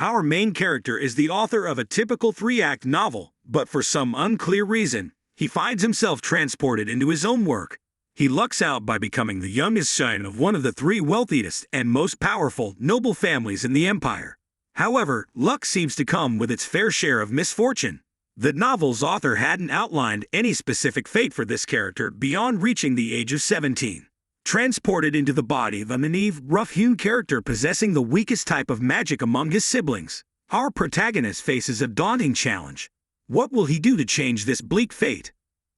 Our main character is the author of a typical three-act novel, but for some unclear reason, he finds himself transported into his own work. He lucks out by becoming the youngest scion of one of the three wealthiest and most powerful noble families in the empire. However, luck seems to come with its fair share of misfortune. The novel's author hadn't outlined any specific fate for this character beyond reaching the age of 17. Transported into the body of a naive, rough-hewn character possessing the weakest type of magic among his siblings, our protagonist faces a daunting challenge. What will he do to change this bleak fate?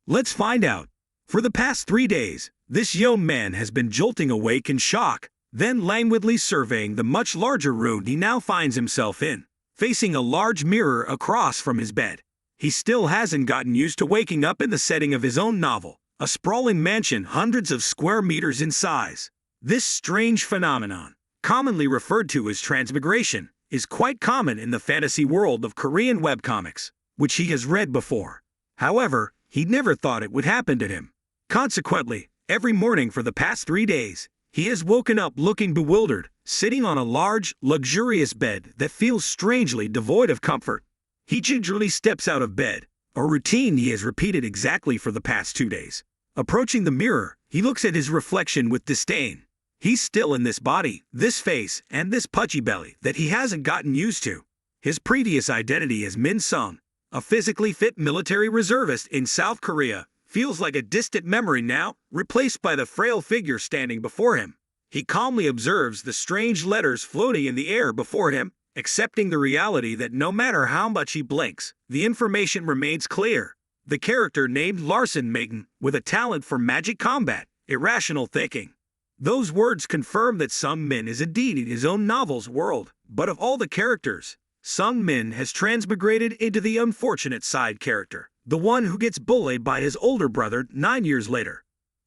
Let's find out. For the past 3 days, this young man has been jolting awake in shock, then languidly surveying the much larger room he now finds himself in, facing a large mirror across from his bed. He still hasn't gotten used to waking up in the setting of his own novel, a sprawling mansion hundreds of square meters in size. This strange phenomenon, commonly referred to as transmigration, is quite common in the fantasy world of Korean webcomics, which he has read before. However, he never thought it would happen to him. Consequently, every morning for the past 3 days, he has woken up looking bewildered, sitting on a large, luxurious bed that feels strangely devoid of comfort. He gingerly steps out of bed, a routine he has repeated exactly for the past 2 days. Approaching the mirror, he looks at his reflection with disdain. He's still in this body, this face, and this pudgy belly that he hasn't gotten used to. His previous identity as Min Sung, a physically fit military reservist in South Korea, feels like a distant memory now, replaced by the frail figure standing before him. He calmly observes the strange letters floating in the air before him, accepting the reality that no matter how much he blinks, the information remains clear. The character named Larson Maiden, with a talent for magic combat, irrational thinking. Those words confirm that Sung Min is indeed in his own novel's world, but of all the characters, Sung Min has transmigrated into the unfortunate side character, the one who gets bullied by his older brother 9 years later.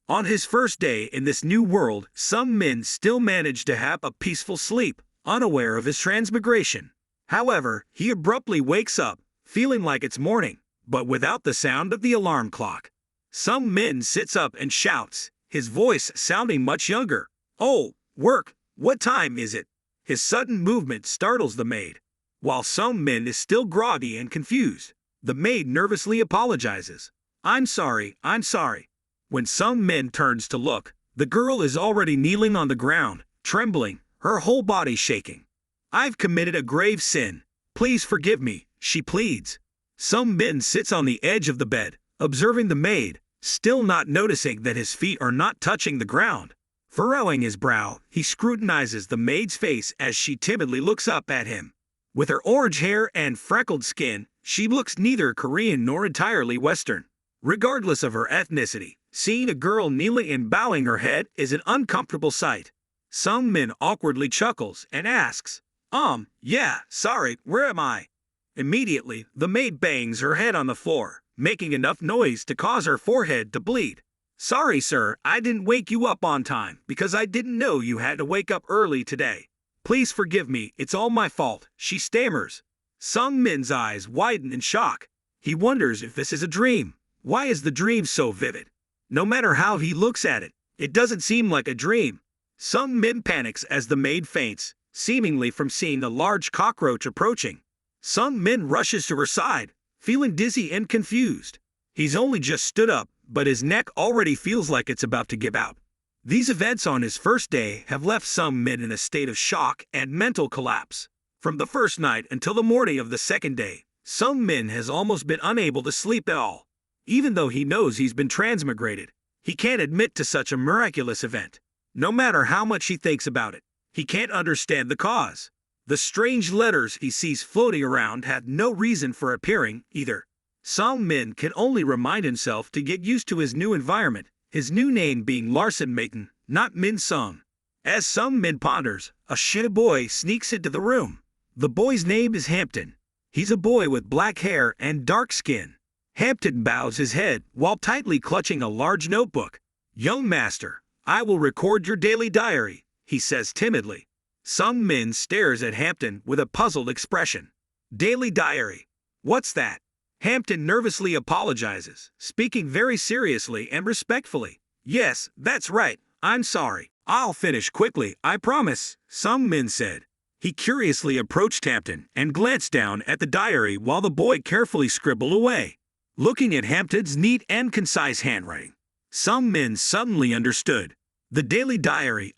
On his first day in this new world, Sung Min still managed to have a peaceful sleep, unaware of his transmigration. However, he abruptly wakes up, feeling like it's morning, but without the sound of the alarm clock. Sung Min sits up and shouts, his voice sounding much younger. "Oh, work, what time is it?" His sudden movement startles the maid. While Sung Min is still groggy and confused, the maid nervously apologizes. I'm sorry. When Sung Min turns to look, the girl is already kneeling on the ground, trembling, her whole body shaking. "I've committed a grave sin. Please forgive me," she pleads. Sung Min sits on the edge of the bed, observing the maid, still not noticing that his feet are not touching the ground. Furrowing his brow, he scrutinizes the maid's face as she timidly looks up at him. With her orange hair and freckled skin, she looks neither Korean nor entirely Western. Regardless of her ethnicity, seeing a girl kneeling and bowing her head is an uncomfortable sight. Sung Min awkwardly chuckles and asks, yeah, sorry, where am I?" Immediately, the maid bangs her head on the floor, making enough noise to cause her forehead to bleed. "Sorry, sir, I didn't wake you up on time because I didn't know you had to wake up early today. Please forgive me, it's all my fault," she stammers. Sung Min's eyes widen in shock. He wonders if this is a dream. Why is the dream so vivid? No matter how he looks at it, it doesn't seem like a dream. Sung Min panics as the maid faints, seemingly from seeing a large cockroach approaching. Sung Min rushes to her side, feeling dizzy and confused. He's only just stood up, but his neck already feels like it's about to give out. These events on his first day have left Sung Min in a state of shock and mental collapse. From the first night until the morning of the second day, Sung Min has almost been unable to sleep at all. Even though he knows he's been transmigrated, he can't admit to such a miraculous event. No matter how much he thinks about it, he can't understand the cause. The strange letters he sees floating around have no reason for appearing, either. Sung Min can only remind himself to get used to his new environment, his new name being Larson Maiden, not Min Sung. As Sung Min ponders, a shy boy sneaks into the room. The boy's name is Hampton. He's a boy with black hair and dark skin. Hampton bows his head while tightly clutching a large notebook. "Young master, I will record your daily diary," he says timidly. Sung Min stares at Hampton with a puzzled expression. "Daily diary? What's that?" Hampton nervously apologizes, speaking very seriously and respectfully. "Yes, that's right, I'm sorry. I'll finish quickly, I promise," Sung Min said. He curiously approached Hampton and glanced down at the diary while the boy carefully scribbled away. Looking at Hampton's neat and concise handwriting, Sung-min suddenly understood. The daily diary,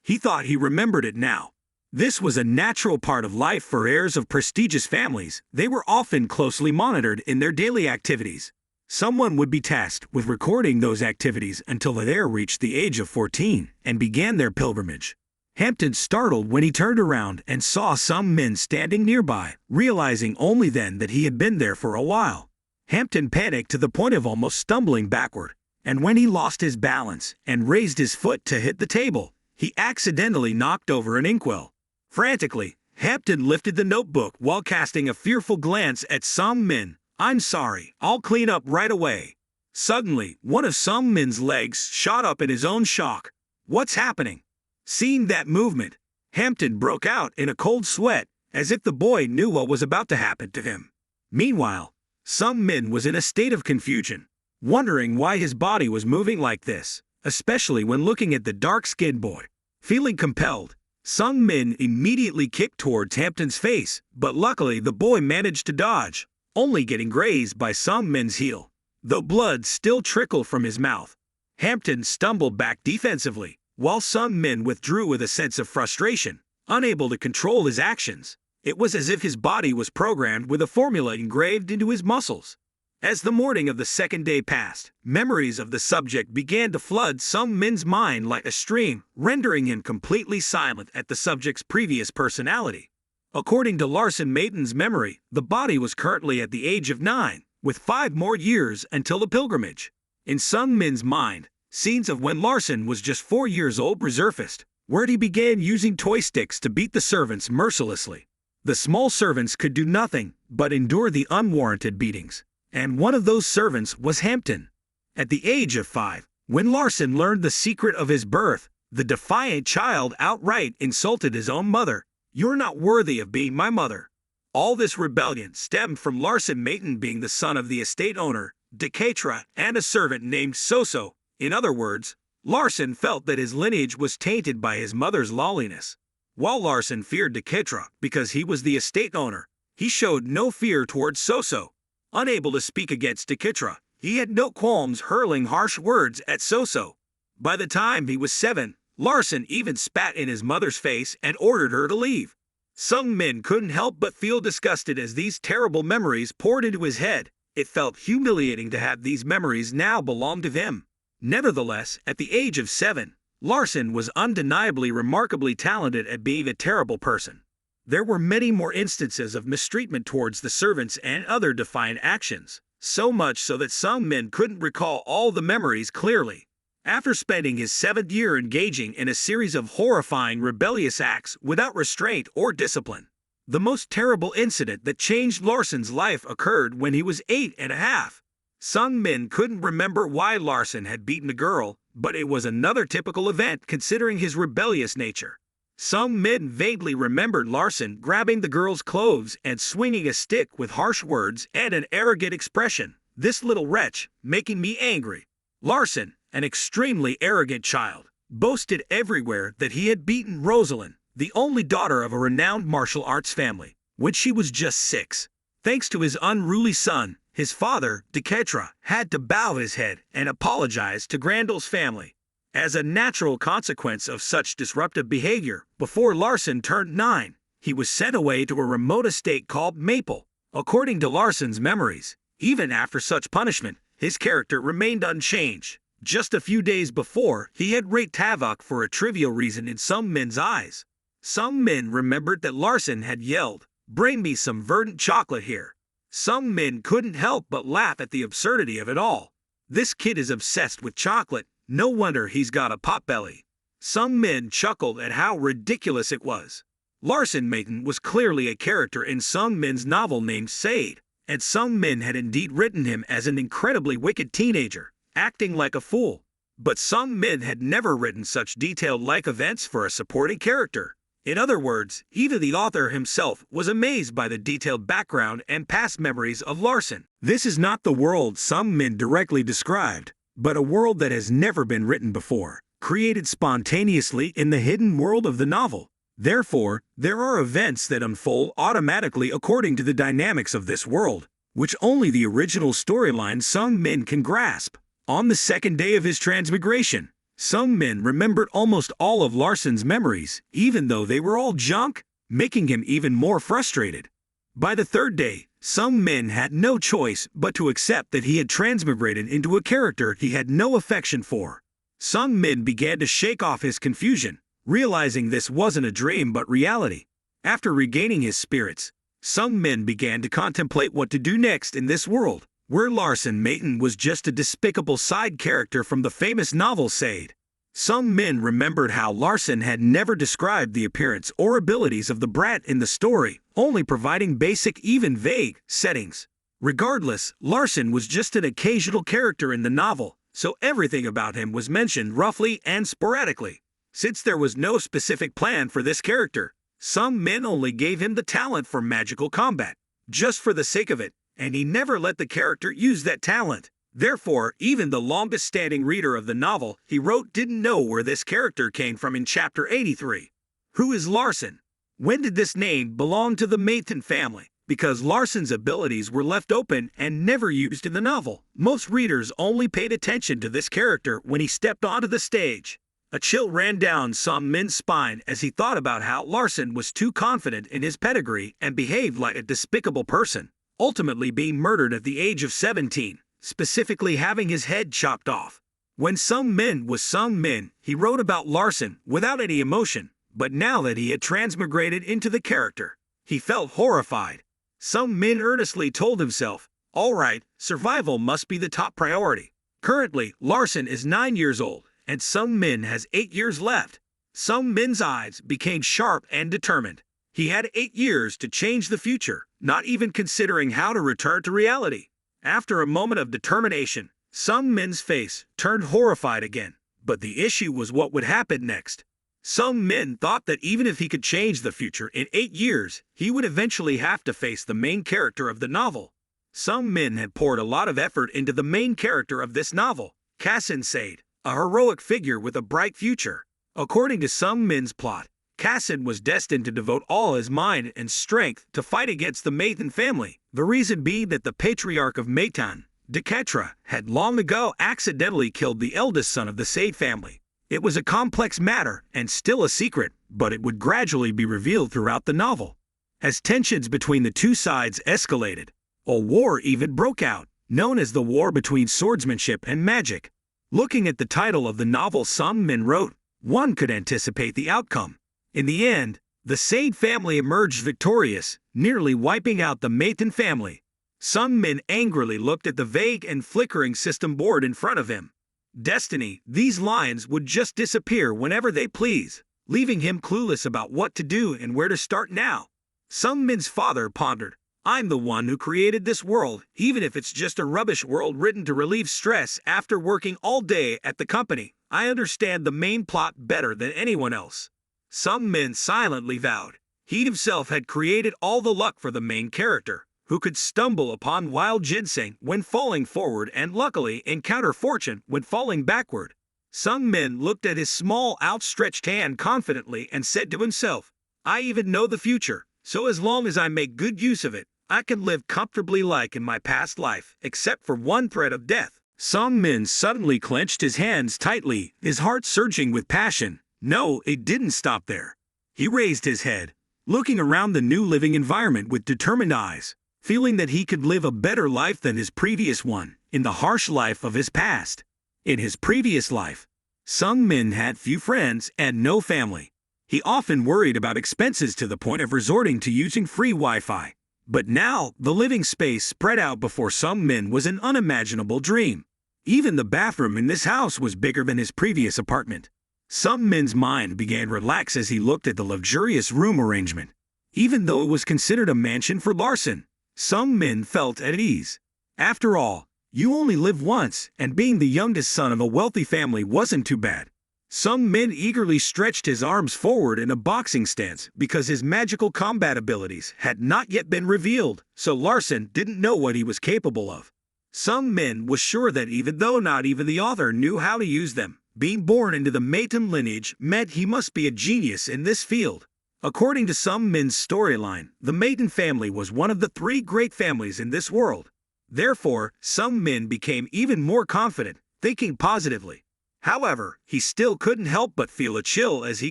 he thought he remembered it now. This was a natural part of life for heirs of prestigious families. They were often closely monitored in their daily activities. Someone would be tasked with recording those activities until the heir reached the age of 14 and began their pilgrimage. Hampton startled when he turned around and saw Sung-min standing nearby, realizing only then that he had been there for a while. Hampton panicked to the point of almost stumbling backward, and when he lost his balance and raised his foot to hit the table, he accidentally knocked over an inkwell. Frantically, Hampton lifted the notebook while casting a fearful glance at Sung-min. "I'm sorry, I'll clean up right away." Suddenly, one of Sung-min's legs shot up in his own shock. "What's happening?" Seeing that movement, Hampton broke out in a cold sweat, as if the boy knew what was about to happen to him. Meanwhile, Sung-min was in a state of confusion, wondering why his body was moving like this, especially when looking at the dark-skinned boy. Feeling compelled, Sung-min immediately kicked towards Hampton's face, but luckily the boy managed to dodge, only getting grazed by Sung-min's heel. Though blood still trickled from his mouth, Hampton stumbled back defensively, while Sung-min withdrew with a sense of frustration, unable to control his actions. It was as if his body was programmed with a formula engraved into his muscles. As the morning of the second day passed, memories of the subject began to flood Sung-min's mind like a stream, rendering him completely silent at the subject's previous personality. According to Larsen Maiden's memory, the body was currently at the age of 9, with 5 more years until the pilgrimage. In Sung-min's mind, scenes of when Larsen was just 4 years old resurfaced, where he began using toy sticks to beat the servants mercilessly. The small servants could do nothing but endure the unwarranted beatings, and one of those servants was Hampton. At the age of 5, when Larsen learned the secret of his birth, the defiant child outright insulted his own mother. "You're not worthy of being my mother." All this rebellion stemmed from Larsen Maiden being the son of the estate owner, Deketra, and a servant named Soso. In other words, Larsen felt that his lineage was tainted by his mother's lawlessness. While Larsen feared Deketra because he was the estate owner, he showed no fear towards Soso. Unable to speak against Deketra, he had no qualms hurling harsh words at Soso. By the time he was 7, Larsen even spat in his mother's face and ordered her to leave. Sung-min couldn't help but feel disgusted as these terrible memories poured into his head. It felt humiliating to have these memories now belong to him. Nevertheless, at the age of 7, Larsen was undeniably remarkably talented at being a terrible person. There were many more instances of mistreatment towards the servants and other defiant actions, so much so that Sung-min couldn't recall all the memories clearly. After spending his 7th year engaging in a series of horrifying rebellious acts without restraint or discipline, the most terrible incident that changed Larsen's life occurred when he was 8.5. Sung-min couldn't remember why Larsen had beaten a girl, but it was another typical event considering his rebellious nature. Sung-min vaguely remembered Larsen grabbing the girl's clothes and swinging a stick with harsh words and an arrogant expression. "This little wretch, making me angry." Larsen, an extremely arrogant child, boasted everywhere that he had beaten Rosalind, the only daughter of a renowned martial arts family, when she was just 6. Thanks to his unruly son, his father, Deketra, had to bow his head and apologize to Grandel's family. As a natural consequence of such disruptive behavior, before Larsen turned 9, he was sent away to a remote estate called Maple. According to Larsen's memories, even after such punishment, his character remained unchanged. Just a few days before, he had wreaked havoc for a trivial reason in Sung-min's eyes. Sung-min remembered that Larsen had yelled, "Bring me some verdant chocolate here." Sung-min couldn't help but laugh at the absurdity of it all. This kid is obsessed with chocolate. No wonder he's got a potbelly. Sung-min chuckled at how ridiculous it was. Larsen Maiden was clearly a character in Sung-min's novel named Sade, and Sung-min had indeed written him as an incredibly wicked teenager, acting like a fool. But Sung-min had never written such detailed life events for a supporting character. In other words, even the author himself was amazed by the detailed background and past memories of Larsen. This is not the world Sung-min directly described, but a world that has never been written before, created spontaneously in the hidden world of the novel. Therefore, there are events that unfold automatically according to the dynamics of this world, which only the original storyline Sung Min can grasp. On the second day of his transmigration, Sung Min remembered almost all of Larson's memories, even though they were all junk, making him even more frustrated. By the third day, Sung Min had no choice but to accept that he had transmigrated into a character he had no affection for. Sung Min began to shake off his confusion, realizing this wasn't a dream but reality. After regaining his spirits, Sung Min began to contemplate what to do next in this world, where Larson Mayton was just a despicable side character from the famous novel Sade. Sung Min remembered how Larson had never described the appearance or abilities of the brat in the story, only providing basic, even vague, settings. Regardless, Larson was just an occasional character in the novel, so everything about him was mentioned roughly and sporadically. Since there was no specific plan for this character, Sung Min only gave him the talent for magical combat, just for the sake of it, and he never let the character use that talent. Therefore, even the longest-standing reader of the novel he wrote didn't know where this character came from in Chapter 83. Who is Larson? When did this name belong to the Mayton family? Because Larson's abilities were left open and never used in the novel, most readers only paid attention to this character when he stepped onto the stage. A chill ran down Sung Min's spine as he thought about how Larson was too confident in his pedigree and behaved like a despicable person, ultimately being murdered at the age of 17, specifically having his head chopped off. When Sung Min was Sung Min, he wrote about Larson without any emotion, but now that he had transmigrated into the character, he felt horrified. Sung Min earnestly told himself, "All right, survival must be the top priority." Currently, Larson is 9 years old, and Sung Min has 8 years left. Sung Min's eyes became sharp and determined. He had 8 years to change the future, not even considering how to return to reality. After a moment of determination, Sung Min's face turned horrified again, but the issue was what would happen next. Sung Min thought that even if he could change the future in 8 years, he would eventually have to face the main character of the novel. Sung Min had poured a lot of effort into the main character of this novel, Kasin Sade, a heroic figure with a bright future. According to Sung Min's plot, Kasin was destined to devote all his mind and strength to fight against the Mayton family, the reason being that the patriarch of Mayton, Deketra, had long ago accidentally killed the eldest son of the Sade family. It was a complex matter and still a secret, but it would gradually be revealed throughout the novel. As tensions between the two sides escalated, a war even broke out, known as the War Between Swordsmanship and Magic. Looking at the title of the novel Sung Min wrote, one could anticipate the outcome. In the end, the Sade family emerged victorious, nearly wiping out the Mayton family. Sung Min angrily looked at the vague and flickering system board in front of him. Destiny, these lines would just disappear whenever they please, leaving him clueless about what to do and where to start now. Sung Min's father pondered, "I'm the one who created this world, even if it's just a rubbish world written to relieve stress after working all day at the company. I understand the main plot better than anyone else." Sung Min silently vowed. He himself had created all the luck for the main character, who could stumble upon wild ginseng when falling forward and luckily encounter fortune when falling backward. Sung Min looked at his small outstretched hand confidently and said to himself, "I even know the future, so as long as I make good use of it, I can live comfortably like in my past life, except for one threat of death." Sung Min suddenly clenched his hands tightly, his heart surging with passion. No, it didn't stop there. He raised his head, looking around the new living environment with determined eyes, feeling that he could live a better life than his previous one, in the harsh life of his past. In his previous life, Sung Min had few friends and no family. He often worried about expenses to the point of resorting to using free Wi-Fi. But now, the living space spread out before Sung Min was an unimaginable dream. Even the bathroom in this house was bigger than his previous apartment. Sung Min's mind began to relax as he looked at the luxurious room arrangement. Even though it was considered a mansion for Larson, Sung Min felt at ease. After all, you only live once, and being the youngest son of a wealthy family wasn't too bad. Sung Min eagerly stretched his arms forward in a boxing stance because his magical combat abilities had not yet been revealed, so Larson didn't know what he was capable of. Sung Min was sure that even though not even the author knew how to use them, being born into the Mayton lineage meant he must be a genius in this field. According to some Min's storyline, the Maiden family was one of the 3 great families in this world. Therefore, some Min became even more confident, thinking positively. However, he still couldn't help but feel a chill as he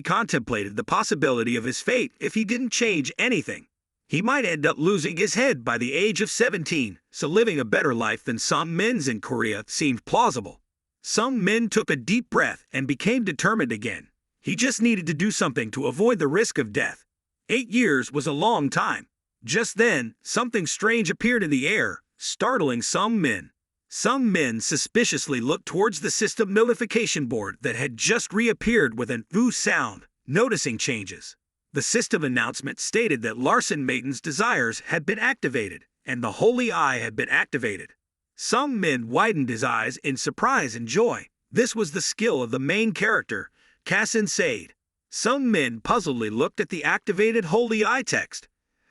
contemplated the possibility of his fate if he didn't change anything. He might end up losing his head by the age of 17, so living a better life than some Min's in Korea seemed plausible. Some Min took a deep breath and became determined again. He just needed to do something to avoid the risk of death. 8 years was a long time. Just then, something strange appeared in the air, startling some Min. Some Min suspiciously looked towards the system notification board that had just reappeared with an "oo" sound, noticing changes. The system announcement stated that Larson Maiden's desires had been activated, and the Holy Eye had been activated. Some Min widened his eyes in surprise and joy. This was the skill of the main character, Kasin Said. Some Min puzzledly looked at the activated Holy Eye text.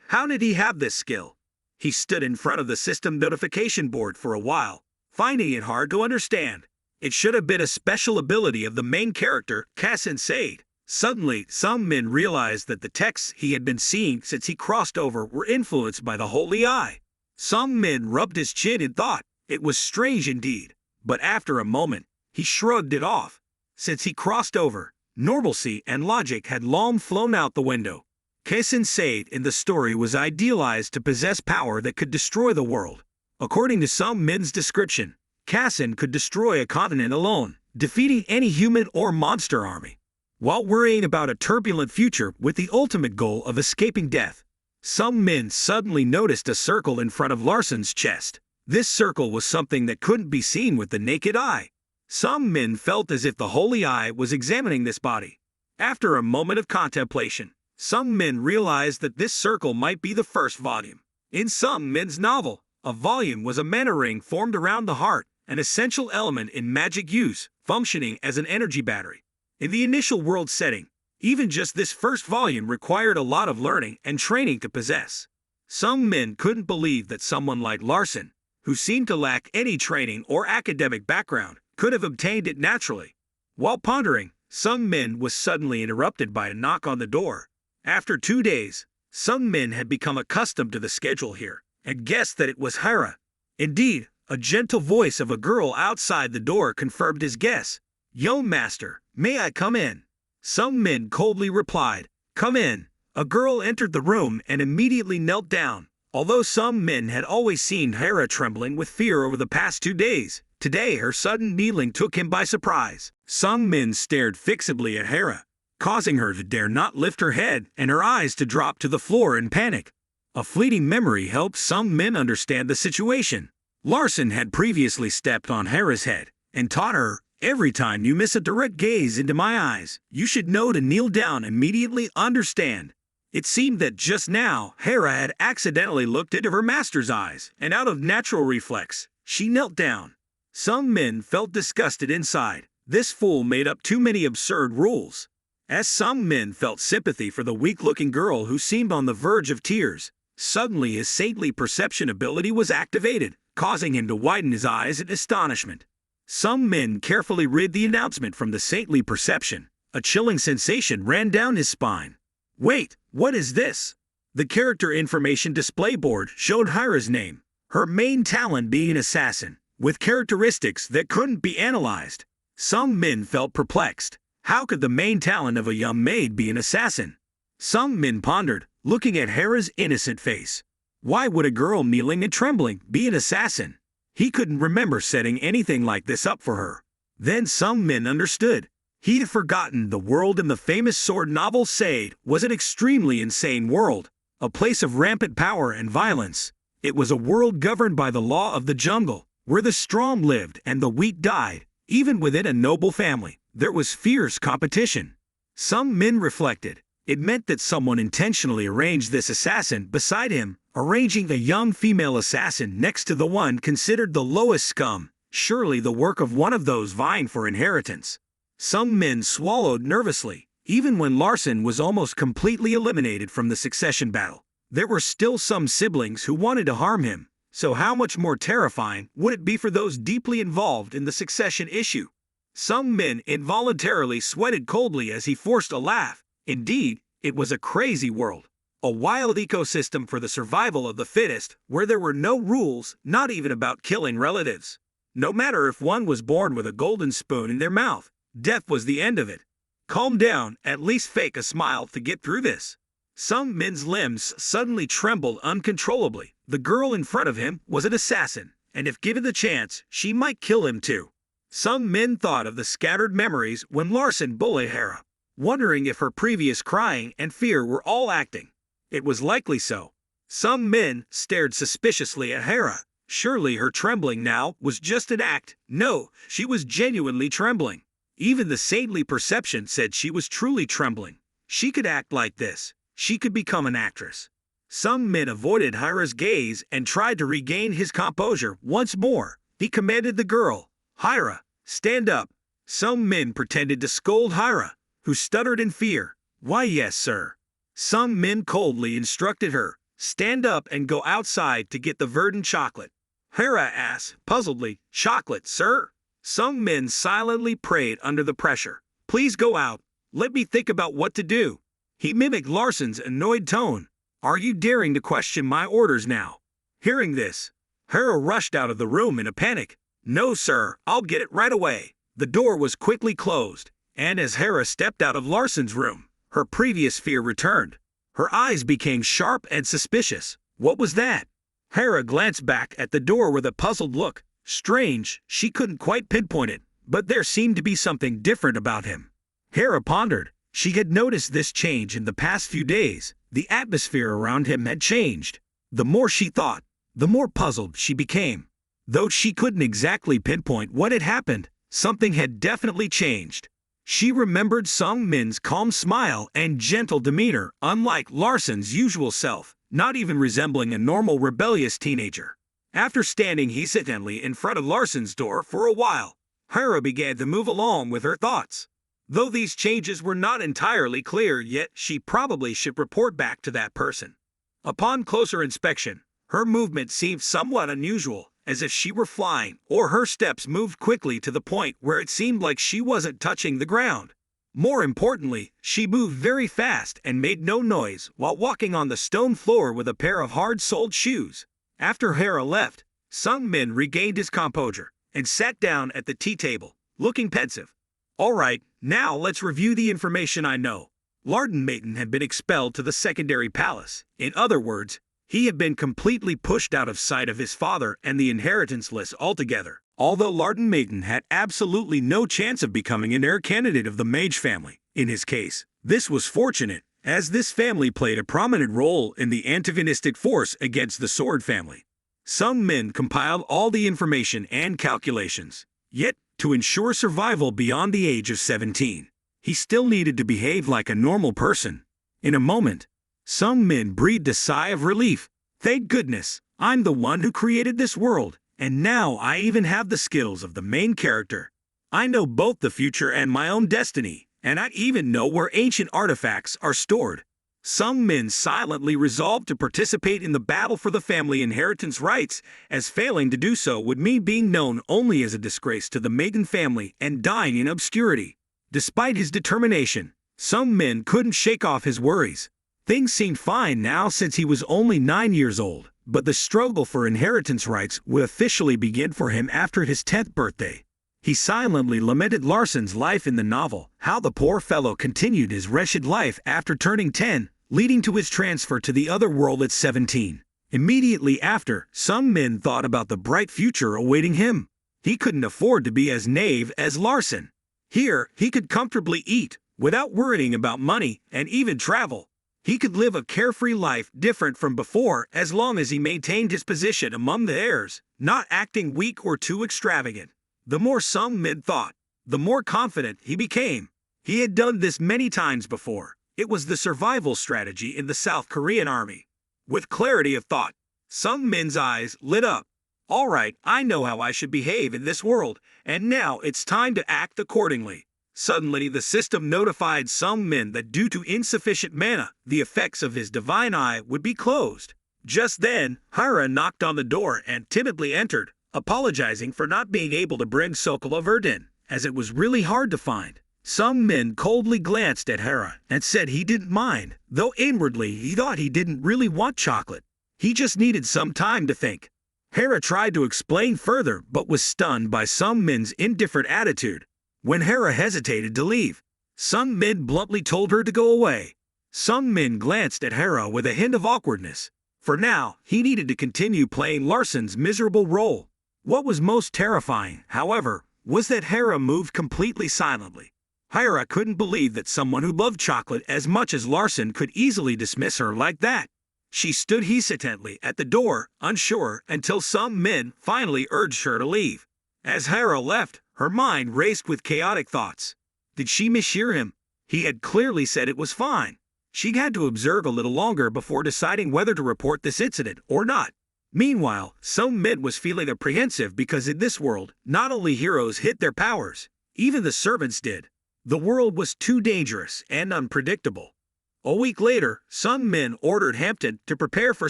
How did he have this skill? He stood in front of the system notification board for a while, finding it hard to understand. It should have been a special ability of the main character, Kasin Said. Suddenly, some Min realized that the texts he had been seeing since he crossed over were influenced by the Holy Eye. Some Min rubbed his chin in thought. It was strange indeed, but after a moment, he shrugged it off. Since he crossed over, normalcy and logic had long flown out the window. Kasin Said in the story was idealized to possess power that could destroy the world. According to some Min's description, Kasin could destroy a continent alone, defeating any human or monster army, while worrying about a turbulent future with the ultimate goal of escaping death. Some Min suddenly noticed a circle in front of Larson's chest. This circle was something that couldn't be seen with the naked eye. Some Min felt as if the Holy Eye was examining this body. After a moment of contemplation, some Min realized that this circle might be the first volume. In some Min's novel, a volume was a mana ring formed around the heart, an essential element in magic use, functioning as an energy battery. In the initial world setting, even just this first volume required a lot of learning and training to possess. Some Min couldn't believe that someone like Larson, who seemed to lack any training or academic background, could have obtained it naturally. While pondering, some Min was suddenly interrupted by a knock on the door. After 2 days, some Min had become accustomed to the schedule here, and guessed that it was Hera. Indeed, a gentle voice of a girl outside the door confirmed his guess. "Yo, master, may I come in?" Some Min coldly replied, "Come in." A girl entered the room and immediately knelt down. Although some Min had always seen Hera trembling with fear over the past 2 days, today her sudden kneeling took him by surprise. Some Min stared fixedly at Hera, causing her to dare not lift her head and her eyes to drop to the floor in panic. A fleeting memory helped some Min understand the situation. Larson had previously stepped on Hera's head and taught her, "Every time you miss a direct gaze into my eyes, you should know to kneel down immediately. Understand?" It seemed that just now, Hera had accidentally looked into her master's eyes, and out of natural reflex, she knelt down. Some Min felt disgusted inside. This fool made up too many absurd rules. As some Min felt sympathy for the weak-looking girl who seemed on the verge of tears, suddenly his saintly perception ability was activated, causing him to widen his eyes in astonishment. Some Min carefully read the announcement from the saintly perception. A chilling sensation ran down his spine. Wait, what is this? The character information display board showed Hera's name, her main talent being an assassin, with characteristics that couldn't be analyzed. Some Min felt perplexed. How could the main talent of a young maid be an assassin? Some Min pondered, looking at Hera's innocent face. Why would a girl kneeling and trembling be an assassin? He couldn't remember setting anything like this up for her. Then some Min understood. He'd forgotten the world in the famous sword novel Said was an extremely insane world, a place of rampant power and violence. It was a world governed by the law of the jungle, where the strong lived and the weak died. Even within a noble family, there was fierce competition. Some Min reflected. It meant that someone intentionally arranged this assassin beside him, arranging a young female assassin next to the one considered the lowest scum, surely the work of one of those vying for inheritance. Some Min swallowed nervously. Even when Larson was almost completely eliminated from the succession battle, there were still some siblings who wanted to harm him, so how much more terrifying would it be for those deeply involved in the succession issue? Some Min involuntarily sweated coldly as he forced a laugh. Indeed, It was a crazy world. A wild ecosystem for the survival of the fittest, where there were no rules, not even about killing relatives. No matter if one was born with a golden spoon in their mouth, death was the end of it. Calm down, at least fake a smile to get through this. Sung Min's limbs suddenly trembled uncontrollably. The girl in front of him was an assassin, and if given the chance, she might kill him too. Sung Min thought of the scattered memories when Larson bullied Hera, wondering if her previous crying and fear were all acting. It was likely so. Sung Min stared suspiciously at Hera. Surely her trembling now was just an act. No, she was genuinely trembling. Even the saintly perception said she was truly trembling. She could act like this. She could become an actress. Sung Min avoided Hera's gaze and tried to regain his composure once more. He commanded the girl, "Hera, stand up." Sung Min pretended to scold Hera, who stuttered in fear. "Why, yes, sir." Sung Min coldly instructed her, "Stand up and go outside to get the verdant chocolate." Hera asked, puzzledly, "Chocolate, sir?" Sung Min silently prayed under the pressure. "Please go out. Let me think about what to do." He mimicked Larson's annoyed tone. "Are you daring to question my orders now?" Hearing this, Hera rushed out of the room in a panic. "No, sir, I'll get it right away." The door was quickly closed, and as Hera stepped out of Larson's room, her previous fear returned. Her eyes became sharp and suspicious. What was that? Hera glanced back at the door with a puzzled look. Strange, she couldn't quite pinpoint it, but there seemed to be something different about him. Hera pondered. She had noticed this change in the past few days. The atmosphere around him had changed. The more she thought, the more puzzled she became. Though she couldn't exactly pinpoint what had happened, something had definitely changed. She remembered Sung Min's calm smile and gentle demeanor, unlike Larson's usual self, not even resembling a normal rebellious teenager. After standing hesitantly in front of Larson's door for a while, Hera began to move along with her thoughts. Though these changes were not entirely clear yet, she probably should report back to that person. Upon closer inspection, her movement seemed somewhat unusual, as if she were flying, or her steps moved quickly to the point where it seemed like she wasn't touching the ground. More importantly, she moved very fast and made no noise while walking on the stone floor with a pair of hard-soled shoes. After Hera left, Sung Min regained his composure and sat down at the tea table, looking pensive. "All right, now let's review the information I know." Larden Maiden had been expelled to the secondary palace. In other words, he had been completely pushed out of sight of his father and the inheritance list altogether. Although Larden Maiden had absolutely no chance of becoming an heir candidate of the Mage family, in his case, this was fortunate, as this family played a prominent role in the antagonistic force against the Sword family. Sung Min compiled all the information and calculations. Yet, to ensure survival beyond the age of 17, he still needed to behave like a normal person. In a moment, Sung Min breathed a sigh of relief. "Thank goodness, I'm the one who created this world, and now I even have the skills of the main character. I know both the future and my own destiny, and I even know where ancient artifacts are stored." Sung Min silently resolved to participate in the battle for the family inheritance rights, as failing to do so would mean being known only as a disgrace to the Maiden family and dying in obscurity. Despite his determination, Sung Min couldn't shake off his worries. Things seemed fine now since he was only 9 years old, but the struggle for inheritance rights would officially begin for him after his 10th birthday. He silently lamented Larson's life in the novel, how the poor fellow continued his wretched life after turning 10, leading to his transfer to the other world at 17. Immediately after, Sung Min thought about the bright future awaiting him. He couldn't afford to be as naive as Larson. Here, he could comfortably eat, without worrying about money, and even travel. He could live a carefree life different from before as long as he maintained his position among the heirs, not acting weak or too extravagant. The more Sung Min thought, the more confident he became. He had done this many times before. It was the survival strategy in the South Korean army. With clarity of thought, Sung Min's eyes lit up. "All right, I know how I should behave in this world, and now it's time to act accordingly." Suddenly, the system notified Sung Min that due to insufficient mana, the effects of his divine eye would be closed. Just then, Hera knocked on the door and timidly entered, apologizing for not being able to bring Sokolov in, as it was really hard to find. Some men coldly glanced at Hera and said he didn't mind, though inwardly he thought he didn't really want chocolate. He just needed some time to think. Hera tried to explain further but was stunned by some men's indifferent attitude. When Hera hesitated to leave, some men bluntly told her to go away. Some men glanced at Hera with a hint of awkwardness. For now, he needed to continue playing Larson's miserable role. What was most terrifying, however, was that Hera moved completely silently. Hera couldn't believe that someone who loved chocolate as much as Larson could easily dismiss her like that. She stood hesitantly at the door, unsure, until some men finally urged her to leave. As Hera left, her mind raced with chaotic thoughts. Did she mishear him? He had clearly said it was fine. She had to observe a little longer before deciding whether to report this incident or not. Meanwhile, some men was feeling apprehensive because in this world, not only heroes hid their powers, even the servants did. The world was too dangerous and unpredictable. A week later, some men ordered Hampton to prepare for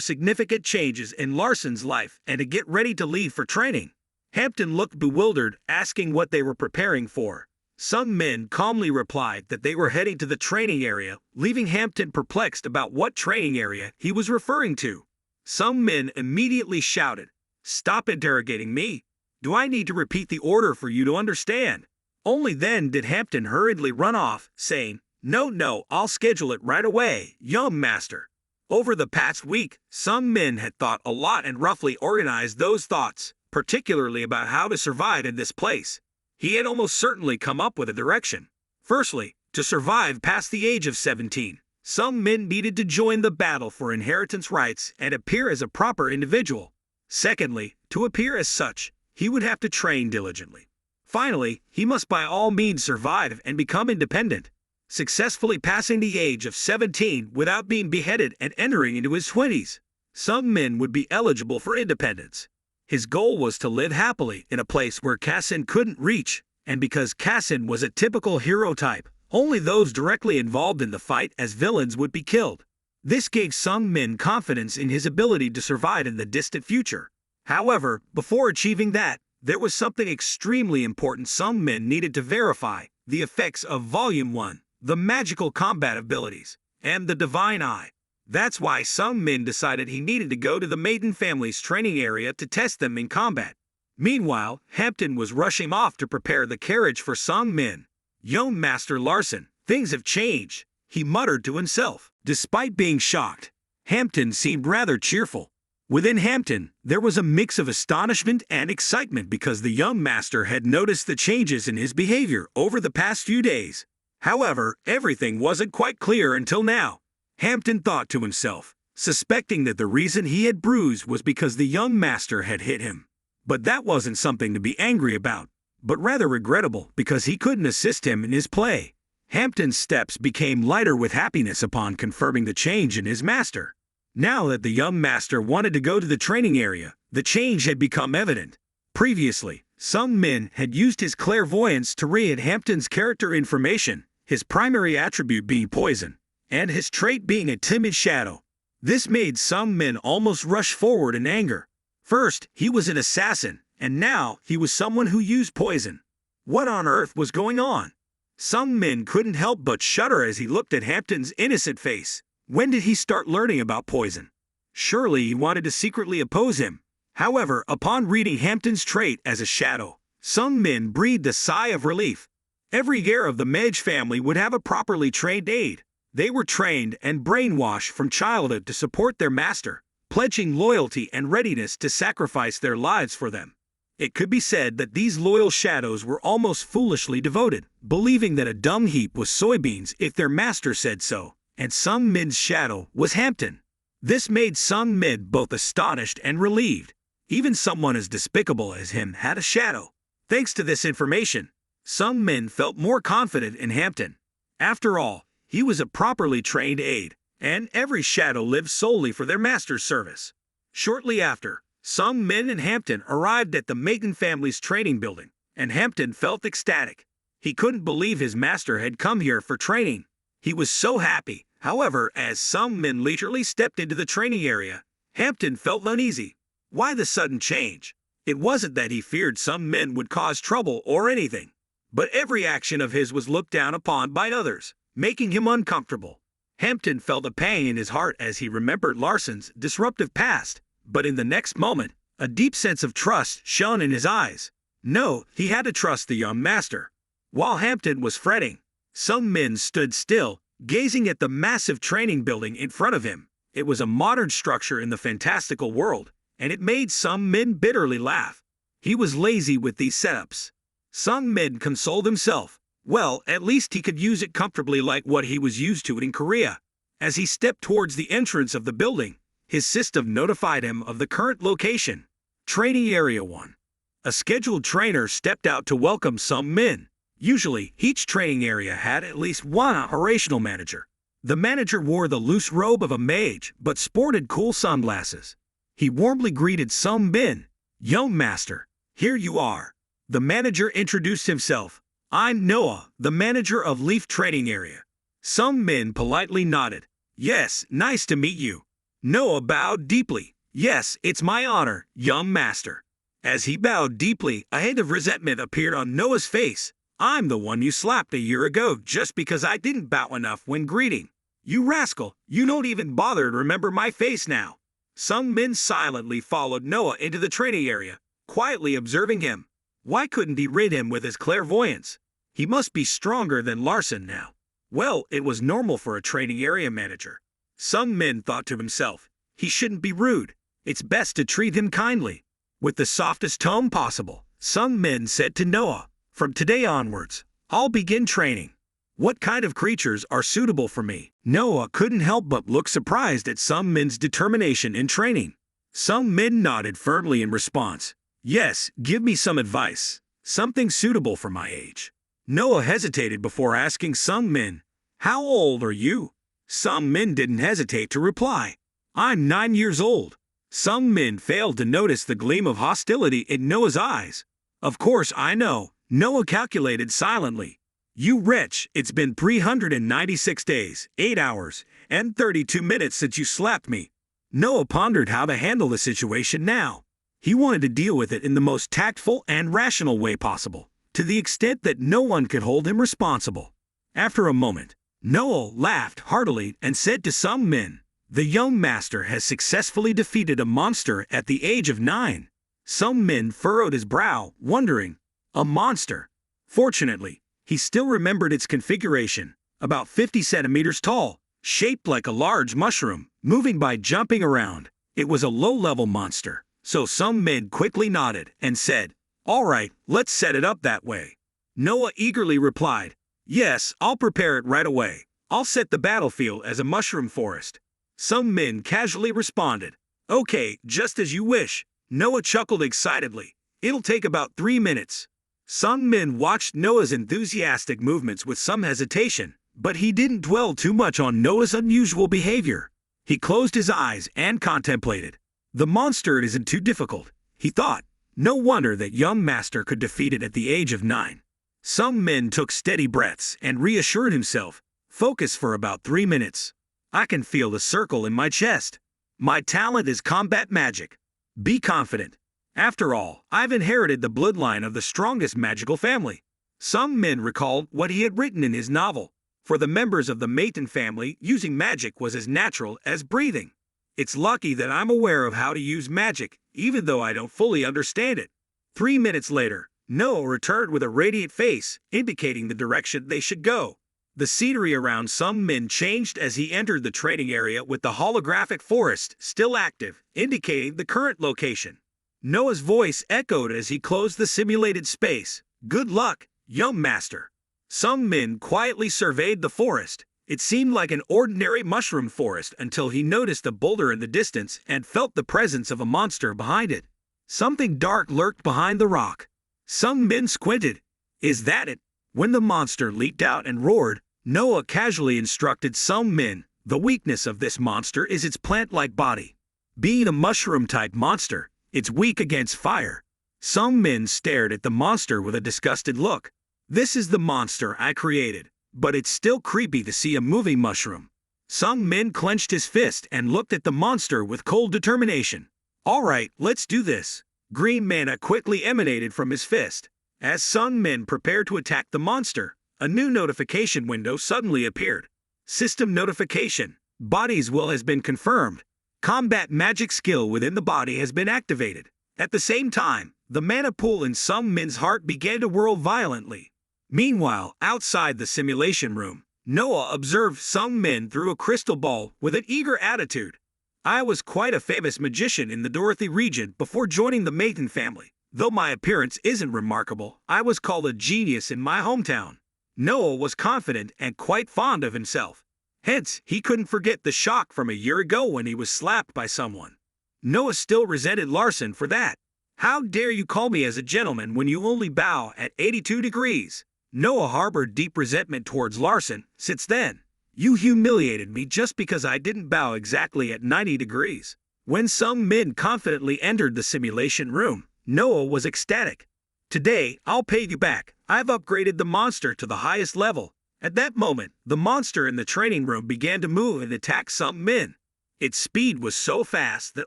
significant changes in Larson's life and to get ready to leave for training. Hampton looked bewildered, asking what they were preparing for. Some men calmly replied that they were heading to the training area, leaving Hampton perplexed about what training area he was referring to. Some men immediately shouted, "Stop interrogating me! Do I need to repeat the order for you to understand?" Only then did Hampton hurriedly run off, saying, No, I'll schedule it right away, young master." Over the past week, some men had thought a lot and roughly organized those thoughts, particularly about how to survive in this place. He had almost certainly come up with a direction. Firstly, to survive past the age of 17, some men needed to join the battle for inheritance rights and appear as a proper individual. Secondly, to appear as such, he would have to train diligently. Finally, he must by all means survive and become independent, successfully passing the age of 17 without being beheaded and entering into his 20s. Some men would be eligible for independence. His goal was to live happily in a place where Cassin couldn't reach, and because Cassin was a typical hero type, only those directly involved in the fight as villains would be killed. This gave some men confidence in his ability to survive in the distant future. However, before achieving that, there was something extremely important some men needed to verify: the effects of Volume 1, the magical combat abilities, and the Divine Eye. That's why some men decided he needed to go to the Maiden family's training area to test them in combat. Meanwhile, Hampton was rushing off to prepare the carriage for some men. "Young Master Larson, things have changed," he muttered to himself. Despite being shocked, Hampton seemed rather cheerful. Within Hampton, there was a mix of astonishment and excitement because the young master had noticed the changes in his behavior over the past few days. However, everything wasn't quite clear until now. Hampton thought to himself, suspecting that the reason he had bruised was because the young master had hit him. But that wasn't something to be angry about, but rather regrettable because he couldn't assist him in his play. Hampton's steps became lighter with happiness upon confirming the change in his master. Now that the young master wanted to go to the training area, the change had become evident. Previously, some men had used his clairvoyance to read Hampton's character information, his primary attribute being poison, and his trait being a timid shadow. This made some men almost rush forward in anger. First, he was an assassin, and now he was someone who used poison. What on earth was going on? Some men couldn't help but shudder as he looked at Hampton's innocent face. When did he start learning about poison? Surely he wanted to secretly oppose him. However, upon reading Hampton's trait as a shadow, some men breathed a sigh of relief. Every heir of the Mage family would have a properly trained aide. They were trained and brainwashed from childhood to support their master, pledging loyalty and readiness to sacrifice their lives for them. It could be said that these loyal shadows were almost foolishly devoted, believing that a dung heap was soybeans if their master said so, and some men's shadow was Hampton. This made some men both astonished and relieved. Even someone as despicable as him had a shadow. Thanks to this information, some men felt more confident in Hampton. After all, he was a properly trained aide, and every shadow lived solely for their master's service. Shortly after, some men in Hampton arrived at the Maiden family's training building, and Hampton felt ecstatic. He couldn't believe his master had come here for training. He was so happy. However, as some men leisurely stepped into the training area, Hampton felt uneasy. Why the sudden change? It wasn't that he feared some men would cause trouble or anything. But every action of his was looked down upon by others, making him uncomfortable. Hampton felt a pang in his heart as he remembered Larson's disruptive past, but in the next moment, a deep sense of trust shone in his eyes. No, he had to trust the young master. While Hampton was fretting, Sung Min stood still, gazing at the massive training building in front of him. It was a modern structure in the fantastical world, and it made Sung Min bitterly laugh. He was lazy with these setups. Sung Min consoled himself. Well, at least he could use it comfortably like what he was used to in Korea. As he stepped towards the entrance of the building, his system notified him of the current location. Training Area 1. A scheduled trainer stepped out to welcome Sung Min. Usually, each training area had at least one operational manager. The manager wore the loose robe of a mage, but sported cool sunglasses. He warmly greeted Sung Min. "Young master, here you are." The manager introduced himself. "I'm Noah, the manager of Leaf Training Area." Sung Min politely nodded. "Yes, nice to meet you." Noah bowed deeply. "Yes, it's my honor, young master." As he bowed deeply, a hint of resentment appeared on Noah's face. "I'm the one you slapped a year ago just because I didn't bow enough when greeting. You rascal, you don't even bother to remember my face now." Sung Min silently followed Noah into the training area, quietly observing him. Why couldn't he rid him with his clairvoyance? He must be stronger than Larson now. Well, it was normal for a training area manager. Sung Min thought to himself, he shouldn't be rude. It's best to treat him kindly. With the softest tone possible, Sung Min said to Noah, "From today onwards, I'll begin training. What kind of creatures are suitable for me?" Noah couldn't help but look surprised at Sung Min's determination in training. Sung Min nodded firmly in response. "Yes, give me some advice. Something suitable for my age." Noah hesitated before asking Sung Min, "How old are you?" Sung Min didn't hesitate to reply, "I'm 9 years old." Sung Min failed to notice the gleam of hostility in Noah's eyes. "Of course I know," Noah calculated silently. "You wretch, it's been 396 days, 8 hours, and 32 minutes since you slapped me." Noah pondered how to handle the situation now. He wanted to deal with it in the most tactful and rational way possible, to the extent that no one could hold him responsible. After a moment, Noah laughed heartily and said to Sung Min, "The young master has successfully defeated a monster at the age of 9. Sung Min furrowed his brow, wondering, a monster? Fortunately, he still remembered its configuration, about 50 centimeters tall, shaped like a large mushroom, moving by jumping around. It was a low-level monster. So Sung Min quickly nodded and said, "All right, let's set it up that way." Noah eagerly replied, "Yes, I'll prepare it right away. I'll set the battlefield as a mushroom forest." Sung Min casually responded, "Okay, just as you wish." Noah chuckled excitedly. "It'll take about 3 minutes." Sung Min watched Noah's enthusiastic movements with some hesitation, but he didn't dwell too much on Noah's unusual behavior. He closed his eyes and contemplated. The monster isn't too difficult, he thought. No wonder that young master could defeat it at the age of 9. Sung Min took steady breaths and reassured himself. Focus for about 3 minutes. I can feel the circle in my chest. My talent is combat magic. Be confident. After all, I've inherited the bloodline of the strongest magical family. Sung Min recalled what he had written in his novel. For the members of the Maton family, using magic was as natural as breathing. It's lucky that I'm aware of how to use magic, even though I don't fully understand it. 3 minutes later, Noah returned with a radiant face, indicating the direction they should go. The scenery around Sung Min changed as he entered the training area with the holographic forest still active, indicating the current location. Noah's voice echoed as he closed the simulated space. "Good luck, young master." Sung Min quietly surveyed the forest. It seemed like an ordinary mushroom forest until he noticed a boulder in the distance and felt the presence of a monster behind it. Something dark lurked behind the rock. Sung Min squinted. "Is that it?" When the monster leaped out and roared, Noah casually instructed Sung Min, "The weakness of this monster is its plant-like body. Being a mushroom-type monster, it's weak against fire." Sung Min stared at the monster with a disgusted look. "This is the monster I created. But it's still creepy to see a moving mushroom." Sung Min clenched his fist and looked at the monster with cold determination. "All right, let's do this." Green mana quickly emanated from his fist. As some men prepared to attack the monster, a new notification window suddenly appeared. System notification. Body's will has been confirmed. Combat magic skill within the body has been activated. At the same time, the mana pool in some men's heart began to whirl violently. Meanwhile, outside the simulation room, Noah observed some men through a crystal ball with an eager attitude. I was quite a famous magician in the Dorothy region before joining the Mayton family. Though my appearance isn't remarkable, I was called a genius in my hometown. Noah was confident and quite fond of himself. Hence, he couldn't forget the shock from a year ago when he was slapped by someone. Noah still resented Larson for that. How dare you call me as a gentleman when you only bow at 82 degrees? Noah harbored deep resentment towards Larson. Since then, you humiliated me just because I didn't bow exactly at 90 degrees. When some men confidently entered the simulation room, Noah was ecstatic. Today, I'll pay you back. I've upgraded the monster to the highest level. At that moment, the monster in the training room began to move and attack some men. Its speed was so fast that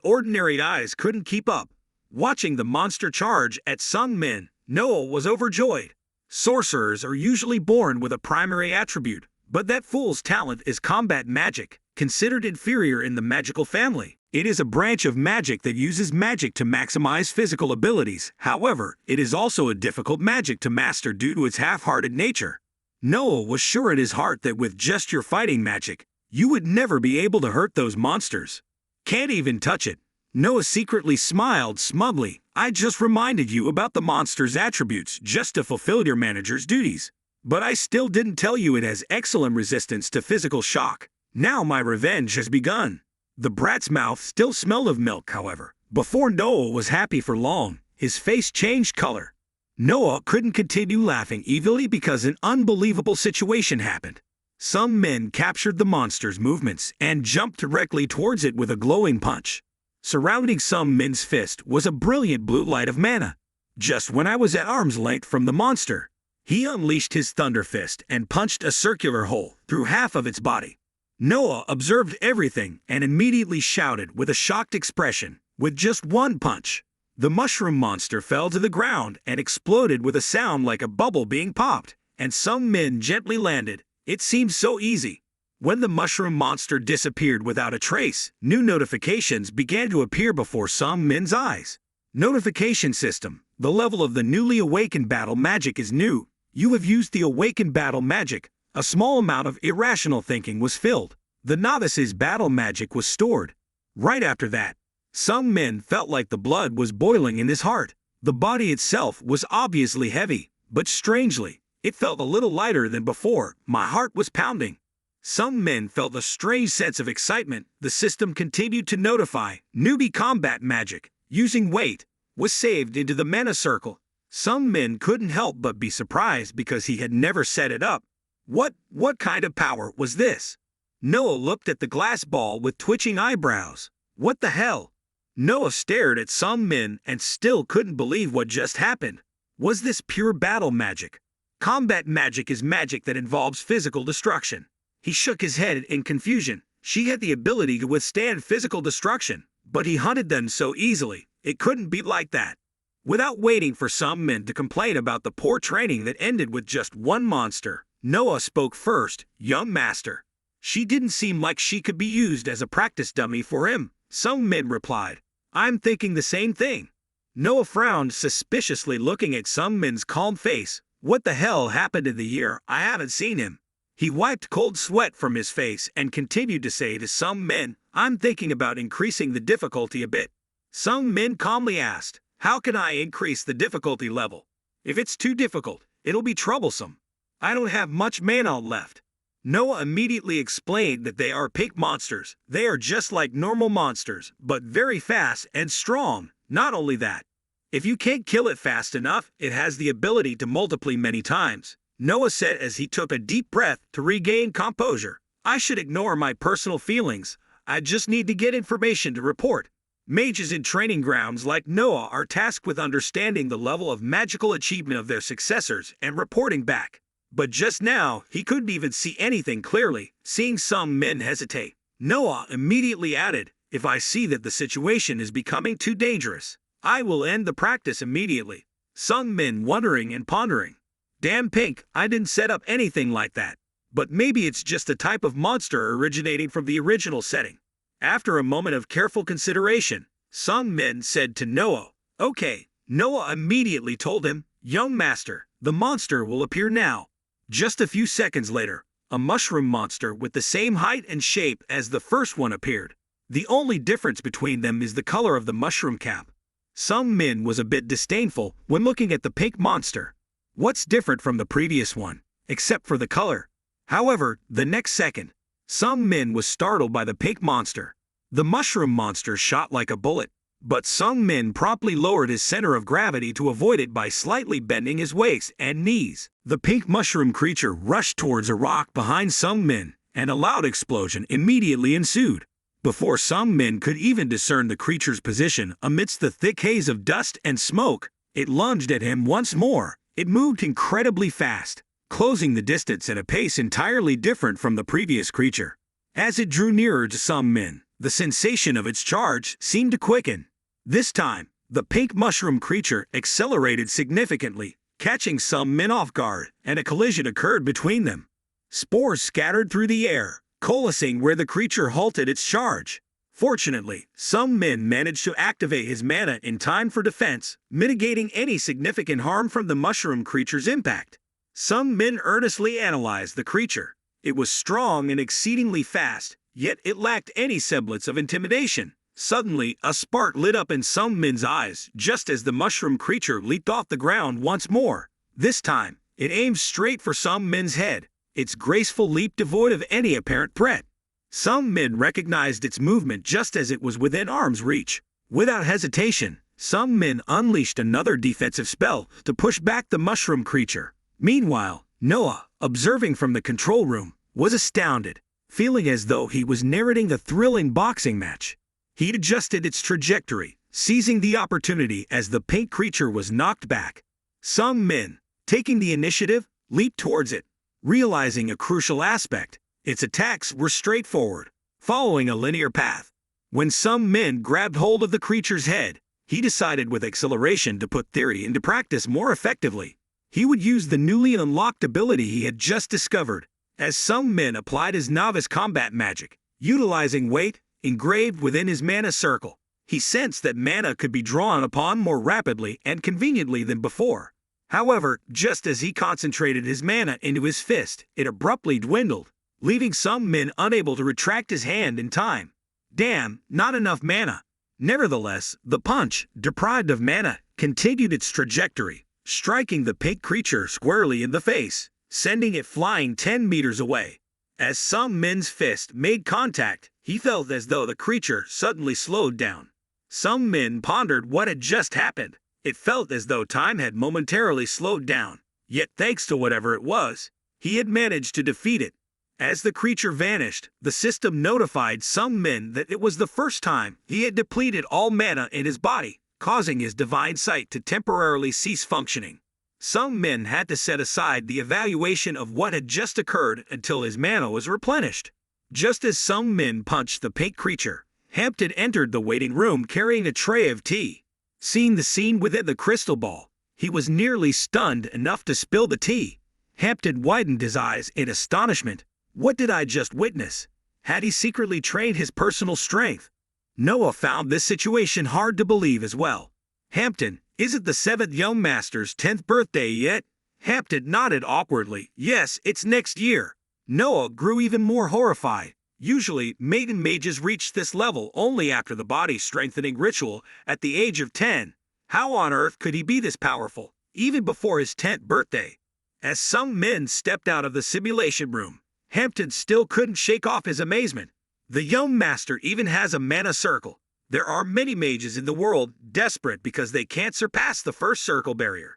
ordinary eyes couldn't keep up. Watching the monster charge at some men, Noah was overjoyed. Sorcerers are usually born with a primary attribute, but that fool's talent is combat magic, considered inferior in the magical family. It is a branch of magic that uses magic to maximize physical abilities. However, it is also a difficult magic to master due to its half-hearted nature. Noah was sure in his heart that with just your fighting magic, you would never be able to hurt those monsters. Can't even touch it. Noah secretly smiled smugly. I just reminded you about the monster's attributes just to fulfill your manager's duties. But I still didn't tell you it has excellent resistance to physical shock. Now my revenge has begun. The brat's mouth still smelled of milk, however. Before Noah was happy for long, his face changed color. Noah couldn't continue laughing evilly because an unbelievable situation happened. Some men captured the monster's movements and jumped directly towards it with a glowing punch. Surrounding some men's fist was a brilliant blue light of mana. Just when I was at arm's length from the monster, he unleashed his thunder fist and punched a circular hole through half of its body. Noah observed everything and immediately shouted with a shocked expression. With just one punch, the mushroom monster fell to the ground and exploded with a sound like a bubble being popped, and some men gently landed. It seemed so easy. When the mushroom monster disappeared without a trace, new notifications began to appear before some men's eyes. Notification system. The level of the newly awakened battle magic is new. You have used the awakened battle magic. A small amount of irrational thinking was filled. The novice's battle magic was stored. Right after that, some men felt like the blood was boiling in his heart. The body itself was obviously heavy, but strangely, it felt a little lighter than before. My heart was pounding. Some men felt a strange sense of excitement. The system continued to notify. Newbie combat magic, using weight, was saved into the mana circle. Some men couldn't help but be surprised because he had never set it up. What kind of power was this? Noah looked at the glass ball with twitching eyebrows. What the hell? Noah stared at some men and still couldn't believe what just happened. Was this pure battle magic? Combat magic is magic that involves physical destruction. He shook his head in confusion. She had the ability to withstand physical destruction, but he hunted them so easily, it couldn't be like that. Without waiting for some men to complain about the poor training that ended with just one monster, Noah spoke first. Young master. She didn't seem like she could be used as a practice dummy for him. Some men replied. I'm thinking the same thing. Noah frowned suspiciously, looking at some men's calm face. What the hell happened in the year I haven't seen him? He wiped cold sweat from his face and continued to say to some men, I'm thinking about increasing the difficulty a bit. Some men calmly asked, how can I increase the difficulty level? If it's too difficult, it'll be troublesome. I don't have much mana left. Noah immediately explained that they are pig monsters. They are just like normal monsters, but very fast and strong. Not only that, if you can't kill it fast enough, it has the ability to multiply many times. Noah said as he took a deep breath to regain composure. I should ignore my personal feelings. I just need to get information to report. Mages in training grounds like Noah are tasked with understanding the level of magical achievement of their successors and reporting back. But just now, he couldn't even see anything clearly. Seeing some men hesitate, Noah immediately added, if I see that the situation is becoming too dangerous, I will end the practice immediately. Sung Min wondering and pondering. Damn Pink, I didn't set up anything like that. But maybe it's just a type of monster originating from the original setting. After a moment of careful consideration, Sung Min said to Noah, "Okay." Noah immediately told him, "Young master, the monster will appear now." Just a few seconds later, a mushroom monster with the same height and shape as the first one appeared. The only difference between them is the color of the mushroom cap. Sung Min was a bit disdainful when looking at the pink monster. What's different from the previous one, except for the color? However, the next second, Sung Min was startled by the pink monster. The mushroom monster shot like a bullet, but Sung Min promptly lowered his center of gravity to avoid it by slightly bending his waist and knees. The pink mushroom creature rushed towards a rock behind Sung Min, and a loud explosion immediately ensued. Before Sung Min could even discern the creature's position amidst the thick haze of dust and smoke, it lunged at him once more. It moved incredibly fast, closing the distance at a pace entirely different from the previous creature. As it drew nearer to Sung Min, the sensation of its charge seemed to quicken. This time, the pink mushroom creature accelerated significantly, catching Sung Min off guard, and a collision occurred between them. Spores scattered through the air, coalescing where the creature halted its charge. Fortunately, Sung Min managed to activate his mana in time for defense, mitigating any significant harm from the mushroom creature's impact. Sung Min earnestly analyzed the creature. It was strong and exceedingly fast, yet it lacked any semblance of intimidation. Suddenly, a spark lit up in Sung Min's eyes just as the mushroom creature leaped off the ground once more. This time, it aimed straight for Sung Min's head, its graceful leap devoid of any apparent threat. Sung Min recognized its movement just as it was within arm's reach. Without hesitation, Sung Min unleashed another defensive spell to push back the mushroom creature. Meanwhile, Noah, observing from the control room, was astounded, feeling as though he was narrating a thrilling boxing match. He adjusted its trajectory, seizing the opportunity as the pink creature was knocked back. Sung Min, taking the initiative, leaped towards it, realizing a crucial aspect. Its attacks were straightforward, following a linear path. When Sung Min grabbed hold of the creature's head, he decided with acceleration to put theory into practice more effectively. He would use the newly unlocked ability he had just discovered, as Sung Min applied his novice combat magic, utilizing weight engraved within his mana circle. He sensed that mana could be drawn upon more rapidly and conveniently than before. However, just as he concentrated his mana into his fist, it abruptly dwindled, leaving Sung Min unable to retract his hand in time. Damn, not enough mana. Nevertheless, the punch, deprived of mana, continued its trajectory, striking the pink creature squarely in the face, sending it flying 10 meters away. As Sung Min's fist made contact, he felt as though the creature suddenly slowed down. Sung Min pondered what had just happened. It felt as though time had momentarily slowed down, yet thanks to whatever it was, he had managed to defeat it. As the creature vanished, the system notified Sung Min that it was the first time he had depleted all mana in his body, causing his divine sight to temporarily cease functioning. Sung Min had to set aside the evaluation of what had just occurred until his mana was replenished. Just as Sung Min punched the pink creature, Hampton entered the waiting room carrying a tray of tea. Seeing the scene within the crystal ball, he was nearly stunned enough to spill the tea. Hampton widened his eyes in astonishment. What did I just witness? Had he secretly trained his personal strength? Noah found this situation hard to believe as well. Hampton, is it the 7th young master's 10th birthday yet? Hampton nodded awkwardly. Yes, it's next year. Noah grew even more horrified. Usually, maiden mages reach this level only after the body-strengthening ritual at the age of 10. How on earth could he be this powerful, even before his 10th birthday? As Sung Min stepped out of the simulation room, Hampton still couldn't shake off his amazement. The young master even has a mana circle. There are many mages in the world desperate because they can't surpass the first circle barrier.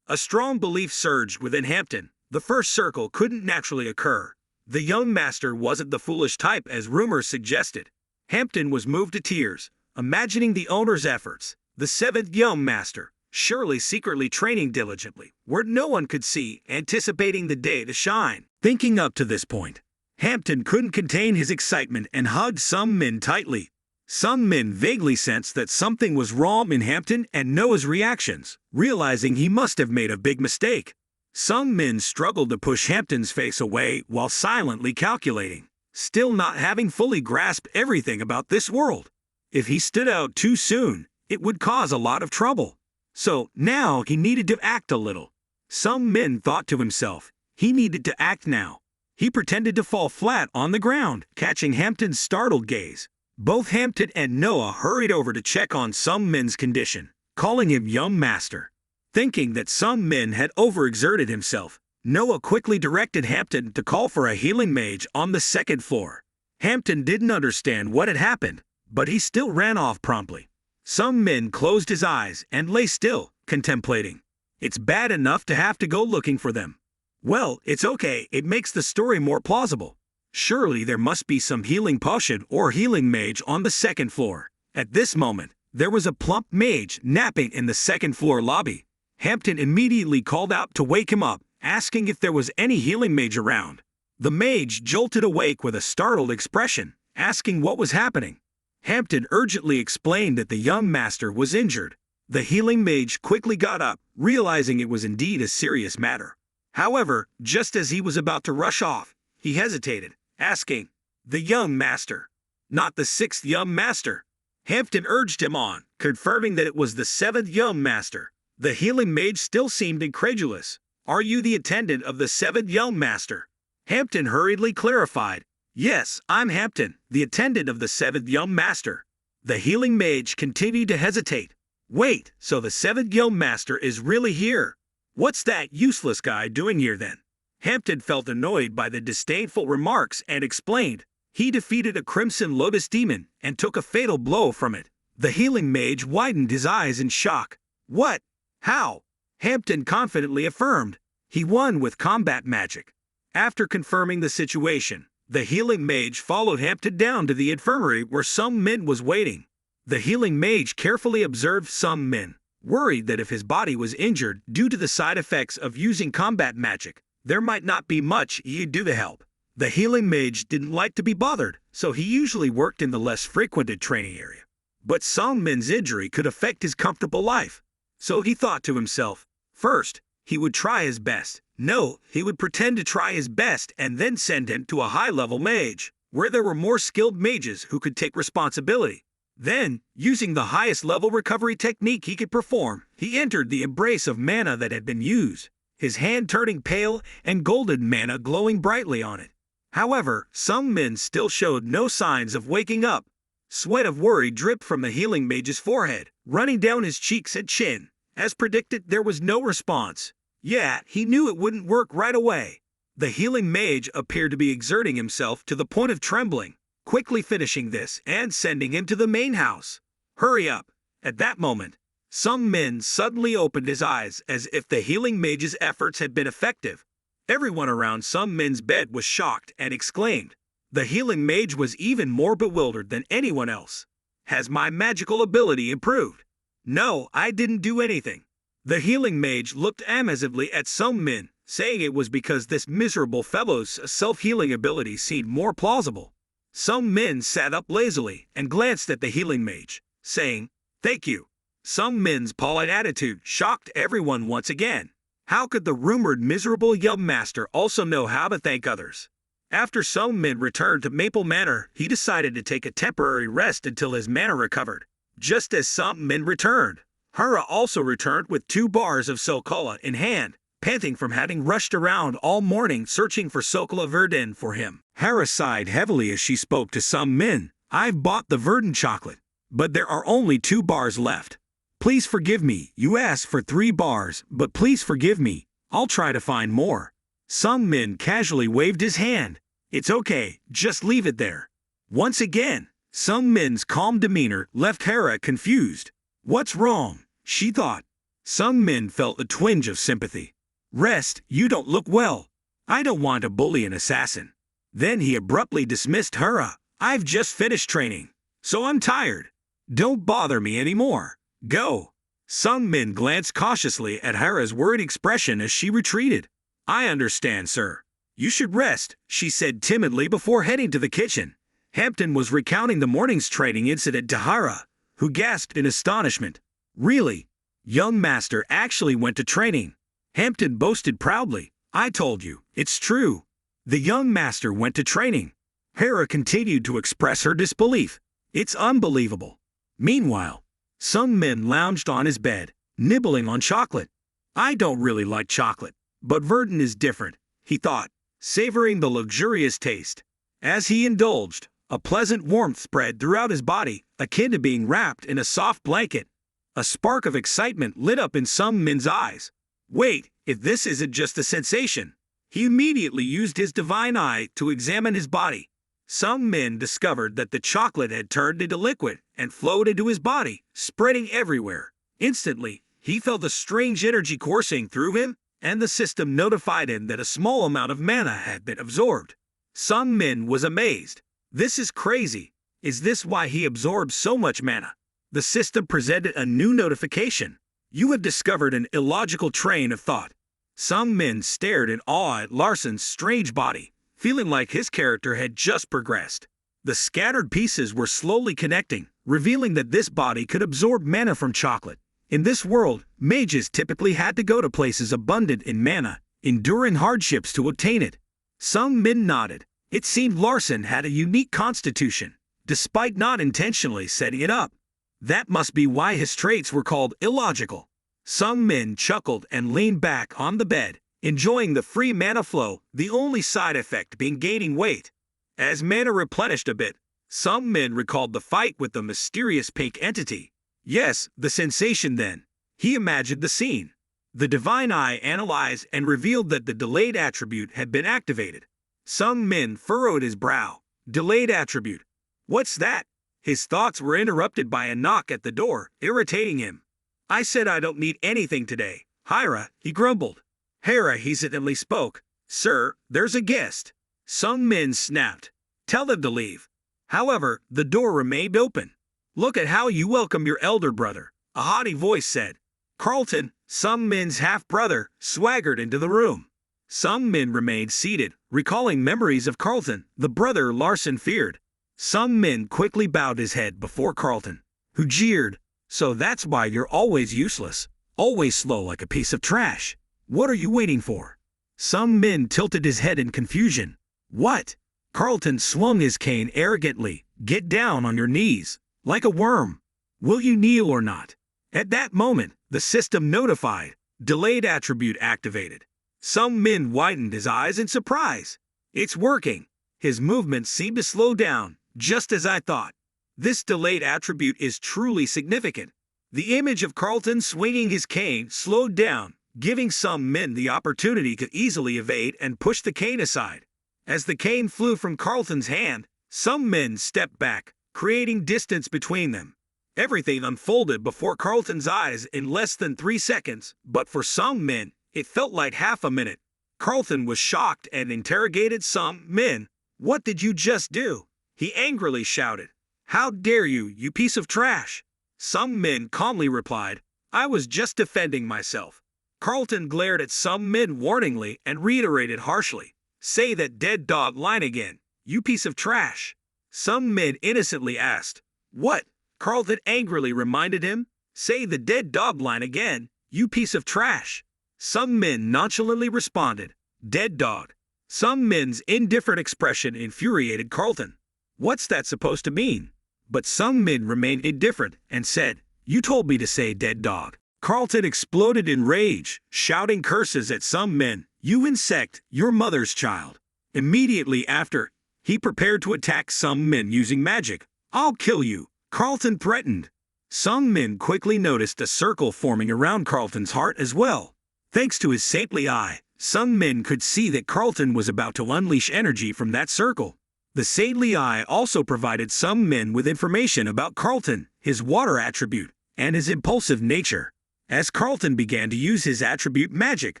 A strong belief surged within Hampton. The first circle couldn't naturally occur. The young master wasn't the foolish type as rumors suggested. Hampton was moved to tears, imagining the owner's efforts. The 7th young master, surely secretly training diligently, where no one could see, anticipating the day to shine. Thinking up to this point, Hampton couldn't contain his excitement and hugged Sung Min tightly. Sung Min vaguely sensed that something was wrong in Hampton and Noah's reactions, realizing he must have made a big mistake. Sung Min struggled to push Hampton's face away while silently calculating, still not having fully grasped everything about this world. If he stood out too soon, it would cause a lot of trouble. So now he needed to act a little. Sung Min thought to himself, he needed to act now. He pretended to fall flat on the ground, catching Hampton's startled gaze. Both Hampton and Noah hurried over to check on Sung Min's condition, calling him young master. Thinking that Sung Min had overexerted himself, Noah quickly directed Hampton to call for a healing mage on the 2nd floor. Hampton didn't understand what had happened, but he still ran off promptly. Sung Min closed his eyes and lay still, contemplating. It's bad enough to have to go looking for them. Well, it's okay, it makes the story more plausible. Surely there must be some healing potion or healing mage on the 2nd floor. At this moment, there was a plump mage napping in the 2nd floor lobby. Hampton immediately called out to wake him up, asking if there was any healing mage around. The mage jolted awake with a startled expression, asking what was happening. Hampton urgently explained that the young master was injured. The healing mage quickly got up, realizing it was indeed a serious matter. However, just as he was about to rush off, he hesitated, asking, "The young master, not the 6th young master?" Hampton urged him on, confirming that it was the 7th young master. The healing mage still seemed incredulous. "Are you the attendant of the 7th young master?" Hampton hurriedly clarified, "Yes, I'm Hampton, the attendant of the 7th young master." The healing mage continued to hesitate. "Wait, so the 7th young master is really here? What's that useless guy doing here then?" Hampton felt annoyed by the disdainful remarks and explained, "He defeated a Crimson Lotus demon and took a fatal blow from it." The healing mage widened his eyes in shock. "What? How?" Hampton confidently affirmed, "He won with combat magic." After confirming the situation, the healing mage followed Hampton down to the infirmary where Sung Min was waiting. The healing mage carefully observed Sung Min, worried that if his body was injured due to the side effects of using combat magic, there might not be much he could do to help. The healing mage didn't like to be bothered, so he usually worked in the less frequented training area. But Sung Min's injury could affect his comfortable life. So he thought to himself, first, he would try his best. No, he would pretend to try his best and then send him to a high-level mage, where there were more skilled mages who could take responsibility. Then, using the highest level recovery technique he could perform, he entered the embrace of mana that had been used, his hand turning pale and golden mana glowing brightly on it. However, Sung Min still showed no signs of waking up. Sweat of worry dripped from the healing mage's forehead, running down his cheeks and chin. As predicted, there was no response. Yet, he knew it wouldn't work right away. The healing mage appeared to be exerting himself to the point of trembling, quickly finishing this and sending him to the main house. "Hurry up!" At that moment, Sung Min suddenly opened his eyes as if the healing mage's efforts had been effective. Everyone around Sung Min's bed was shocked and exclaimed. The healing mage was even more bewildered than anyone else. "Has my magical ability improved?" "No, I didn't do anything." The healing mage looked amazedly at Sung Min, saying it was because this miserable fellow's self-healing ability seemed more plausible. Sung Min sat up lazily and glanced at the healing mage, saying, "Thank you." Sung Min's polite attitude shocked everyone once again. How could the rumored miserable young master also know how to thank others? After Sung Min returned to Maple Manor, he decided to take a temporary rest until his mana recovered. Just as Sung Min returned, Hera also returned with 2 bars of Sokola in hand, panting from having rushed around all morning searching for Sokola Verdun for him. Hera sighed heavily as she spoke to Sung Min. "I've bought the Verdun chocolate, but there are only 2 bars left. Please forgive me, you asked for 3 bars, but please forgive me, I'll try to find more." Sung Min casually waved his hand. "It's okay, just leave it there." Once again, Sung Min's calm demeanor left Hera confused. "What's wrong?" she thought. Sung Min felt a twinge of sympathy. "Rest, you don't look well. I don't want to bully an assassin." Then he abruptly dismissed Hera. "I've just finished training, so I'm tired. Don't bother me anymore. Go." Sung Min glanced cautiously at Hera's worried expression as she retreated. "I understand, sir. You should rest," she said timidly before heading to the kitchen. Hampton was recounting the morning's training incident to Hira, who gasped in astonishment. Really? Young master actually went to training. Hampton boasted proudly. I told you, it's true. The young master went to training. Hera continued to express her disbelief. It's unbelievable. Meanwhile, Sung Min lounged on his bed, nibbling on chocolate. I don't really like chocolate, but Verdun is different, he thought, savoring the luxurious taste. As he indulged, a pleasant warmth spread throughout his body, akin to being wrapped in a soft blanket. A spark of excitement lit up in Sung Min's eyes. Wait, if this isn't just a sensation. He immediately used his divine eye to examine his body. Sung Min discovered that the chocolate had turned into liquid and flowed into his body, spreading everywhere. Instantly, he felt a strange energy coursing through him, and the system notified him that a small amount of mana had been absorbed. Sung Min was amazed. This is crazy. Is this why he absorbed so much mana? The system presented a new notification. You have discovered an illogical train of thought. Sung Min stared in awe at Larson's strange body, feeling like his character had just progressed. The scattered pieces were slowly connecting, revealing that this body could absorb mana from chocolate. In this world, mages typically had to go to places abundant in mana, enduring hardships to obtain it. Sung Min nodded. It seemed Larson had a unique constitution, despite not intentionally setting it up. That must be why his traits were called illogical. Sung Min chuckled and leaned back on the bed, enjoying the free mana flow, the only side effect being gaining weight. As mana replenished a bit, Sung Min recalled the fight with the mysterious pink entity. Yes, the sensation then. He imagined the scene. The divine eye analyzed and revealed that the delayed attribute had been activated. Sung Min furrowed his brow. Delayed attribute. What's that? His thoughts were interrupted by a knock at the door, irritating him. I said I don't need anything today. Hira, he grumbled. Hera hesitantly spoke. Sir, there's a guest. Sung Min snapped. Tell them to leave. However, the door remained open. Look at how you welcome your elder brother, a haughty voice said. Carlton, Sung Min's half-brother, swaggered into the room. Sung Min remained seated, recalling memories of Carlton, the brother Larson feared. Sung Min quickly bowed his head before Carlton, who jeered. So that's why you're always useless, always slow like a piece of trash. What are you waiting for? Sung Min tilted his head in confusion. What? Carlton swung his cane arrogantly. Get down on your knees, like a worm. Will you kneel or not? At that moment, the system notified. Delayed attribute activated. Sung Min widened his eyes in surprise. It's working. His movements seemed to slow down, just as I thought. This delayed attribute is truly significant. The image of Carlton swinging his cane slowed down, giving Sung Min the opportunity to easily evade and push the cane aside. As the cane flew from Carlton's hand, Sung Min stepped back, creating distance between them. Everything unfolded before Carlton's eyes in less than 3 seconds, but for Sung Min, it felt like half a minute. Carlton was shocked and interrogated Sung Min. What did you just do? He angrily shouted. How dare you, you piece of trash? Sung Min calmly replied, I was just defending myself. Carlton glared at Sung Min warningly and reiterated harshly. Say that dead dog line again, you piece of trash. Sung Min innocently asked. What? Carlton angrily reminded him. Say the dead dog line again, you piece of trash. Sung Min nonchalantly responded. Dead dog. Sung Min's indifferent expression infuriated Carlton. What's that supposed to mean? But Sung Min remained indifferent and said, You told me to say dead dog. Carlton exploded in rage, shouting curses at Sung Min. You insect, your mother's child. Immediately after, he prepared to attack Sung Min using magic. I'll kill you, Carlton threatened. Sung Min quickly noticed a circle forming around Carlton's heart as well. Thanks to his saintly eye, Sung Min could see that Carlton was about to unleash energy from that circle. The saintly eye also provided Sung Min with information about Carlton, his water attribute, and his impulsive nature. As Carlton began to use his attribute magic,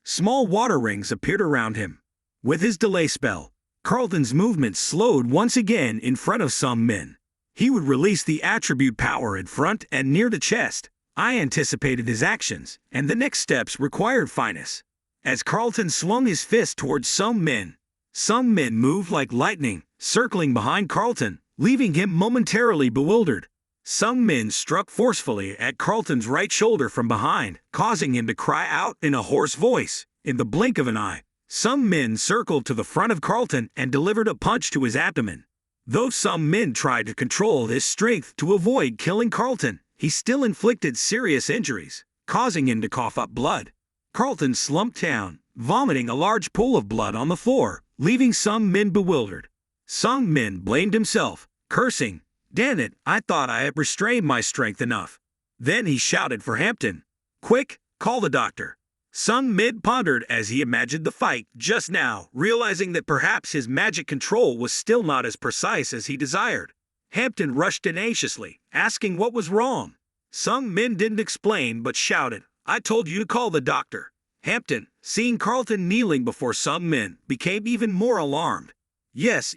small water rings appeared around him. With his delay spell, Carlton's movement slowed once again in front of Sung Min. He would release the attribute power in front and near the chest. I anticipated his actions, and the next steps required finesse. As Carlton swung his fist towards Sung Min moved like lightning, circling behind Carlton, leaving him momentarily bewildered. Sung Min struck forcefully at Carlton's right shoulder from behind, causing him to cry out in a hoarse voice. In the blink of an eye, Sung Min circled to the front of Carlton and delivered a punch to his abdomen. Though Sung Min tried to control his strength to avoid killing Carlton, he still inflicted serious injuries, causing him to cough up blood. Carlton slumped down, vomiting a large pool of blood on the floor, leaving Sung Min bewildered. Sung Min blamed himself, cursing, "Damn it, I thought I had restrained my strength enough." Then he shouted for Hampton. "Quick, call the doctor." Sung Min pondered as he imagined the fight just now, realizing that perhaps his magic control was still not as precise as he desired. Hampton rushed in anxiously, asking what was wrong. Sung Min didn't explain but shouted, "I told you to call the doctor." Hampton, seeing Carlton kneeling before Sung Min, became even more alarmed. Yes,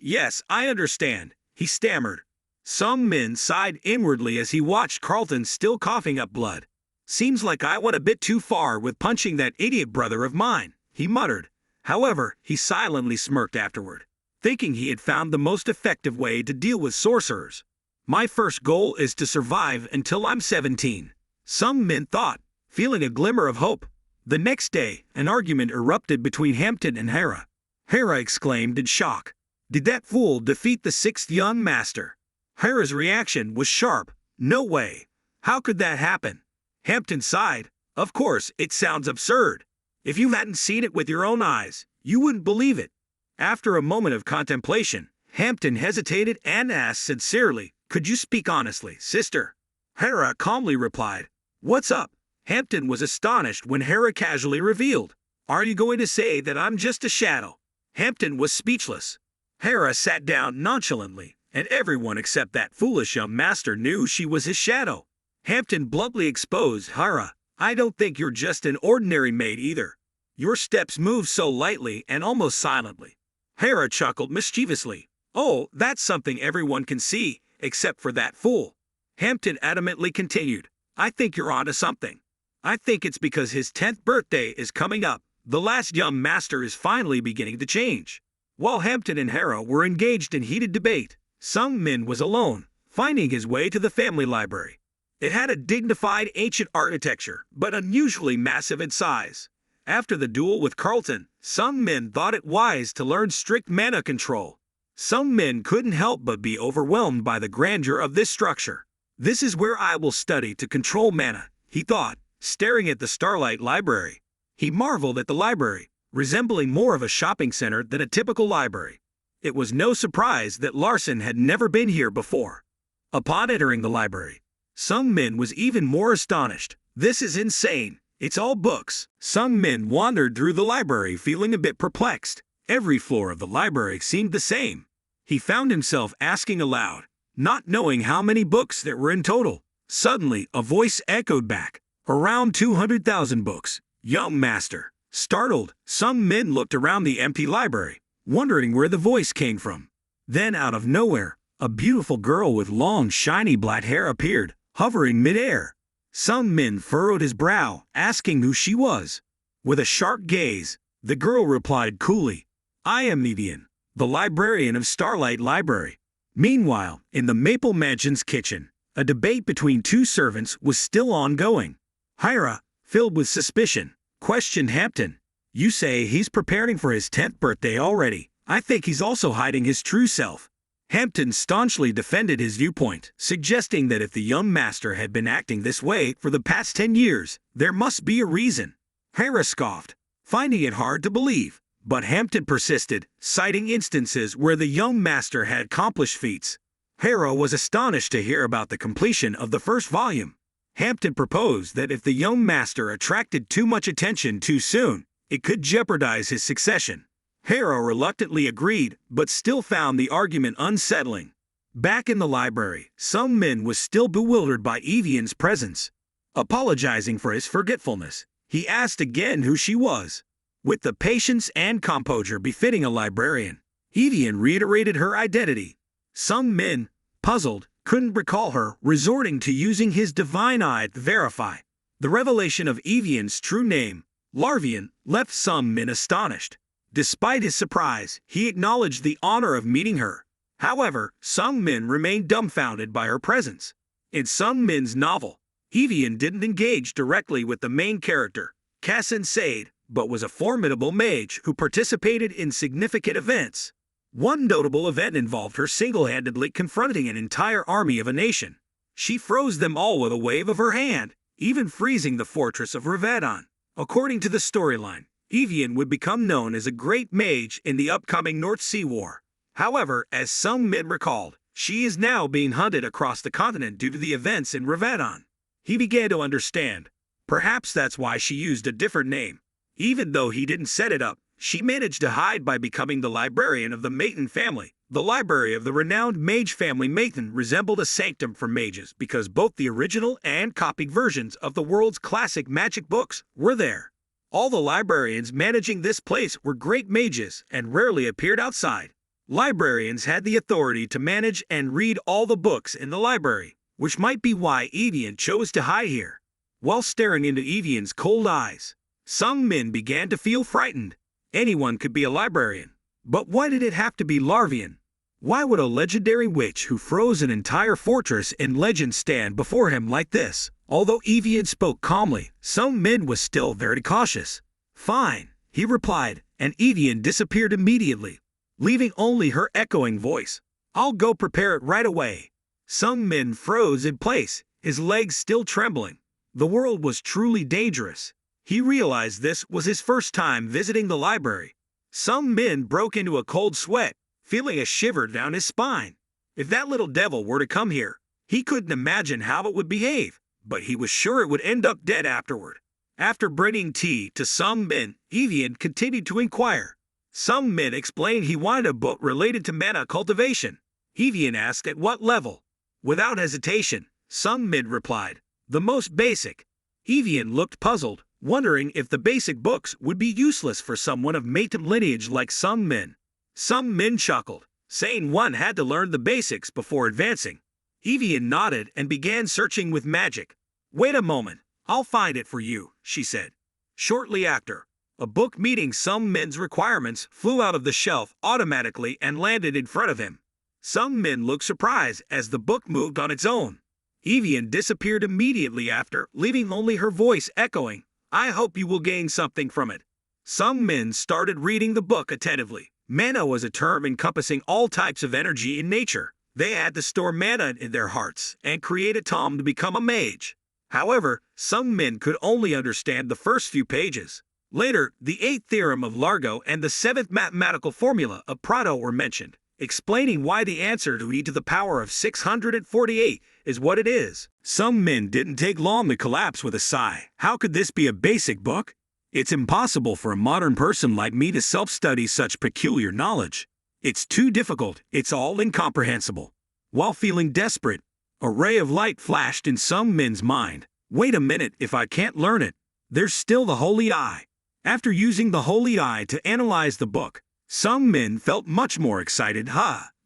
I understand," he stammered. Sung Min sighed inwardly as he watched Carlton still coughing up blood. "Seems like I went a bit too far with punching that idiot brother of mine," he muttered. However, he silently smirked afterward, thinking he had found the most effective way to deal with sorcerers. "My first goal is to survive until I'm 17, Sung Min thought, feeling a glimmer of hope. The next day, an argument erupted between Hampton and Hera. Hera exclaimed in shock, "Did that fool defeat the sixth young master?" Hera's reaction was sharp. "No way. How could that happen?" Hampton sighed. "Of course, it sounds absurd. If you hadn't seen it with your own eyes, you wouldn't believe it." After a moment of contemplation, Hampton hesitated and asked sincerely, "Could you speak honestly, sister?" Hera calmly replied, "What's up?" Hampton was astonished when Hera casually revealed, "Are you going to say that I'm just a shadow?" Hampton was speechless. Hera sat down nonchalantly, and everyone except that foolish young master knew she was his shadow. Hampton bluntly exposed Hera. "I don't think you're just an ordinary maid either. Your steps move so lightly and almost silently." Hera chuckled mischievously. "Oh, that's something everyone can see, except for that fool." Hampton adamantly continued, "I think you're onto something. I think it's because his 10th birthday is coming up. The last young master is finally beginning to change." While Hampton and Hera were engaged in heated debate, Sung Min was alone, finding his way to the family library. It had a dignified ancient architecture, but unusually massive in size. After the duel with Carlton, Sung Min thought it wise to learn strict mana control. Sung Min couldn't help but be overwhelmed by the grandeur of this structure. "This is where I will study to control mana," he thought, staring at the Starlight Library. He marveled at the library, resembling more of a shopping center than a typical library. It was no surprise that Larson had never been here before. Upon entering the library, Sung Min was even more astonished. "This is insane. It's all books." Sung Min wandered through the library feeling a bit perplexed. Every floor of the library seemed the same. He found himself asking aloud, not knowing how many books there were in total. Suddenly, a voice echoed back, "Around 200,000 books, young master." Startled, Sung Min looked around the empty library, wondering where the voice came from. Then out of nowhere, a beautiful girl with long, shiny black hair appeared, hovering mid-air. Sung Min furrowed his brow, asking who she was. With a sharp gaze, the girl replied coolly, "I am Vivian, the librarian of Starlight Library." Meanwhile, in the Maple Mansion's kitchen, a debate between two servants was still ongoing. Hera, filled with suspicion, questioned Hampton. "You say he's preparing for his 10th birthday already. I think he's also hiding his true self." Hampton staunchly defended his viewpoint, suggesting that if the young master had been acting this way for the past 10 years, there must be a reason. Hera scoffed, finding it hard to believe, but Hampton persisted, citing instances where the young master had accomplished feats. Hera was astonished to hear about the completion of the first volume. Hampton proposed that if the young master attracted too much attention too soon, it could jeopardize his succession. Hera reluctantly agreed, but still found the argument unsettling. Back in the library, Sung Min was still bewildered by Evian's presence. Apologizing for his forgetfulness, he asked again who she was. With the patience and composure befitting a librarian, Evian reiterated her identity. Sung Min, puzzled, couldn't recall her, resorting to using his divine eye to verify. The revelation of Evian's true name, Larvian, left Sung Min astonished. Despite his surprise, he acknowledged the honor of meeting her. However, Sung Min remained dumbfounded by her presence. In Sung Min's novel, Evian didn't engage directly with the main character, Kasin Sade, but was a formidable mage who participated in significant events. One notable event involved her single-handedly confronting an entire army of a nation. She froze them all with a wave of her hand, even freezing the fortress of Ravadan. According to the storyline, Evian would become known as a great mage in the upcoming North Sea War. However, as Sung Min recalled, she is now being hunted across the continent due to the events in Ravadan. He began to understand. Perhaps that's why she used a different name. Even though he didn't set it up, she managed to hide by becoming the librarian of the Mayton family. The library of the renowned mage family Mayton resembled a sanctum for mages because both the original and copied versions of the world's classic magic books were there. All the librarians managing this place were great mages and rarely appeared outside. Librarians had the authority to manage and read all the books in the library, which might be why Evian chose to hide here. While staring into Evian's cold eyes, Sung Min began to feel frightened. Anyone could be a librarian. But why did it have to be Larvian? Why would a legendary witch who froze an entire fortress in legend stand before him like this? Although Evian spoke calmly, Sung Min was still very cautious. Fine, he replied, and Evian disappeared immediately, leaving only her echoing voice. I'll go prepare it right away. Sung Min froze in place, his legs still trembling. The world was truly dangerous. He realized this was his first time visiting the library. Sung Min broke into a cold sweat, feeling a shiver down his spine. If that little devil were to come here, he couldn't imagine how it would behave, but he was sure it would end up dead afterward. After bringing tea to Sung Min, Evian continued to inquire. Sung Min explained he wanted a book related to mana cultivation. Evian asked at what level. Without hesitation, Sung Min replied, the most basic. Evian looked puzzled, wondering if the basic books would be useless for someone of Mayton lineage like Sung Min. Sung Min chuckled, saying one had to learn the basics before advancing. Evian nodded and began searching with magic. Wait a moment, I'll find it for you, she said. Shortly after, a book meeting Sung Min's requirements flew out of the shelf automatically and landed in front of him. Sung Min looked surprised as the book moved on its own. Evian disappeared immediately after, leaving only her voice echoing. I hope you will gain something from it. Sung Min started reading the book attentively. Mana was a term encompassing all types of energy in nature. They had to store mana in their hearts and create a tome to become a mage. However, Sung Min could only understand the first few pages. Later, the 8th theorem of Largo and the 7th mathematical formula of Prato were mentioned, explaining why the answer to e to the power of 648 is what it is. Sung Min didn't take long to collapse with a sigh. How could this be a basic book? It's impossible for a modern person like me to self-study such peculiar knowledge. It's too difficult, it's all incomprehensible. While feeling desperate, a ray of light flashed in Sung Min's mind. Wait a minute, if I can't learn it, there's still the Holy Eye. After using the Holy Eye to analyze the book, Sung Min felt much more excited.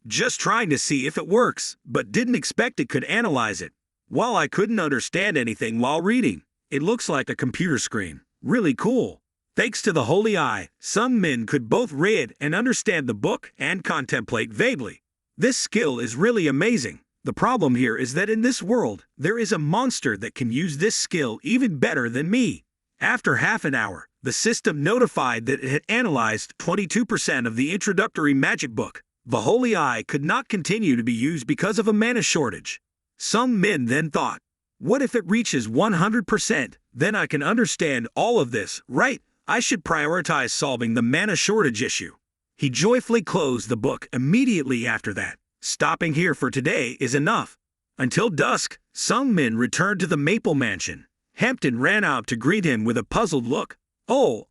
Just trying to see if it works, but didn't expect it could analyze it. While I couldn't understand anything while reading, it looks like a computer screen. Really cool. Thanks to the Holy Eye, Sung Min could both read and understand the book and contemplate vaguely. This skill is really amazing. The problem here is that in this world, there is a monster that can use this skill even better than me. After half an hour, the system notified that it had analyzed 22% of the introductory magic book. The Holy Eye could not continue to be used because of a mana shortage. Sung Min then thought, what if it reaches 100%? Then I can understand all of this, right? I should prioritize solving the mana shortage issue. He joyfully closed the book immediately after that. Stopping here for today is enough. Until dusk, Sung Min returned to the Maple Mansion. Hampton ran out to greet him with a puzzled look. Oh,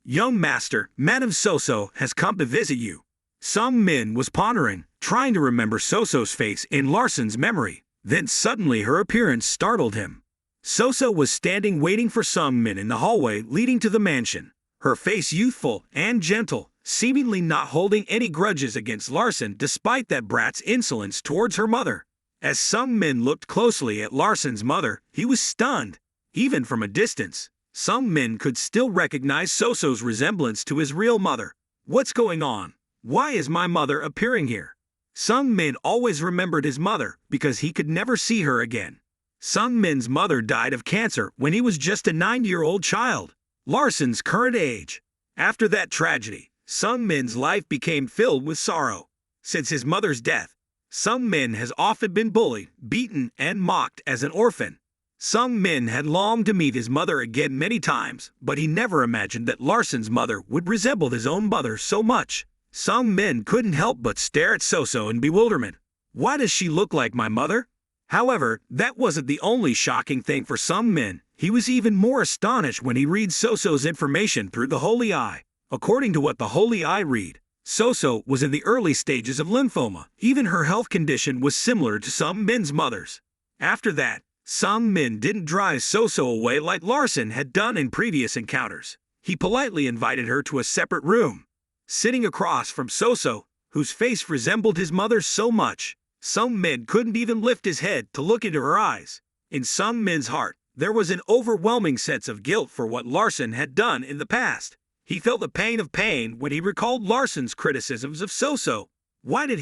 young master, Madame Soso has come to visit you. Sung Min was pondering, trying to remember Soso's face in Larson's memory. Then suddenly her appearance startled him. Soso was standing waiting for Sung Min in the hallway leading to the mansion. Her face youthful and gentle, seemingly not holding any grudges against Larson despite that brat's insolence towards her mother. As Sung Min looked closely at Larson's mother, he was stunned. Even from a distance, Sung Min could still recognize Soso's resemblance to his real mother. What's going on? Why is my mother appearing here? Sung-min always remembered his mother because he could never see her again. Sung-min's mother died of cancer when he was just a 9-year-old child, Larson's current age. After that tragedy, Sung-min's life became filled with sorrow. Since his mother's death, Sung-min has often been bullied, beaten, and mocked as an orphan. Sung-min had longed to meet his mother again many times, but he never imagined that Larson's mother would resemble his own mother so much. Sung-min couldn't help but stare at So-So in bewilderment. Why does she look like my mother? However, that wasn't the only shocking thing for Sung-min. He was even more astonished when he read So-So's information through the Holy Eye. According to what the Holy Eye read, So-So was in the early stages of lymphoma. Even her health condition was similar to Sung-min's mother's. After that, Sung-min didn't drive So-So away like Larson had done in previous encounters. He politely invited her to a separate room. Sitting across from So-So, whose face resembled his mother's so much, Sung-min couldn't even lift his head to look into her eyes. In Sung-min's heart, there was an overwhelming sense of guilt for what Larson had done in the past. He felt the pain of pain when he recalled Larson's criticisms of So-So. Why did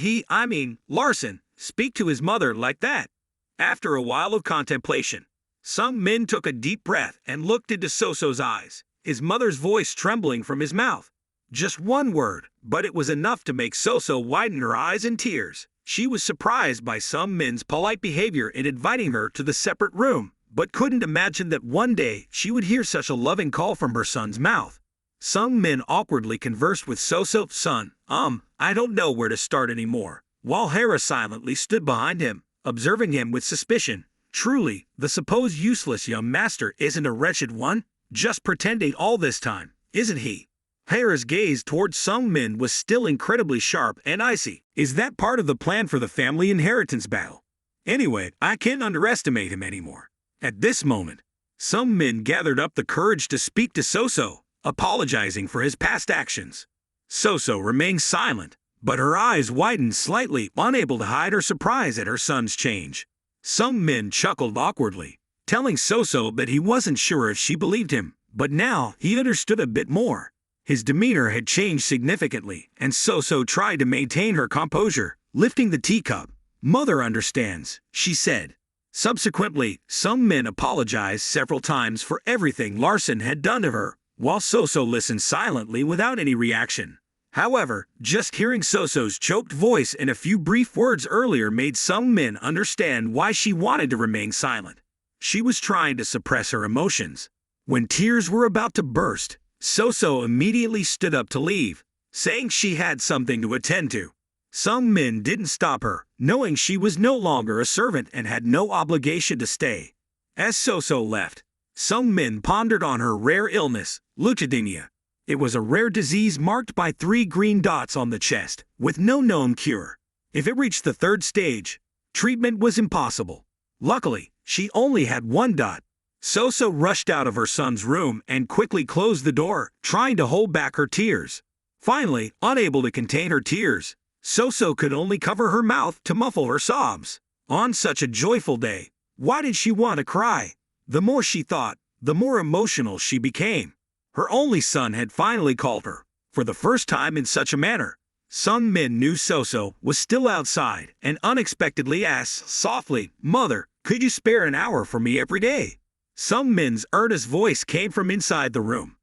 Larson, speak to his mother like that? After a while of contemplation, Sung-min took a deep breath and looked into So-So's eyes, his mother's voice trembling from his mouth. Just one word, but it was enough to make So-So widen her eyes in tears. She was surprised by Sung-min's polite behavior in inviting her to the separate room, but couldn't imagine that one day she would hear such a loving call from her son's mouth. Sung-min awkwardly conversed with So-So. Son, I don't know where to start anymore, while Hera silently stood behind him, observing him with suspicion. Truly, the supposed useless young master isn't a wretched one, just pretending all this time, isn't he? Hera's gaze towards Sung-min was still incredibly sharp and icy. Is that part of the plan for the family inheritance battle? Anyway, I can't underestimate him anymore. At this moment, Sung-min gathered up the courage to speak to So-So, apologizing for his past actions. So-So remained silent, but her eyes widened slightly, unable to hide her surprise at her son's change. Sung-min chuckled awkwardly, telling So-So that he wasn't sure if she believed him, but now he understood a bit more. His demeanor had changed significantly, and So-So tried to maintain her composure, lifting the teacup. Mother understands, she said. Subsequently, Sung-min apologized several times for everything Larson had done to her, while So-So listened silently without any reaction. However, just hearing So-So's choked voice and a few brief words earlier made Sung-min understand why she wanted to remain silent. She was trying to suppress her emotions. When tears were about to burst, So-So immediately stood up to leave, saying she had something to attend to. Sung-min didn't stop her, knowing she was no longer a servant and had no obligation to stay. As So-So left, Sung-min pondered on her rare illness, leukemia. It was a rare disease marked by 3 green dots on the chest, with no known cure. If it reached the 3rd stage, treatment was impossible. Luckily, she only had 1 dot. So-So rushed out of her son's room and quickly closed the door, trying to hold back her tears. Finally, unable to contain her tears, So-So could only cover her mouth to muffle her sobs. On such a joyful day, why did she want to cry? The more she thought, the more emotional she became. Her only son had finally called her, for the first time in such a manner. Sung-min knew So-So was still outside and unexpectedly asked softly, "Mother, could you spare an hour for me every day?" Sung-min's earnest voice came from inside the room.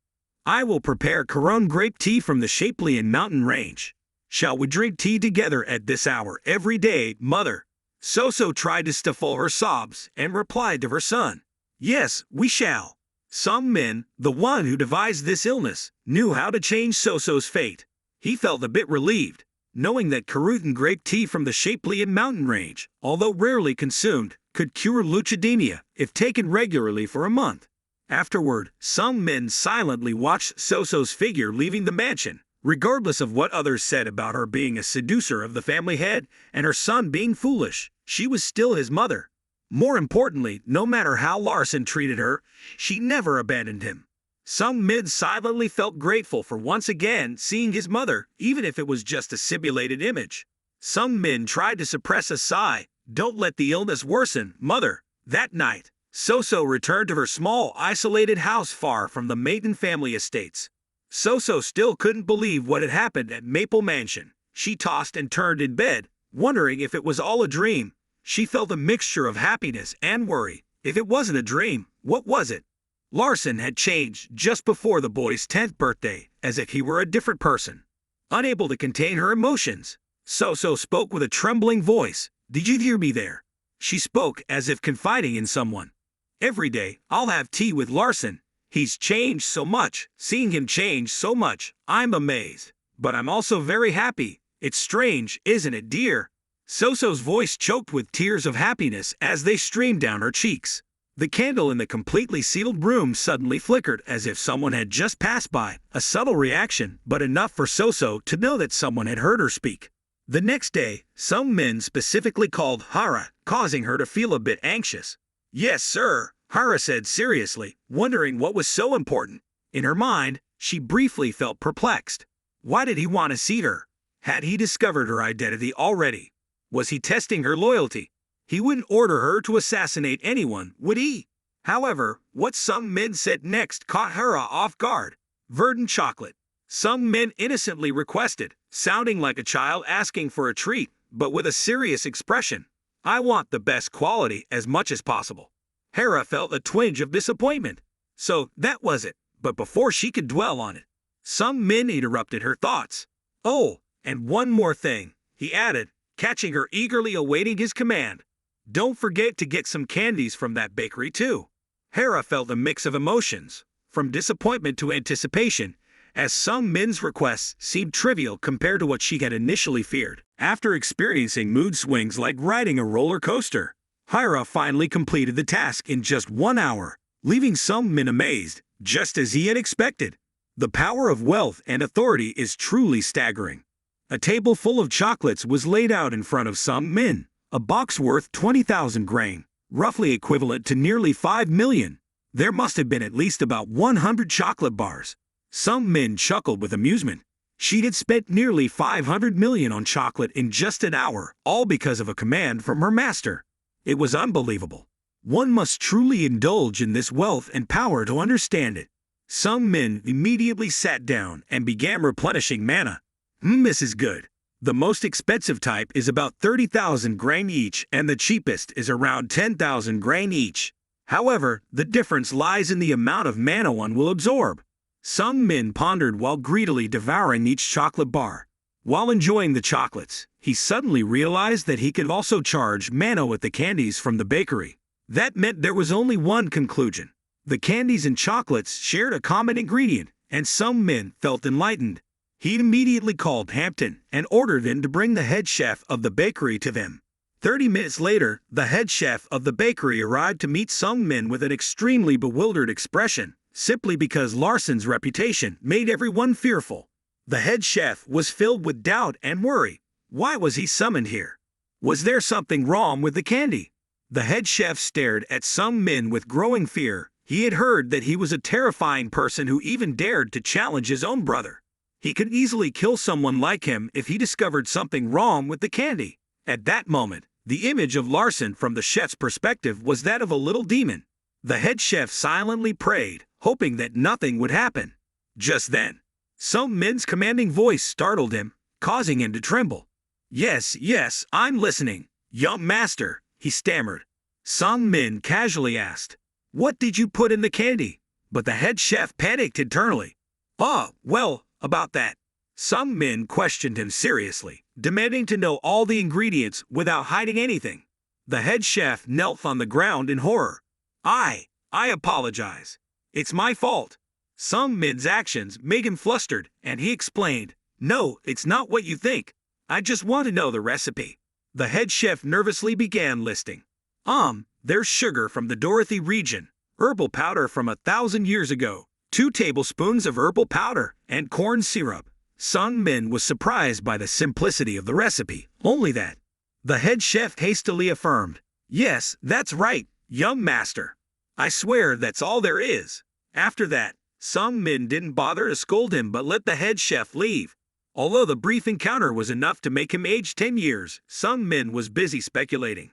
"I will prepare Karon grape tea from the Shapelian mountain range. Shall we drink tea together at this hour every day, mother?" So-So tried to stifle her sobs and replied to her son, "Yes, we shall." Sung-min, the one who devised this illness, knew how to change So-So's fate. He felt a bit relieved, knowing that Karutan grape tea from the Shapelian mountain range, although rarely consumed, could cure leukemia if taken regularly for a month. Afterward, Sung-min silently watched So-So's figure leaving the mansion. Regardless of what others said about her being a seducer of the family head and her son being foolish, she was still his mother. More importantly, no matter how Larson treated her, she never abandoned him. Sung-min silently felt grateful for once again seeing his mother, even if it was just a simulated image. Sung-min tried to suppress a sigh. "Don't let the illness worsen, mother." That night, So-So returned to her small, isolated house far from the Maiden family estates. So-So still couldn't believe what had happened at Maple Mansion. She tossed and turned in bed, wondering if it was all a dream. She felt a mixture of happiness and worry. If it wasn't a dream, what was it? Larson had changed just before the boy's 10th birthday, as if he were a different person. Unable to contain her emotions, So spoke with a trembling voice. "Did you hear me there?" She spoke as if confiding in someone. "Every day, I'll have tea with Larson. He's changed so much. Seeing him change so much, I'm amazed. But I'm also very happy. It's strange, isn't it, dear?" So's voice choked with tears of happiness as they streamed down her cheeks. The candle in the completely sealed room suddenly flickered as if someone had just passed by, a subtle reaction, but enough for So to know that someone had heard her speak. The next day, some men specifically called Hara, causing her to feel a bit anxious. "Yes, sir," Hara said seriously, wondering what was so important. In her mind, she briefly felt perplexed. Why did he want to see her? Had he discovered her identity already? Was he testing her loyalty? He wouldn't order her to assassinate anyone, would he? However, what some men said next caught Hara off guard. "Verdant chocolate," some men innocently requested, sounding like a child asking for a treat, but with a serious expression. "I want the best quality as much as possible." Hera felt a twinge of disappointment. So that was it, but before she could dwell on it, some men interrupted her thoughts. "Oh, and one more thing," he added, catching her eagerly awaiting his command. "Don't forget to get some candies from that bakery too." Hera felt a mix of emotions, from disappointment to anticipation, as some men's requests seemed trivial compared to what she had initially feared. After experiencing mood swings like riding a roller coaster, Hera finally completed the task in just 1 hour, leaving some men amazed, just as he had expected. The power of wealth and authority is truly staggering. A table full of chocolates was laid out in front of some men, a box worth 20,000 grain, roughly equivalent to nearly 5 million. There must have been at least about 100 chocolate bars. Some men chuckled with amusement. She had spent nearly 500 million on chocolate in just an hour, all because of a command from her master. It was unbelievable. One must truly indulge in this wealth and power to understand it. Some men immediately sat down and began replenishing mana. This is good. The most expensive type is about 30,000 grain each, and the cheapest is around 10,000 grain each. However, the difference lies in the amount of mana one will absorb. Some men pondered while greedily devouring each chocolate bar. While enjoying the chocolates, he suddenly realized that he could also charge mana with the candies from the bakery. That meant there was only one conclusion. The candies and chocolates shared a common ingredient, and some men felt enlightened. He immediately called Hampton and ordered him to bring the head chef of the bakery to them. 30 minutes later, the head chef of the bakery arrived to meet some men with an extremely bewildered expression, simply because Larson's reputation made everyone fearful. The head chef was filled with doubt and worry. Why was he summoned here? Was there something wrong with the candy? The head chef stared at some men with growing fear. He had heard that he was a terrifying person who even dared to challenge his own brother. He could easily kill someone like him if he discovered something wrong with the candy. At that moment, the image of Larson from the chef's perspective was that of a little demon. The head chef silently prayed, hoping that nothing would happen. Just then, some men's commanding voice startled him, causing him to tremble. Yes, I'm listening, young master," he stammered. Some men casually asked, "What did you put in the candy?" But the head chef panicked internally. Well, about that." Some men questioned him seriously, demanding to know all the ingredients without hiding anything. The head chef knelt on the ground in horror. I apologize. It's my fault." Some men's actions made him flustered, and he explained, "No, it's not what you think. I just want to know the recipe." The head chef nervously began listing. There's sugar from the Dorothy region, herbal powder from 1,000 years ago, 2 tablespoons of herbal powder, and corn syrup." Some men was surprised by the simplicity of the recipe, only that. The head chef hastily affirmed, "Yes, that's right, young master. I swear that's all there is." After that, some men didn't bother to scold him but let the head chef leave. Although the brief encounter was enough to make him age 10 years, some men was busy speculating.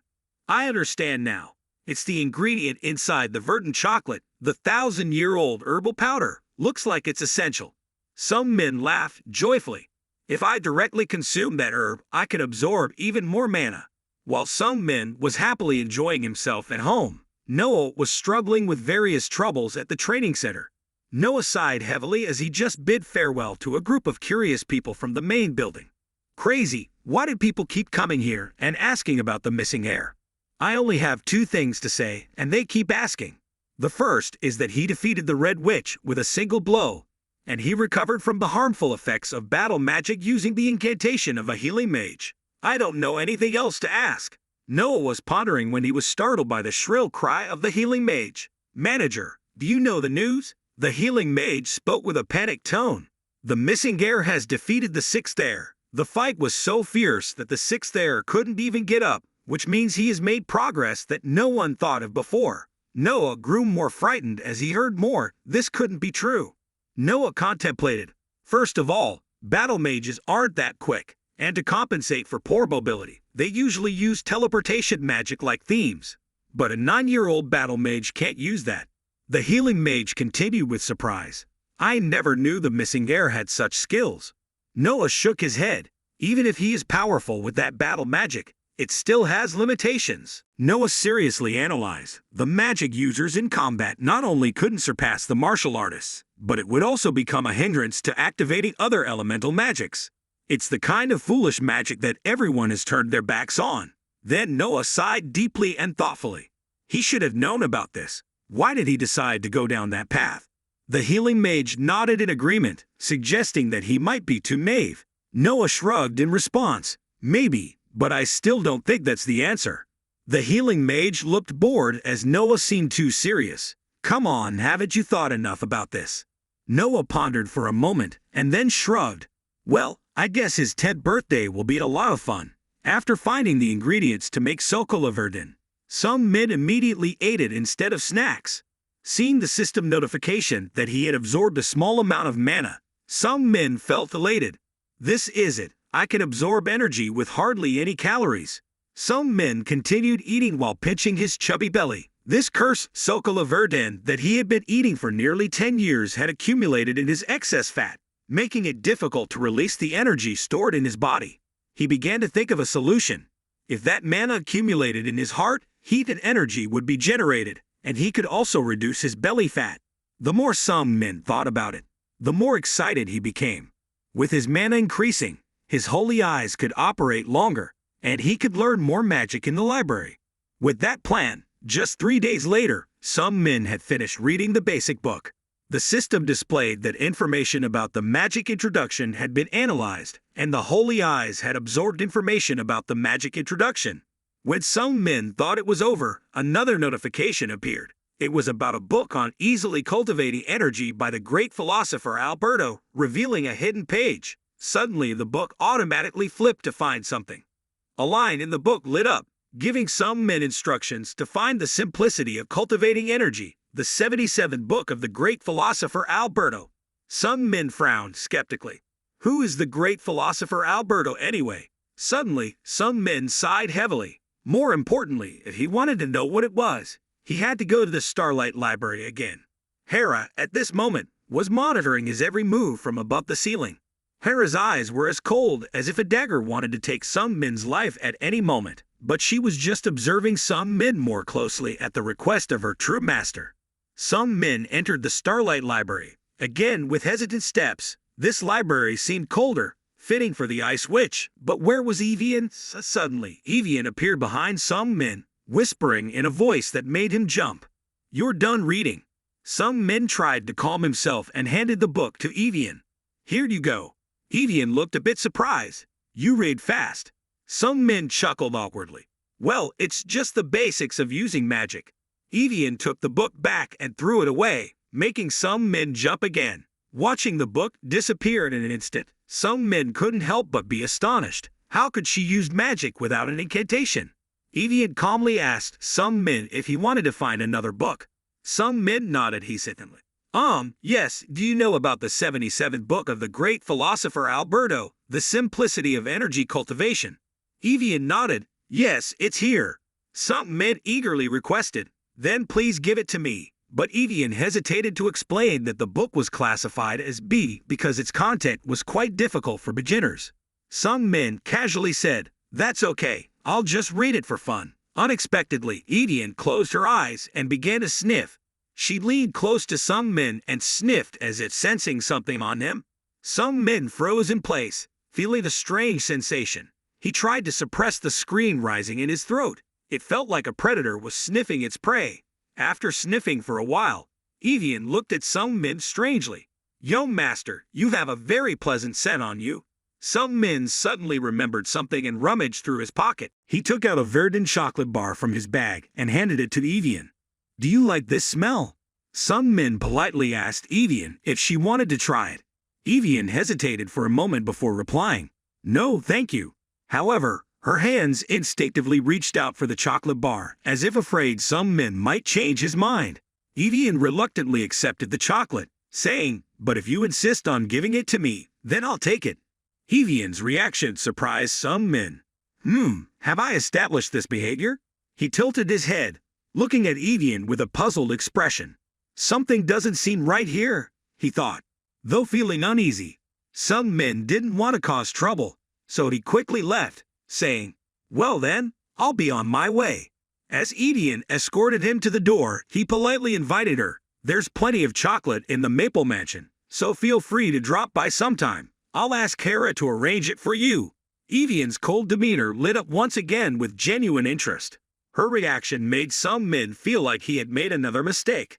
"I understand now. It's the ingredient inside the verdant chocolate, the 1,000-year-old herbal powder. Looks like it's essential." Some men laughed joyfully. If I directly consume that herb, I could absorb even more mana. While Sung Min was happily enjoying himself at home, Noah was struggling with various troubles at the training center. Noah sighed heavily as he just bid farewell to a group of curious people from the main building. Crazy, why did people keep coming here and asking about the missing heir? I only have two things to say, and they keep asking. The first is that he defeated the Red Witch with a single blow, and he recovered from the harmful effects of battle magic using the incantation of a healing mage. I don't know anything else to ask. Noah was pondering when he was startled by the shrill cry of the healing mage. Manager, do you know the news? The healing mage spoke with a panicked tone. The missing heir has defeated the sixth heir. The fight was so fierce that the sixth heir couldn't even get up, which means he has made progress that no one thought of before. Noah grew more frightened as he heard more. This couldn't be true. Noah contemplated. First of all, battle mages aren't that quick, and to compensate for poor mobility, they usually use teleportation magic like themes. But a 9-year-old battle mage can't use that. The healing mage continued with surprise. I never knew the missing heir had such skills. Noah shook his head. Even if he is powerful with that battle magic, it still has limitations. Noah seriously analyzed. The magic users in combat not only couldn't surpass the martial artists, but it would also become a hindrance to activating other elemental magics. It's the kind of foolish magic that everyone has turned their backs on. Then Noah sighed deeply and thoughtfully. He should have known about this. Why did he decide to go down that path? The healing mage nodded in agreement, suggesting that he might be too naive. Noah shrugged in response. Maybe, but I still don't think that's the answer. The healing mage looked bored as Noah seemed too serious. Come on, haven't you thought enough about this? Noah pondered for a moment and then shrugged. Well, I guess his 10th birthday will be a lot of fun. After finding the ingredients to make sokolaverdin, Sung Min immediately ate it instead of snacks. Seeing the system notification that he had absorbed a small amount of mana, Sung Min felt elated. This is it. I can absorb energy with hardly any calories. Sung Min continued eating while pinching his chubby belly. This cursed sokolaverdin that he had been eating for nearly 10 years had accumulated in his excess fat, making it difficult to release the energy stored in his body. He began to think of a solution. If that mana accumulated in his heart, heat and energy would be generated, and he could also reduce his belly fat. The more Sung Min thought about it, the more excited he became. With his mana increasing, his holy eyes could operate longer, and he could learn more magic in the library. With that plan, just 3 days later, Sung Min had finished reading the basic book. The system displayed that information about the magic introduction had been analyzed, and the holy eyes had absorbed information about the magic introduction. When Sung Min thought it was over, another notification appeared. It was about a book on easily cultivating energy by the great philosopher Alberto, revealing a hidden page. Suddenly, the book automatically flipped to find something. A line in the book lit up, giving Sung Min instructions to find the simplicity of cultivating energy, the 77th book of the great philosopher Alberto. Sung Min frowned skeptically. Who is the great philosopher Alberto anyway? Suddenly, Sung Min sighed heavily. More importantly, if he wanted to know what it was, he had to go to the Starlight Library again. Hera, at this moment, was monitoring his every move from above the ceiling. Hera's eyes were as cold as if a dagger wanted to take Sung Min's life at any moment, but she was just observing Sung Min more closely at the request of her true master. Sung Min entered the Starlight Library, again with hesitant steps. This library seemed colder, fitting for the Ice Witch, but where was Evian? Suddenly, Evian appeared behind Sung Min, whispering in a voice that made him jump. You're done reading. Sung Min tried to calm himself and handed the book to Evian. Here you go. Evian looked a bit surprised. You read fast. Sung Min chuckled awkwardly. Well, it's just the basics of using magic. Evian took the book back and threw it away, making Sung Min jump again. Watching the book disappear in an instant, Sung Min couldn't help but be astonished. How could she use magic without an incantation? Evian calmly asked Sung Min if he wanted to find another book. Sung Min nodded hesitantly. Yes, do you know about the 77th book of the great philosopher Alberto, The Simplicity of Energy Cultivation? Evian nodded. Yes, it's here. Sung Min eagerly requested. Then please give it to me. but Evian hesitated to explain that the book was classified as B because its content was quite difficult for beginners. Sung-min casually said, "That's okay, I'll just read it for fun." Unexpectedly, Evian closed her eyes and began to sniff. She leaned close to Sung-min and sniffed as if sensing something on him. Sung-min froze in place, feeling a strange sensation. He tried to suppress the scream rising in his throat. It felt like a predator was sniffing its prey. After sniffing for a while, Evian looked at Sung-min strangely. "Young master, you have a very pleasant scent on you." Sung-min suddenly remembered something and rummaged through his pocket. He took out a verdant chocolate bar from his bag and handed it to Evian. "Do you like this smell?" Sung-min politely asked Evian if she wanted to try it. Evian hesitated for a moment before replying, "No, thank you." However, her hands instinctively reached out for the chocolate bar, as if afraid Sung-min might change his mind. Evian reluctantly accepted the chocolate, saying, "But if you insist on giving it to me, then I'll take it." Evian's reaction surprised Sung-min. Have I established this behavior?" He tilted his head, looking at Evian with a puzzled expression. "Something doesn't seem right here," he thought. Though feeling uneasy, Sung-min didn't want to cause trouble, so he quickly left, saying, "Well then, I'll be on my way." As Evian escorted him to the door, he politely invited her. "There's plenty of chocolate in the Maple Mansion, so feel free to drop by sometime. I'll ask Hera to arrange it for you." Evian's cold demeanor lit up once again with genuine interest. Her reaction made Sung-min feel like he had made another mistake.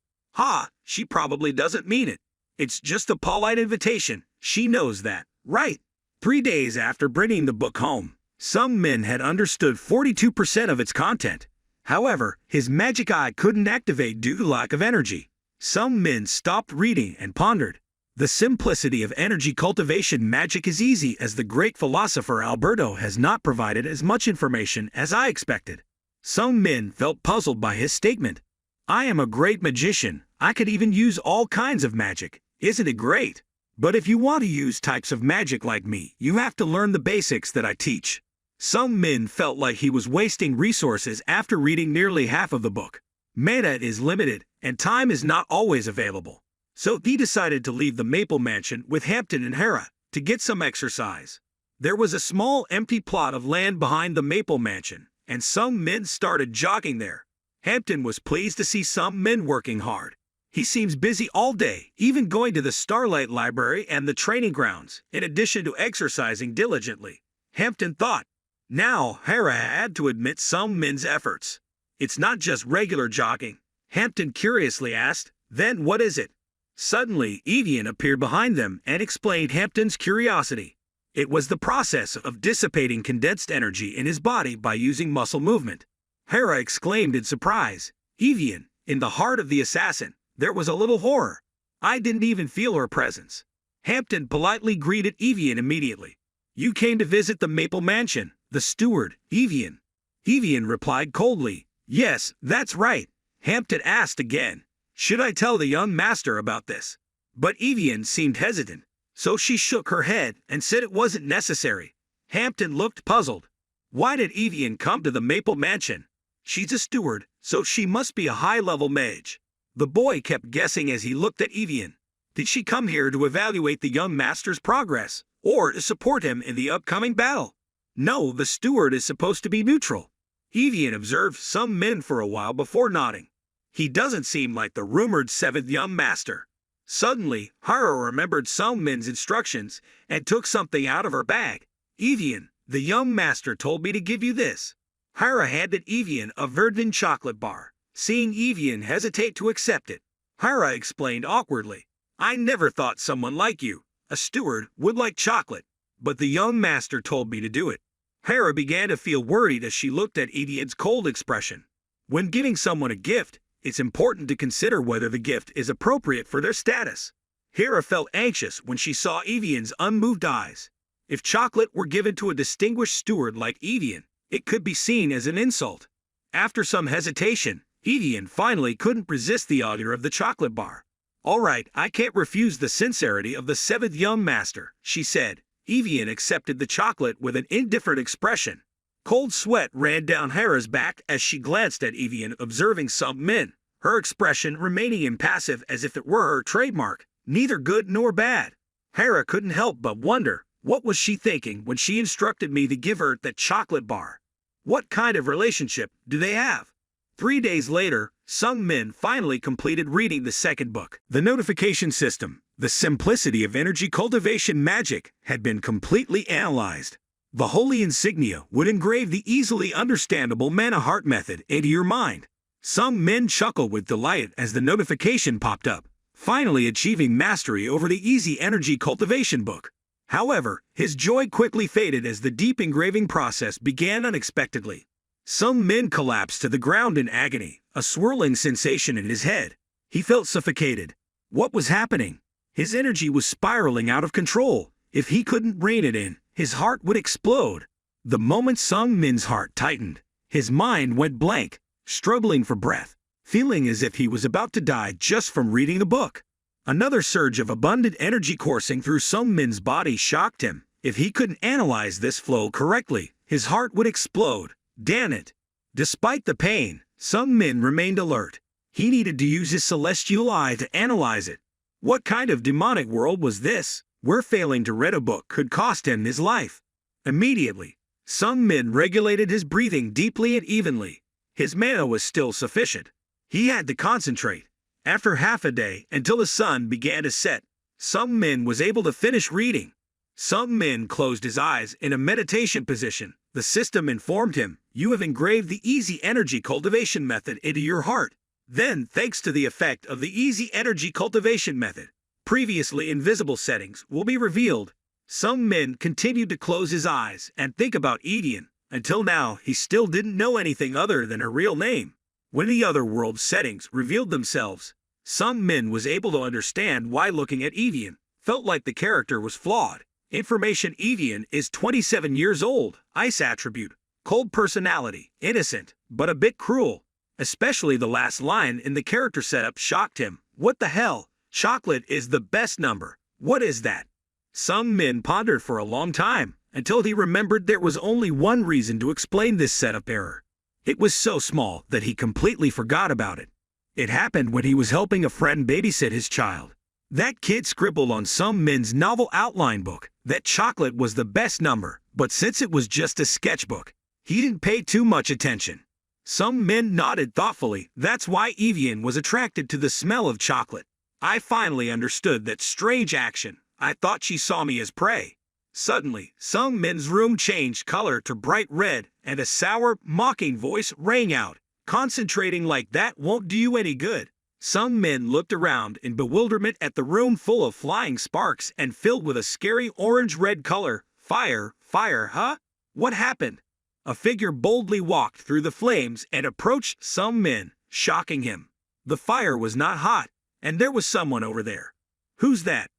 She probably doesn't mean it. It's just a polite invitation. She knows that, right? 3 days after bringing the book home, Sung-min had understood 42% of its content. However, his magic eye couldn't activate due to lack of energy. Sung-min stopped reading and pondered. The simplicity of energy cultivation magic is easy, as the great philosopher Alberto has not provided as much information as I expected. Sung-min felt puzzled by his statement. "I am a great magician. I could even use all kinds of magic. Isn't it great? But if you want to use types of magic like me, you have to learn the basics that I teach." Sung-min felt like he was wasting resources after reading nearly half of the book. Mana is limited, and time is not always available. So he decided to leave the Maple Mansion with Hampton and Hera to get some exercise. There was a small empty plot of land behind the Maple Mansion, and Sung-min started jogging there. Hampton was pleased to see Sung-min working hard. He seems busy all day, even going to the Starlight Library and the training grounds, in addition to exercising diligently. Hampton thought. Now, Hera had to admit Sung-min's efforts. "It's not just regular jogging," Hampton curiously asked. "Then what is it?" Suddenly, Evian appeared behind them and explained Hampton's curiosity. It was the process of dissipating condensed energy in his body by using muscle movement. Hera exclaimed in surprise. "Evian, in the heart of the assassin, there was a little horror. I didn't even feel her presence." Hampton politely greeted Evian immediately. "You came to visit the Maple Mansion, the steward, Evian." Evian replied coldly. "Yes, that's right." Hampton asked again, "Should I tell the young master about this?" But Evian seemed hesitant, so she shook her head and said it wasn't necessary. Hampton looked puzzled. Why did Evian come to the Maple Mansion? She's a steward, so she must be a high-level mage. The boy kept guessing as he looked at Evian. Did she come here to evaluate the young master's progress, or to support him in the upcoming battle? No, the steward is supposed to be neutral. Evian observed Sung-min for a while before nodding. He doesn't seem like the rumored 7th young master. Suddenly, Hera remembered Sung-min's instructions and took something out of her bag. "Evian, the young master told me to give you this." Hera handed Evian a verdant chocolate bar. Seeing Evian hesitate to accept it, Hera explained awkwardly. "I never thought someone like you, a steward, would like chocolate, but the young master told me to do it." Hera began to feel worried as she looked at Evian's cold expression. When giving someone a gift, it's important to consider whether the gift is appropriate for their status. Hera felt anxious when she saw Evian's unmoved eyes. If chocolate were given to a distinguished steward like Evian, it could be seen as an insult. After some hesitation, Evian finally couldn't resist the allure of the chocolate bar. "All right, I can't refuse the sincerity of the 7th young master," she said. Evian accepted the chocolate with an indifferent expression. Cold sweat ran down Hera's back as she glanced at Evian, observing Sung-min. her expression remaining impassive as if it were her trademark, neither good nor bad. Hera couldn't help but wonder, what was she thinking when she instructed me to give her that chocolate bar? What kind of relationship do they have? 3 days later, Sung-min finally completed reading the second book. The notification system, the simplicity of energy cultivation magic, had been completely analyzed. The holy insignia would engrave the easily understandable mana heart method into your mind. Sung-min chuckled with delight as the notification popped up, finally achieving mastery over the easy energy cultivation book. However, his joy quickly faded as the deep engraving process began unexpectedly. Sung-min collapsed to the ground in agony, a swirling sensation in his head. He felt suffocated. What was happening? His energy was spiraling out of control. If he couldn't rein it in, his heart would explode. The moment Sung-min's heart tightened, his mind went blank, struggling for breath, feeling as if he was about to die just from reading the book. Another surge of abundant energy coursing through Sung-min's body shocked him. If he couldn't analyze this flow correctly, his heart would explode. Damn it! Despite the pain, Sung-min remained alert. He needed to use his celestial eye to analyze it. What kind of demonic world was this, where failing to read a book could cost him his life? Immediately, Sung-min regulated his breathing deeply and evenly. His mana was still sufficient. He had to concentrate. After half a day, until the sun began to set, Sung-min was able to finish reading. Sung-min closed his eyes in a meditation position. The system informed him, "You have engraved the easy energy cultivation method into your heart." Then, thanks to the effect of the easy energy cultivation method, previously invisible settings will be revealed. Sung-min continued to close his eyes and think about Edian. Until now, he still didn't know anything other than her real name. When the other world settings revealed themselves, Sung-min was able to understand why looking at Edian felt like the character was flawed. Information: Edian is 27 years old, ice attribute, cold personality, innocent, but a bit cruel. Especially the last line in the character setup shocked him. What the hell? Chocolate is the best number. What is that? Sung-min pondered for a long time, until he remembered there was only one reason to explain this setup error. It was so small that he completely forgot about it. It happened when he was helping a friend babysit his child. That kid scribbled on Sung-min's novel outline book that chocolate was the best number, but since it was just a sketchbook, he didn't pay too much attention. Sung-min nodded thoughtfully. That's why Evian was attracted to the smell of chocolate. I finally understood that strange action. I thought she saw me as prey. Suddenly, Sung-min's room changed color to bright red, and a sour, mocking voice rang out. Concentrating like that won't do you any good. Sung-min looked around in bewilderment at the room full of flying sparks and filled with a scary orange-red color. Fire, huh? What happened? A figure boldly walked through the flames and approached Sung-min, shocking him. The fire was not hot, and there was someone over there. Who's that?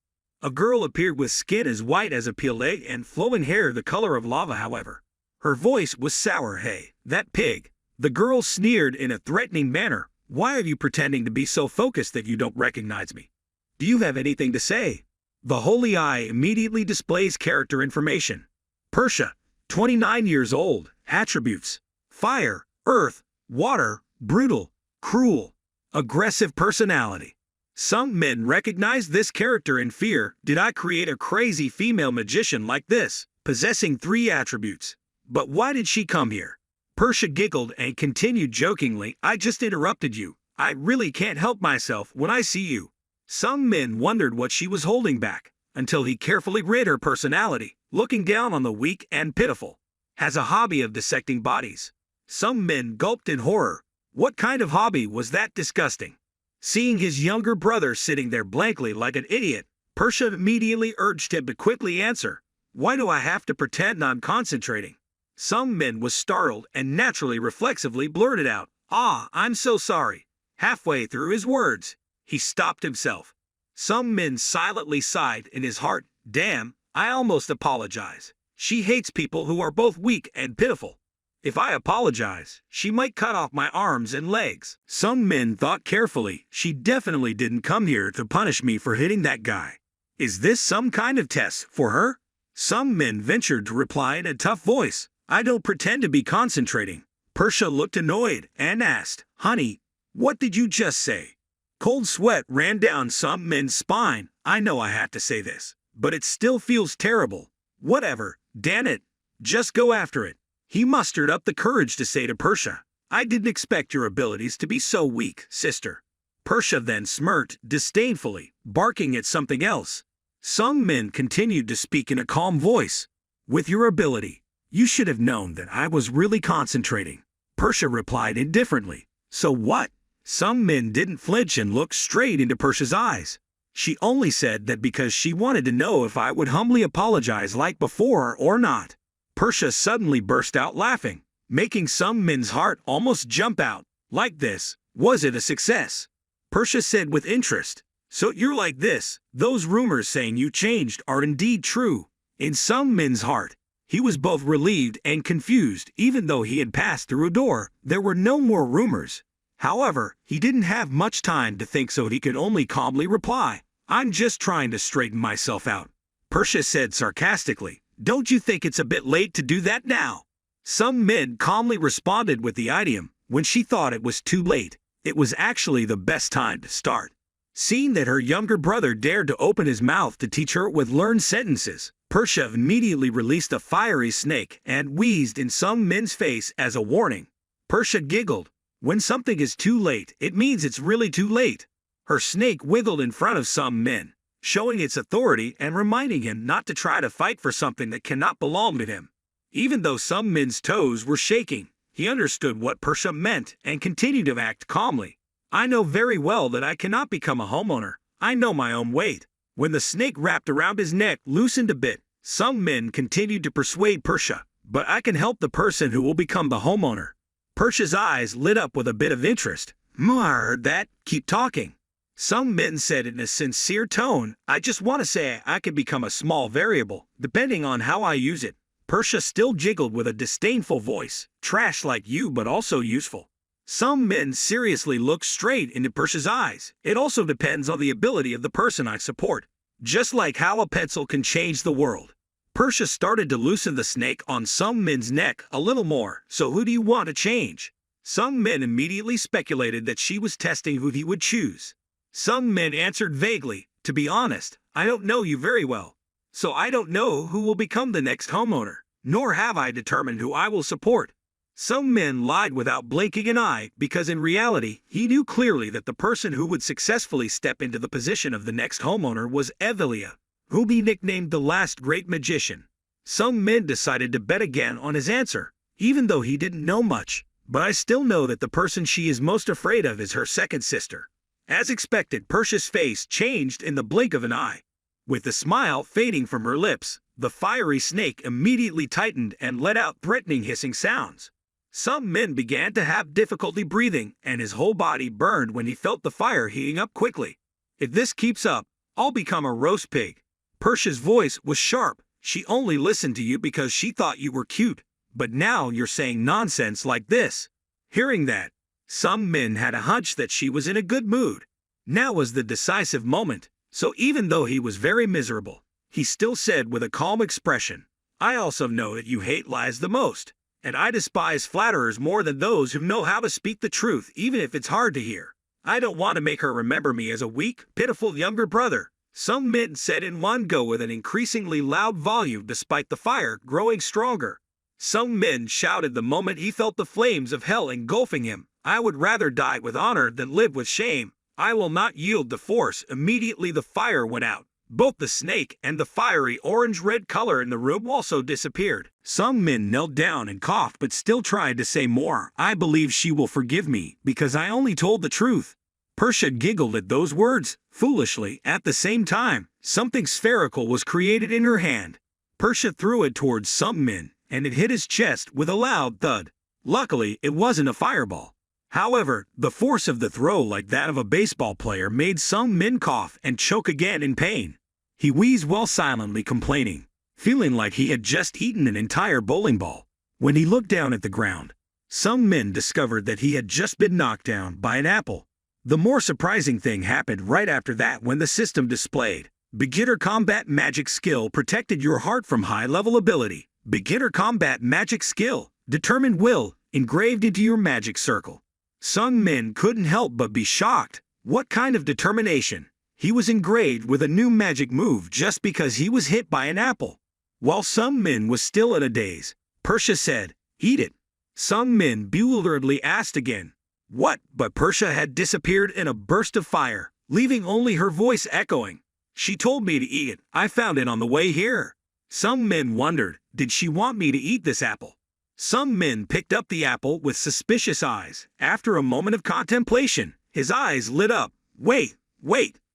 A girl appeared with skin as white as a peeled egg and flowing hair the color of lava, however. Her voice was sour. Hey, that pig. The girl sneered in a threatening manner. Why are you pretending to be so focused that you don't recognize me? Do you have anything to say? The Holy Eye immediately displays character information. Persia, 29 years old, attributes: fire, earth, water, brutal, cruel, aggressive personality. Sung-min recognized this character in fear. Did I create a crazy female magician like this, possessing 3 attributes? But why did she come here? Persia giggled and continued jokingly, I just interrupted you. I really can't help myself when I see you. Sung-min wondered what she was holding back, until he carefully read her personality, looking down on the weak and pitiful. Has a hobby of dissecting bodies. Sung-min gulped in horror. What kind of hobby was that? Disgusting. Seeing his younger brother sitting there blankly like an idiot, Persia immediately urged him to quickly answer. Why do I have to pretend I'm concentrating? Sung-min was startled and naturally reflexively blurted out, I'm so sorry. Halfway through his words, he stopped himself. Sung-min silently sighed in his heart. Damn, I almost apologize. She hates people who are both weak and pitiful. If I apologize, she might cut off my arms and legs. Sung-min thought carefully. She definitely didn't come here to punish me for hitting that guy. Is this some kind of test for her? Sung-min ventured to reply in a tough voice. I don't pretend to be concentrating. Persia looked annoyed and asked, Honey, What did you just say? Cold sweat ran down Sung Min's spine. I know I had to say this, but it still feels terrible. Whatever, damn it. Just go after it. He mustered up the courage to say to Persha, I didn't expect your abilities to be so weak, sister. Persha then smirked disdainfully, barking at something else. Sung Min continued to speak in a calm voice. With your ability, you should have known that I was really concentrating. Persha replied indifferently. So what? Sung Min didn't flinch and looked straight into Persha's eyes. She only said that because she wanted to know if I would humbly apologize like before or not. Persha suddenly burst out laughing, making Sung Min's heart almost jump out. Like this, was it a success? Persha said with interest. So you're like this, those rumors saying you changed are indeed true. In Sung Min's heart, he was both relieved and confused. Even though he had passed through a door, there were no more rumors. However, he didn't have much time to think, so he could only calmly reply, I'm just trying to straighten myself out. Persha said sarcastically, don't you think it's a bit late to do that now? Sung Min calmly responded with the idiom, when she thought it was too late, it was actually the best time to start. Seeing that her younger brother dared to open his mouth to teach her with learned sentences, Persha immediately released a fiery snake and wheezed in Sung Min's face as a warning. Persha giggled. When something is too late, it means it's really too late. Her snake wiggled in front of Sung Min, showing its authority and reminding him not to try to fight for something that cannot belong to him. Even though Sung Min's toes were shaking, he understood what Persha meant and continued to act calmly. I know very well that I cannot become a homeowner. I know my own weight. When the snake wrapped around his neck loosened a bit, Sung Min continued to persuade Persha, but I can help the person who will become the homeowner. Persha's eyes lit up with a bit of interest. I heard that. Keep talking. Sung Min said in a sincere tone, I just want to say I could become a small variable, depending on how I use it. Persha still jiggled with a disdainful voice. Trash like you, but also useful. Sung Min seriously looked straight into Persha's eyes. It also depends on the ability of the person I support. Just like how a pencil can change the world. Persha started to loosen the snake on Sung Min's neck a little more. So who do you want to change? Sung Min immediately speculated that she was testing who he would choose. Sung Min answered vaguely, to be honest, I don't know you very well. So I don't know who will become the next homeowner, nor have I determined who I will support. Sung Min lied without blinking an eye because in reality, he knew clearly that the person who would successfully step into the position of the next homeowner was Evelia, who he nicknamed the last great magician. Sung Min decided to bet again on his answer, even though he didn't know much, but I still know that the person she is most afraid of is her second sister. As expected, Persha's face changed in the blink of an eye. With the smile fading from her lips, the fiery snake immediately tightened and let out threatening hissing sounds. Sung Min began to have difficulty breathing, and his whole body burned when he felt the fire heating up quickly. If this keeps up, I'll become a roast pig. Persha's voice was sharp. She only listened to you because she thought you were cute, but now you're saying nonsense like this. Hearing that, Sung Min had a hunch that she was in a good mood. Now was the decisive moment, so even though he was very miserable, he still said with a calm expression, I also know that you hate lies the most. And I despise flatterers more than those who know how to speak the truth even if it's hard to hear. I don't want to make her remember me as a weak, pitiful younger brother, Sung Min said in one go with an increasingly loud volume despite the fire growing stronger. Sung Min shouted the moment he felt the flames of hell engulfing him, I would rather die with honor than live with shame. I will not yield to force. Immediately the fire went out. Both the snake and the fiery orange-red color in the room also disappeared. Sung Min knelt down and coughed but still tried to say more. I believe she will forgive me because I only told the truth. Persha giggled at those words, foolishly. At the same time, something spherical was created in her hand. Persha threw it towards Sung Min, and it hit his chest with a loud thud. Luckily, it wasn't a fireball. However, the force of the throw, like that of a baseball player, made Sung Min cough and choke again in pain. He wheezed while silently complaining, feeling like he had just eaten an entire bowling ball. When he looked down at the ground, Sung Min discovered that he had just been knocked down by an apple. The more surprising thing happened right after that when the system displayed, Beginner Combat Magic Skill protected your heart from high-level ability. Beginner Combat Magic Skill, Determined Will, engraved into your magic circle. Sung Min couldn't help but be shocked. What kind of determination? He was engraved with a new magic move just because he was hit by an apple. While Sung Min was still in a daze, Persia said, "Eat it." Sung Min bewilderedly asked again, "What?" But Persia had disappeared in a burst of fire, leaving only her voice echoing. "She told me to eat it. I found it on the way here." Sung Min wondered, did she want me to eat this apple? Sung Min picked up the apple with suspicious eyes. After a moment of contemplation, his eyes lit up. Wait,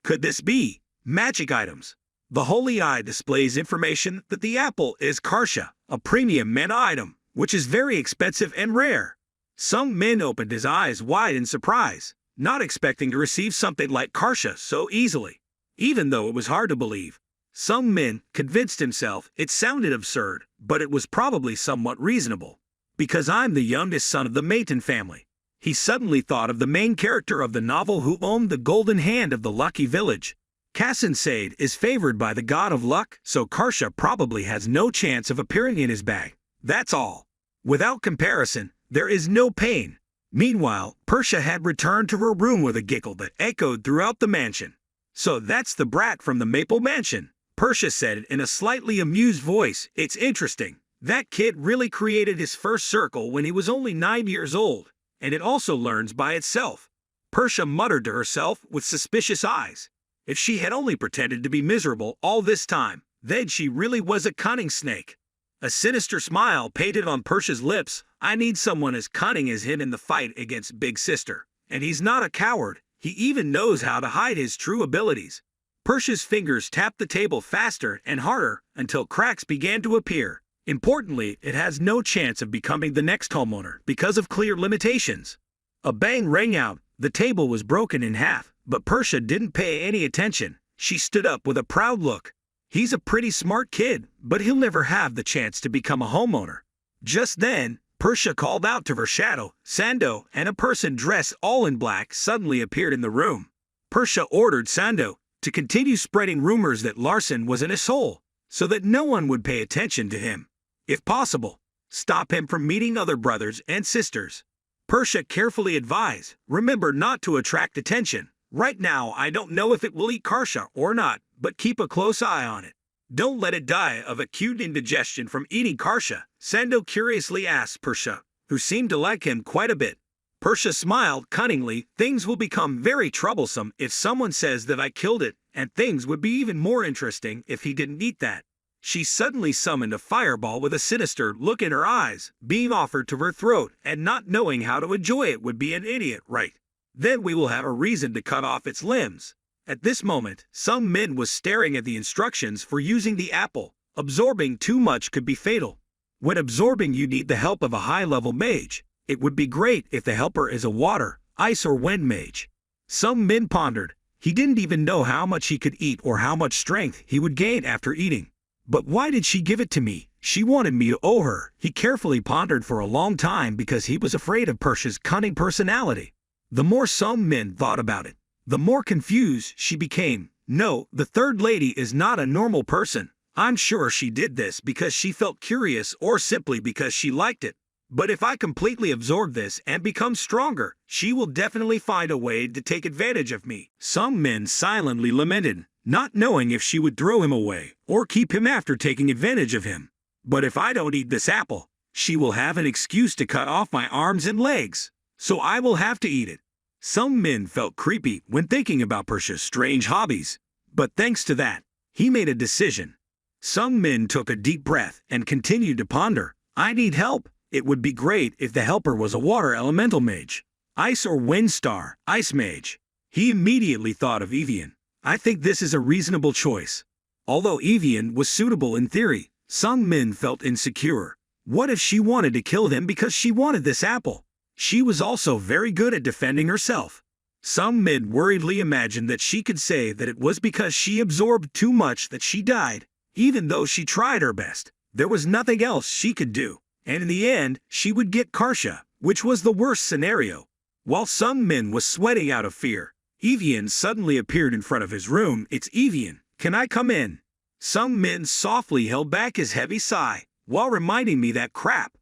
could this be magic items? The Holy Eye displays information that the apple is Karsha, a premium mana item, which is very expensive and rare. Sung Min opened his eyes wide in surprise, not expecting to receive something like Karsha so easily. Even though it was hard to believe, Sung Min convinced himself it sounded absurd, but it was probably somewhat reasonable. Because I'm the youngest son of the Maton family. He suddenly thought of the main character of the novel who owned the golden hand of the lucky village. Kasan Sade is favored by the god of luck, so Karsha probably has no chance of appearing in his bag. That's all. Without comparison, there is no pain. Meanwhile, Persia had returned to her room with a giggle that echoed throughout the mansion. "So that's the brat from the Maple Mansion," Persia said in a slightly amused voice. "It's interesting. That kid really created his first circle when he was only 9 years old, and it also learns by itself." Persia muttered to herself with suspicious eyes. If she had only pretended to be miserable all this time, then she really was a cunning snake. A sinister smile painted on Persia's lips. "I need someone as cunning as him in the fight against Big Sister. And he's not a coward. He even knows how to hide his true abilities." Persia's fingers tapped the table faster and harder until cracks began to appear. Importantly, it has no chance of becoming the next homeowner because of clear limitations. A bang rang out. The table was broken in half, but Persia didn't pay any attention. She stood up with a proud look. "He's a pretty smart kid, but he'll never have the chance to become a homeowner." Just then, Persia called out to her shadow, Sando, and a person dressed all in black suddenly appeared in the room. Persia ordered Sando to continue spreading rumors that Larson was in his hole, so that no one would pay attention to him. If possible, stop him from meeting other brothers and sisters. Persia carefully advised, "Remember not to attract attention. Right now I don't know if it will eat Karsha or not, but keep a close eye on it. Don't let it die of acute indigestion from eating Karsha," Sando curiously asked Persia, who seemed to like him quite a bit. Persia smiled cunningly. "Things will become very troublesome if someone says that I killed it, and things would be even more interesting if he didn't eat that." She suddenly summoned a fireball with a sinister look in her eyes, being offered to her throat, and not knowing how to enjoy it would be an idiot, right? "Then we will have a reason to cut off its limbs." At this moment, Sung Min was staring at the instructions for using the apple. Absorbing too much could be fatal. When absorbing, you need the help of a high-level mage. It would be great if the helper is a water, ice or wind mage. Sung Min pondered. He didn't even know how much he could eat or how much strength he would gain after eating. But why did she give it to me? She wanted me to owe her. He carefully pondered for a long time because he was afraid of Persia's cunning personality. The more Sung Min thought about it, the more confused she became. No, the third lady is not a normal person. I'm sure she did this because she felt curious or simply because she liked it. But if I completely absorb this and become stronger, she will definitely find a way to take advantage of me. Sung Min silently lamented, not knowing if she would throw him away or keep him after taking advantage of him. But if I don't eat this apple, she will have an excuse to cut off my arms and legs, so I will have to eat it. Sung Min felt creepy when thinking about Persia's strange hobbies, but thanks to that, he made a decision. Sung Min took a deep breath and continued to ponder. I need help. It would be great if the helper was a water elemental mage. Ice or wind star, ice mage. He immediately thought of Evian. I think this is a reasonable choice. Although Evian was suitable in theory, Sung Min felt insecure. What if she wanted to kill him because she wanted this apple? She was also very good at defending herself. Sung Min worriedly imagined that she could say that it was because she absorbed too much that she died. Even though she tried her best, there was nothing else she could do. And in the end, she would get Karsha, which was the worst scenario. While Sung Min was sweating out of fear, Evian suddenly appeared in front of his room. It's Evian. Can I come in? Sung Min softly held back his heavy sigh, while reminding me that crap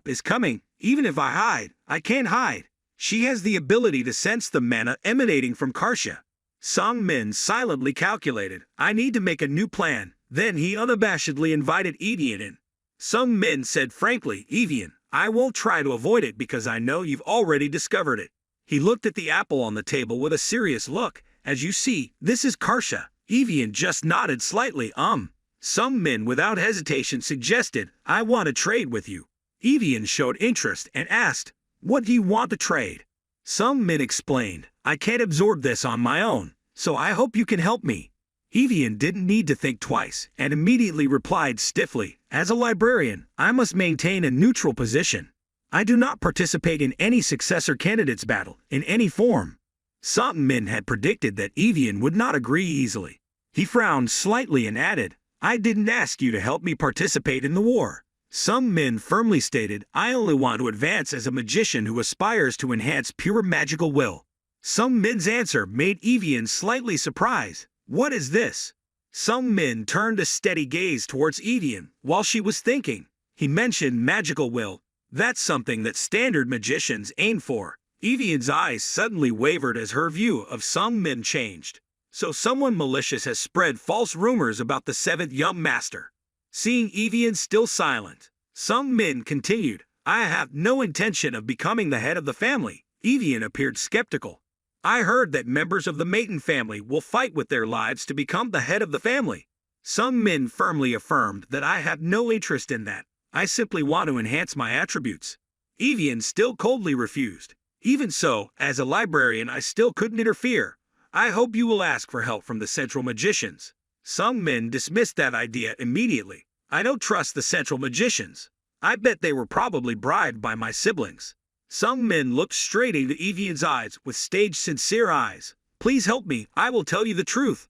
is coming. Even if I hide, I can't hide. She has the ability to sense the mana emanating from Karsha. Sung Min silently calculated, I need to make a new plan. Then he unabashedly invited Evian in. Sung Min said frankly, Evian, I won't try to avoid it because I know you've already discovered it. He looked at the apple on the table with a serious look. As you see, this is Karsha. Evian just nodded slightly, Sung Min without hesitation suggested, I want to trade with you. Evian showed interest and asked, what do you want to trade? Sung Min explained, I can't absorb this on my own, so I hope you can help me. Evian didn't need to think twice and immediately replied stiffly, as a librarian, I must maintain a neutral position. I do not participate in any successor candidates battle, in any form. Sung Min had predicted that Evian would not agree easily. He frowned slightly and added, I didn't ask you to help me participate in the war. Sung Min firmly stated, I only want to advance as a magician who aspires to enhance pure magical will. Sung Min's answer made Evian slightly surprised. What is this? Sung Min turned a steady gaze towards Evian while she was thinking. He mentioned magical will. That's something that standard magicians aim for. Evian's eyes suddenly wavered as her view of Sung Min changed. So someone malicious has spread false rumors about the seventh young master. Seeing Evian still silent, Sung Min continued, I have no intention of becoming the head of the family. Evian appeared skeptical. I heard that members of the Maiden family will fight with their lives to become the head of the family. Sung Min firmly affirmed that I have no interest in that. I simply want to enhance my attributes. Evian still coldly refused. Even so, as a librarian I still couldn't interfere. I hope you will ask for help from the central magicians. Sung Min dismissed that idea immediately. I don't trust the central magicians. I bet they were probably bribed by my siblings. Sung Min looked straight into Evian's eyes with staged sincere eyes. Please help me, I will tell you the truth.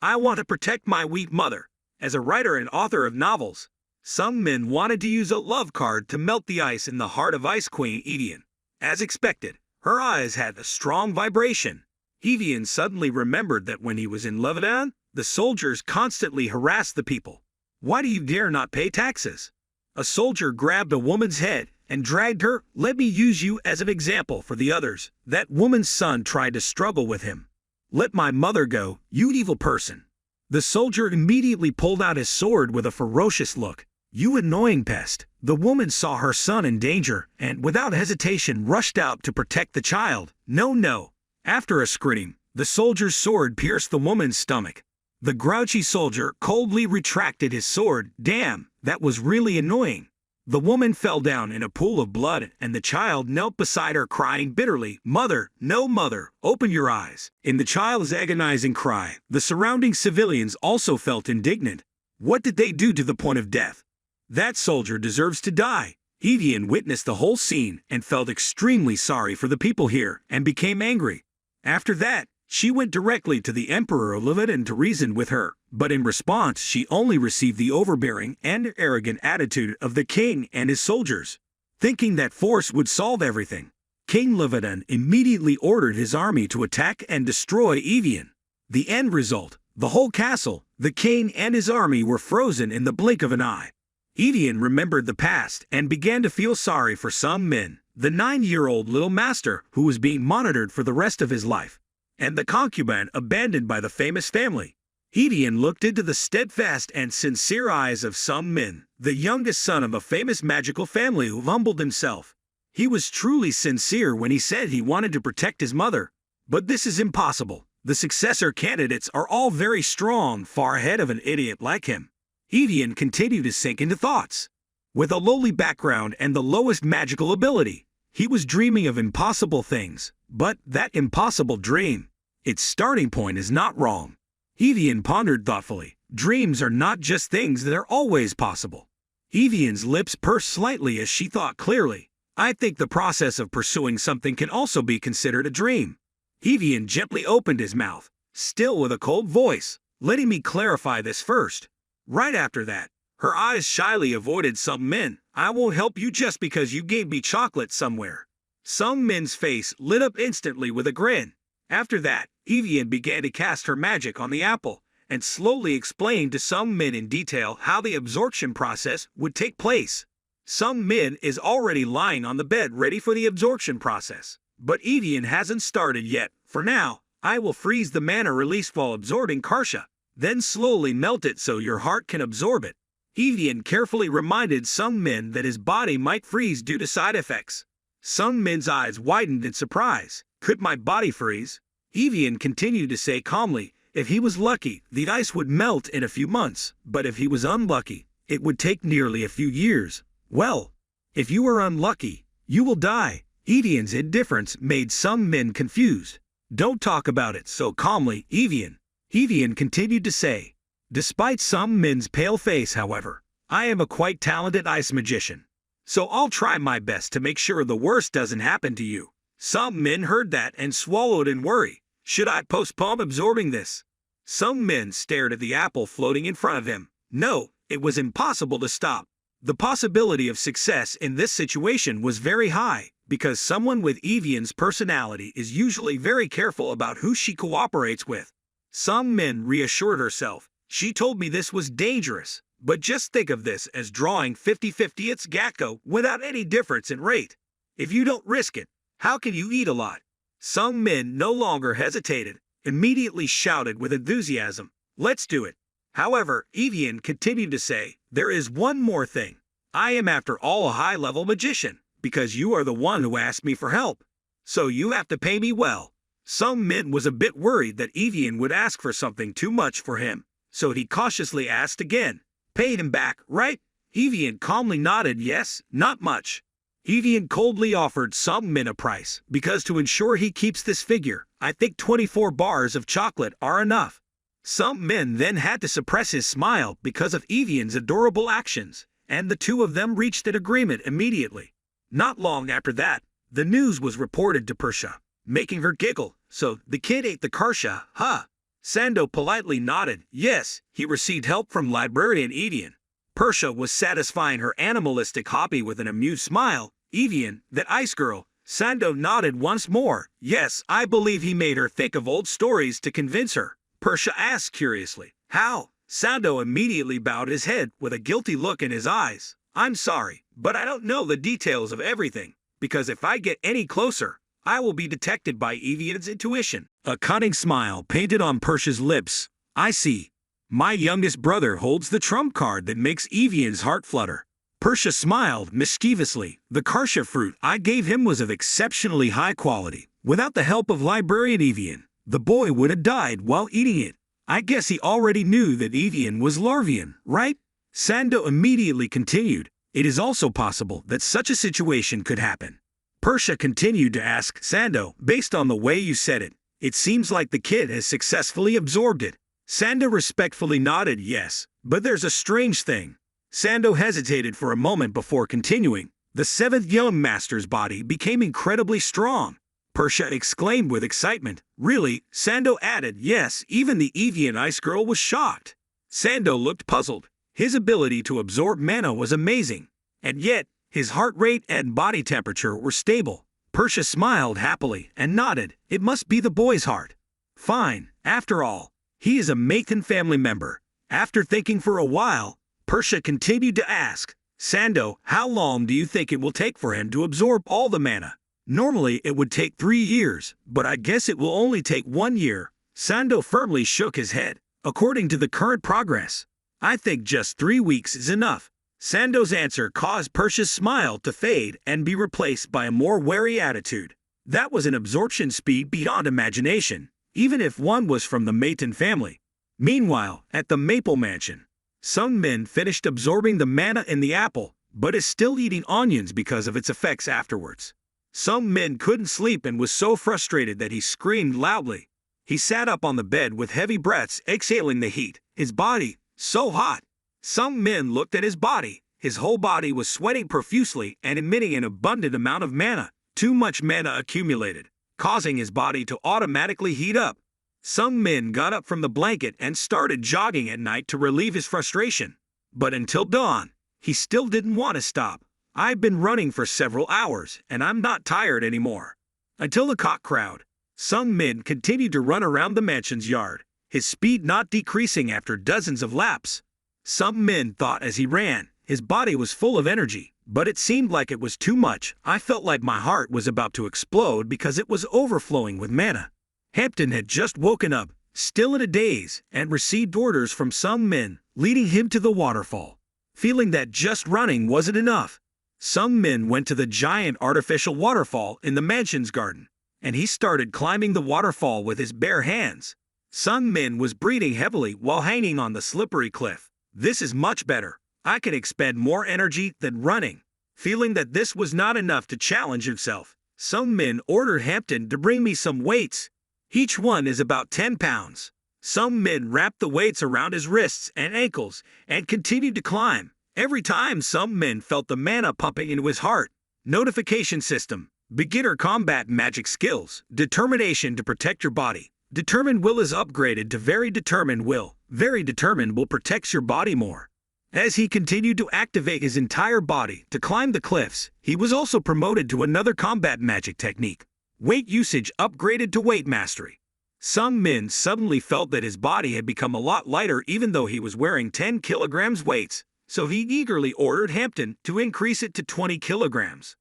I want to protect my weak mother. As a writer and author of novels, Sung Min wanted to use a love card to melt the ice in the heart of Ice Queen Evian. As expected, her eyes had a strong vibration. Evian suddenly remembered that when he was in Lebanon, the soldiers constantly harassed the people. Why do you dare not pay taxes? A soldier grabbed a woman's head and dragged her. Let me use you as an example for the others. That woman's son tried to struggle with him. Let my mother go, you evil person. The soldier immediately pulled out his sword with a ferocious look. You annoying pest. The woman saw her son in danger and without hesitation rushed out to protect the child. No, no. After a scream, the soldier's sword pierced the woman's stomach. The grouchy soldier coldly retracted his sword. Damn, that was really annoying. The woman fell down in a pool of blood and the child knelt beside her crying bitterly, Mother, no mother, open your eyes. In the child's agonizing cry, the surrounding civilians also felt indignant. What did they do to the point of death? That soldier deserves to die. Evian witnessed the whole scene and felt extremely sorry for the people here and became angry. After that, she went directly to the Emperor of Lebanon to reason with her, but in response she only received the overbearing and arrogant attitude of the king and his soldiers. Thinking that force would solve everything, King Lebanon immediately ordered his army to attack and destroy Evian. The end result, the whole castle, the king and his army were frozen in the blink of an eye. Evian remembered the past and began to feel sorry for Sung Min, the 9-year-old little master who was being monitored for the rest of his life, and the concubine abandoned by the famous family. Evian looked into the steadfast and sincere eyes of Sung Min, the youngest son of a famous magical family who humbled himself. He was truly sincere when he said he wanted to protect his mother. But this is impossible. The successor candidates are all very strong, far ahead of an idiot like him. Evian continued to sink into thoughts. With a lowly background and the lowest magical ability, he was dreaming of impossible things, but that impossible dream, its starting point is not wrong. Evian pondered thoughtfully. Dreams are not just things that are always possible. Evian's lips pursed slightly as she thought clearly. I think the process of pursuing something can also be considered a dream. Evian gently opened his mouth, still with a cold voice, letting me clarify this first. Right after that, her eyes shyly avoided Sung Min. I won't help you just because you gave me chocolate somewhere. Sung Min's face lit up instantly with a grin. After that, Evian began to cast her magic on the apple, and slowly explained to Sung Min in detail how the absorption process would take place. Sung Min is already lying on the bed ready for the absorption process. But Evian hasn't started yet. For now, I will freeze the mana released while absorbing Karsha, then slowly melt it so your heart can absorb it. Evian carefully reminded Sung Min that his body might freeze due to side effects. Sung Min's eyes widened in surprise. Could my body freeze? Evian continued to say calmly, if he was lucky, the ice would melt in a few months, but if he was unlucky, it would take nearly a few years. Well, if you are unlucky, you will die. Evian's indifference made Sung Min confused. Don't talk about it so calmly, Evian. Evian continued to say. Despite Sung Min's pale face, however, I am a quite talented ice magician. So I'll try my best to make sure the worst doesn't happen to you. Sung Min heard that and swallowed in worry. Should I postpone absorbing this? Sung Min stared at the apple floating in front of him. No, it was impossible to stop. The possibility of success in this situation was very high, because someone with Evian's personality is usually very careful about who she cooperates with. Sung Min reassured herself. She told me this was dangerous, but just think of this as drawing 50-50 its Gakko without any difference in rate. If you don't risk it, how can you eat a lot? Sung Min no longer hesitated, immediately shouted with enthusiasm, let's do it. However, Evian continued to say, there is one more thing. I am after all a high-level magician, because you are the one who asked me for help. So you have to pay me well. Sung Min was a bit worried that Evian would ask for something too much for him, so he cautiously asked again. Paid him back, right? Evian calmly nodded yes, not much. Evian coldly offered Sung Min a price, because to ensure he keeps this figure, I think 24 bars of chocolate are enough. Sung Min then had to suppress his smile because of Evian's adorable actions, and the two of them reached an agreement immediately. Not long after that, the news was reported to Persha, making her giggle, so the kid ate the Karsha, huh? Sando politely nodded, yes, he received help from librarian Evian. Persha was satisfying her animalistic hobby with an amused smile. Evian, that ice girl. Sando nodded once more. Yes, I believe he made her think of old stories to convince her. Persha asked curiously. How? Sando immediately bowed his head with a guilty look in his eyes. I'm sorry, but I don't know the details of everything, because if I get any closer, I will be detected by Evian's intuition. A cunning smile painted on Persha's lips. I see. My youngest brother holds the trump card that makes Evian's heart flutter. Persha smiled mischievously. The Karsha fruit I gave him was of exceptionally high quality. Without the help of librarian Evian, the boy would have died while eating it. I guess he already knew that Evian was Larvian, right? Sando immediately continued. It is also possible that such a situation could happen. Persha continued to ask Sando, based on the way you said it, it seems like the kid has successfully absorbed it. Sando respectfully nodded yes, but there's a strange thing. Sando hesitated for a moment before continuing. The seventh young master's body became incredibly strong. Persha exclaimed with excitement. Really? Sando added yes, even the Evian ice girl was shocked. Sando looked puzzled. His ability to absorb mana was amazing, and yet, his heart rate and body temperature were stable. Persha smiled happily and nodded. It must be the boy's heart. Fine, after all, he is a Macon family member. After thinking for a while, Persha continued to ask, Sando, how long do you think it will take for him to absorb all the mana? Normally it would take 3 years, but I guess it will only take 1 year. Sando firmly shook his head. According to the current progress, I think just 3 weeks is enough. Sando's answer caused Persha's smile to fade and be replaced by a more wary attitude. That was an absorption speed beyond imagination, even if one was from the Mayton family. Meanwhile, at the Maple Mansion, Sung Min finished absorbing the mana in the apple, but is still eating onions because of its effects afterwards. Sung Min couldn't sleep and was so frustrated that he screamed loudly. He sat up on the bed with heavy breaths exhaling the heat, his body so hot. Sung Min looked at his body. His whole body was sweating profusely and emitting an abundant amount of mana. Too much mana accumulated, causing his body to automatically heat up. Sung Min got up from the blanket and started jogging at night to relieve his frustration. But until dawn, he still didn't want to stop. I've been running for several hours, and I'm not tired anymore. Until the cock crowed, Sung Min continued to run around the mansion's yard, his speed not decreasing after dozens of laps. Sung Min thought as he ran. His body was full of energy, But it seemed like it was too much. I felt like my heart was about to explode because it was overflowing with mana. Hampton had just woken up, still in a daze, and received orders from some men, leading him to the waterfall. Feeling that just running wasn't enough, some men went to the giant artificial waterfall in the mansion's garden, and he started climbing the waterfall with his bare hands. Some men was breathing heavily while hanging on the slippery cliff. This is much better. I can expend more energy than running. Feeling that this was not enough to challenge himself, some men ordered Hampton to bring me some weights. Each one is about 10 pounds. Some men wrapped the weights around his wrists and ankles and continued to climb. Every time some men felt the mana pumping into his heart. Notification system. Beginner combat magic skills. Determination to protect your body. Determined will is upgraded to very determined will. Very determined will protects your body more. As he continued to activate his entire body to climb the cliffs, he was also promoted to another combat magic technique. Weight usage upgraded to weight mastery. Some men suddenly felt that his body had become a lot lighter even though he was wearing 10 kilograms weights, so he eagerly ordered Hampton to increase it to 20 kilograms.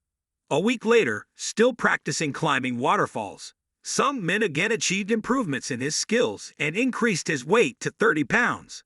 A week later, still practicing climbing waterfalls, some men again achieved improvements in his skills and increased his weight to 30 pounds.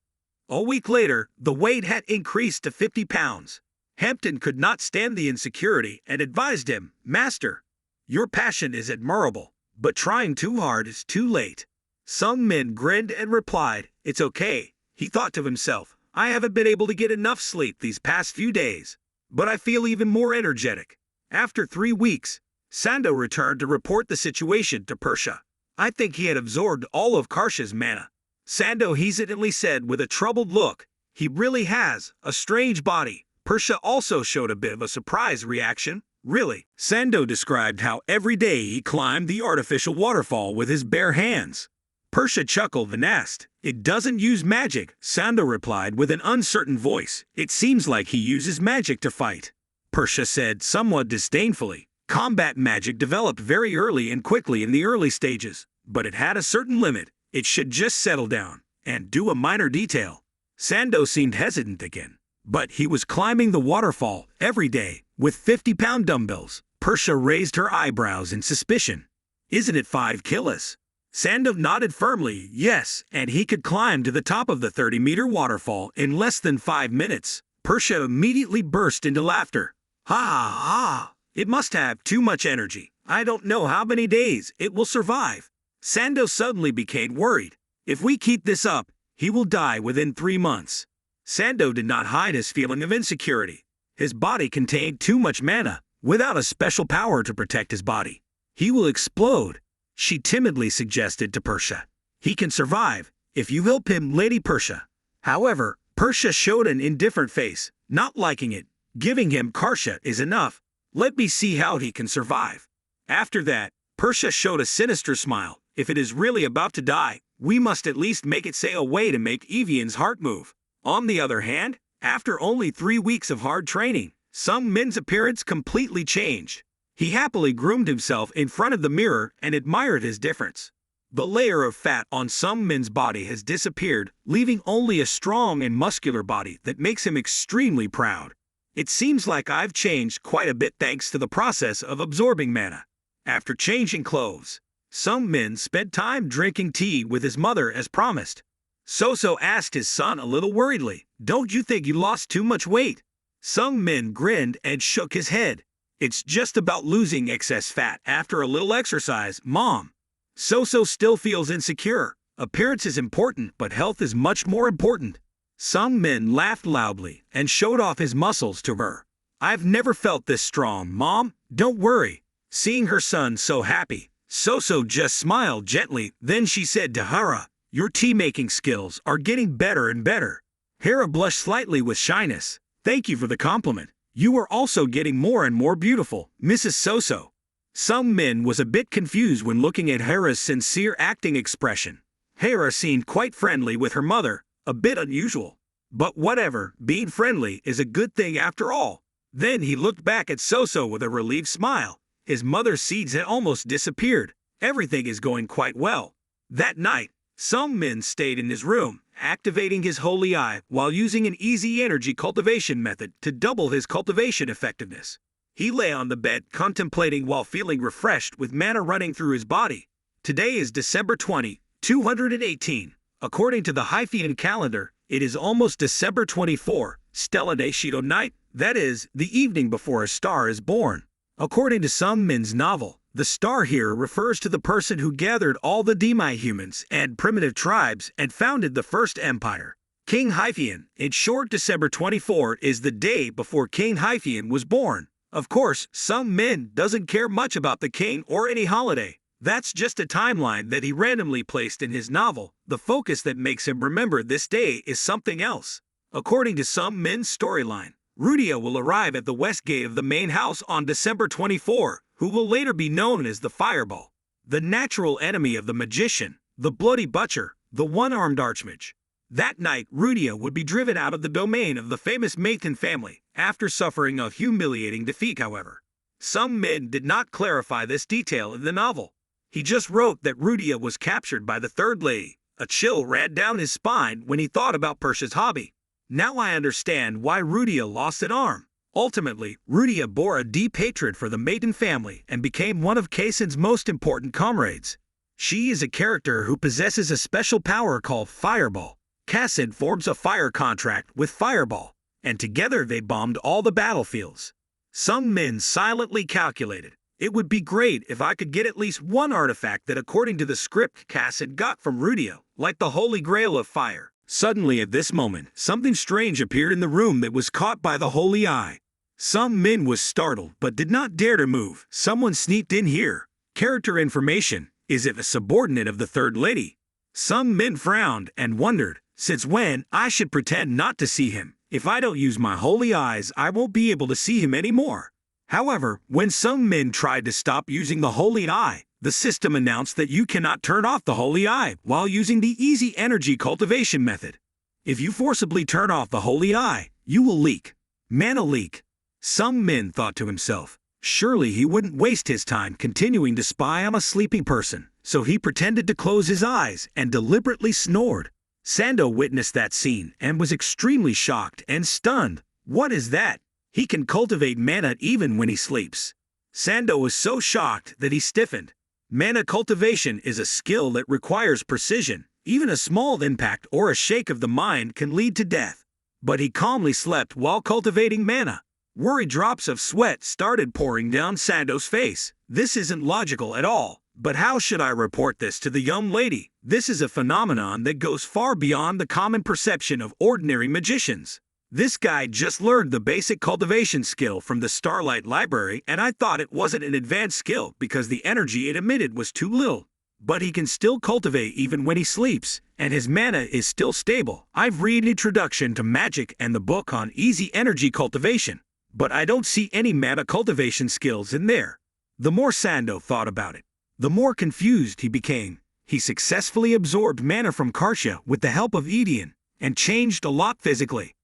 A week later, the weight had increased to 50 pounds. Hampton could not stand the insecurity and advised him, "Master, your passion is admirable, but trying too hard is too late." Some men grinned and replied, "It's okay." He thought to himself, "I haven't been able to get enough sleep these past few days, but I feel even more energetic." After 3 weeks, Sando returned to report the situation to Persha. I think he had absorbed all of Karsha's mana. Sando hesitantly said with a troubled look, "He really has a strange body." Persha also showed a bit of a surprised reaction. "Really?" Sando described how every day he climbed the artificial waterfall with his bare hands. Persha chuckled and asked, "It doesn't use magic," Sando replied with an uncertain voice. "It seems like he uses magic to fight." Persha said somewhat disdainfully, "Combat magic developed very early and quickly in the early stages, but it had a certain limit. It should just settle down and do a minor detail." Sando seemed hesitant again, but he was climbing the waterfall every day with 50-pound dumbbells. Persha raised her eyebrows in suspicion. "Isn't it 5 kilos?" Sando nodded firmly, yes, and he could climb to the top of the 30-meter waterfall in less than 5 minutes. Persha immediately burst into laughter. "Ha ha ha! It must have too much energy. I don't know how many days it will survive." Sando suddenly became worried. "If we keep this up, he will die within 3 months. Sando did not hide his feeling of insecurity. His body contained too much mana, without a special power to protect his body. "He will explode," she timidly suggested to Persha. "He can survive, if you help him, Lady Persha." However, Persha showed an indifferent face, not liking it. "Giving him Karsha is enough. Let me see how he can survive." After that, Persha showed a sinister smile. "If it is really about to die, we must at least make it say a way to make Evian's heart move." On the other hand, after only 3 weeks of hard training, some men's appearance completely changed. He happily groomed himself in front of the mirror and admired his difference. The layer of fat on some men's body has disappeared, leaving only a strong and muscular body that makes him extremely proud. "It seems like I've changed quite a bit thanks to the process of absorbing mana." After changing clothes, some men spent time drinking tea with his mother as promised. Soso asked his son a little worriedly, "Don't you think you lost too much weight?" Some men grinned and shook his head. "It's just about losing excess fat after a little exercise, Mom." Soso still feels insecure. Appearance is important, but health is much more important. Some men laughed loudly and showed off his muscles to her. "I've never felt this strong, Mom. Don't worry." Seeing her son so happy, Soso just smiled gently. Then she said to Hera, "Your tea-making skills are getting better and better." Hera blushed slightly with shyness. "Thank you for the compliment. You are also getting more and more beautiful, Mrs. Soso." Some men was a bit confused when looking at Hera's sincere acting expression. Hera seemed quite friendly with her mother, a bit unusual. But whatever, being friendly is a good thing after all. Then he looked back at Soso with a relieved smile. His mother's seeds had almost disappeared. Everything is going quite well. That night, Some Min stayed in his room, activating his holy eye while using an easy energy cultivation method to double his cultivation effectiveness. He lay on the bed contemplating while feeling refreshed with mana running through his body. Today is December 20, 218. According to the Hyphaean calendar, it is almost December 24, Stella de Shido night, that is, the evening before a star is born. According to Some Min's novel, the star here refers to the person who gathered all the demi-humans and primitive tribes and founded the first empire. King Hyphaean, in short, December 24 is the day before King Hyphaean was born. Of course, Some Min doesn't care much about the king or any holiday. That's just a timeline that he randomly placed in his novel. The focus that makes him remember this day is something else. According to Some Min's storyline, Rudia will arrive at the west gate of the main house on December 24, who will later be known as the Fireball, the natural enemy of the magician, the bloody butcher, the one-armed archmage. That night, Rudia would be driven out of the domain of the famous Mage family, after suffering a humiliating defeat, however. Some Min did not clarify this detail in the novel. He just wrote that Rudia was captured by the third lady. A chill ran down his spine when he thought about Persia's hobby. Now I understand why Rudia lost an arm. Ultimately, Rudia bore a deep hatred for the Maiden family and became one of Kaysen's most important comrades. She is a character who possesses a special power called Fireball. Kaysen forms a fire contract with Fireball, and together they bombed all the battlefields. Some Min silently calculated, it would be great if I could get at least one artifact that, according to the script, Kaysen got from Rudia, like the Holy Grail of Fire. Suddenly at this moment, something strange appeared in the room that was caught by the holy eye. Some Min was startled but did not dare to move. Someone sneaked in here. Character information. Is it a subordinate of the third lady? Some Min frowned and wondered, since when I should pretend not to see him? If I don't use my holy eyes, I won't be able to see him anymore. However, when Some Min tried to stop using the holy eye, the system announced that you cannot turn off the holy eye while using the easy energy cultivation method. If you forcibly turn off the holy eye, you will leak. Mana leak. Some Min thought to himself, surely he wouldn't waste his time continuing to spy on a sleeping person, so he pretended to close his eyes and deliberately snored. Sando witnessed that scene and was extremely shocked and stunned. What is that? He can cultivate mana even when he sleeps. Sando was so shocked that he stiffened. Mana cultivation is a skill that requires precision. Even a small impact or a shake of the mind can lead to death. But he calmly slept while cultivating mana. Worried drops of sweat started pouring down Sando's face. This isn't logical at all. But how should I report this to the young lady? This is a phenomenon that goes far beyond the common perception of ordinary magicians. This guy just learned the basic cultivation skill from the Starlight Library, and I thought it wasn't an advanced skill because the energy it emitted was too little. But he can still cultivate even when he sleeps, and his mana is still stable. I've read Introduction to Magic and the book on easy energy cultivation, but I don't see any mana cultivation skills in there. The more Sando thought about it, the more confused he became. He successfully absorbed mana from Kartia with the help of Edian, and changed a lot physically.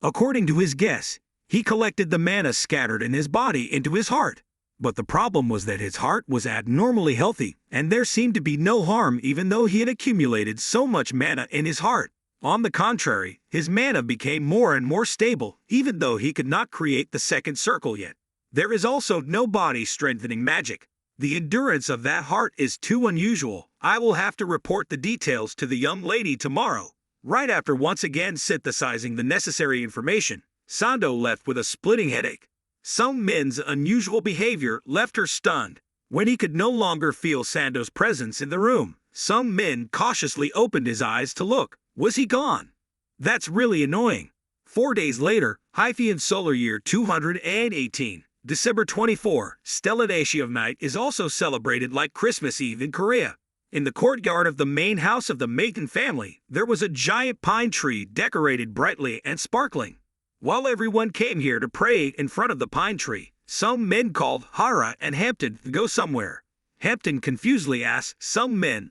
According to his guess, he collected the mana scattered in his body into his heart. But the problem was that his heart was abnormally healthy, and there seemed to be no harm even though he had accumulated so much mana in his heart. On the contrary, his mana became more and more stable, even though he could not create the second circle yet. There is also no body-strengthening magic. The endurance of that heart is too unusual. I will have to report the details to the young lady tomorrow. Right after once again synthesizing the necessary information, Sando left with a splitting headache. Some Min's unusual behavior left her stunned. When he could no longer feel Sando's presence in the room, Some Min cautiously opened his eyes to look. Was he gone? That's really annoying. 4 days later, Hyphaean solar year 218, December 24, Stella de Shido night is also celebrated like Christmas Eve in Korea. In the courtyard of the main house of the Mage family, there was a giant pine tree decorated brightly and sparkling. While everyone came here to pray in front of the pine tree, some men called Hara and Hampton to go somewhere. Hampton confusedly asked some men,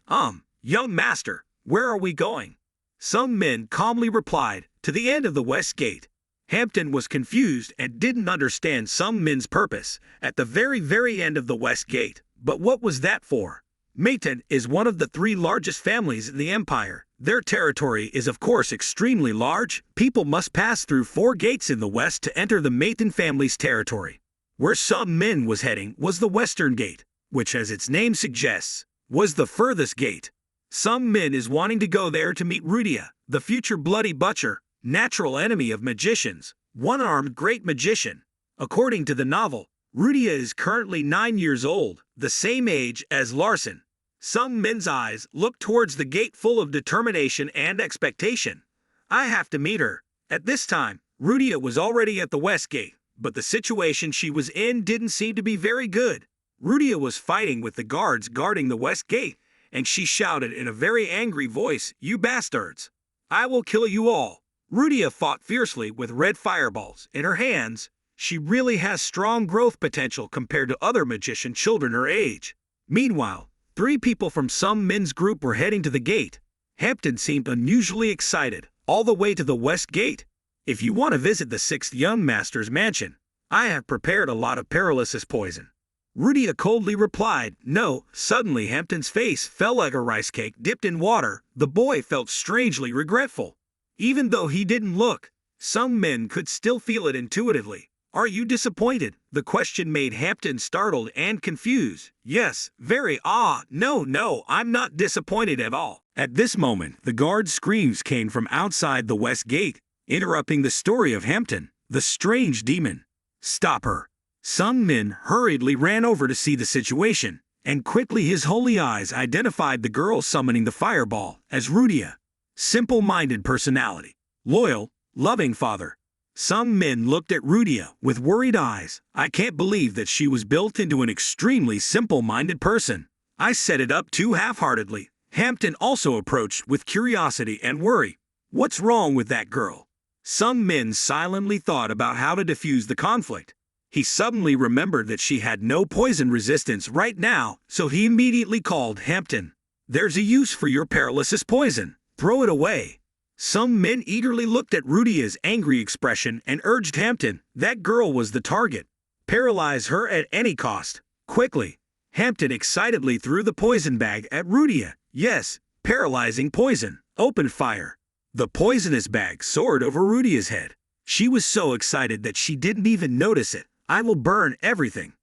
young master, where are we going? Some men calmly replied, to the end of the west gate. Hampton was confused and didn't understand some men's purpose, at the very end of the west gate. But what was that for? Maiden is one of the 3 largest families in the empire. Their territory is of course extremely large. People must pass through 4 gates in the west to enter the Maiden family's territory. Where Sung Min was heading was the western gate, which as its name suggests, was the furthest gate. Sung Min is wanting to go there to meet Rudia, the future bloody butcher, natural enemy of magicians, one-armed great magician. According to the novel, Rudia is currently 9 years old, the same age as Larson. Sung Min's eyes look towards the gate full of determination and expectation. I have to meet her. At this time, Rudia was already at the west gate, but the situation she was in didn't seem to be very good. Rudia was fighting with the guards guarding the west gate, and she shouted in a very angry voice, "You bastards! I will kill you all!" Rudia fought fiercely with red fireballs in her hands. She really has strong growth potential compared to other magician children her age. Meanwhile, 3 people from Sung Min's group were heading to the gate. Hampton seemed unusually excited, all the way to the west gate. If you want to visit the 6th young master's mansion, I have prepared a lot of paralysis poison. Rudia coldly replied, "No." Suddenly Hampton's face fell like a rice cake dipped in water. The boy felt strangely regretful. Even though he didn't look, Sung Min could still feel it intuitively. "Are you disappointed?" The question made Hampton startled and confused. "Yes, very. No, I'm not disappointed at all." At this moment, the guard's screams came from outside the west gate, interrupting the story of Hampton, the strange demon. "Stop her!" Sung Min hurriedly ran over to see the situation, and quickly his holy eyes identified the girl summoning the fireball as Rudia. Simple-minded personality. Loyal, loving father. Sung Min looked at Rudia with worried eyes. "I can't believe that she was built into an extremely simple-minded person. I set it up too half-heartedly." Hampton also approached with curiosity and worry. "What's wrong with that girl?" Sung Min silently thought about how to defuse the conflict. He suddenly remembered that she had no poison resistance right now, so he immediately called Hampton. "There's a use for your paralysis poison. Throw it away." Sung Min eagerly looked at Rudia's angry expression and urged Hampton. That girl was the target. Paralyze her at any cost. Quickly. Hampton excitedly threw the poison bag at Rudia. Yes, paralyzing poison. Open fire. The poisonous bag soared over Rudia's head. She was so excited that she didn't even notice it. "I will burn everything."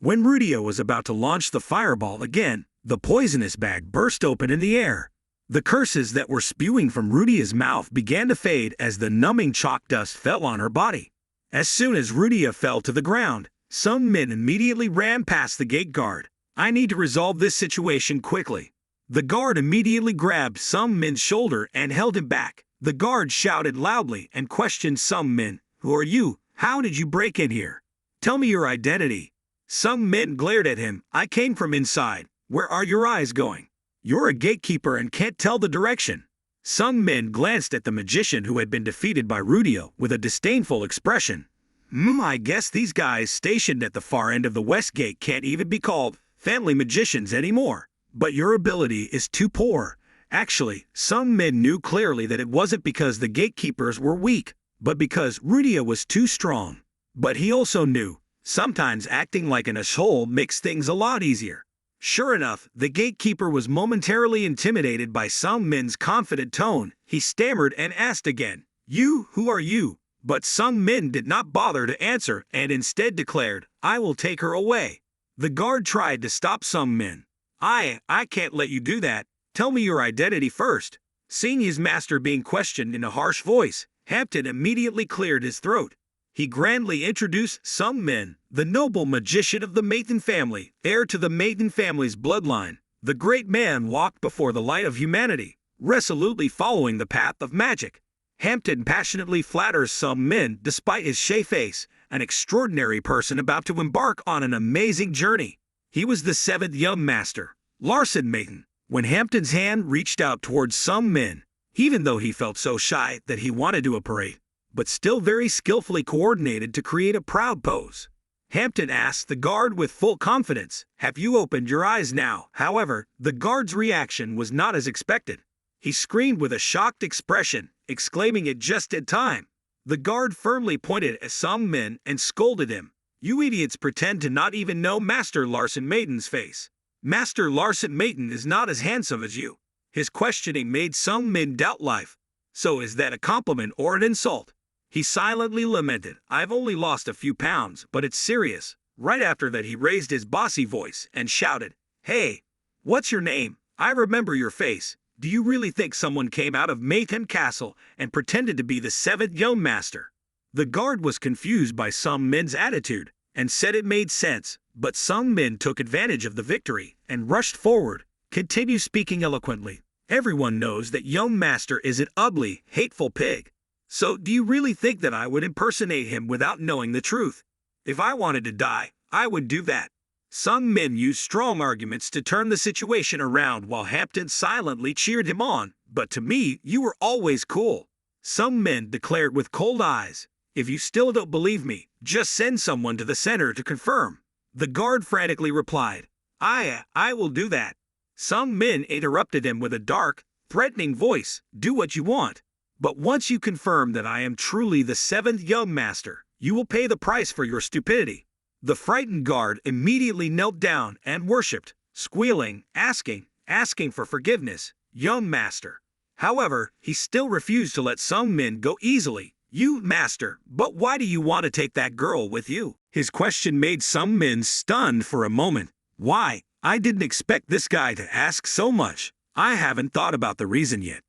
When Rudia was about to launch the fireball again, the poisonous bag burst open in the air. The curses that were spewing from Rudia's mouth began to fade as the numbing chalk dust fell on her body. As soon as Rudia fell to the ground, Sung Min immediately ran past the gate guard. "I need to resolve this situation quickly." The guard immediately grabbed Sung Min's shoulder and held him back. The guard shouted loudly and questioned Sung Min. "Who are you? How did you break in here? Tell me your identity." Sung Min glared at him. "I came from inside. Where are your eyes going? You're a gatekeeper and can't tell the direction." Sung Min glanced at the magician who had been defeated by Rudia with a disdainful expression. I guess these guys stationed at the far end of the west gate can't even be called family magicians anymore. But your ability is too poor." Actually, Sung Min knew clearly that it wasn't because the gatekeepers were weak, but because Rudia was too strong. But he also knew, sometimes acting like an asshole makes things a lot easier. Sure enough, the gatekeeper was momentarily intimidated by Sung Min's confident tone. He stammered and asked again, "You, who are you?" But Sung Min did not bother to answer and instead declared, "I will take her away." The guard tried to stop Sung Min. I can't let you do that. Tell me your identity first." Seeing his master being questioned in a harsh voice, Hampton immediately cleared his throat. He grandly introduced Sung Min, the noble magician of the Maiden family, heir to the Maiden family's bloodline. The great man walked before the light of humanity, resolutely following the path of magic. Hampton passionately flatters Sung Min despite his shy face, an extraordinary person about to embark on an amazing journey. He was the 7th young master, Larson Maiden, when Hampton's hand reached out towards Sung Min, even though he felt so shy that he wanted to apparate, but still very skillfully coordinated to create a proud pose. Hampton asked the guard with full confidence, "Have you opened your eyes now?" However, the guard's reaction was not as expected. He screamed with a shocked expression, exclaiming it just in time. The guard firmly pointed at Sung Min and scolded him. "You idiots pretend to not even know Master Larson Maiden's face. Master Larson Mayton is not as handsome as you. His questioning made Sung Min doubt life. So is that a compliment or an insult? He silently lamented, I've only lost a few pounds, but it's serious. Right after that he raised his bossy voice and shouted, Hey, what's your name? I remember your face. Do you really think someone came out of Mayton Castle and pretended to be the 7th Young Master? The guard was confused by Sung Min's attitude and said it made sense, but Sung Min took advantage of the victory and rushed forward, continued speaking eloquently. Everyone knows that Young Master is an ugly, hateful pig. So do you really think that I would impersonate him without knowing the truth? If I wanted to die, I would do that. Sung Min used strong arguments to turn the situation around while Hampton silently cheered him on, but to me, you were always cool. Sung Min declared with cold eyes, If you still don't believe me, just send someone to the center to confirm. The guard frantically replied, I will do that. Sung Min interrupted him with a dark, threatening voice, Do what you want. But once you confirm that I am truly the 7th Young Master, you will pay the price for your stupidity. The frightened guard immediately knelt down and worshipped, squealing, asking for forgiveness, Young Master. However, he still refused to let Sung Min go easily. You, Master, but why do you want to take that girl with you? His question made Sung Min stunned for a moment. Why? I didn't expect this guy to ask so much. I haven't thought about the reason yet.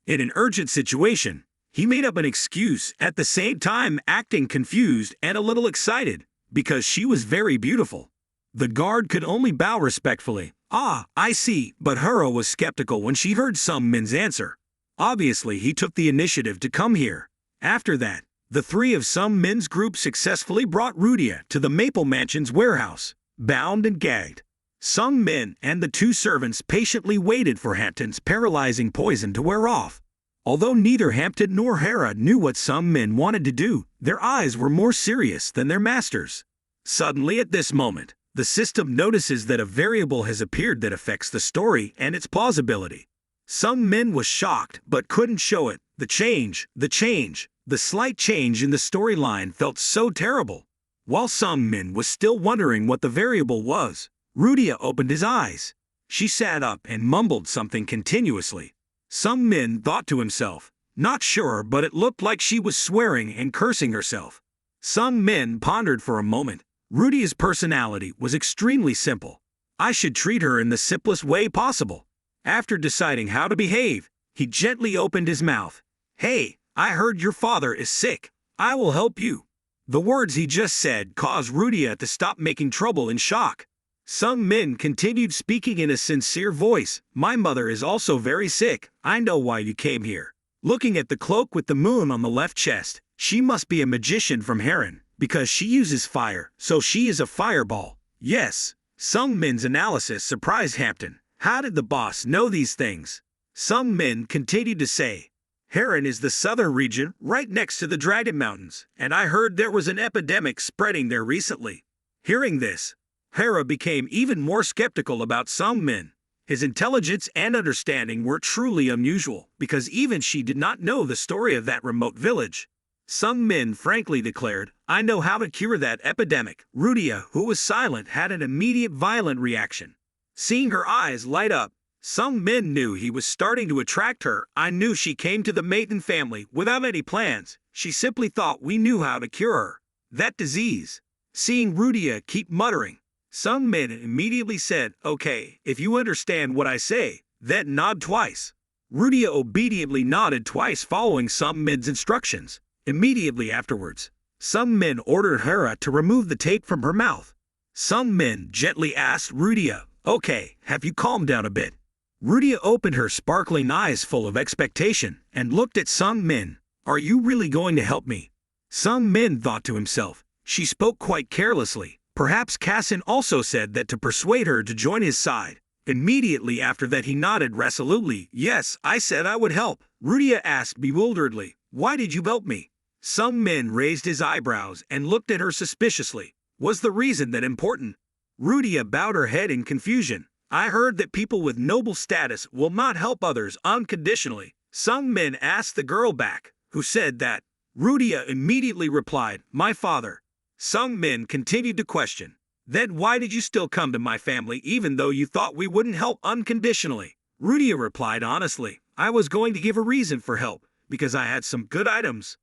In an urgent situation, he made up an excuse, at the same time acting confused and a little excited, because she was very beautiful. The guard could only bow respectfully. Ah, I see, but Hera was skeptical when she heard Sung Min's answer. Obviously, he took the initiative to come here. After that, the 3 of Sung Min's group successfully brought Rudia to the Maple Mansion's warehouse, bound and gagged. Sung Min and the 2 servants patiently waited for Hampton's paralyzing poison to wear off. Although neither Hampton nor Hera knew what Sung Min wanted to do, their eyes were more serious than their masters. Suddenly at this moment, the system notices that a variable has appeared that affects the story and its plausibility. Sung Min was shocked but couldn't show it. The slight change in the storyline felt so terrible. While Sung Min was still wondering what the variable was, Rudia opened his eyes. She sat up and mumbled something continuously. Sung Min thought to himself, not sure, but it looked like she was swearing and cursing herself. Sung Min pondered for a moment. Rudia's personality was extremely simple. I should treat her in the simplest way possible. After deciding how to behave, he gently opened his mouth. Hey, I heard your father is sick. I will help you. The words he just said caused Rudia to stop making trouble in shock. Sung Min continued speaking in a sincere voice. My mother is also very sick. I know why you came here. Looking at the cloak with the moon on the left chest, she must be a magician from Heron, because she uses fire, so she is a fireball. Yes. Sung Min's analysis surprised Hampton. How did the boss know these things? Sung Min continued to say, Heron is the southern region right next to the Dragon Mountains, and I heard there was an epidemic spreading there recently. Hearing this, Hera became even more skeptical about Sung Min. His intelligence and understanding were truly unusual, because even she did not know the story of that remote village. Sung Min frankly declared, I know how to cure that epidemic. Rudia, who was silent, had an immediate violent reaction. Seeing her eyes light up, Sung Min knew he was starting to attract her. I knew she came to the Mayton family without any plans. She simply thought we knew how to cure her. That disease. Seeing Rudia keep muttering, Sung Min immediately said, Okay, if you understand what I say, then nod twice. Rudia obediently nodded twice following Sung Min's instructions. Immediately afterwards, Sung Min ordered Hera to remove the tape from her mouth. Sung Min gently asked Rudia, Okay, have you calmed down a bit? Rudia opened her sparkling eyes full of expectation and looked at Sung Min. Are you really going to help me? Sung Min thought to himself. She spoke quite carelessly. Perhaps Cassin also said that to persuade her to join his side. Immediately after that he nodded resolutely. Yes, I said I would help. Rudia asked bewilderedly, Why did you help me? Sung Min raised his eyebrows and looked at her suspiciously. Was the reason that important? Rudia bowed her head in confusion. I heard that people with noble status will not help others unconditionally. Sung Min asked the girl back, who said that. Rudia immediately replied, My father. Sung Min continued to question. Then why did you still come to my family even though you thought we wouldn't help unconditionally? Rudia replied honestly, I was going to give a reason for help, because I had some good items.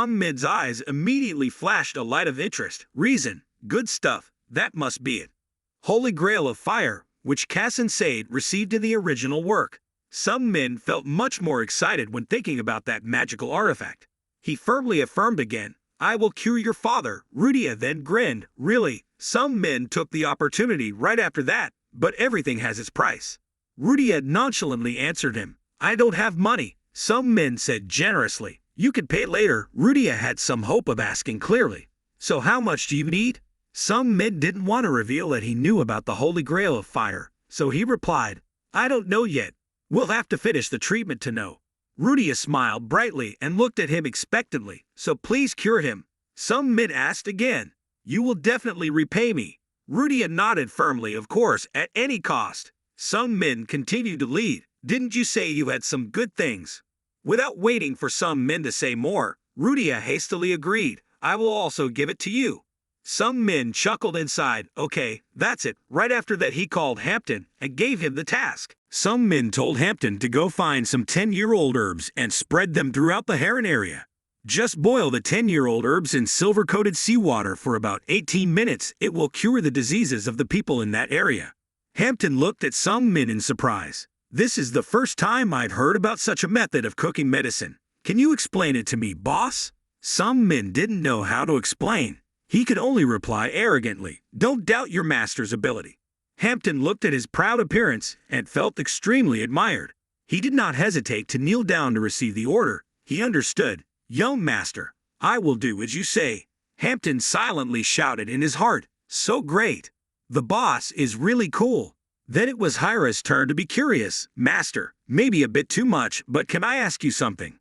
Min's eyes immediately flashed a light of interest. Reason, good stuff, that must be it. Holy Grail of Fire, which Cass and Sade received in the original work. Min felt much more excited when thinking about that magical artifact. He firmly affirmed again, I will cure your father. Rudia then grinned. Really? Min took the opportunity right after that, but everything has its price. Rudia nonchalantly answered him, I don't have money. Min said generously, you could pay later. Rudia had some hope of asking clearly, so how much do you need? Min didn't want to reveal that he knew about the Holy Grail of Fire, so he replied, I don't know yet. We'll have to finish the treatment to know. Rudia smiled brightly and looked at him expectantly, so please cure him. Min asked again, you will definitely repay me. Rudia nodded firmly, of course, at any cost. Min continued to lead, didn't you say you had some good things? Without waiting for Min to say more, Rudia hastily agreed, I will also give it to you. Min chuckled inside, okay, that's it. Right after that he called Hampton and gave him the task. Min told Hampton to go find some 10-year-old herbs and spread them throughout the Heron area. Just boil the 10-year-old herbs in silver-coated seawater for about 18 minutes. It will cure the diseases of the people in that area. Hampton looked at Min in surprise. This is the first time I've heard about such a method of cooking medicine. Can you explain it to me, boss? Min didn't know how to explain. He could only reply arrogantly, don't doubt your master's ability. Hampton looked at his proud appearance and felt extremely admired. He did not hesitate to kneel down to receive the order. He understood. Young master, I will do as you say. Hampton silently shouted in his heart, so great. The boss is really cool. Then it was Hira's turn to be curious. Master, maybe a bit too much, but can I ask you something?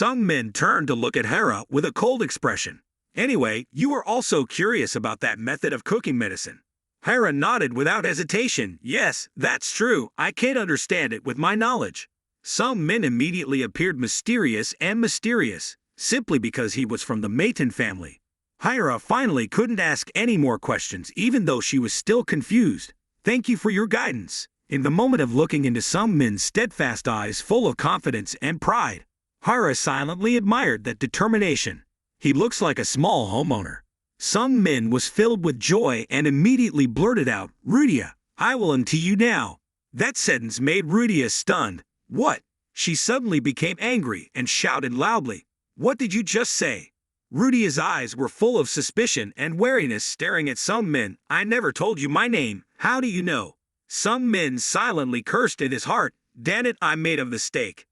Min turned to look at Hira with a cold expression. Anyway, you are also curious about that method of cooking medicine. Hira nodded without hesitation. Yes, that's true. I can't understand it with my knowledge. Min immediately appeared mysterious, simply because he was from the Maton family. Hira finally couldn't ask any more questions even though she was still confused. Thank you for your guidance. In the moment of looking into Min's steadfast eyes full of confidence and pride, Hira silently admired that determination. He looks like a small homeowner. Min was filled with joy and immediately blurted out, Rudia, I will untie you now. That sentence made Rudia stunned. What? She suddenly became angry and shouted loudly, what did you just say? Rudia's eyes were full of suspicion and wariness, staring at Min. I never told you my name. How do you know? Min silently cursed in his heart. Damn it, I made a mistake.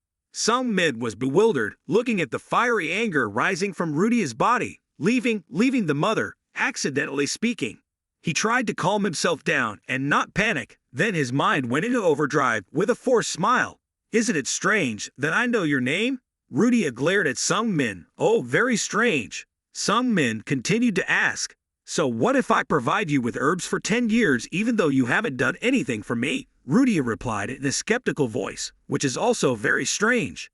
Min was bewildered, looking at the fiery anger rising from Rudia's body, leaving the mother, accidentally speaking. He tried to calm himself down and not panic, then his mind went into overdrive with a forced smile. Isn't it strange that I know your name? Rudia glared at Min. Oh, very strange. Min continued to ask, so what if I provide you with herbs for 10 years even though you haven't done anything for me? Rudia replied in a skeptical voice, which is also very strange.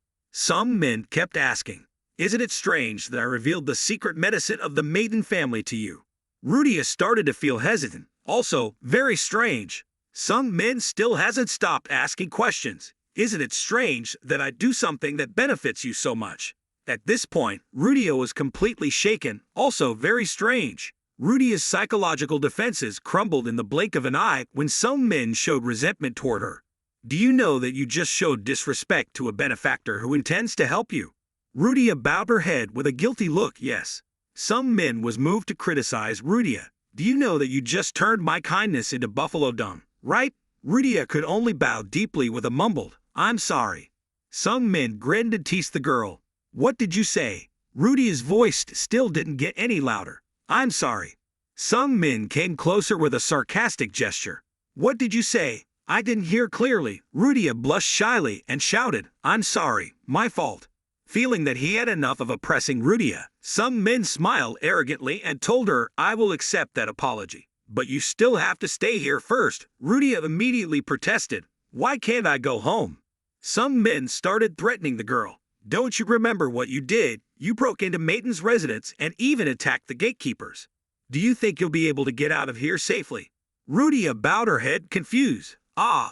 Min kept asking, isn't it strange that I revealed the secret medicine of the Maiden family to you? Rudia started to feel hesitant, also very strange. Min still hasn't stopped asking questions. Isn't it strange that I do something that benefits you so much? At this point, Rudia was completely shaken, also very strange. Rudia's psychological defenses crumbled in the blink of an eye when Min showed resentment toward her. Do you know that you just showed disrespect to a benefactor who intends to help you? Rudia bowed her head with a guilty look. Yes. Min was moved to criticize Rudia. Do you know that you just turned my kindness into buffalo dung, right? Rudia could only bow deeply with a mumbled, I'm sorry. Min grinned and teased the girl. What did you say? Rudia's voice still didn't get any louder. I'm sorry. Min came closer with a sarcastic gesture. What did you say? I didn't hear clearly. Rudia blushed shyly and shouted, I'm sorry, my fault. Feeling that he had enough of oppressing Rudia, Min smiled arrogantly and told her, I will accept that apology. But you still have to stay here first. Rudia immediately protested. Why can't I go home? Min started threatening the girl. Don't you remember what you did? You broke into Maton's residence and even attacked the gatekeepers. Do you think you'll be able to get out of here safely? Rudia bowed her head, confused.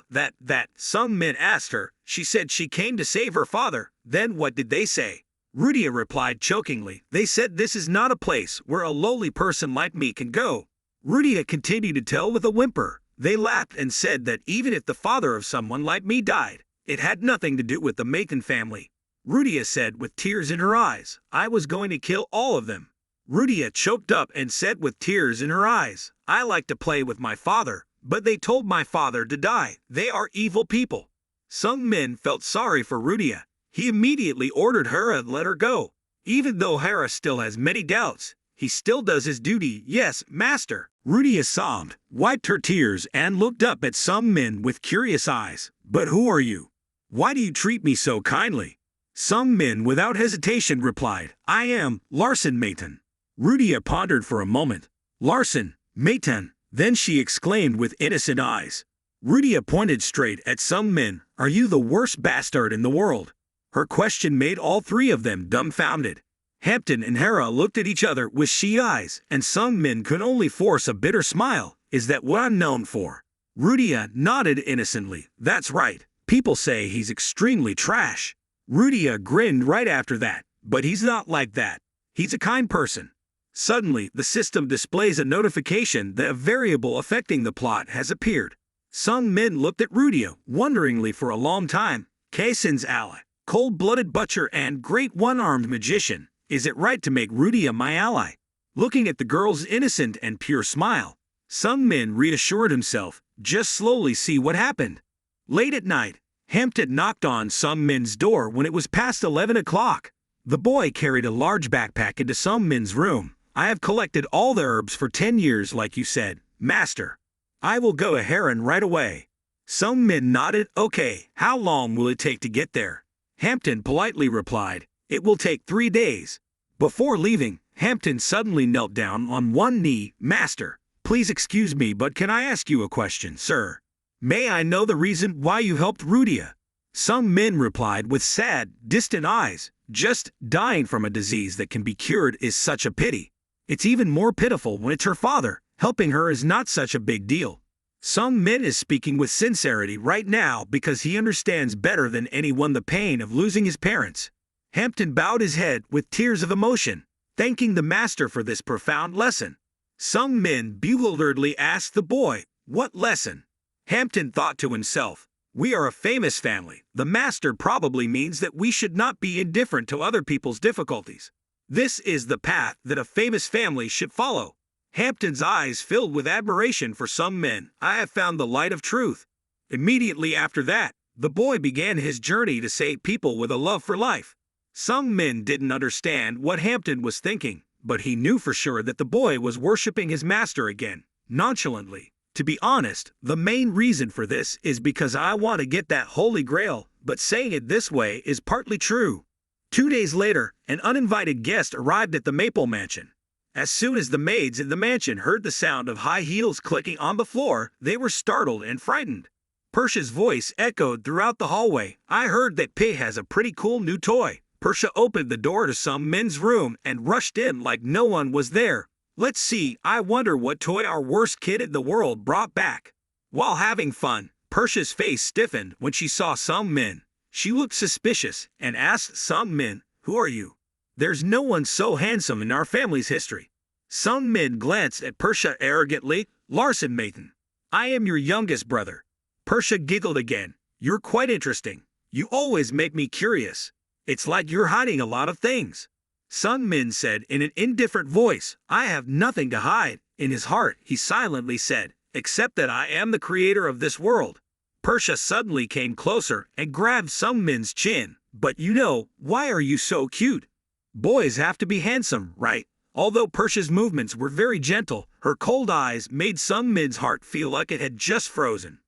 That, some men asked her. She said she came to save her father. Then what did they say? Rudia replied chokingly. They said this is not a place where a lowly person like me can go. Rudia continued to tell with a whimper. They laughed and said that even if the father of someone like me died, it had nothing to do with the Mathan family. Rudia said with tears in her eyes, I was going to kill all of them. Rudia choked up and said with tears in her eyes, I like to play with my father, but they told my father to die. They are evil people. Some men felt sorry for Rudia. He immediately ordered Hera to let her go. Even though Hera still has many doubts, he still does his duty. Yes, master. Rudia sobbed, wiped her tears, and looked up at some men with curious eyes. But who are you? Why do you treat me so kindly? Some men without hesitation replied, I am Larson Mathan. Rudia pondered for a moment. Larson, Mathan. Then she exclaimed with innocent eyes. Rudia pointed straight at some men. Are you the worst bastard in the world? Her question made all three of them dumbfounded. Hampton and Hera looked at each other with she eyes, and some men could only force a bitter smile. Is that what I'm known for? Rudia nodded innocently. That's right. People say he's extremely trash. Rudia grinned right after that. But he's not like that. He's a kind person. Suddenly, the system displays a notification that a variable affecting the plot has appeared. Some men looked at Rudia wonderingly for a long time. Kaison's ally, cold-blooded butcher and great one-armed magician. Is it right to make Rudia my ally? Looking at the girl's innocent and pure smile, some men reassured himself, just slowly see what happened. Late at night, Hampton knocked on some men's door when it was past 11 o'clock. The boy carried a large backpack into some men's room. I have collected all the herbs for 10 years like you said, master. I will go to Heron right away. Some men nodded. Okay, how long will it take to get there? Hampton politely replied, it will take 3 days. Before leaving, Hampton suddenly knelt down on one knee. Master, please excuse me, but can I ask you a question, sir? May I know the reason why you helped Rudia? Some men replied with sad, distant eyes. Just dying from a disease that can be cured is such a pity. It's even more pitiful when it's her father. Helping her is not such a big deal. Some men is speaking with sincerity right now because he understands better than anyone the pain of losing his parents. Hampton bowed his head with tears of emotion, thanking the master for this profound lesson. Some men bewilderedly asked the boy, what lesson? Hampton thought to himself, we are a famous family. The master probably means that we should not be indifferent to other people's difficulties. This is the path that a famous family should follow. Hampton's eyes filled with admiration for some men. I have found the light of truth. Immediately after that, the boy began his journey to save people with a love for life. Some men didn't understand what Hampton was thinking, but he knew for sure that the boy was worshiping his master again, nonchalantly. To be honest, the main reason for this is because I want to get that holy grail, but saying it this way is partly true. 2 days later, an uninvited guest arrived at the Maple Mansion. As soon as the maids in the mansion heard the sound of high heels clicking on the floor, they were startled and frightened. Persia's voice echoed throughout the hallway. I heard that P has a pretty cool new toy. Persia opened the door to some men's room and rushed in like no one was there. Let's see, I wonder what toy our worst kid in the world brought back. While having fun, Persia's face stiffened when she saw some men. She looked suspicious and asked some men, who are you? There's no one so handsome in our family's history. Some men glanced at Persia arrogantly. Larson Mathan. I am your youngest brother. Persia giggled again. You're quite interesting. You always make me curious. It's like you're hiding a lot of things. Some men said in an indifferent voice, I have nothing to hide. In his heart, he silently said, except that I am the creator of this world. Persia suddenly came closer and grabbed some men's chin. But you know, why are you so cute? Boys have to be handsome, right? Although Persia's movements were very gentle, her cold eyes made some men's heart feel like it had just frozen.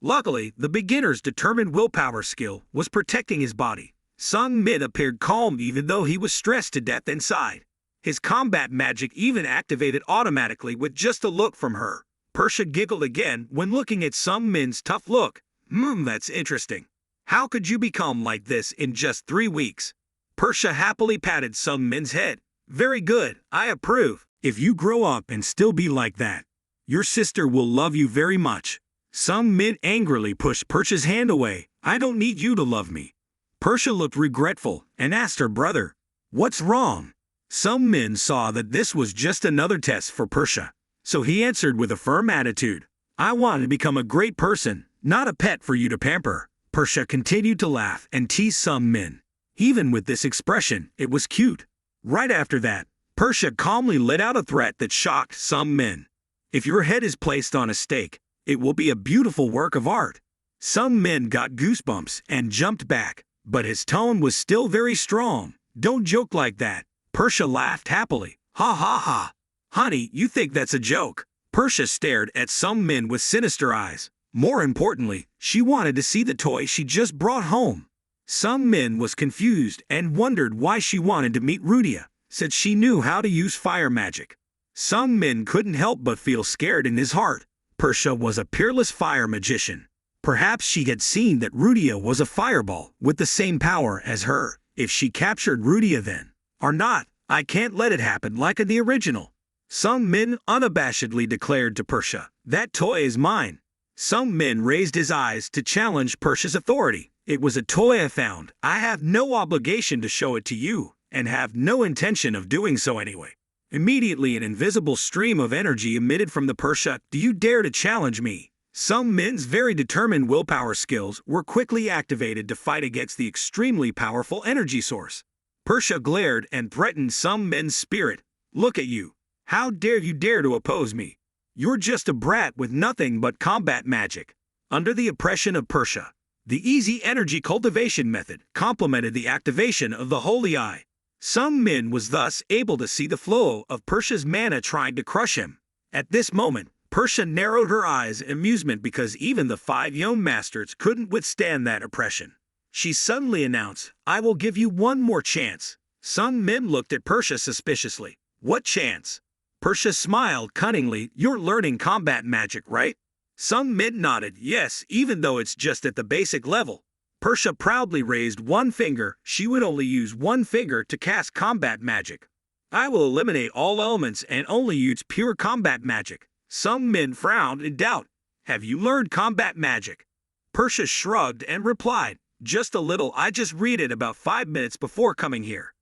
Luckily, the beginner's determined willpower skill was protecting his body. Some Min appeared calm even though he was stressed to death inside. His combat magic even activated automatically with just a look from her. Persia giggled again when looking at some Min's tough look. That's interesting. How could you become like this in just 3 weeks? Persia happily patted some Min's head. Very good, I approve. If you grow up and still be like that, your sister will love you very much. Sung Min angrily pushed Persha's hand away. I don't need you to love me. Persha looked regretful and asked her brother, what's wrong? Sung Min saw that this was just another test for Persha, so he answered with a firm attitude. I want to become a great person, not a pet for you to pamper. Persha continued to laugh and tease Sung Min. Even with this expression, it was cute. Right after that, Persha calmly let out a threat that shocked Sung Min. If your head is placed on a stake, it will be a beautiful work of art. Sung Min got goosebumps and jumped back, but his tone was still very strong. Don't joke like that. Persha laughed happily. Ha ha ha. Honey, you think that's a joke? Persha stared at Sung Min with sinister eyes. More importantly, she wanted to see the toy she just brought home. Sung Min was confused and wondered why she wanted to meet Rudia, since she knew how to use fire magic. Sung Min couldn't help but feel scared in his heart. Persha was a peerless fire magician. Perhaps she had seen that Rudia was a fireball with the same power as her. If she captured Rudia then, or not, I can't let it happen like in the original. Sung Min unabashedly declared to Persha, that toy is mine. Sung Min raised his eyes to challenge Persha's authority. It was a toy I found. I have no obligation to show it to you, and have no intention of doing so anyway. Immediately an invisible stream of energy emitted from the Persha. Do you dare to challenge me? Sung Min's very determined willpower skills were quickly activated to fight against the extremely powerful energy source. Persha glared and threatened Sung Min's spirit. Look at you. How dare you dare to oppose me? You're just a brat with nothing but combat magic. Under the oppression of Persha, the easy energy cultivation method complemented the activation of the Holy Eye. Sung Min was thus able to see the flow of Persha's mana trying to crush him. At this moment, Persha narrowed her eyes in amusement because even the 5 Yom Masters couldn't withstand that oppression. She suddenly announced, I will give you one more chance. Sung Min looked at Persha suspiciously. What chance? Persha smiled cunningly. You're learning combat magic, right? Sung Min nodded, yes, even though it's just at the basic level. Persha proudly raised one finger. She would only use one finger to cast combat magic. I will eliminate all elements and only use pure combat magic. Sung Min frowned in doubt. Have you learned combat magic? Persha shrugged and replied, just a little. I just read it about 5 minutes before coming here.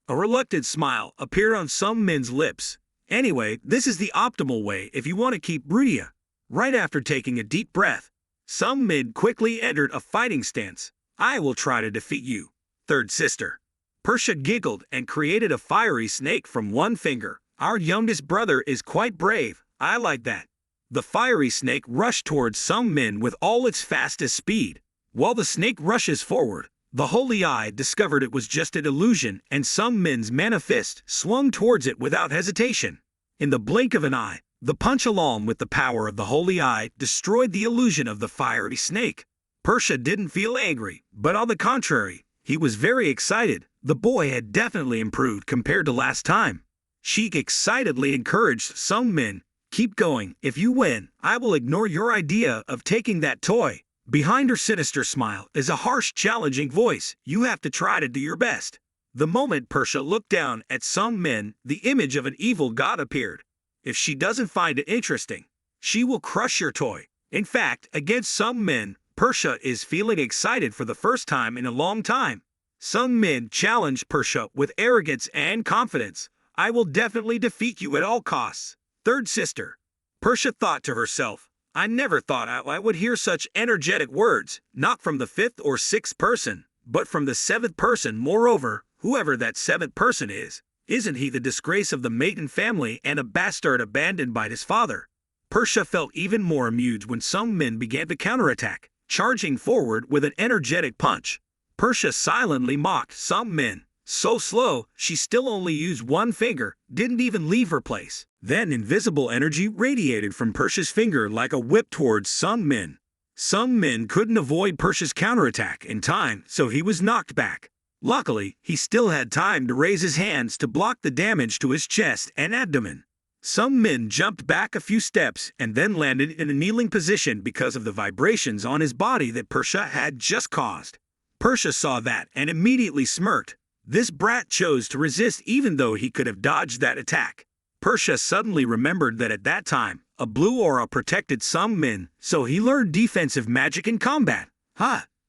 A reluctant smile appeared on Sung Min's lips. Anyway, this is the optimal way if you want to keep Rudia. Right after taking a deep breath, Sung Min quickly entered a fighting stance. I will try to defeat you, third sister. Persha giggled and created a fiery snake from one finger. Our youngest brother is quite brave. I like that. The fiery snake rushed towards Sung Min with all its fastest speed. While the snake rushes forward, the Holy Eye discovered it was just an illusion, and Sung Min's mana fist swung towards it without hesitation. In the blink of an eye, the punch along with the power of the Holy Eye destroyed the illusion of the fiery snake. Persha didn't feel angry, but on the contrary, he was very excited. The boy had definitely improved compared to last time. She excitedly encouraged Sung Min, keep going. If you win, I will ignore your idea of taking that toy. Behind her sinister smile is a harsh, challenging voice. You have to try to do your best. The moment Persha looked down at Sung Min, the image of an evil god appeared. If she doesn't find it interesting, she will crush your toy. In fact, against Sung Min, Persha is feeling excited for the first time in a long time. Sung Min challenged Persha with arrogance and confidence. I will definitely defeat you at all costs, third sister. Persha thought to herself, I never thought I would hear such energetic words, not from the 5th or 6th person, but from the 7th person. Moreover, whoever that 7th person is, isn't he the disgrace of the Maiden family and a bastard abandoned by his father? Persha felt even more amused when Sung Min began to counterattack, charging forward with an energetic punch. Persha silently mocked Sung Min. So slow, she still only used one finger, didn't even leave her place. Then invisible energy radiated from Persha's finger like a whip towards Sung Min. Sung Min couldn't avoid Persha's counterattack in time, so he was knocked back. Luckily, he still had time to raise his hands to block the damage to his chest and abdomen. Sung Min jumped back a few steps and then landed in a kneeling position because of the vibrations on his body that Persha had just caused. Persha saw that and immediately smirked. This brat chose to resist even though he could have dodged that attack. Persha suddenly remembered that at that time, a blue aura protected some men, so he learned defensive magic in combat.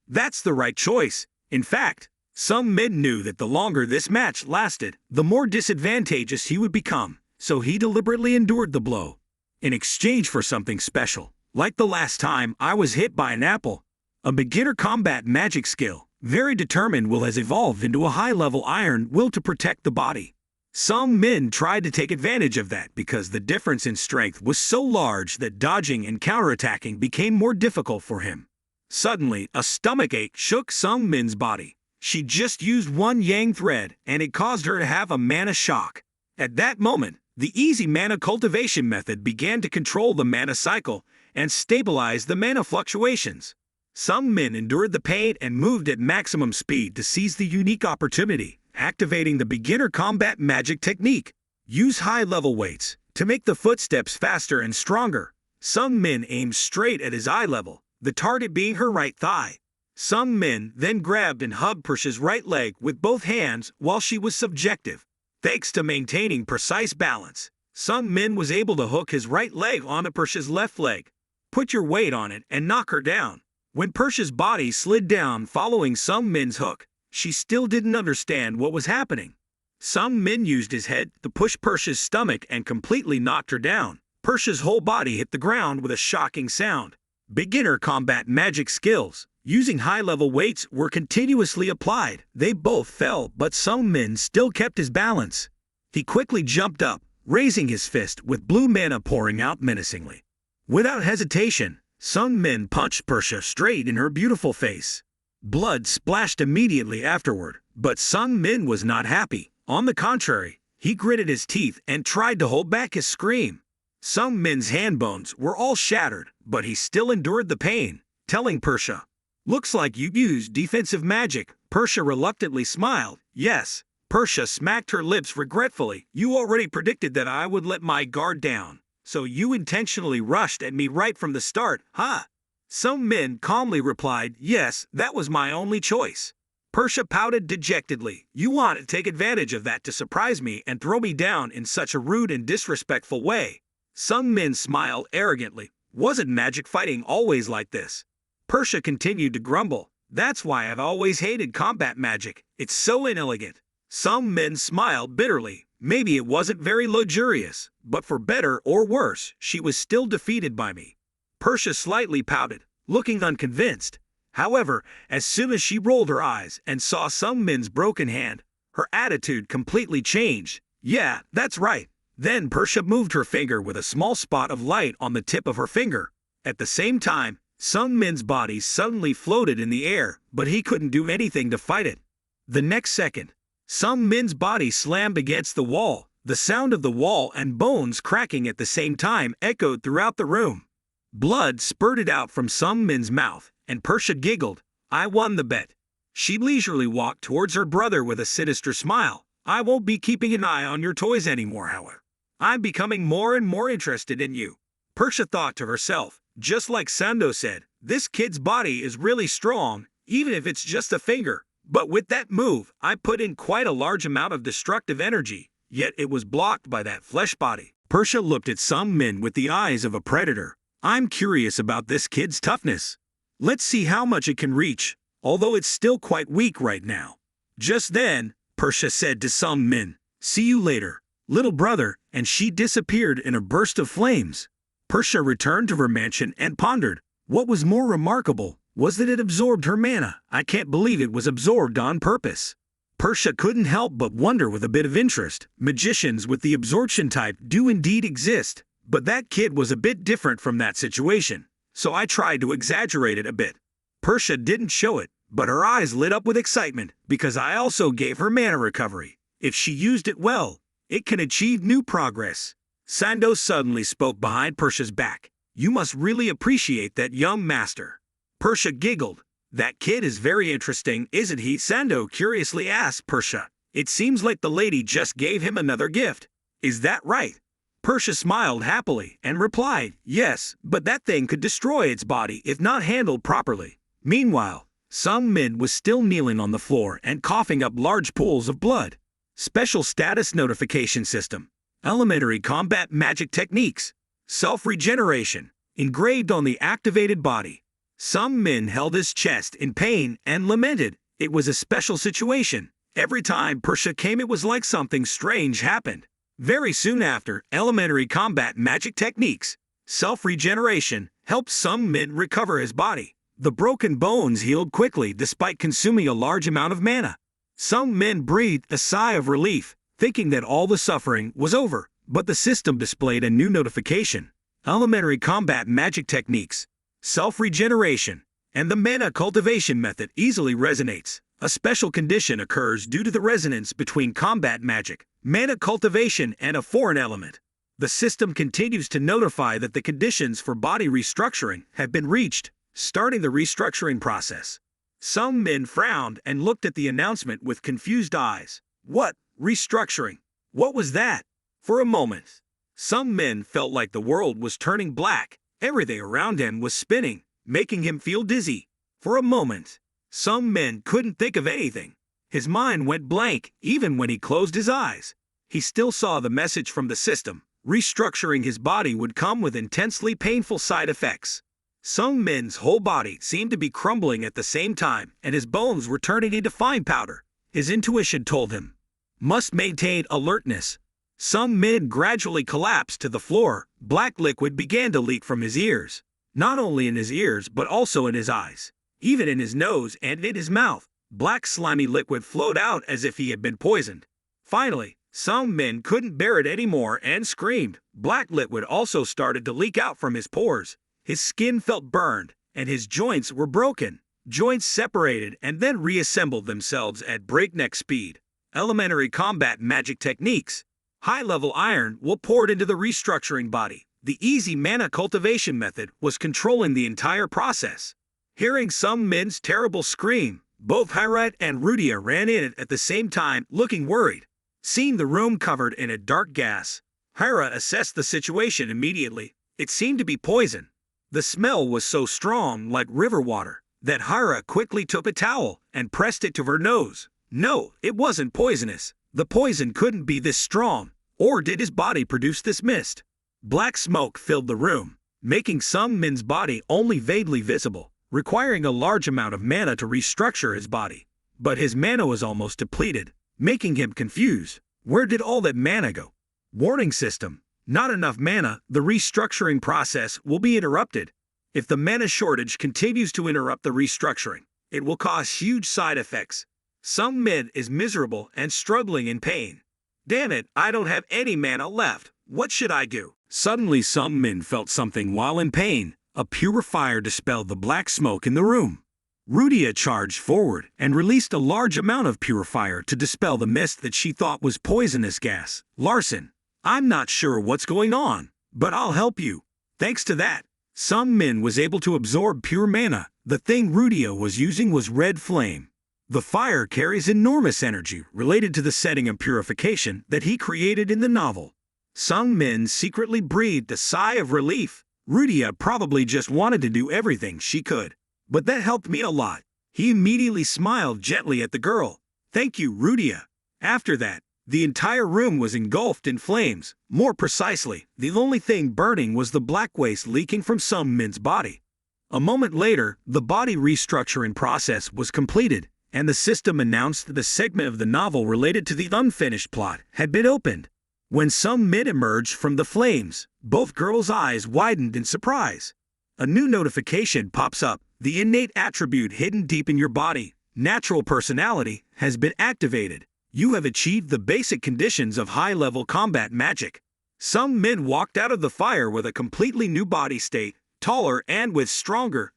That's the right choice. In fact, some men knew that the longer this match lasted, the more disadvantageous he would become, so he deliberately endured the blow. In exchange for something special, like the last time I was hit by an apple, a beginner combat magic skill, very determined will has evolved into a high-level iron will to protect the body. Some men tried to take advantage of that because the difference in strength was so large that dodging and counterattacking became more difficult for him. Suddenly, a stomachache shook Sung Min's body. She just used one yang thread, and it caused her to have a mana shock. At that moment, the easy mana cultivation method began to control the mana cycle and stabilize the mana fluctuations. Sung Min endured the pain and moved at maximum speed to seize the unique opportunity, activating the beginner combat magic technique. Use high-level weights to make the footsteps faster and stronger. Sung Min aimed straight at his eye level, the target being her right thigh. Sung Min then grabbed and hugged Persha's right leg with both hands while she was subjective. Thanks to maintaining precise balance, Sung Min was able to hook his right leg onto Persha's left leg. Put your weight on it and knock her down. When Persha's body slid down following Sung Min's hook, she still didn't understand what was happening. Sung Min used his head to push Persha's stomach and completely knocked her down. Persha's whole body hit the ground with a shocking sound. Beginner combat magic skills, using high-level weights, were continuously applied. They both fell, but Sung Min still kept his balance. He quickly jumped up, raising his fist with blue mana pouring out menacingly. Without hesitation, Sung Min punched Persha straight in her beautiful face. Blood splashed immediately afterward, but Sung Min was not happy. On the contrary, he gritted his teeth and tried to hold back his scream. Sung Min's hand bones were all shattered, but he still endured the pain, telling Persha, "Looks like you used defensive magic." Persha reluctantly smiled. Yes. Persha smacked her lips regretfully. "You already predicted that I would let my guard down, so you intentionally rushed at me right from the start, huh?" Sung Min calmly replied, "Yes, that was my only choice." Persha pouted dejectedly. "You want to take advantage of that to surprise me and throw me down in such a rude and disrespectful way." Sung Min smiled arrogantly. "Wasn't magic fighting always like this?" Persha continued to grumble. "That's why I've always hated combat magic. It's so inelegant." Sung Min smiled bitterly. Maybe it wasn't very luxurious, but for better or worse, she was still defeated by me. Persha slightly pouted, looking unconvinced. However, as soon as she rolled her eyes and saw Sung Min's broken hand, her attitude completely changed. "Yeah, that's right." Then Persha moved her finger with a small spot of light on the tip of her finger. At the same time, Sung Min's body suddenly floated in the air, but he couldn't do anything to fight it. The next second, Sung Min's body slammed against the wall. The sound of the wall and bones cracking at the same time echoed throughout the room. Blood spurted out from Sung Min's mouth, and Persha giggled. "I won the bet." She leisurely walked towards her brother with a sinister smile. "I won't be keeping an eye on your toys anymore, however. I'm becoming more and more interested in you." Persha thought to herself, just like Sando said, "This kid's body is really strong, even if it's just a finger. But with that move, I put in quite a large amount of destructive energy, yet it was blocked by that flesh body." Persha looked at Sung Min with the eyes of a predator. "I'm curious about this kid's toughness. Let's see how much it can reach, although it's still quite weak right now." Just then, Persha said to Sung Min, "See you later, little brother," and she disappeared in a burst of flames. Persha returned to her mansion and pondered. What was more remarkable was that it absorbed her mana. I can't believe it was absorbed on purpose. Persha couldn't help but wonder with a bit of interest. Magicians with the absorption type do indeed exist, but that kid was a bit different from that situation, so I tried to exaggerate it a bit. Persha didn't show it, but her eyes lit up with excitement because I also gave her mana recovery. If she used it well, it can achieve new progress. Sando suddenly spoke behind Persha's back. "You must really appreciate that young master." Persha giggled. "That kid is very interesting, isn't he?" Sando curiously asked Persha. "It seems like the lady just gave him another gift. Is that right?" Persha smiled happily and replied, "Yes, but that thing could destroy its body if not handled properly." Meanwhile, Sung Min was still kneeling on the floor and coughing up large pools of blood. Special status notification system. Elementary combat magic techniques. Self-regeneration. Engraved on the activated body. Some men held his chest in pain and lamented. It was a special situation. Every time Persia came, it was like something strange happened. Very soon after, elementary combat magic techniques. Self-regeneration helped some men recover his body. The broken bones healed quickly despite consuming a large amount of mana. Some men breathed a sigh of relief, thinking that all the suffering was over, but the system displayed a new notification. Elementary combat magic techniques. Self-regeneration and the mana cultivation method easily resonates. A special condition occurs due to the resonance between combat magic, mana cultivation, and a foreign element. The system continues to notify that the conditions for body restructuring have been reached, starting the restructuring process. Some men frowned and looked at the announcement with confused eyes. What? Restructuring? What was that? For a moment, some men felt like the world was turning black. Everything around him was spinning, making him feel dizzy. For a moment, some men couldn't think of anything. His mind went blank even when he closed his eyes. He still saw the message from the system. Restructuring his body would come with intensely painful side effects. Some men's whole body seemed to be crumbling at the same time, and his bones were turning into fine powder. His intuition told him, must maintain alertness. Some men gradually collapsed to the floor. Black liquid began to leak from his ears. Not only in his ears, but also in his eyes. Even in his nose and in his mouth, black slimy liquid flowed out as if he had been poisoned. Finally, some men couldn't bear it anymore and screamed. Black liquid also started to leak out from his pores. His skin felt burned, and his joints were broken. Joints separated and then reassembled themselves at breakneck speed. Elementary combat magic techniques. High-level iron will poured into the restructuring body. The easy mana cultivation method was controlling the entire process. Hearing some men's terrible scream, both Hirat and Rudia ran in at the same time, looking worried. Seeing the room covered in a dark gas, Hira assessed the situation immediately. It seemed to be poison. The smell was so strong, like river water, that Hira quickly took a towel and pressed it to her nose. No, it wasn't poisonous. The poison couldn't be this strong, or did his body produce this mist? Black smoke filled the room, making some men's body only vaguely visible, requiring a large amount of mana to restructure his body. But his mana was almost depleted, making him confused. Where did all that mana go? Warning system. Not enough mana, the restructuring process will be interrupted. If the mana shortage continues to interrupt the restructuring, it will cause huge side effects. Some men is miserable and struggling in pain. Damn it, I don't have any mana left. What should I do? Suddenly some men felt something while in pain. A purifier dispelled the black smoke in the room. Rudia charged forward and released a large amount of purifier to dispel the mist that she thought was poisonous gas. Larson, I'm not sure what's going on, but I'll help you. Thanks to that, some men was able to absorb pure mana. The thing Rudia was using was red flame. The fire carries enormous energy related to the setting of purification that he created in the novel. Some men secretly breathed a sigh of relief. Rudia probably just wanted to do everything she could. But that helped me a lot. He immediately smiled gently at the girl. Thank you, Rudia. After that, the entire room was engulfed in flames. More precisely, the only thing burning was the black waste leaking from some men's body. A moment later, the body restructuring process was completed, and the system announced that the segment of the novel related to the unfinished plot had been opened. When some men emerged from the flames, both girls' eyes widened in surprise. A new notification pops up. The innate attribute hidden deep in your body, natural personality, has been activated. You have achieved the basic conditions of high-level combat magic. Some men walked out of the fire with a completely new body state, taller and with stronger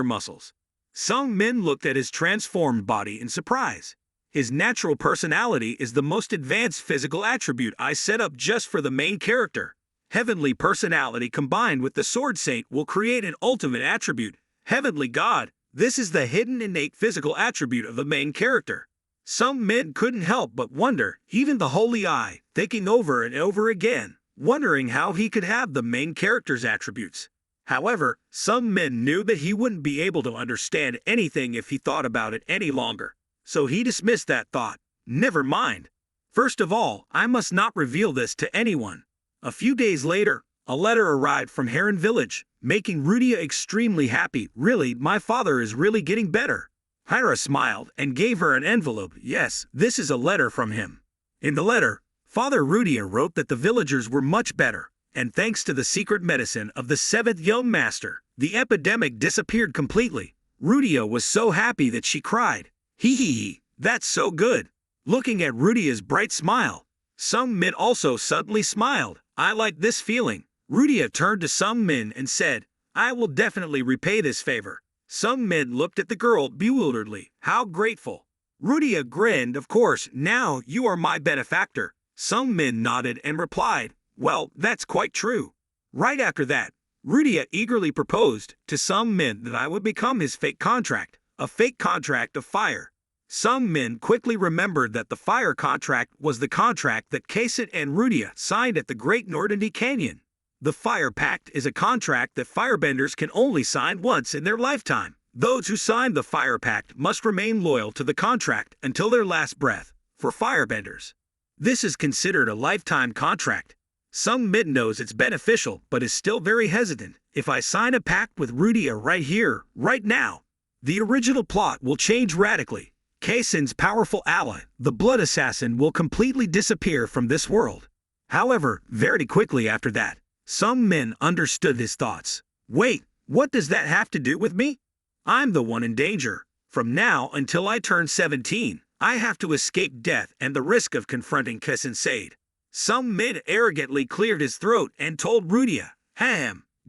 muscles. Some men looked at his transformed body in surprise. His natural personality is the most advanced physical attribute I set up just for the main character. Heavenly personality combined with the Sword Saint will create an ultimate attribute. Heavenly God, this is the hidden innate physical attribute of the main character. Some men couldn't help but wonder, even the Holy Eye, thinking over and over again, wondering how he could have the main character's attributes. However, some men knew that he wouldn't be able to understand anything if he thought about it any longer. So he dismissed that thought. Never mind. First of all, I must not reveal this to anyone. A few days later, a letter arrived from Heron Village, making Rudia extremely happy. Really, my father is really getting better. Hira smiled and gave her an envelope. Yes, this is a letter from him. In the letter, Father Rudia wrote that the villagers were much better, and thanks to the secret medicine of the seventh young master, the epidemic disappeared completely. Rudia was so happy that she cried. Hee hee hee, that's so good. Looking at Rudia's bright smile, Sung Min also suddenly smiled. I like this feeling. Rudia turned to Sung Min and said, I will definitely repay this favor. Sung Min looked at the girl bewilderedly. How grateful. Rudia grinned. Of course, now you are my benefactor. Sung Min nodded and replied, well, that's quite true. Right after that, Rudia eagerly proposed to Sung Min that I would become his fake contract, a fake contract of fire. Sung Min quickly remembered that the fire contract was the contract that Keisen and Rudia signed at the Great Normandy Canyon. The Fire Pact is a contract that firebenders can only sign once in their lifetime. Those who sign the Fire Pact must remain loyal to the contract until their last breath. For firebenders, this is considered a lifetime contract. Sung Min knows it's beneficial but is still very hesitant. If I sign a pact with Rudia right here, right now, the original plot will change radically. Keisen's powerful ally, the Blood Assassin, will completely disappear from this world. However, very quickly after that, Sung Min understood his thoughts. Wait, what does that have to do with me? I'm the one in danger. From now until I turn 17, I have to escape death and the risk of confronting Keisen Sade. Sung Min arrogantly cleared his throat and told Rudia,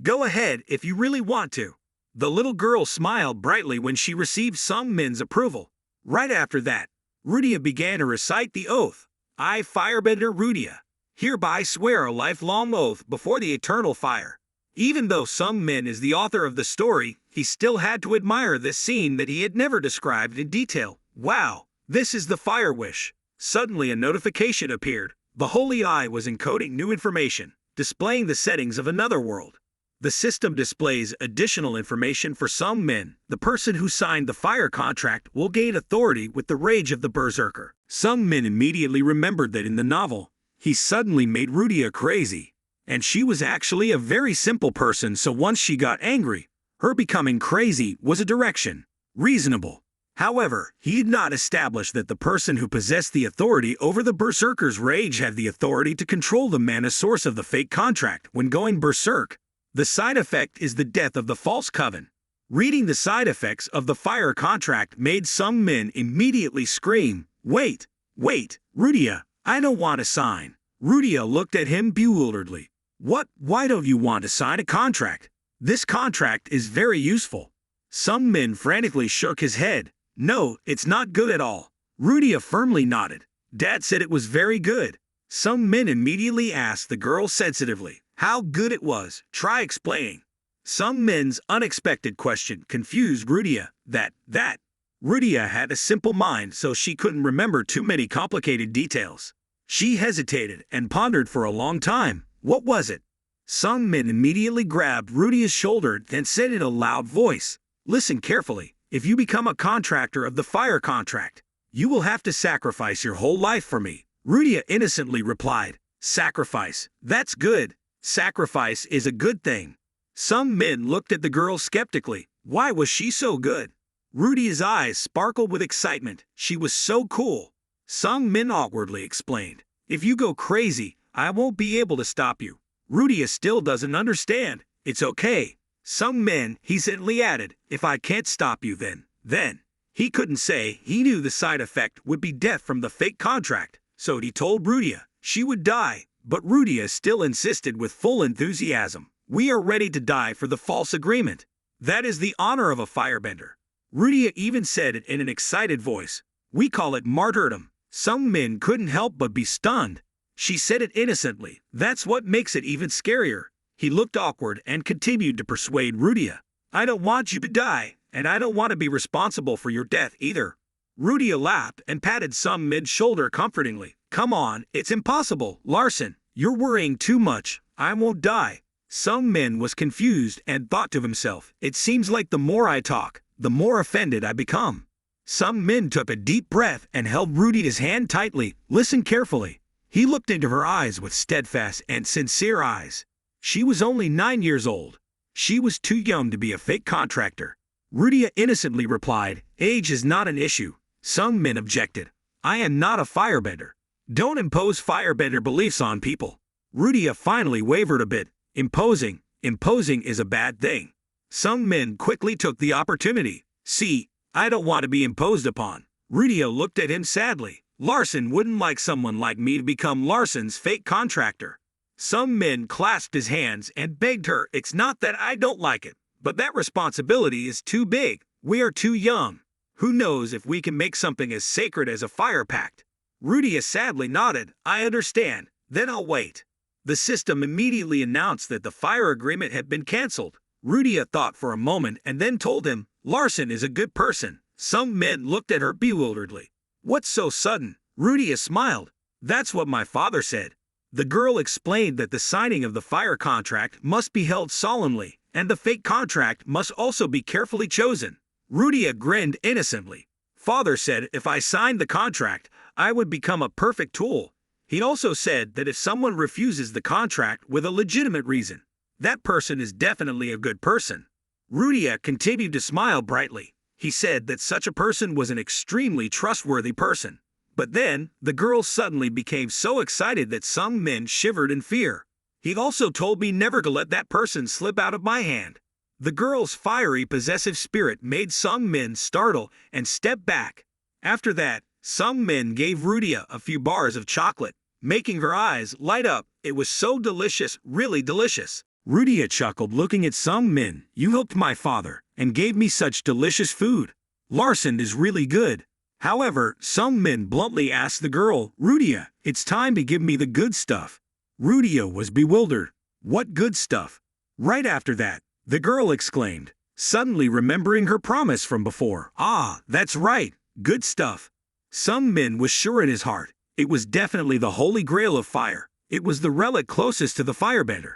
go ahead if you really want to. The little girl smiled brightly when she received Sung Min's approval. Right after that, Rudia began to recite the oath. I, Firebender Rudia, hereby swear a lifelong oath before the eternal fire. Even though Sung Min is the author of the story, he still had to admire this scene that he had never described in detail. Wow, this is the fire wish. Suddenly a notification appeared. The Holy Eye was encoding new information, displaying the settings of another world. The system displays additional information for Sung Min. The person who signed the fire contract will gain authority with the rage of the berserker. Sung Min immediately remembered that in the novel, he suddenly made Rudia crazy. And she was actually a very simple person, so once she got angry, her becoming crazy was a direction. Reasonable. However, he had not established that the person who possessed the authority over the berserker's rage had the authority to control the mana source of the fake contract when going berserk. The side effect is the death of the false coven. Reading the side effects of the fire contract made Sung Min immediately scream, Wait, Rudia, I don't want to sign. Rudia looked at him bewilderedly. What? Why don't you want to sign a contract? This contract is very useful. Sung Min frantically shook his head. No, it's not good at all. Rudia firmly nodded. Dad said it was very good. Sung Min immediately asked the girl sensitively how good it was. Try explaining. Sung Min's unexpected question confused Rudia. That. Rudia had a simple mind, so she couldn't remember too many complicated details. She hesitated and pondered for a long time. What was it? Sung Min immediately grabbed Rudia's shoulder and said in a loud voice, Listen carefully. If you become a contractor of the fire contract, you will have to sacrifice your whole life for me. Rudia innocently replied, Sacrifice? That's good. Sacrifice is a good thing. Sung Min looked at the girl skeptically. Why was she so good? Rudia's eyes sparkled with excitement. She was so cool. Sung Min awkwardly explained, If you go crazy, I won't be able to stop you. Rudia still doesn't understand. It's okay. Sung Min, he simply added, If I can't stop you then. He couldn't say. He knew the side effect would be death from the fake contract, so he told Rudia she would die. But Rudia still insisted with full enthusiasm. We are ready to die for the false agreement. That is the honor of a firebender. Rudia even said it in an excited voice. We call it martyrdom. Sung Min couldn't help but be stunned. She said it innocently. That's what makes it even scarier. He looked awkward and continued to persuade Rudia. I don't want you to die, and I don't want to be responsible for your death either. Rudia laughed and patted Sung Min's shoulder comfortingly. Come on, it's impossible, Larson. You're worrying too much. I won't die. Sung Min was confused and thought to himself, It seems like the more I talk, the more offended I become. Sung Min took a deep breath and held Rudia's hand tightly. Listen carefully. He looked into her eyes with steadfast and sincere eyes. She was only 9 years old. She was too young to be a fake contractor. Rudia innocently replied, age is not an issue. Sung Min objected. I am not a firebender. Don't impose firebender beliefs on people. Rudia finally wavered a bit. Imposing is a bad thing. Sung Min quickly took the opportunity. See, I don't want to be imposed upon. Rudia looked at him sadly. Larson wouldn't like someone like me to become Larson's fake contractor. Sung Min clasped his hands and begged her, it's not that I don't like it, but that responsibility is too big. We are too young. Who knows if we can make something as sacred as a fire pact? Rudia sadly nodded. I understand. Then I'll wait. The system immediately announced that the fire agreement had been cancelled. Rudia thought for a moment and then told him, Larson is a good person. Sung Min looked at her bewilderedly. What's so sudden? Rudia smiled. That's what my father said. The girl explained that the signing of the fire contract must be held solemnly, and the fake contract must also be carefully chosen. Rudia grinned innocently. Father said if I signed the contract, I would become a perfect tool. He also said that if someone refuses the contract with a legitimate reason, that person is definitely a good person. Rudia continued to smile brightly. He said that such a person was an extremely trustworthy person. But then, the girl suddenly became so excited that Sung Min shivered in fear. He also told me never to let that person slip out of my hand. The girl's fiery, possessive spirit made Sung Min startle and step back. After that, Sung Min gave Rudia a few bars of chocolate, making her eyes light up. It was so delicious, really delicious. Rudia chuckled looking at Sung Min. You helped my father and gave me such delicious food. Larson is really good. However, Sung Min bluntly asked the girl, Rudia, it's time to give me the good stuff. Rudia was bewildered. What good stuff? Right after that, the girl exclaimed, suddenly remembering her promise from before. Ah, that's right, good stuff. Sung Min was sure in his heart. It was definitely the holy grail of fire. It was the relic closest to the firebender.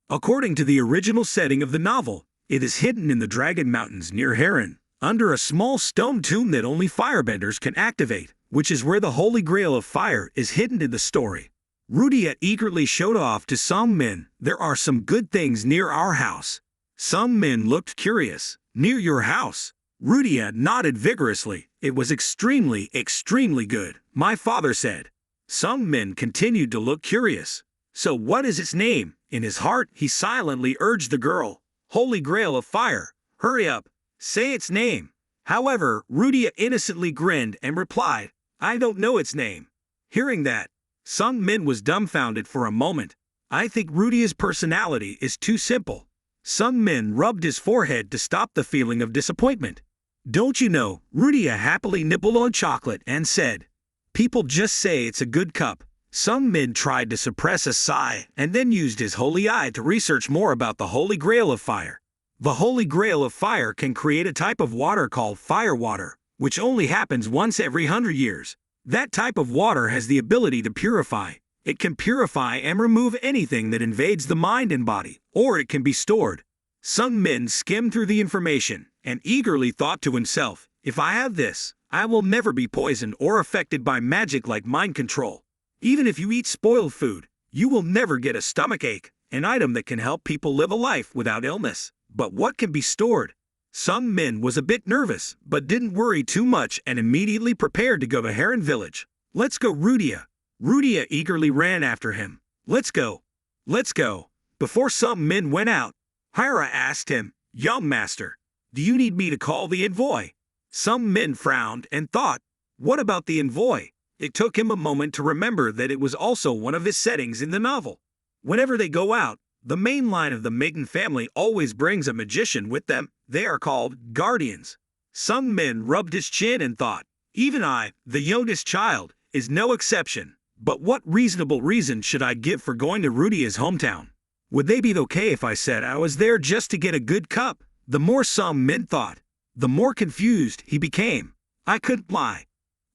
According to the original setting of the novel, it is hidden in the Dragon Mountains near Heron, under a small stone tomb that only firebenders can activate, which is where the holy grail of fire is hidden in the story. Rudia eagerly showed off to Sung Min, there are some good things near our house. Sung Min looked curious. Near your house? Rudia nodded vigorously. It was extremely, extremely good, my father said. Sung Min continued to look curious. So what is its name? In his heart, he silently urged the girl. Holy Grail of Fire. Hurry up. Say its name. However, Rudia innocently grinned and replied, I don't know its name. Hearing that, Sung Min was dumbfounded for a moment. I think Rudia's personality is too simple. Sung Min rubbed his forehead to stop the feeling of disappointment. Don't you know, Rudia happily nibbled on chocolate and said, people just say it's a good cup. Sung Min tried to suppress a sigh and then used his holy eye to research more about the Holy Grail of Fire. The Holy Grail of Fire can create a type of water called fire water, which only happens once every 100 years. That type of water has the ability to purify. It can purify and remove anything that invades the mind and body, or it can be stored. Sung Min skimmed through the information and eagerly thought to himself, if I have this, I will never be poisoned or affected by magic like mind control. Even if you eat spoiled food, you will never get a stomachache, an item that can help people live a life without illness. But what can be stored? Sung Min was a bit nervous, but didn't worry too much and immediately prepared to go to Heron Village. Let's go, Rudia. Rudia eagerly ran after him. Let's go. Let's go. Before Sung Min went out, Hira asked him, Young master, do you need me to call the envoy? Sung Min frowned and thought, what about the envoy? It took him a moment to remember that it was also one of his settings in the novel. Whenever they go out, the main line of the Maiden family always brings a magician with them. They are called guardians. Sung Min rubbed his chin and thought, even I, the youngest child, is no exception. But what reasonable reason should I give for going to Rudia's hometown? Would they be okay if I said I was there just to get a good cup? The more Sung Min thought, the more confused he became. I couldn't lie.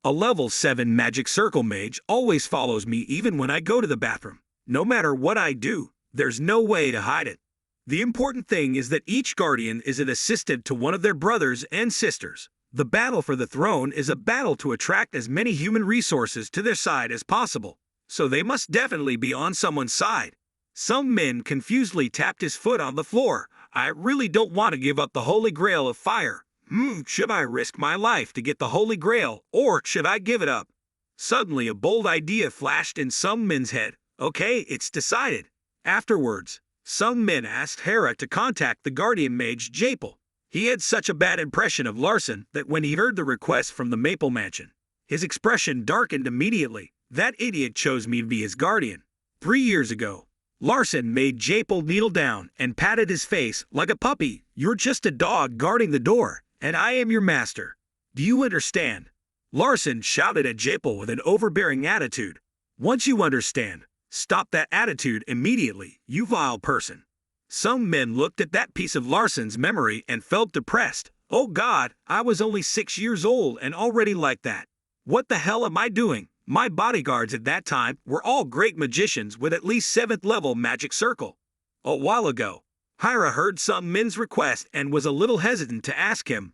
A level 7 magic circle mage always follows me even when I go to the bathroom. No matter what I do, there's no way to hide it. The important thing is that each guardian is an assistant to one of their brothers and sisters. The battle for the throne is a battle to attract as many human resources to their side as possible, so they must definitely be on someone's side. Some men confusedly tapped his foot on the floor. I really don't want to give up the Holy Grail of fire. Should I risk my life to get the Holy Grail, or should I give it up? Suddenly a bold idea flashed in some men's head. Okay, it's decided. Afterwards, some men asked Hera to contact the guardian mage Japel. He had such a bad impression of Larson that when he heard the request from the Maple Mansion, his expression darkened immediately. That idiot chose me to be his guardian. 3 years ago, Larson made Japel kneel down and patted his face like a puppy. You're just a dog guarding the door, and I am your master. Do you understand? Larson shouted at Japel with an overbearing attitude. Once you understand, stop that attitude immediately, you vile person. Some men looked at that piece of Larson's memory and felt depressed. Oh God, I was only 6 years old and already like that. What the hell am I doing? My bodyguards at that time were all great magicians with at least 7th level magic circle. A while ago, Hera heard some men's request and was a little hesitant to ask him,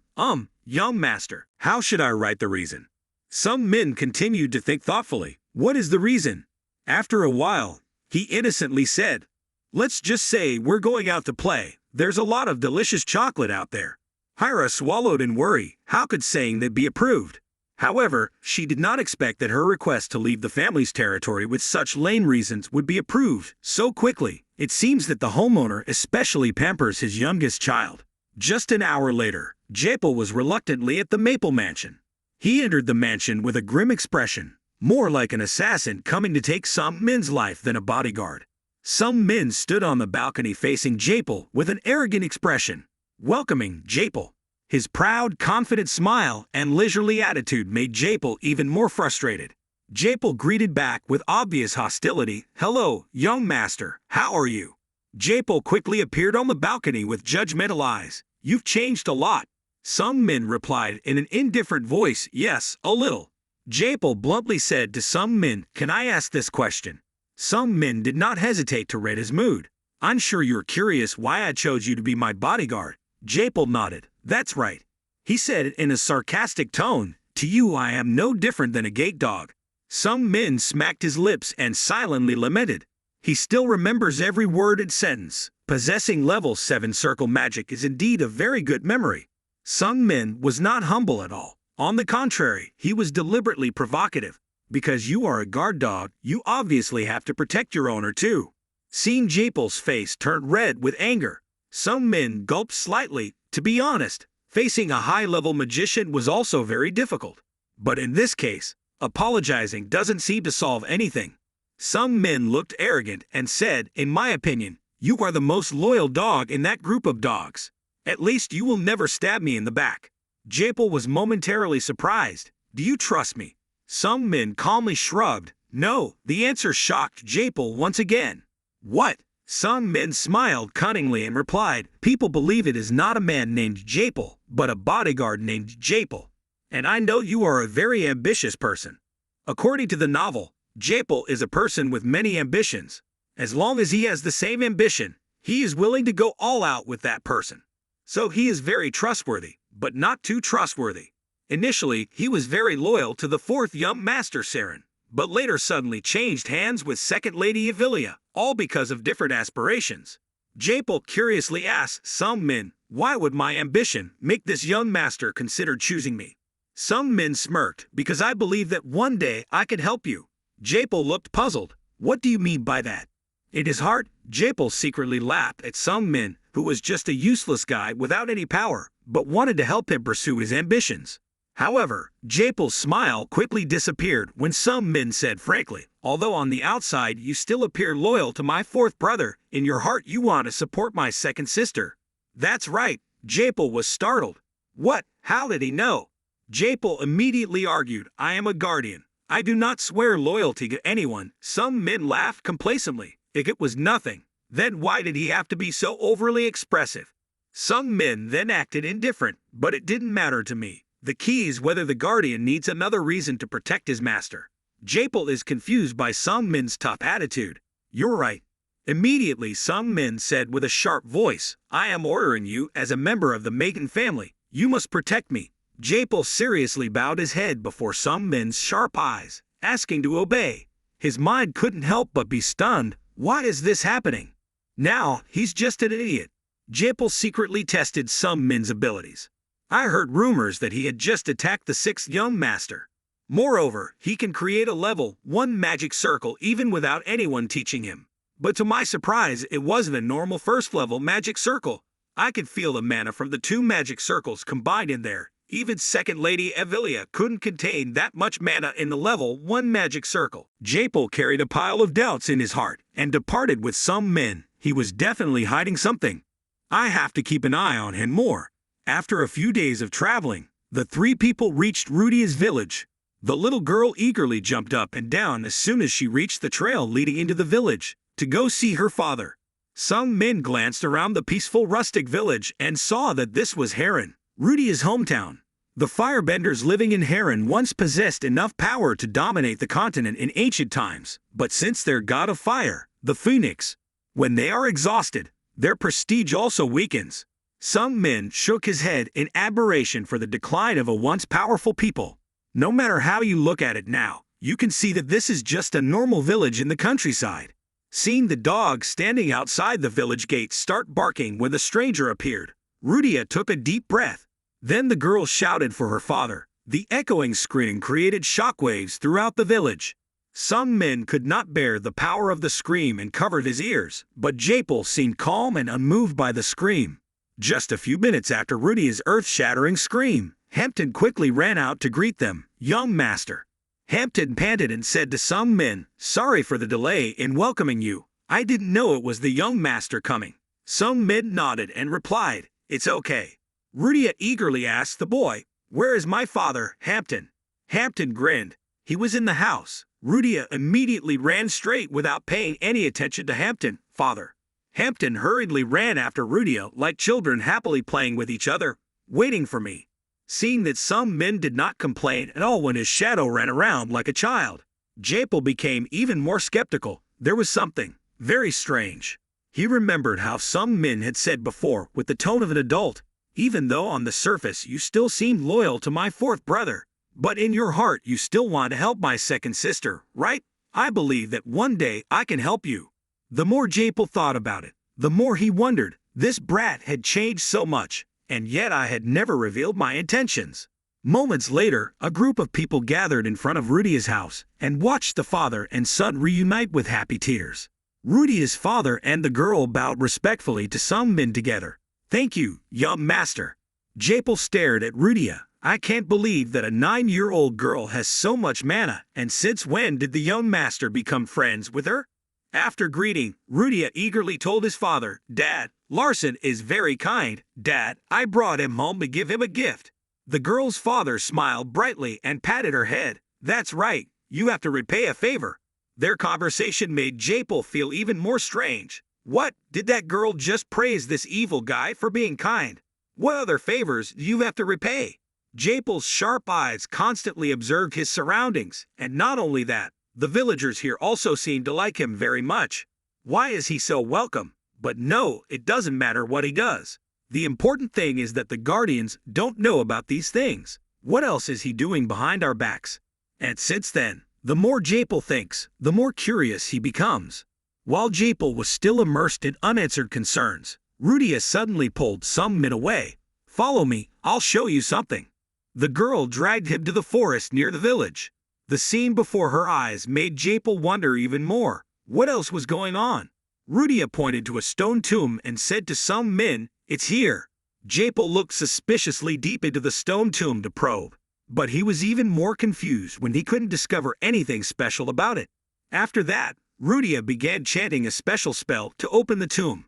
young master, how should I write the reason? Some men continued to think thoughtfully. What is the reason? After a while, he innocently said, let's just say we're going out to play. There's a lot of delicious chocolate out there. Hera swallowed in worry. How could saying that be approved? However, she did not expect that her request to leave the family's territory with such lame reasons would be approved so quickly. It seems that the homeowner especially pampers his youngest child. Just an hour later, Japel was reluctantly at the Maple Mansion. He entered the mansion with a grim expression, more like an assassin coming to take some men's life than a bodyguard. Some men stood on the balcony facing Japel with an arrogant expression, welcoming Japel. His proud, confident smile and leisurely attitude made Japel even more frustrated. Japel greeted back with obvious hostility. Hello, young master, how are you? Japel quickly appeared on the balcony with judgmental eyes. You've changed a lot. Some men replied in an indifferent voice, yes, a little. Japel bluntly said to some men, can I ask this question? Some men did not hesitate to read his mood. I'm sure you're curious why I chose you to be my bodyguard. Japel nodded. That's right. He said in a sarcastic tone, to you I am no different than a gate dog. Some men smacked his lips and silently lamented. He still remembers every word and sentence. Possessing level 7 circle magic is indeed a very good memory. Some men was not humble at all. On the contrary, he was deliberately provocative. Because you are a guard dog, you obviously have to protect your owner too. Seeing Japel's face turn red with anger, some men gulped slightly. To be honest, facing a high-level magician was also very difficult. But in this case, apologizing doesn't seem to solve anything. Some men looked arrogant and said, in my opinion, you are the most loyal dog in that group of dogs. At least you will never stab me in the back. Japel was momentarily surprised. Do you trust me? Some men calmly shrugged. No, the answer shocked Japel once again. What? Some men smiled cunningly and replied, people believe it is not a man named Japel, but a bodyguard named Japel. And I know you are a very ambitious person. According to the novel, Japel is a person with many ambitions. As long as he has the same ambition, he is willing to go all out with that person. So he is very trustworthy, but not too trustworthy. Initially, he was very loyal to the 4th young master Scion, but later suddenly changed hands with Second Lady Evilia, all because of different aspirations. Japel curiously asked some men, why would my ambition make this young master consider choosing me? Some men smirked, because I believe that one day I could help you. Japel looked puzzled. What do you mean by that? In his heart, Japel secretly laughed at some men who was just a useless guy without any power, but wanted to help him pursue his ambitions. However, Japel's smile quickly disappeared when some men said frankly, although on the outside you still appear loyal to my 4th brother, in your heart you want to support my 2nd sister. That's right, Japel was startled. What? How did he know? Japel immediately argued, I am a guardian. I do not swear loyalty to anyone. Some men laughed complacently. If it was nothing, then why did he have to be so overly expressive? Some men then acted indifferent, but it didn't matter to me. The key is whether the guardian needs another reason to protect his master. Japel is confused by some men's tough attitude. You're right. Immediately some men said with a sharp voice, I am ordering you as a member of the Mage family. You must protect me. Japel seriously bowed his head before Sung Min's sharp eyes, asking to obey. His mind couldn't help but be stunned. Why is this happening? Now, he's just an idiot. Japel secretly tested Sung Min's abilities. I heard rumors that he had just attacked the 6th young master. Moreover, he can create a level 1 magic circle even without anyone teaching him. But to my surprise, it wasn't a normal first-level magic circle. I could feel the mana from the 2 magic circles combined in there. Even Second Lady Evelia couldn't contain that much mana in the level 1 magic circle. Japel carried a pile of doubts in his heart and departed with Sung Min. He was definitely hiding something. I have to keep an eye on him more. After a few days of traveling, the 3 people reached Rudia's village. The little girl eagerly jumped up and down as soon as she reached the trail leading into the village to go see her father. Sung Min glanced around the peaceful rustic village and saw that this was Harran, Rudia's hometown. The firebenders living in Harran once possessed enough power to dominate the continent in ancient times, but since their god of fire, the phoenix, when they are exhausted, their prestige also weakens. Sung Min shook his head in admiration for the decline of a once powerful people. No matter how you look at it now, you can see that this is just a normal village in the countryside. Seeing the dog standing outside the village gate start barking when the stranger appeared, Rudia took a deep breath. Then the girl shouted for her father. The echoing scream created shockwaves throughout the village. Sung Min could not bear the power of the scream and covered his ears, but Japel seemed calm and unmoved by the scream. Just a few minutes after Rudia's earth-shattering scream, Hampton quickly ran out to greet them. Young master. Hampton panted and said to Sung Min, "Sorry for the delay in welcoming you. I didn't know it was the young master coming." Sung Min nodded and replied, "It's okay." Rudia eagerly asked the boy, "Where is my father, Hampton?" Hampton grinned. He was in the house. Rudia immediately ran straight without paying any attention to Hampton. "Father." Hampton hurriedly ran after Rudia like children happily playing with each other. "Waiting for me." Seeing that Sung Min did not complain at all when his shadow ran around like a child, Japel became even more skeptical. There was something very strange. He remembered how Sung Min had said before with the tone of an adult, "Even though on the surface you still seem loyal to my 4th brother, but in your heart you still want to help my 2nd sister, right? I believe that one day I can help you." The more Japel thought about it, the more he wondered. This brat had changed so much, and yet I had never revealed my intentions. Moments later, a group of people gathered in front of Rudia's house and watched the father and son reunite with happy tears. Rudia's father and the girl bowed respectfully to Sung Min together. "Thank you, young master." Japel stared at Rudia. "I can't believe that a 9-year-old girl has so much mana, and since when did the young master become friends with her?" After greeting, Rudia eagerly told his father, "Dad, Larson is very kind. Dad, I brought him home to give him a gift." The girl's father smiled brightly and patted her head. "That's right, you have to repay a favor." Their conversation made Japel feel even more strange. What, did that girl just praise this evil guy for being kind? What other favors do you have to repay? Japel's sharp eyes constantly observed his surroundings, and not only that, the villagers here also seemed to like him very much. Why is he so welcome? But no, it doesn't matter what he does. The important thing is that the Guardians don't know about these things. What else is he doing behind our backs? And since then, the more Japel thinks, the more curious he becomes. While Japel was still immersed in unanswered concerns, Rudia suddenly pulled Sung Min away. "Follow me, I'll show you something." The girl dragged him to the forest near the village. The scene before her eyes made Japel wonder even more. What else was going on? Rudia pointed to a stone tomb and said to Sung Min, "It's here." Japel looked suspiciously deep into the stone tomb to probe, but he was even more confused when he couldn't discover anything special about it. After that, Rudia began chanting a special spell to open the tomb.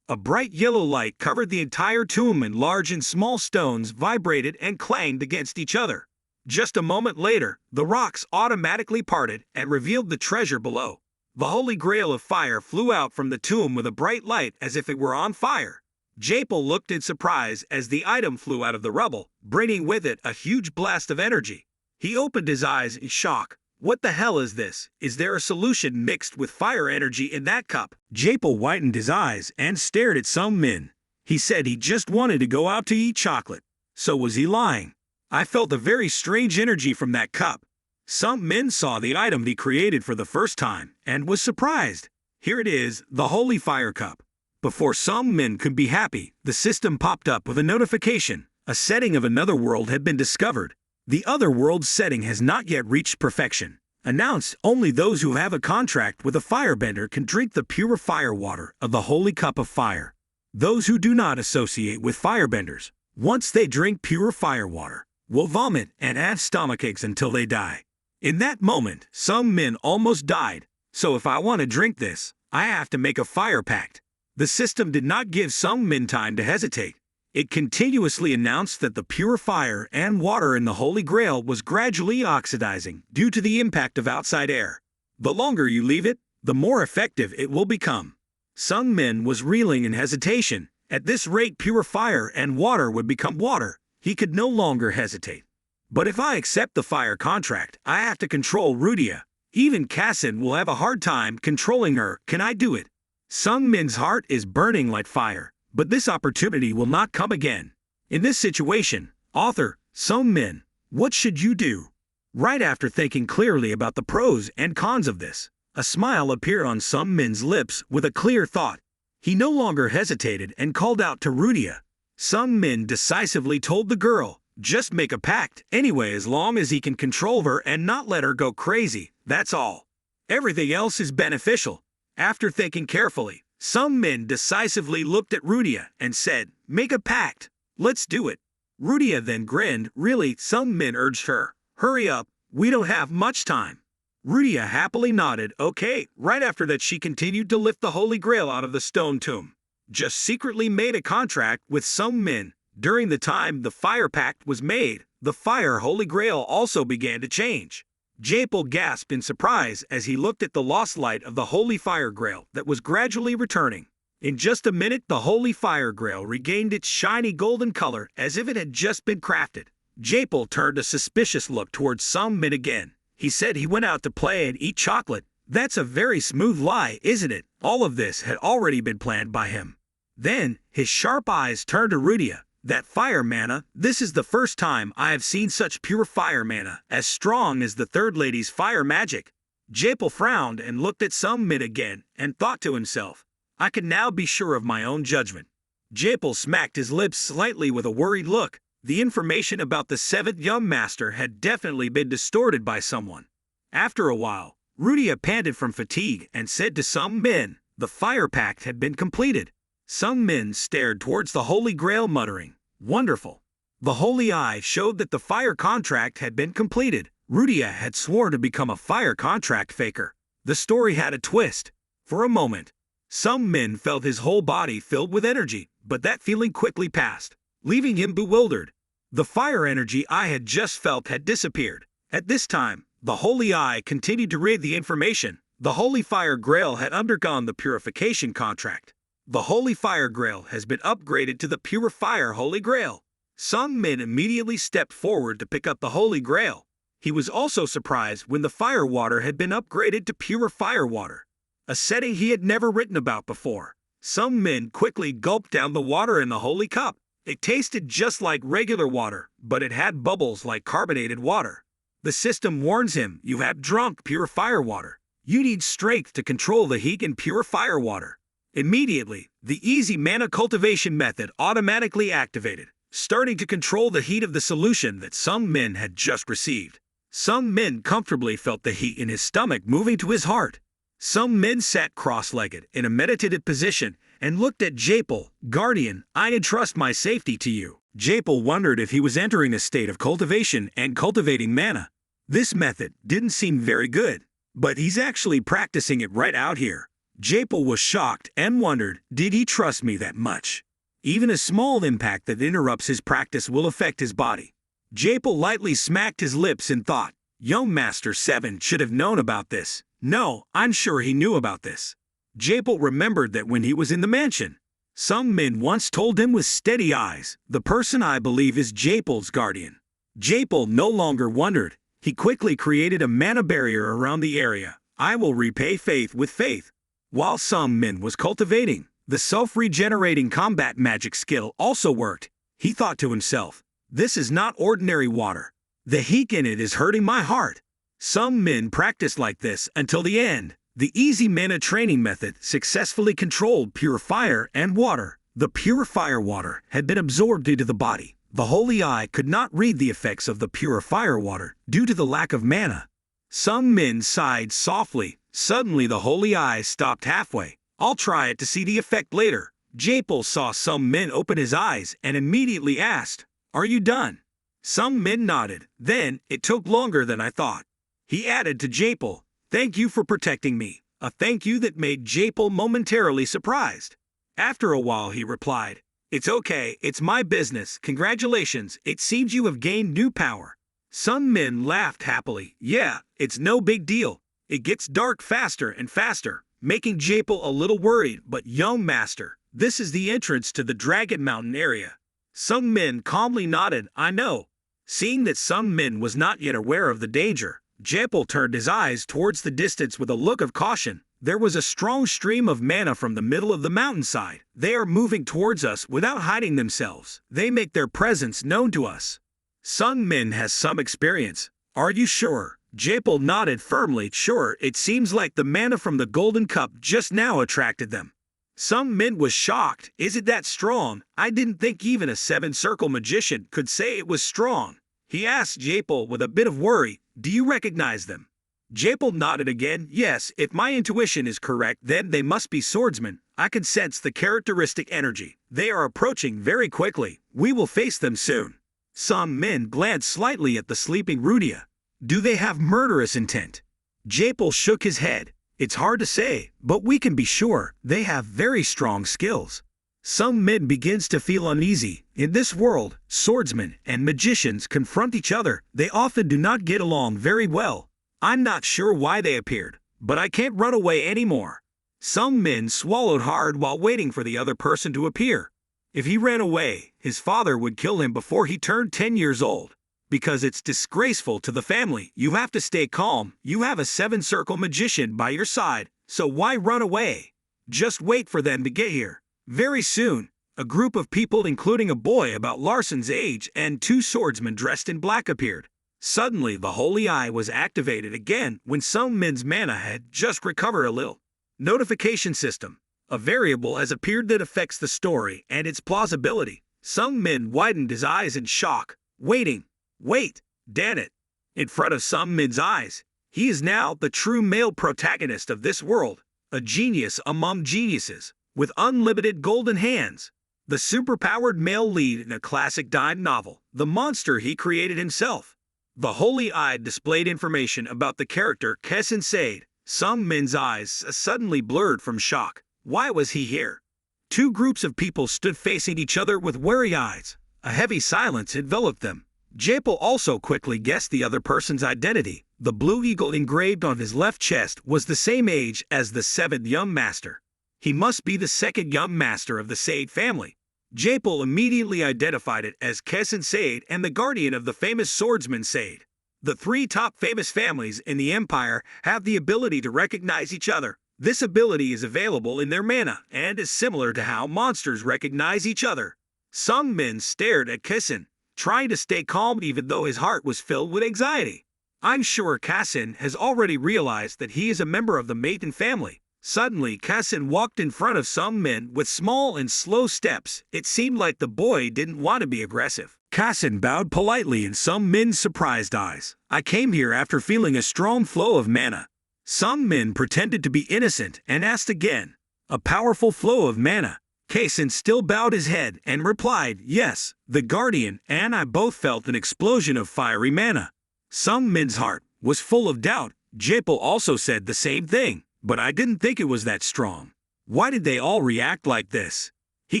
A bright yellow light covered the entire tomb and large and small stones vibrated and clanged against each other. Just a moment later, the rocks automatically parted and revealed the treasure below. The holy grail of fire flew out from the tomb with a bright light as if it were on fire. Japel looked in surprise as the item flew out of the rubble, bringing with it a huge blast of energy. He opened his eyes in shock. What the hell is this? Is there a solution mixed with fire energy in that cup? Japel widened his eyes and stared at Sung Min. He said he just wanted to go out to eat chocolate. So was he lying? I felt a very strange energy from that cup. Some men saw the item he created for the first time and was surprised. Here it is, the Holy Fire Cup. Before some men could be happy, the system popped up with a notification. A setting of another world had been discovered. The other world's setting has not yet reached perfection. Announced, only those who have a contract with a firebender can drink the pure fire water of the Holy Cup of Fire. Those who do not associate with firebenders, once they drink pure fire water, will vomit and have stomachaches until they die. In that moment, some men almost died. So if I want to drink this, I have to make a fire pact. The system did not give some men time to hesitate. It continuously announced that the pure fire and water in the Holy Grail was gradually oxidizing due to the impact of outside air. The longer you leave it, the more effective it will become. Some men was reeling in hesitation. At this rate, pure fire and water would become water. He could no longer hesitate. But if I accept the fire contract, I have to control Rudia. Even Cassin will have a hard time controlling her. Can I do it? Some men's heart is burning like fire. But this opportunity will not come again. In this situation, author, some men, what should you do? Right after thinking clearly about the pros and cons of this, a smile appeared on some men's lips with a clear thought. He no longer hesitated and called out to Rudia. Some men decisively told the girl, just make a pact anyway as long as he can control her and not let her go crazy, that's all. Everything else is beneficial. After thinking carefully, some men decisively looked at Rudia and said, make a pact. Let's do it. Rudia then grinned. Really, some men urged her. Hurry up, we don't have much time. Rudia happily nodded. Okay. Right after that, she continued to lift the Holy Grail out of the stone tomb. Just secretly made a contract with some men. During the time the fire pact was made, the fire Holy Grail also began to change. Japel gasped in surprise as he looked at the lost light of the Holy Fire Grail that was gradually returning. In just a minute, the Holy Fire Grail regained its shiny golden color as if it had just been crafted. Japel turned a suspicious look towards some men again. He said he went out to play and eat chocolate. That's a very smooth lie, isn't it? All of this had already been planned by him. Then, his sharp eyes turned to Rudia. That fire mana, this is the first time I have seen such pure fire mana, as strong as the third lady's fire magic. Japel frowned and looked at some men again, and thought to himself, I can now be sure of my own judgment. Japel smacked his lips slightly with a worried look. The information about the seventh young master had definitely been distorted by someone. After a while, Rudia panted from fatigue and said to some men, the fire pact had been completed. Some men stared towards the Holy Grail muttering, wonderful. The Holy Eye showed that the fire contract had been completed. Rudia had sworn to become a fire contract faker. The story had a twist. For a moment, some men felt his whole body filled with energy, but that feeling quickly passed, leaving him bewildered. The fire energy I had just felt had disappeared. At this time, the Holy Eye continued to read the information. The Holy Fire Grail had undergone the purification contract. The Holy Fire Grail has been upgraded to the Pure Fire Holy Grail. Some men immediately stepped forward to pick up the Holy Grail. He was also surprised when the fire water had been upgraded to pure fire water, a setting he had never written about before. Some men quickly gulped down the water in the holy cup. It tasted just like regular water, but it had bubbles like carbonated water. The system warns him, you have drunk pure fire water. You need strength to control the heat in pure fire water. Immediately, the easy mana cultivation method automatically activated, starting to control the heat of the solution that some men had just received. Some men comfortably felt the heat in his stomach moving to his heart. Some men sat cross-legged in a meditative position and looked at Japel. Guardian, I entrust my safety to you. Japel wondered if he was entering a state of cultivation and cultivating mana. This method didn't seem very good, but he's actually practicing it right out here. Japel was shocked and wondered, did he trust me that much? Even a small impact that interrupts his practice will affect his body. Japel lightly smacked his lips and thought, young Master 7 should have known about this. No, I'm sure he knew about this. Japel remembered that when he was in the mansion, some men once told him with steady eyes, the person I believe is Japel's guardian. Japel no longer wondered. He quickly created a mana barrier around the area. I will repay faith with faith. While some men was cultivating, the self-regenerating combat magic skill also worked. He thought to himself, This is not ordinary water. The heat in it is hurting my heart. Some men practiced like this until the end. The easy mana training method successfully controlled pure fire and water. The pure fire water had been absorbed into the body. The holy eye could not read the effects of the pure fire water due to the lack of mana. Some men sighed softly. Suddenly the holy eye stopped halfway. I'll try it to see the effect later. Japel saw some men open his eyes and immediately asked, "Are you done?" Some men nodded. Then, it took longer than I thought. He added to Japel, "Thank you for protecting me," a thank you that made Japel momentarily surprised. After a while he replied, "It's okay, it's my business, congratulations, it seems you have gained new power." Some men laughed happily. "Yeah, it's no big deal. It gets dark faster and faster," making Japel a little worried. "But young master, this is the entrance to the Dragon Mountain area." Some men calmly nodded, "I know." Seeing that some men was not yet aware of the danger, Japel turned his eyes towards the distance with a look of caution. There was a strong stream of mana from the middle of the mountainside. They are moving towards us without hiding themselves. They make their presence known to us. Some men has some experience. Are you sure? Japel nodded firmly. Sure, it seems like the mana from the golden cup just now attracted them. Some men was shocked. Is it that strong? I didn't think even a seven-circle magician could say it was strong. He asked Japel with a bit of worry, "Do you recognize them?" Japel nodded again. "Yes, if my intuition is correct, then they must be swordsmen. I can sense the characteristic energy. They are approaching very quickly. We will face them soon." Some men glanced slightly at the sleeping Rudia. "Do they have murderous intent?" Japel shook his head. "It's hard to say, but we can be sure they have very strong skills." Some men begins to feel uneasy. In this world, swordsmen and magicians confront each other. They often do not get along very well. I'm not sure why they appeared, but I can't run away anymore. Some men swallowed hard while waiting for the other person to appear. If he ran away, his father would kill him before he turned 10 years old. Because it's disgraceful to the family, you have to stay calm. You have a seven-circle magician by your side, so why run away? Just wait for them to get here. Very soon, a group of people including a boy about Larson's age and two swordsmen dressed in black appeared. Suddenly the holy eye was activated again when some men's mana had just recovered a little. Notification system. A variable has appeared that affects the story and its plausibility. Some men widened his eyes in shock, waiting. Wait, damn it. In front of some men's eyes, he is now the true male protagonist of this world, a genius among geniuses, with unlimited golden hands. The superpowered male lead in a classic dime novel, the monster he created himself. The holy eye displayed information about the character Kessen Sade. Some men's eyes suddenly blurred from shock. Why was he here? Two groups of people stood facing each other with wary eyes. A heavy silence enveloped them. Japel also quickly guessed the other person's identity. The blue eagle engraved on his left chest was the same age as the seventh young master. He must be the second young master of the Sade family. Japel immediately identified it as Kessen Sade and the guardian of the famous swordsman Sade. The three top famous families in the empire have the ability to recognize each other. This ability is available in their mana and is similar to how monsters recognize each other. Some men stared at Kessen, trying to stay calm even though his heart was filled with anxiety. I'm sure Kessen has already realized that he is a member of the Maiden family. Suddenly, Kessen walked in front of some men with small and slow steps. It seemed like the boy didn't want to be aggressive. Kessen bowed politely in some men's surprised eyes. I came here after feeling a strong flow of mana. Some men pretended to be innocent and asked again. A powerful flow of mana. Kessen still bowed his head and replied, yes, the guardian and I both felt an explosion of fiery mana. Some men's heart was full of doubt. Japel also said the same thing. But I didn't think it was that strong. Why did they all react like this? He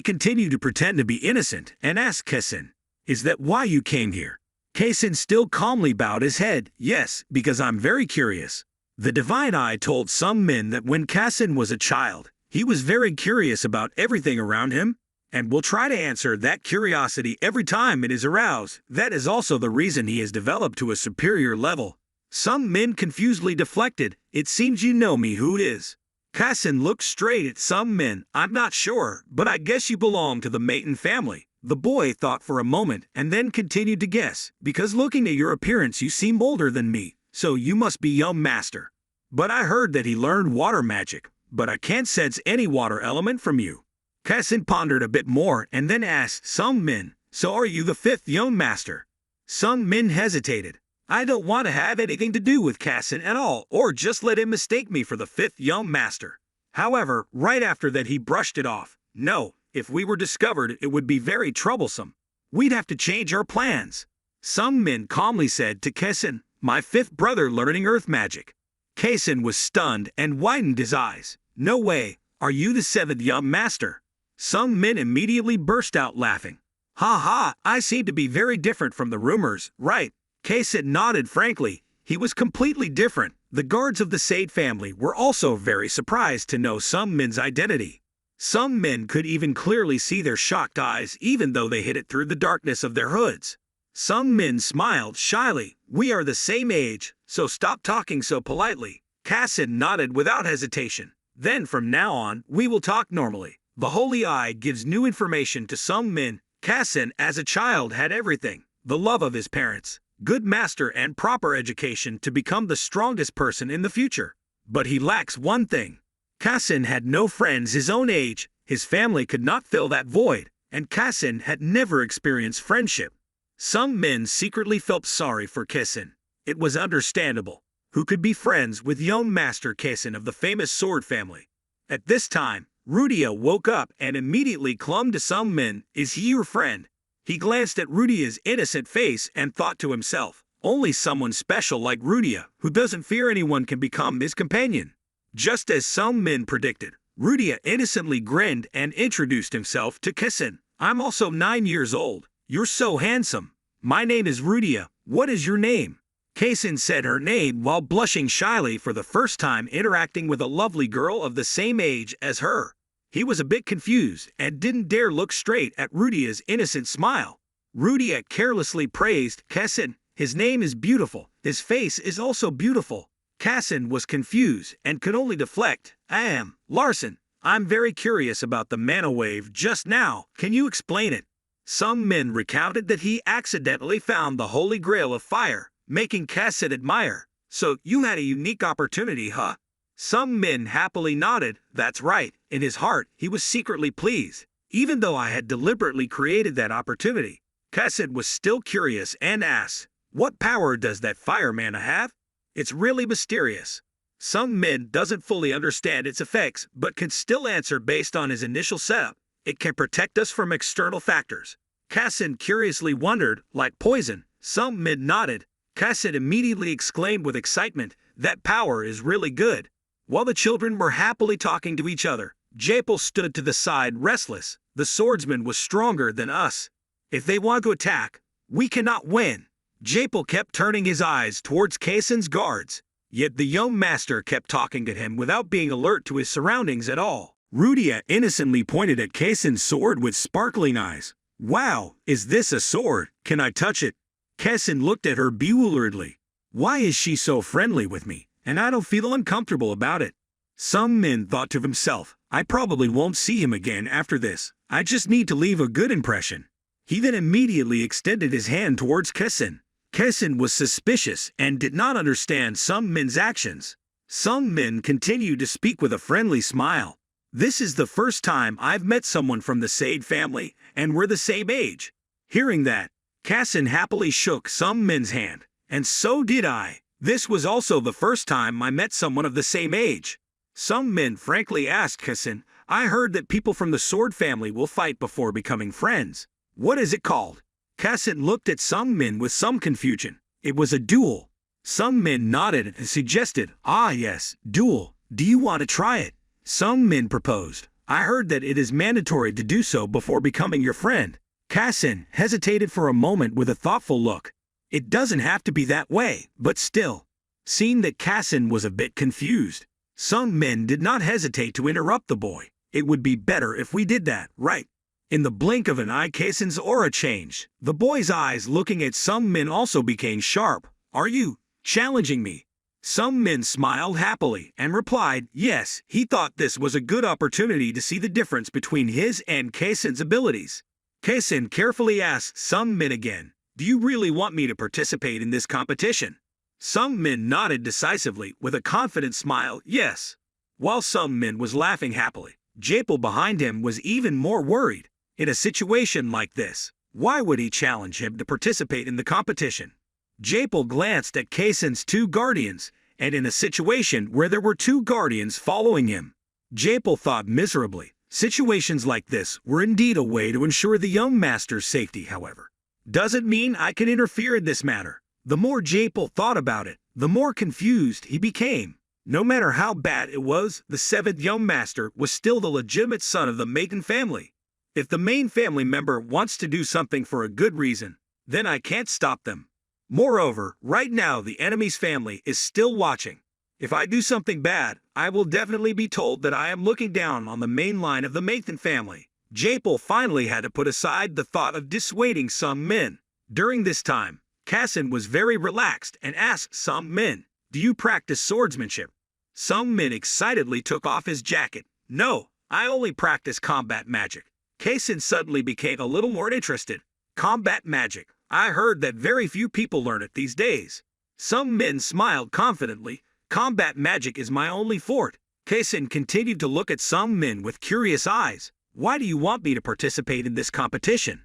continued to pretend to be innocent and asked Kessen, is that why you came here? Kessen still calmly bowed his head, yes, because I'm very curious. The divine eye told some men that when Kessen was a child, he was very curious about everything around him, and will try to answer that curiosity every time it is aroused. That is also the reason he has developed to a superior level. Some men confusedly deflected. It seems you know me. Who it is? Kessen looked straight at some men. I'm not sure, but I guess you belong to the Maiden family. The boy thought for a moment and then continued to guess, because looking at your appearance you seem older than me, so you must be young master. But I heard that he learned water magic, but I can't sense any water element from you. Kessen pondered a bit more and then asked Sung Min, so are you the fifth young master? Sung Min hesitated. I don't want to have anything to do with Kessen at all, or just let him mistake me for the fifth young master. However, right after that he brushed it off. No, if we were discovered it would be very troublesome. We'd have to change our plans. Sung Min calmly said to Kessen, my fifth brother learning earth magic. Kessen was stunned and widened his eyes. No way, are you the seventh young master? Sung Min immediately burst out laughing. Ha ha, I seem to be very different from the rumors, right? Kessen nodded frankly. He was completely different. The guards of the Sade family were also very surprised to know Sung Min's identity. Sung Min could even clearly see their shocked eyes even though they hid it through the darkness of their hoods. Sung Min smiled shyly. We are the same age, so stop talking so politely. Kessen nodded without hesitation. Then from now on, we will talk normally. The Holy Eye gives new information to Sung Min. Kessen as a child had everything. The love of his parents, good master and proper education to become the strongest person in the future. But he lacks one thing. Kessen had no friends his own age, his family could not fill that void, and Kessen had never experienced friendship. Sung Min secretly felt sorry for Kessen. It was understandable. Who could be friends with young master Kessen of the famous sword family? At this time, Rudia woke up and immediately clung to Sung Min. Is he your friend? He glanced at Rudia's innocent face and thought to himself, only someone special like Rudia, who doesn't fear anyone, can become his companion. Just as Sung Min predicted, Rudia innocently grinned and introduced himself to Kessen. I'm also 9 years old. You're so handsome. My name is Rudia. What is your name? Kessen said her name while blushing shyly for the first time interacting with a lovely girl of the same age as her. He was a bit confused and didn't dare look straight at Rudia's innocent smile. Rudia carelessly praised Kessen. His name is beautiful. His face is also beautiful. Kessen was confused and could only deflect. I am Larson. I'm very curious about the mana wave just now. Can you explain it? Sung Min recounted that he accidentally found the Holy Grail of Fire, making Kessen admire. So you had a unique opportunity, huh? Sung Min happily nodded. That's right. In his heart, he was secretly pleased. Even though I had deliberately created that opportunity, Kessen was still curious and asked, what power does that fire mana have? It's really mysterious. Sung Min doesn't fully understand its effects, but can still answer based on his initial setup. It can protect us from external factors. Kessen curiously wondered, like poison. Sung Min nodded. Kessen immediately exclaimed with excitement, that power is really good. While the children were happily talking to each other, Japel stood to the side restless. The swordsman was stronger than us. If they want to attack, we cannot win. Japel kept turning his eyes towards Kessen's guards. Yet the young master kept talking to him without being alert to his surroundings at all. Rudia innocently pointed at Kessen's sword with sparkling eyes. Wow, is this a sword? Can I touch it? Kessen looked at her bewilderedly. Why is she so friendly with me? And I don't feel uncomfortable about it. Sung Min thought to himself, I probably won't see him again after this. I just need to leave a good impression. He then immediately extended his hand towards Kessen. Kessen was suspicious and did not understand Sung Min's actions. Sung Min continued to speak with a friendly smile. This is the first time I've met someone from the Sade family, and we're the same age. Hearing that, Kessen happily shook Sung Min's hand. And so did I. This was also the first time I met someone of the same age. Sung Min frankly asked Kessen, I heard that people from the sword family will fight before becoming friends. What is it called? Kessen looked at Sung Min with some confusion. It was a duel. Sung Min nodded and suggested, ah yes, duel. Do you want to try it? Sung Min proposed. I heard that it is mandatory to do so before becoming your friend. Kessen hesitated for a moment with a thoughtful look. It doesn't have to be that way, but still. Seeing that Kessen was a bit confused, Sung Min did not hesitate to interrupt the boy. It would be better if we did that, right? In the blink of an eye, Kessen's aura changed. The boy's eyes looking at Sung Min also became sharp. Are you challenging me? Sung Min smiled happily and replied, yes, he thought this was a good opportunity to see the difference between his and Kessen's abilities. Kaisen carefully asked Sung Min again, "Do you really want me to participate in this competition?" Sung Min nodded decisively with a confident smile, "Yes." While Sung Min was laughing happily, Japel behind him was even more worried. In a situation like this, why would he challenge him to participate in the competition? Japel glanced at Kaisen's two guardians, and in a situation where there were two guardians following him, Japel thought miserably. Situations like this were indeed a way to ensure the young master's safety, however. Doesn't mean I can interfere in this matter. The more Japel thought about it, the more confused he became. No matter how bad it was, the seventh young master was still the legitimate son of the main family. If the main family member wants to do something for a good reason, then I can't stop them. Moreover, right now the enemy's family is still watching. If I do something bad, I will definitely be told that I am looking down on the main line of the Mathan family. Japel finally had to put aside the thought of dissuading Sung Min. During this time, Kaisen was very relaxed and asked Sung Min, "Do you practice swordsmanship?" Sung Min excitedly took off his jacket. "No, I only practice combat magic." Kaisen suddenly became a little more interested. "Combat magic? I heard that very few people learn it these days." Sung Min smiled confidently. "Combat magic is my only forte." Kaisen continued to look at Sung Min with curious eyes. "Why do you want me to participate in this competition?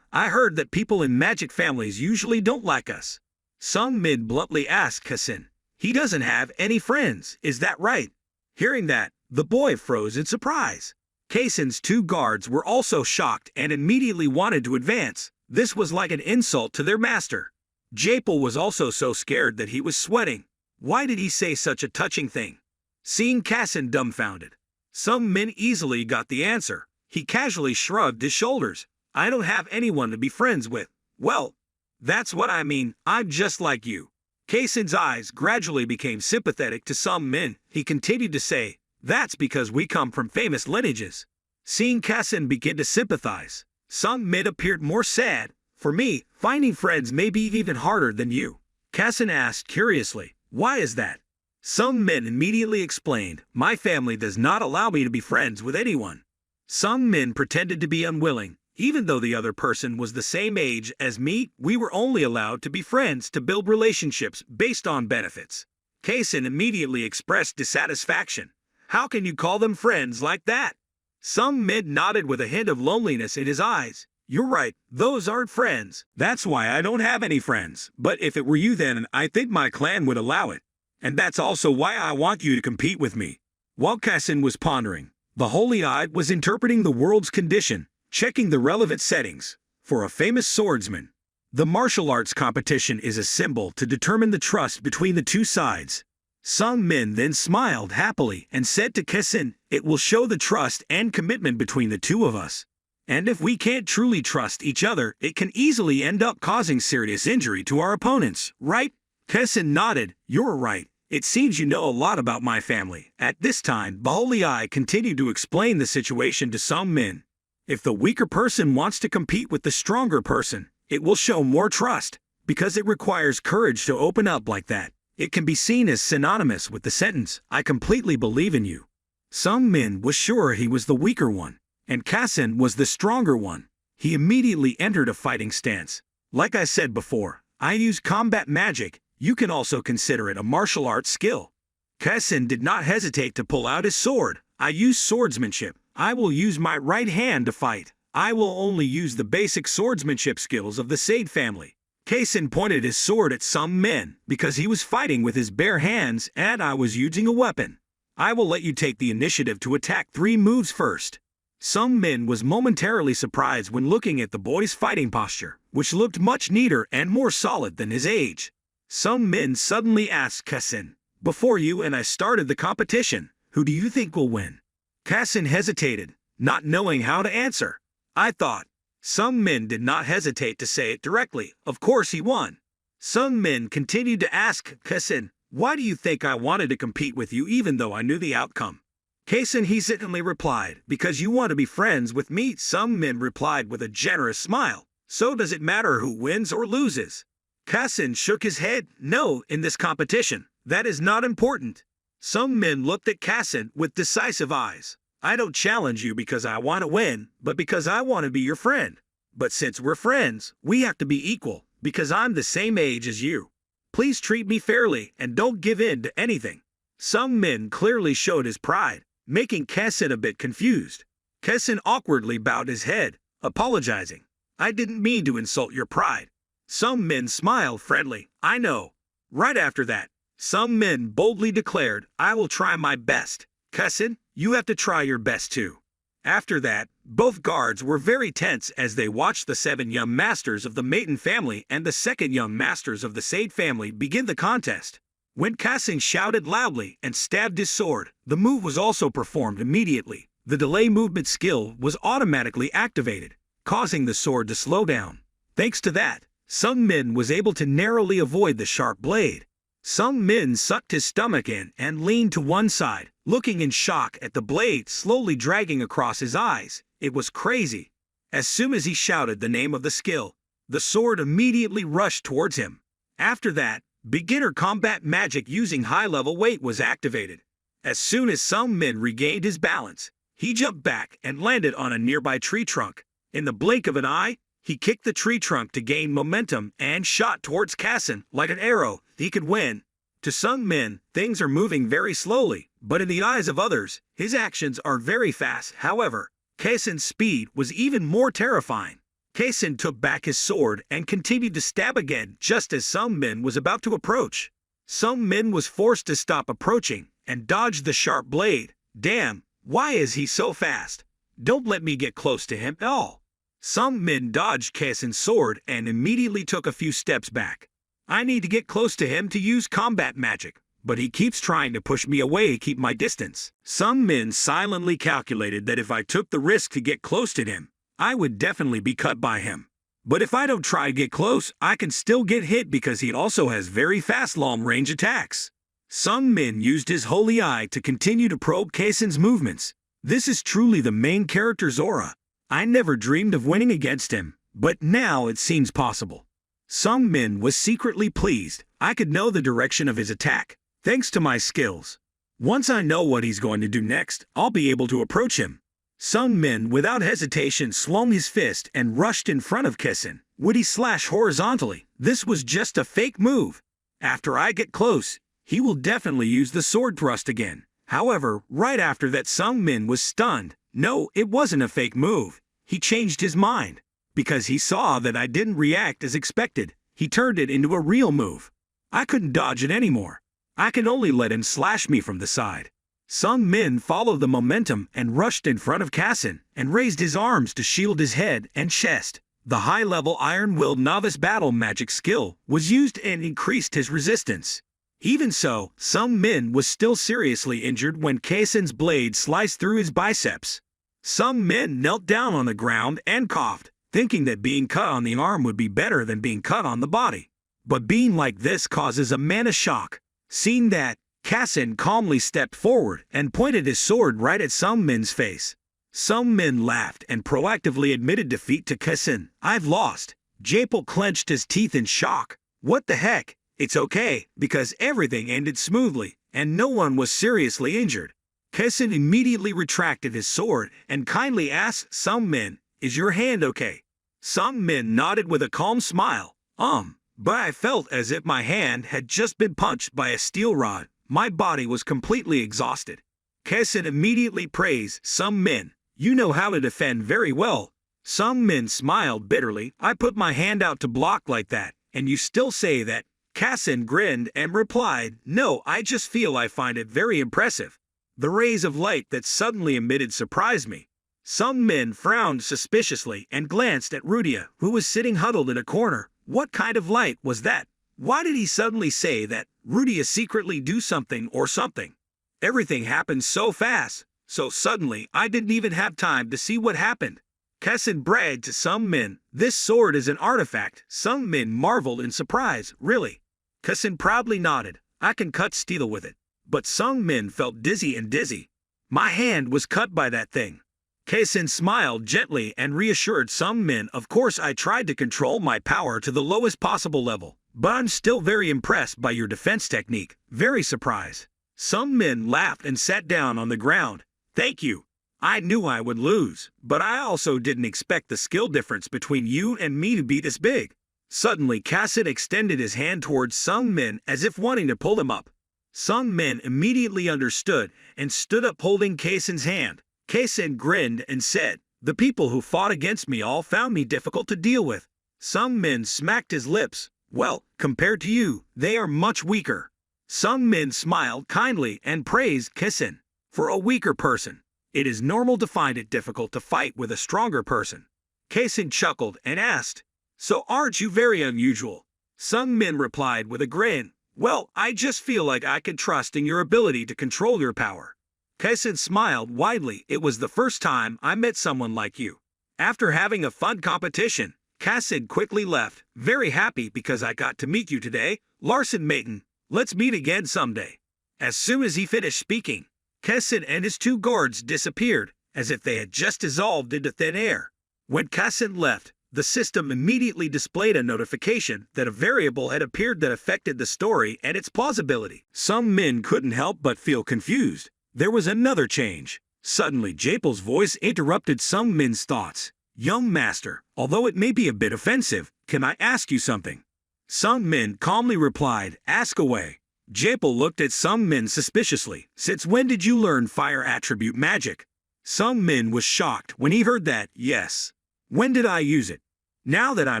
I heard that people in magic families usually don't like us." Sung Min bluntly asked Kaisen. "He doesn't have any friends, is that right?" Hearing that, the boy froze in surprise. Kaisen's two guards were also shocked and immediately wanted to advance. This was like an insult to their master. Japel was also so scared that he was sweating. Why did he say such a touching thing? Seeing Kaisen dumbfounded, Sung Min easily got the answer. He casually shrugged his shoulders. "I don't have anyone to be friends with." "Well, that's what I mean. I'm just like you." Kaisen's eyes gradually became sympathetic to Sung Min. He continued to say, "That's because we come from famous lineages." Seeing Kaisen begin to sympathize, Sung Min appeared more sad. "For me, finding friends may be even harder than you." Kaisen asked curiously, "Why is that?" Sung Min immediately explained, "My family does not allow me to be friends with anyone." Sung Min pretended to be unwilling. "Even though the other person was the same age as me, we were only allowed to be friends to build relationships based on benefits." Kaisen immediately expressed dissatisfaction. "How can you call them friends like that?" Sung Min nodded with a hint of loneliness in his eyes. "You're right, those aren't friends. That's why I don't have any friends. But if it were you, then I think my clan would allow it. And that's also why I want you to compete with me." While Kaisen was pondering, the Holy Eye was interpreting the world's condition, checking the relevant settings. For a famous swordsman, the martial arts competition is a symbol to determine the trust between the two sides. Sung Min then smiled happily and said to Kaisen, "It will show the trust and commitment between the two of us. And if we can't truly trust each other, it can easily end up causing serious injury to our opponents, right?" Kaisen nodded. "You're right. It seems you know a lot about my family." At this time, the Holy Eye continued to explain the situation to Sung Min. "If the weaker person wants to compete with the stronger person, it will show more trust, because it requires courage to open up like that. It can be seen as synonymous with the sentence, 'I completely believe in you.'" Sung Min was sure he was the weaker one, and Kaisen was the stronger one. He immediately entered a fighting stance. "Like I said before, I use combat magic. You can also consider it a martial arts skill." Kaisen did not hesitate to pull out his sword. "I use swordsmanship. I will use my right hand to fight. I will only use the basic swordsmanship skills of the Sade family." Kaisen pointed his sword at Sung Min because he was fighting with his bare hands and I was using a weapon. "I will let you take the initiative to attack 3 moves first." Sung Min was momentarily surprised when looking at the boy's fighting posture, which looked much neater and more solid than his age. Sung Min suddenly asked Kaisen, "Before you and I started the competition, who do you think will win?" Kaisen hesitated, not knowing how to answer. "I thought." Sung Min did not hesitate to say it directly. "Of course he won." Sung Min continued to ask Kaisen, "Why do you think I wanted to compete with you even though I knew the outcome?" Kaisen hesitantly replied, "Because you want to be friends with me." Sung Min replied with a generous smile, "So does it matter who wins or loses?" Kaisen shook his head. "No, in this competition, that is not important." Sung Min looked at Kaisen with decisive eyes. "I don't challenge you because I want to win, but because I want to be your friend." But since we're friends, we have to be equal, because I'm the same age as you. Please treat me fairly and don't give in to anything. Sung-min clearly showed his pride, making Kesin a bit confused. Kesin awkwardly bowed his head, apologizing. I didn't mean to insult your pride. Sung-min smiled friendly. I know. Right after that, Sung-min boldly declared, I will try my best. Kesin, you have to try your best too. After that, both guards were very tense as they watched the 7 young masters of the Maiden family and the 2nd young masters of the Sade family begin the contest. When Kesin shouted loudly and stabbed his sword, the move was also performed immediately. The delay movement skill was automatically activated, causing the sword to slow down. Thanks to that, Sung-min was able to narrowly avoid the sharp blade. Sung-min sucked his stomach in and leaned to one side, looking in shock at the blade slowly dragging across his eyes. It was crazy. As soon as he shouted the name of the skill, the sword immediately rushed towards him. After that, beginner combat magic using high-level weight was activated. As soon as Sung-min regained his balance, he jumped back and landed on a nearby tree trunk. In the blink of an eye, he kicked the tree trunk to gain momentum and shot towards Kesin like an arrow. He could win. To Sung-min, things are moving very slowly, but in the eyes of others, his actions are very fast. However, Kesin's speed was even more terrifying. Kesin took back his sword and continued to stab again just as Sung-min was about to approach. Sung-min was forced to stop approaching and dodge the sharp blade. Damn, why is he so fast? Don't let me get close to him at all. Sung-min dodged Kesin's sword and immediately took a few steps back. I need to get close to him to use combat magic, but he keeps trying to push me away, keep my distance. Sung-min silently calculated that if I took the risk to get close to him, I would definitely be cut by him. But if I don't try to get close, I can still get hit because he also has very fast long-range attacks. Sung-min used his holy eye to continue to probe Kesin's movements. This is truly the main character's aura. I never dreamed of winning against him, but now it seems possible. Sung-min was secretly pleased. I could know the direction of his attack, thanks to my skills. Once I know what he's going to do next, I'll be able to approach him. Sung-min without hesitation swung his fist and rushed in front of Kesin. Would he slash horizontally? This was just a fake move. After I get close, he will definitely use the sword thrust again. However, right after that, Sung-min was stunned. No, it wasn't a fake move. He changed his mind. Because he saw that I didn't react as expected, he turned it into a real move. I couldn't dodge it anymore. I could only let him slash me from the side. Sung-min followed the momentum and rushed in front of Kesin and raised his arms to shield his head and chest. The high-level Iron-Willed Novice Battle Magic skill was used and increased his resistance. Even so, Sung-min was still seriously injured when Kesin's blade sliced through his biceps. Sung-min knelt down on the ground and coughed, thinking that being cut on the arm would be better than being cut on the body. But being like this causes a mana shock. Seeing that, Kesin calmly stepped forward and pointed his sword right at Sung-min's face. Sung-min laughed and proactively admitted defeat to Kesin. I've lost. Japel clenched his teeth in shock. What the heck? It's okay, because everything ended smoothly, and no one was seriously injured. Kesin immediately retracted his sword and kindly asked Sung-min, is your hand okay? Sung-min nodded with a calm smile. But I felt as if my hand had just been punched by a steel rod. My body was completely exhausted. Kesin immediately praised Sung-min. You know how to defend very well. Sung-min smiled bitterly. I put my hand out to block like that, and you still say that? Kesin grinned and replied, no, I just feel I find it very impressive. The rays of light that suddenly emitted surprised me. Sung-min frowned suspiciously and glanced at Rudia, who was sitting huddled in a corner. What kind of light was that? Why did he suddenly say that? Rudia secretly do something or something? Everything happened so fast, so suddenly I didn't even have time to see what happened. Kesin bragged to Sung-min, this sword is an artifact. Sung-min marveled in surprise. Really? Kesin proudly nodded. I can cut steel with it. But Sung-min felt dizzy. My hand was cut by that thing. Kesin smiled gently and reassured Sung-min, of course I tried to control my power to the lowest possible level, but I'm still very impressed by your defense technique. Very surprised. Sung-min laughed and sat down on the ground. Thank you. I knew I would lose, but I also didn't expect the skill difference between you and me to be this big. Suddenly, Kassin extended his hand towards Sung-min as if wanting to pull him up. Sung-min immediately understood and stood up holding Kassin's hand. Kassin grinned and said, "The people who fought against me all found me difficult to deal with." Sung-min smacked his lips. "Well, compared to you, they are much weaker." Sung-min smiled kindly and praised Kassin. "For a weaker person, it is normal to find it difficult to fight with a stronger person." Kassin chuckled and asked, "So aren't you very unusual?" Sung-min replied with a grin, "Well, I just feel like I can trust in your ability to control your power." Kassin smiled widely. "It was the first time I met someone like you." After having a fun competition, Kassin quickly left, "Very happy because I got to meet you today, Larson Maiden. Let's meet again someday." As soon as he finished speaking, Kassin and his two guards disappeared, as if they had just dissolved into thin air. When Kassin left, the system immediately displayed a notification that a variable had appeared that affected the story and its plausibility. Sung-min couldn't help but feel confused. There was another change. Suddenly, Japel's voice interrupted Sung-min's thoughts. "Young master, although it may be a bit offensive, can I ask you something?" Sung-min calmly replied, "Ask away." Japel looked at Sung-min suspiciously. "Since when did you learn fire attribute magic?" Sung-min was shocked when he heard that. "Yes. When did I use it? Now that I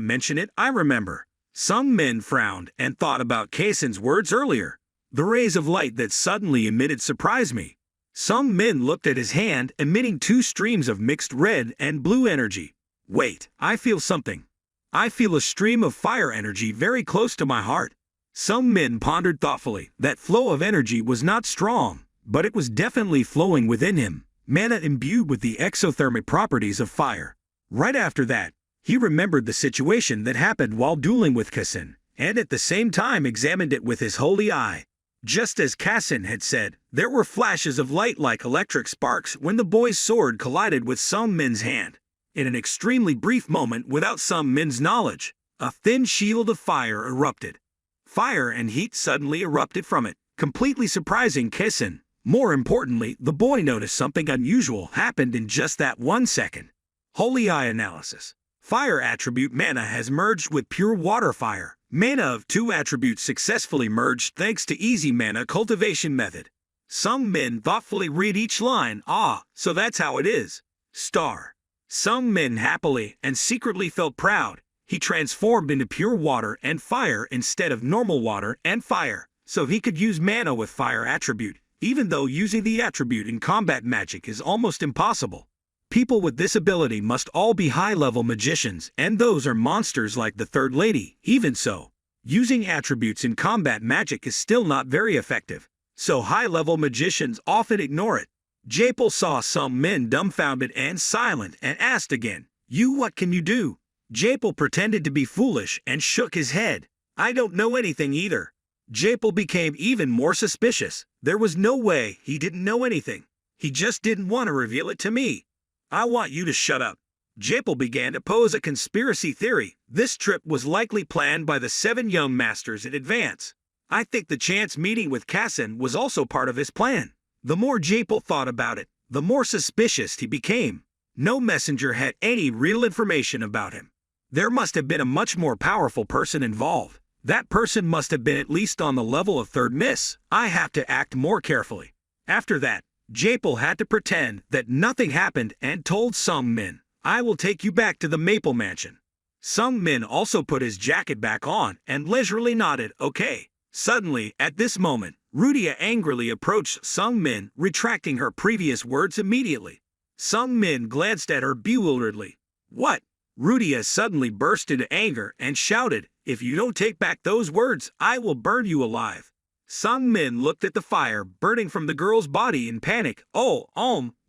mention it, I remember." Sung-min frowned and thought about Kassin's words earlier. "The rays of light that suddenly emitted surprised me." Sung-min looked at his hand, emitting two streams of mixed red and blue energy. "Wait, I feel something. I feel a stream of fire energy very close to my heart." Sung-min pondered thoughtfully. That flow of energy was not strong, but it was definitely flowing within him, mana imbued with the exothermic properties of fire. Right after that, he remembered the situation that happened while dueling with Kassin, and at the same time examined it with his holy eye. Just as Kassin had said, there were flashes of light like electric sparks when the boy's sword collided with Sung-min's hand. In an extremely brief moment without Sung-min's knowledge, a thin shield of fire erupted. Fire and heat suddenly erupted from it, completely surprising Kassin. More importantly, the boy noticed something unusual happened in just that 1 second. Holy Eye analysis. Fire attribute mana has merged with pure water fire. Mana of two attributes successfully merged thanks to easy mana cultivation method. Sung-min thoughtfully read each line. "Ah, so that's how it is." Star. Sung-min happily and secretly felt proud. He transformed into pure water and fire instead of normal water and fire, so he could use mana with fire attribute, even though using the attribute in combat magic is almost impossible. People with this ability must all be high-level magicians, and those are monsters like the Third Lady. Even so, using attributes in combat magic is still not very effective, so high-level magicians often ignore it. Japel saw Sung-min dumbfounded and silent and asked again, What can you do?" Japel pretended to be foolish and shook his head. "I don't know anything either." Japel became even more suspicious. There was no way he didn't know anything. He just didn't want to reveal it to me. "I want you to shut up." Japel began to pose a conspiracy theory. This trip was likely planned by the 7 young masters in advance. I think the chance meeting with Kassin was also part of his plan. The more Japel thought about it, the more suspicious he became. No messenger had any real information about him. There must have been a much more powerful person involved. That person must have been at least on the level of Third Miss. I have to act more carefully. After that, Japel had to pretend that nothing happened and told Sung-min, "I will take you back to the Maple Mansion." Sung-min also put his jacket back on and leisurely nodded, "Okay." Suddenly, at this moment, Rudia angrily approached Sung-min, retracting her previous words immediately. Sung-min glanced at her bewilderedly. "What?" Rudia suddenly burst into anger and shouted, "If you don't take back those words, I will burn you alive." Sung-min looked at the fire burning from the girl's body in panic.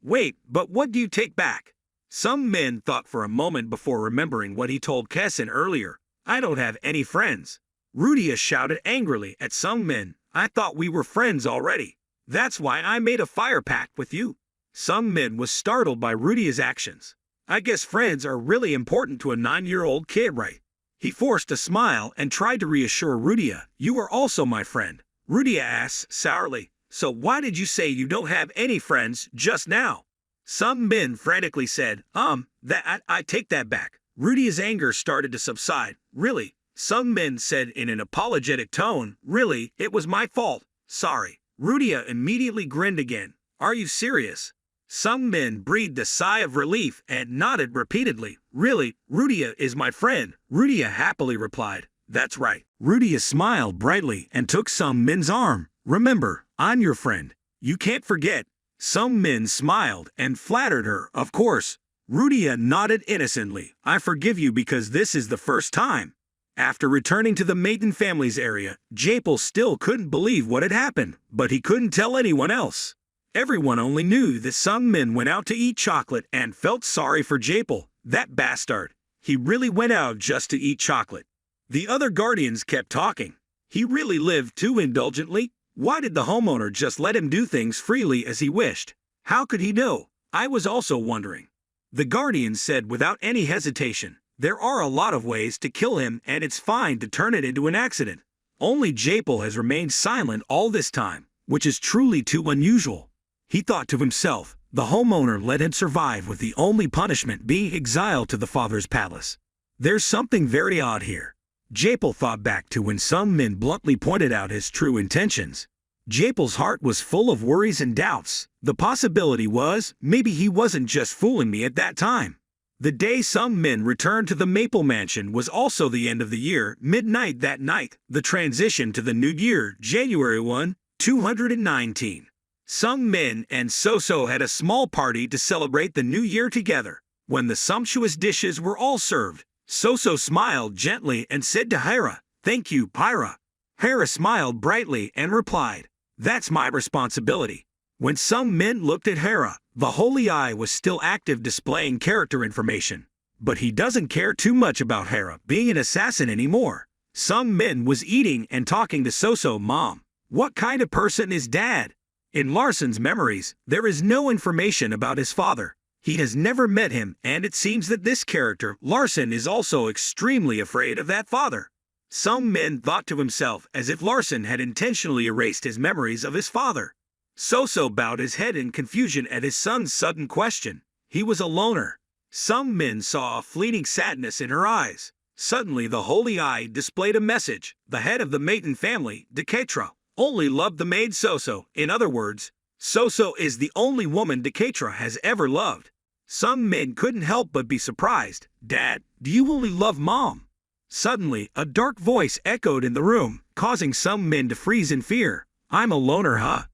Wait, but what do you take back?" Sung-min thought for a moment before remembering what he told Kassin earlier. "I don't have any friends." Rudia shouted angrily at Sung-min, "I thought we were friends already. That's why I made a fire pact with you." Sung-min was startled by Rudia's actions. I guess friends are really important to a 9-year-old kid, right? He forced a smile and tried to reassure Rudia. "You are also my friend." Rudia asked sourly, "So why did you say you don't have any friends just now?" Sung Min frantically said, I take that back. Rudia's anger started to subside. Really? Sung Min said in an apologetic tone. Really, it was my fault. Sorry. Rudia immediately grinned again. Are you serious? Sung Min breathed a sigh of relief and nodded repeatedly. Really, Rudia is my friend. Rudia happily replied. That's right. Rudia smiled brightly and took Sung Min's arm. Remember, I'm your friend. You can't forget. Sung Min smiled and flattered her, of course. Rudia nodded innocently. I forgive you because this is the first time. After returning to the Maiden family's area, Japel still couldn't believe what had happened, but he couldn't tell anyone else. Everyone only knew that Sung Min went out to eat chocolate and felt sorry for Japel. That bastard. He really went out just to eat chocolate. The other guardians kept talking. He really lived too indulgently. Why did the homeowner just let him do things freely as he wished? How could he know? I was also wondering. The guardians said without any hesitation, there are a lot of ways to kill him and it's fine to turn it into an accident. Only Japel has remained silent all this time, which is truly too unusual. He thought to himself, the homeowner let him survive with the only punishment being exiled to the father's palace. There's something very odd here. Japel thought back to when Sung Min bluntly pointed out his true intentions. Japel's heart was full of worries and doubts. The possibility was, maybe he wasn't just fooling me at that time. The day Sung Min returned to the Maple Mansion was also the end of the year, midnight that night, the transition to the new year, January 1, 219. Sung Min and So had a small party to celebrate the new year together. When the sumptuous dishes were all served, So smiled gently and said to Hera, "Thank you, Pyra." Hera smiled brightly and replied, "That's my responsibility." When Sung Min looked at Hera, the Holy Eye was still active displaying character information. But he doesn't care too much about Hera being an assassin anymore. Sung Min was eating and talking to So, "Mom, what kind of person is Dad?" In Larson's memories, there is no information about his father. He has never met him, and it seems that this character, Larson, is also extremely afraid of that father. Sung Min thought to himself as if Larson had intentionally erased his memories of his father. So bowed his head in confusion at his son's sudden question. He was a loner. Sung Min saw a fleeting sadness in her eyes. Suddenly the Holy Eye displayed a message. The head of the Maiden family, Deketra, only loved the maid So. In other words, So is the only woman Deketra has ever loved. Sung Min couldn't help but be surprised. "Dad, do you only love Mom?" Suddenly, a dark voice echoed in the room, causing Sung Min to freeze in fear. "I'm a loner, huh?"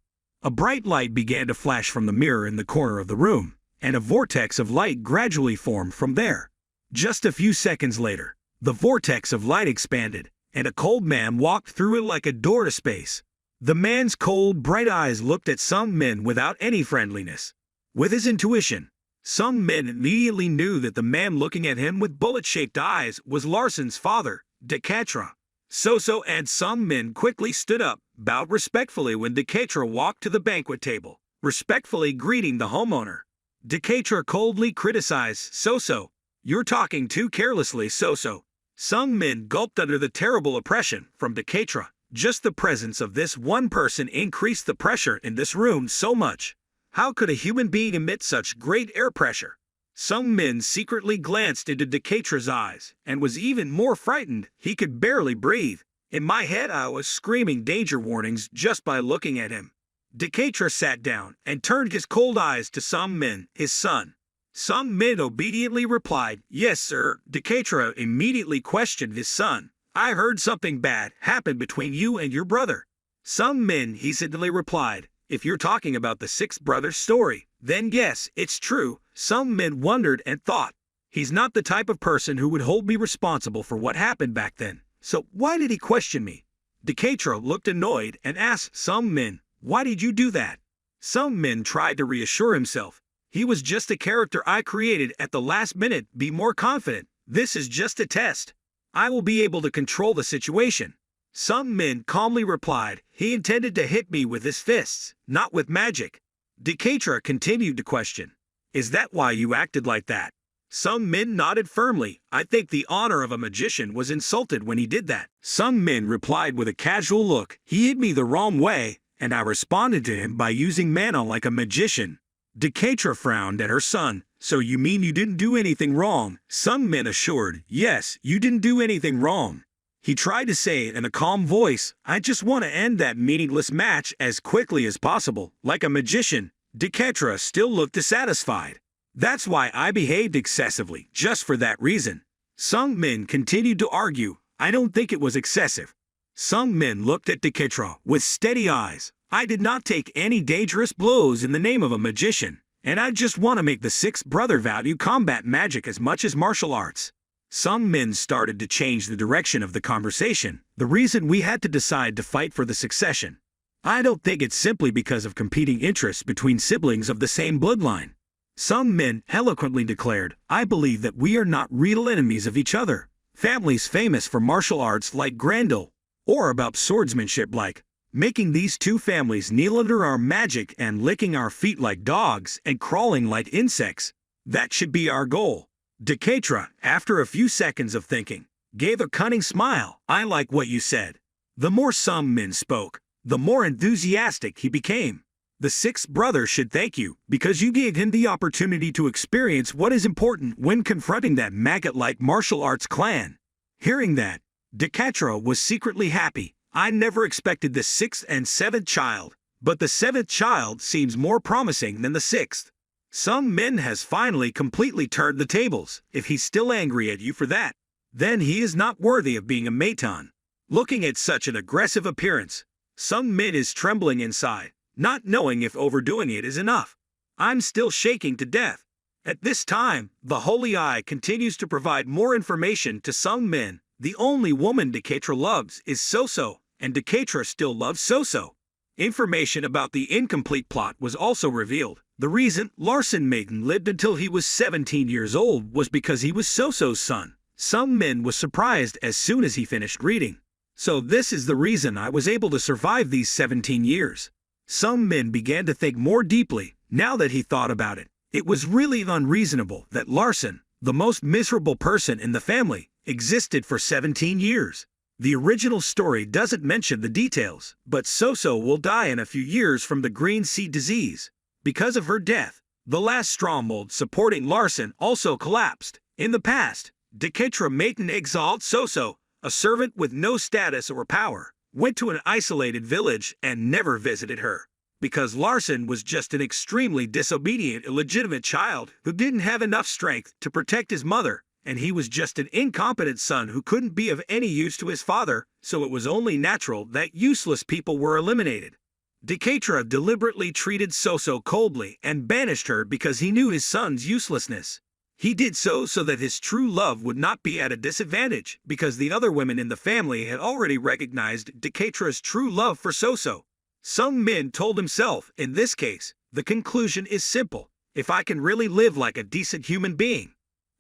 A bright light began to flash from the mirror in the corner of the room, and a vortex of light gradually formed from there. Just a few seconds later, the vortex of light expanded, and a cold man walked through it like a door to space. The man's cold, bright eyes looked at Sung Min without any friendliness. With his intuition, Sung Min immediately knew that the man looking at him with bullet-shaped eyes was Larson's father, Deketra. So and Sung Min quickly stood up, bowed respectfully when Deketra walked to the banquet table, respectfully greeting the homeowner. Deketra coldly criticized So. "You're talking too carelessly, So." Sung Min gulped under the terrible oppression from Deketra. Just the presence of this one person increased the pressure in this room so much. How could a human being emit such great air pressure? Sung Min secretly glanced into Deketra's eyes and was even more frightened. He could barely breathe. In my head I was screaming danger warnings just by looking at him. Deketra sat down and turned his cold eyes to Sung Min, his son. Sung Min obediently replied, "Yes, sir." Deketra immediately questioned his son. "I heard something bad happened between you and your brother." Sung Min hesitantly replied, "If you're talking about the sixth brother story, then yes, it's true." Sung Min wondered and thought, he's not the type of person who would hold me responsible for what happened back then. So why did he question me? Deketra looked annoyed and asked Sung Min, "Why did you do that?" Sung Min tried to reassure himself. "He was just a character I created at the last minute. Be more confident. This is just a test. I will be able to control the situation." Sung Min calmly replied, "He intended to hit me with his fists, not with magic." Deketra continued to question, "Is that why you acted like that?" Sung Min nodded firmly. "I think the honor of a magician was insulted when he did that." Sung Min replied with a casual look, "He hit me the wrong way, and I responded to him by using mana like a magician." Deketra frowned at her son. So you mean you didn't do anything wrong? Sungmin assured, yes, you didn't do anything wrong. He tried to say it in a calm voice, I just want to end that meaningless match as quickly as possible, like a magician. Deketra still looked dissatisfied. That's why I behaved excessively, just for that reason. Sungmin continued to argue, I don't think it was excessive. Sungmin looked at Deketra with steady eyes. I did not take any dangerous blows in the name of a magician, and I just want to make the sixth brother value combat magic as much as martial arts. Sungmin started to change the direction of the conversation, the reason we had to decide to fight for the succession. I don't think it's simply because of competing interests between siblings of the same bloodline. Sungmin eloquently declared, I believe that we are not real enemies of each other. Families famous for martial arts like Grendel, or about swordsmanship like making these two families kneel under our magic and licking our feet like dogs and crawling like insects. That should be our goal. Deketra, after a few seconds of thinking, gave a cunning smile. I like what you said. The more Sungmin spoke, the more enthusiastic he became. The sixth brother should thank you, because you gave him the opportunity to experience what is important when confronting that maggot-like martial arts clan. Hearing that, Deketra was secretly happy. I never expected the sixth and seventh child, but the seventh child seems more promising than the sixth. Sungmin has finally completely turned the tables. If he's still angry at you for that, then he is not worthy of being a Maton. Looking at such an aggressive appearance, Sungmin is trembling inside, not knowing if overdoing it is enough. I'm still shaking to death. At this time, the Holy Eye continues to provide more information to Sungmin. The only woman Deketra loves is Soso, and Deketra still loves Soso. Information about the incomplete plot was also revealed. The reason Larsen Maiden lived until he was 17 years old was because he was Soso's son. Sungmin was surprised as soon as he finished reading. So this is the reason I was able to survive these 17 years. Sungmin began to think more deeply, now that he thought about it. It was really unreasonable that Larsen, the most miserable person in the family, existed for 17 years. The original story doesn't mention the details, but Soso will die in a few years from the green seed disease. Because of her death, the last stronghold supporting Larsen also collapsed. In the past, Deketra Maiden exiled Soso, a servant with no status or power, went to an isolated village and never visited her. Because Larsen was just an extremely disobedient, illegitimate child who didn't have enough strength to protect his mother, and he was just an incompetent son who couldn't be of any use to his father, so it was only natural that useless people were eliminated. Deketra deliberately treated Soso coldly and banished her because he knew his son's uselessness. He did so that his true love would not be at a disadvantage, because the other women in the family had already recognized Deketra's true love for Soso. Sungmin told himself, in this case, the conclusion is simple. If I can really live like a decent human being,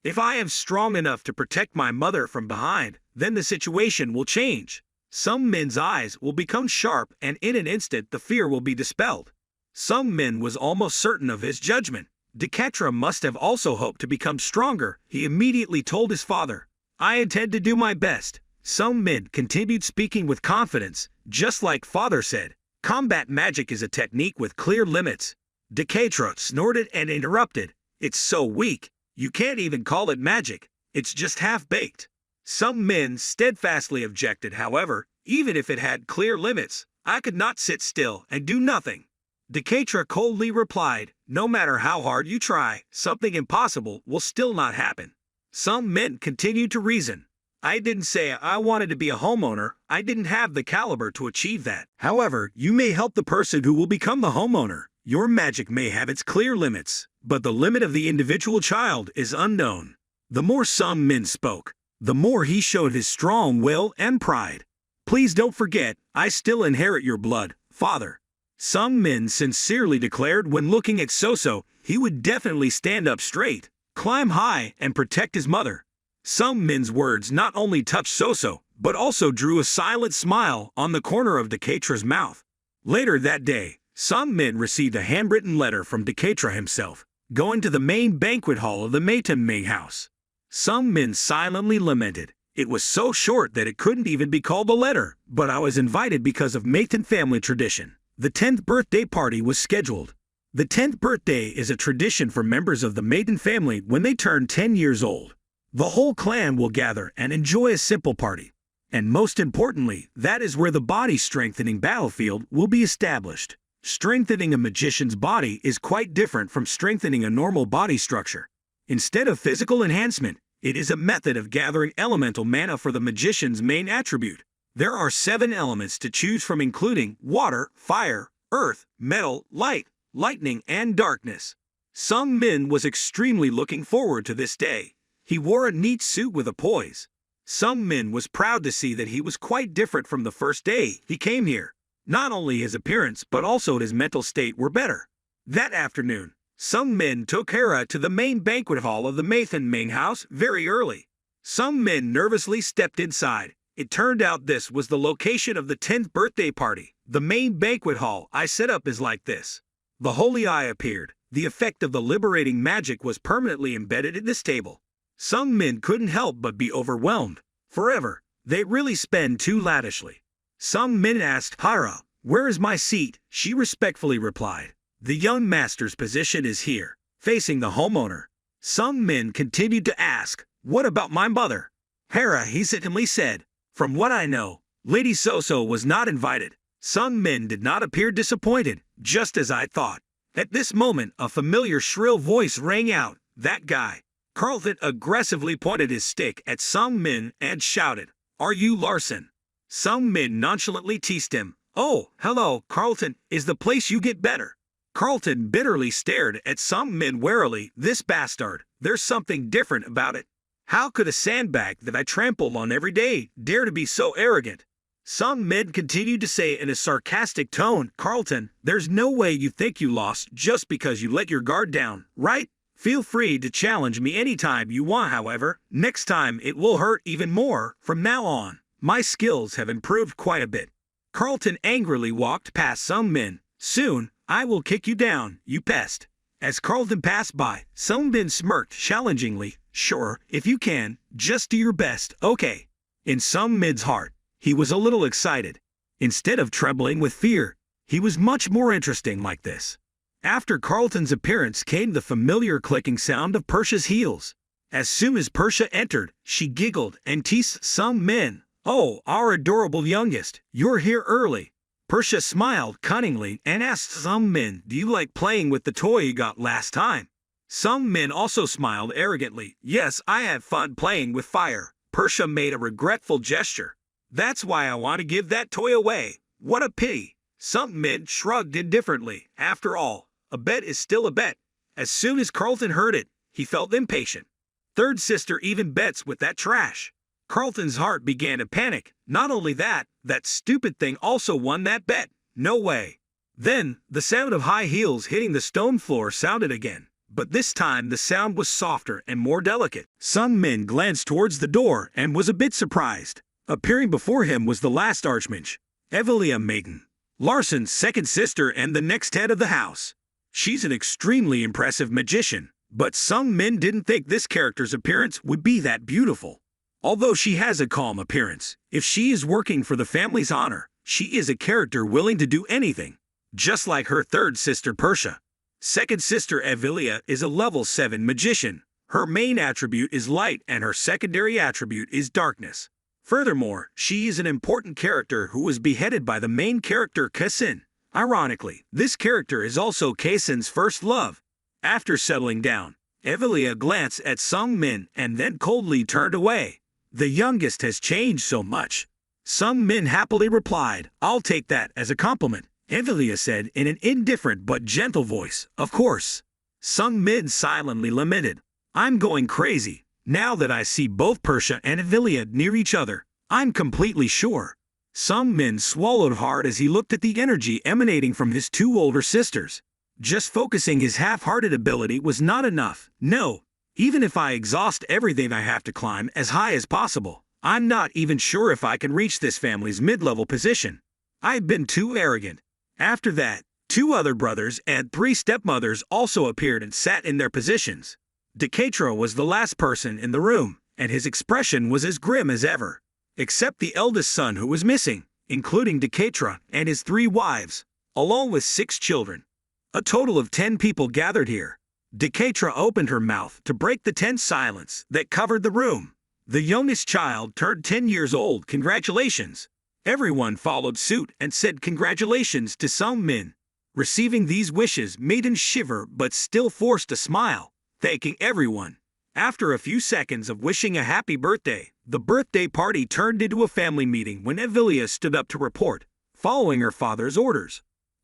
if I am strong enough to protect my mother from behind, then the situation will change. Sungmin's eyes will become sharp, and in an instant the fear will be dispelled. Sungmin was almost certain of his judgment. Deketra must have also hoped to become stronger. He immediately told his father, I intend to do my best. Sungmin continued speaking with confidence, just like father said. Combat magic is a technique with clear limits. Deketra snorted and interrupted. It's so weak, you can't even call it magic. It's just half-baked. Sungmin steadfastly objected, however, even if it had clear limits, I could not sit still and do nothing. Deketra coldly replied, no matter how hard you try, something impossible will still not happen. Sungmin continued to reason. I didn't say I wanted to be a homeowner. I didn't have the caliber to achieve that. However, you may help the person who will become the homeowner. Your magic may have its clear limits, but the limit of the individual child is unknown. The more Sungmin spoke, the more he showed his strong will and pride. Please don't forget, I still inherit your blood, father. Sungmin sincerely declared when looking at Soso, he would definitely stand up straight, climb high, and protect his mother. Sungmin's words not only touched Soso, but also drew a silent smile on the corner of Deketra's mouth. Later that day, Sungmin received a handwritten letter from Deketra himself, going to the main banquet hall of the Mage house. Sungmin silently lamented. It was so short that it couldn't even be called a letter, but I was invited because of Mage family tradition. The 10th birthday party was scheduled. The 10th birthday is a tradition for members of the maiden family when they turn 10 years old. The whole clan will gather and enjoy a simple party. And most importantly, that is where the body-strengthening battlefield will be established. Strengthening a magician's body is quite different from strengthening a normal body structure. Instead of physical enhancement, it is a method of gathering elemental mana for the magician's main attribute. There are 7 elements to choose from, including water, fire, earth, metal, light, lightning, and darkness. Sung Min was extremely looking forward to this day. He wore a neat suit with a poise. Sung Min was proud to see that he was quite different from the first day he came here. Not only his appearance but also his mental state were better. That afternoon, Sung Min took Hera to the main banquet hall of the Mathan main house very early. Sung Min nervously stepped inside. It turned out this was the location of the 10th birthday party. The main banquet hall I set up is like this. The holy eye appeared. The effect of the liberating magic was permanently embedded in this table. Sung Min couldn't help but be overwhelmed. Forever, they really spend too lavishly. Sung Min asked Hera, "Where is my seat?" She respectfully replied, "The young master's position is here, facing the homeowner." Sung Min continued to ask, "What about my mother?" Hera hesitantly said, "From what I know, Lady Soso was not invited." Sung Min did not appear disappointed, just as I thought. At this moment, a familiar shrill voice rang out, "That guy." Carlton aggressively pointed his stick at Sung Min and shouted, "Are you Larson?" Sung Min nonchalantly teased him, "Oh, hello, Carlton, is the place you get better." Carlton bitterly stared at Sung Min warily. "This bastard, there's something different about it. How could a sandbag that I trample on every day dare to be so arrogant?" Sung Min continued to say in a sarcastic tone, "Carlton, there's no way you think you lost just because you let your guard down, right? Feel free to challenge me anytime you want, however. Next time it will hurt even more. From now on, my skills have improved quite a bit." Carlton angrily walked past Sung Min. "Soon, I will kick you down, you pest." As Carlton passed by, Sung Min smirked challengingly. "Sure, if you can, just do your best, okay." In Sung Min's heart, he was a little excited. Instead of trembling with fear, he was much more interesting like this. After Carlton's appearance came the familiar clicking sound of Persia's heels. As soon as Persia entered, she giggled and teased Sung Min. "Oh, our adorable youngest, you're here early." Persia smiled cunningly and asked Sung Min, "Do you like playing with the toy you got last time?" Sung Min also smiled arrogantly. "Yes, I had fun playing with fire." Persia made a regretful gesture. "That's why I want to give that toy away. What a pity." Sung Min shrugged indifferently. After all, a bet is still a bet. As soon as Carlton heard it, he felt impatient. Third sister even bets with that trash. Carlton's heart began to panic. Not only that, that stupid thing also won that bet. No way. Then, the sound of high heels hitting the stone floor sounded again. But this time the sound was softer and more delicate. Sung Min glanced towards the door and was a bit surprised. Appearing before him was the last archmage, Evelia Maiden, Larson's second sister and the next head of the house. She's an extremely impressive magician, but Sung Min didn't think this character's appearance would be that beautiful. Although she has a calm appearance, if she is working for the family's honor, she is a character willing to do anything, just like her third sister Persia. Second sister Evelia is a level 7 magician. Her main attribute is light and her secondary attribute is darkness. Furthermore, she is an important character who was beheaded by the main character Kasin. Ironically, this character is also Kasin's first love. After settling down, Evelia glanced at Sung Min and then coldly turned away. "The youngest has changed so much." Sung Min happily replied, "I'll take that as a compliment." Evelia said in an indifferent but gentle voice, "Of course." Sung Min silently lamented, "I'm going crazy. Now that I see both Persia and Evelia near each other, I'm completely sure." Sung Min swallowed hard as he looked at the energy emanating from his two older sisters. Just focusing his half-hearted ability was not enough. No, even if I exhaust everything I have to climb as high as possible, I'm not even sure if I can reach this family's mid-level position. I've been too arrogant. After that, 2 other brothers and 3 stepmothers also appeared and sat in their positions. Decatur was the last person in the room, and his expression was as grim as ever, except the eldest son who was missing, including Decatur and his 3 wives, along with 6 children. A total of 10 people gathered here. Decatra opened her mouth to break the tense silence that covered the room. The youngest child turned 10 years old. Congratulations. Everyone followed suit and said congratulations to some men. Receiving these wishes made him shiver but still forced a smile, thanking everyone. After a few seconds of wishing a happy birthday, the birthday party turned into a family meeting when Evelia stood up to report, following her father's orders.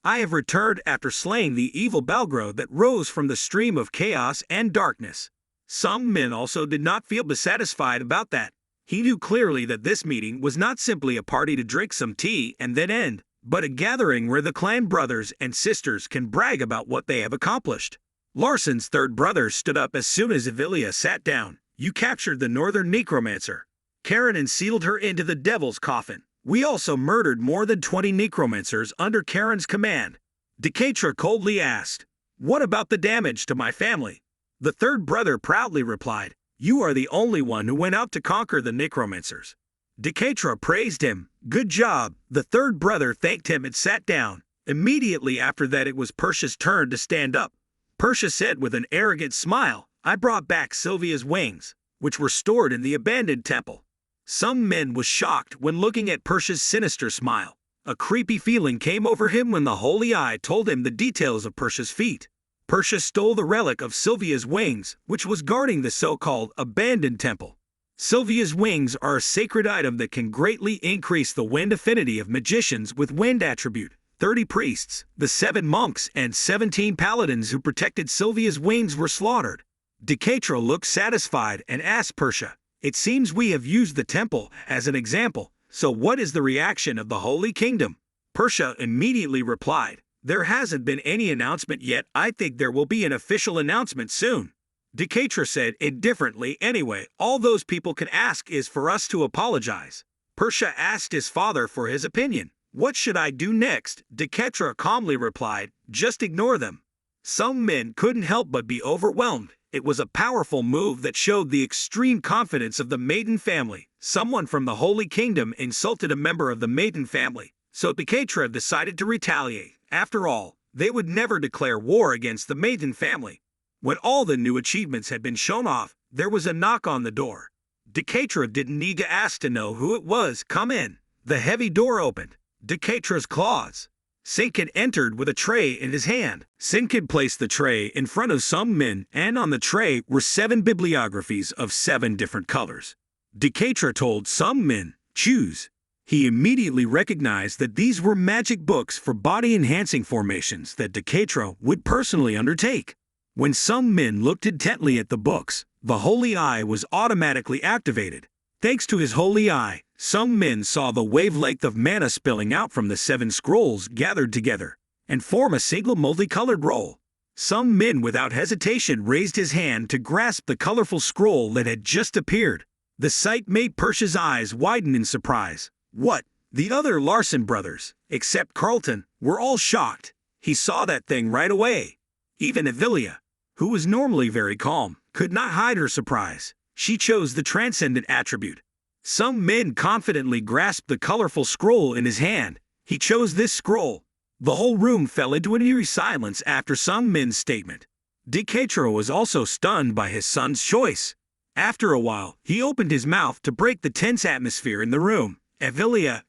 I have returned after slaying the evil Balgro that rose from the stream of chaos and darkness. Some men also did not feel dissatisfied about that. He knew clearly that this meeting was not simply a party to drink some tea and then end, but a gathering where the clan brothers and sisters can brag about what they have accomplished. Larson's third brother stood up as soon as Evelia sat down. You captured the northern necromancer, Karen, and sealed her into the devil's coffin. We also murdered more than 20 necromancers under Karen's command. Decatra coldly asked, what about the damage to my family? The third brother proudly replied, you are the only one who went out to conquer the necromancers. Decatra praised him. Good job. The third brother thanked him and sat down. Immediately after that it was Persia's turn to stand up. Persia said with an arrogant smile, I brought back Sylvia's wings, which were stored in the abandoned temple. Some men was shocked when looking at Persia's sinister smile. A creepy feeling came over him when the Holy Eye told him the details of Persia's feat. Persia stole the relic of Sylvia's wings, which was guarding the so-called abandoned temple. Sylvia's wings are a sacred item that can greatly increase the wind affinity of magicians with wind attribute. 30 priests, the 7 monks, and 17 paladins who protected Sylvia's wings were slaughtered. Decatra looked satisfied and asked Persia, it seems we have used the temple as an example, so what is the reaction of the Holy Kingdom? Persia immediately replied, there hasn't been any announcement yet. I think there will be an official announcement soon. Decatra said indifferently, anyway, all those people can ask is for us to apologize. Persia asked his father for his opinion. What should I do next? Decatra calmly replied, just ignore them. Some men couldn't help but be overwhelmed. It was a powerful move that showed the extreme confidence of the Maiden family. Someone from the Holy Kingdom insulted a member of the Maiden family, so Decatra decided to retaliate. After all, they would never declare war against the Maiden family. When all the new achievements had been shown off, there was a knock on the door. Decatra didn't need to ask to know who it was. Come in. The heavy door opened. Decatra's claws. Sinkid entered with a tray in his hand. Sinkid placed the tray in front of some men, and on the tray were 7 bibliographies of 7 different colors. Decatra told some men, choose. He immediately recognized that these were magic books for body-enhancing formations that Decatra would personally undertake. When some men looked intently at the books, the Holy Eye was automatically activated. Thanks to his Holy Eye, some men saw the wavelength of mana spilling out from the 7 scrolls gathered together and form a single multicolored roll. Some men without hesitation raised his hand to grasp the colorful scroll that had just appeared. The sight made Persia's eyes widen in surprise. What? The other Larson brothers, except Carlton, were all shocked. He saw that thing right away. Even Evelia, who was normally very calm, could not hide her surprise. She chose the transcendent attribute. Some men confidently grasped the colorful scroll in his hand. He chose this scroll. The whole room fell into an eerie silence after some men's statement. Decatra was also stunned by his son's choice. After a while, he opened his mouth to break the tense atmosphere in the room. Evelia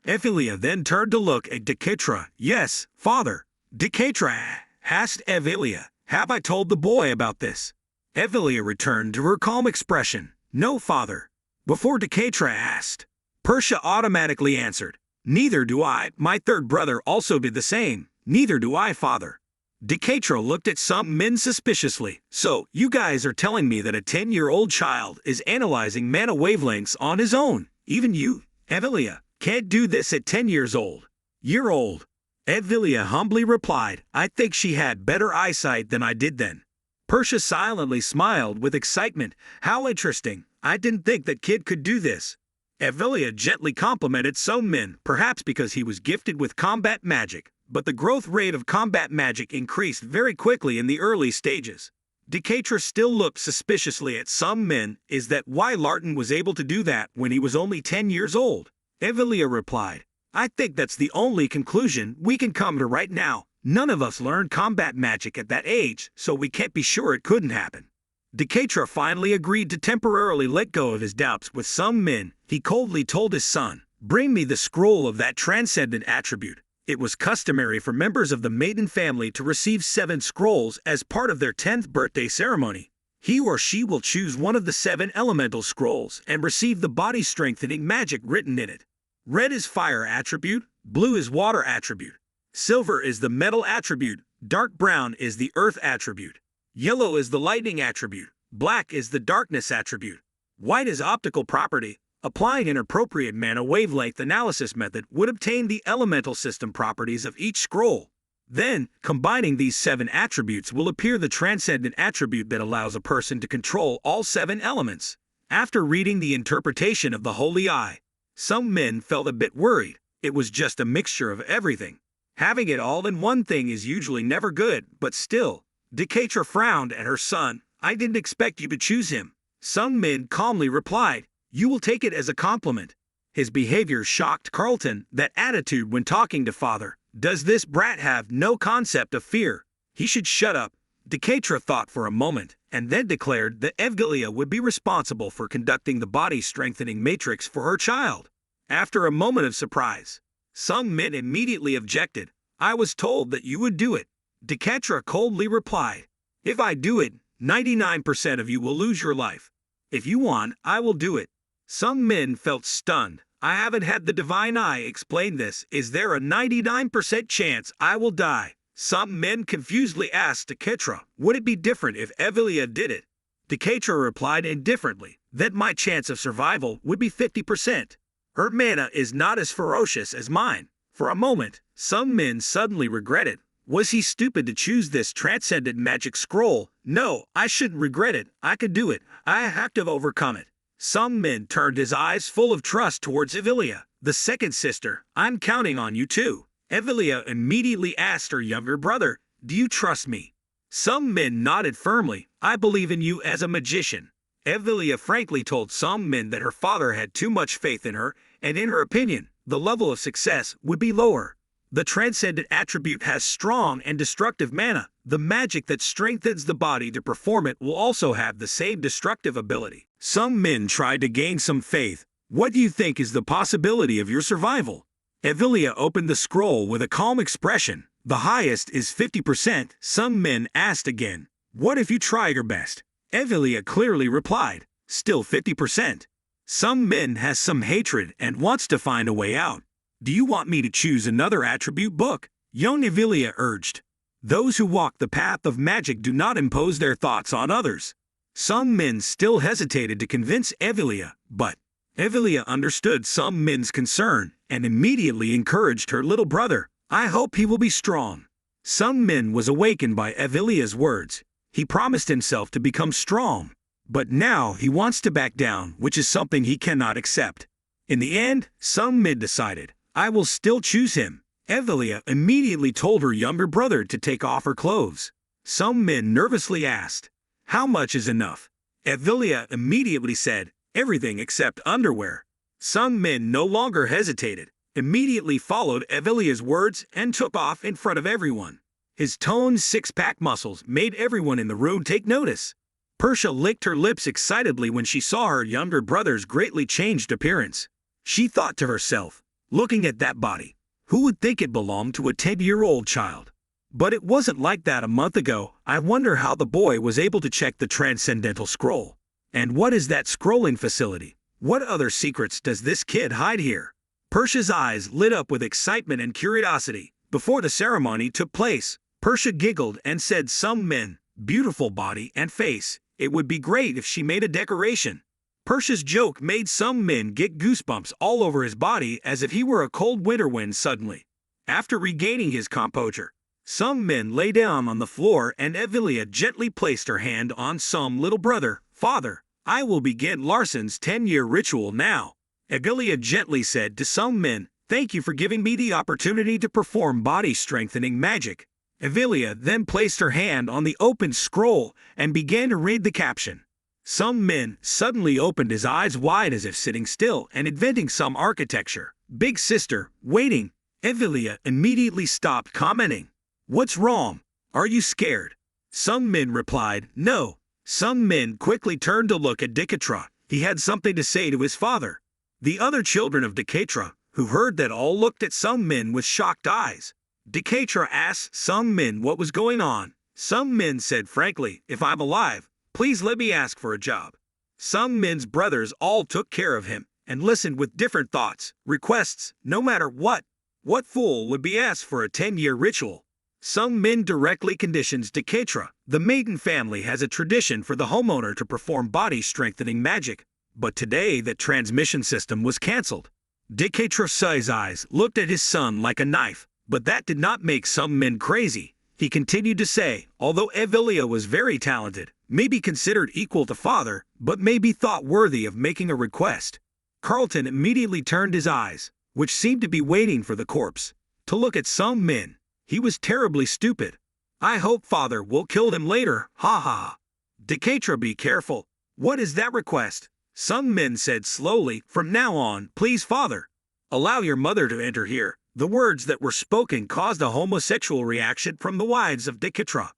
then turned to look at Decatra. Yes, father. Decatra asked Evelia, have I told the boy about this? Evelia returned to her calm expression. No, father. Before Decatra asked, Persia automatically answered, neither do I. My third brother also did the same. Neither do I, father. Decatra looked at some men suspiciously. So, you guys are telling me that a 10-year-old child is analyzing mana wavelengths on his own. Even you, Evelia, can't do this at 10 years old. You're old. Evelia humbly replied, I think she had better eyesight than I did then. Persia silently smiled with excitement. How interesting. I didn't think that kid could do this. Evelia gently complimented some men, perhaps because he was gifted with combat magic, but the growth rate of combat magic increased very quickly in the early stages. Decatra still looked suspiciously at some men. Is that why Larton was able to do that when he was only 10 years old? Evelia replied, I think that's the only conclusion we can come to right now. None of us learned combat magic at that age, so we can't be sure it couldn't happen. Deketra finally agreed to temporarily let go of his doubts with some men. He coldly told his son, "Bring me the scroll of that transcendent attribute." It was customary for members of the maiden family to receive 7 scrolls as part of their 10th birthday ceremony. He or she will choose one of the 7 elemental scrolls and receive the body-strengthening magic written in it. Red is fire attribute, blue is water attribute, silver is the metal attribute, dark brown is the earth attribute, yellow is the lightning attribute, black is the darkness attribute, white is optical property. Applying an appropriate mana wavelength analysis method would obtain the elemental system properties of each scroll. Then, combining these 7 attributes will appear the transcendent attribute that allows a person to control all 7 elements. After reading the interpretation of the Holy Eye, some men felt a bit worried. It was just a mixture of everything. Having it all in one thing is usually never good, but still. Deketra frowned at her son. "I didn't expect you to choose him." Some men calmly replied, "You will take it as a compliment." His behavior shocked Carlton, that attitude when talking to father. Does this brat have no concept of fear? He should shut up. Deketra thought for a moment, and then declared that Evgelia would be responsible for conducting the body-strengthening matrix for her child. After a moment of surprise, some men immediately objected. "I was told that you would do it." Deketra coldly replied, "If I do it, 99% of you will lose your life. If you want, I will do it." Some men felt stunned. "I haven't had the divine eye explain this. Is there a 99% chance I will die?" Some men confusedly asked Deketra, "Would it be different if Evgelia did it?" Deketra replied indifferently, that my chance of survival would be 50%. Her mana is not as ferocious as mine. For a moment, some men suddenly regretted. Was he stupid to choose this transcendent magic scroll? No, I shouldn't regret it. I could do it. I have to overcome it. Some men turned his eyes full of trust towards Evgelia, the second sister. "I'm counting on you too." Evgelia immediately asked her younger brother, "Do you trust me?" Some men nodded firmly. "I believe in you as a magician." Evgelia frankly told some men that her father had too much faith in her, and in her opinion, the level of success would be lower. The transcendent attribute has strong and destructive mana. The magic that strengthens the body to perform it will also have the same destructive ability. Some men tried to gain some faith. "What do you think is the possibility of your survival?" Evgelia opened the scroll with a calm expression. "The highest is 50%. Some men asked again, "What if you try your best?" Evgelia clearly replied, "Still 50%. Some men has some hatred and wants to find a way out. "Do you want me to choose another attribute book?" Young Evgelia urged. "Those who walk the path of magic do not impose their thoughts on others." Some men still hesitated to convince Evgelia, but Evgelia understood some men's concern and immediately encouraged her little brother. "I hope he will be strong." Some men was awakened by Evgelia's words. He promised himself to become strong, but now he wants to back down, which is something he cannot accept. In the end, some men decided, "I will still choose him." Evgelia immediately told her younger brother to take off her clothes. Some men nervously asked, "How much is enough?" Evgelia immediately said, "Everything except underwear." Some men no longer hesitated, immediately followed Evgelia's words and took off in front of everyone. His toned six-pack muscles made everyone in the room take notice. Persha licked her lips excitedly when she saw her younger brother's greatly changed appearance. She thought to herself, looking at that body, who would think it belonged to a 10-year-old child? But it wasn't like that a month ago. I wonder how the boy was able to check the transcendental scroll. And what is that scrolling facility? What other secrets does this kid hide here? Persha's eyes lit up with excitement and curiosity. Before the ceremony took place, Persha giggled and said, "Some men, beautiful body and face. It would be great if she made a decoration." Persha's joke made some men get goosebumps all over his body as if he were a cold winter wind suddenly. After regaining his composure, some men lay down on the floor and Evgelia gently placed her hand on some little brother. "Father, I will begin Larson's 10-year ritual now." Evgelia gently said to some men, "Thank you for giving me the opportunity to perform body-strengthening magic." Evgelia then placed her hand on the opened scroll and began to read the caption. Some men suddenly opened his eyes wide as if sitting still and inventing some architecture. "Big sister, waiting." Evgelia immediately stopped commenting. "What's wrong? Are you scared?" Sung Min replied, "No." Sung Min quickly turned to look at Dekatra. He had something to say to his father. The other children of Dekatra, who heard that, all looked at Sung Min with shocked eyes. Dekatra asked Sung Min what was going on. Sung Min said frankly, "If I'm alive, please let me ask for a job." Sung Min's brothers all took care of him and listened with different thoughts, requests, no matter what. What fool would be asked for a 10-year ritual? Sung Min directly conditions Dekatra. The maiden family has a tradition for the homeowner to perform body-strengthening magic, but today that transmission system was cancelled. Dekatra's eyes looked at his son like a knife, but that did not make Sung Min crazy. He continued to say, although Evelia was very talented, may be considered equal to father, but may be thought worthy of making a request. Carlton immediately turned his eyes, which seemed to be waiting for the corpse, to look at Sung Min. He was terribly stupid. "I hope father will kill him later, ha ha." "Dekatra, be careful. What is that request?" Sung Min said slowly, "From now on, please father, allow your mother to enter here." The words that were spoken caused a homosexual reaction from the wives of Dekatra.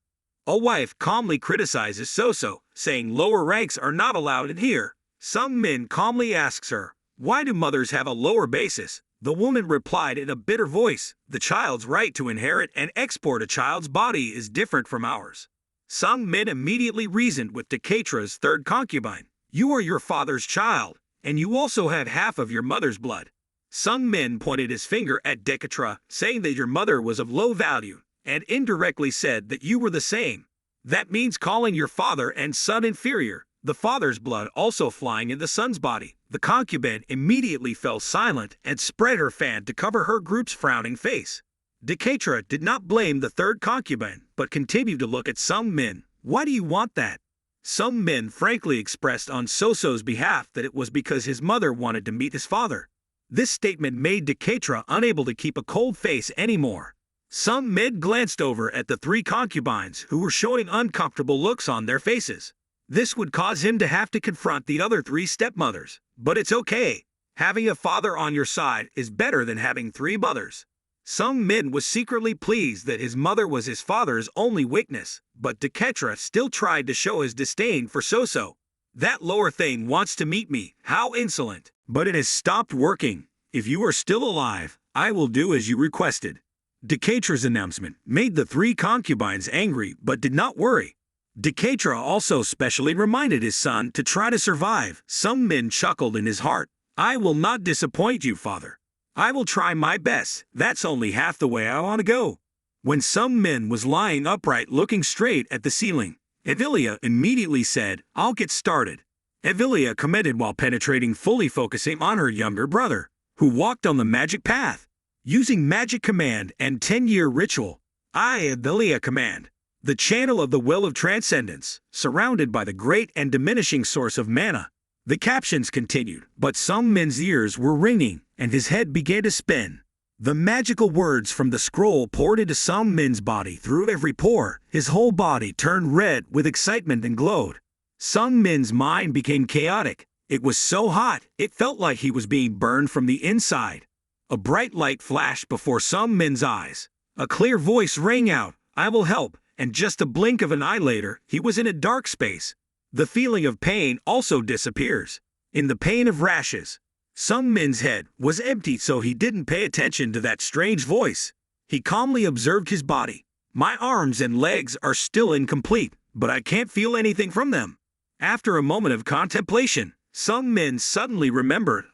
A wife calmly criticizes Soso, saying lower ranks are not allowed in here. Sung Min calmly asks her, "Why do mothers have a lower basis?" The woman replied in a bitter voice, "The child's right to inherit and export a child's body is different from ours." Sung Min immediately reasoned with Dekatra's third concubine. "You are your father's child, and you also have half of your mother's blood." Sung Min pointed his finger at Dekatra, saying that your mother was of low value, and indirectly said that you were the same. That means calling your father and son inferior. The father's blood also flying in the son's body. The concubine immediately fell silent and spread her fan to cover her group's frowning face. Dekatra did not blame the third concubine, but continued to look at Sung Min. "Why do you want that?" Sung Min frankly expressed on Soso's behalf that it was because his mother wanted to meet his father. This statement made Dekatra unable to keep a cold face anymore. Sung Min glanced over at the three concubines who were showing uncomfortable looks on their faces. This would cause him to have to confront the other three stepmothers. But it's okay. Having a father on your side is better than having three mothers. Sung Min was secretly pleased that his mother was his father's only weakness, but Dekatra still tried to show his disdain for Soso. "That lower thing wants to meet me. How insolent. But it has stopped working. If you are still alive, I will do as you requested." Dekatra's announcement made the three concubines angry but did not worry. Dekatra also specially reminded his son to try to survive. Sung Min chuckled in his heart. "I will not disappoint you, father. I will try my best. That's only half the way I want to go." When Sung Min was lying upright looking straight at the ceiling, Evelia immediately said, "I'll get started." Evelia commented while penetrating, fully focusing on her younger brother, who walked on the magic path. Using magic command and 10-year ritual, I, Evelia command, the channel of the will of transcendence, surrounded by the great and diminishing source of mana. The captions continued, but Sung Min's ears were ringing, and his head began to spin. The magical words from the scroll poured into Sung Min's body through every pore. His whole body turned red with excitement and glowed. Sung Min's mind became chaotic. It was so hot, it felt like he was being burned from the inside. A bright light flashed before Sung Min's eyes. A clear voice rang out, "I will help," and just a blink of an eye later, he was in a dark space. The feeling of pain also disappears. In the pain of rashes, Sung Min's head was empty, so he didn't pay attention to that strange voice. He calmly observed his body. "My arms and legs are still incomplete, but I can't feel anything from them." After a moment of contemplation, Sung Min suddenly remembered,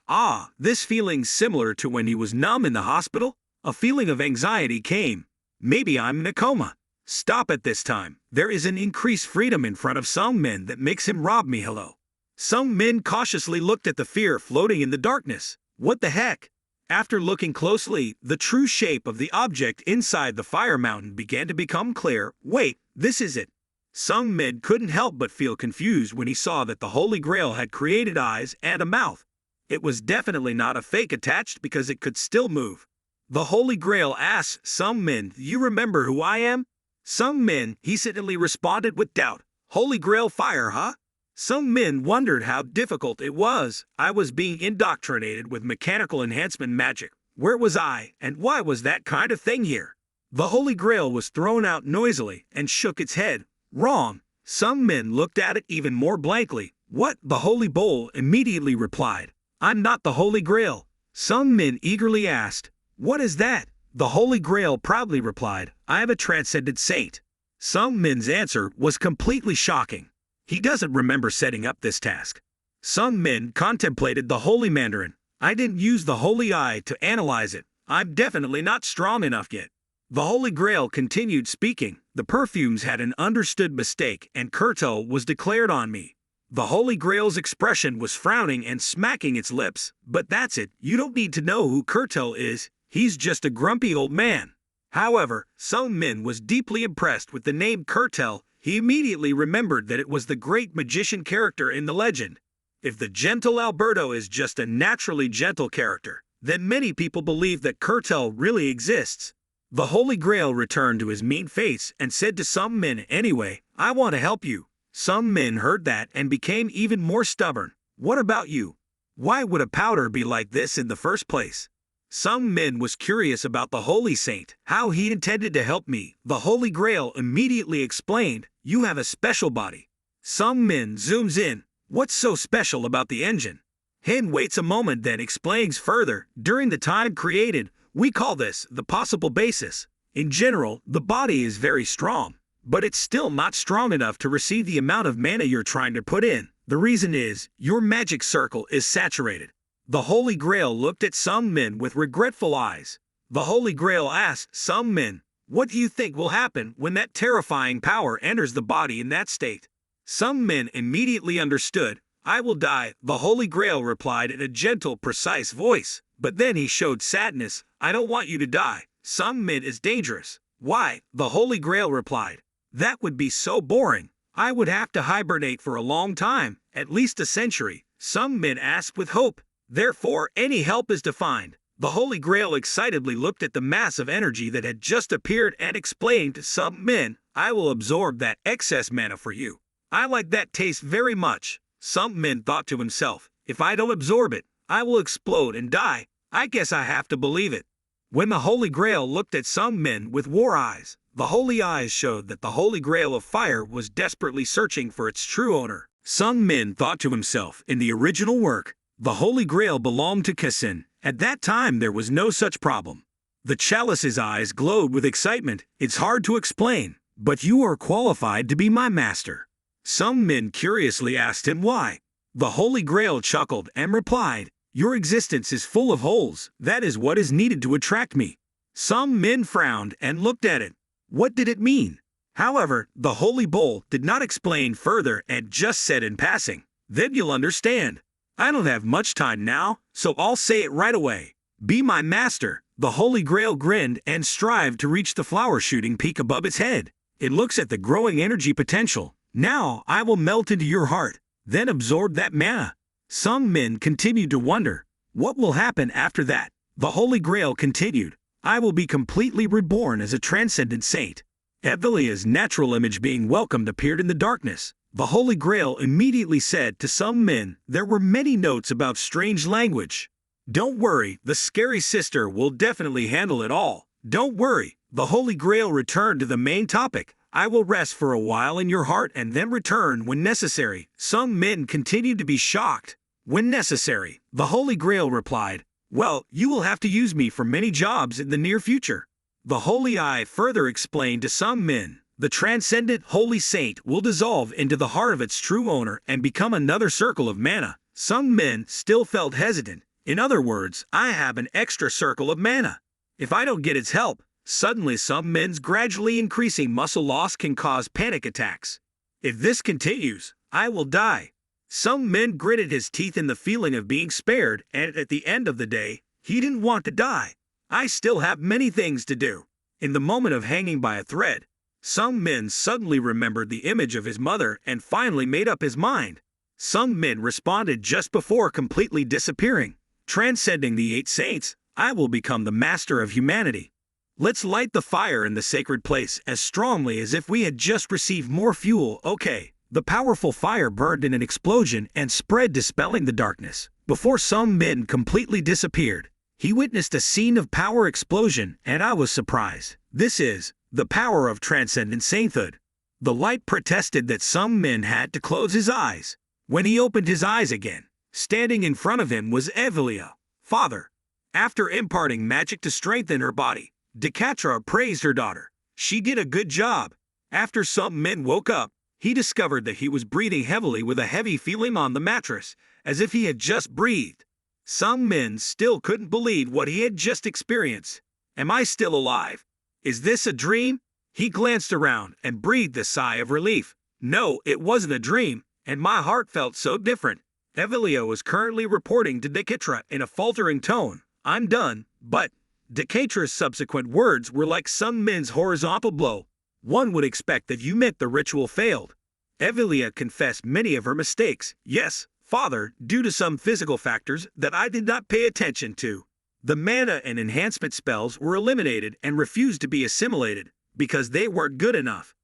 this feeling's similar to when he was numb in the hospital. A feeling of anxiety came. Maybe I'm in a coma. Stop at this time. There is an increased freedom in front of Sung Min that makes him rob me. Hello. Sung Min cautiously looked at the fear floating in the darkness. What the heck? After looking closely, the true shape of the object inside the fire mountain began to become clear. Wait, this is it. Sung Min couldn't help but feel confused when he saw that the Holy Grail had created eyes and a mouth. It was definitely not a fake attached because it could still move. The Holy Grail asked Sung Min, "You remember who I am?" Sung Min hesitantly responded with doubt. "Holy Grail fire, huh?" Sung Min wondered how difficult it was. I was being indoctrinated with mechanical enhancement magic. Where was I, and why was that kind of thing here? The Holy Grail was thrown out noisily and shook its head. Wrong. Some men looked at it even more blankly. What? The Holy Bowl immediately replied. I'm not the Holy Grail. Some men eagerly asked, what is that? The Holy Grail proudly replied, I am a transcendent saint. Some men's answer was completely shocking. He doesn't remember setting up this task. Some men contemplated the Holy Mandarin. I didn't use the Holy Eye to analyze it. I'm definitely not strong enough yet. The Holy Grail continued speaking. The perfumes had an understood mistake and Kurto was declared on me. The Holy Grail's expression was frowning and smacking its lips. But that's it. You don't need to know who Kurto is. He's just a grumpy old man. However, Sung Min was deeply impressed with the name Kurtel. He immediately remembered that it was the great magician character in the legend. If the gentle Alberto is just a naturally gentle character, then many people believe that Kurtel really exists. The Holy Grail returned to his mean face and said to Sung Min, anyway, I want to help you. Sung Min heard that and became even more stubborn. What about you? Why would a powder be like this in the first place? Sung Min was curious about the Holy Saint, how he intended to help me. The Holy Grail immediately explained, you have a special body. Sung Min zooms in. What's so special about the engine? Hin waits a moment then explains further. During the time created, we call this the possible basis. In general, the body is very strong, but it's still not strong enough to receive the amount of mana you're trying to put in. The reason is, your magic circle is saturated. The Holy Grail looked at Sung Min with regretful eyes. The Holy Grail asked Sung Min, what do you think will happen when that terrifying power enters the body in that state? Sung Min immediately understood. I will die, the Holy Grail replied in a gentle, precise voice. But then he showed sadness. I don't want you to die. Sung Min is dangerous. Why? The Holy Grail replied. That would be so boring. I would have to hibernate for a long time, at least a century. Sung Min asked with hope. Therefore, any help is defined. The Holy Grail excitedly looked at the mass of energy that had just appeared and explained to Sung Min, I will absorb that excess mana for you. I like that taste very much. Sung Min thought to himself, if I don't absorb it, I will explode and die. I guess I have to believe it. When the Holy Grail looked at Sung Min with war eyes, the holy eyes showed that the Holy Grail of Fire was desperately searching for its true owner. Sung Min thought to himself, in the original work, the Holy Grail belonged to Kasin. At that time there was no such problem. The chalice's eyes glowed with excitement. It's hard to explain, but you are qualified to be my master. Sung Min curiously asked him why. The Holy Grail chuckled and replied, your existence is full of holes. That is what is needed to attract me. Sung Min frowned and looked at it. What did it mean? However, the Holy Bowl did not explain further and just said in passing, then you'll understand. I don't have much time now, so I'll say it right away. Be my master. The Holy Grail grinned and strived to reach the flower-shooting peak above its head. It looks at the growing energy potential. Now I will melt into your heart, then absorb that mana. Sung Min continued to wonder, what will happen after that? The Holy Grail continued, I will be completely reborn as a transcendent saint. Evelia's natural image being welcomed appeared in the darkness. The Holy Grail immediately said to Sung Min, there were many notes about strange language. Don't worry, the scary sister will definitely handle it all. Don't worry. The Holy Grail returned to the main topic. I will rest for a while in your heart and then return when necessary. Sung Min continued to be shocked. When necessary, the Holy Grail replied, well, you will have to use me for many jobs in the near future. The Holy Eye further explained to Sung Min, the transcendent holy saint will dissolve into the heart of its true owner and become another circle of mana. Sung Min still felt hesitant. In other words, I have an extra circle of mana. If I don't get its help, suddenly Sung Min's gradually increasing muscle loss can cause panic attacks. If this continues, I will die. Sung Min gritted his teeth in the feeling of being spared, and at the end of the day, he didn't want to die. I still have many things to do. In the moment of hanging by a thread, Sung Min suddenly remembered the image of his mother and finally made up his mind. Sung Min responded just before completely disappearing. Transcending the 8 saints, I will become the master of humanity. Let's light the fire in the sacred place as strongly as if we had just received more fuel. Okay. The powerful fire burned in an explosion and spread, dispelling the darkness. Before Sung Min completely disappeared, He witnessed a scene of power explosion, and I was surprised. This is the power of transcendent sainthood. The light protested that some men had to close his eyes. When he opened his eyes again, standing in front of him was Evelia, father. After imparting magic to strengthen her body, Decatra praised her daughter. She did a good job. After some men woke up, he discovered that he was breathing heavily with a heavy feeling on the mattress, as if he had just breathed. Some men still couldn't believe what he had just experienced. Am I still alive? Is this a dream? He glanced around and breathed a sigh of relief. No, it wasn't a dream, and my heart felt so different. Evelia was currently reporting to Decatra in a faltering tone. I'm done, but Decatra's subsequent words were like some men's horizontal blow. One would expect that you meant the ritual failed. Evelia confessed many of her mistakes. Yes, father, due to some physical factors that I did not pay attention to. The mana and enhancement spells were eliminated and refused to be assimilated because they weren't good enough.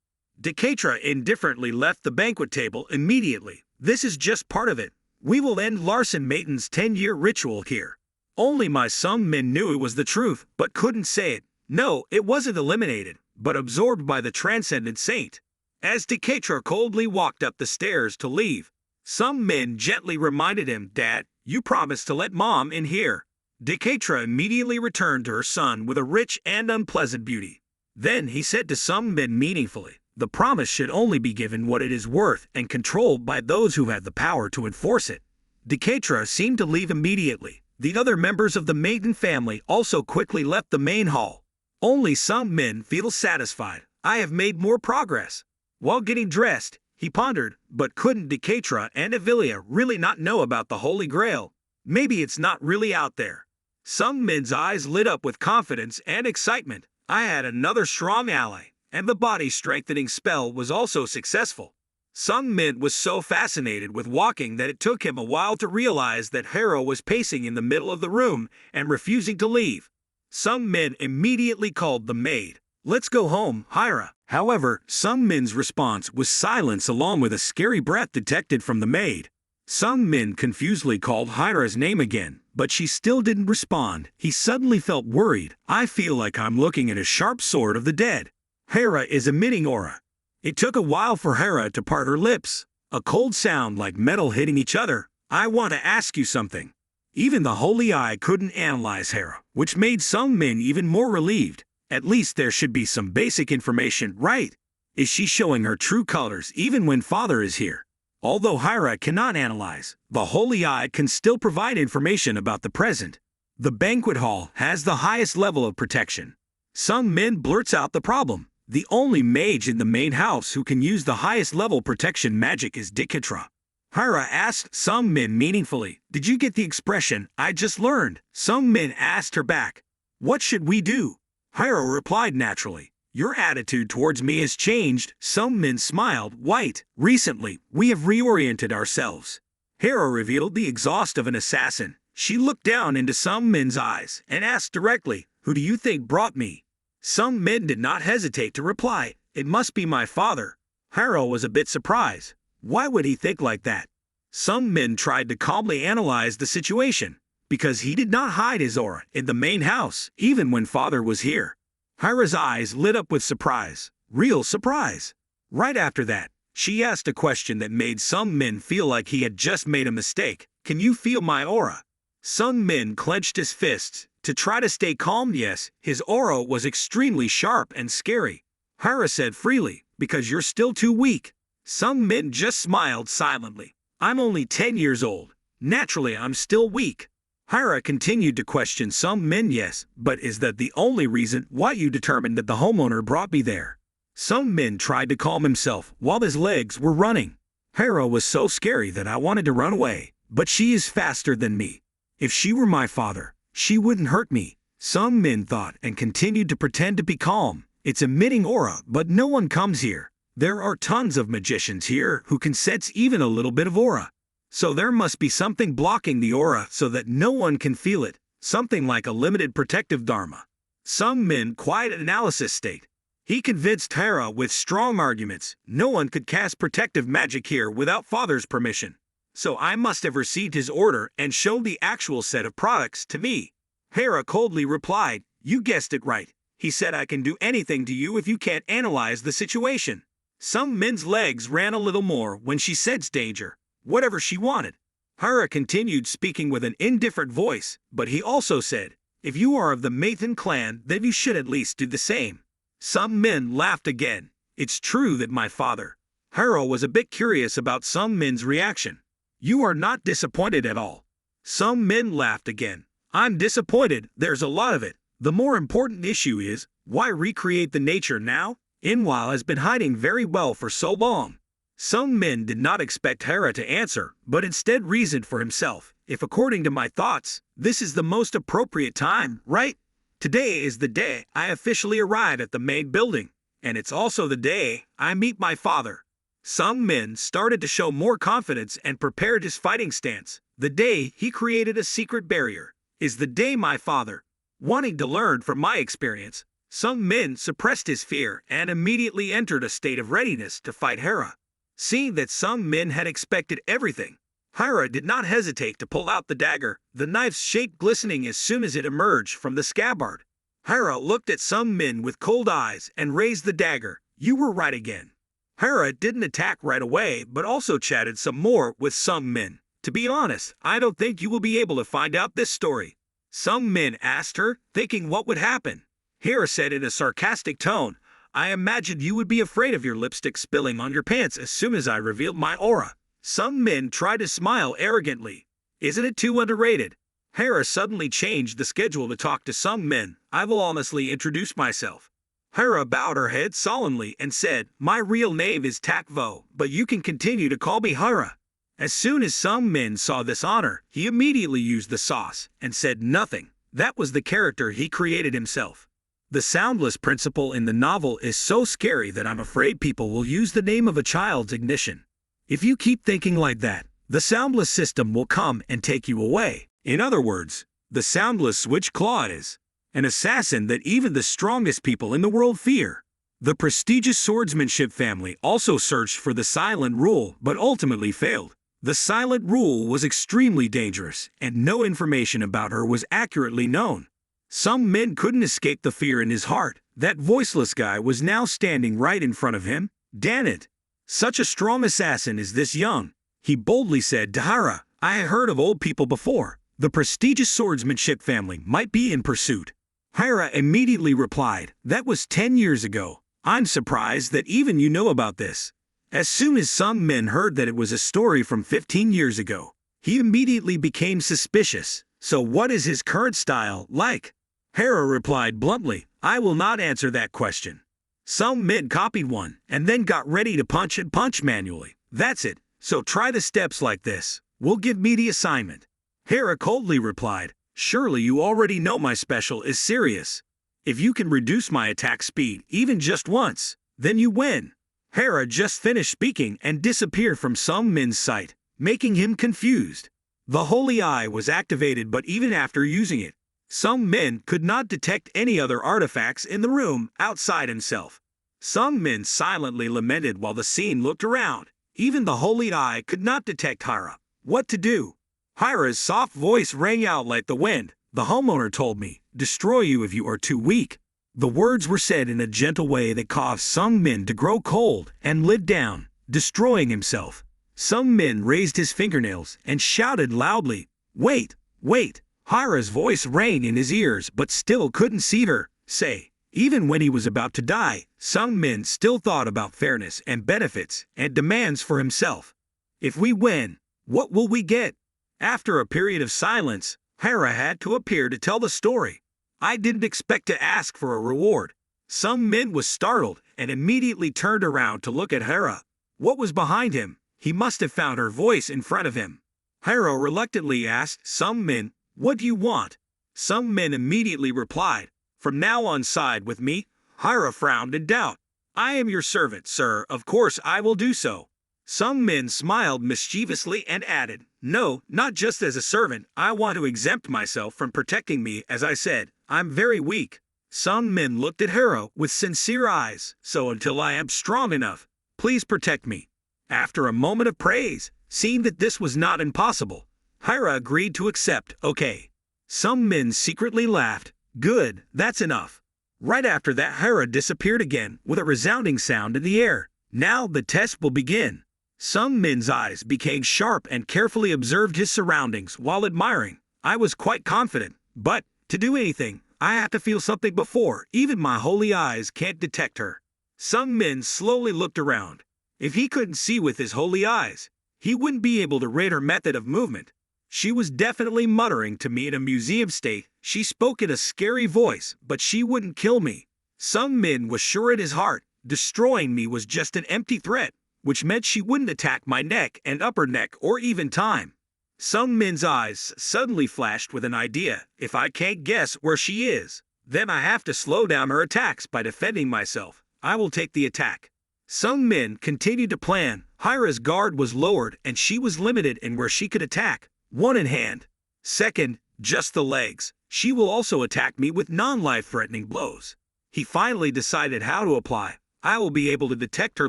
Decatra indifferently left the banquet table immediately. This is just part of it. We will end Larson Mayton's 10-year ritual here. Only my some men knew it was the truth, but couldn't say it. No, it wasn't eliminated, but absorbed by the transcendent saint. As Decatra coldly walked up the stairs to leave, some men gently reminded him, Dad, you promised to let Mom in here. Decatra immediately returned to her son with a rich and unpleasant beauty. Then he said to some men meaningfully, the promise should only be given what it is worth and controlled by those who have the power to enforce it. Decatra seemed to leave immediately. The other members of the Mayton family also quickly left the main hall. Only some men feel satisfied. I have made more progress. While getting dressed, he pondered, but couldn't Decatra and Evelia really not know about the Holy Grail? Maybe it's not really out there. Some men's eyes lit up with confidence and excitement. I had another strong ally, and the body-strengthening spell was also successful. Some men was so fascinated with walking that it took him a while to realize that Hera was pacing in the middle of the room and refusing to leave. Some men immediately called the maid. Let's go home, Hera. However, some men's response was silence along with a scary breath detected from the maid. Some men confusedly called Hera's name again, but she still didn't respond. He suddenly felt worried. I feel like I'm looking at a sharp sword of the dead. Hera is emitting aura. It took a while for Hera to part her lips. A cold sound like metal hitting each other. I want to ask you something. Even the Holy Eye couldn't analyze Hera, which made some men even more relieved. At least there should be some basic information, right? Is she showing her true colors even when Father is here? Although Hera cannot analyze, the Holy Eye can still provide information about the present. The banquet hall has the highest level of protection. Some men blurts out the problem. The only mage in the main house who can use the highest level protection magic is Decatra. Hera asked some men meaningfully, did you get the expression, I just learned? Some men asked her back, what should we do? Hera replied naturally, your attitude towards me has changed. Some men smiled, white. Recently, we have reoriented ourselves. Hera revealed the exhaust of an assassin. She looked down into some men's eyes and asked directly, who do you think brought me? Some men did not hesitate to reply, it must be my father. Hera was a bit surprised. Why would he think like that? Some men tried to calmly analyze the situation, because he did not hide his aura in the main house, even when father was here. Hera's eyes lit up with surprise, real surprise. Right after that, she asked a question that made some men feel like he had just made a mistake. Can you feel my aura? Some men clenched his fists to try to stay calm. Yes, his aura was extremely sharp and scary. Hera said freely, because you're still too weak. Some men just smiled silently. I'm only 10 years old. Naturally, I'm still weak. Hera continued to question some men. Yes, but is that the only reason why you determined that the homeowner brought me there? Some men tried to calm himself while his legs were running. Hera was so scary that I wanted to run away, but she is faster than me. If she were my father, she wouldn't hurt me. Some men thought and continued to pretend to be calm. It's emitting aura, but no one comes here. There are tons of magicians here who can sense even a little bit of aura. So there must be something blocking the aura so that no one can feel it. Something like a limited protective dharma. Some men quiet analysis state. He convinced Hera with strong arguments. No one could cast protective magic here without father's permission. So I must have received his order and shown the actual set of products to me. Hera coldly replied, "You guessed it right. He said I can do anything to you if you can't analyze the situation." Some men's legs ran a little more when she sensed danger, whatever she wanted. Hera continued speaking with an indifferent voice, but he also said, "If you are of the Mathan clan, then you should at least do the same." Some men laughed again. "It's true that my father..." Hera was a bit curious about some men's reaction. "You are not disappointed at all." Some men laughed again. "I'm disappointed, there's a lot of it. The more important issue is, why recreate the nature now? Inwal has been hiding very well for so long." Some men did not expect Hera to answer, but instead reasoned for himself. "If according to my thoughts, this is the most appropriate time, right? Today is the day I officially arrive at the main building, and it's also the day I meet my father." Some men started to show more confidence and prepared his fighting stance. "The day he created a secret barrier is the day my father..." Wanting to learn from my experience, some men suppressed his fear and immediately entered a state of readiness to fight Hera. Seeing that some men had expected everything, Hera did not hesitate to pull out the dagger, the knife's shape glistening as soon as it emerged from the scabbard. Hera looked at some men with cold eyes and raised the dagger. "You were right again." Hera didn't attack right away, but also chatted some more with some men. "To be honest, I don't think you will be able to find out this story." Some men asked her, thinking what would happen. Hera said in a sarcastic tone, "I imagined you would be afraid of your lipstick spilling on your pants as soon as I revealed my aura." Some men tried to smile arrogantly. "Isn't it too underrated?" Hera suddenly changed the schedule to talk to some men. "I will honestly introduce myself." Hera bowed her head solemnly and said, "My real name is Takvo, but you can continue to call me Hera." As soon as some men saw this honor, he immediately used the sauce and said nothing. That was the character he created himself. The soundless principle in the novel is so scary that I'm afraid people will use the name of a child's ignition. If you keep thinking like that, the soundless system will come and take you away. In other words, the soundless switch claw is an assassin that even the strongest people in the world fear. The prestigious swordsmanship family also searched for the silent rule but ultimately failed. The silent rule was extremely dangerous, and no information about her was accurately known. Some men couldn't escape the fear in his heart. That voiceless guy was now standing right in front of him. "Damn it! Such a strong assassin is this young," he boldly said to Hera. "I had heard of old people before. The prestigious swordsmanship family might be in pursuit." Hera immediately replied, "That was 10 years ago. I'm surprised that even you know about this." As soon as some men heard that it was a story from 15 years ago, he immediately became suspicious. "So what is his current style like?" Hera replied bluntly, "I will not answer that question." Some men copied one, and then got ready to punch and punch manually. "That's it, so try the steps like this. We'll give me the assignment." Hera coldly replied, "Surely you already know my special is serious. If you can reduce my attack speed even just once, then you win." Hera just finished speaking and disappeared from some men's sight, making him confused. The holy eye was activated, but even after using it, some men could not detect any other artifacts in the room outside himself. Some men silently lamented while the scene looked around. Even the holy eye could not detect Hera. What to do? Hera's soft voice rang out like the wind. "The homeowner told me, destroy you if you are too weak." The words were said in a gentle way that caused some men to grow cold and lit down, destroying himself. Some men raised his fingernails and shouted loudly, "Wait, wait!" Hera's voice rang in his ears but still couldn't see her. Say, even when he was about to die, some men still thought about fairness and benefits and demands for himself. "If we win, what will we get?" After a period of silence, Hera had to appear to tell the story. "I didn't expect to ask for a reward." Some men was startled and immediately turned around to look at Hera. What was behind him? He must have found her voice in front of him. Hera reluctantly asked some men, "What do you want?" Some men immediately replied, "From now on side with me." Hera frowned in doubt. "I am your servant, sir. Of course I will do so." Some men smiled mischievously and added, "No, not just as a servant. I want to exempt myself from protecting me. As I said, I'm very weak." Some men looked at Hera with sincere eyes. "So until I am strong enough, please protect me." After a moment of praise, seeing that this was not impossible, Hera agreed to accept. "Okay." Some men secretly laughed. Good, that's enough. Right after that, Hera disappeared again with a resounding sound in the air. Now the test will begin. Some men's eyes became sharp and carefully observed his surroundings while admiring. I was quite confident, but to do anything, I have to feel something before even my holy eyes can't detect her. Some men slowly looked around. If he couldn't see with his holy eyes, he wouldn't be able to rate her method of movement. She was definitely muttering to me in a museum state. She spoke in a scary voice, but she wouldn't kill me. Some men was sure in his heart, destroying me was just an empty threat, which meant she wouldn't attack my neck and upper neck or even time. Some men's eyes suddenly flashed with an idea. If I can't guess where she is, then I have to slow down her attacks by defending myself. I will take the attack. Some men continued to plan. Hera's guard was lowered and she was limited in where she could attack. One in hand. Second, just the legs. She will also attack me with non-life-threatening blows. He finally decided how to apply. I will be able to detect her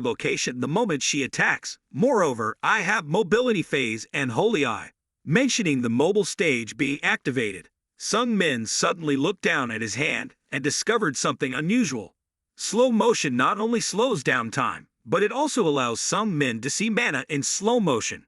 location the moment she attacks. Moreover, I have mobility phase and holy eye, mentioning the mobile stage being activated. Some men suddenly looked down at his hand and discovered something unusual. Slow motion not only slows down time, but it also allows some men to see mana in slow motion.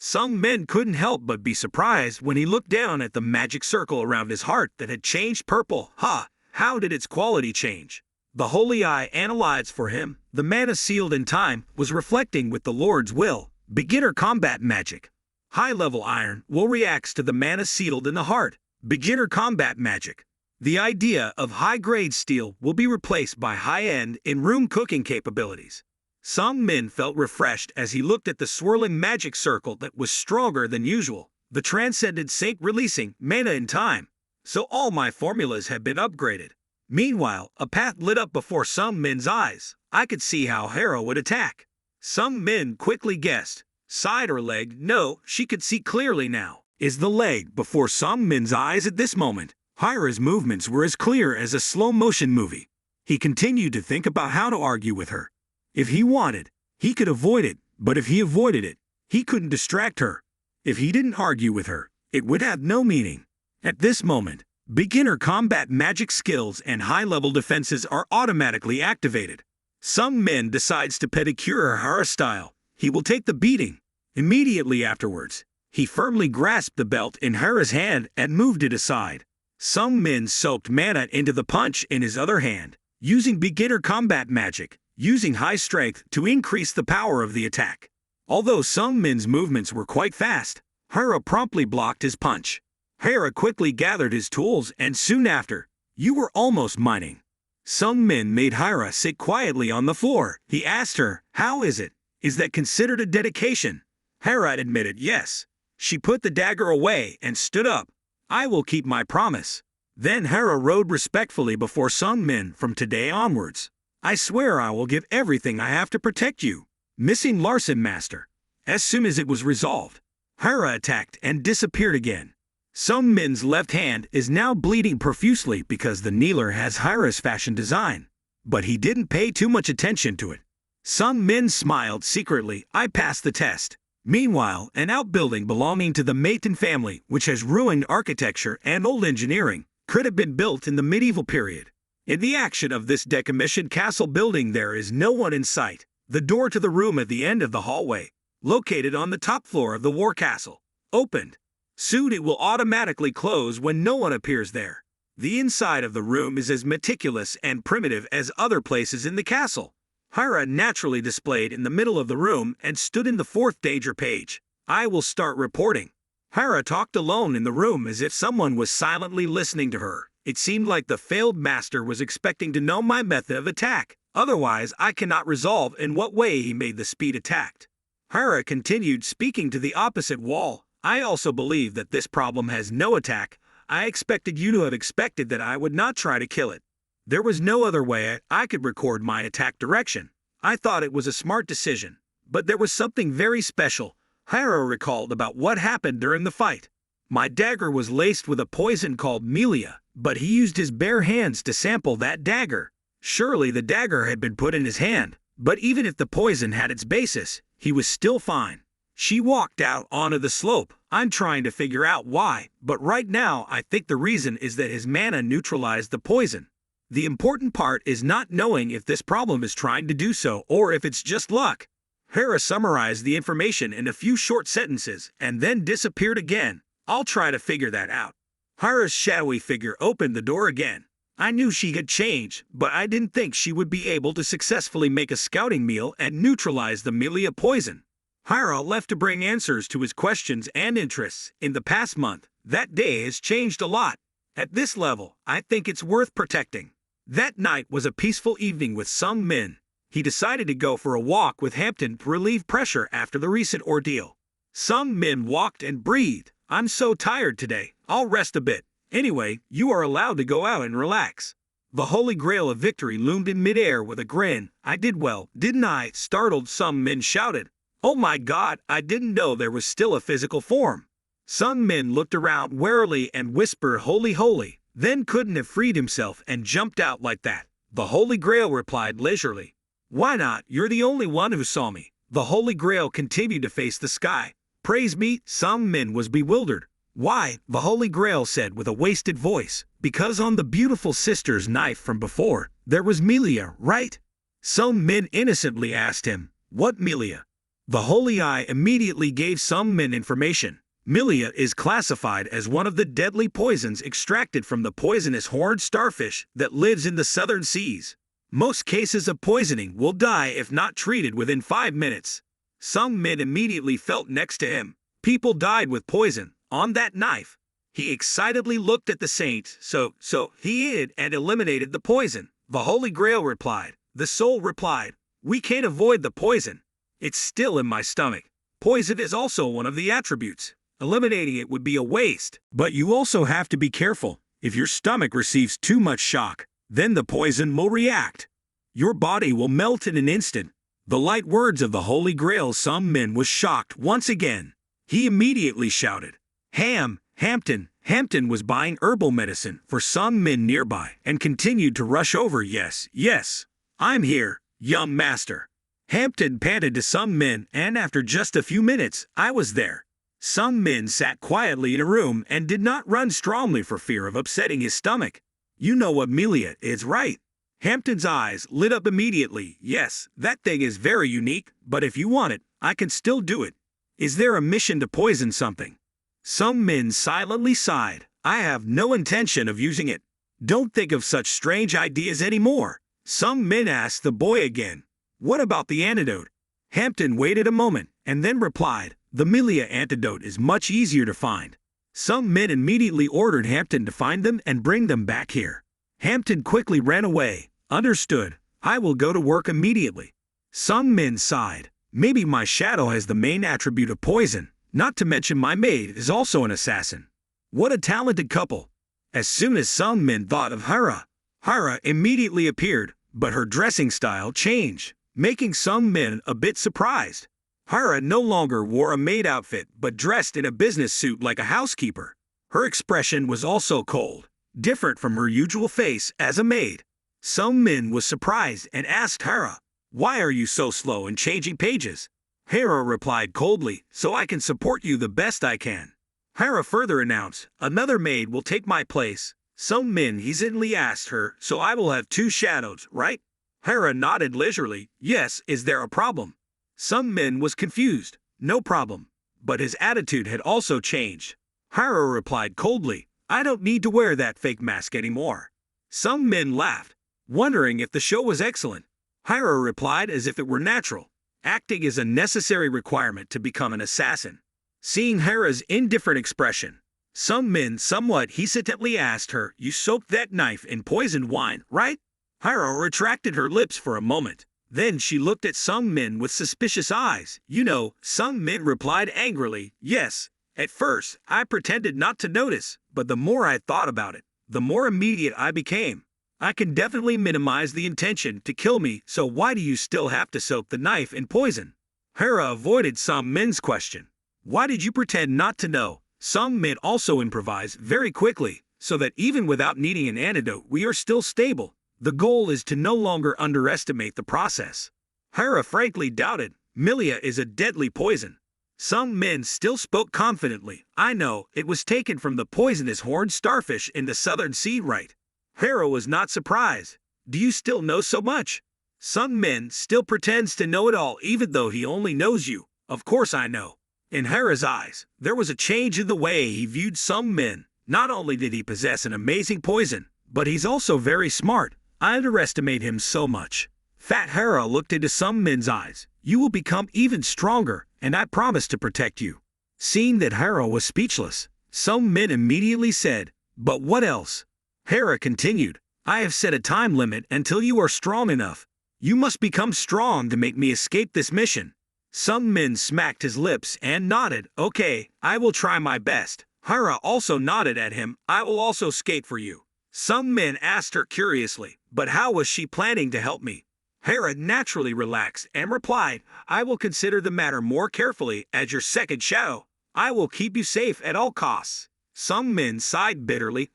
Some men couldn't help but be surprised when he looked down at the magic circle around his heart that had changed purple. How did its quality change? The holy eye analyzed for him. The mana sealed in time was reflecting with the Lord's will. Beginner combat magic. High-level iron will react to the mana sealed in the heart. Beginner combat magic. The idea of high-grade steel will be replaced by high-end in-room cooking capabilities. Some men felt refreshed as he looked at the swirling magic circle that was stronger than usual. The transcendent sink releasing mana in time. So all my formulas had been upgraded. Meanwhile, a path lit up before some men's eyes. I could see how Hera would attack. Some men quickly guessed. Side or leg? No, she could see clearly now. Is the leg before some men's eyes at this moment? Hera's movements were as clear as a slow-motion movie. He continued to think about how to argue with her. If he wanted, he could avoid it, but if he avoided it, he couldn't distract her. If he didn't argue with her, it would have no meaning. At this moment, beginner combat magic skills and high-level defenses are automatically activated. Some men decides to pedicure Hera style. He will take the beating. Immediately afterwards, he firmly grasped the belt in Hera's hand and moved it aside. Some men soaked mana into the punch in his other hand, using beginner combat magic, using high strength to increase the power of the attack. Although some men's movements were quite fast, Hera promptly blocked his punch. Hera quickly gathered his tools and soon after, you were almost mining. Some men made Hera sit quietly on the floor. He asked her, how is it? Is that considered a dedication? Hera admitted yes. She put the dagger away and stood up. I will keep my promise. Then Hera rode respectfully before some men from today onwards. I swear I will give everything I have to protect you. Missing Larson Master. As soon as it was resolved, Hera attacked and disappeared again. Some men's left hand is now bleeding profusely because the kneeler has Hera's fashion design. But he didn't pay too much attention to it. Some men smiled secretly. I passed the test. Meanwhile, an outbuilding belonging to the Maton family, which has ruined architecture and old engineering, could have been built in the medieval period. In the action of this decommissioned castle building there is no one in sight. The door to the room at the end of the hallway, located on the top floor of the war castle, opened. Soon it will automatically close when no one appears there. The inside of the room is as meticulous and primitive as other places in the castle. Hera naturally displayed in the middle of the room and stood in the fourth danger page. I will start reporting. Hera talked alone in the room as if someone was silently listening to her. It seemed like the failed master was expecting to know my method of attack. Otherwise, I cannot resolve in what way he made the speed attacked. Hera continued speaking to the opposite wall. I also believe that this problem has no attack. I expected you to have expected that I would not try to kill it. There was no other way I could record my attack direction. I thought it was a smart decision. But there was something very special. Hera recalled about what happened during the fight. My dagger was laced with a poison called Melia, but he used his bare hands to sample that dagger. Surely the dagger had been put in his hand, but even if the poison had its basis, he was still fine. She walked out onto the slope. I'm trying to figure out why, but right now I think the reason is that his mana neutralized the poison. The important part is not knowing if this problem is trying to do so or if it's just luck. Hera summarized the information in a few short sentences and then disappeared again. I'll try to figure that out. Hera's shadowy figure opened the door again. I knew she had changed, but I didn't think she would be able to successfully make a scouting meal and neutralize the Milia poison. Hera left to bring answers to his questions and interests. In the past month, that day has changed a lot. At this level, I think it's worth protecting. That night was a peaceful evening with Sung Min. He decided to go for a walk with Hampton to relieve pressure after the recent ordeal. Sung Min walked and breathed. I'm so tired today, I'll rest a bit. Anyway, you are allowed to go out and relax. The holy grail of victory loomed in midair with a grin. I did well, didn't I? Startled, Sung Min shouted. Oh my god, I didn't know there was still a physical form. Sung Min looked around warily and whispered, holy holy, then couldn't have freed himself and jumped out like that. The holy grail replied leisurely. Why not? You're the only one who saw me. The holy grail continued to face the sky. Praise me, Sung Min was bewildered. Why? The holy grail said with a wasted voice. Because on the beautiful sister's knife from before, there was Milia, right? Sung Min innocently asked him, what Milia? The holy eye immediately gave Sung Min information. Milia is classified as one of the deadly poisons extracted from the poisonous horned starfish that lives in the southern seas. Most cases of poisoning will die if not treated within 5 minutes. Sung Min immediately felt next to him. People died with poison on that knife. He excitedly looked at the saints. So he hid and eliminated the poison. The Holy Grail replied. The soul replied, we can't avoid the poison. It's still in my stomach. Poison is also one of the attributes. Eliminating it would be a waste. But you also have to be careful. If your stomach receives too much shock, then the poison will react. Your body will melt in an instant. The light words of the Holy Grail. Sung Min was shocked once again. He immediately shouted, Hampton. Hampton was buying herbal medicine for Sung Min nearby and continued to rush over. Yes, I'm here, young master. Hampton panted to Sung Min, and after just a few minutes, I was there. Sung Min sat quietly in a room and did not run strongly for fear of upsetting his stomach. You know what Milia is, right? Hampton's eyes lit up immediately. Yes, that thing is very unique, but if you want it, I can still do it. Is there a mission to poison something? Sung Min silently sighed. I have no intention of using it. Don't think of such strange ideas anymore. Sung Min asked the boy again. What about the antidote? Hampton waited a moment and then replied, the Milia antidote is much easier to find. Sung Min immediately ordered Hampton to find them and bring them back here. Hampton quickly ran away. Understood. I will go to work immediately. Sung Min sighed. Maybe my shadow has the main attribute of poison, not to mention my maid is also an assassin. What a talented couple. As soon as Sung Min thought of Hera immediately appeared, but her dressing style changed, making Sung Min a bit surprised. Hera no longer wore a maid outfit but dressed in a business suit like a housekeeper. Her expression was also cold, different from her usual face as a maid. Sung Min was surprised and asked Hera, why are you so slow in changing pages? Hera replied coldly, so I can support you the best I can. Hera further announced, another maid will take my place. Sung Min hesitantly asked her, so I will have 2 shadows, right? Hera nodded leisurely. Yes, is there a problem? Sung Min was confused. No problem. But his attitude had also changed. Hera replied coldly, I don't need to wear that fake mask anymore. Sung Min laughed, wondering if the show was excellent. Hera replied as if it were natural. Acting is a necessary requirement to become an assassin. Seeing Hera's indifferent expression, Sung Min somewhat hesitantly asked her, you soaked that knife in poisoned wine, right? Hera retracted her lips for a moment. Then she looked at Sung Min with suspicious eyes. You know, Sung Min replied angrily, yes. At first, I pretended not to notice, but the more I thought about it, the more immediate I became. I can definitely minimize the intention to kill me, so why do you still have to soak the knife in poison? Hera avoided Sung Min's question. Why did you pretend not to know? Sung Min also improvised very quickly, so that even without needing an antidote we are still stable. The goal is to no longer underestimate the process. Hera frankly doubted. Milia is a deadly poison. Some men still spoke confidently. I know, it was taken from the poisonous horned starfish in the southern sea, right? Hera was not surprised. Do you still know so much? Some men still pretends to know it all even though he only knows you. Of course I know. In Hera's eyes, there was a change in the way he viewed some men. Not only did he possess an amazing poison, but he's also very smart. I underestimate him so much. Fat Hera looked into some men's eyes. You will become even stronger, and I promise to protect you. Seeing that Hera was speechless, some men immediately said, but what else? Hera continued, I have set a time limit until you are strong enough. You must become strong to make me escape this mission. Some men smacked his lips and nodded, okay, I will try my best. Hera also nodded at him, I will also skate for you. Some men asked her curiously, but how was she planning to help me? Hera naturally relaxed and replied, I will consider the matter more carefully as your second shadow. I will keep you safe at all costs. Some men sighed bitterly,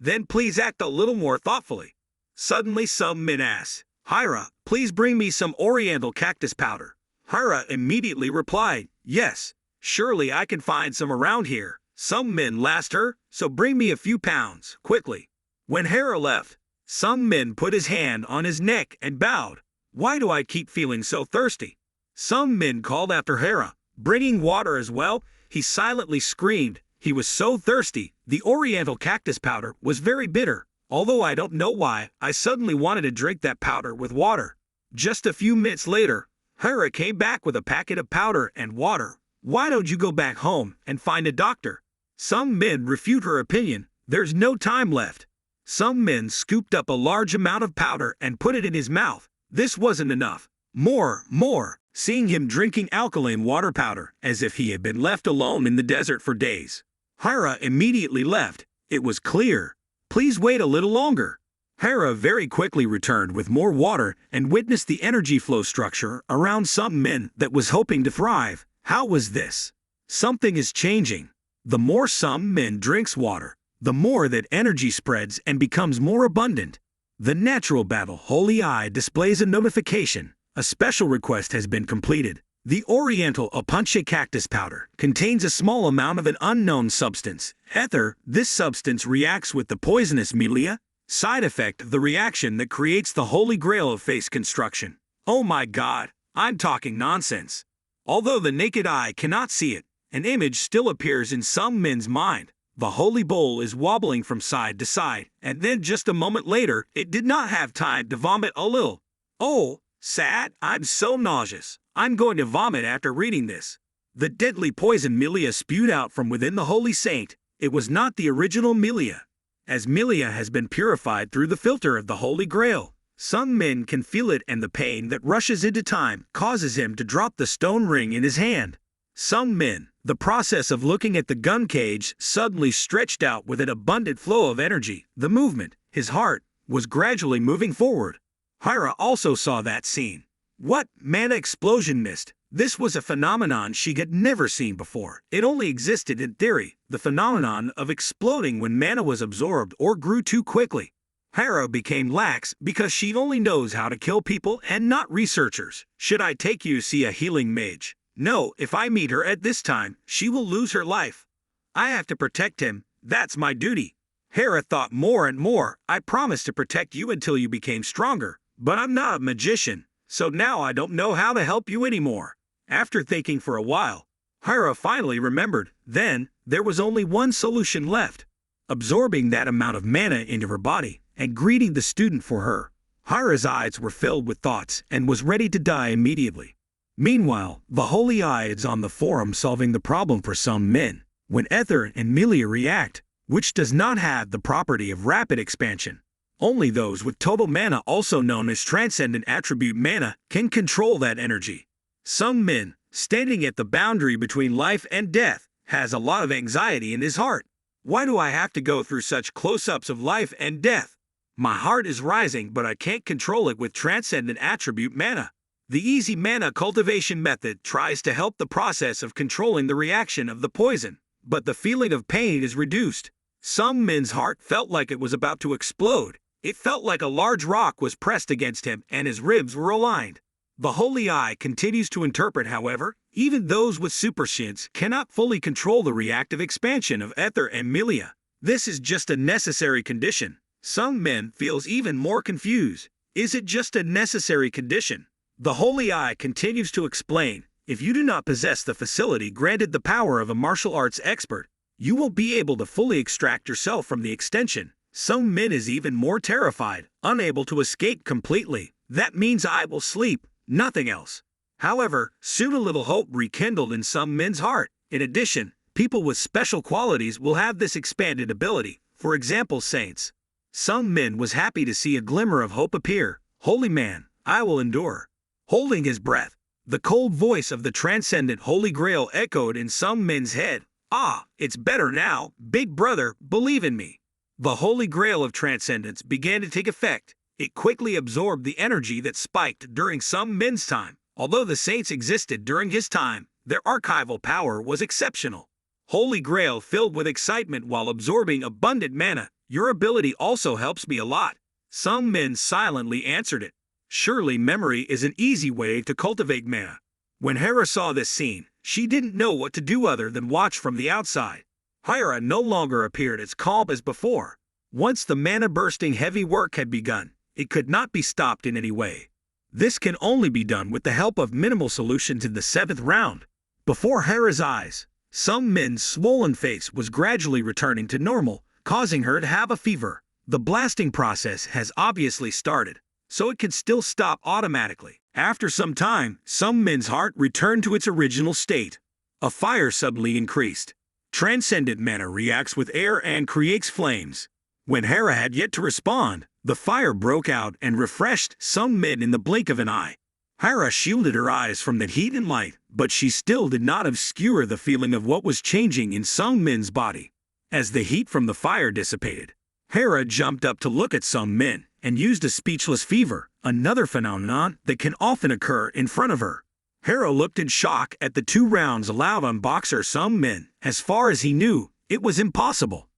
then please act a little more thoughtfully. Suddenly some men asked, Hera, please bring me some oriental cactus powder. Hera immediately replied, yes, surely I can find some around here. Some men asked her, so bring me a few pounds, quickly. When Hera left, some men put his hand on his neck and bowed. Why do I keep feeling so thirsty? Some men called after Hera, bringing water as well. He silently screamed. He was so thirsty. The oriental cactus powder was very bitter. Although I don't know why, I suddenly wanted to drink that powder with water. Just a few minutes later, Hera came back with a packet of powder and water. Why don't you go back home and find a doctor? Some men refute her opinion. There's no time left. Some men scooped up a large amount of powder and put it in his mouth. This wasn't enough. More. Seeing him drinking alkaline water powder as if he had been left alone in the desert for days. Hera immediately left. It was clear. Please wait a little longer. Hera very quickly returned with more water and witnessed the energy flow structure around some men that was hoping to thrive. How was this? Something is changing. The more some men drinks water, the more that energy spreads and becomes more abundant. The natural battle Holy Eye displays a notification. A special request has been completed. The Oriental Apunche cactus powder contains a small amount of an unknown substance, ether. This substance reacts with the poisonous milia. Side effect of the reaction that creates the holy grail of face construction. Oh my God, I'm talking nonsense. Although the naked eye cannot see it, an image still appears in some men's mind. The holy bowl is wobbling from side to side, and then just a moment later, it did not have time to vomit a little. Oh, sad, I'm so nauseous. I'm going to vomit after reading this. The deadly poison milia spewed out from within the holy saint. It was not the original milia. As milia has been purified through the filter of the Holy Grail, some men can feel it, and the pain that rushes into time causes him to drop the stone ring in his hand. Some men, the process of looking at the gun cage suddenly stretched out with an abundant flow of energy. The movement, his heart, was gradually moving forward. Hera also saw that scene. What? Mana explosion mist. This was a phenomenon she had never seen before. It only existed in theory, the phenomenon of exploding when mana was absorbed or grew too quickly. Hera became lax because she only knows how to kill people and not researchers. Should I take you to see a healing mage? No, if I meet her at this time, she will lose her life. I have to protect him. That's my duty. Hera thought more and more. I promised to protect you until you became stronger, but I'm not a magician, so now I don't know how to help you anymore. After thinking for a while, Hera finally remembered. Then, there was only one solution left. Absorbing that amount of mana into her body and greeting the student for her. Hera's eyes were filled with thoughts and was ready to die immediately. Meanwhile, the Holy Eye is on the forum solving the problem for some men. When ether and milia react, which does not have the property of rapid expansion, only those with total mana, also known as transcendent attribute mana, can control that energy. Some men, standing at the boundary between life and death, has a lot of anxiety in his heart. Why do I have to go through such close-ups of life and death? My heart is rising, but I can't control it with transcendent attribute mana. The easy mana cultivation method tries to help the process of controlling the reaction of the poison, but the feeling of pain is reduced. Some men's heart felt like it was about to explode. It felt like a large rock was pressed against him and his ribs were aligned. The Holy Eye continues to interpret, however, even those with superscience cannot fully control the reactive expansion of ether and milia. This is just a necessary condition. Some men feels even more confused. Is it just a necessary condition? The Holy Eye continues to explain, if you do not possess the facility granted the power of a martial arts expert, you won't be able to fully extract yourself from the extension. Some men is even more terrified, unable to escape completely. That means I will sleep, nothing else. However, soon a little hope rekindled in some men's heart. In addition, people with special qualities will have this expanded ability, for example saints. Some men was happy to see a glimmer of hope appear. Holy man, I will endure. Holding his breath, the cold voice of the transcendent Holy Grail echoed in some men's head. Ah, it's better now, big brother, believe in me. The Holy Grail of transcendence began to take effect. It quickly absorbed the energy that spiked during some men's time. Although the saints existed during his time, their archival power was exceptional. Holy Grail filled with excitement while absorbing abundant mana. Your ability also helps me a lot. Some men silently answered it. Surely memory is an easy way to cultivate mana. When Hera saw this scene, she didn't know what to do other than watch from the outside. Hera no longer appeared as calm as before. Once the mana-bursting heavy work had begun, it could not be stopped in any way. This can only be done with the help of minimal solutions in the 7th round. Before Hera's eyes, some men's swollen face was gradually returning to normal, causing her to have a fever. The blasting process has obviously started, so it can still stop automatically. After some time, some men's heart returned to its original state. A fire suddenly increased. Transcendent mana reacts with air and creates flames. When Hera had yet to respond, the fire broke out and refreshed some men in the blink of an eye. Hera shielded her eyes from the heat and light, but she still did not obscure the feeling of what was changing in some men's body. As the heat from the fire dissipated, Hera jumped up to look at some men and used a speechless fever, another phenomenon that can often occur in front of her. Hera looked in shock at the 2 rounds allowed on Boxer some men. As far as he knew, it was impossible.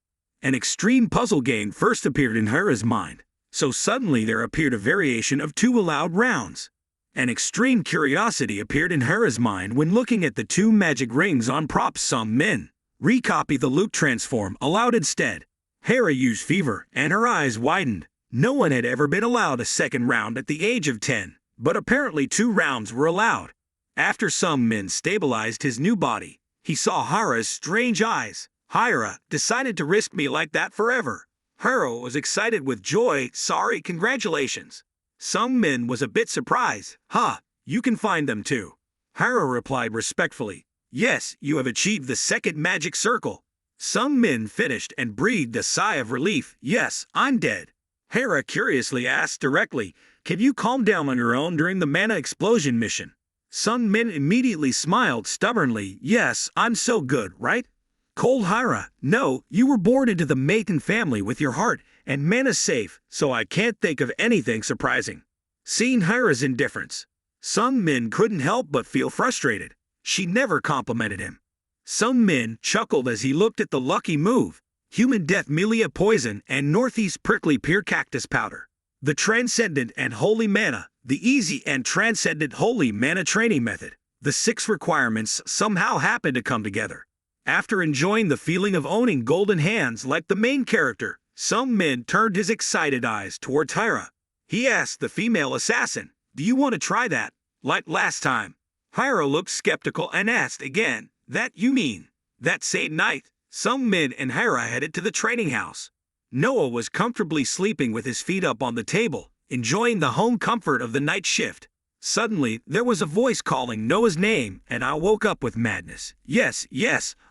An extreme puzzle game first appeared in Hera's mind, so suddenly there appeared a variation of 2 allowed rounds. An extreme curiosity appeared in Hera's mind when looking at the 2 magic rings on props some men. Recopy the Luke transform allowed instead. Hera used fever and her eyes widened. No one had ever been allowed a second round at the age of 10, but apparently 2 rounds were allowed. After some men stabilized his new body, he saw Hera's strange eyes. Hera decided to risk me like that forever. Hera was excited with joy. Sorry, congratulations. Some men was a bit surprised. You can find them too. Hera replied respectfully. Yes, you have achieved the 2nd magic circle. Some men finished and breathed a sigh of relief. Yes, I'm dead. Hera curiously asked directly, can you calm down on your own during the mana explosion mission? Some men immediately smiled stubbornly. Yes, I'm so good, right? Cold Hera, no, you were born into the Maiden family with your heart and mana safe, so I can't think of anything surprising. Seeing Hera's indifference, some men couldn't help but feel frustrated. She never complimented him. Some men chuckled as he looked at the lucky move, Human Death Melia Poison and Northeast Prickly Pear Cactus Powder. The Transcendent and Holy Mana, the Easy and Transcendent Holy Mana Training Method. The 6 requirements somehow happened to come together. After enjoying the feeling of owning golden hands like the main character, some men turned his excited eyes towards Hera. He asked the female assassin, do you want to try that, like last time? Hera looked skeptical and asked again, that you mean? That same night, some men and Hera headed to the training house. Noah was comfortably sleeping with his feet up on the table, enjoying the home comfort of the night shift. Suddenly, there was a voice calling Noah's name, and I woke up with madness. Yes,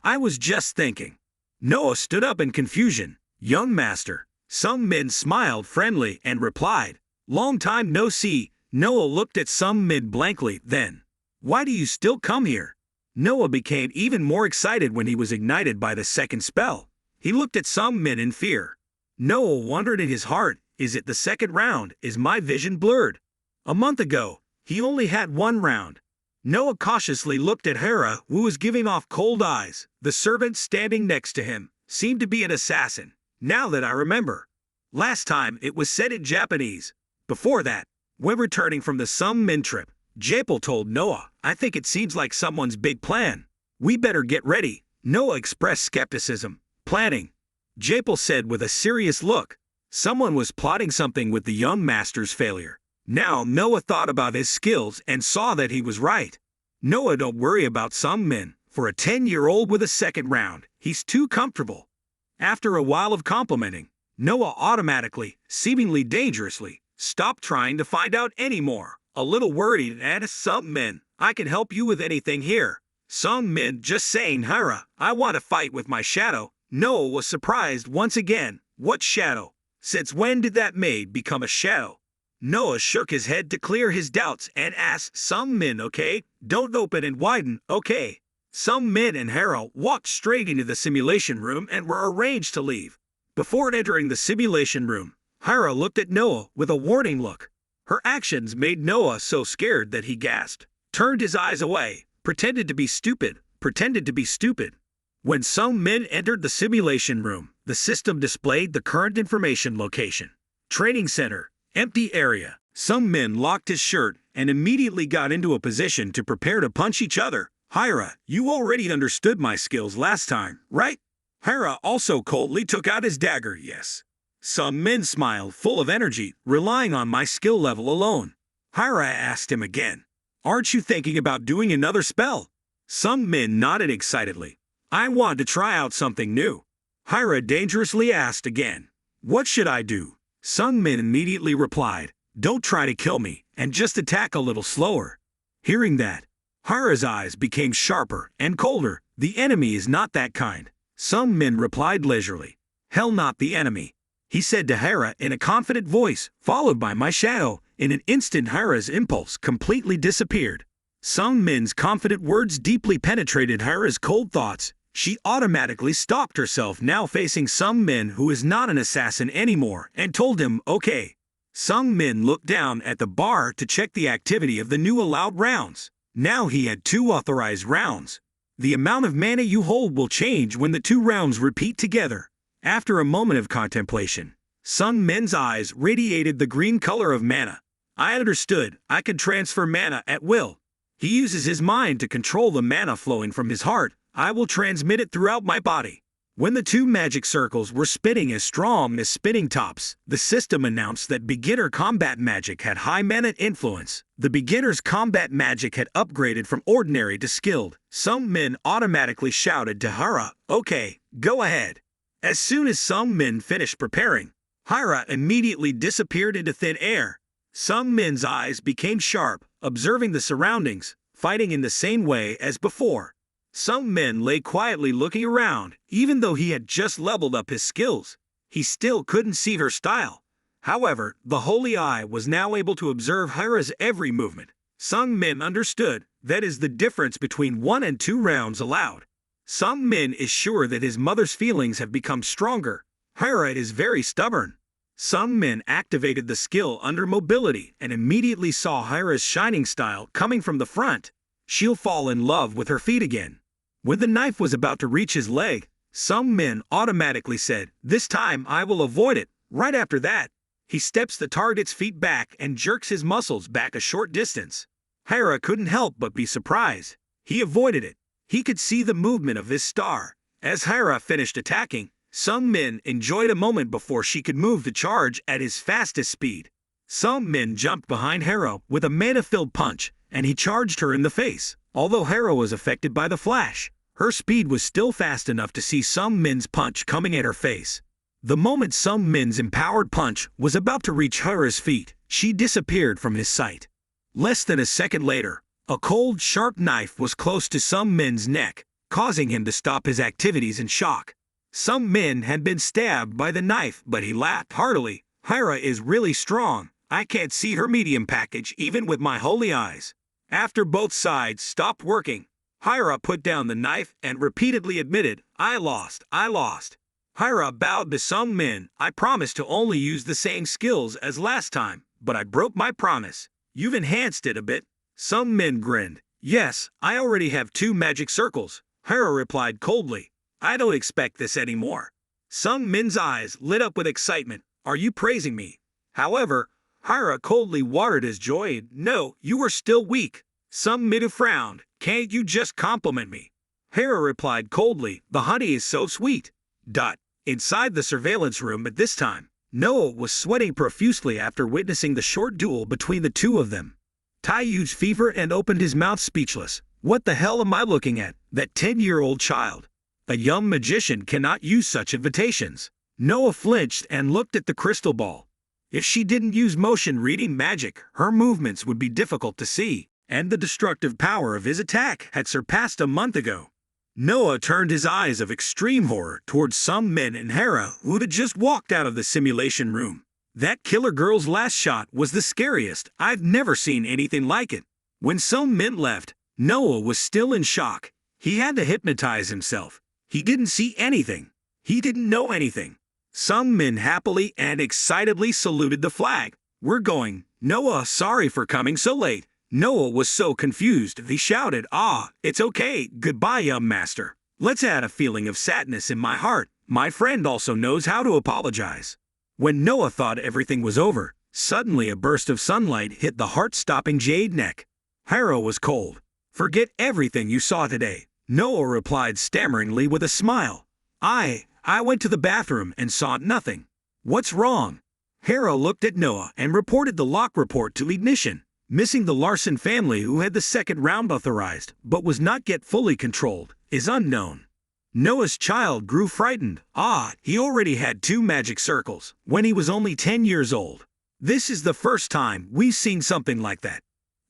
I was just thinking. Noah stood up in confusion. Young master. Some men smiled friendly and replied, long time no see. Noah looked at some men blankly, then, why do you still come here? Noah became even more excited when he was ignited by the 2nd spell. He looked at some men in fear. Noah wondered in his heart, is it the 2nd round? Is my vision blurred? A month ago, he only had 1 round. Noah cautiously looked at Hera, who was giving off cold eyes. The servant standing next to him seemed to be an assassin. Now that I remember. Last time it was said in Japanese. Before that, when returning from the Some Men trip, Japel told Noah, I think it seems like someone's big plan. We better get ready. Noah expressed skepticism. Planning? Japel said with a serious look. Someone was plotting something with the young master's failure. Now Noah thought about his skills and saw that he was right. Noah, don't worry about some men. For a 10-year-old with a second round, he's too comfortable. After a while of complimenting, Noah automatically, seemingly dangerously, stopped trying to find out anymore. A little worried and asked some men, I can help you with anything here. Some men just saying, Hira, I want to fight with my shadow. Noah was surprised once again. What shadow? Since when did that maid become a shadow? Noah shook his head to clear his doubts and asked some men, okay, don't open and widen, okay. Some men and Hera walked straight into the simulation room and were arranged to leave. Before entering the simulation room, Hera looked at Noah with a warning look. Her actions made Noah so scared that he gasped, turned his eyes away, pretended to be stupid. When some men entered the simulation room, the system displayed the current information location. Training center, empty area. Some men locked his shirt and immediately got into a position to prepare to punch each other. Hira, you already understood my skills last time, right? Hira also coldly took out his dagger, yes. Some men smiled, full of energy, relying on my skill level alone. Hira asked him again, aren't you thinking about doing another spell? Some men nodded excitedly. I want to try out something new. Hira dangerously asked again, what should I do? Some men immediately replied, don't try to kill me, and just attack a little slower. Hearing that, Hira's eyes became sharper and colder. The enemy is not that kind. Some men replied leisurely, hell, not the enemy. He said to Hira in a confident voice, followed by my shadow. In an instant, Hira's impulse completely disappeared. Some men's confident words deeply penetrated Hira's cold thoughts. She automatically stopped herself, now facing some men who is not an assassin anymore, and told him, okay. Some men looked down at the bar to check the activity of the new allowed rounds. Now he had 2 authorized rounds. The amount of mana you hold will change when the 2 rounds repeat together. After a moment of contemplation, some men's eyes radiated the green color of mana. I understood. I could transfer mana at will. He uses his mind to control the mana flowing from his heart. I will transmit it throughout my body. When the 2 magic circles were spinning as strong as spinning tops, the system announced that beginner combat magic had high mana influence. The beginner's combat magic had upgraded from ordinary to skilled. Some men automatically shouted to Hira, okay, go ahead. As soon as some men finished preparing, Hira immediately disappeared into thin air. Some men's eyes became sharp, observing the surroundings, fighting in the same way as before. Some men lay quietly looking around. Even though he had just leveled up his skills, he still couldn't see her style. However, the Holy Eye was now able to observe Hira's every movement. Some men understood that is the difference between 1 and 2 rounds allowed. Some men is sure that his mother's feelings have become stronger. Hira is very stubborn. Some men activated the skill under mobility and immediately saw Hira's shining style coming from the front. She'll fall in love with her feet again. When the knife was about to reach his leg, some men automatically said, this time I will avoid it. Right after that, he steps the target's feet back and jerks his muscles back a short distance. Hira couldn't help but be surprised. He avoided it. He could see the movement of his star. As Hira finished attacking, some men enjoyed a moment before she could move to charge at his fastest speed. Some men jumped behind Hira with a mana-filled punch, and he charged her in the face. Although Hira was affected by the flash, her speed was still fast enough to see some men's punch coming at her face. The moment some men's empowered punch was about to reach Hira's feet, she disappeared from his sight. Less than a second later, a cold, sharp knife was close to some men's neck, causing him to stop his activities in shock. Some men had been stabbed by the knife, but he laughed heartily. Hira is really strong. I can't see her medium package even with my holy eyes. After both sides stopped working, Hira put down the knife and repeatedly admitted, I lost. Hira bowed to some men. I promised to only use the same skills as last time, but I broke my promise. You've enhanced it a bit. Some men grinned. Yes, I already have 2 magic circles. Hira replied coldly. I don't expect this anymore. Some men's eyes lit up with excitement. Are you praising me? However, Hira coldly watered his joy. No, you are still weak. Some Min frowned. Can't you just compliment me? Hira replied coldly, the honey is so sweet. Inside the surveillance room at this time, Noah was sweating profusely after witnessing the short duel between the two of them. Tai used fever and opened his mouth speechless. What the hell am I looking at? That 10-year-old child. A young magician cannot use such invitations. Noah flinched and looked at the crystal ball. If she didn't use motion reading magic, her movements would be difficult to see, and the destructive power of his attack had surpassed a month ago. Noah turned his eyes of extreme horror towards some men and Hera who had just walked out of the simulation room. That killer girl's last shot was the scariest. I've never seen anything like it. When some men left, Noah was still in shock. He had to hypnotize himself. He didn't see anything. He didn't know anything. Some men happily and excitedly saluted the flag. We're going. Noah, sorry for coming so late. Noah was so confused, he shouted, it's okay, goodbye, young master. Let's add a feeling of sadness in my heart. My friend also knows how to apologize. When Noah thought everything was over, suddenly a burst of sunlight hit the heart-stopping jade neck. Hera was cold. Forget everything you saw today, Noah replied stammeringly with a smile. I went to the bathroom and saw nothing. What's wrong? Hera looked at Noah and reported the lock report to Ignition. Missing the Larson family who had the second round authorized, but was not yet fully controlled, is unknown. Noah's child grew frightened. He already had 2 magic circles when he was only 10 years old. This is the first time we've seen something like that.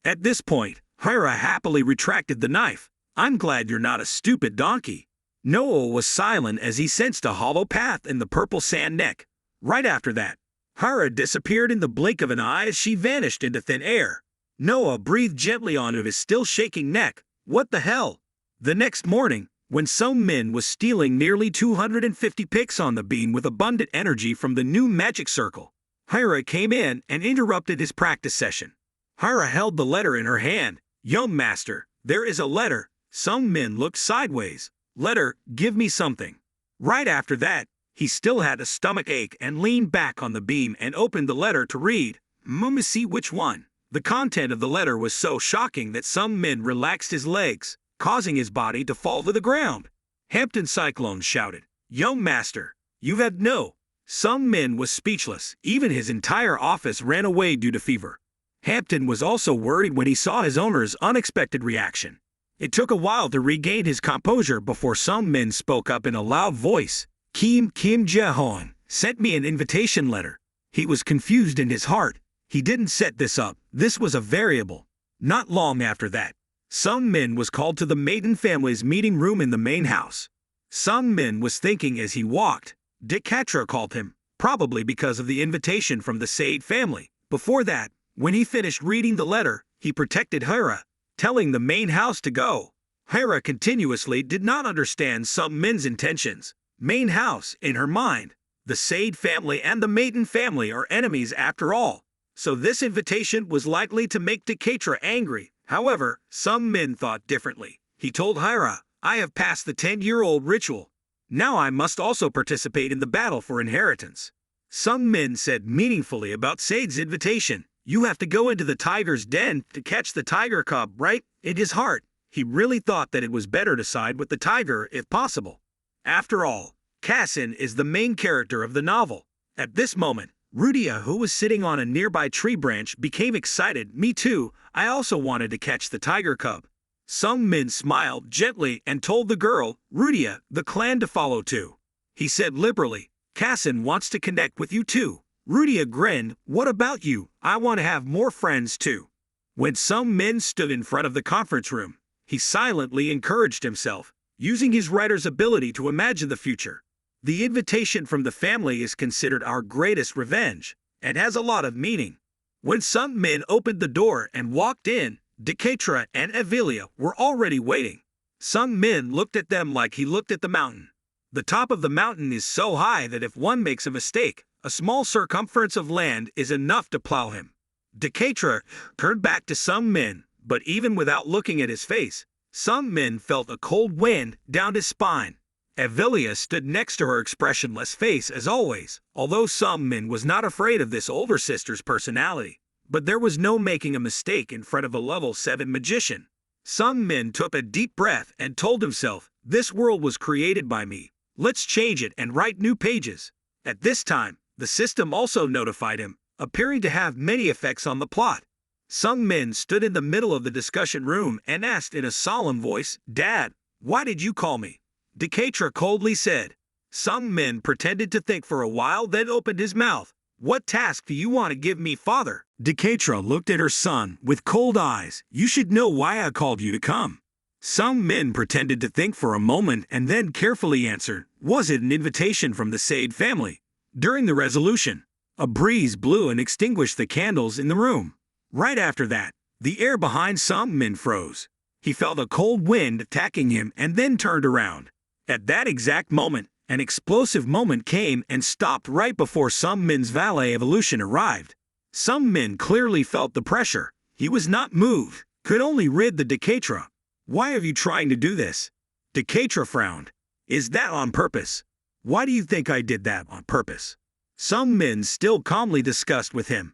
At this point, Hera happily retracted the knife. I'm glad you're not a stupid donkey. Noah was silent as he sensed a hollow path in the purple sand neck. Right after that, Hera disappeared in the blink of an eye as she vanished into thin air. Noah breathed gently onto his still shaking neck. What the hell? The next morning, when some Min was stealing nearly 250 picks on the beam with abundant energy from the new magic circle, Hera came in and interrupted his practice session. Hera held the letter in her hand. Young master, there is a letter. Some Min looked sideways. Letter, give me something. Right after that, he still had a stomach ache and leaned back on the beam and opened the letter to read. Mummy, see which one. The content of the letter was so shocking that some men relaxed his legs, causing his body to fall to the ground. Hampton Cyclone shouted, Young master, you have no. Some men was speechless. Even his entire office ran away due to fever. Hampton was also worried when he saw his owner's unexpected reaction. It took a while to regain his composure before some men spoke up in a loud voice. Kim Jae-hoon sent me an invitation letter. He was confused in his heart. He didn't set this up. This was a variable. Not long after that, Sun Min was called to the Maiden family's meeting room in the main house. Sun Min was thinking as he walked. Dick Katra called him, probably because of the invitation from the Sade family. Before that, when he finished reading the letter, he protected Hera, telling the main house to go. Hera continuously did not understand Sun Min's intentions. Main house, in her mind, the Sade family and the Maiden family are enemies after all. So this invitation was likely to make Dekatra angry. However, some men thought differently. He told Hera, I have passed the 10-year-old ritual. Now I must also participate in the battle for inheritance. Some men said meaningfully about Sade's invitation. You have to go into the tiger's den to catch the tiger cub, right? In his heart, he really thought that it was better to side with the tiger if possible. After all, Cassin is the main character of the novel. At this moment, Rudia, who was sitting on a nearby tree branch, became excited. Me too, I also wanted to catch the tiger cub. Some men smiled gently and told the girl, Rudia, the clan to follow too. He said liberally, Cassin wants to connect with you too. Rudia grinned, what about you? I want to have more friends too. When some men stood in front of the conference room, he silently encouraged himself, using his writer's ability to imagine the future. The invitation from the family is considered our greatest revenge, and has a lot of meaning. When some men opened the door and walked in, Dekatra and Evelia were already waiting. Some men looked at them like he looked at the mountain. The top of the mountain is so high that if one makes a mistake, a small circumference of land is enough to plow him. Dekatra turned back to some men, but even without looking at his face, some men felt a cold wind down his spine. Evelia stood next to her expressionless face as always, although Sung-min was not afraid of this older sister's personality. But there was no making a mistake in front of a level 7 magician. Sung-min took a deep breath and told himself, "This world was created by me. Let's change it and write new pages." At this time, the system also notified him, appearing to have many effects on the plot. Sung-min stood in the middle of the discussion room and asked in a solemn voice, "Dad, why did you call me?" Dekatra coldly said. Sung-min pretended to think for a while, then opened his mouth. "What task do you want to give me, father?" Dekatra looked at her son with cold eyes. "You should know why I called you to come." Sung-min pretended to think for a moment and then carefully answered, "Was it an invitation from the Sade family?" During the resolution, a breeze blew and extinguished the candles in the room. Right after that, the air behind Sung-min froze. He felt a cold wind attacking him and then turned around. At that exact moment, an explosive moment came and stopped right before Sung-min's valet evolution arrived. Sung-min clearly felt the pressure. He was not moved, could only rid the Dekatra. "Why are you trying to do this?" Dekatra frowned. "Is that on purpose?" "Why do you think I did that on purpose?" Sung-min still calmly discussed with him.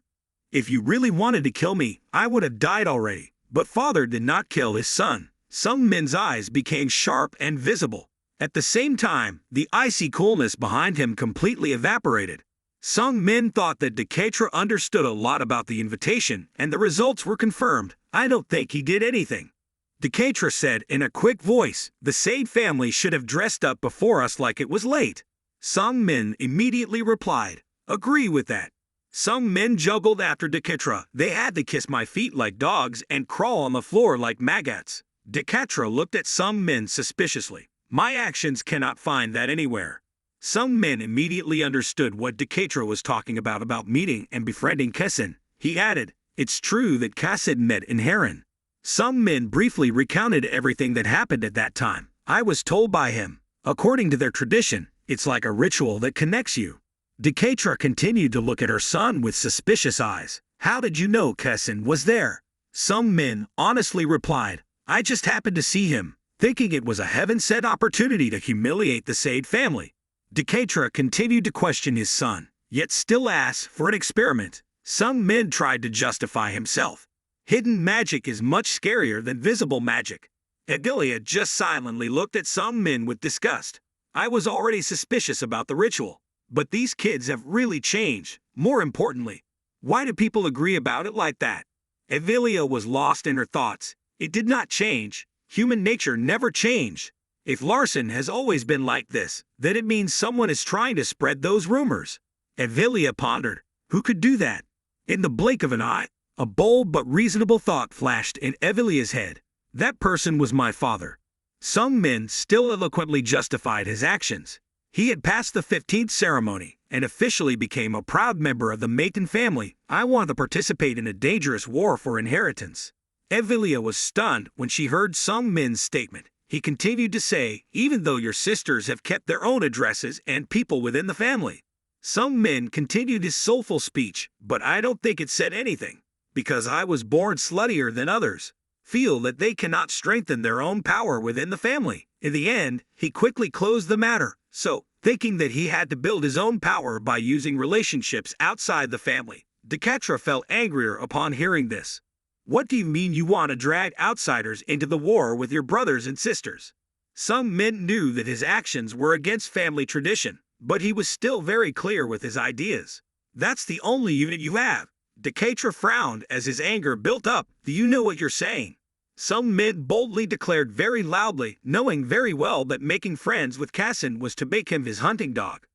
"If you really wanted to kill me, I would have died already." But father did not kill his son. Sung-min's eyes became sharp and visible. At the same time, the icy coolness behind him completely evaporated. Sung-min thought that Dekatra understood a lot about the invitation, and the results were confirmed. "I don't think he did anything." Dekatra said in a quick voice, "The Sade family should have dressed up before us like it was late." Sung-min immediately replied, "Agree with that." Sung-min juggled after Dekatra. "They had to kiss my feet like dogs and crawl on the floor like maggots." Dekatra looked at Sung-min suspiciously. "My actions cannot find that anywhere." Sung-min immediately understood what Dekatra was talking about meeting and befriending Kesin. He added, "It's true that Kesin met in Heron." Sung-min briefly recounted everything that happened at that time. "I was told by him. According to their tradition, it's like a ritual that connects you." Dekatra continued to look at her son with suspicious eyes. "How did you know Kesin was there?" Sung-min honestly replied, "I just happened to see him, thinking it was a heaven-sent opportunity to humiliate the Sade family." Dekatra continued to question his son, yet still asked for an experiment. Sung-min tried to justify himself. "Hidden magic is much scarier than visible magic." Evelia just silently looked at Sung-min with disgust. "I was already suspicious about the ritual. But these kids have really changed. More importantly, why do people agree about it like that?" Evelia was lost in her thoughts. It did not change. Human nature never changed. If Larson has always been like this, then it means someone is trying to spread those rumors. Evelia pondered. Who could do that? In the blink of an eye, a bold but reasonable thought flashed in Evelia's head. That person was my father. Sung-min still eloquently justified his actions. He had passed the 15th ceremony and officially became a proud member of the Maton family. "I want to participate in a dangerous war for inheritance." Evelia was stunned when she heard Sung-min's statement. He continued to say, "Even though your sisters have kept their own addresses and people within the family." Sung-min continued his soulful speech, "But I don't think it said anything, because I was born sluttier than others. Feel that they cannot strengthen their own power within the family." In the end, he quickly closed the matter. So, thinking that he had to build his own power by using relationships outside the family, Dekatra felt angrier upon hearing this. "What do you mean you want to drag outsiders into the war with your brothers and sisters?" Sung-min knew that his actions were against family tradition, but he was still very clear with his ideas. "That's the only unit you have." Dekatra frowned as his anger built up. "Do you know what you're saying?" Sung-min boldly declared very loudly, knowing very well that making friends with Kesin was to make him his hunting dog.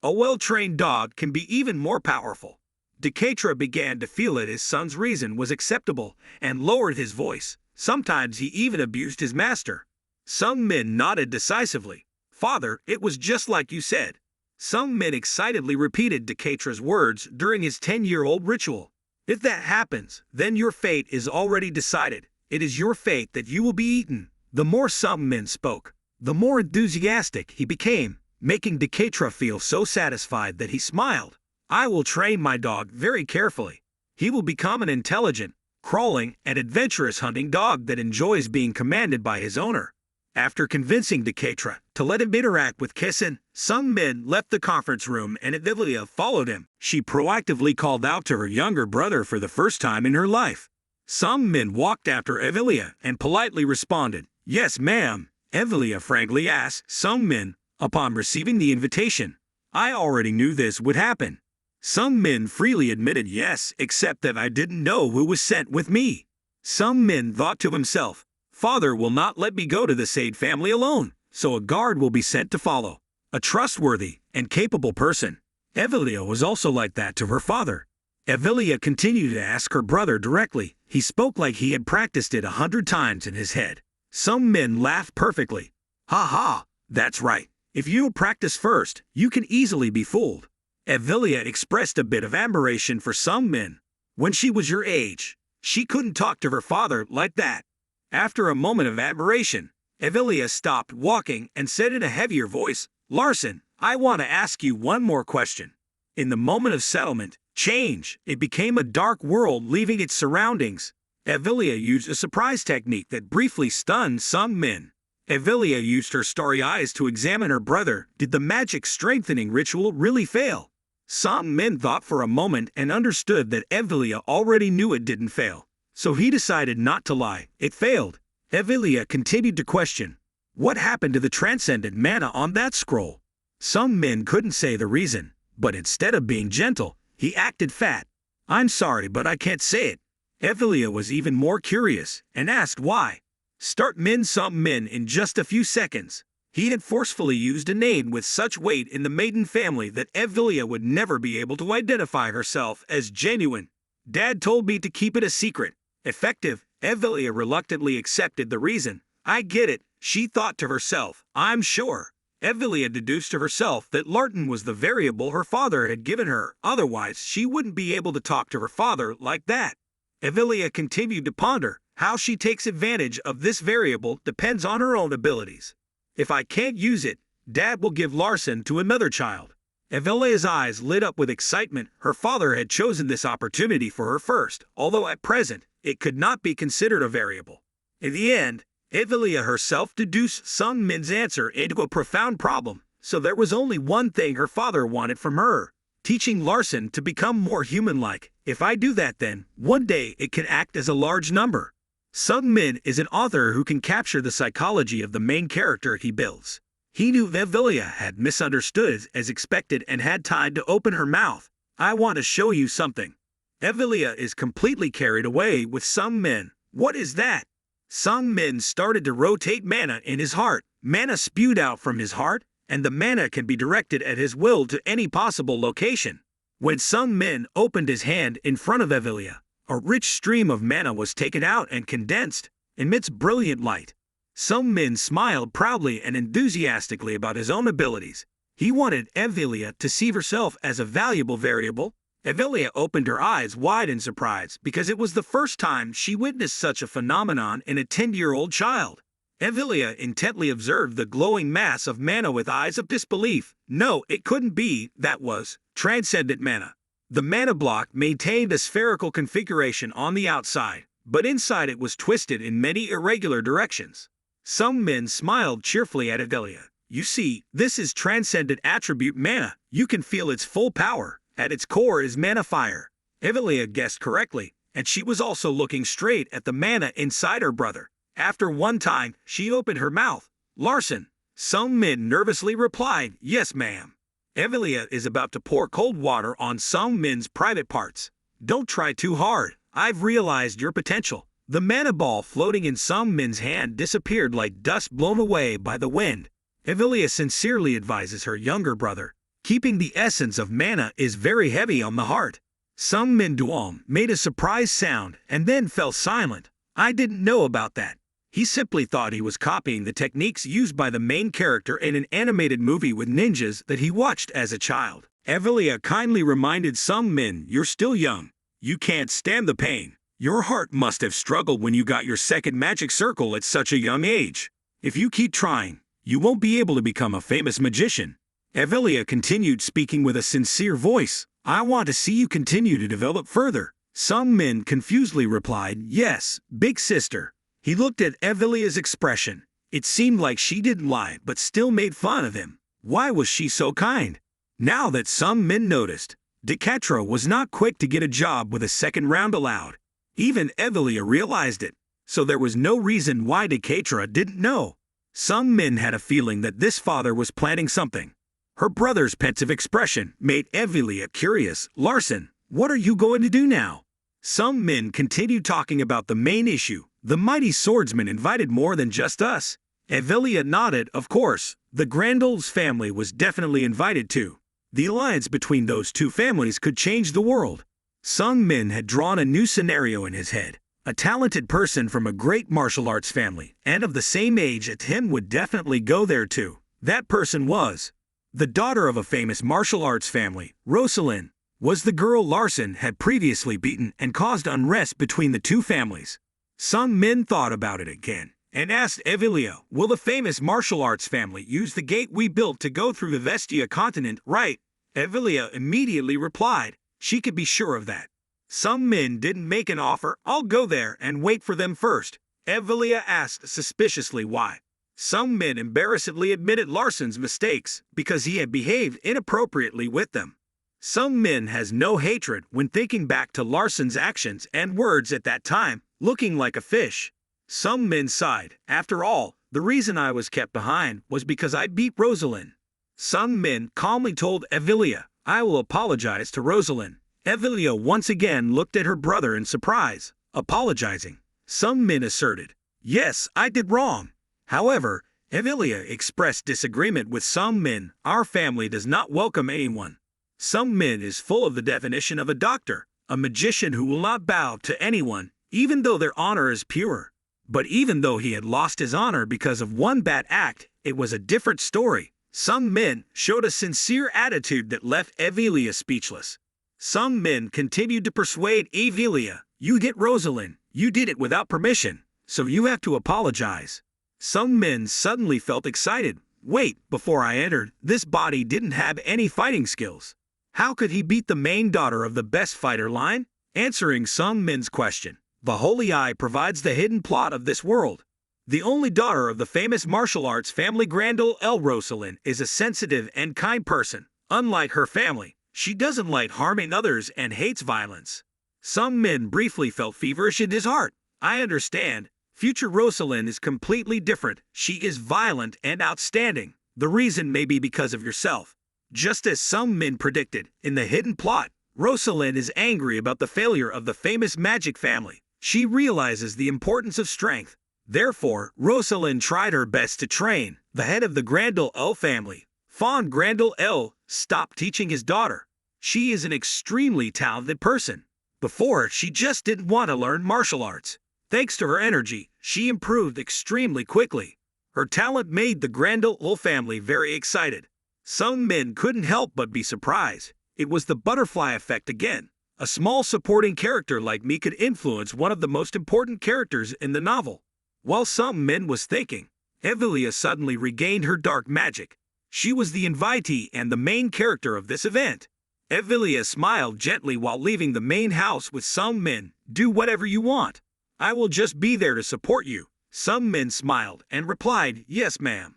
A well-trained dog can be even more powerful. Dekatra began to feel that his son's reason was acceptable and lowered his voice. Sometimes he even abused his master. Sung-min nodded decisively. "Father, it was just like you said." Sung-min excitedly repeated Dekatra's words during his 10-year-old ritual. "If that happens, then your fate is already decided. It is your fate that you will be eaten." The more Sung-min spoke, the more enthusiastic he became, making Dekatra feel so satisfied that he smiled. "I will train my dog very carefully. He will become an intelligent, crawling, and adventurous hunting dog that enjoys being commanded by his owner." After convincing Deketra to let him interact with Kessen, Sung-min left the conference room and Evilia followed him. She proactively called out to her younger brother for the first time in her life. Sung-min walked after Evilia and politely responded, "Yes, ma'am." Evilia frankly asked Sung-min, upon receiving the invitation, "I already knew this would happen." Sung-min freely admitted yes, except that I didn't know who was sent with me. Sung-min thought to himself, "Father will not let me go to the Sade family alone, so a guard will be sent to follow. A trustworthy and capable person." Evilia was also like that to her father. Evilia continued to ask her brother directly. He spoke like he had practiced it 100 times in his head. Sung-min laughed perfectly. "Ha ha, that's right. If you practice first, you can easily be fooled." Evilia expressed a bit of admiration for Sung-min. "When she was your age, she couldn't talk to her father like that." After a moment of admiration, Evilia stopped walking and said in a heavier voice, "Larson, I want to ask you one more question." In the moment of settlement, change, it became a dark world leaving its surroundings. Evilia used a surprise technique that briefly stunned Sung-min. Evilia used her starry eyes to examine her brother. Did the magic strengthening ritual really fail? Sung-min thought for a moment and understood that Evilia already knew it didn't fail. So he decided not to lie. It failed. Evilia continued to question. What happened to the transcendent mana on that scroll? Sung-min couldn't say the reason, but instead of being gentle, he acted fat. "I'm sorry, but I can't say it." Evilia was even more curious and asked why. Start Min Sung-min in just a few seconds. He had forcefully used a name with such weight in the maiden family that Evilia would never be able to identify herself as genuine. "Dad told me to keep it a secret." Effective, Evilia reluctantly accepted the reason. "I get it," she thought to herself. "I'm sure." Evilia deduced to herself that Larton was the variable her father had given her, otherwise she wouldn't be able to talk to her father like that. Evilia continued to ponder. How she takes advantage of this variable depends on her own abilities. If I can't use it, Dad will give Larson to another child. Evilia's eyes lit up with excitement. Her father had chosen this opportunity for her first, although at present, it could not be considered a variable. In the end, Evilia herself deduced Sung-min's answer into a profound problem, so there was only one thing her father wanted from her: teaching Larson to become more human-like. If I do that, then, one day it can act as a large number. Sung-min is an author who can capture the psychology of the main character he builds. He knew Evilia had misunderstood as expected and had time to open her mouth. "I want to show you something." Evilia is completely carried away with Sung-min. "What is that?" Sung-min started to rotate mana in his heart. Mana spewed out from his heart, and the mana can be directed at his will to any possible location. When Sung-min opened his hand in front of Evilia, a rich stream of mana was taken out and condensed, amidst brilliant light. Sung-min smiled proudly and enthusiastically about his own abilities. He wanted Evilia to see herself as a valuable variable. Evilia opened her eyes wide in surprise because it was the first time she witnessed such a phenomenon in a 10-year-old child. Evilia intently observed the glowing mass of mana with eyes of disbelief. No, it couldn't be. That was transcendent mana. The mana block maintained a spherical configuration on the outside, but inside it was twisted in many irregular directions. Sung-min smiled cheerfully at Evilia. "You see, this is transcendent attribute mana. You can feel its full power. At its core is mana fire." Evilia guessed correctly, and she was also looking straight at the mana inside her brother. After one time, she opened her mouth. "Larson." Sung-min nervously replied, "Yes, ma'am." Evilia is about to pour cold water on Sung-min's private parts. "Don't try too hard. I've realized your potential." The mana ball floating in Sung-min's hand disappeared like dust blown away by the wind. Evilia sincerely advises her younger brother. Keeping the essence of mana is very heavy on the heart. Sung-min Duong made a surprised sound and then fell silent. "I didn't know about that." He simply thought he was copying the techniques used by the main character in an animated movie with ninjas that he watched as a child. Evilia kindly reminded Sung-min, "You're still young. You can't stand the pain. Your heart must have struggled when you got your second magic circle at such a young age. If you keep trying, you won't be able to become a famous magician." Evilia continued speaking with a sincere voice. "I want to see you continue to develop further." Sung-min confusedly replied, "Yes, big sister." He looked at Evilia's expression. It seemed like she didn't lie but still made fun of him. Why was she so kind? Now that some men noticed, Decatra was not quick to get a job with a second round allowed. Even Evelia realized it, so there was no reason why Decatra didn't know. Some men had a feeling that this father was planning something. Her brother's pensive expression made Evelia curious. Larson, what are you going to do now? Some men continued talking about the main issue. The mighty swordsman invited more than just us. Evelia nodded. Of course, the Grandol's family was definitely invited too. The alliance between those two families could change the world. Some men had drawn a new scenario in his head. A talented person from a great martial arts family and of the same age as him would definitely go there too. That person was the daughter of a famous martial arts family. Rosalind was the girl Larson had previously beaten and caused unrest between the two families. Some men thought about it again and asked Evelia, will the famous martial arts family use the gate we built to go through the Vestia continent? Right. Evelia immediately replied, she could be sure of that. Some men didn't make an offer. I'll go there and wait for them first. Evelia asked suspiciously why. Some men embarrassedly admitted Larson's mistakes because he had behaved inappropriately with them. Some men has no hatred when thinking back to Larson's actions and words at that time, looking like a fish. Some men sighed. After all, the reason I was kept behind was because I beat Rosalind. Some men calmly told Evelia, I will apologize to Rosalind. Evelia once again looked at her brother in surprise, apologizing. Some men asserted, yes, I did wrong. However, Evelia expressed disagreement with some men. Our family does not welcome anyone. Some men is full of the definition of a doctor, a magician who will not bow to anyone, even though their honor is pure. But even though he had lost his honor because of one bad act, it was a different story. Some men showed a sincere attitude that left Evelia speechless. Some men continued to persuade Evelia, you hit Rosalind, you did it without permission, so you have to apologize. Some men suddenly felt excited. Wait, before I entered, this body didn't have any fighting skills. How could he beat the main daughter of the best fighter line? Answering some men's question, the Holy Eye provides the hidden plot of this world. The only daughter of the famous martial arts family Grandol L. Rosalind is a sensitive and kind person. Unlike her family, she doesn't like harming others and hates violence. Some men briefly felt feverish in his heart. I understand. Future Rosalind is completely different. She is violent and outstanding. The reason may be because of yourself. Just as some men predicted, in the hidden plot, Rosalind is angry about the failure of the famous magic family. She realizes the importance of strength. Therefore, Rosalind tried her best to train the head of the Grandol L family. Fawn Grandol L stopped teaching his daughter. She is an extremely talented person. Before, she just didn't want to learn martial arts. Thanks to her energy, she improved extremely quickly. Her talent made the Grandol L family very excited. Some men couldn't help but be surprised. It was the butterfly effect again. A small supporting character like me could influence one of the most important characters in the novel. While some men was thinking, Evelia suddenly regained her dark magic. She was the invitee and the main character of this event. Evelia smiled gently while leaving the main house with some men. Do whatever you want. I will just be there to support you. Some men smiled and replied, yes, ma'am.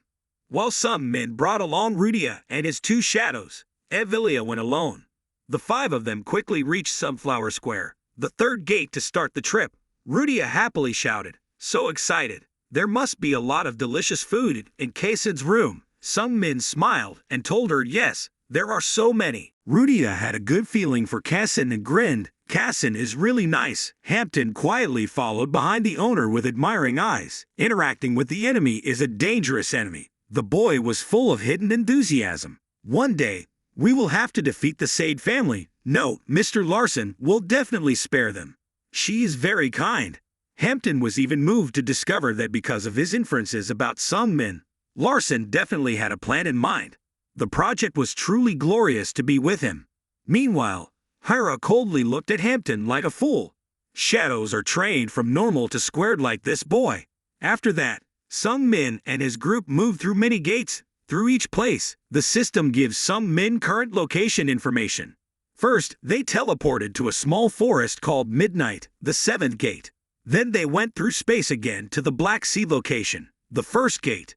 While some men brought along Rudia and his two shadows, Evelia went alone. The five of them quickly reached Sunflower Square, the third gate to start the trip. Rudia happily shouted, so excited. There must be a lot of delicious food in Kaysen's room. Some men smiled and told her yes, there are so many. Rudia had a good feeling for Kaysen and grinned. Kaysen is really nice. Hampton quietly followed behind the owner with admiring eyes. Interacting with the enemy is a dangerous enemy. The boy was full of hidden enthusiasm. One day, we will have to defeat the Sade family. No, Mr. Larson will definitely spare them. She is very kind. Hampton was even moved to discover that because of his inferences about some men, Larson definitely had a plan in mind. The project was truly glorious to be with him. Meanwhile, Hira coldly looked at Hampton like a fool. Shadows are trained from normal to squared like this boy. After that, some men and his group moved through many gates. Through each place, the system gives some men current location information. First, they teleported to a small forest called Midnight, the 7th gate. Then they went through space again to the Black Sea location. The first gate.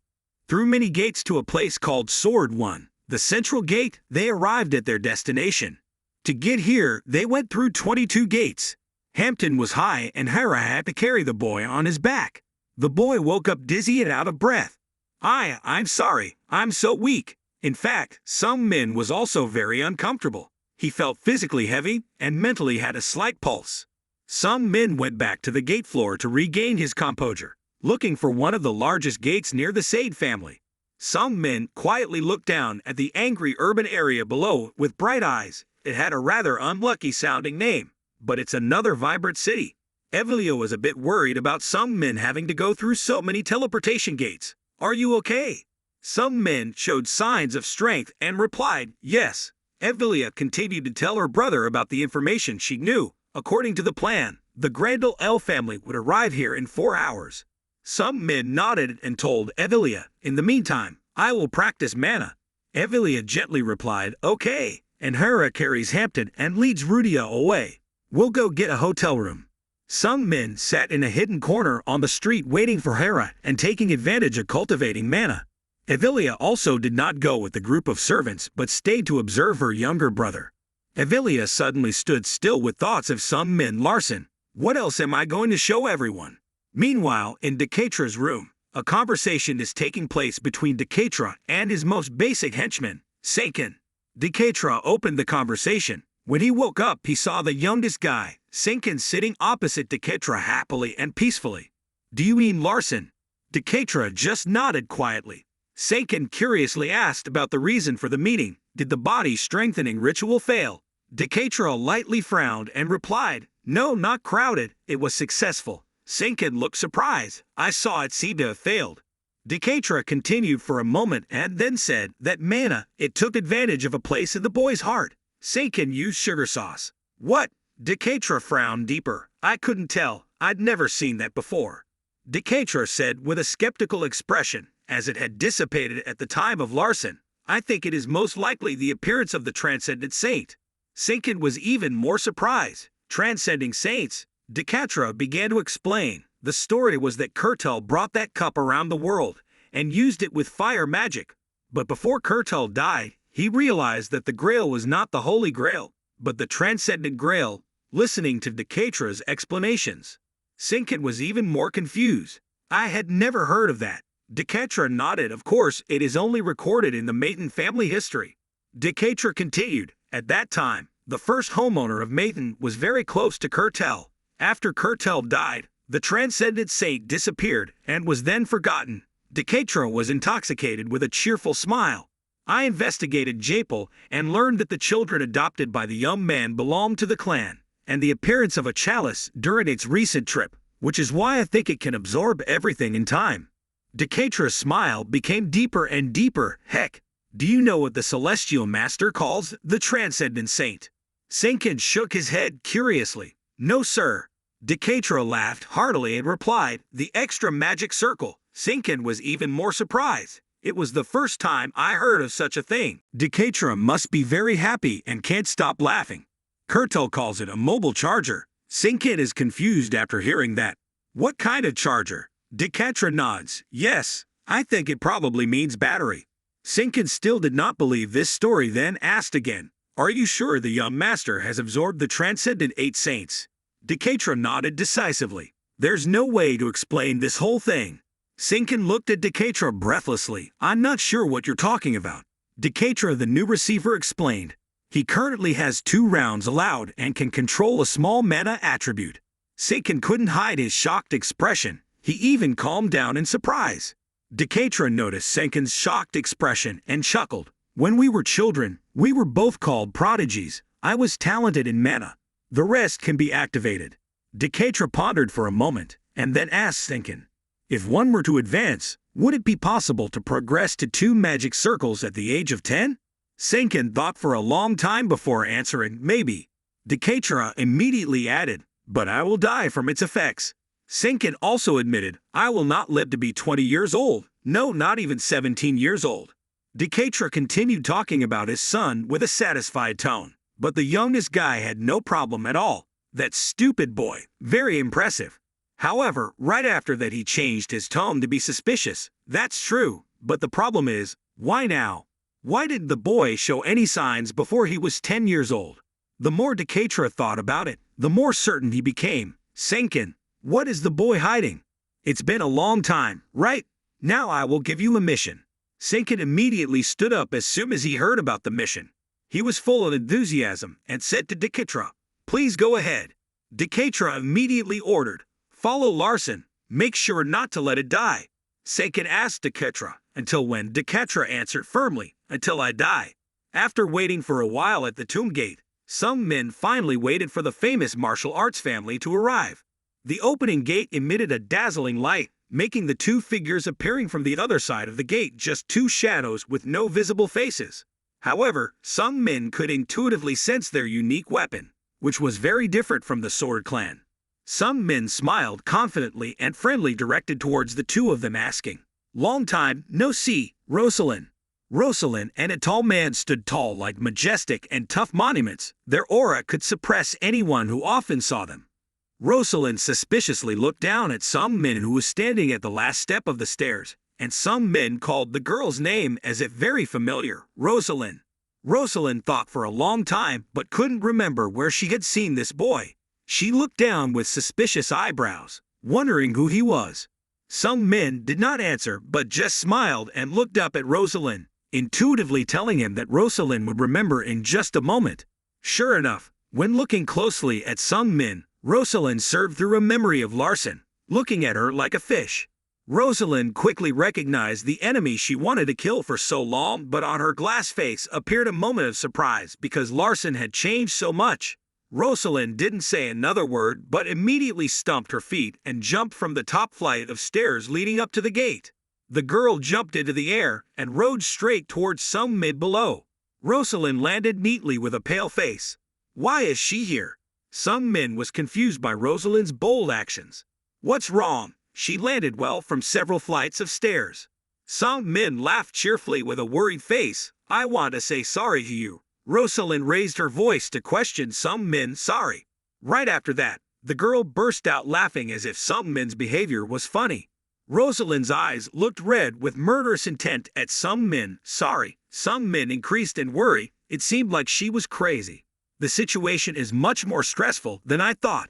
Through many gates to a place called Sword One, the central gate, they arrived at their destination. To get here, they went through 22 gates. Hampton was high and Hera had to carry the boy on his back. The boy woke up dizzy and out of breath. I'm sorry, I'm so weak. In fact, some men was also very uncomfortable. He felt physically heavy and mentally had a slight pulse. Some men went back to the gate floor to regain his composure, looking for one of the largest gates near the Sade family. Some men quietly looked down at the angry urban area below with bright eyes. It had a rather unlucky-sounding name, but it's another vibrant city. Evelia was a bit worried about some men having to go through so many teleportation gates. Are you okay? Some men showed signs of strength and replied, yes. Evelia continued to tell her brother about the information she knew. According to the plan, the Grendel L family would arrive here in 4 hours. Some men nodded and told Evelia, in the meantime, I will practice mana. Evelia gently replied, okay, and Hera carries Hampton and leads Rudia away. We'll go get a hotel room. Some men sat in a hidden corner on the street waiting for Hera and taking advantage of cultivating mana. Evelia also did not go with the group of servants but stayed to observe her younger brother. Evelia suddenly stood still with thoughts of some men. Larson, what else am I going to show everyone? Meanwhile, in Decatra's room, a conversation is taking place between Decatra and his most basic henchman, Seiken. Decatra opened the conversation. When he woke up, he saw the youngest guy, Seiken, sitting opposite Decatra happily and peacefully. Do you mean Larson? Decatra just nodded quietly. Seiken curiously asked about the reason for the meeting. Did the body strengthening ritual fail? Decatra lightly frowned and replied, no, not crowded, it was successful. Seiken looked surprised. I saw it seemed to have failed. Decatra continued for a moment and then said that mana, it took advantage of a place in the boy's heart. Seiken used sugar sauce. What? Decatra frowned deeper. I couldn't tell. I'd never seen that before. Decatra said with a skeptical expression, as it had dissipated at the time of Larson. I think it is most likely the appearance of the transcendent saint. Seiken was even more surprised. Transcending saints? Decatra began to explain. The story was that Kurtel brought that cup around the world and used it with fire magic. But before Kurtel died, he realized that the Grail was not the Holy Grail, but the Transcendent Grail. Listening to Decatra's explanations, Seiken was even more confused. I had never heard of that. Decatra nodded. Of course, it is only recorded in the Maiden family history. Decatra continued. At that time, the first homeowner of Maiden was very close to Kurtel. After Kurtel died, the Transcendent Saint disappeared and was then forgotten. Decatra was intoxicated with a cheerful smile. I investigated Japel and learned that the children adopted by the young man belonged to the clan, and the appearance of a chalice during its recent trip, which is why I think it can absorb everything in time. Decatra's smile became deeper and deeper. Heck, do you know what the Celestial Master calls the Transcendent Saint? Seiken shook his head curiously. No, sir. Decatra laughed heartily and replied, the extra magic circle. Seiken was even more surprised. It was the first time I heard of such a thing. Decatra must be very happy and can't stop laughing. Kurtel calls it a mobile charger. Seiken is confused after hearing that. What kind of charger? Decatra nods. Yes, I think it probably means battery. Seiken still did not believe this story, then asked again, are you sure the young master has absorbed the Transcendent Eight Saints? Decatra nodded decisively. There's no way to explain this whole thing. Seiken looked at Decatra breathlessly. I'm not sure what you're talking about. Decatra, the new receiver, explained. He currently has 2 rounds allowed and can control a small mana attribute. Seiken couldn't hide his shocked expression. He even calmed down in surprise. Decatra noticed Seiken's shocked expression and chuckled. When we were children, we were both called prodigies. I was talented in mana. The rest can be activated. Decatra pondered for a moment and then asked Seiken, if one were to advance, would it be possible to progress to 2 magic circles at the age of 10? Seiken thought for a long time before answering, maybe. Decatra immediately added, but I will die from its effects. Seiken also admitted, I will not live to be 20 years old, no, not even 17 years old. Decatra continued talking about his son with a satisfied tone, but the youngest guy had no problem at all. That stupid boy, very impressive. However, right after that he changed his tone to be suspicious. That's true, but the problem is, why now? Why didn't the boy show any signs before he was 10 years old? The more Deketra thought about it, the more certain he became. Senkin, what is the boy hiding? It's been a long time, right? Now I will give you a mission. Senkin immediately stood up as soon as he heard about the mission. He was full of enthusiasm and said to Deketra, "Please go ahead." Deketra immediately ordered, "Follow Larson, make sure not to let it die." Senkin asked Deketra, "Until when?" Deketra answered firmly, "Until I die." After waiting for a while at the tomb gate, some men finally waited for the famous martial arts family to arrive. The opening gate emitted a dazzling light, making the two figures appearing from the other side of the gate just two shadows with no visible faces. However, some men could intuitively sense their unique weapon, which was very different from the Sword Clan. Some men smiled confidently and friendly directed towards the two of them asking, "Long time, no see, Rosalind." Rosalind and a tall man stood tall like majestic and tough monuments. Their aura could suppress anyone who often saw them. Rosalind suspiciously looked down at some men who was standing at the last step of the stairs, and some men called the girl's name as if very familiar, Rosalind. Rosalind thought for a long time but couldn't remember where she had seen this boy. She looked down with suspicious eyebrows, wondering who he was. Some men did not answer but just smiled and looked up at Rosalind, intuitively telling him that Rosalind would remember in just a moment. Sure enough, when looking closely at some men, Rosalind served through a memory of Larson, looking at her like a fish. Rosalind quickly recognized the enemy she wanted to kill for so long, but on her glass face appeared a moment of surprise because Larson had changed so much. Rosalind didn't say another word but immediately stumped her feet and jumped from the top flight of stairs leading up to the gate. The girl jumped into the air and rode straight towards some mid below. Rosalind landed neatly with a pale face. Why is she here? Some men was confused by Rosalind's bold actions. What's wrong? She landed well from several flights of stairs. Some men laughed cheerfully with a worried face. I want to say sorry to you. Rosalind raised her voice to question some men. Sorry. Right after that, the girl burst out laughing as if some men's behavior was funny. Rosalind's eyes looked red with murderous intent at some men. Sorry. Some men increased in worry. It seemed like she was crazy. The situation is much more stressful than I thought.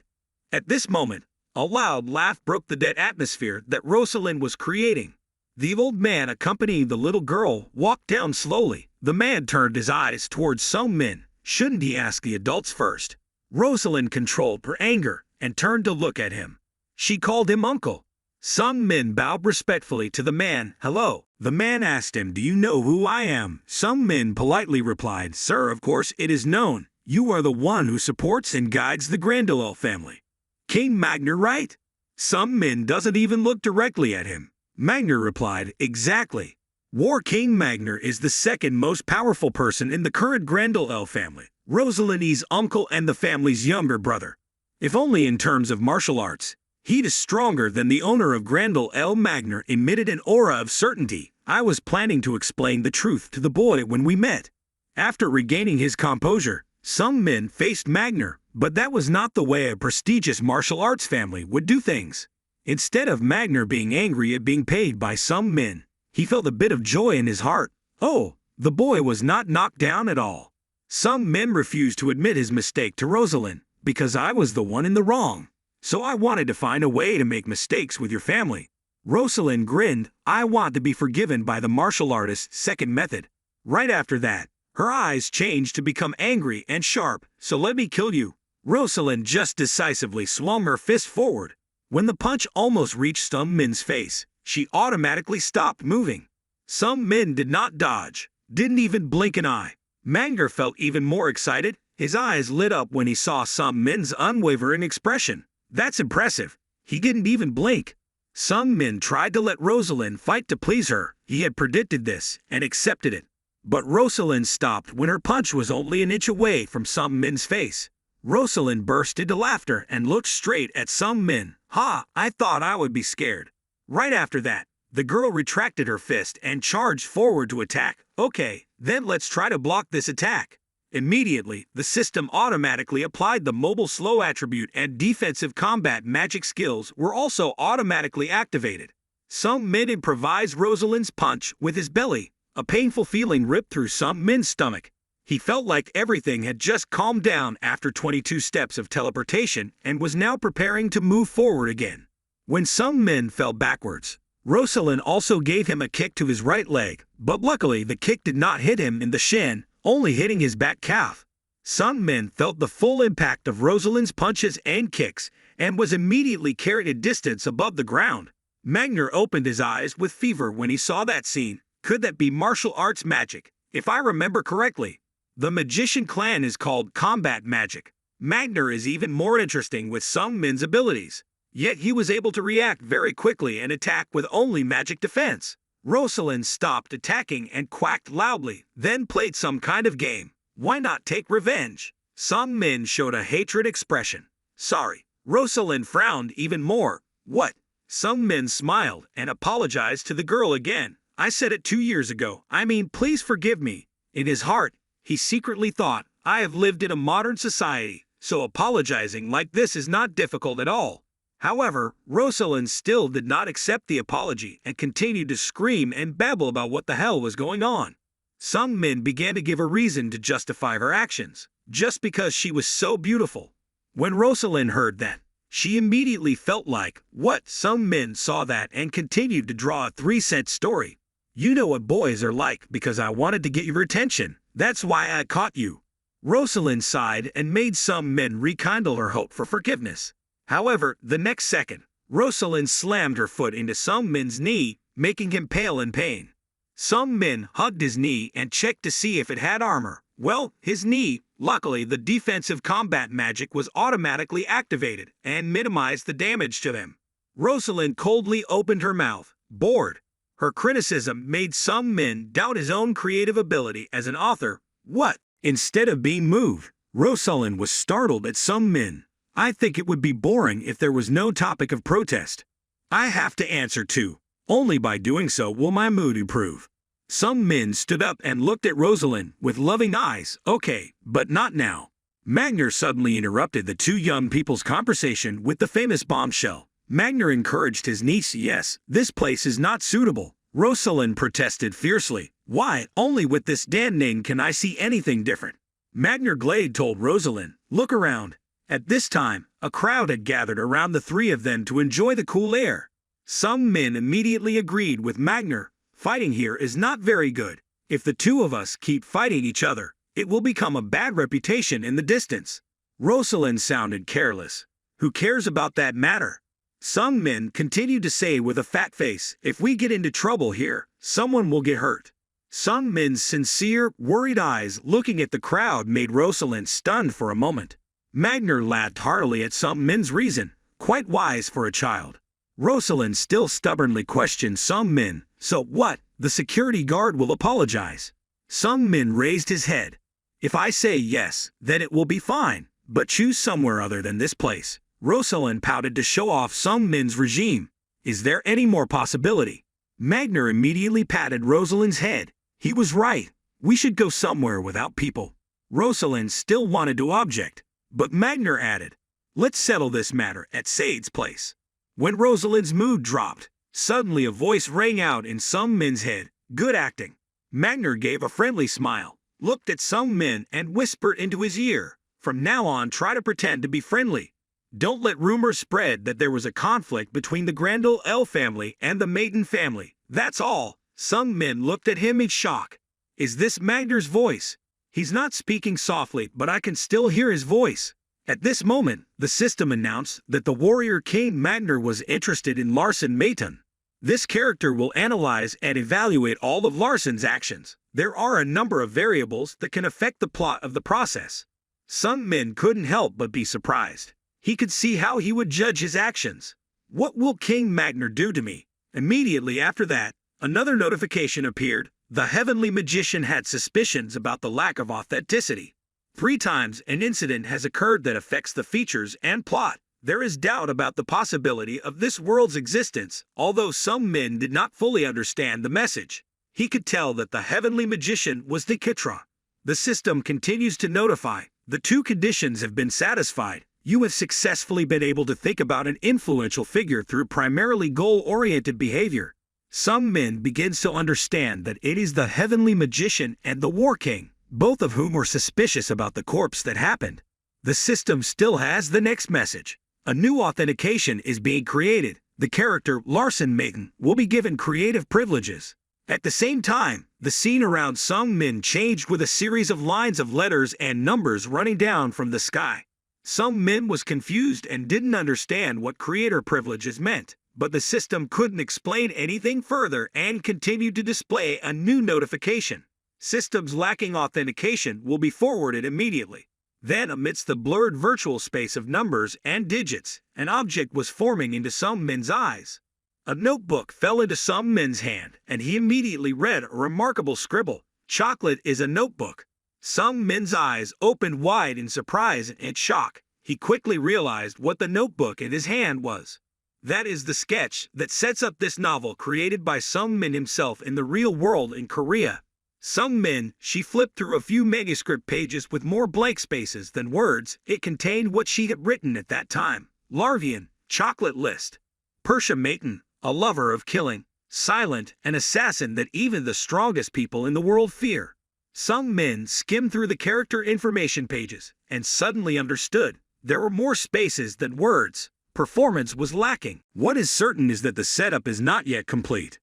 At this moment, a loud laugh broke the dead atmosphere that Rosalind was creating. The old man accompanying the little girl walked down slowly. The man turned his eyes towards some men. Shouldn't he ask the adults first? Rosalind controlled her anger and turned to look at him. She called him uncle. Some men bowed respectfully to the man. Hello. The man asked him, "Do you know who I am?" Some men politely replied, "Sir, of course it is known. You are the one who supports and guides the Grandolel family. King Magner, right?" Some men doesn't even look directly at him. Magner replied, "Exactly. War King Magner is the second most powerful person in the current Grandolel family. Rosalind's uncle and the family's younger brother. If only in terms of martial arts. He is stronger than the owner of Grandolel." Magner emitted an aura of certainty. I was planning to explain the truth to the boy when we met. After regaining his composure, some men faced Magner, but that was not the way a prestigious martial arts family would do things. Instead of Magner being angry at being paid by some men, he felt a bit of joy in his heart. Oh, the boy was not knocked down at all. Some men refused to admit his mistake to Rosalind, because I was the one in the wrong. So I wanted to find a way to make mistakes with your family. Rosalind grinned. I want to be forgiven by the martial artist's second method. Right after that, her eyes changed to become angry and sharp. So let me kill you. Rosalind just decisively swung her fist forward. When the punch almost reached some men's face, she automatically stopped moving. Some men did not dodge, didn't even blink an eye. Magner felt even more excited. His eyes lit up when he saw some men's unwavering expression. That's impressive. He didn't even blink. Some men tried to let Rosalind fight to please her. He had predicted this and accepted it. But Rosalind stopped when her punch was only an inch away from some men's face. Rosalind burst into laughter and looked straight at some men. Ha, I thought I would be scared. Right after that, the girl retracted her fist and charged forward to attack. Okay, then let's try to block this attack. Immediately, the system automatically applied the mobile slow attribute, and defensive combat magic skills were also automatically activated. Sung Min improvised Rosalind's punch with his belly. A painful feeling ripped through Sung Min's stomach. He felt like everything had just calmed down after 22 steps of teleportation and was now preparing to move forward again. When Sung Min fell backwards, Rosalind also gave him a kick to his right leg, but luckily the kick did not hit him in the shin, only hitting his back calf. Sung Min felt the full impact of Rosalind's punches and kicks and was immediately carried a distance above the ground. Magner opened his eyes with fever when he saw that scene. Could that be martial arts magic? If I remember correctly, the magician clan is called combat magic. Magner is even more interesting with Sung Min's abilities. Yet he was able to react very quickly and attack with only magic defense. Rosalind stopped attacking and quacked loudly, then played some kind of game. Why not take revenge? Sung Min showed a hatred expression. Sorry. Rosalind frowned even more. What? Sung Min smiled and apologized to the girl again. I said it 2 years ago. I mean, please forgive me. In his heart, he secretly thought, I have lived in a modern society, so apologizing like this is not difficult at all. However, Rosalind still did not accept the apology and continued to scream and babble about what the hell was going on. Sung Min began to give a reason to justify her actions, just because she was so beautiful. When Rosalind heard that, she immediately felt like, what? Sung Min saw that and continued to draw a 3-cent story. You know what boys are like because I wanted to get your attention. That's why I caught you. Rosalind sighed and made Sung Min rekindle her hope for forgiveness. However, the next second, Rosalind slammed her foot into Sung Min's knee, making him pale in pain. Sung Min hugged his knee and checked to see if it had armor. Well, his knee, luckily the defensive combat magic was automatically activated and minimized the damage to them. Rosalind coldly opened her mouth, bored. Her criticism made Sung Min doubt his own creative ability as an author. What? Instead of being moved, Rosalind was startled at Sung Min. I think it would be boring if there was no topic of protest. I have to answer too. Only by doing so will my mood improve. Sung Min stood up and looked at Rosalind with loving eyes. Okay, but not now. Magner suddenly interrupted the two young people's conversation with the famous bombshell. Magner encouraged his niece. Yes, this place is not suitable. Rosalind protested fiercely. Why, only with this damning can I see anything different? Magner Glade told Rosalind, look around. At this time, a crowd had gathered around the three of them to enjoy the cool air. Sung Min immediately agreed with Magner. Fighting here is not very good. If the two of us keep fighting each other, it will become a bad reputation in the distance. Rosalind sounded careless. Who cares about that matter? Sung Min continued to say with a fat face, if we get into trouble here, someone will get hurt. Sung Min's sincere, worried eyes looking at the crowd made Rosalind stunned for a moment. Magner laughed heartily at Sung Min's reason, quite wise for a child. Rosalind still stubbornly questioned Sung Min. So what? The security guard will apologize. Sung Min raised his head. If I say yes, then it will be fine, but choose somewhere other than this place. Rosalind pouted to show off Sung Min's regime. Is there any more possibility? Magner immediately patted Rosalind's head. He was right. We should go somewhere without people. Rosalind still wanted to object, but Magner added, let's settle this matter at Sade's place. When Rosalind's mood dropped, suddenly a voice rang out in Sung Min's head. Good acting. Magner gave a friendly smile, looked at Sung Min and whispered into his ear, from now on try to pretend to be friendly. Don't let rumors spread that there was a conflict between the Grandel L family and the Maiden family. That's all. Sung Min looked at him in shock. Is this Magner's voice? He's not speaking softly, but I can still hear his voice. At this moment, the system announced that the warrior king Magner was interested in Larson Mayton. This character will analyze and evaluate all of Larson's actions. There are a number of variables that can affect the plot of the process. Sung Min couldn't help but be surprised. He could see how he would judge his actions. What will King Magner do to me? Immediately after that, another notification appeared. The heavenly magician had suspicions about the lack of authenticity. 3 times an incident has occurred that affects the features and plot. There is doubt about the possibility of this world's existence, although Sung Min did not fully understand the message. He could tell that the heavenly magician was the Kitra. The system continues to notify. The two conditions have been satisfied. You have successfully been able to think about an influential figure through primarily goal-oriented behavior. Sung-min begins to understand that it is the heavenly magician and the war king, both of whom were suspicious about the corpse that happened. The system still has the next message. A new authentication is being created. The character Larson Maiden will be given creative privileges. At the same time, the scene around Sung-min changed with a series of lines of letters and numbers running down from the sky. Sung-min was confused and didn't understand what creator privileges meant, but the system couldn't explain anything further and continued to display a new notification. Systems lacking authentication will be forwarded immediately. Then, amidst the blurred virtual space of numbers and digits, an object was forming into Sung-min's eyes. A notebook fell into Sung-min's hand, and he immediately read a remarkable scribble. "Chocolate is a notebook." Sung-min's eyes opened wide in surprise and shock. He quickly realized what the notebook in his hand was. That is the sketch that sets up this novel created by Sung-min himself in the real world in Korea. Sung-min, she flipped through a few manuscript pages with more blank spaces than words. It contained what she had written at that time. Larvian, chocolate list. Persia Maiden, a lover of killing. Silent, an assassin that even the strongest people in the world fear. Sung-min skimmed through the character information pages and suddenly understood. There were more spaces than words. Performance was lacking. What is certain is that the setup is not yet complete.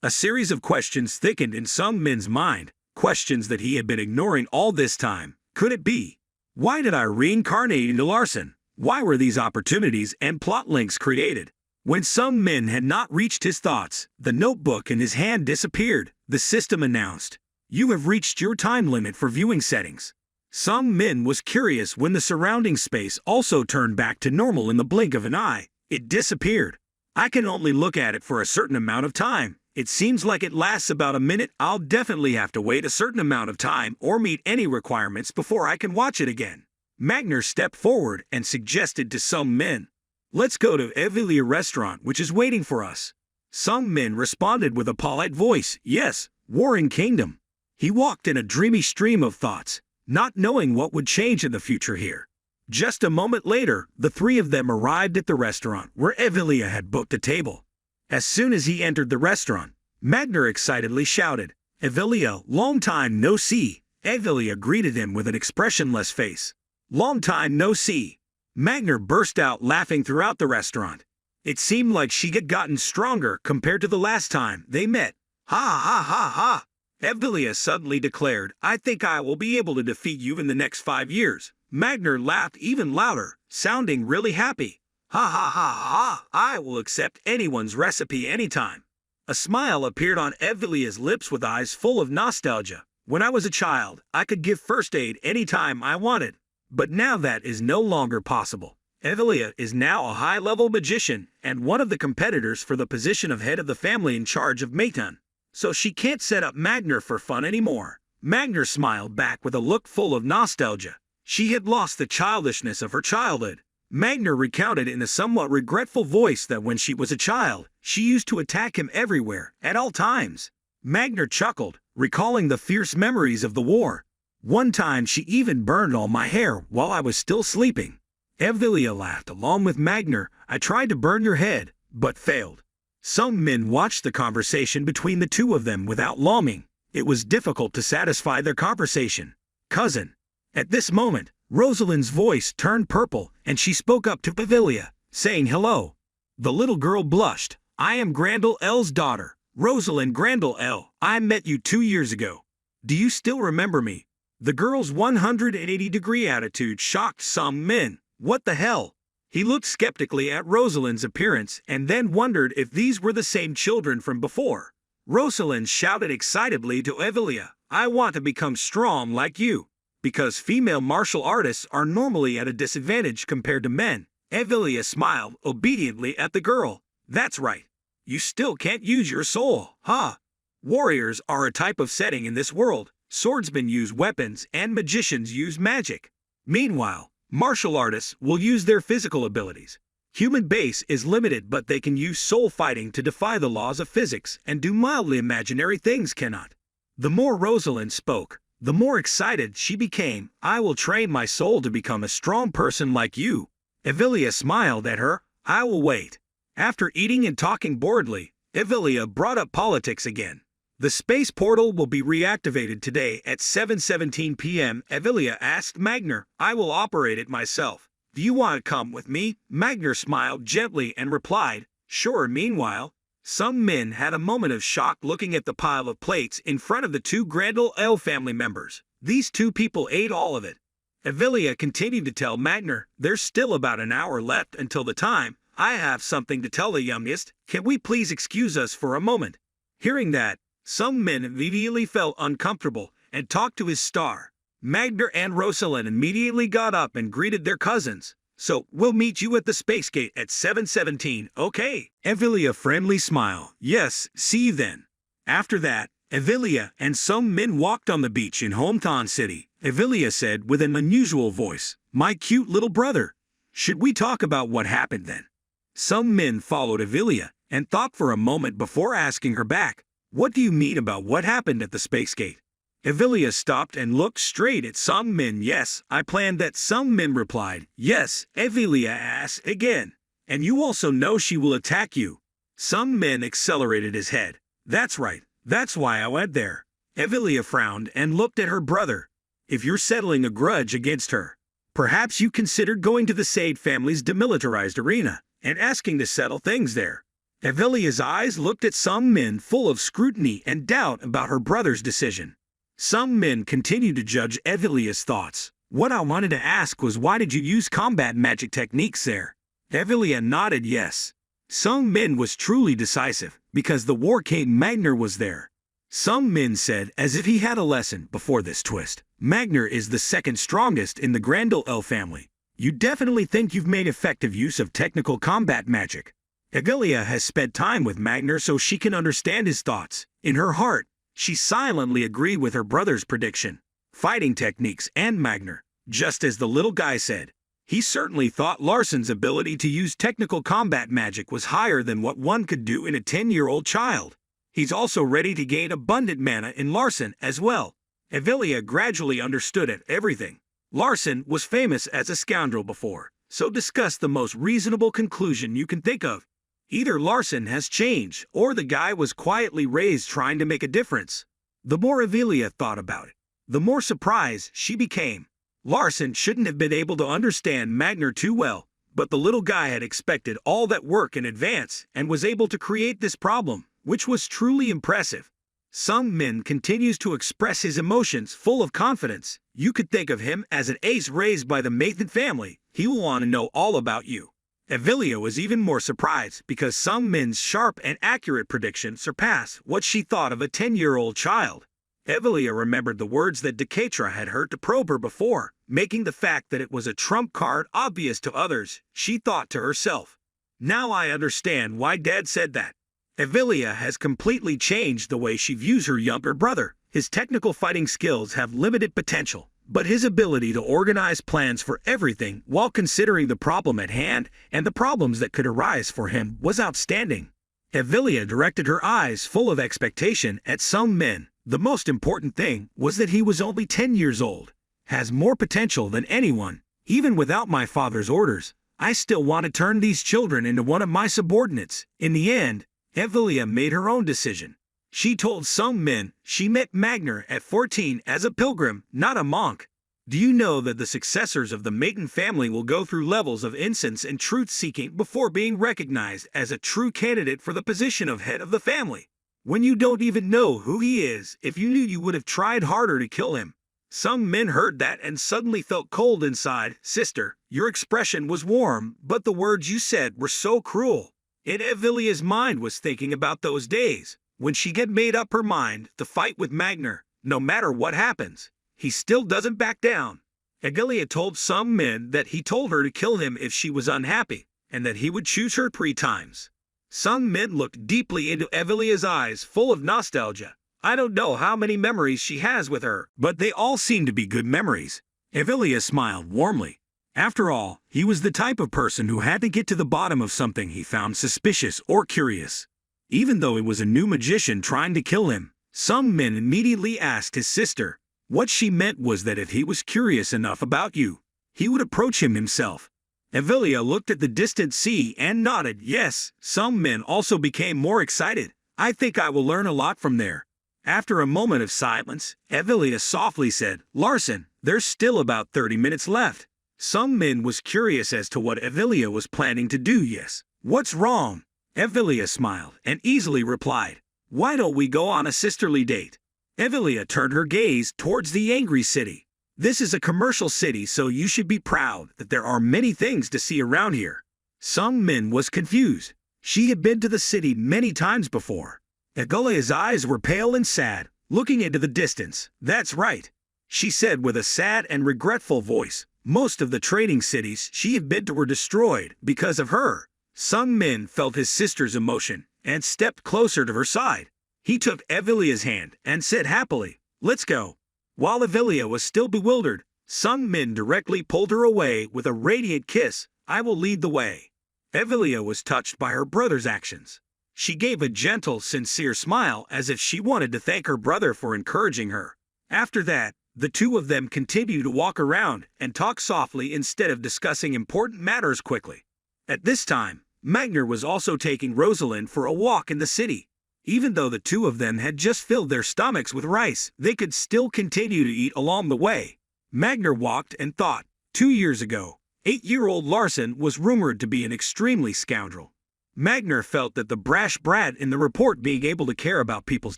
A series of questions thickened in Sung-min's mind, questions that he had been ignoring all this time. Could it be? Why did I reincarnate into Larson? Why were these opportunities and plot links created? When Sung-min had not reached his thoughts, the notebook in his hand disappeared. The system announced, "You have reached your time limit for viewing settings." Sung-min was curious when the surrounding space also turned back to normal in the blink of an eye. It disappeared. "I can only look at it for a certain amount of time. It seems like it lasts about a minute. I'll definitely have to wait a certain amount of time or meet any requirements before I can watch it again." Magner stepped forward and suggested to Sung-min, "Let's go to Evilia restaurant, which is waiting for us." Sung-min responded with a polite voice, "Yes, Warring Kingdom." He walked in a dreamy stream of thoughts, not knowing what would change in the future here. Just a moment later, the three of them arrived at the restaurant where Evilia had booked a table. As soon as he entered the restaurant, Magner excitedly shouted, "Evilia, long time no see." Evilia greeted him with an expressionless face. "Long time no see." Magner burst out laughing throughout the restaurant. It seemed like she had gotten stronger compared to the last time they met. "Ha ha ha ha!" Evilia suddenly declared, "I think I will be able to defeat you in the next 5 years. Magner laughed even louder, sounding really happy. "Ha ha ha ha! I will accept anyone's recipe anytime." A smile appeared on Evilia's lips with eyes full of nostalgia. "When I was a child, I could give first aid anytime I wanted. But now that is no longer possible." Evilia is now a high-level magician and one of the competitors for the position of head of the family in charge of Mayton. So she can't set up Magner for fun anymore. Magner smiled back with a look full of nostalgia. She had lost the childishness of her childhood. Magner recounted in a somewhat regretful voice that when she was a child, she used to attack him everywhere, at all times. Magner chuckled, recalling the fierce memories of the war. "One time she even burned all my hair while I was still sleeping." Evilia laughed along with Magner. "I tried to burn your head, but failed." Sung-min watched the conversation between the two of them without longing. It was difficult to satisfy their conversation. "Cousin." At this moment, Rosalind's voice turned purple, and she spoke up to Evilia, saying hello. The little girl blushed. "I am Grandel L's daughter, Rosalind Grandel L. I met you 2 years ago. Do you still remember me?" The girl's 180-degree attitude shocked Sung-min. What the hell? He looked skeptically at Rosalind's appearance and then wondered if these were the same children from before. Rosalind shouted excitedly to Evilia, "I want to become strong like you." Because female martial artists are normally at a disadvantage compared to men, Evilia smiled obediently at the girl. "That's right. You still can't use your soul, huh? Warriors are a type of setting in this world. Swordsmen use weapons and magicians use magic. Meanwhile, martial artists will use their physical abilities. Human base is limited, but they can use soul fighting to defy the laws of physics and do mildly imaginary things cannot." The more Rosalind spoke, The more excited she became. I will train my soul to become a strong person like you. Evelia smiled at her. I will wait. After eating and talking boredly, Evelia brought up politics again. The space portal will be reactivated today at 7:17 p.m. Evelia asked Magner. I will operate it myself. Do you want to come with me? Magner smiled gently and replied, sure. Meanwhile, some men had a moment of shock looking at the pile of plates in front of the two Grandel L family members. These two people ate all of it. Evelia continued to tell Magner, there's still about an hour left until the time. I have something to tell the youngest. Can we please excuse us for a moment? Hearing that, some men immediately felt uncomfortable and talked to his star. Magner and Rosalind immediately got up and greeted their cousins. So, we'll meet you at the space gate at 7:17, okay? Evelia friendly smile. Yes, see you then. After that, Evelia and some men walked on the beach in Hometown City. Evelia said with an unusual voice, my cute little brother. Should we talk about what happened then? Some men followed Evelia and thought for a moment before asking her back. What do you mean about what happened at the space gate? Evelia stopped and looked straight at some men. Yes, I planned that. Some men replied. Yes, Evelia asked again. And you also know she will attack you. Some men accelerated his head. That's right, that's why I went there. Evelia frowned and looked at her brother. If you're settling a grudge against her, perhaps you considered going to the Sade family's demilitarized arena and asking to settle things there. Evelia's eyes looked at some men full of scrutiny and doubt about her brother's decision. Some men continued to judge Evelia's thoughts. What I wanted to ask was, why did you use combat magic techniques there? Evelia nodded yes. Some men was truly decisive, because the war king Magner was there. Some men said, as if he had a lesson before this twist. Magner is the second strongest in the Grandel L family. You definitely think you've made effective use of technical combat magic. Evelia has spent time with Magner so she can understand his thoughts. In her heart, she silently agreed with her brother's prediction. Fighting techniques and Magner, just as the little guy said. He certainly thought Larson's ability to use technical combat magic was higher than what one could do in a 10-year-old child. He's also ready to gain abundant mana in Larson as well. Evelia gradually understood everything. Larson was famous as a scoundrel before, so discuss the most reasonable conclusion you can think of. Either Larson has changed, or the guy was quietly raised trying to make a difference. The more Evelia thought about it, the more surprised she became. Larson shouldn't have been able to understand Magner too well, but the little guy had expected all that work in advance and was able to create this problem, which was truly impressive. Some men continues to express his emotions full of confidence. You could think of him as an ace raised by the Mathan family. He will want to know all about you. Evelia was even more surprised because some men's sharp and accurate prediction surpassed what she thought of a 10-year-old child. Evelia remembered the words that Decatur had heard to probe her before, making the fact that it was a trump card obvious to others. She thought to herself, now I understand why Dad said that. Evelia has completely changed the way she views her younger brother. His technical fighting skills have limited potential, but his ability to organize plans for everything while considering the problem at hand and the problems that could arise for him was outstanding. Evelia directed her eyes full of expectation at some men. The most important thing was that he was only 10 years old, has more potential than anyone. Even without my father's orders, I still want to turn these children into one of my subordinates. In the end, Evelia made her own decision. She told some men she met Magner at 14 as a pilgrim, not a monk. Do you know that the successors of the Mathan family will go through levels of incense and truth-seeking before being recognized as a true candidate for the position of head of the family? When you don't even know who he is, if you knew, you would have tried harder to kill him. Some men heard that and suddenly felt cold inside. Sister, your expression was warm, but the words you said were so cruel. In Evelia's mind was thinking about those days, when she had made up her mind to fight with Magner. No matter what happens, he still doesn't back down. Evelia told some men that he told her to kill him if she was unhappy, and that he would choose her 3 times. Some men looked deeply into Evelia's eyes full of nostalgia. I don't know how many memories she has with her, but they all seem to be good memories. Evelia smiled warmly. After all, he was the type of person who had to get to the bottom of something he found suspicious or curious. Even though it was a new magician trying to kill him, some men immediately asked his sister, What she meant was that if he was curious enough about you, he would approach him himself. Evelia looked at the distant sea and nodded yes. Some men also became more excited. I think I will learn a lot from there. After a moment of silence, Evelia softly said, Larson, there's still about 30 minutes left. Some men was curious as to what Evelia was planning to do. Yes. What's wrong? Evelia smiled and easily replied, why don't we go on a sisterly date? Evelia turned her gaze towards the angry city. This is a commercial city, so you should be proud that there are many things to see around here. Some men was confused. She had been to the city many times before. Evelia's eyes were pale and sad, looking into the distance. That's right, she said with a sad and regretful voice. Most of the trading cities she had been to were destroyed because of her. Some men felt his sister's emotion and stepped closer to her side. He took Evelia's hand and said happily, let's go. While Evelia was still bewildered, some men directly pulled her away with a radiant kiss. I will lead the way. Evelia was touched by her brother's actions. She gave a gentle, sincere smile as if she wanted to thank her brother for encouraging her. After that, the two of them continued to walk around and talk softly instead of discussing important matters quickly. At this time, Magner was also taking Rosalind for a walk in the city. Even though the two of them had just filled their stomachs with rice, they could still continue to eat along the way. Magner walked and thought. 2 years ago, 8-year-old Larson was rumored to be an extremely scoundrel. Magner felt that the brash brat in the report being able to care about people's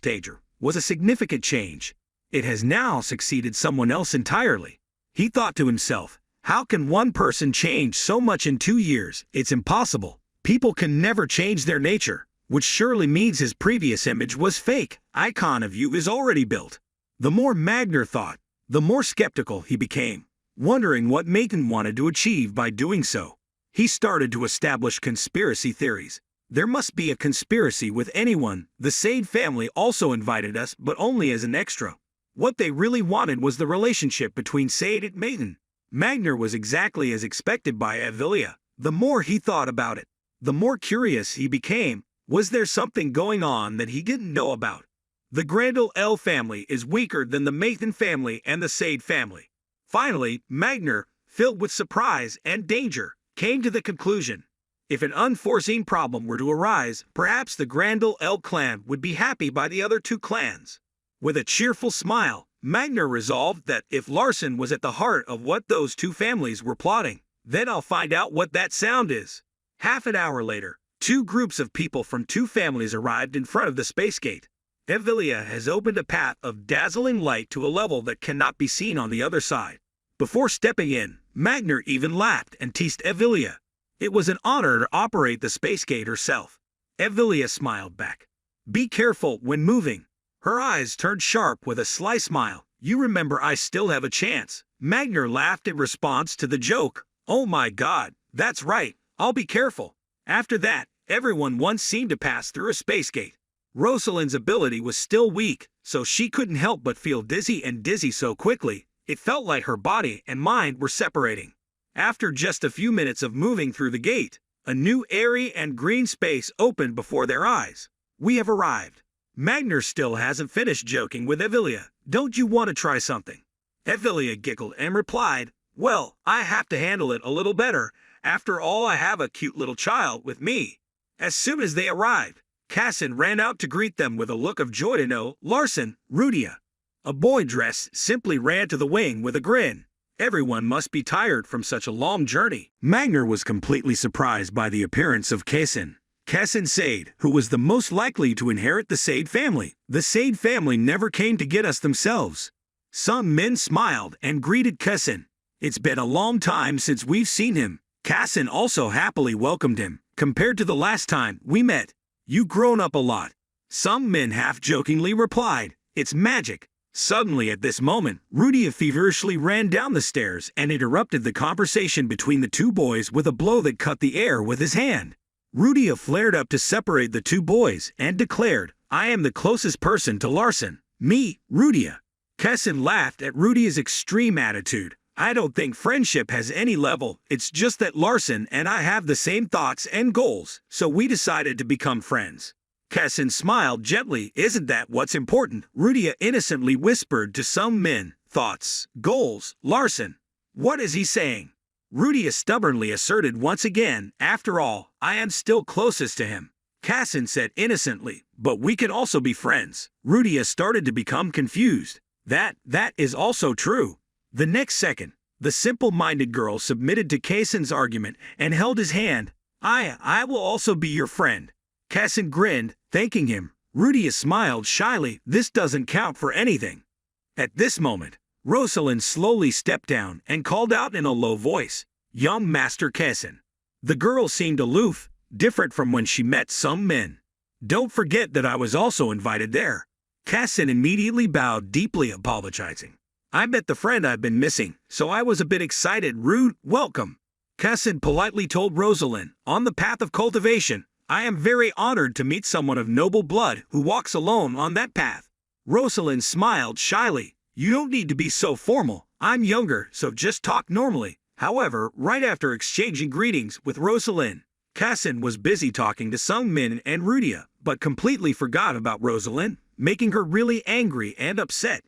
danger was a significant change. It has now succeeded someone else entirely. He thought to himself, how can one person change so much in 2 years? It's impossible. People can never change their nature. Which surely means his previous image was fake. Icon of you is already built. The more Magner thought, the more skeptical he became, wondering what Maiden wanted to achieve by doing so. He started to establish conspiracy theories. There must be a conspiracy with anyone. The Sade family also invited us, but only as an extra. What they really wanted was the relationship between Sade and Maiden. Magner was exactly as expected by Evelia. The more he thought about it, the more curious he became. Was there something going on that he didn't know about? The Grandel L family is weaker than the Maiden family and the Sade family. Finally, Magner, filled with surprise and danger, came to the conclusion. If an unforeseen problem were to arise, perhaps the Grandel L clan would be happy by the other two clans. With a cheerful smile, Magner resolved that if Larson was at the heart of what those two families were plotting, then I'll find out what that sound is. Half an hour later, 2 groups of people from 2 families arrived in front of the space gate. Evelia has opened a path of dazzling light to a level that cannot be seen on the other side. Before stepping in, Magner even laughed and teased Evelia. It was an honor to operate the space gate herself. Evelia smiled back. Be careful when moving. Her eyes turned sharp with a sly smile. You remember I still have a chance. Magner laughed in response to the joke. Oh my God, that's right, I'll be careful. After that, everyone once seemed to pass through a space gate. Rosalind's ability was still weak, so she couldn't help but feel dizzy so quickly, it felt like her body and mind were separating. After just a few minutes of moving through the gate, a new airy and green space opened before their eyes. We have arrived. Magner still hasn't finished joking with Evelia. Don't you want to try something? Evelia giggled and replied, well, I have to handle it a little better. After all, I have a cute little child with me. As soon as they arrived, Casson ran out to greet them with a look of joy to know Larson, Rudia. A boy dressed simply ran to the wing with a grin. Everyone must be tired from such a long journey. Magner was completely surprised by the appearance of Casson. Casson Sade, who was the most likely to inherit the Sade family. The Sade family never came to get us themselves. Some men smiled and greeted Casson. It's been a long time since we've seen him. Casson also happily welcomed him. Compared to the last time we met, you've grown up a lot. Some men half-jokingly replied, it's magic. Suddenly at this moment, Rudia feverishly ran down the stairs and interrupted the conversation between the two boys with a blow that cut the air with his hand. Rudia flared up to separate the two boys and declared, I am the closest person to Larson. Me, Rudia. Casson laughed at Rudia's extreme attitude. I don't think friendship has any level, it's just that Larson and I have the same thoughts and goals, so we decided to become friends. Casson smiled gently. Isn't that what's important? Rudia innocently whispered to some men, thoughts, goals, Larson. What is he saying? Rudia stubbornly asserted once again, after all, I am still closest to him. Casson said innocently, but we can also be friends. Rudia started to become confused. That is also true. The next second, the simple-minded girl submitted to Casson's argument and held his hand. I will also be your friend. Casson grinned, thanking him. Rudia smiled shyly. This doesn't count for anything. At this moment, Rosalind slowly stepped down and called out in a low voice, Young Master Casson. The girl seemed aloof, different from when she met some men. Don't forget that I was also invited there. Casson immediately bowed, deeply apologizing. I met the friend I've been missing, so I was a bit excited. Rude welcome. Casson politely told Rosalind, on the path of cultivation, I am very honored to meet someone of noble blood who walks alone on that path. Rosalind smiled shyly. You don't need to be so formal. I'm younger, so just talk normally. However, right after exchanging greetings with Rosalind, Casson was busy talking to Sung Min and Rudia, but completely forgot about Rosalind, making her really angry and upset.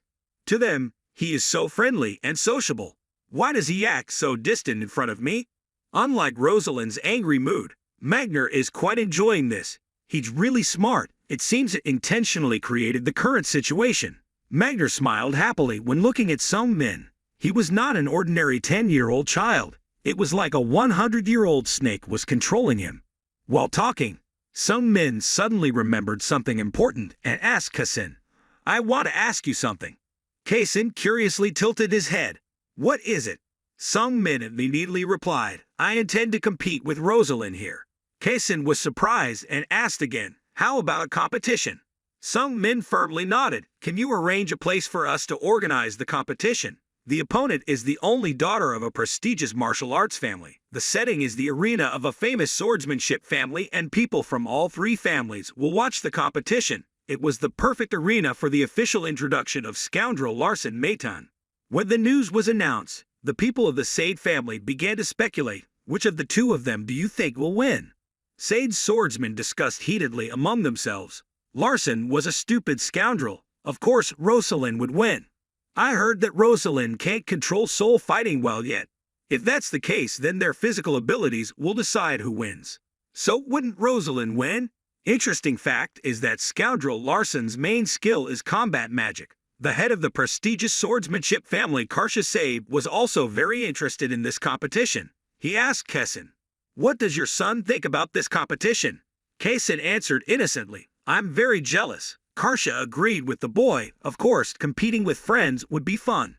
To them, he is so friendly and sociable. Why does he act so distant in front of me? Unlike Rosalind's angry mood, Magner is quite enjoying this. He's really smart. It seems it intentionally created the current situation. Magner smiled happily when looking at Sung Min. He was not an ordinary 10-year-old child. It was like a 100-year-old snake was controlling him. While talking, Sung Min suddenly remembered something important and asked Casson, I want to ask you something. Casson curiously tilted his head. What is it? Sung Min immediately replied, I intend to compete with Rosalind here. Casson was surprised and asked again, how about a competition? Sung Min firmly nodded. Can you arrange a place for us to organize the competition? The opponent is the only daughter of a prestigious martial arts family. The setting is the arena of a famous swordsmanship family, and people from all three families will watch the competition. It was the perfect arena for the official introduction of scoundrel Larson Meitan. When the news was announced, the people of the Sade family began to speculate, which of the two of them do you think will win? Sade's swordsmen discussed heatedly among themselves. Larson was a stupid scoundrel. Of course, Rosalind would win. I heard that Rosalind can't control soul fighting well yet. If that's the case, then their physical abilities will decide who wins. So wouldn't Rosalind win? Interesting fact is that scoundrel Larson's main skill is combat magic. The head of the prestigious swordsmanship family, Karsha Sade, was also very interested in this competition. He asked Casson, what does your son think about this competition? Casson answered innocently, I'm very jealous. Karsha agreed with the boy. Of course, competing with friends would be fun.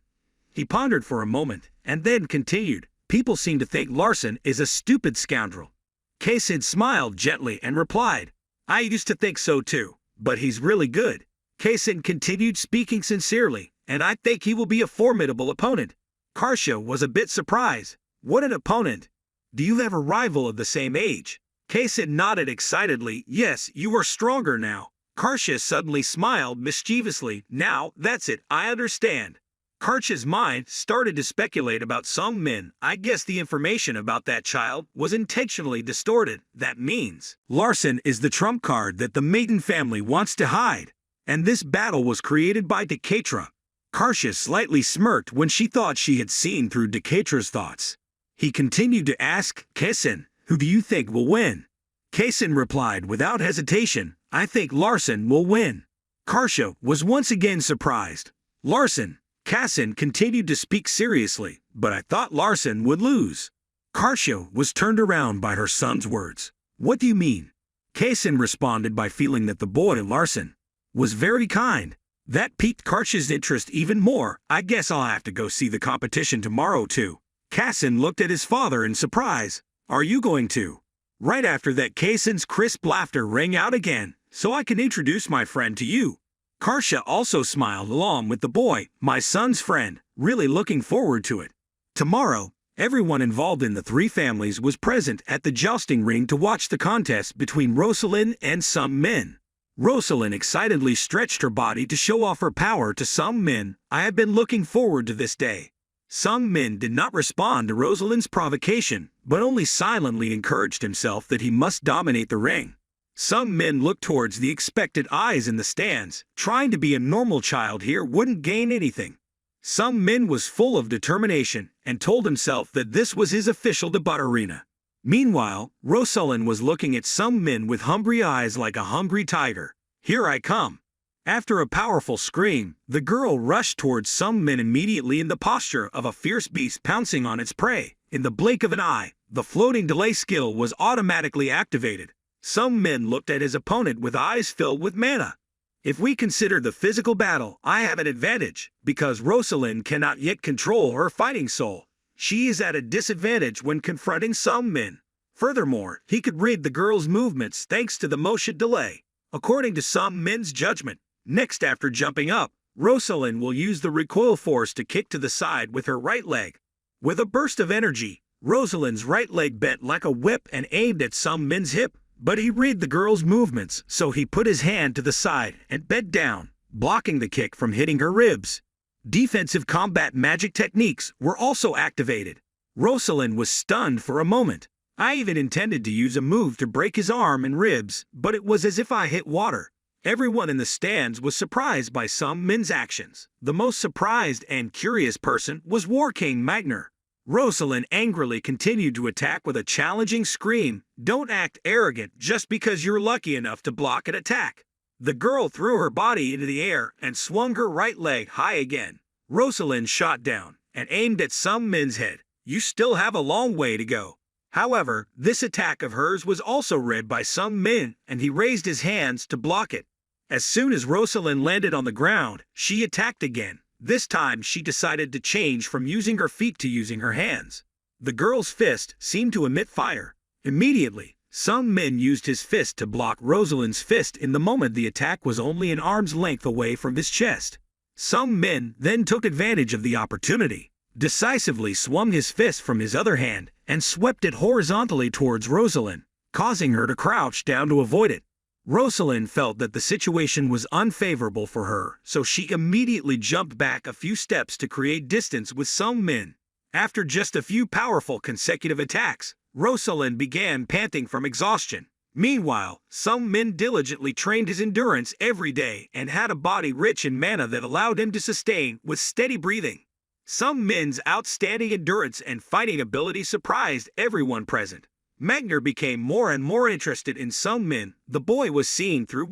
He pondered for a moment, and then continued, people seem to think Larson is a stupid scoundrel. Casson smiled gently and replied, I used to think so too, but he's really good. Casson continued speaking sincerely, and I think he will be a formidable opponent. Karsha was a bit surprised. What an opponent! Do you have a rival of the same age? Casson nodded excitedly. Yes, you are stronger now. Karsha suddenly smiled mischievously. Now, that's it, I understand. Karsha's mind started to speculate about Sung Min. I guess the information about that child was intentionally distorted. That means Larson is the trump card that the Maiden family wants to hide. And this battle was created by Decatra. Karsha slightly smirked when she thought she had seen through Decatra's thoughts. He continued to ask, Casson, who do you think will win? Casson replied without hesitation, I think Larson will win. Karsha was once again surprised. Larson. Casson continued to speak seriously, but I thought Larson would lose. Karsha was turned around by her son's words. What do you mean? Casson responded by feeling that the boy, Larson, was very kind. That piqued Karsha's interest even more. I guess I'll have to go see the competition tomorrow too. Casson looked at his father in surprise. Are you going to? Right after that, Casson's crisp laughter rang out again. So I can introduce my friend to you. Karsha also smiled along with the boy, my son's friend, really looking forward to it. Tomorrow, everyone involved in the three families was present at the jousting ring to watch the contest between Rosalind and Sung Min. Rosalind excitedly stretched her body to show off her power to Sung Min. I have been looking forward to this day. Sung Min did not respond to Rosalind's provocation, but only silently encouraged himself that he must dominate the ring. Sung Min looked towards the expectant eyes in the stands. Trying to be a normal child here wouldn't gain anything. Sung Min was full of determination and told himself that this was his official debut arena. Meanwhile, Rosalyn was looking at Sung Min with hungry eyes like a hungry tiger. "Here I come." After a powerful scream, the girl rushed towards Sung Min immediately in the posture of a fierce beast pouncing on its prey. In the blink of an eye, the floating delay skill was automatically activated. Sung Min looked at his opponent with eyes filled with mana. If we consider the physical battle, I have an advantage, because Rosalyn cannot yet control her fighting soul. She is at a disadvantage when confronting Sung Min. Furthermore, he could read the girl's movements thanks to the motion delay. According to Sung Min's judgment, next after jumping up, Rosalyn will use the recoil force to kick to the side with her right leg. With a burst of energy, Rosalyn's right leg bent like a whip and aimed at Sung Min's hip, but he read the girl's movements, so he put his hand to the side and bent down, blocking the kick from hitting her ribs. Defensive combat magic techniques were also activated. Rosalyn was stunned for a moment. I even intended to use a move to break his arm and ribs, but it was as if I hit water. Everyone in the stands was surprised by Sung Min's actions. The most surprised and curious person was War King Magner. Rosalyn angrily continued to attack with a challenging scream. "Don't act arrogant just because you're lucky enough to block an attack." The girl threw her body into the air and swung her right leg high again. Rosalyn shot down and aimed at Sung Min's head. "You still have a long way to go." However, this attack of hers was also read by Sung Min, and he raised his hands to block it. As soon as Rosalyn landed on the ground, she attacked again. This time she decided to change from using her feet to using her hands. The girl's fist seemed to emit fire. Immediately, Sung Min used his fist to block Rosalyn's fist in the moment the attack was only an arm's length away from his chest. Sung Min then took advantage of the opportunity, decisively swung his fist from his other hand, and swept it horizontally towards Rosalyn, causing her to crouch down to avoid it. Rosalyn felt that the situation was unfavorable for her, so she immediately jumped back a few steps to create distance with Sung Min. After just a few powerful consecutive attacks, Rosalyn began panting from exhaustion. Meanwhile, Sung Min diligently trained his endurance every day and had a body rich in mana that allowed him to sustain with steady breathing. Sung Min's outstanding endurance and fighting ability surprised everyone present. Magner became more and more interested in Sung Min. The boy was seeing through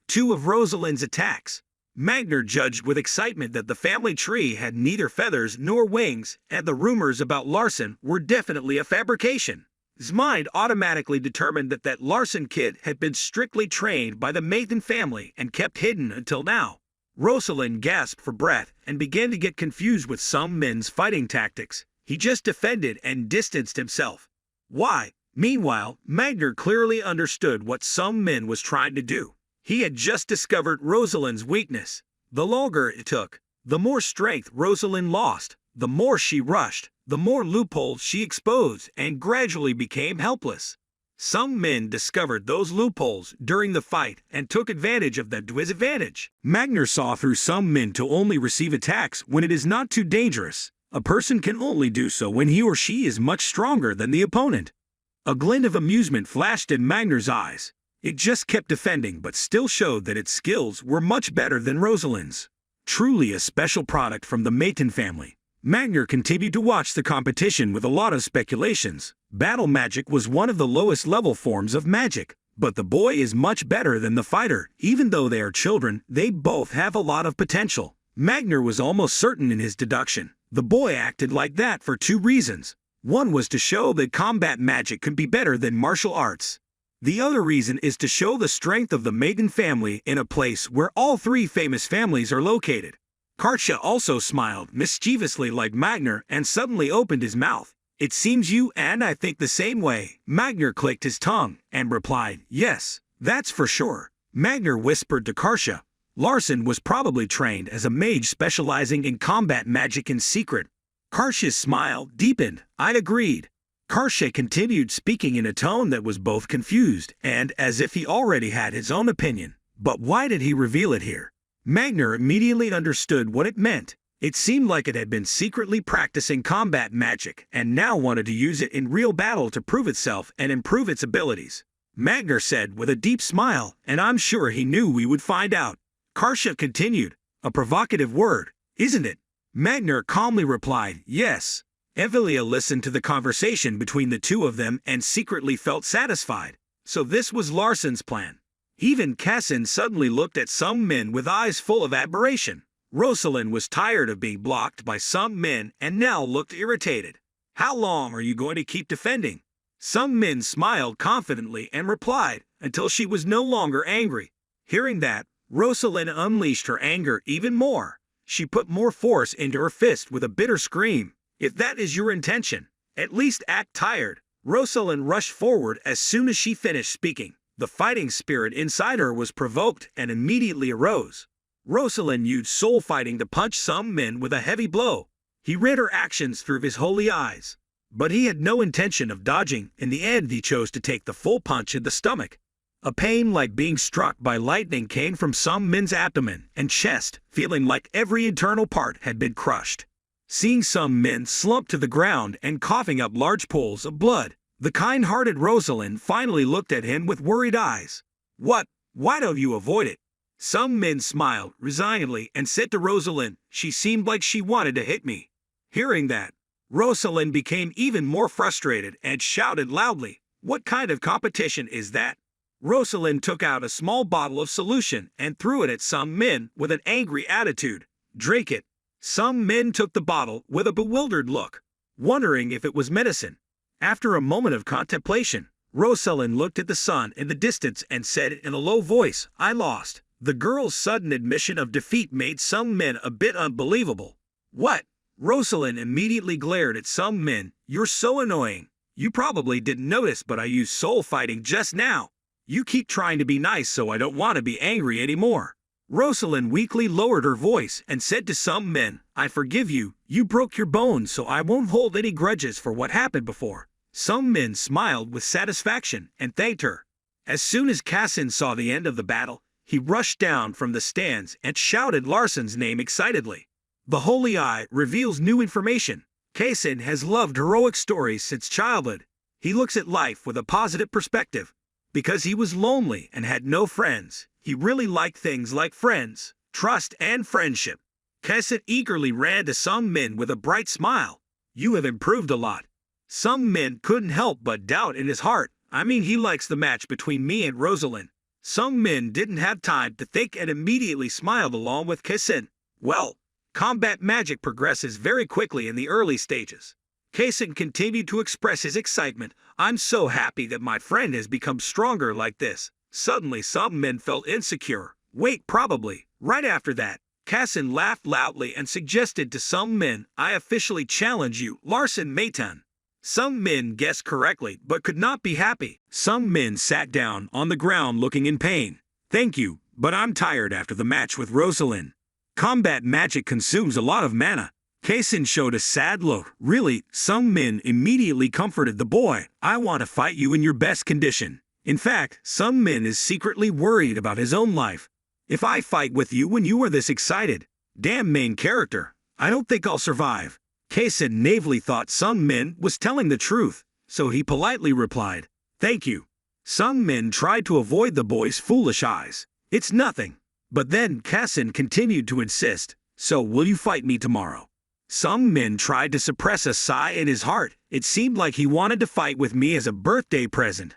two of Rosalyn's attacks. Magner judged with excitement that the family tree had neither feathers nor wings, and the rumors about Larson were definitely a fabrication. His mind automatically determined that Larson kid had been strictly trained by the Mathan family and kept hidden until now. Rosalyn gasped for breath and began to get confused with Sung Min's fighting tactics. He just defended and distanced himself. Why? Meanwhile, Magner clearly understood what Sung Min was trying to do. He had just discovered Rosalyn's weakness. The longer it took, the more strength Rosalyn lost. The more she rushed, the more loopholes she exposed and gradually became helpless. Sung Min discovered those loopholes during the fight and took advantage of that disadvantage. Magner saw through Sung Min to only receive attacks when it is not too dangerous. A person can only do so when he or she is much stronger than the opponent. A glint of amusement flashed in Magner's eyes. It just kept defending but still showed that its skills were much better than Rosalyn's. Truly a special product from the Mathan family. Magner continued to watch the competition with a lot of speculations. Battle magic was one of the lowest level forms of magic, but the boy is much better than the fighter. Even though they are children, they both have a lot of potential. Magner was almost certain in his deduction. The boy acted like that for two reasons. One was to show that combat magic could be better than martial arts. The other reason is to show the strength of the Mathan family in a place where all three famous families are located. Kartia also smiled mischievously like Magner and suddenly opened his mouth. "It seems you and I think the same way." Magner clicked his tongue and replied, "Yes, that's for sure." Magner whispered to Kartia. Larson was probably trained as a mage specializing in combat magic in secret. Kartia's smile deepened. I agreed. Kartia continued speaking in a tone that was both confused and as if he already had his own opinion. But why did he reveal it here? Magner immediately understood what it meant. It seemed like it had been secretly practicing combat magic and now wanted to use it in real battle to prove itself and improve its abilities. Magner said with a deep smile, and I'm sure he knew we would find out. Kartia continued, a provocative word. isn't it? Magner calmly replied, yes. Evelia listened to the conversation between the two of them and secretly felt satisfied. So this was Larsen's plan. Even Cassin suddenly looked at some men with eyes full of admiration. Rosalind was tired of being blocked by some men and now looked irritated. How long are you going to keep defending? Some men smiled confidently and replied, until she was no longer angry. Hearing that, Rosalind unleashed her anger even more. She put more force into her fist with a bitter scream. If that is your intention, at least act tired. Rosalind rushed forward as soon as she finished speaking. The fighting spirit inside her was provoked and immediately arose. Rosalind used soul fighting to punch some men with a heavy blow. He read her actions through his holy eyes. But he had no intention of dodging. In the end, he chose to take the full punch in the stomach. A pain like being struck by lightning came from some men's abdomen and chest, feeling like every internal part had been crushed. Seeing some men slump to the ground and coughing up large pools of blood, the kind-hearted Rosalind finally looked at him with worried eyes. What? Why don't you avoid it? Some men smiled resignedly and said to Rosalind, she seemed like she wanted to hit me. Hearing that, Rosalind became even more frustrated and shouted loudly, what kind of competition is that? Rosalind took out a small bottle of solution and threw it at some men with an angry attitude. Drink it. Some men took the bottle with a bewildered look, wondering if it was medicine. After a moment of contemplation, Rosalind looked at the sun in the distance and said in a low voice, I lost. The girl's sudden admission of defeat made some men a bit unbelievable. What? Rosalind immediately glared at some men. You're so annoying. You probably didn't notice, but I used soul fighting just now. You keep trying to be nice, so I don't want to be angry anymore. Rosalind weakly lowered her voice and said to some men, I forgive you. You broke your bones, so I won't hold any grudges for what happened before. Some men smiled with satisfaction and thanked her. As soon as Cassin saw the end of the battle, he rushed down from the stands and shouted Larsen's name excitedly. The Holy Eye reveals new information. Cassin has loved heroic stories since childhood. He looks at life with a positive perspective. Because he was lonely and had no friends, he really liked things like friends, trust, and friendship. Cassin eagerly ran to some men with a bright smile. You have improved a lot. Some men couldn't help but doubt in his heart. I mean, he likes the match between me and Rosalind. Some men didn't have time to think and immediately smiled along with Cassin. Well, combat magic progresses very quickly in the early stages. Cassin continued to express his excitement. I'm so happy that my friend has become stronger like this. Suddenly some men felt insecure. Wait, probably. Right after that, Cassin laughed loudly and suggested to some men, I officially challenge you, Larsen Mayton. Some men guessed correctly but could not be happy. Some men sat down on the ground looking in pain. Thank you, but I'm tired after the match with Rosalind. Combat magic consumes a lot of mana. Cassin showed a sad look. Really, some men immediately comforted the boy. I want to fight you in your best condition. In fact, some men is secretly worried about his own life. If I fight with you when you are this excited, damn main character, I don't think I'll survive. Cassin naively thought some men was telling the truth, so he politely replied, thank you. Some men tried to avoid the boy's foolish eyes. It's nothing. But then Cassin continued to insist, so will you fight me tomorrow? Some men tried to suppress a sigh in his heart. It seemed like he wanted to fight with me as a birthday present.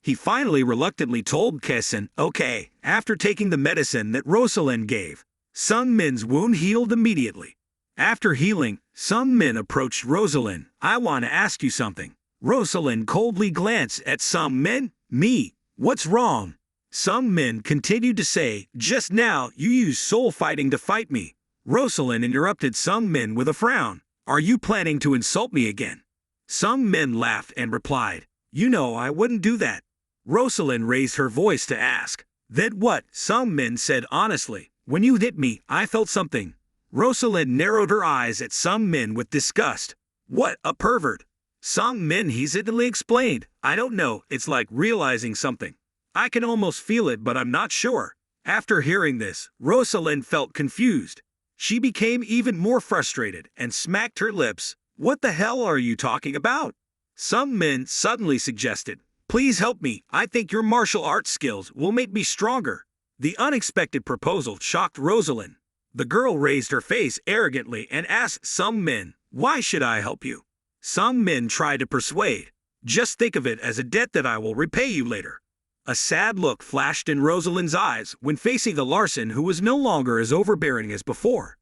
He finally reluctantly told Cassin, okay, after taking the medicine that Rosalind gave. Some men's wound healed immediately. After healing, some men approached Rosalind. I want to ask you something. Rosalind coldly glanced at some men. Me? What's wrong? Some men continued to say, just now you used soul fighting to fight me. Rosalind interrupted some men with a frown. Are you planning to insult me again? Some men laughed and replied, you know I wouldn't do that. Rosalind raised her voice to ask, then what? Some men said honestly, when you hit me, I felt something. Rosalind narrowed her eyes at some men with disgust. What, a pervert? Some men hesitantly explained, I don't know, it's like realizing something. I can almost feel it, but I'm not sure. After hearing this, Rosalind felt confused. She became even more frustrated and smacked her lips. What the hell are you talking about? Some men suddenly suggested, please help me, I think your martial arts skills will make me stronger. The unexpected proposal shocked Rosalind. The girl raised her face arrogantly and asked Sung-min, "Why should I help you?" Sung-min tried to persuade. "Just think of it as a debt that I will repay you later." A sad look flashed in Rosalind's eyes when facing a Larson who was no longer as overbearing as before.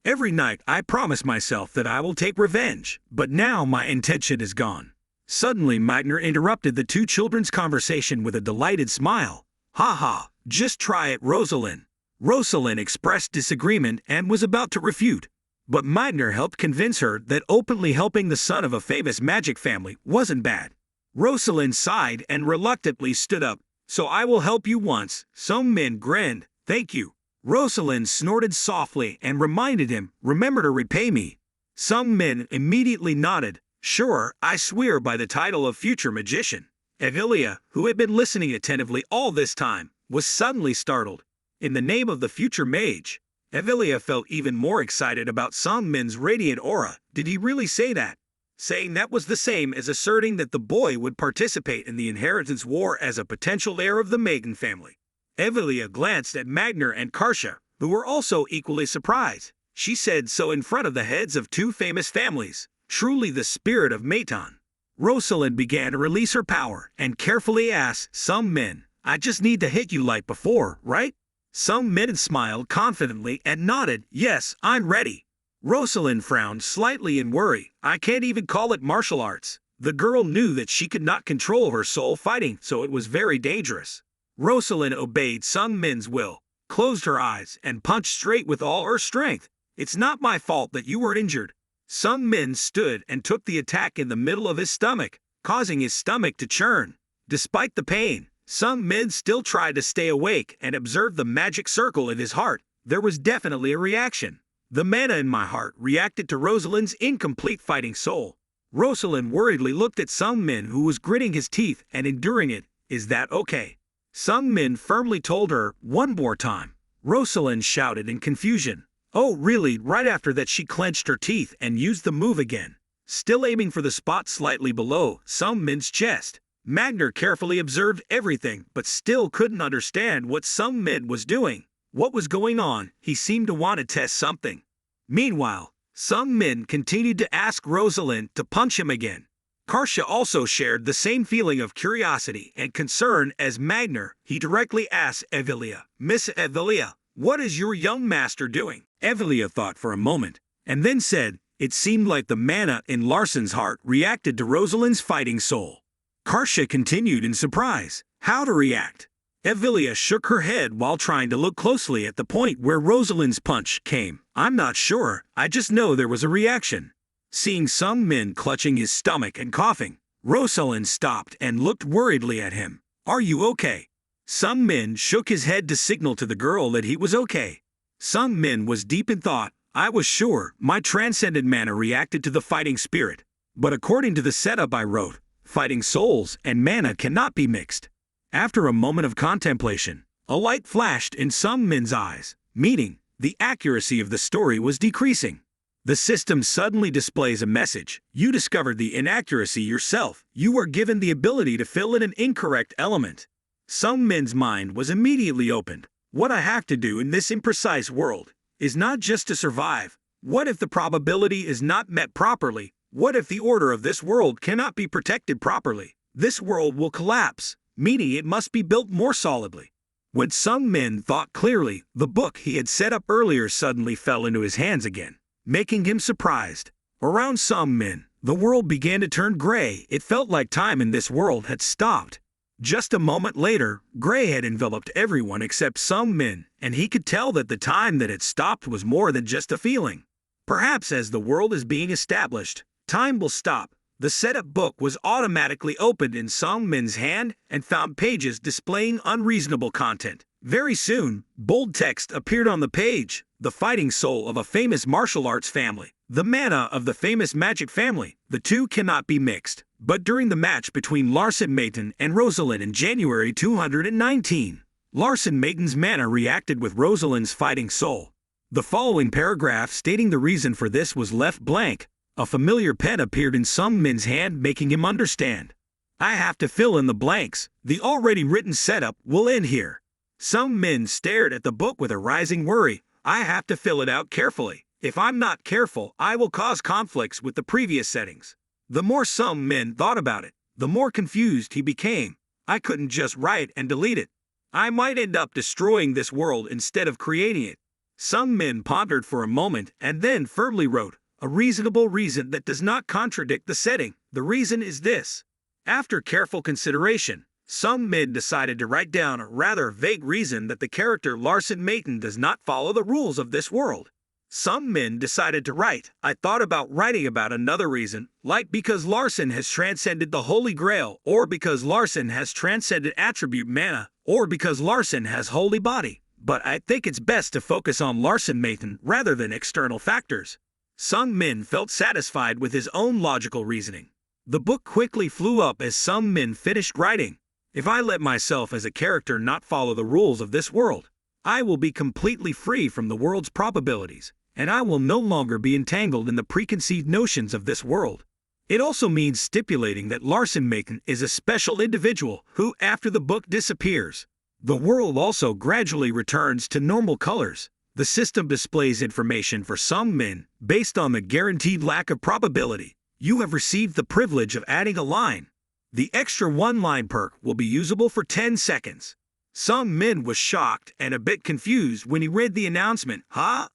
"Every night I promise myself that I will take revenge, but now my intention is gone." Suddenly Meitner interrupted the two children's conversation with a delighted smile. "Ha ha, just try it, Rosalind." Rosalind expressed disagreement and was about to refute, but Meitner helped convince her that openly helping the son of a famous magic family wasn't bad. Rosalind sighed and reluctantly stood up. "So I will help you once." Sung-min grinned. "Thank you." Rosalind snorted softly and reminded him, "Remember to repay me." Sung-min immediately nodded. "Sure, I swear by the title of future magician." Evelia, who had been listening attentively all this time, was suddenly startled. In the name of the future mage, Evelia felt even more excited about Sung-min's radiant aura. Did he really say that? Saying that was the same as asserting that the boy would participate in the inheritance war as a potential heir of the Mage family. Evelia glanced at Magner and Karsha, who were also equally surprised. She said so in front of the heads of two famous families. Truly the spirit of Meitan. Rosalind began to release her power and carefully asked Sung-min, "I just need to hit you like before, right?" Sung-min smiled confidently and nodded, "Yes, I'm ready." Rosalind frowned slightly in worry. "I can't even call it martial arts." The girl knew that she could not control her soul fighting, so it was very dangerous. Rosalind obeyed Sung-min's will, closed her eyes, and punched straight with all her strength. "It's not my fault that you were injured." Sung-min stood and took the attack in the middle of his stomach, causing his stomach to churn. Despite the pain, Sung-min still tried to stay awake and observed the magic circle in his heart. There was definitely a reaction. The mana in my heart reacted to Rosalind's incomplete fighting soul. Rosalind worriedly looked at Sung-min, who was gritting his teeth and enduring it. "Is that okay?" Sung-min firmly told her, "One more time." Rosalind shouted in confusion. "Oh really?" Right after that she clenched her teeth and used the move again, still aiming for the spot slightly below Sung-min's chest. Magner carefully observed everything but still couldn't understand what Sung-min was doing. What was going on? He seemed to want to test something. Meanwhile, Sung-min continued to ask Rosalind to punch him again. Karsha also shared the same feeling of curiosity and concern as Magner. He directly asked Evelia, "Miss Evelia, what is your young master doing?" Evelia thought for a moment, and then said, "It seemed like the mana in Larson's heart reacted to Rosalind's fighting soul." Karsha continued in surprise. How to react? Evelia shook her head while trying to look closely at the point where Rosalind's punch came. "I'm not sure, I just know there was a reaction." Seeing Sung-min clutching his stomach and coughing, Rosalind stopped and looked worriedly at him. "Are you okay?" Sung-min shook his head to signal to the girl that he was okay. Sung-min was deep in thought. "I was sure my transcendent mana reacted to the fighting spirit, but according to the setup I wrote, fighting souls and mana cannot be mixed." After a moment of contemplation, a light flashed in Sung-min's eyes, meaning the accuracy of the story was decreasing. The system suddenly displays a message. You discovered the inaccuracy yourself. You were given the ability to fill in an incorrect element. Sung-min's mind was immediately opened. What I have to do in this imprecise world is not just to survive. What if the probability is not met properly? What if the order of this world cannot be protected properly? This world will collapse, meaning it must be built more solidly. When Sung-min thought clearly, the book he had set up earlier suddenly fell into his hands again, making him surprised. Around Sung-min, the world began to turn gray. It felt like time in this world had stopped. Just a moment later, gray had enveloped everyone except Sung-min, and he could tell that the time that had stopped was more than just a feeling. Perhaps as the world is being established, time will stop. The setup book was automatically opened in Sung-min's hand and found pages displaying unreasonable content. Very soon, bold text appeared on the page. The fighting soul of a famous martial arts family. The mana of the famous magic family. The two cannot be mixed. But during the match between Larson Meitan and Rosalind in January 219, Larson Meitan's mana reacted with Rosalind's fighting soul. The following paragraph stating the reason for this was left blank. A familiar pen appeared in Sung-min's hand, making him understand. I have to fill in the blanks. The already written setup will end here. Sung-min stared at the book with a rising worry. I have to fill it out carefully. If I'm not careful, I will cause conflicts with the previous settings. The more Sung Min thought about it, the more confused he became. I couldn't just write and delete it. I might end up destroying this world instead of creating it. Sung Min pondered for a moment and then firmly wrote, a reasonable reason that does not contradict the setting. The reason is this. After careful consideration, Sung Min decided to write down a rather vague reason that the character Larson Mayton does not follow the rules of this world. Sung Min decided to write, I thought about writing about another reason, like because Larson has transcended the Holy Grail, or because Larson has transcended attribute mana, or because Larson has holy body. But I think it's best to focus on Larson Mayton rather than external factors. Sung Min felt satisfied with his own logical reasoning. The book quickly flew up as Sung Min finished writing. If I let myself as a character not follow the rules of this world, I will be completely free from the world's probabilities, and I will no longer be entangled in the preconceived notions of this world. It also means stipulating that Larson Mayton is a special individual who, after the book disappears, the world also gradually returns to normal colors. The system displays information for Sung Min based on the guaranteed lack of probability. You have received the privilege of adding a line. The extra one-line perk will be usable for 10 seconds. Sung Min was shocked and a bit confused when he read the announcement.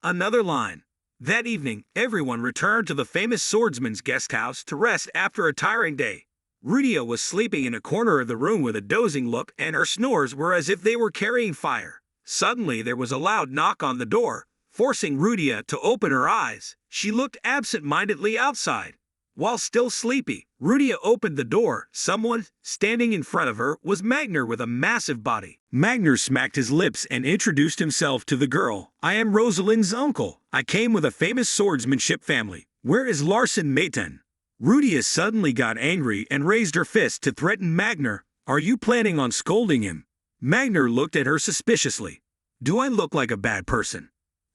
Another line. That evening, everyone returned to the famous swordsman's guest house to rest after a tiring day. Rudia was sleeping in a corner of the room with a dozing look, and her snores were as if they were carrying fire. Suddenly there was a loud knock on the door, forcing Rudia to open her eyes. She looked absent-mindedly outside. While still sleepy, Rudia opened the door. Someone standing in front of her was Magner with a massive body. Magner smacked his lips and introduced himself to the girl. I am Rosalind's uncle. I came with a famous swordsmanship family. Where is Larson Mayton? Rudia suddenly got angry and raised her fist to threaten Magner. Are you planning on scolding him? Magner looked at her suspiciously. Do I look like a bad person?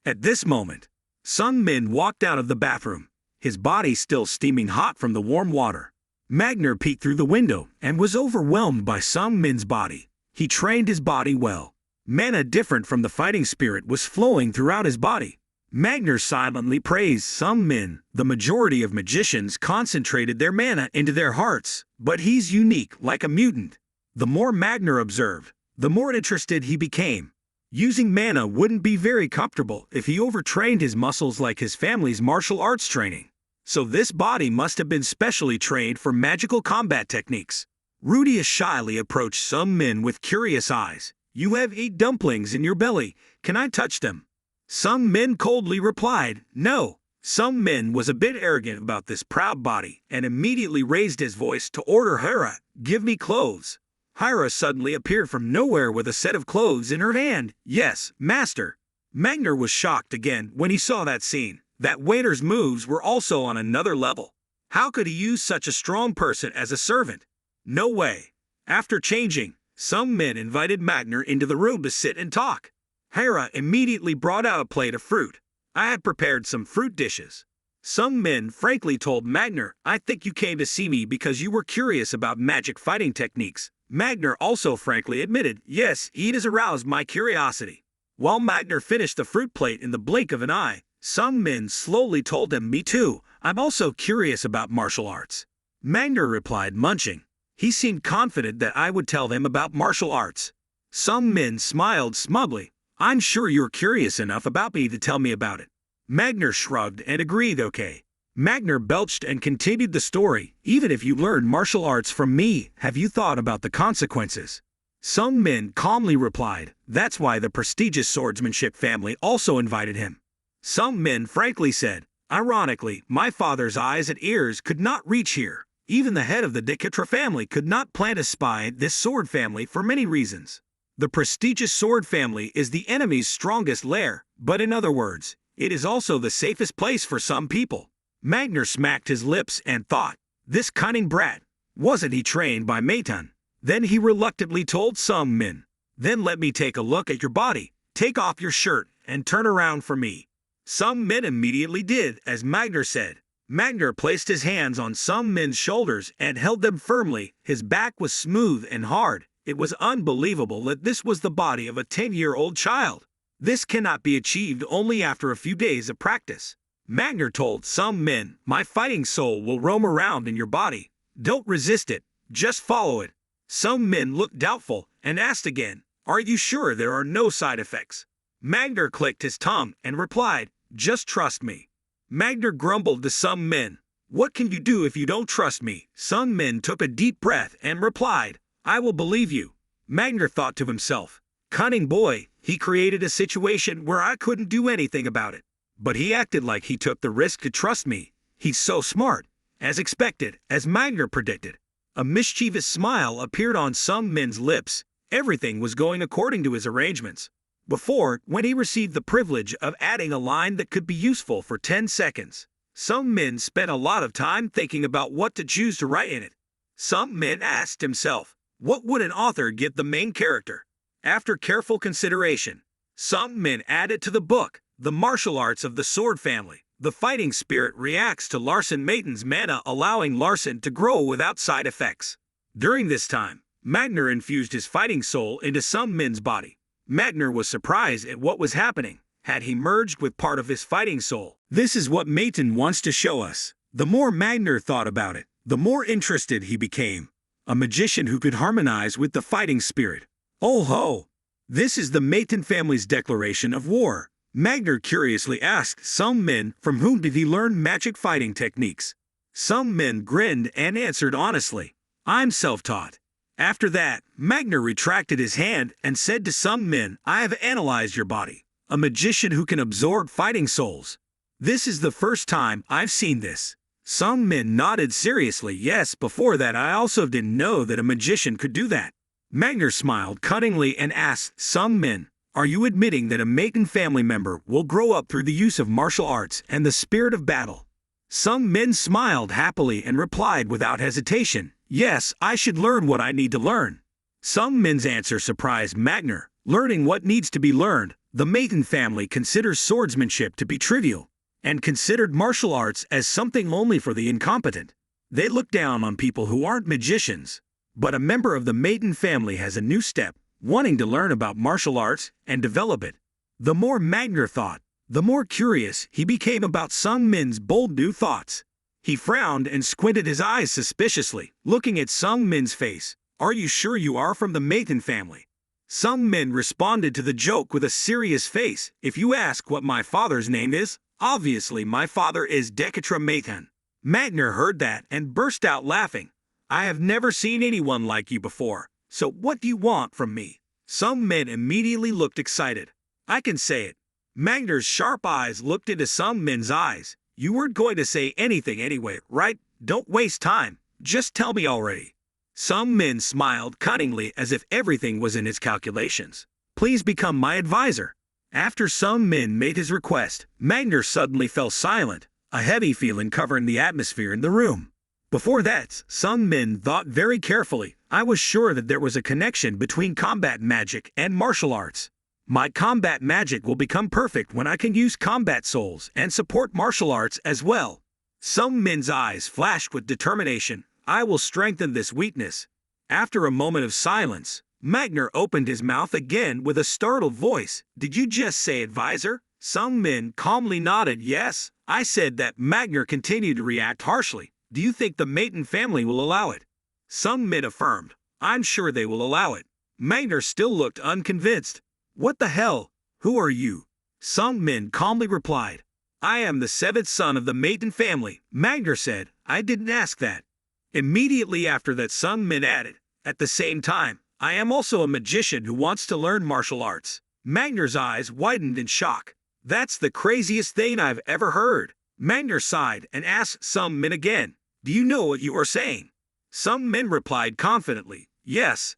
At this moment, Sung Min walked out of the bathroom, his body still steaming hot from the warm water. Magner peeked through the window and was overwhelmed by Sung Min's body. He trained his body well. Mana different from the fighting spirit was flowing throughout his body. Magner silently praised Sung Min. The majority of magicians concentrated their mana into their hearts, but he's unique, like a mutant. The more Magner observed, the more interested he became. Using mana wouldn't be very comfortable if he overtrained his muscles like his family's martial arts training. So this body must have been specially trained for magical combat techniques. Rudia shyly approached Sung Min with curious eyes. You have 8 dumplings in your belly. Can I touch them? Sung Min coldly replied, no. Sung Min was a bit arrogant about this proud body and immediately raised his voice to order Hera, give me clothes. Hera suddenly appeared from nowhere with a set of clothes in her hand. Yes, master. Magner was shocked again when he saw that scene. That waiter's moves were also on another level. How could he use such a strong person as a servant? No way. After changing, Sung Min invited Magner into the room to sit and talk. Hera immediately brought out a plate of fruit. I had prepared some fruit dishes. Sung Min frankly told Magner, I think you came to see me because you were curious about magic fighting techniques. Magner also frankly admitted, yes, it has aroused my curiosity. While Magner finished the fruit plate in the blink of an eye, Sung Min slowly told him, me too, I'm also curious about martial arts. Magner replied, munching. He seemed confident that I would tell them about martial arts. Sung Min smiled smugly. I'm sure you're curious enough about me to tell me about it. Magner shrugged and agreed, okay. Magner belched and continued the story. Even if you learn martial arts from me, have you thought about the consequences? Sung Min calmly replied, that's why the prestigious swordsmanship family also invited him. Sung Min frankly said, ironically, my father's eyes and ears could not reach here. Even the head of the Dekitra family could not plant a spy in this sword family for many reasons. The prestigious sword family is the enemy's strongest lair, but in other words, it is also the safest place for some people. Magner smacked his lips and thought, this cunning brat, wasn't he trained by Mayton? Then he reluctantly told Sung Min, then let me take a look at your body, take off your shirt, and turn around for me. Sung Min immediately did as Magner said. Magner placed his hands on Sung Min's shoulders and held them firmly. His back was smooth and hard. It was unbelievable that this was the body of a 10-year-old child. This cannot be achieved only after a few days of practice. Magner told some men, my fighting soul will roam around in your body. Don't resist it, just follow it. Some men looked doubtful and asked again, are you sure there are no side effects? Magner clicked his tongue and replied, just trust me. Magner grumbled to some men, what can you do if you don't trust me? Some men took a deep breath and replied, I will believe you. Magner thought to himself, cunning boy, he created a situation where I couldn't do anything about it. But he acted like he took the risk to trust me. He's so smart. As expected, as Magner predicted. A mischievous smile appeared on some men's lips. Everything was going according to his arrangements. Before, when he received the privilege of adding a line that could be useful for 10 seconds, some men spent a lot of time thinking about what to choose to write in it. Some men asked himself, what would an author give the main character? After careful consideration, some men added to the book, the martial arts of the sword family. The fighting spirit reacts to Larsen Maiden's mana, allowing Larsen to grow without side effects. During this time, Magner infused his fighting soul into some men's body. Magner was surprised at what was happening. Had he merged with part of his fighting soul? This is what Maiden wants to show us. The more Magner thought about it, the more interested he became. A magician who could harmonize with the fighting spirit. Oh ho! This is the Maiden family's declaration of war. Magner curiously asked some men from whom did he learn magic fighting techniques. Some men grinned and answered honestly, I'm self-taught. After that, Magner retracted his hand and said to some men, I have analyzed your body. A magician who can absorb fighting souls. This is the first time I've seen this. Some men nodded seriously, yes, before that I also didn't know that a magician could do that. Magner smiled cuttingly and asked some men, are you admitting that a Maiden family member will grow up through the use of martial arts and the spirit of battle? Some men smiled happily and replied without hesitation, yes, I should learn what I need to learn. Some men's answer surprised Magner, learning what needs to be learned. The Maiden family considers swordsmanship to be trivial, and considered martial arts as something only for the incompetent. They look down on people who aren't magicians. But a member of the Maiden family has a new step, wanting to learn about martial arts and develop it. The more Magner thought, the more curious he became about some men's bold new thoughts. He frowned and squinted his eyes suspiciously, looking at some men's face. Are you sure you are from the Maiden family? Some men responded to the joke with a serious face. If you ask what my father's name is, obviously my father is Dekatra Maiden. Magner heard that and burst out laughing. I have never seen anyone like you before, so what do you want from me? Some men immediately looked excited. I can say it. Magner's sharp eyes looked into some men's eyes. You weren't going to say anything anyway, right? Don't waste time. Just tell me already. Some men smiled cunningly as if everything was in his calculations. Please become my advisor. After some men made his request, Magner suddenly fell silent, a heavy feeling covering the atmosphere in the room. Before that, some men thought very carefully. I was sure that there was a connection between combat magic and martial arts. My combat magic will become perfect when I can use combat souls and support martial arts as well. Some men's eyes flashed with determination. I will strengthen this weakness. After a moment of silence, Magner opened his mouth again with a startled voice. Did you just say advisor? Some men calmly nodded yes. I said that. Magner continued to react harshly. Do you think the Maiden family will allow it? Some men affirmed. I'm sure they will allow it. Magner still looked unconvinced. What the hell? Who are you? Some men calmly replied. I am the seventh son of the Maiden family. Magner said, I didn't ask that. Immediately after that, some men added, at the same time, I am also a magician who wants to learn martial arts. Magner's eyes widened in shock. That's the craziest thing I've ever heard. Magner sighed and asked some men again, do you know what you are saying? Some men replied confidently, yes.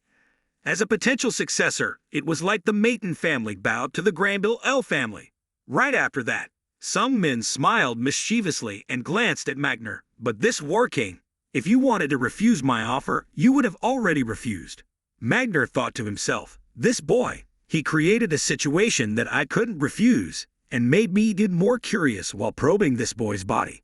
As a potential successor, it was like the Maiden family bowed to the Granville L family. Right after that, some men smiled mischievously and glanced at Magner. But this war king, if you wanted to refuse my offer, you would have already refused. Magner thought to himself, this boy, he created a situation that I couldn't refuse, and made me even more curious while probing this boy's body.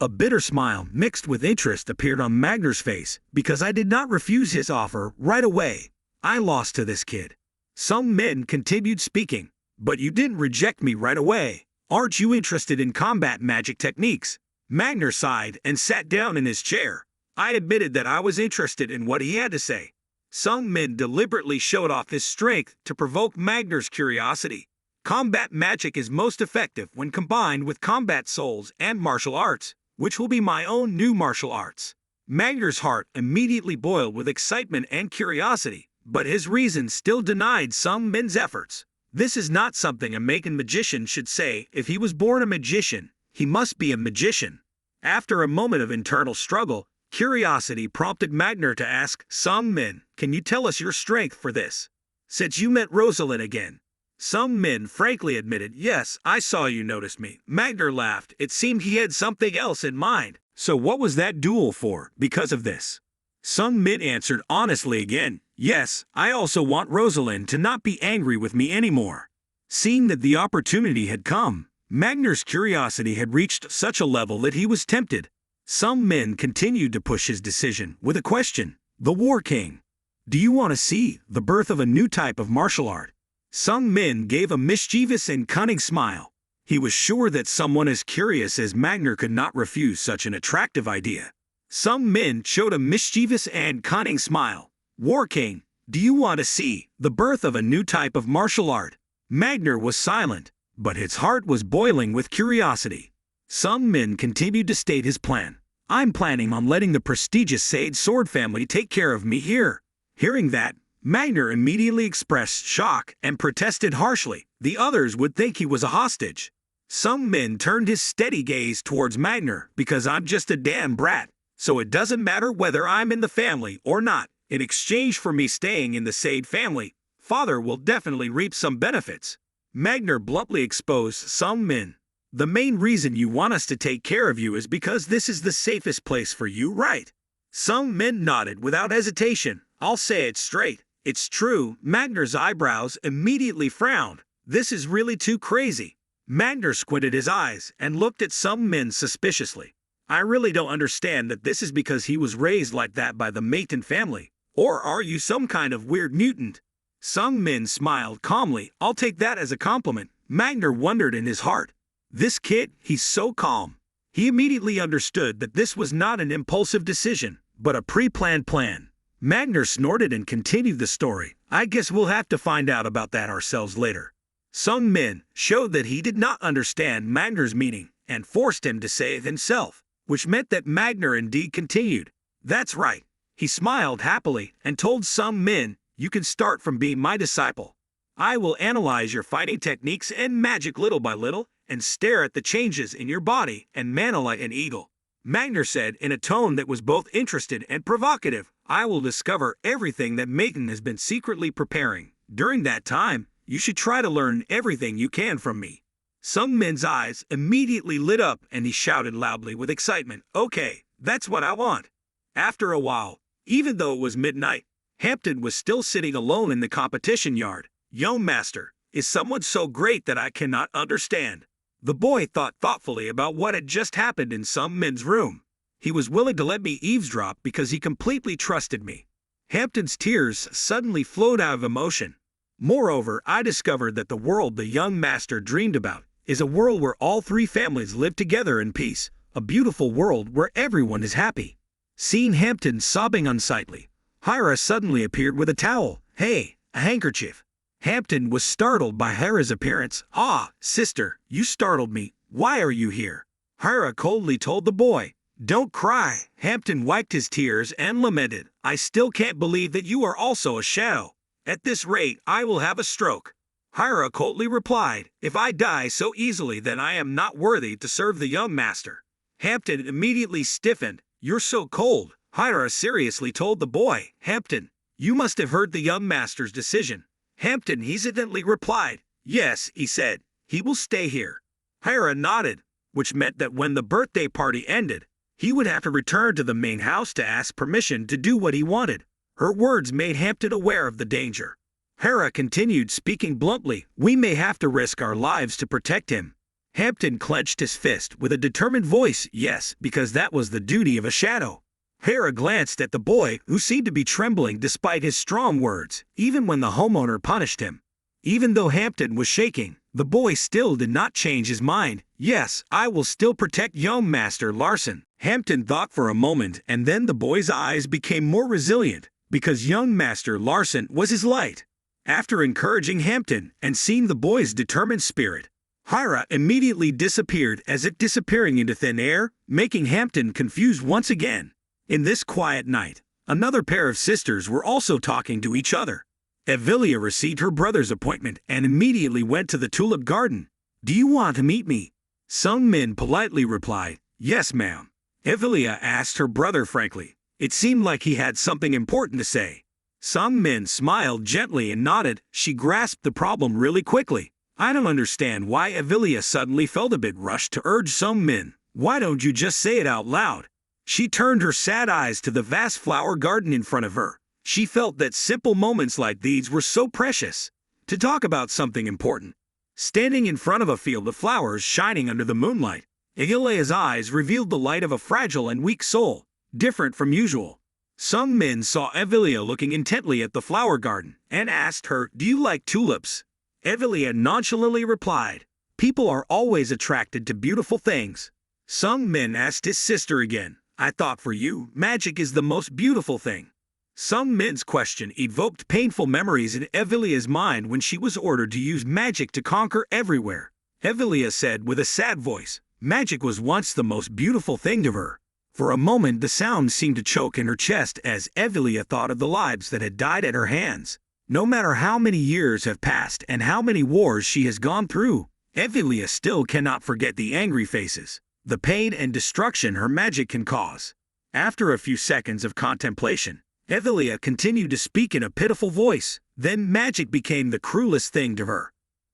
A bitter smile mixed with interest appeared on Magner's face because I did not refuse his offer right away. I lost to this kid. Some men continued speaking. But you didn't reject me right away. Aren't you interested in combat magic techniques? Magner sighed and sat down in his chair. I admitted that I was interested in what he had to say. Sung Min deliberately showed off his strength to provoke Magner's curiosity. Combat magic is most effective when combined with combat souls and martial arts, which will be my own new martial arts. Magner's heart immediately boiled with excitement and curiosity, but his reason still denied Sung Min's efforts. This is not something a Magan magician should say. If he was born a magician, he must be a magician. After a moment of internal struggle, curiosity prompted Magner to ask, Sung Min, can you tell us your strength for this? Since you met Rosalind again. Sung Min frankly admitted, yes, I saw you notice me. Magner laughed. It seemed he had something else in mind. So what was that duel for, because of this? Sung Min answered honestly again, yes, I also want Rosalind to not be angry with me anymore. Seeing that the opportunity had come, Magner's curiosity had reached such a level that he was tempted. Sung Min continued to push his decision with a question. The War King. Do you want to see the birth of a new type of martial art? Sung Min gave a mischievous and cunning smile. He was sure that someone as curious as Magner could not refuse such an attractive idea. Sung Min showed a mischievous and cunning smile. War King, do you want to see the birth of a new type of martial art? Magner was silent, but his heart was boiling with curiosity. Sung Min continued to state his plan. I'm planning on letting the prestigious Sage sword family take care of me here. Hearing that, Magner immediately expressed shock and protested harshly. The others would think he was a hostage. Sung Min turned his steady gaze towards Magner. Because I'm just a damn brat, so it doesn't matter whether I'm in the family or not. In exchange for me staying in the Sade family, father will definitely reap some benefits. Magner bluntly exposed Sung Min. The main reason you want us to take care of you is because this is the safest place for you, right? Sung Min nodded without hesitation. I'll say it straight. It's true. Magner's eyebrows immediately frowned. This is really too crazy. Magner squinted his eyes and looked at Sung Min suspiciously. I really don't understand that this is because he was raised like that by the Mayton family. Or are you some kind of weird mutant? Sung Min smiled calmly. I'll take that as a compliment. Magner wondered in his heart. This kid, he's so calm. He immediately understood that this was not an impulsive decision, but a pre-planned plan. Magner snorted and continued the story. I guess we'll have to find out about that ourselves later. Sung Min showed that he did not understand Magner's meaning and forced him to say it himself, which meant that Magner indeed continued. That's right. He smiled happily and told Sung Min, you can start from being my disciple. I will analyze your fighting techniques and magic little by little and stare at the changes in your body and mana like an eagle. Magner said in a tone that was both interested and provocative, I will discover everything that Mayton has been secretly preparing. During that time, you should try to learn everything you can from me. Sung Min's eyes immediately lit up and he shouted loudly with excitement, okay, that's what I want. After a while, even though it was midnight, Hampton was still sitting alone in the competition yard. Young master, is someone so great that I cannot understand? The boy thought thoughtfully about what had just happened in Sung Min's room. He was willing to let me eavesdrop because he completely trusted me. Hampton's tears suddenly flowed out of emotion. Moreover, I discovered that the world the young master dreamed about is a world where all three families live together in peace, a beautiful world where everyone is happy. Seeing Hampton sobbing unsightly, Hira suddenly appeared with a towel. Hey, a handkerchief. Hampton was startled by Hira's appearance. Ah, sister, you startled me. Why are you here? Hira coldly told the boy. Don't cry. Hampton wiped his tears and lamented. I still can't believe that you are also a shadow. At this rate, I will have a stroke. Hira coldly replied, if I die so easily then I am not worthy to serve the young master. Hampton immediately stiffened. You're so cold. Hira seriously told the boy. Hampton, you must have heard the young master's decision. Hampton hesitantly replied. Yes, he said. He will stay here. Hira nodded, which meant that when the birthday party ended, he would have to return to the main house to ask permission to do what he wanted. Her words made Hampton aware of the danger. Hira continued speaking bluntly. We may have to risk our lives to protect him. Hampton clenched his fist with a determined voice. Yes, because that was the duty of a shadow. Hira glanced at the boy, who seemed to be trembling despite his strong words, even when the homeowner punished him. Even though Hampton was shaking, the boy still did not change his mind. Yes, I will still protect young Master Larson. Hampton thought for a moment, and then the boy's eyes became more resilient, because young Master Larson was his light. After encouraging Hampton and seeing the boy's determined spirit, Hira immediately disappeared as if disappearing into thin air, making Hampton confused once again. In this quiet night, another pair of sisters were also talking to each other. Evelia received her brother's appointment and immediately went to the tulip garden. "Do you want to meet me?" Sung-min politely replied, "Yes, ma'am." Evelia asked her brother frankly. It seemed like he had something important to say. Sung-min smiled gently and nodded. She grasped the problem really quickly. I don't understand why Evelia suddenly felt a bit rushed to urge Sung-min. Why don't you just say it out loud? She turned her sad eyes to the vast flower garden in front of her. She felt that simple moments like these were so precious. To talk about something important. Standing in front of a field of flowers shining under the moonlight, Evelia's eyes revealed the light of a fragile and weak soul, different from usual. Sung-min saw Evelia looking intently at the flower garden and asked her, "Do you like tulips?" Evelia nonchalantly replied, "People are always attracted to beautiful things." Sung-min asked his sister again, "I thought for you, magic is the most beautiful thing." Sung-min's question evoked painful memories in Evelia's mind when she was ordered to use magic to conquer everywhere. Evelia said with a sad voice, magic was once the most beautiful thing to her. For a moment the sound seemed to choke in her chest as Evelia thought of the lives that had died at her hands. No matter how many years have passed and how many wars she has gone through, Evelia still cannot forget the angry faces, the pain and destruction her magic can cause. After a few seconds of contemplation, Evelia continued to speak in a pitiful voice. Then magic became the cruelest thing to her.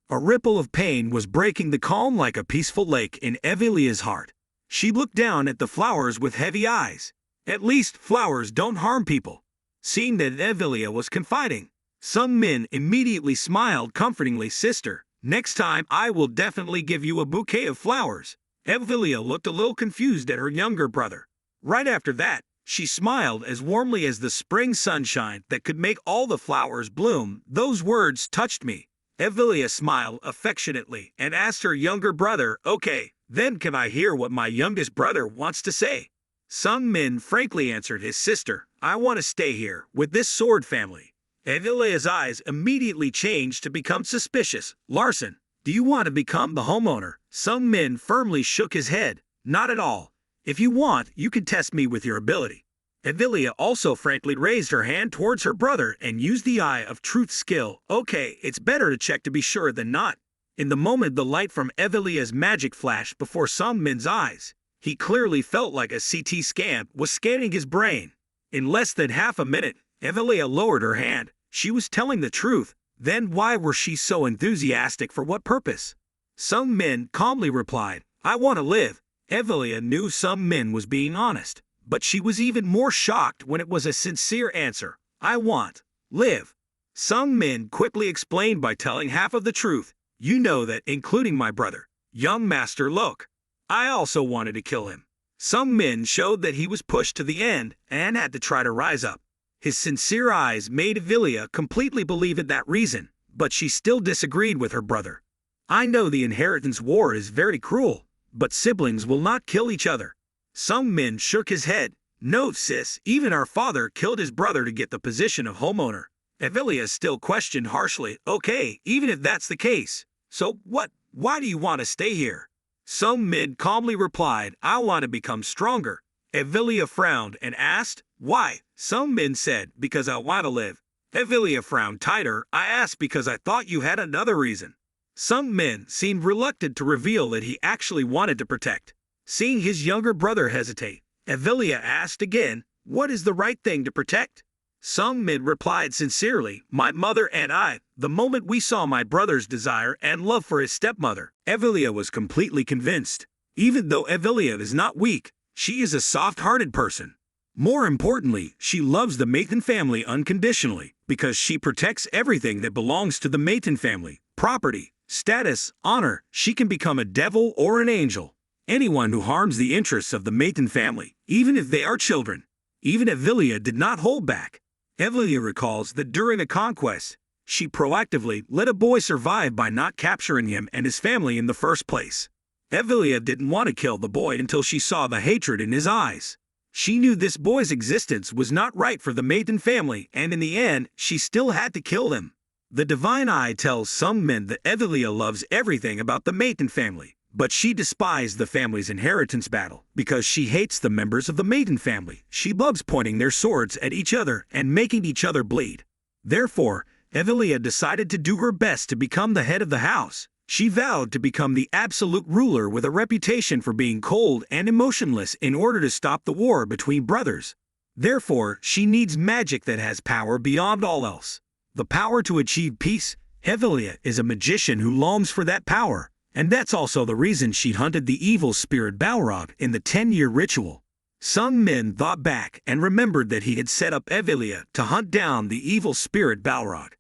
A ripple of pain was breaking the calm like a peaceful lake in Evelia's heart. She looked down at the flowers with heavy eyes. At least flowers don't harm people. Seeing that Evelia was confiding, Sung-min immediately smiled comfortingly. "Sister, next time I will definitely give you a bouquet of flowers." Evelia looked a little confused at her younger brother. Right after that, she smiled as warmly as the spring sunshine that could make all the flowers bloom. "Those words touched me." Evelia smiled affectionately and asked her younger brother, "Okay, then can I hear what my youngest brother wants to say?" Sung-min frankly answered his sister, "I want to stay here with this sword family." Evelia's eyes immediately changed to become suspicious. "Larson, do you want to become the homeowner?" Sung-min firmly shook his head. "Not at all. If you want, you can test me with your ability." Evelia also frankly raised her hand towards her brother and used the Eye of Truth skill. "Okay, it's better to check to be sure than not." In the moment the light from Evelia's magic flashed before Sung-min's eyes, he clearly felt like a CT scan was scanning his brain. In less than half a minute, Evelia lowered her hand. She was telling the truth. Then why were she so enthusiastic? For what purpose? Sung-min calmly replied, "I want to live." Evelia knew Sung-min was being honest, but she was even more shocked when it was a sincere answer. "I want live." Sung-min quickly explained by telling half of the truth. "You know that, including my brother, young Master Lok. I also wanted to kill him." Sung-min showed that he was pushed to the end and had to try to rise up. His sincere eyes made Evelia completely believe in that reason, but she still disagreed with her brother. "I know the inheritance war is very cruel, but siblings will not kill each other." Sung-min shook his head. "No, sis, even our father killed his brother to get the position of homeowner." Evelia still questioned harshly, "Okay, even if that's the case, so what? Why do you want to stay here?" Sung-min calmly replied, "I want to become stronger." Evelia frowned and asked, "Why?" Sung-min said, "Because I want to live." Evelia frowned tighter. "I asked because I thought you had another reason." Sung-min seemed reluctant to reveal that he actually wanted to protect. Seeing his younger brother hesitate, Evelia asked again, "What is the right thing to protect?" Sung-min replied sincerely, "My mother and I, the moment we saw my brother's desire and love for his stepmother." Evelia was completely convinced. Even though Evelia is not weak, she is a soft-hearted person. More importantly, she loves the Maton family unconditionally because she protects everything that belongs to the Maton family: property, status, honor. She can become a devil or an angel. Anyone who harms the interests of the Maton family, even if they are children. Even Evelia did not hold back. Evelia recalls that during a conquest, She proactively let a boy survive by not capturing him and his family in the first place. Evelia didn't want to kill the boy until she saw the hatred in his eyes. She knew this boy's existence was not right for the Maiden family, and in the end, she still had to kill him. The Divine Eye tells some men that Evelia loves everything about the Maiden family, but she despised the family's inheritance battle because she hates the members of the Maiden family. She loves pointing their swords at each other and making each other bleed. Therefore, Evelia decided to do her best to become the head of the house. She vowed to become the absolute ruler with a reputation for being cold and emotionless in order to stop the war between brothers. Therefore, she needs magic that has power beyond all else. The power to achieve peace. Evelia is a magician who longs for that power, and that's also the reason she hunted the evil spirit Balrog in the 10-year ritual. Some men thought back and remembered that he had set up Evelia to hunt down the evil spirit Balrog.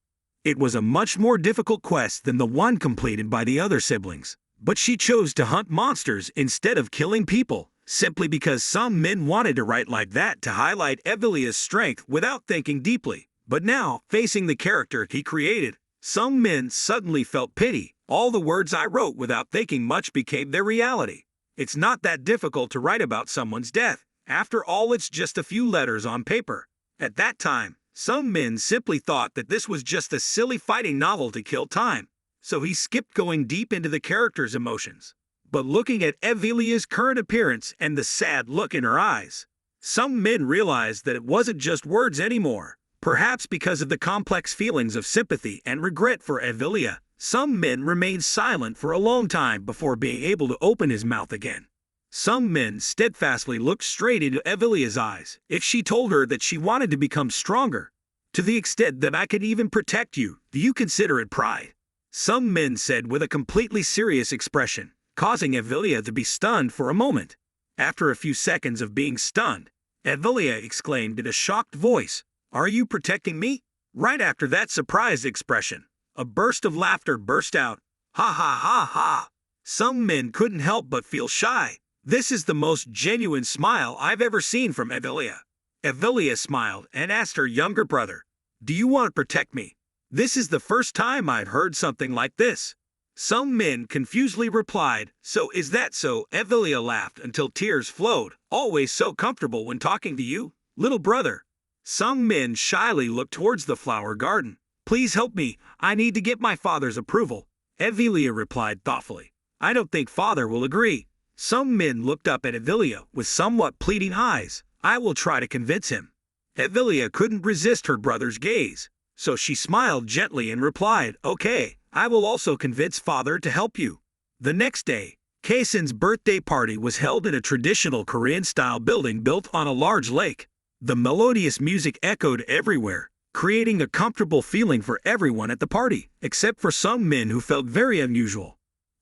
It was a much more difficult quest than the one completed by the other siblings, but she chose to hunt monsters instead of killing people, simply because some men wanted to write like that to highlight Evelia's strength without thinking deeply. But now, facing the character he created, some men suddenly felt pity. All the words I wrote without thinking much became their reality. It's not that difficult to write about someone's death. After all, it's just a few letters on paper. At that time, some men simply thought that this was just a silly fighting novel to kill time, so he skipped going deep into the character's emotions. But looking at Evelia's current appearance and the sad look in her eyes, some men realized that it wasn't just words anymore. Perhaps because of the complex feelings of sympathy and regret for Evelia, some men remained silent for a long time before being able to open his mouth again. Some men steadfastly looked straight into Evelia's eyes if she told her that she wanted to become stronger. To the extent that I could even protect you, do you consider it pride? Some men said with a completely serious expression, causing Evelia to be stunned for a moment. After a few seconds of being stunned, Evelia exclaimed in a shocked voice, "Are you protecting me?" Right after that surprised expression, a burst of laughter burst out. Ha ha ha ha! Some men couldn't help but feel shy. This is the most genuine smile I've ever seen from Evelia. Evelia smiled and asked her younger brother, "Do you want to protect me?" This is the first time I've heard something like this. Some men confusedly replied, "So is that so?" Evelia laughed until tears flowed. "Always so comfortable when talking to you, little brother." Some men shyly looked towards the flower garden. "Please help me, I need to get my father's approval." Evelia replied thoughtfully, "I don't think father will agree." Some men looked up at Evelia with somewhat pleading eyes. "I will try to convince him." Evelia couldn't resist her brother's gaze, so she smiled gently and replied, "Okay, I will also convince father to help you." The next day, Kaesun's birthday party was held in a traditional Korean-style building built on a large lake. The melodious music echoed everywhere, creating a comfortable feeling for everyone at the party, except for some men who felt very unusual.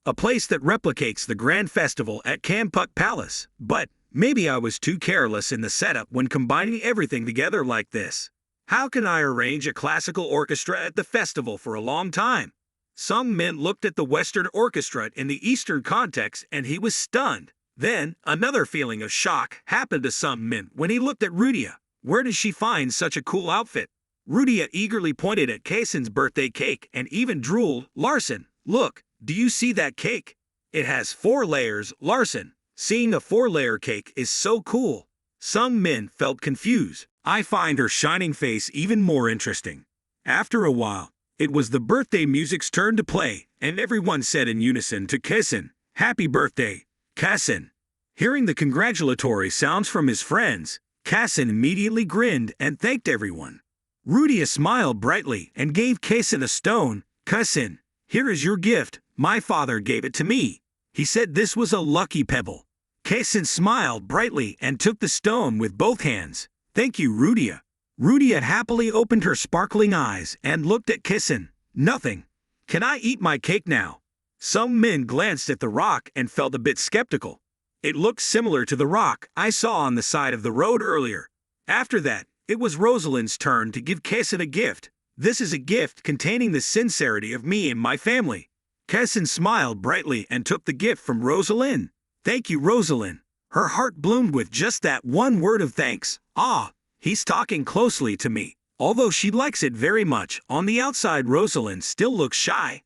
A place that replicates the grand festival at Kampuk Palace, but maybe I was too careless in the setup when combining everything together like this. How can I arrange a classical orchestra at the festival for a long time? Some men looked at the Western orchestra in the Eastern context and he was stunned. Then, another feeling of shock happened to some men when he looked at Rudia. Where did she find such a cool outfit? Rudia eagerly pointed at Kaesun's birthday cake and even drooled. "Larson, look, do you see that cake? It has 4 layers, Larson. Seeing a 4-layer cake is so cool." Some men felt confused. I find her shining face even more interesting. After a while, it was the birthday music's turn to play, and everyone said in unison to Kaesun, "Happy birthday, Kaesun." Hearing the congratulatory sounds from his friends, Kaesun immediately grinned and thanked everyone. Rudia smiled brightly and gave Kaesun a stone. "Kaesun, here is your gift. My father gave it to me. He said this was a lucky pebble." Kaesun smiled brightly and took the stone with both hands. "Thank you, Rudia." Rudia happily opened her sparkling eyes and looked at Kaesun. "Nothing. Can I eat my cake now?" Some men glanced at the rock and felt a bit skeptical. It looked similar to the rock I saw on the side of the road earlier. After that, it was Rosalind's turn to give Kaesun a gift. "This is a gift containing the sincerity of me and my family." Kaesun smiled brightly and took the gift from Rosalind. "Thank you, Rosalind." Her heart bloomed with just that one word of thanks. "Ah, he's talking closely to me." Although she likes it very much, on the outside Rosalind still looks shy.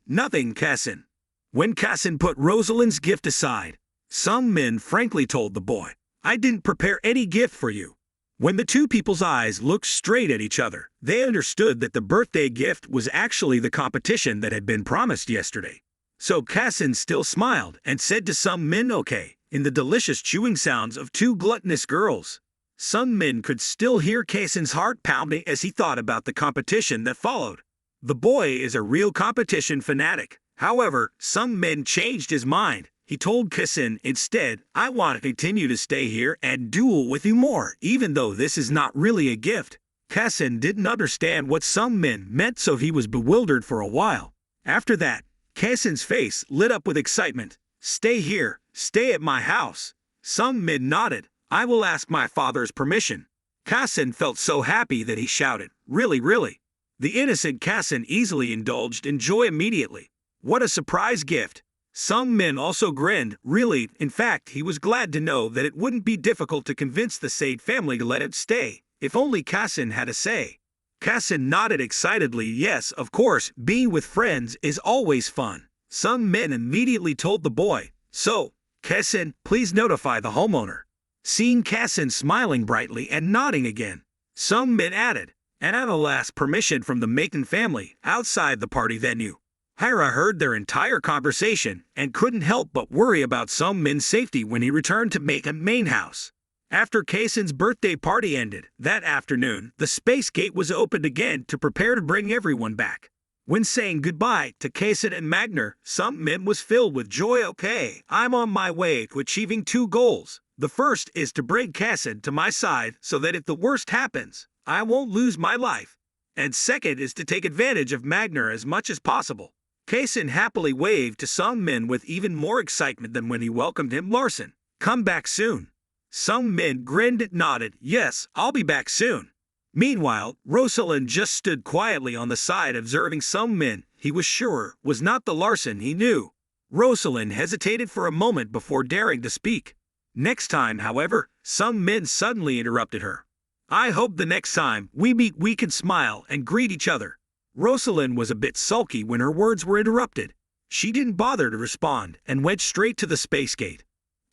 Nothing, Cassin. When Cassin put Rosalind's gift aside, Sung-min frankly told the boy, I didn't prepare any gift for you. When the two people's eyes looked straight at each other, they understood that the birthday gift was actually the competition that had been promised yesterday. So Cassin still smiled and said to Sung-min okay, in the delicious chewing sounds of two gluttonous girls. Sung-min could still hear Cassin's heart pounding as he thought about the competition that followed. The boy is a real competition fanatic. However, Sung-min changed his mind. He told Cassin instead, I want to continue to stay here and duel with you more, even though this is not really a gift. Cassin didn't understand what Sung-min meant, so he was bewildered for a while. After that, Cassin's face lit up with excitement. Stay here, stay at my house. Sung-min nodded. I will ask my father's permission. Cassin felt so happy that he shouted, really, really. The innocent Cassin easily indulged in joy immediately. What a surprise gift. Sung-min also grinned, really, in fact he was glad to know that it wouldn't be difficult to convince the Sade family to let it stay, if only Cassin had a say. Cassin nodded excitedly, yes, of course, being with friends is always fun. Sung-min immediately told the boy, so, Cassin, please notify the homeowner. Seeing Cassin smiling brightly and nodding again, Sung-min added, and I will ask permission from the Maiden family outside the party venue. Hira heard their entire conversation and couldn't help but worry about Sung-min's safety when he returned to Maiden main house. After Cassin's birthday party ended, that afternoon, the space gate was opened again to prepare to bring everyone back. When saying goodbye to Cassin and Magner, Sung-min was filled with joy. Okay, I'm on my way to achieving two goals. The first is to bring Cassin to my side so that if the worst happens, I won't lose my life. And second is to take advantage of Magner as much as possible. Cassin happily waved to Sung-min with even more excitement than when he welcomed him. Larson, come back soon. Sung-min grinned and nodded, yes, I'll be back soon. Meanwhile, Rosalind just stood quietly on the side observing Sung-min. He was sure was not the Larson he knew. Rosalind hesitated for a moment before daring to speak. Next time, however, Sung-min suddenly interrupted her. I hope the next time we meet we can smile and greet each other. Rosalind was a bit sulky when her words were interrupted. She didn't bother to respond and went straight to the space gate.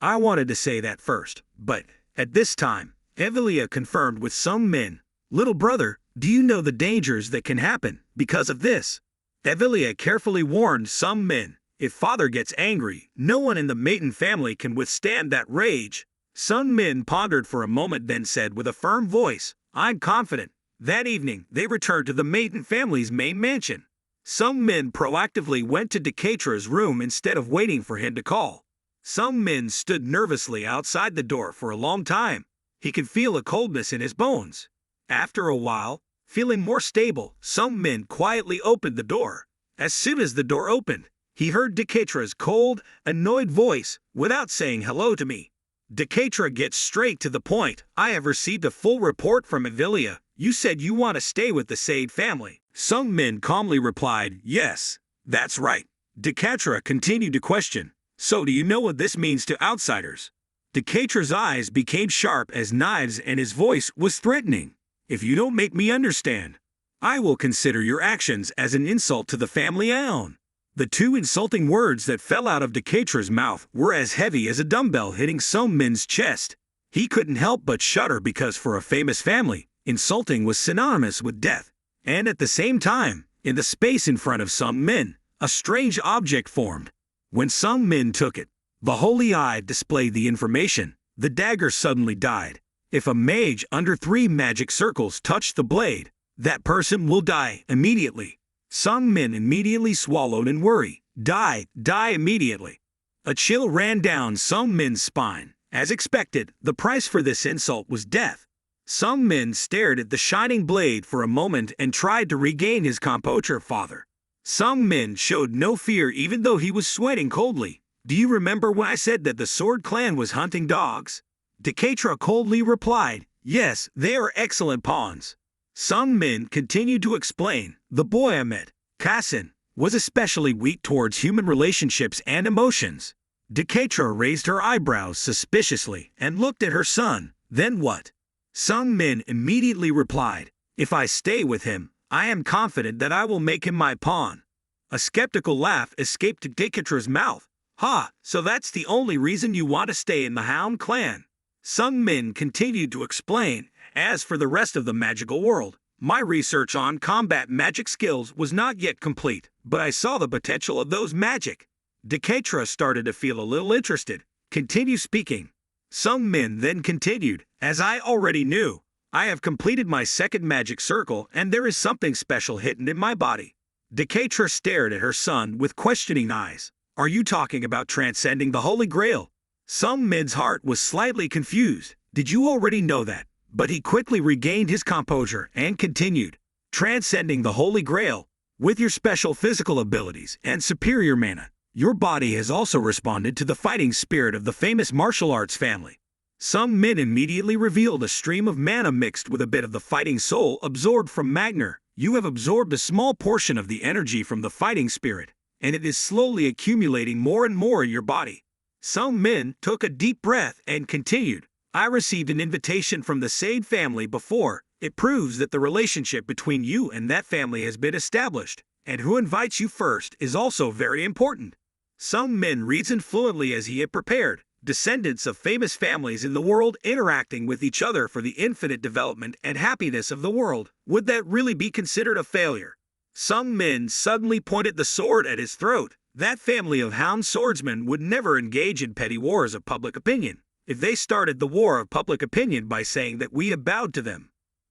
I wanted to say that first, but at this time, Evelia confirmed with Sung-min, little brother, do you know the dangers that can happen because of this? Evelia carefully warned Sung-min, if father gets angry, no one in the Maiden family can withstand that rage. Sung-min pondered for a moment, then said with a firm voice, I'm confident. That evening, they returned to the Maiden family's main mansion. Sung-min proactively went to Decatra's room instead of waiting for him to call. Sung-min stood nervously outside the door for a long time. He could feel a coldness in his bones. After a while, feeling more stable, Sung-min quietly opened the door. As soon as the door opened, he heard Decatra's cold, annoyed voice, without saying hello to me. Decatra gets straight to the point. I have received a full report from Evelia. You said you want to stay with the Sade family. Sung-min calmly replied, yes, that's right. Decatra continued to question, so do you know what this means to outsiders? Decatra's eyes became sharp as knives and his voice was threatening. If you don't make me understand, I will consider your actions as an insult to the family I own. The two insulting words that fell out of Decatra's mouth were as heavy as a dumbbell hitting Sung-min's chest. He couldn't help but shudder because for a famous family, insulting was synonymous with death. And at the same time, in the space in front of Sung-min, a strange object formed. When Sung-min took it, the holy eye displayed the information. The dagger suddenly died. If a mage under 3 magic circles touched the blade, that person will die immediately. Sung-min immediately swallowed in worry. Die immediately. A chill ran down Sung-min's spine. As expected, the price for this insult was death. Sung-min stared at the shining blade for a moment and tried to regain his composure. Father. Sung-min showed no fear even though he was sweating coldly. Do you remember when I said that the Sword Clan was hunting dogs? Decatra coldly replied, yes, they are excellent pawns. Sung-min continued to explain, the boy I met, Cassin, was especially weak towards human relationships and emotions. Decatra raised her eyebrows suspiciously and looked at her son. Then what? Sung-min immediately replied, If I stay with him, I am confident that I will make him my pawn. A skeptical laugh escaped Deketra's mouth. Ha, so that's the only reason you want to stay in the Hound clan. Sung Min continued to explain. As for the rest of the magical world, my research on combat magic skills was not yet complete, but I saw the potential of those magic. Deketra started to feel a little interested. Continue speaking. Sung Min then continued, as I already knew, I have completed my second magic circle and there is something special hidden in my body. Deketra stared at her son with questioning eyes. Are you talking about transcending the Holy Grail? Sung Min's heart was slightly confused. Did you already know that? But he quickly regained his composure and continued. Transcending the Holy Grail, with your special physical abilities and superior mana, your body has also responded to the fighting spirit of the famous martial arts family. Sung Min immediately revealed a stream of mana mixed with a bit of the fighting soul absorbed from Magner. You have absorbed a small portion of the energy from the fighting spirit, and it is slowly accumulating more and more in your body. Sung Min took a deep breath and continued. I received an invitation from the Sade family before. It proves that the relationship between you and that family has been established, and who invites you first is also very important. Sung Min reasoned fluently as he had prepared. Descendants of famous families in the world interacting with each other for the infinite development and happiness of the world. Would that really be considered a failure? Sung Min suddenly pointed the sword at his throat. That family of hound swordsmen would never engage in petty wars of public opinion. If they started the war of public opinion by saying that we have bowed to them,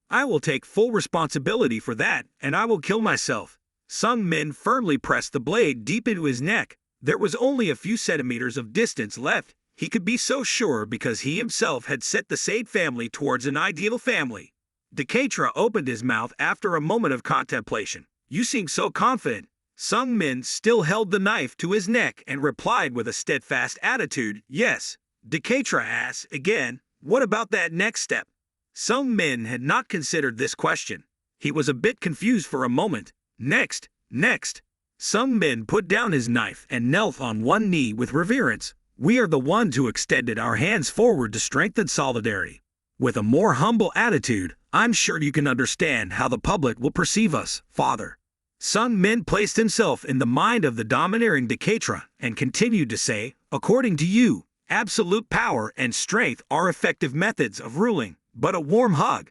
I will take full responsibility for that, and I will kill myself. Sung Min firmly pressed the blade deep into his neck. There was only a few centimeters of distance left. He could be so sure because he himself had set the Sade family towards an ideal family. Deketra opened his mouth after a moment of contemplation. You seem so confident. Sung Min still held the knife to his neck and replied with a steadfast attitude, yes. Deketra asked again, what about that next step? Sung Min had not considered this question. He was a bit confused for a moment. Next. Sung Min put down his knife and knelt on one knee with reverence. We are the ones who extended our hands forward to strengthen solidarity. With a more humble attitude, I'm sure you can understand how the public will perceive us, Father. Sung Min placed himself in the mind of the domineering Deketra and continued to say, according to you, absolute power and strength are effective methods of ruling, but a warm hug,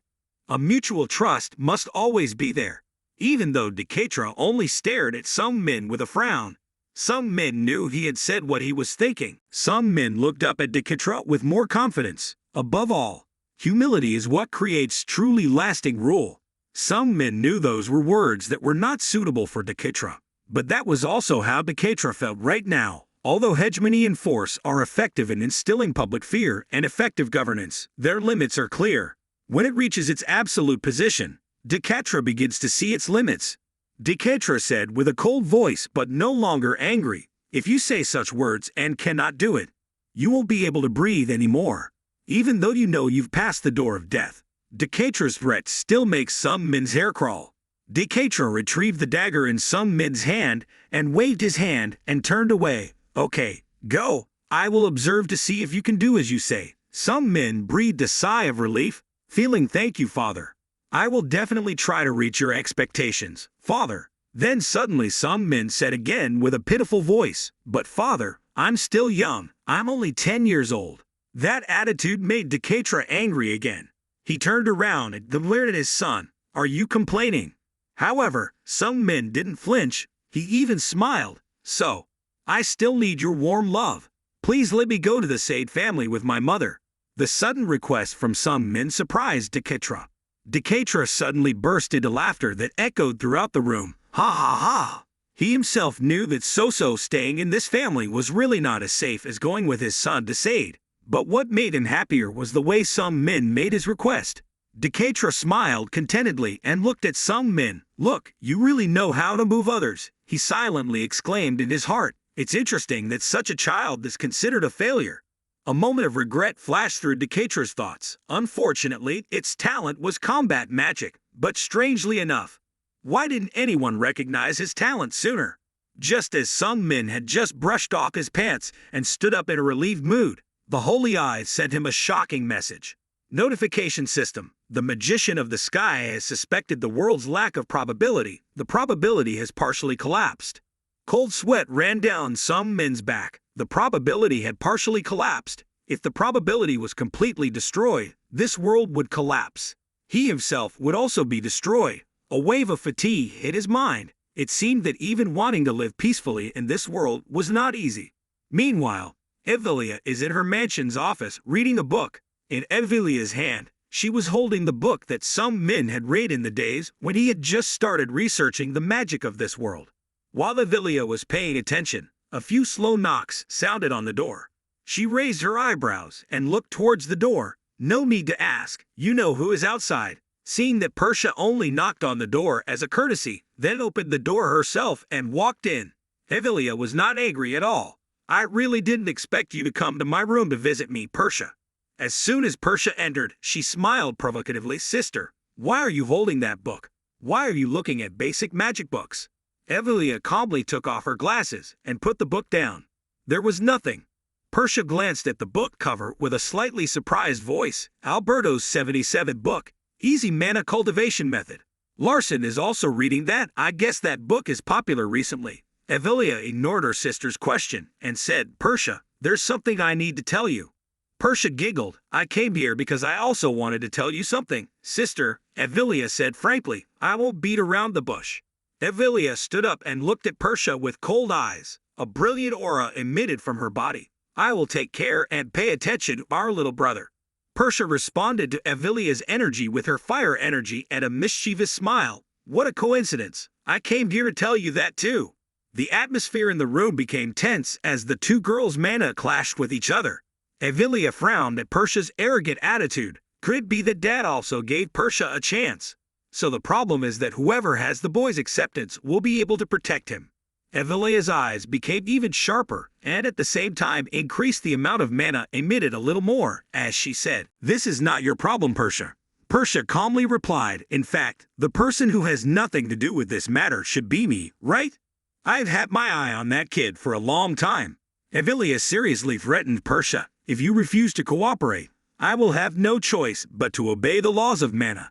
a mutual trust must always be there. Even though Deketra only stared at Sung Min with a frown, Sung Min knew he had said what he was thinking. Sung Min looked up at Deketra with more confidence. Above all, humility is what creates truly lasting rule. Sung Min knew those were words that were not suitable for Deketra, but that was also how Deketra felt right now. Although hegemony and force are effective in instilling public fear and effective governance, their limits are clear. When it reaches its absolute position, Deketra begins to see its limits. Deketra said with a cold voice but no longer angry, if you say such words and cannot do it, you won't be able to breathe anymore. Even though you know you've passed the door of death, Deketra's threat still makes Sung Min's hair crawl. Deketra retrieved the dagger in Sung Min's hand and waved his hand and turned away. Okay, go. I will observe to see if you can do as you say. Sung Min breathed a sigh of relief, feeling thank you, Father. I will definitely try to reach your expectations, Father. Then suddenly Sung Min said again with a pitiful voice, but Father, I'm still young. I'm only 10 years old. That attitude made Deketra angry again. He turned around and glared at his son. Are you complaining? However, Sung Min didn't flinch. He even smiled. So, I still need your warm love. Please let me go to the Sade family with my mother. The sudden request from Sung Min surprised Deketra. Deketra suddenly burst into laughter that echoed throughout the room. Ha ha ha! He himself knew that So staying in this family was really not as safe as going with his son to Sade. But what made him happier was the way Sung Min made his request. Deketra smiled contentedly and looked at Sung Min. Look, you really know how to move others, he silently exclaimed in his heart. It's interesting that such a child is considered a failure. A moment of regret flashed through Deketra's thoughts. Unfortunately, its talent was combat magic, but strangely enough, why didn't anyone recognize his talent sooner? Just as Sung Min had just brushed off his pants and stood up in a relieved mood, the holy eyes sent him a shocking message. Notification system. The magician of the sky has suspected the world's lack of probability. The probability has partially collapsed. Cold sweat ran down some men's back. The probability had partially collapsed. If the probability was completely destroyed, this world would collapse. He himself would also be destroyed. A wave of fatigue hit his mind. It seemed that even wanting to live peacefully in this world was not easy. Meanwhile, Evelia is in her mansion's office reading a book. In Evelia's hand, she was holding the book that some men had read in the days when he had just started researching the magic of this world. While Evelia was paying attention, a few slow knocks sounded on the door. She raised her eyebrows and looked towards the door. No need to ask, you know who is outside. Seeing that Persia only knocked on the door as a courtesy, then opened the door herself and walked in. Evelia was not angry at all. I really didn't expect you to come to my room to visit me, Persia. As soon as Persia entered, she smiled provocatively. Sister, why are you holding that book? Why are you looking at basic magic books? Evelia calmly took off her glasses and put the book down. There was nothing. Persia glanced at the book cover with a slightly surprised voice. Alberto's 77 book, Easy Mana Cultivation Method. Larson is also reading that. I guess that book is popular recently. Evelia ignored her sister's question and said, Persia, there's something I need to tell you. Persia giggled. I came here because I also wanted to tell you something. Sister, Evelia said frankly, I won't beat around the bush. Evelia stood up and looked at Persia with cold eyes. A brilliant aura emitted from her body. I will take care and pay attention to our little brother. Persia responded to Evelia's energy with her fire energy and a mischievous smile. What a coincidence. I came here to tell you that too. The atmosphere in the room became tense as the two girls' mana clashed with each other. Evelia frowned at Persia's arrogant attitude. Could it be that Dad also gave Persia a chance? So the problem is that whoever has the boy's acceptance will be able to protect him. Evelia's eyes became even sharper and at the same time increased the amount of mana emitted a little more as she said, This is not your problem, Persia. Persia calmly replied, In fact, the person who has nothing to do with this matter should be me, right? I've had my eye on that kid for a long time. Evelia seriously threatened Persia, If you refuse to cooperate, I will have no choice but to obey the laws of mana.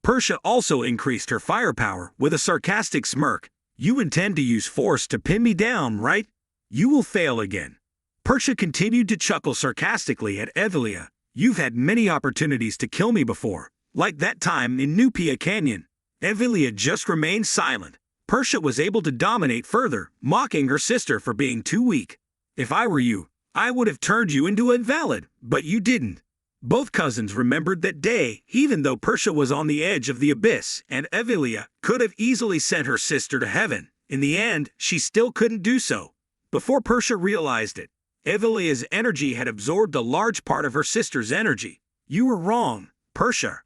Persia also increased her firepower with a sarcastic smirk. You intend to use force to pin me down, right? You will fail again. Persia continued to chuckle sarcastically at Evelia. You've had many opportunities to kill me before, like that time in Nupia Canyon. Evelia just remained silent. Persia was able to dominate further, mocking her sister for being too weak. If I were you, I would have turned you into an invalid, but you didn't. Both cousins remembered that day, even though Persia was on the edge of the abyss, and Evelia could have easily sent her sister to heaven. In the end, she still couldn't do so. Before Persia realized it, Evelia's energy had absorbed a large part of her sister's energy. You were wrong, Persia.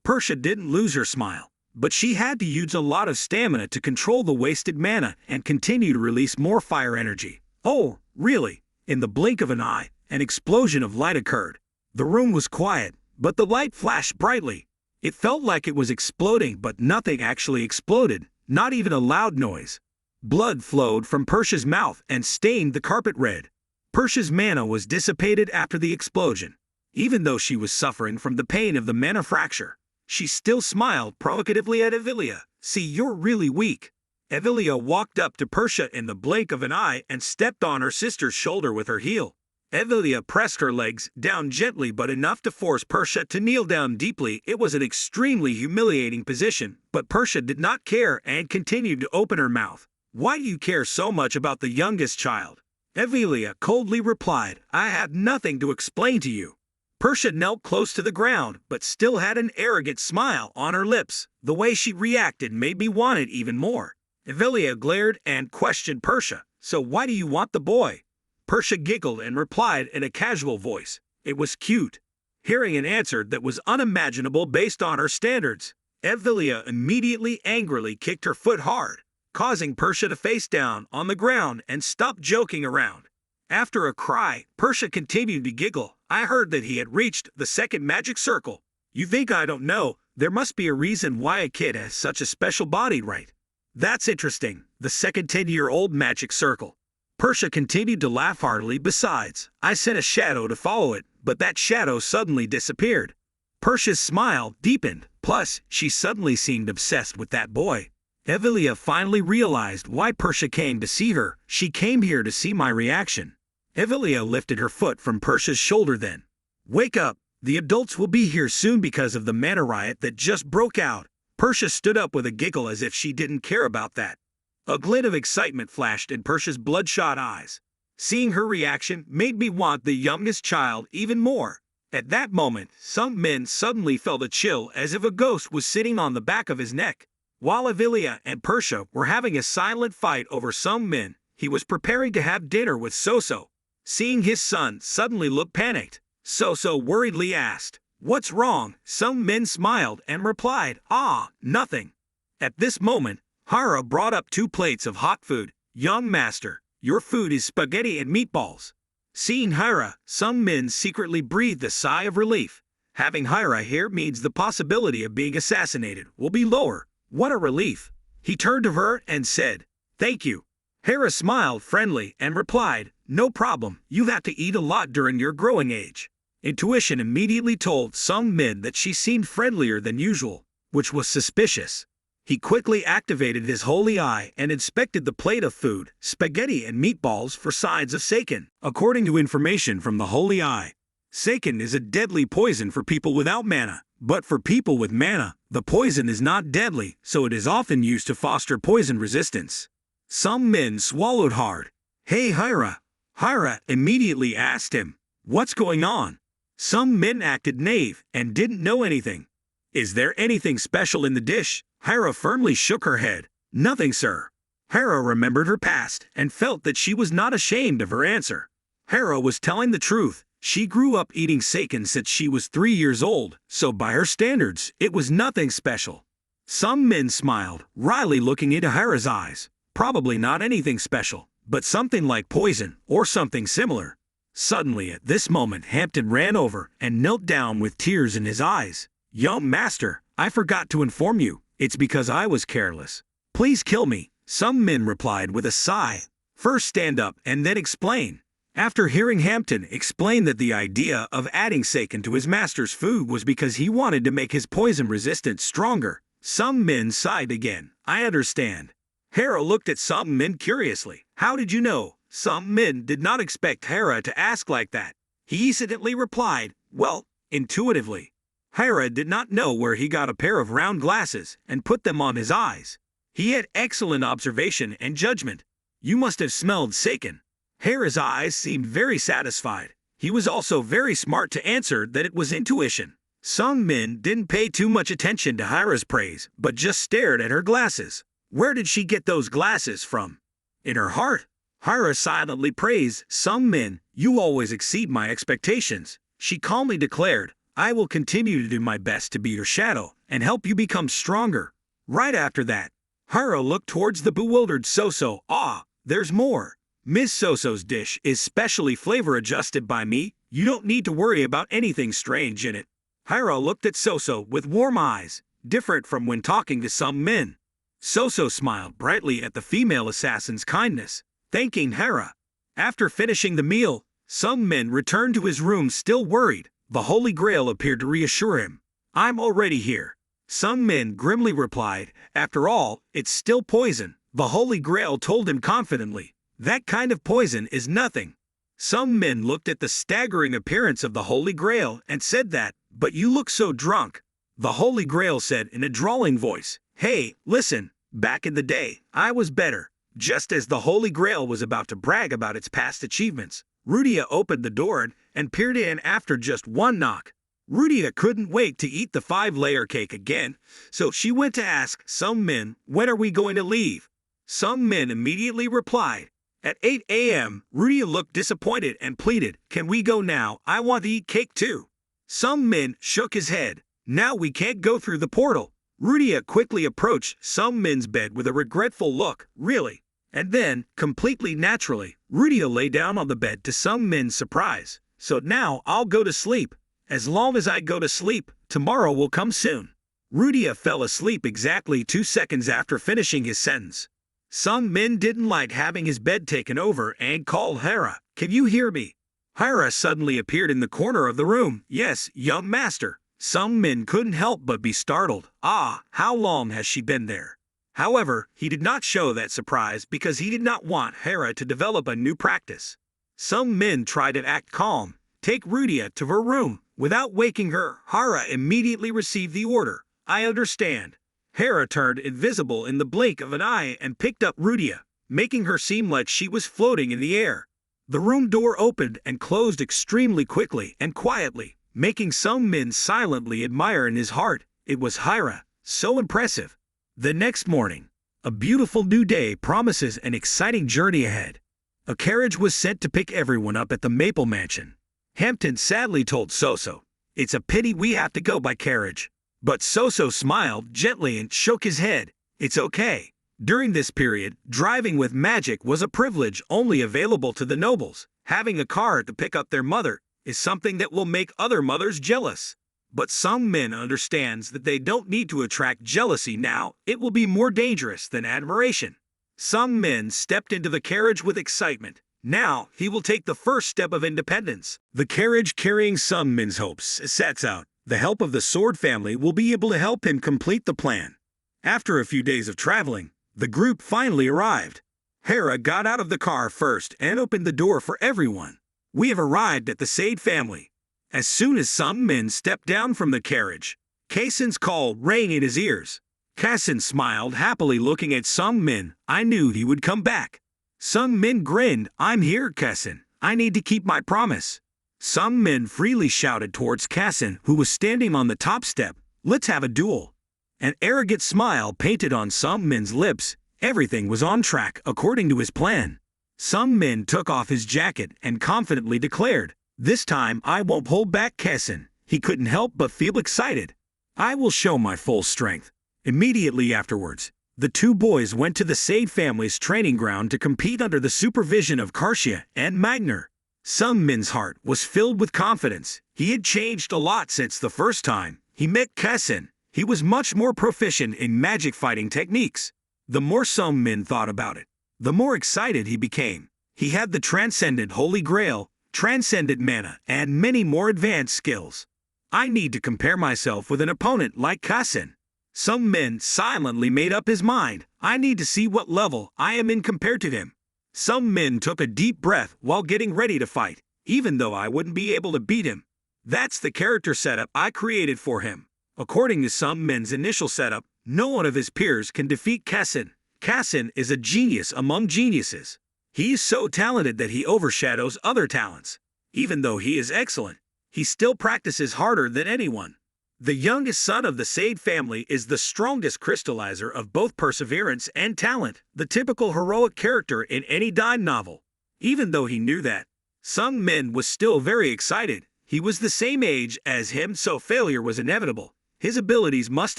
Persia didn't lose her smile, but she had to use a lot of stamina to control the wasted mana and continue to release more fire energy. Oh, really? In the blink of an eye, an explosion of light occurred. The room was quiet, but the light flashed brightly. It felt like it was exploding, but nothing actually exploded, not even a loud noise. Blood flowed from Persia's mouth and stained the carpet red. Persia's mana was dissipated after the explosion. Even though she was suffering from the pain of the mana fracture, she still smiled provocatively at Evelia. See, you're really weak. Evelia walked up to Persia in the blink of an eye and stepped on her sister's shoulder with her heel. Evelia pressed her legs down gently but enough to force Persia to kneel down deeply. It was an extremely humiliating position, but Persia did not care and continued to open her mouth. Why do you care so much about the youngest child? Evelia coldly replied, I have nothing to explain to you. Persia knelt close to the ground, but still had an arrogant smile on her lips. The way she reacted made me want it even more. Evelia glared and questioned Persia, So why do you want the boy? Persia giggled and replied in a casual voice. It was cute. Hearing an answer that was unimaginable based on her standards, Evelia immediately angrily kicked her foot hard, causing Persia to face down on the ground and stop joking around. After a cry, Persia continued to giggle. I heard that he had reached the second magic circle. You think I don't know? There must be a reason why a kid has such a special body, right? That's interesting. The second 10-year-old magic circle. Persia continued to laugh heartily. Besides, I sent a shadow to follow it, but that shadow suddenly disappeared. Persia's smile deepened, plus, she suddenly seemed obsessed with that boy. Evelia finally realized why Persia came to see her. She came here to see my reaction. Evelia lifted her foot from Persia's shoulder then. Wake up, the adults will be here soon because of the mana riot that just broke out. Persia stood up with a giggle as if she didn't care about that. A glint of excitement flashed in Persia's bloodshot eyes. Seeing her reaction made me want the youngest child even more. At that moment, some men suddenly felt a chill as if a ghost was sitting on the back of his neck. While Evelia and Persia were having a silent fight over some men, he was preparing to have dinner with Soso. Seeing his son suddenly look panicked, Soso worriedly asked, "What's wrong?" Some men smiled and replied, "Ah, nothing." At this moment, Hara brought up 2 plates of hot food. "Young master, your food is spaghetti and meatballs." Seeing Hara, some men secretly breathed a sigh of relief. Having Hara here means the possibility of being assassinated will be lower. What a relief. He turned to her and said, "Thank you." Hera smiled friendly and replied, "No problem, you've had to eat a lot during your growing age." Intuition immediately told some men that she seemed friendlier than usual, which was suspicious. He quickly activated his holy eye and inspected the plate of food, spaghetti and meatballs for signs of Seiken. According to information from the holy eye, Seiken is a deadly poison for people without mana, but for people with mana, the poison is not deadly, so it is often used to foster poison resistance. Some men swallowed hard. "Hey Hira!" Hira immediately asked him, "What's going on?" Some men acted naive and didn't know anything. "Is there anything special in the dish?" Hira firmly shook her head. "Nothing, sir." Hira remembered her past and felt that she was not ashamed of her answer. Hira was telling the truth. She grew up eating Seiken since she was 3 years old, so by her standards, it was nothing special. Some men smiled, wryly looking into Hira's eyes. Probably not anything special, but something like poison or something similar. Suddenly at this moment Hampton ran over and knelt down with tears in his eyes. "Young master, I forgot to inform you, it's because I was careless. Please kill me." Some men replied with a sigh. "First stand up and then explain." After hearing Hampton explain that the idea of adding Seiken to his master's food was because he wanted to make his poison resistance stronger, some men sighed again. "I understand." Hera looked at some men curiously. "How did you know?" Some men did not expect Hera to ask like that. He instantly replied, "Well, intuitively." Hera did not know where he got a pair of round glasses and put them on his eyes. He had excellent observation and judgment. "You must have smelled Seiken." Hera's eyes seemed very satisfied. He was also very smart to answer that it was intuition. Some men didn't pay too much attention to Hera's praise, but just stared at her glasses. Where did she get those glasses from? In her heart. Hera silently praised some men. "You always exceed my expectations." She calmly declared, "I will continue to do my best to be your shadow and help you become stronger." Right after that, Hera looked towards the bewildered Soso. "Ah, there's more. Miss Soso's dish is specially flavor adjusted by me. You don't need to worry about anything strange in it." Hira looked at Soso with warm eyes, different from when talking to some men. Soso smiled brightly at the female assassin's kindness, thanking Hera. After finishing the meal, some men returned to his room still worried. The Holy Grail appeared to reassure him. "I'm already here." Some men grimly replied, "After all, it's still poison." The Holy Grail told him confidently, "That kind of poison is nothing." Some men looked at the staggering appearance of the Holy Grail and said that, "But you look so drunk." The Holy Grail said in a drawling voice, "Hey, listen, back in the day, I was better." Just as the Holy Grail was about to brag about its past achievements, Rudia opened the door and peered in after just one knock. Rudia couldn't wait to eat the 5-layer cake again, so she went to ask some men, "When are we going to leave?" Some men immediately replied. At 8 a.m., Rudia looked disappointed and pleaded, "Can we go now? I want to eat cake too." Some men shook his head. "Now we can't go through the portal." Rudia quickly approached some men's bed with a regretful look. "Really?" And then, completely naturally, Rudia lay down on the bed to some men's surprise. "So now I'll go to sleep. As long as I go to sleep, tomorrow will come soon." Rudia fell asleep exactly 2 seconds after finishing his sentence. Some men didn't like having his bed taken over and called Hera. "Can you hear me?" Hera suddenly appeared in the corner of the room. "Yes, young master." Sung Min couldn't help but be startled. Ah, how long has she been there? However, he did not show that surprise because he did not want Hera to develop a new practice. Sung Min tried to act calm, take Rudia to her room. Without waking her, Hera immediately received the order. I understand. Hera turned invisible in the blink of an eye and picked up Rudia, making her seem like she was floating in the air. The room door opened and closed extremely quickly and quietly, making Sung Min silently admire in his heart. It was Hera, so impressive. The next morning, a beautiful new day promises an exciting journey ahead. A carriage was sent to pick everyone up at the Maple Mansion. Hampton sadly told Soso, "It's a pity we have to go by carriage." But Soso smiled gently and shook his head. It's okay. During this period, driving with magic was a privilege only available to the nobles. Having a car to pick up their mother is something that will make other mothers jealous. But Sung Min understands that they don't need to attract jealousy now. It will be more dangerous than admiration. Sung Min stepped into the carriage with excitement. Now, he will take the first step of independence. The carriage carrying Sung Min's hopes sets out. The help of the Sword family will be able to help him complete the plan. After a few days of traveling, the group finally arrived. Hera got out of the car first and opened the door for everyone. We have arrived at the Sade family. As soon as Sung Min stepped down from the carriage, Kasen's call rang in his ears. Kasen smiled happily looking at Sung Min. I knew he would come back. Sung Min grinned. I'm here, Kasen. I need to keep my promise. Sung Min freely shouted towards Kasen, who was standing on the top step. Let's have a duel. An arrogant smile painted on Sung Min's lips. Everything was on track according to his plan. Sung Min took off his jacket and confidently declared, This time I won't hold back, Kasen. He couldn't help but feel excited. I will show my full strength. Immediately afterwards, the two boys went to the Sade family's training ground to compete under the supervision of Karshia and Magner. Sung Min's heart was filled with confidence. He had changed a lot since the first time he met Kasen. He was much more proficient in magic fighting techniques. The more Sung Min thought about it, the more excited he became. He had the transcendent Holy Grail, transcendent mana, and many more advanced skills. I need to compare myself with an opponent like Kasen. Sung Min silently made up his mind. I need to see what level I am in compared to him. Sung Min took a deep breath while getting ready to fight, even though I wouldn't be able to beat him. That's the character setup I created for him. According to Sung Min's initial setup, no one of his peers can defeat Kasen. Kasen is a genius among geniuses. He is so talented that he overshadows other talents. Even though he is excellent, he still practices harder than anyone. The youngest son of the Sade family is the strongest crystallizer of both perseverance and talent, the typical heroic character in any dime novel. Even though he knew that, Sung Min was still very excited. He was the same age as him, so failure was inevitable. His abilities must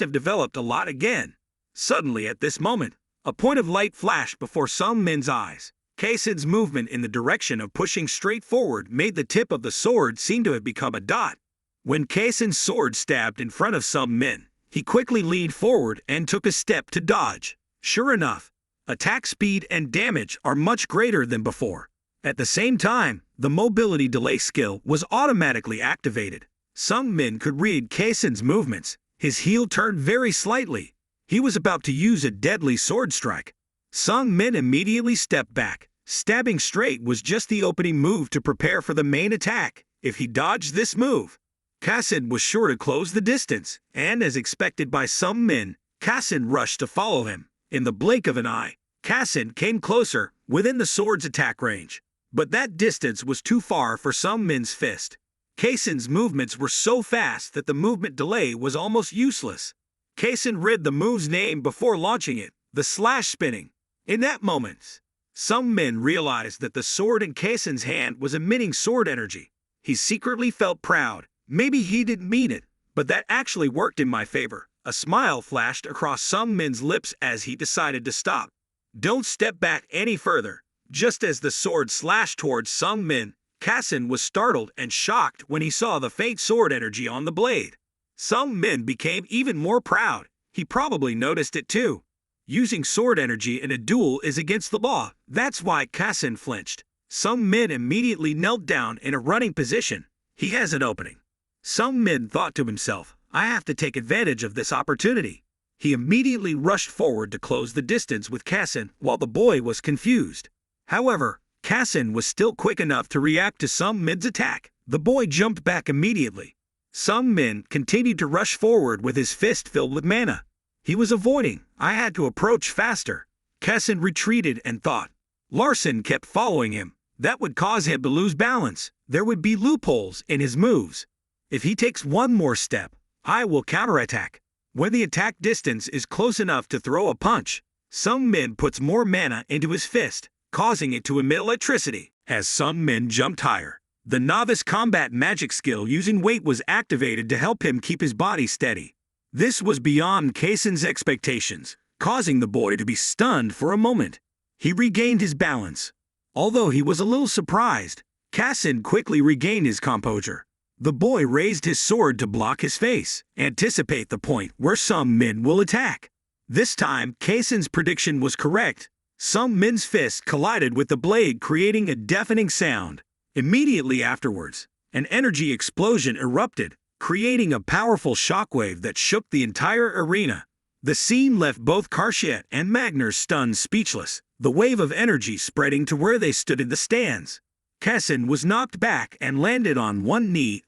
have developed a lot again. Suddenly at this moment, a point of light flashed before Sung Min's eyes. Kasen's movement in the direction of pushing straight forward made the tip of the sword seem to have become a dot. When Kasen's sword stabbed in front of Sung Min, he quickly leaned forward and took a step to dodge. Sure enough, attack speed and damage are much greater than before. At the same time, the mobility delay skill was automatically activated. Sung Min could read Kasen's movements. His heel turned very slightly. He was about to use a deadly sword strike. Sung Min immediately stepped back. Stabbing straight was just the opening move to prepare for the main attack. If he dodged this move, Kasen was sure to close the distance, and as expected by Sung Min, Kasen rushed to follow him. In the blink of an eye, Kasen came closer, within the sword's attack range. But that distance was too far for Sung Min's fist. Kasen's movements were so fast that the movement delay was almost useless. Kasen read the move's name before launching it, the slash spinning. In that moment, Sung Min realized that the sword in Kasen's hand was emitting sword energy. He secretly felt proud. Maybe he didn't mean it, but that actually worked in my favor. A smile flashed across Sung Min's lips as he decided to stop. Don't step back any further. Just as the sword slashed towards Sung Min, Kasen was startled and shocked when he saw the faint sword energy on the blade. Sung Min became even more proud. He probably noticed it too. Using sword energy in a duel is against the law. That's why Kasen flinched. Sung Min immediately knelt down in a running position. He has an opening. Sung Min thought to himself, I have to take advantage of this opportunity. He immediately rushed forward to close the distance with Kasin while the boy was confused. However, Kasin was still quick enough to react to Sung Min's attack. The boy jumped back immediately. Sung Min continued to rush forward with his fist filled with mana. He was avoiding. I had to approach faster. Kasin retreated and thought. Larson kept following him. That would cause him to lose balance. There would be loopholes in his moves. If he takes one more step, I will counterattack. When the attack distance is close enough to throw a punch, Sung Min puts more mana into his fist, causing it to emit electricity. As Sung Min jumped higher, the novice combat magic skill using weight was activated to help him keep his body steady. This was beyond Kasin's expectations, causing the boy to be stunned for a moment. He regained his balance. Although he was a little surprised, Kasin quickly regained his composure. The boy raised his sword to block his face, anticipate the point where Sung Min will attack. This time, Kasin's prediction was correct. Sung Min's fist collided with the blade, creating a deafening sound. Immediately afterwards, an energy explosion erupted, creating a powerful shockwave that shook the entire arena. The scene left both Karshia and Magner stunned speechless, the wave of energy spreading to where they stood in the stands. Kasin was knocked back and landed on one knee.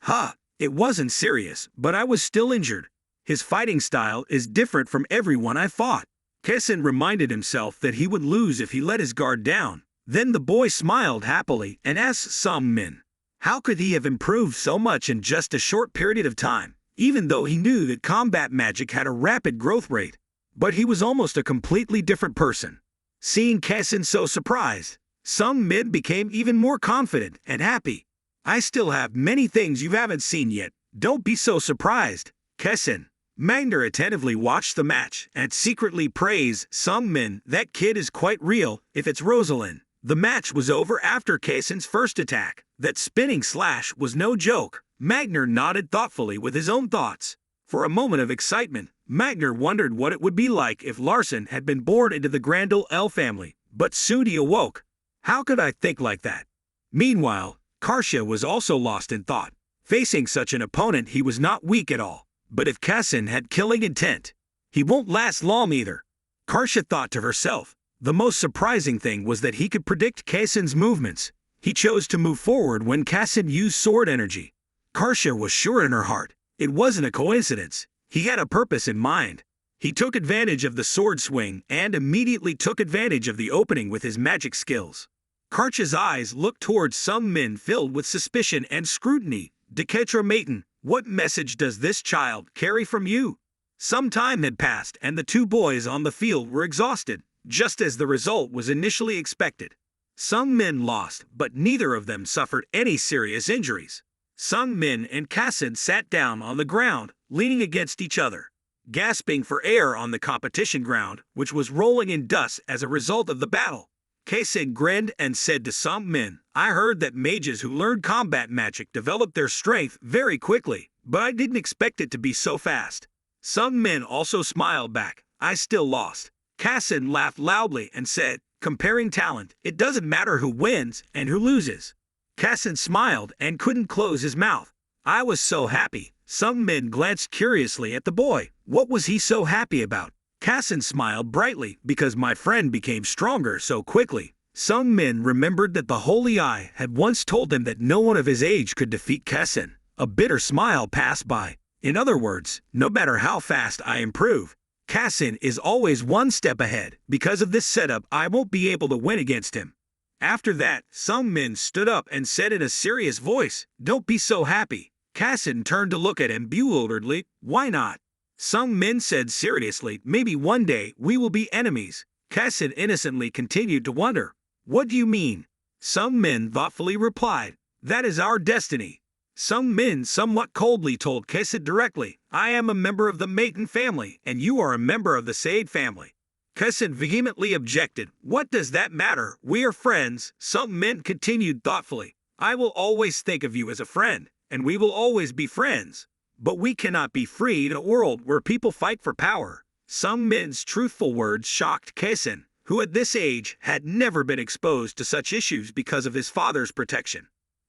It wasn't serious, but I was still injured. His fighting style is different from everyone I fought. Kasin reminded himself that he would lose if he let his guard down. Then the boy smiled happily and asked Sung Min, how could he have improved so much in just a short period of time, even though he knew that combat magic had a rapid growth rate? But he was almost a completely different person. Seeing Kasin so surprised, Sung Min became even more confident and happy. I still have many things you haven't seen yet. Don't be so surprised, Kasin. Magner attentively watched the match and secretly praised Sung Min. That kid is quite real, if it's Rosalind. The match was over after Kasin's first attack. That spinning slash was no joke. Magner nodded thoughtfully with his own thoughts. For a moment of excitement, Magner wondered what it would be like if Larson had been born into the Grandel L family, but soon he awoke. How could I think like that? Meanwhile, Karshia was also lost in thought. Facing such an opponent, he was not weak at all. But if Kasin had killing intent, he won't last long either. Karshia thought to herself. The most surprising thing was that he could predict Kasin's movements. He chose to move forward when Kasin used sword energy. Karshia was sure in her heart. It wasn't a coincidence. He had a purpose in mind. He took advantage of the sword swing and immediately took advantage of the opening with his magic skills. Karchia's eyes looked towards Sung Min filled with suspicion and scrutiny. Deketra Maton, what message does this child carry from you? Some time had passed and the two boys on the field were exhausted, just as the result was initially expected. Sung Min lost, but neither of them suffered any serious injuries. Sung Min and Kasin sat down on the ground, leaning against each other, gasping for air on the competition ground, which was rolling in dust as a result of the battle. Kasin grinned and said to Sung Min, I heard that mages who learn combat magic develop their strength very quickly, but I didn't expect it to be so fast. Sung Min also smiled back. I still lost. Kasin laughed loudly and said, comparing talent, it doesn't matter who wins and who loses. Kasin smiled and couldn't close his mouth. I was so happy. Sung Min glanced curiously at the boy. What was he so happy about? Kasin smiled brightly because my friend became stronger so quickly. Sung Min remembered that the Holy Eye had once told him that no one of his age could defeat Kasin. A bitter smile passed by. In other words, no matter how fast I improve, Kasin is always one step ahead. Because of this setup, I won't be able to win against him. After that, Sung Min stood up and said in a serious voice, Don't be so happy. Kasin turned to look at him bewilderedly. Why not? Sung Min said seriously, maybe one day we will be enemies. Kasin innocently continued to wonder. What do you mean? Sung Min thoughtfully replied, that is our destiny. Sung Min somewhat coldly told Kasin directly, I am a member of the Maton family and you are a member of the Said family. Kasin vehemently objected. What does that matter? We are friends. Sung Min continued thoughtfully. I will always think of you as a friend, and we will always be friends. But we cannot be free in a world where people fight for power. Sung Min's truthful words shocked Kasin, who at this age had never been exposed to such issues because of his father's protection.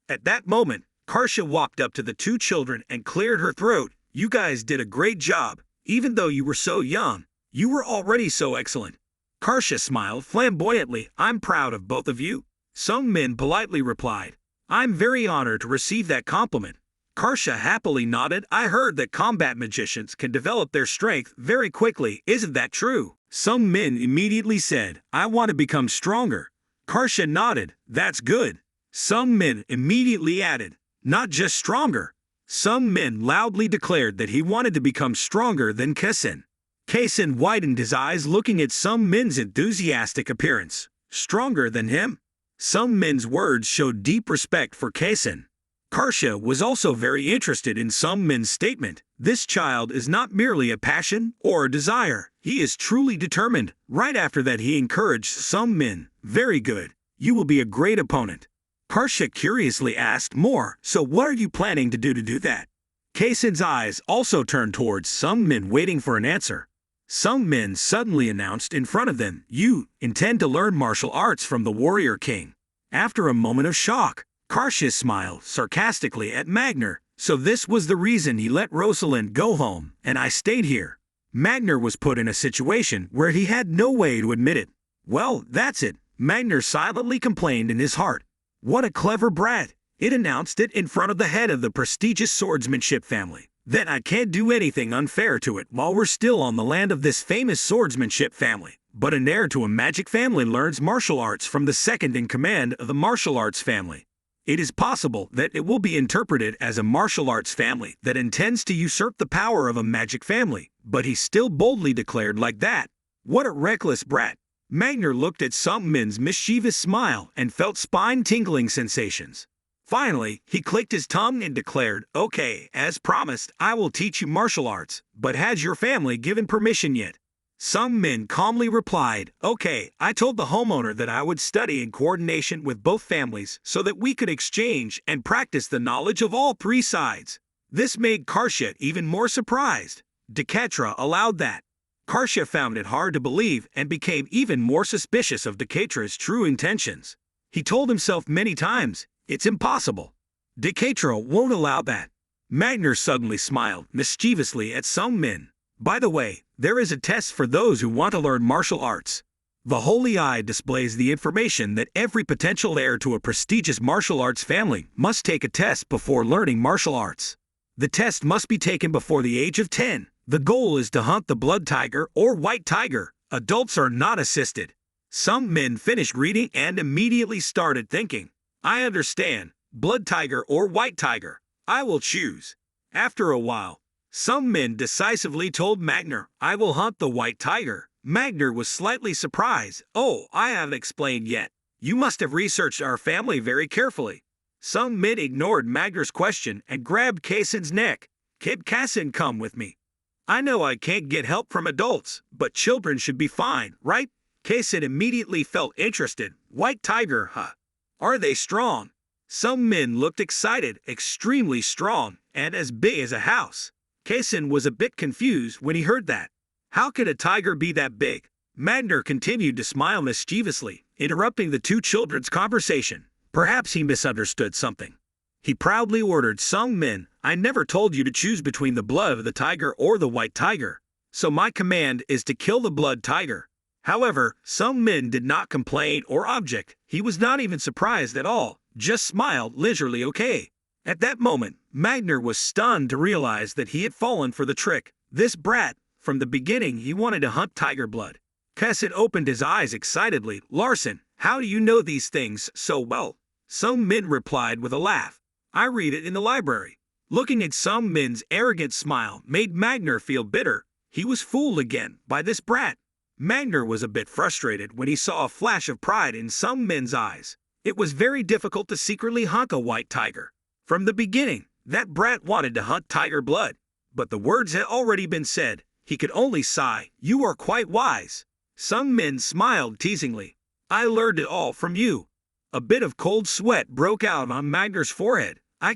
At that moment, Karsha walked up to the two children and cleared her throat. You guys did a great job. Even though you were so young, you were already so excellent. Karsha smiled flamboyantly. I'm proud of both of you. Sung-min politely replied. I'm very honored to receive that compliment. Karsha happily nodded. I heard that combat magicians can develop their strength very quickly. Isn't that true? Sung-min immediately said, I want to become stronger. Karsha nodded. That's good. Sung-min immediately added, not just stronger. Sung-min loudly declared that he wanted to become stronger than Kaesin. Kaesin widened his eyes looking at Sung-min's enthusiastic appearance. Stronger than him? Sung-min's words showed deep respect for Kaesin. Karsha was also very interested in Sung-min's statement. This child is not merely a passion or a desire. He is truly determined. Right after that he encouraged Sung-min. Very good. You will be a great opponent. Karsha curiously asked more, so what are you planning to do that? Kaesin's eyes also turned towards Sung-min waiting for an answer. Sung-min suddenly announced in front of them, you intend to learn martial arts from the warrior king. After a moment of shock, Karsha smiled sarcastically at Magner. So this was the reason he let Rosalind go home, and I stayed here. Magner was put in a situation where he had no way to admit it. Well, that's it, Magner silently complained in his heart. What a clever brat. It announced it in front of the head of the prestigious swordsmanship family. Then I can't do anything unfair to it while we're still on the land of this famous swordsmanship family. But an heir to a magic family learns martial arts from the second in command of the martial arts family. It is possible that it will be interpreted as a martial arts family that intends to usurp the power of a magic family, but he still boldly declared like that. What a reckless brat. Magner looked at Sung-min's mischievous smile and felt spine-tingling sensations. Finally, he clicked his tongue and declared, okay, as promised, I will teach you martial arts, but has your family given permission yet? Sung-min calmly replied, okay, I told the homeowner that I would study in coordination with both families so that we could exchange and practice the knowledge of all three sides. This made Karsha even more surprised. Dekatra allowed that. Karsha found it hard to believe and became even more suspicious of Dekatra's true intentions. He told himself many times, it's impossible. Dekatra won't allow that. Magner suddenly smiled mischievously at Sung-min. By the way, there is a test for those who want to learn martial arts. The Holy Eye displays the information that every potential heir to a prestigious martial arts family must take a test before learning martial arts. The test must be taken before the age of 10. The goal is to hunt the blood tiger or white tiger. Adults are not assisted. Sung-min finished reading and immediately started thinking. I understand. Blood tiger or white tiger. I will choose. After a while, Sung-min decisively told Magner, I will hunt the white tiger. Magner was slightly surprised. Oh, I haven't explained yet. You must have researched our family very carefully. Sung-min ignored Magner's question and grabbed Kaesin's neck. Kid Kaesin, come with me. I know I can't get help from adults, but children should be fine, right? Kaesin immediately felt interested. White tiger, huh? Are they strong? Sung-min looked excited, extremely strong, and as big as a house. Kaesin was a bit confused when he heard that. How could a tiger be that big? Magner continued to smile mischievously, interrupting the two children's conversation. Perhaps he misunderstood something. He proudly ordered Sung-min, I never told you to choose between the blood of the tiger or the white tiger. So my command is to kill the blood tiger. However, Sung-min did not complain or object. He was not even surprised at all, just smiled leisurely okay. At that moment, Magner was stunned to realize that he had fallen for the trick. This brat, from the beginning he wanted to hunt tiger blood. Kaesin opened his eyes excitedly. Larson, how do you know these things so well? Sung-min replied with a laugh. I read it in the library. Looking at Sung-min's arrogant smile made Magner feel bitter. He was fooled again by this brat. Magner was a bit frustrated when he saw a flash of pride in Sung-min's eyes. It was very difficult to secretly hunt a white tiger. From the beginning, that brat wanted to hunt tiger blood. But the words had already been said. He could only sigh. You are quite wise. Sung-min smiled teasingly. I learned it all from you. A bit of cold sweat broke out on Magner's forehead. I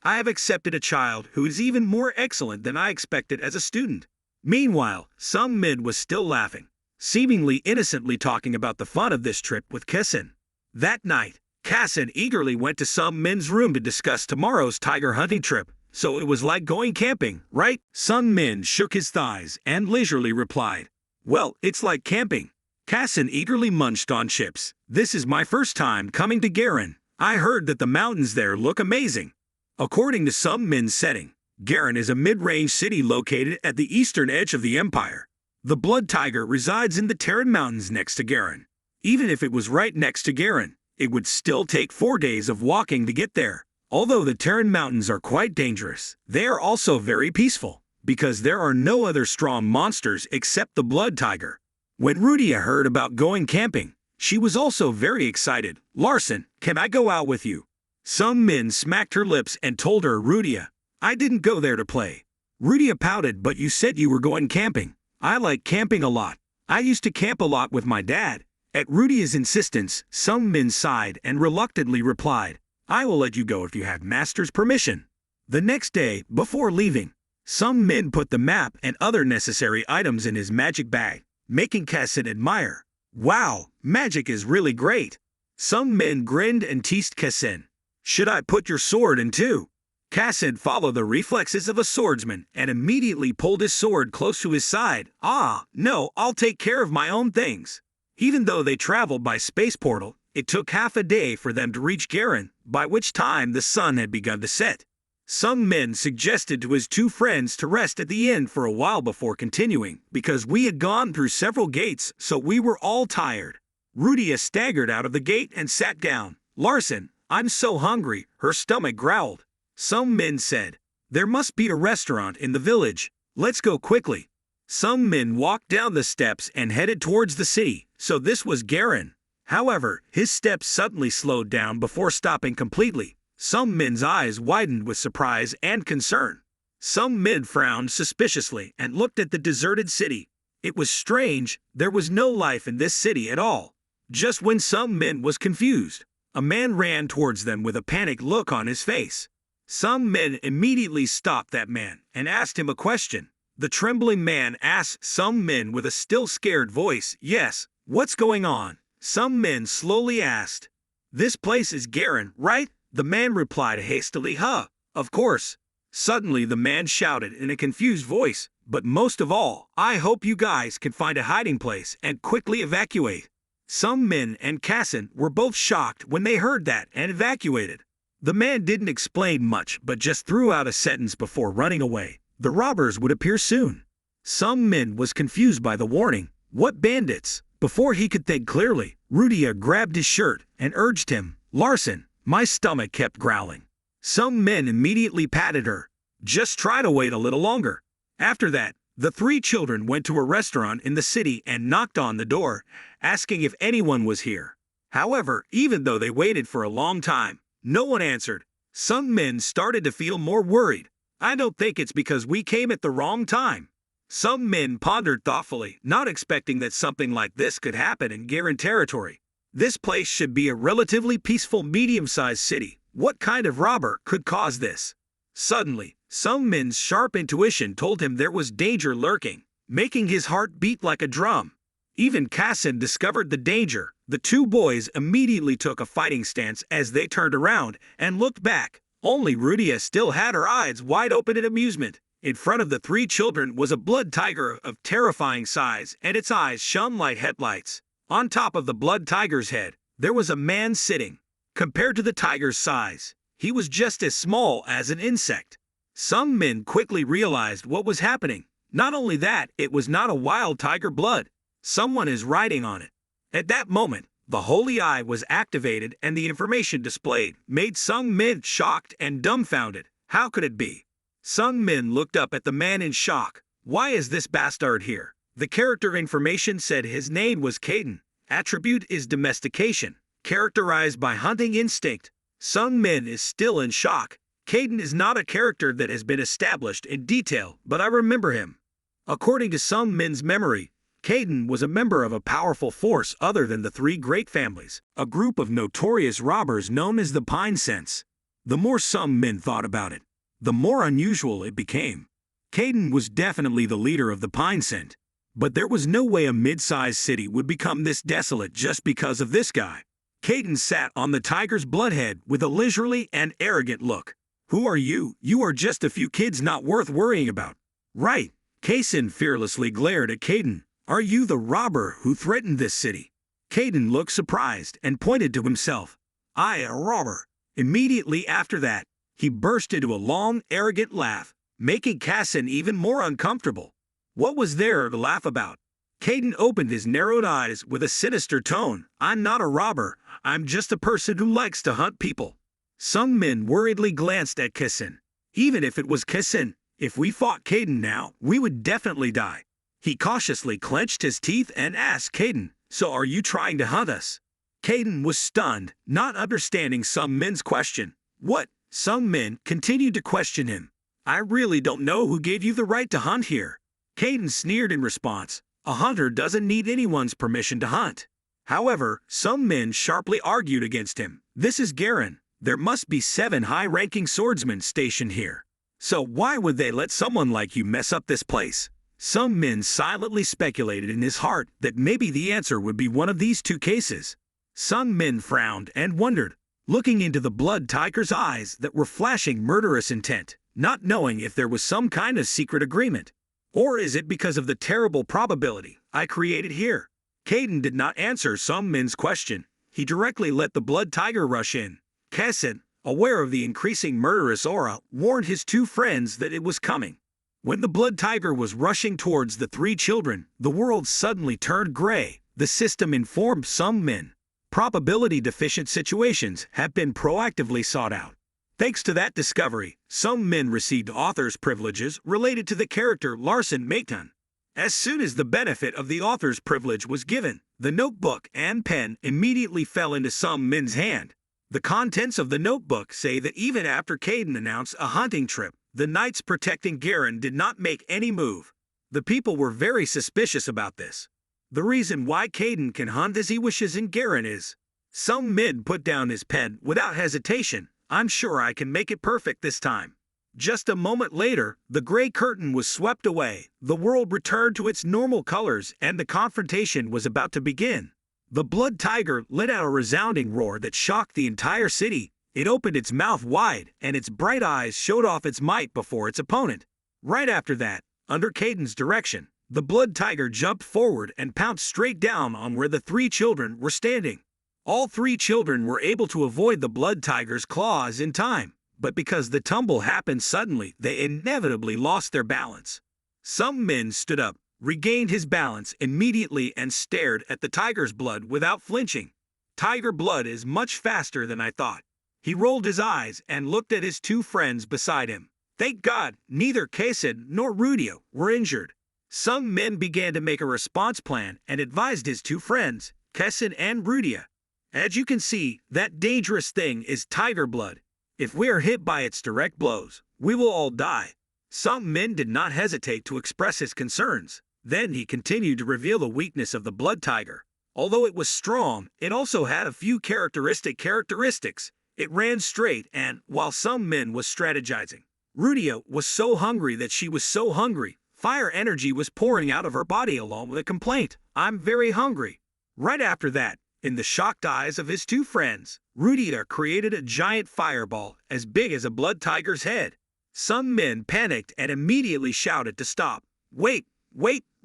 have accepted a child who is even more excellent than I expected as a student. Meanwhile, Sung-min was still laughing, seemingly innocently talking about the fun of this trip with Kaesin. That night, Cassin eagerly went to Sun Min's room to discuss tomorrow's tiger hunting trip. So it was like going camping, right? Sun Min shook his thighs and leisurely replied, "Well, it's like camping." Cassin eagerly munched on chips. "This is my first time coming to Garen. I heard that the mountains there look amazing." According to Sun Min's setting, Garen is a mid-range city located at the eastern edge of the empire. The blood tiger resides in the Terran Mountains next to Garen. Even if it was right next to Garen, it would still take 4 days of walking to get there. Although the Terran Mountains are quite dangerous, they are also very peaceful, because there are no other strong monsters except the blood tiger. When Rudia heard about going camping, she was also very excited. "Larson, can I go out with you?" Sun Min smacked her lips and told her, "Rudia, I didn't go there to play." Rudia pouted, "But you said you were going camping." "I like camping a lot. I used to camp a lot with my dad." At Rudia's insistence, Sun Min sighed and reluctantly replied, "I will let you go if you have Master's permission." The next day, before leaving, Sun Min put the map and other necessary items in his magic bag, making Cassin admire. "Wow, magic is really great." Sun Min grinned and teased Cassin. "Should I put your sword in too?" Cassin followed the reflexes of a swordsman and immediately pulled his sword close to his side. "Ah, no, I'll take care of my own things." Even though they traveled by space portal, it took half a day for them to reach Garen, by which time the sun had begun to set. Sun Min suggested to his two friends to rest at the inn for a while before continuing, because we had gone through several gates, so we were all tired. Rudia staggered out of the gate and sat down. "Larson, I'm so hungry," her stomach growled. Sun Min said, "There must be a restaurant in the village. Let's go quickly." Sun Min walked down the steps and headed towards the city, so this was Garen. However, his steps suddenly slowed down before stopping completely. Sun Min's eyes widened with surprise and concern. Sun Min frowned suspiciously and looked at the deserted city. It was strange, there was no life in this city at all. Just when Sun Min was confused, a man ran towards them with a panicked look on his face. Sun Min immediately stopped that man and asked him a question. The trembling man asked Sun Min with a still scared voice, "Yes, what's going on?" Sun Min slowly asked, "This place is Garen, right?" The man replied hastily, "Huh, of course." Suddenly the man shouted in a confused voice, "But most of all, I hope you guys can find a hiding place and quickly evacuate." Sun Min and Cassin were both shocked when they heard that and evacuated. The man didn't explain much but just threw out a sentence before running away. The robbers would appear soon. Sun Min was confused by the warning. What bandits? Before he could think clearly, Rudia grabbed his shirt and urged him, "Larson." My stomach kept growling. Sun Min immediately patted her. "Just try to wait a little longer." After that, the three children went to a restaurant in the city and knocked on the door, asking if anyone was here. However, even though they waited for a long time, no one answered. Sun Min started to feel more worried. "I don't think it's because we came at the wrong time." Sun Min pondered thoughtfully, not expecting that something like this could happen in Garen territory. This place should be a relatively peaceful medium-sized city. What kind of robber could cause this? Suddenly, Sun Min's sharp intuition told him there was danger lurking, making his heart beat like a drum. Even Cassin discovered the danger. The two boys immediately took a fighting stance as they turned around and looked back. Only Rudia still had her eyes wide open in amusement. In front of the three children was a blood tiger of terrifying size, and its eyes shone like headlights. On top of the blood tiger's head, there was a man sitting. Compared to the tiger's size, he was just as small as an insect. Sun Min quickly realized what was happening. Not only that, it was not a wild tiger blood. Someone is riding on it. At that moment, the holy eye was activated and the information displayed made Sun Min shocked and dumbfounded. How could it be? Sun Min looked up at the man in shock. Why is this bastard here? The character information said his name was Caden. Attribute is domestication, characterized by hunting instinct. Sun Min is still in shock. Caden is not a character that has been established in detail, but I remember him. According to Sun Min's memory, Caden was a member of a powerful force other than the three great families, a group of notorious robbers known as the Pine Scents. The more Sun Min thought about it, the more unusual it became. Caden was definitely the leader of the Pine Scent, but there was no way a mid-sized city would become this desolate just because of this guy. Caden sat on the tiger's bloodhead with a leisurely and arrogant look. Who are you? You are just a few kids not worth worrying about. Right. Keisen fearlessly glared at Caden. Are you the robber who threatened this city? Caden looked surprised and pointed to himself. I, a robber. Immediately after that, he burst into a long, arrogant laugh, making Keisen even more uncomfortable. What was there to laugh about? Caden opened his narrowed eyes with a sinister tone. I'm not a robber. I'm just a person who likes to hunt people. Some men worriedly glanced at Keisen. Even if it was Keisen, if we fought Caden now, we would definitely die. He cautiously clenched his teeth and asked Caden, so are you trying to hunt us? Caden was stunned, not understanding some men's question. What? Some men continued to question him. I really don't know who gave you the right to hunt here. Caden sneered in response. A hunter doesn't need anyone's permission to hunt. However, some men sharply argued against him. This is Garen. There must be 7 high-ranking swordsmen stationed here. So why would they let someone like you mess up this place? Some men silently speculated in his heart that maybe the answer would be one of these 2 cases. Some men frowned and wondered, looking into the blood tiger's eyes that were flashing murderous intent, not knowing if there was some kind of secret agreement. Or is it because of the terrible probability I created here? Caden did not answer some men's question. He directly let the blood tiger rush in. Keisen, aware of the increasing murderous aura, warned his 2 friends that it was coming. When the blood tiger was rushing towards the 3 children, the world suddenly turned gray. The system informed some men. Probability-deficient situations have been proactively sought out. Thanks to that discovery, some men received author's privileges related to the character Larson Mayton. As soon as the benefit of the author's privilege was given, the notebook and pen immediately fell into some men's hand. The contents of the notebook say that even after Caden announced a hunting trip, the knights protecting Garen did not make any move. The people were very suspicious about this. The reason why Caden can hunt as he wishes in Garen is, some men put down his pen without hesitation. I'm sure I can make it perfect this time. Just a moment later, the gray curtain was swept away, the world returned to its normal colors, and the confrontation was about to begin. The blood tiger let out a resounding roar that shocked the entire city. It opened its mouth wide, and its bright eyes showed off its might before its opponent. Right after that, under Caden's direction, the blood tiger jumped forward and pounced straight down on where the 3 children were standing. All 3 children were able to avoid the blood tiger's claws in time, but because the tumble happened suddenly, they inevitably lost their balance. Some men stood up, regained his balance immediately and stared at the tiger's blood without flinching. Tiger blood is much faster than I thought. He rolled his eyes and looked at his 2 friends beside him. Thank God, neither Keisen nor Rudio were injured. Some men began to make a response plan and advised his 2 friends, Keisen and Rudia. As you can see, that dangerous thing is tiger blood. If we are hit by its direct blows, we will all die. Some men did not hesitate to express his concerns. Then he continued to reveal the weakness of the blood tiger. Although it was strong, it also had a few characteristics. It ran straight and, while some men was strategizing, Rudia was so hungry that she was so hungry, fire energy was pouring out of her body along with a complaint, I'm very hungry. Right after that, in the shocked eyes of his 2 friends, Rudia created a giant fireball as big as a blood tiger's head. Some men panicked and immediately shouted to stop. Wait,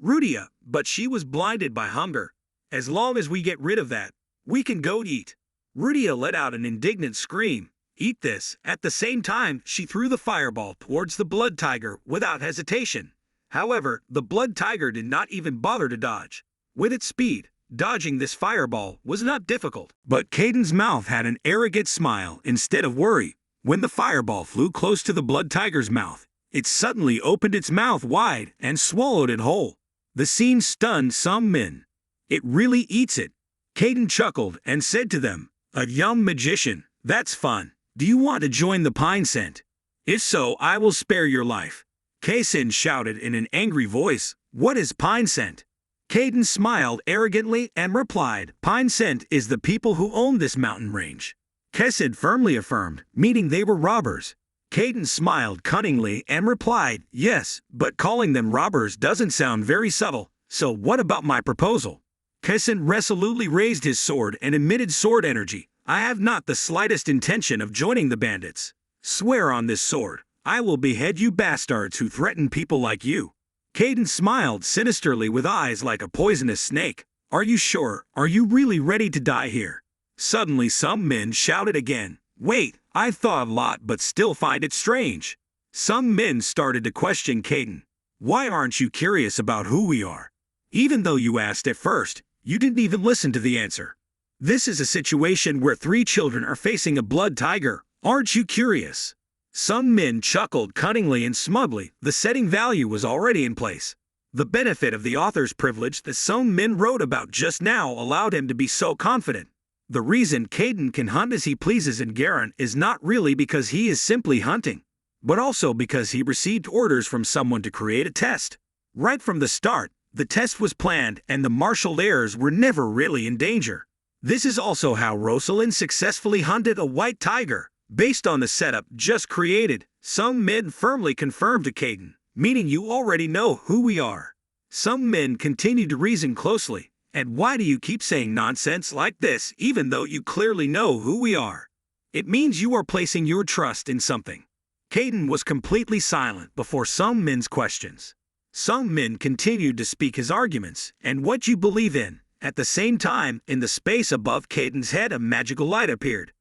Rudia, but she was blinded by hunger. As long as we get rid of that, we can go eat. Rudia let out an indignant scream. Eat this. At the same time, she threw the fireball towards the blood tiger without hesitation. However, the blood tiger did not even bother to dodge. With its speed, dodging this fireball was not difficult. But Caden's mouth had an arrogant smile instead of worry. When the fireball flew close to the blood tiger's mouth, it suddenly opened its mouth wide and swallowed it whole. The scene stunned some men. It really eats it. Caden chuckled and said to them, a young magician, that's fun. Do you want to join the pine scent? If so, I will spare your life. Keisen shouted in an angry voice, what is pine scent? Caden smiled arrogantly and replied, pine scent is the people who own this mountain range. Keisen firmly affirmed, meaning they were robbers. Caden smiled cunningly and replied, yes, but calling them robbers doesn't sound very subtle, so what about my proposal? Kessen resolutely raised his sword and emitted sword energy. I have not the slightest intention of joining the bandits. Swear on this sword. I will behead you bastards who threaten people like you. Caden smiled sinisterly with eyes like a poisonous snake. Are you sure? Are you really ready to die here? Suddenly some men shouted again. Wait, I thought a lot but still find it strange. Some men started to question Caden. Why aren't you curious about who we are? Even though you asked at first, you didn't even listen to the answer. This is a situation where 3 children are facing a blood tiger. Aren't you curious? Some men chuckled cunningly and smugly. The setting value was already in place. The benefit of the author's privilege that some men wrote about just now allowed him to be so confident. The reason Caden can hunt as he pleases in Garen is not really because he is simply hunting, but also because he received orders from someone to create a test. Right from the start, the test was planned and the marshaled heirs were never really in danger. This is also how Rosalind successfully hunted a white tiger. Based on the setup just created, some men firmly confirmed to Caden, meaning you already know who we are. Some men continued to reason closely. And why do you keep saying nonsense like this even though you clearly know who we are? It means you are placing your trust in something. Caden was completely silent before some men's questions. Some men continued to speak his arguments and what you believe in. At the same time, in the space above Caden's head a magical light appeared.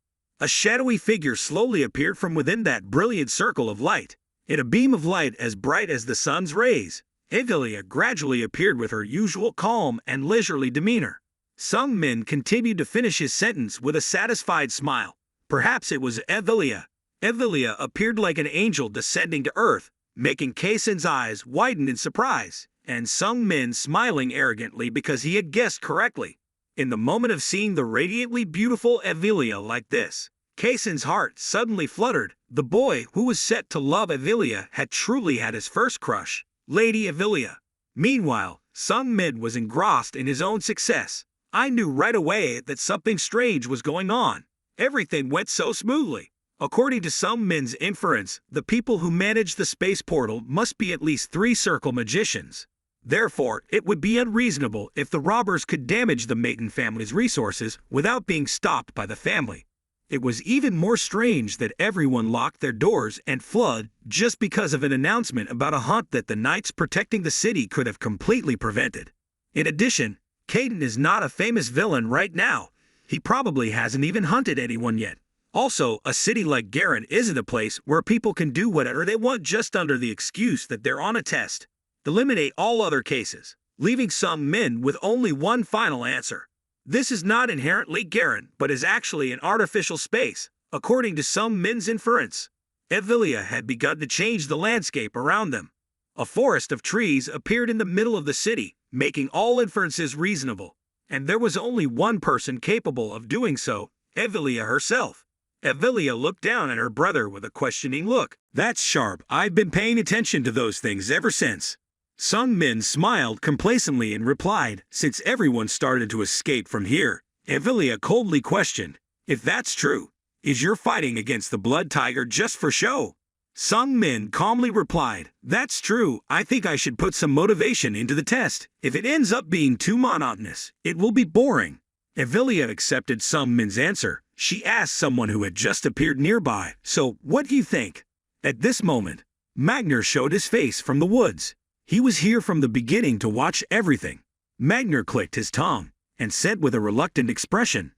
A shadowy figure slowly appeared from within that brilliant circle of light. In a beam of light as bright as the sun's rays, Evelia gradually appeared with her usual calm and leisurely demeanor. Some men continued to finish his sentence with a satisfied smile. Perhaps it was Evelia. Evelia appeared like an angel descending to earth, making Kaysen's eyes widen in surprise, and some men smiling arrogantly because he had guessed correctly. In the moment of seeing the radiantly beautiful Evelia like this, Kaysen's heart suddenly fluttered. The boy who was set to love Evelia had truly had his first crush. Lady Evelia. Meanwhile, Sun Mid was engrossed in his own success. I knew right away that something strange was going on. Everything went so smoothly. According to some men's inference, the people who manage the space portal must be at least 3 circle magicians. Therefore, it would be unreasonable if the robbers could damage the Maiden family's resources without being stopped by the family. It was even more strange that everyone locked their doors and fled just because of an announcement about a hunt that the knights protecting the city could have completely prevented. In addition, Caden is not a famous villain right now. He probably hasn't even hunted anyone yet. Also, a city like Garen isn't a place where people can do whatever they want just under the excuse that they're on a test. Eliminate all other cases, leaving some men with only one final answer. This is not inherently Garen, but is actually an artificial space, according to some men's inference. Evelia had begun to change the landscape around them. A forest of trees appeared in the middle of the city, making all inferences reasonable. And there was only one person capable of doing so, Evelia herself. Evelia looked down at her brother with a questioning look. That's sharp. I've been paying attention to those things ever since. Some men smiled complacently and replied, since everyone started to escape from here. Evelia coldly questioned, if that's true, is your fighting against the blood tiger just for show? Some men calmly replied, that's true. I think I should put some motivation into the test. If it ends up being too monotonous, it will be boring. Evelia accepted some men's answer. She asked someone who had just appeared nearby, so what do you think? At this moment, Magner showed his face from the woods. He was here from the beginning to watch everything. Magner clicked his tongue and said with a reluctant expression,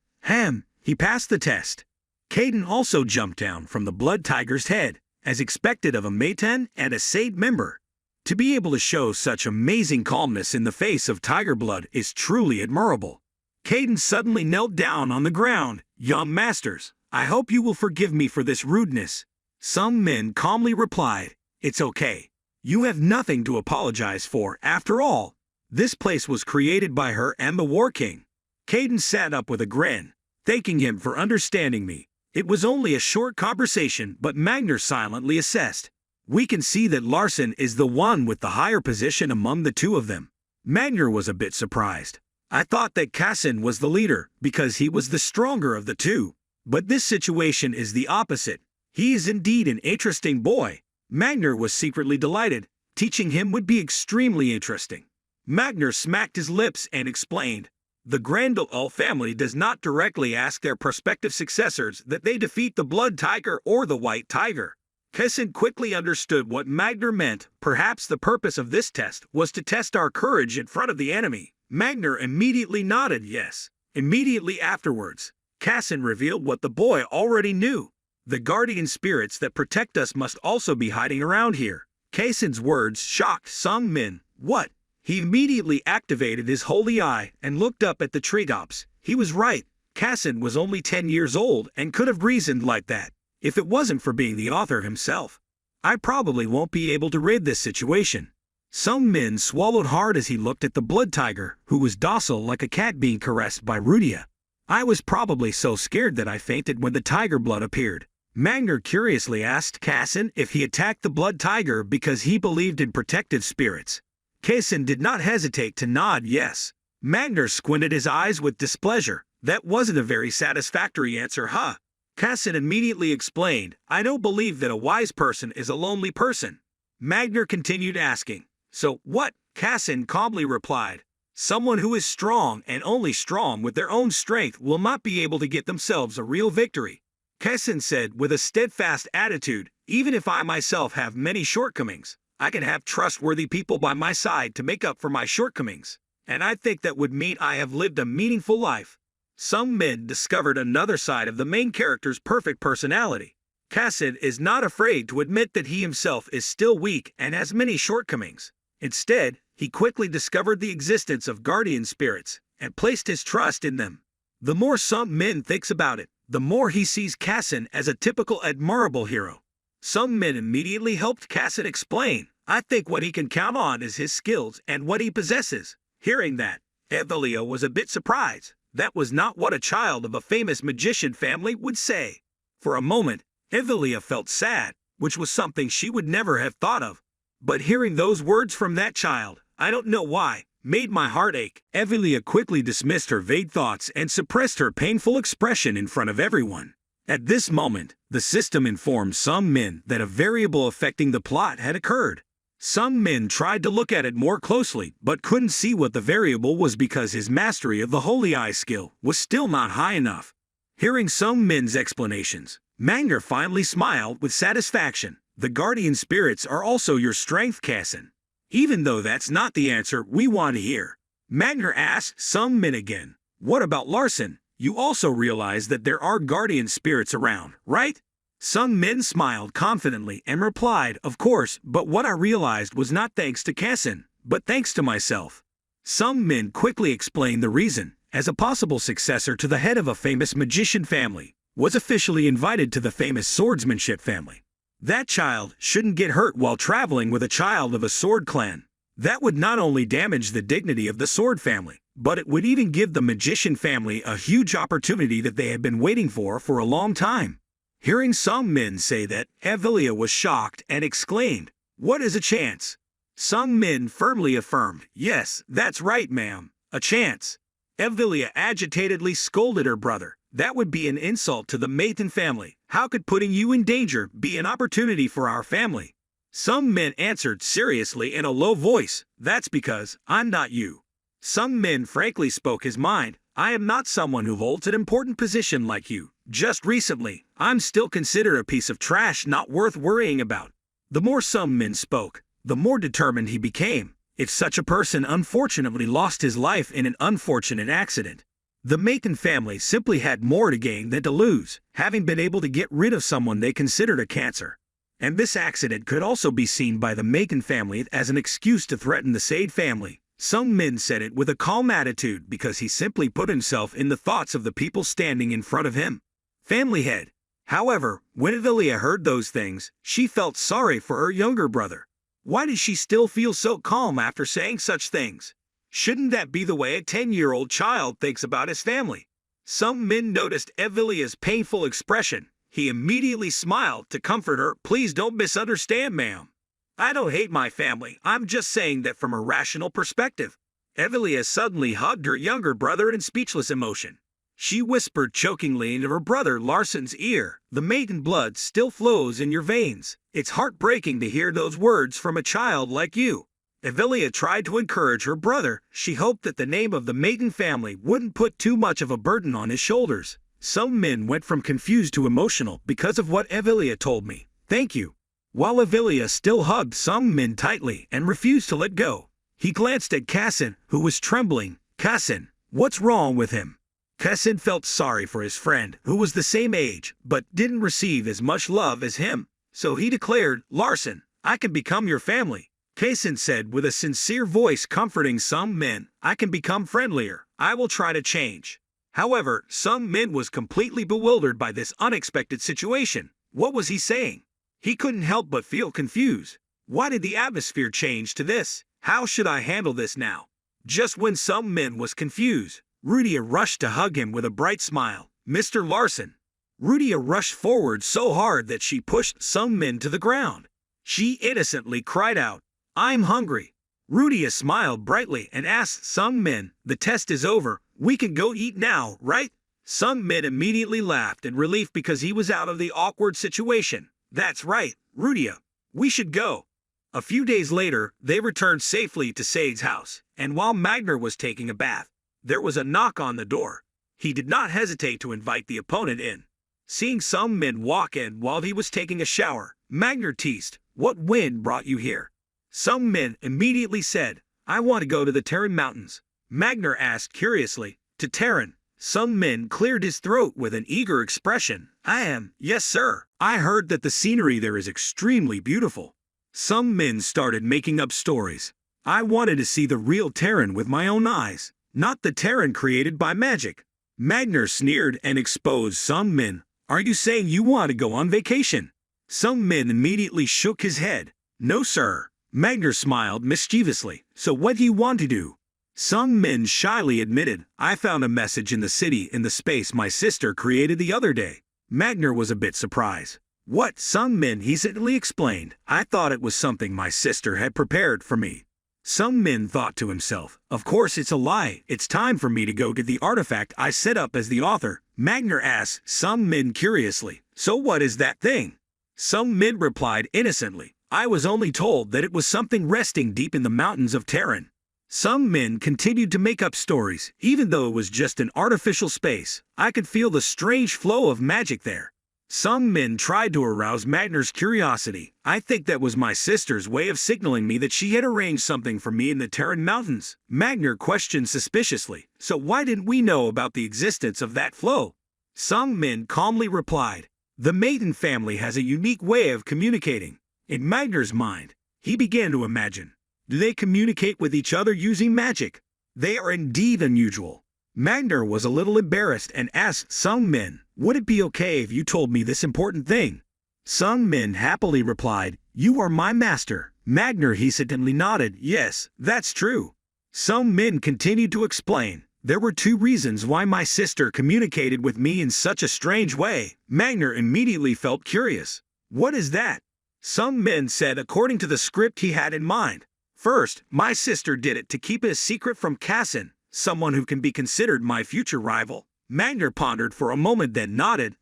he passed the test. Caden also jumped down from the blood tiger's head, as expected of a Maiten and a Sade member. To be able to show such amazing calmness in the face of tiger blood is truly admirable. Caden suddenly knelt down on the ground. Young masters, I hope you will forgive me for this rudeness. Some men calmly replied, it's okay. You have nothing to apologize for. After all, this place was created by her and the War King. Caden sat up with a grin, thanking him for understanding me. It was only a short conversation, but Magner silently assessed. We can see that Larson is the one with the higher position among the 2 of them. Magner was a bit surprised. I thought that Kassin was the leader because he was the stronger of the 2. But this situation is the opposite. He is indeed an interesting boy. Magner was secretly delighted. Teaching him would be extremely interesting. Magner smacked his lips and explained, The Grandel family does not directly ask their prospective successors that they defeat the Blood Tiger or the White Tiger. Kessin quickly understood what Magner meant. Perhaps the purpose of this test was to test our courage in front of the enemy. Magner immediately nodded yes. Immediately afterwards, Kassin revealed what the boy already knew. The guardian spirits that protect us must also be hiding around here. Kassin's words shocked Sung Min. What? He immediately activated his holy eye and looked up at the treetops. He was right. Kassin was only 10 years old and could have reasoned like that, if it wasn't for being the author himself. I probably won't be able to rid this situation. Sung Min swallowed hard as he looked at the Blood Tiger, who was docile like a cat being caressed by Rudia. I was probably so scared that I fainted when the tiger blood appeared. Magner curiously asked Kassin if he attacked the Blood Tiger because he believed in protective spirits. Kassin did not hesitate to nod yes. Magner squinted his eyes with displeasure. That wasn't a very satisfactory answer, huh? Kassin immediately explained, I don't believe that a wise person is a lonely person. Magner continued asking, so what? Kassin calmly replied, someone who is strong and only strong with their own strength will not be able to get themselves a real victory. Kassin said with a steadfast attitude, even if I myself have many shortcomings, I can have trustworthy people by my side to make up for my shortcomings, and I think that would mean I have lived a meaningful life. Sung Min discovered another side of the main character's perfect personality. Kassin is not afraid to admit that he himself is still weak and has many shortcomings. Instead, he quickly discovered the existence of guardian spirits and placed his trust in them. The more Sung Min thinks about it, the more he sees Kassin as a typical admirable hero. Sung Min immediately helped Kassin explain, I think what he can count on is his skills and what he possesses. Hearing that, Evelia was a bit surprised. That was not what a child of a famous magician family would say. For a moment, Evelia felt sad, which was something she would never have thought of. But hearing those words from that child, I don't know why, made my heart ache. Evelia quickly dismissed her vague thoughts and suppressed her painful expression in front of everyone. At this moment, the system informed Sung Min that a variable affecting the plot had occurred. Sung Min tried to look at it more closely but couldn't see what the variable was because his mastery of the Holy Eye skill was still not high enough. Hearing Sung Min's explanations, Magner finally smiled with satisfaction. The guardian spirits are also your strength, Kassin. Even though that's not the answer we want to hear. Magner asked Sung Min again, what about Larson? You also realize that there are guardian spirits around, right? Sung Min smiled confidently and replied, of course, but what I realized was not thanks to Kassin, but thanks to myself. Sung Min quickly explained the reason, as a possible successor to the head of a famous magician family, was officially invited to the famous swordsmanship family. That child shouldn't get hurt while traveling with a child of a sword clan. That would not only damage the dignity of the sword family, but it would even give the magician family a huge opportunity that they had been waiting for a long time. Hearing Sung Min say that, Evelia was shocked and exclaimed, what is a chance? Sung Min firmly affirmed, yes, that's right, ma'am, a chance. Evelia agitatedly scolded her brother. That would be an insult to the Maton family. How could putting you in danger be an opportunity for our family? Sung Min answered seriously in a low voice, that's because I'm not you. Sung Min frankly spoke his mind. I am not someone who holds an important position like you. Just recently, I'm still considered a piece of trash not worth worrying about. The more Sung Min spoke, the more determined he became. If such a person unfortunately lost his life in an unfortunate accident, the Macon family simply had more to gain than to lose, having been able to get rid of someone they considered a cancer. And this accident could also be seen by the Macon family as an excuse to threaten the Sade family. Sung Min said it with a calm attitude because he simply put himself in the thoughts of the people standing in front of him. Family head. However, when Evelia heard those things, she felt sorry for her younger brother. Why did she still feel so calm after saying such things? Shouldn't that be the way a 10-year-old child thinks about his family? Sung Min noticed Evelia's painful expression. He immediately smiled to comfort her. Please don't misunderstand, ma'am. I don't hate my family. I'm just saying that from a rational perspective. Evelia suddenly hugged her younger brother in speechless emotion. She whispered chokingly into her brother Larson's ear, the maiden blood still flows in your veins. It's heartbreaking to hear those words from a child like you. Evelia tried to encourage her brother. She hoped that the name of the maiden family wouldn't put too much of a burden on his shoulders. Some men went from confused to emotional because of what Evelia told me. Thank you. While Evelia still hugged some men tightly and refused to let go, he glanced at Kassin, who was trembling. Kassin, what's wrong with him? Kassin felt sorry for his friend, who was the same age, but didn't receive as much love as him. So he declared, Larson, I can become your family. Kassin said with a sincere voice, comforting some men, I can become friendlier. I will try to change. However, some men was completely bewildered by this unexpected situation. What was he saying? He couldn't help but feel confused. Why did the atmosphere change to this? How should I handle this now? Just when some men was confused, Rudia rushed to hug him with a bright smile. Mr. Larson. Rudia rushed forward so hard that she pushed some men to the ground. She innocently cried out, I'm hungry. Rudia smiled brightly and asked some men, the test is over, we can go eat now, right? Some men immediately laughed in relief because he was out of the awkward situation. That's right, Rudia. We should go. A few days later, they returned safely to Sade's house, and while Magner was taking a bath, there was a knock on the door. He did not hesitate to invite the opponent in. Seeing some men walk in while he was taking a shower, Magner teased, What wind brought you here? Some men immediately said, I want to go to the Terran Mountains. Magner asked curiously, To Terran? Some men cleared his throat with an eager expression. I am, yes sir. I heard that the scenery there is extremely beautiful. Some men started making up stories. I wanted to see the real Terran with my own eyes, not the Terran created by magic. Magner sneered and exposed some men. Are you saying you want to go on vacation? Some men immediately shook his head. No sir. Magner smiled mischievously. So what do you want to do? Some men shyly admitted, I found a message in the city in the space my sister created the other day. Magner was a bit surprised. What? Some men hesitantly explained, I thought it was something my sister had prepared for me. Some men thought to himself, of course it's a lie, it's time for me to go get the artifact I set up as the author. Magner asked some men curiously, so what is that thing? Some men replied innocently, I was only told that it was something resting deep in the mountains of Terran. Some men continued to make up stories, even though it was just an artificial space. I could feel the strange flow of magic there. Some men tried to arouse Magner's curiosity. I think that was my sister's way of signaling me that she had arranged something for me in the Terran Mountains. Magner questioned suspiciously, so why didn't we know about the existence of that flow? Some men calmly replied, the maiden family has a unique way of communicating. In Magner's mind, he began to imagine, do they communicate with each other using magic? They are indeed unusual. Magner was a little embarrassed and asked some men, would it be okay if you told me this important thing? Some men happily replied, you are my master. Magner hesitantly nodded, yes, that's true. Some men continued to explain, there were two reasons why my sister communicated with me in such a strange way. Magner immediately felt curious. What is that? Some men said according to the script he had in mind. First, my sister did it to keep it a secret from Kassin, someone who can be considered my future rival. Magner pondered for a moment then nodded,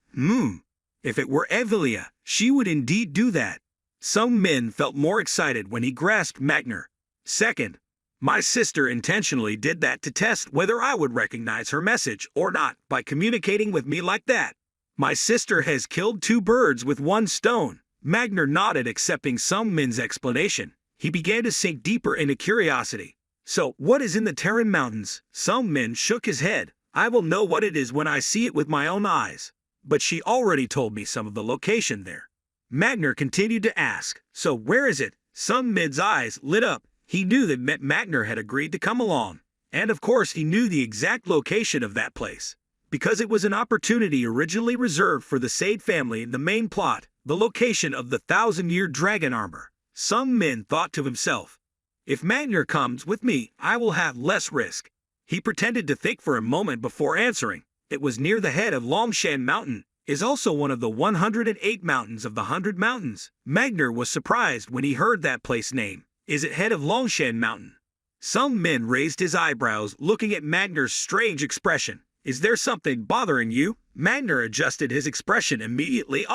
If it were Evelia, she would indeed do that. Some men felt more excited when he grasped Magner. Second, my sister intentionally did that to test whether I would recognize her message or not by communicating with me like that. My sister has killed two birds with one stone. Magner nodded, accepting some men's explanation. He began to sink deeper into curiosity. So, what is in the Terran Mountains? Some men shook his head. I will know what it is when I see it with my own eyes. But she already told me some of the location there. Magner continued to ask, so where is it? Some men's eyes lit up. He knew that Magner had agreed to come along. And of course he knew the exact location of that place. Because it was an opportunity originally reserved for the Sade family in the main plot, the location of the 1,000-year dragon armor. Some men thought to himself, if Magner comes with me, I will have less risk. He pretended to think for a moment before answering. It was near the head of Longshan Mountain, is also one of the 108 mountains of the 100 Mountains. Magner was surprised when he heard that place name. Is it head of Longshan Mountain? Some men raised his eyebrows, looking at Magner's strange expression. Is there something bothering you? Magner adjusted his expression immediately.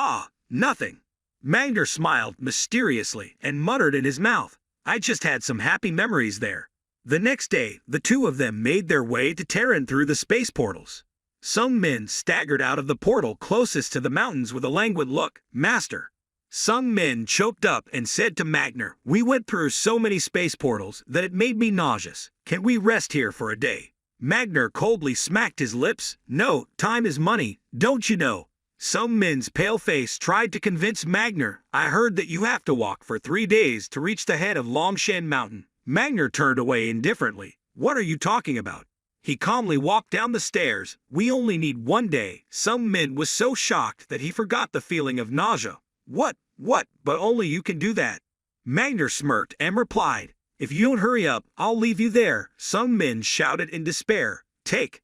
Nothing. Magner smiled mysteriously and muttered in his mouth, I just had some happy memories there. The next day, the two of them made their way to Terran through the space portals. Sung Min staggered out of the portal closest to the mountains with a languid look. Master. Sung Min choked up and said to Magner, "We went through so many space portals that it made me nauseous. Can we rest here for a day?" Magner coldly smacked his lips. "No, time is money, don't you know?" Sung Min's pale face tried to convince Magner. "I heard that you have to walk for 3 days to reach the head of Longshan Mountain." Magner turned away indifferently. "What are you talking about?" He calmly walked down the stairs. "We only need 1 day." Sung Min was so shocked that he forgot the feeling of nausea. What, but only you can do that." Magner smirked and replied, "If you don't hurry up, I'll leave you there." Sung Min shouted in despair, Take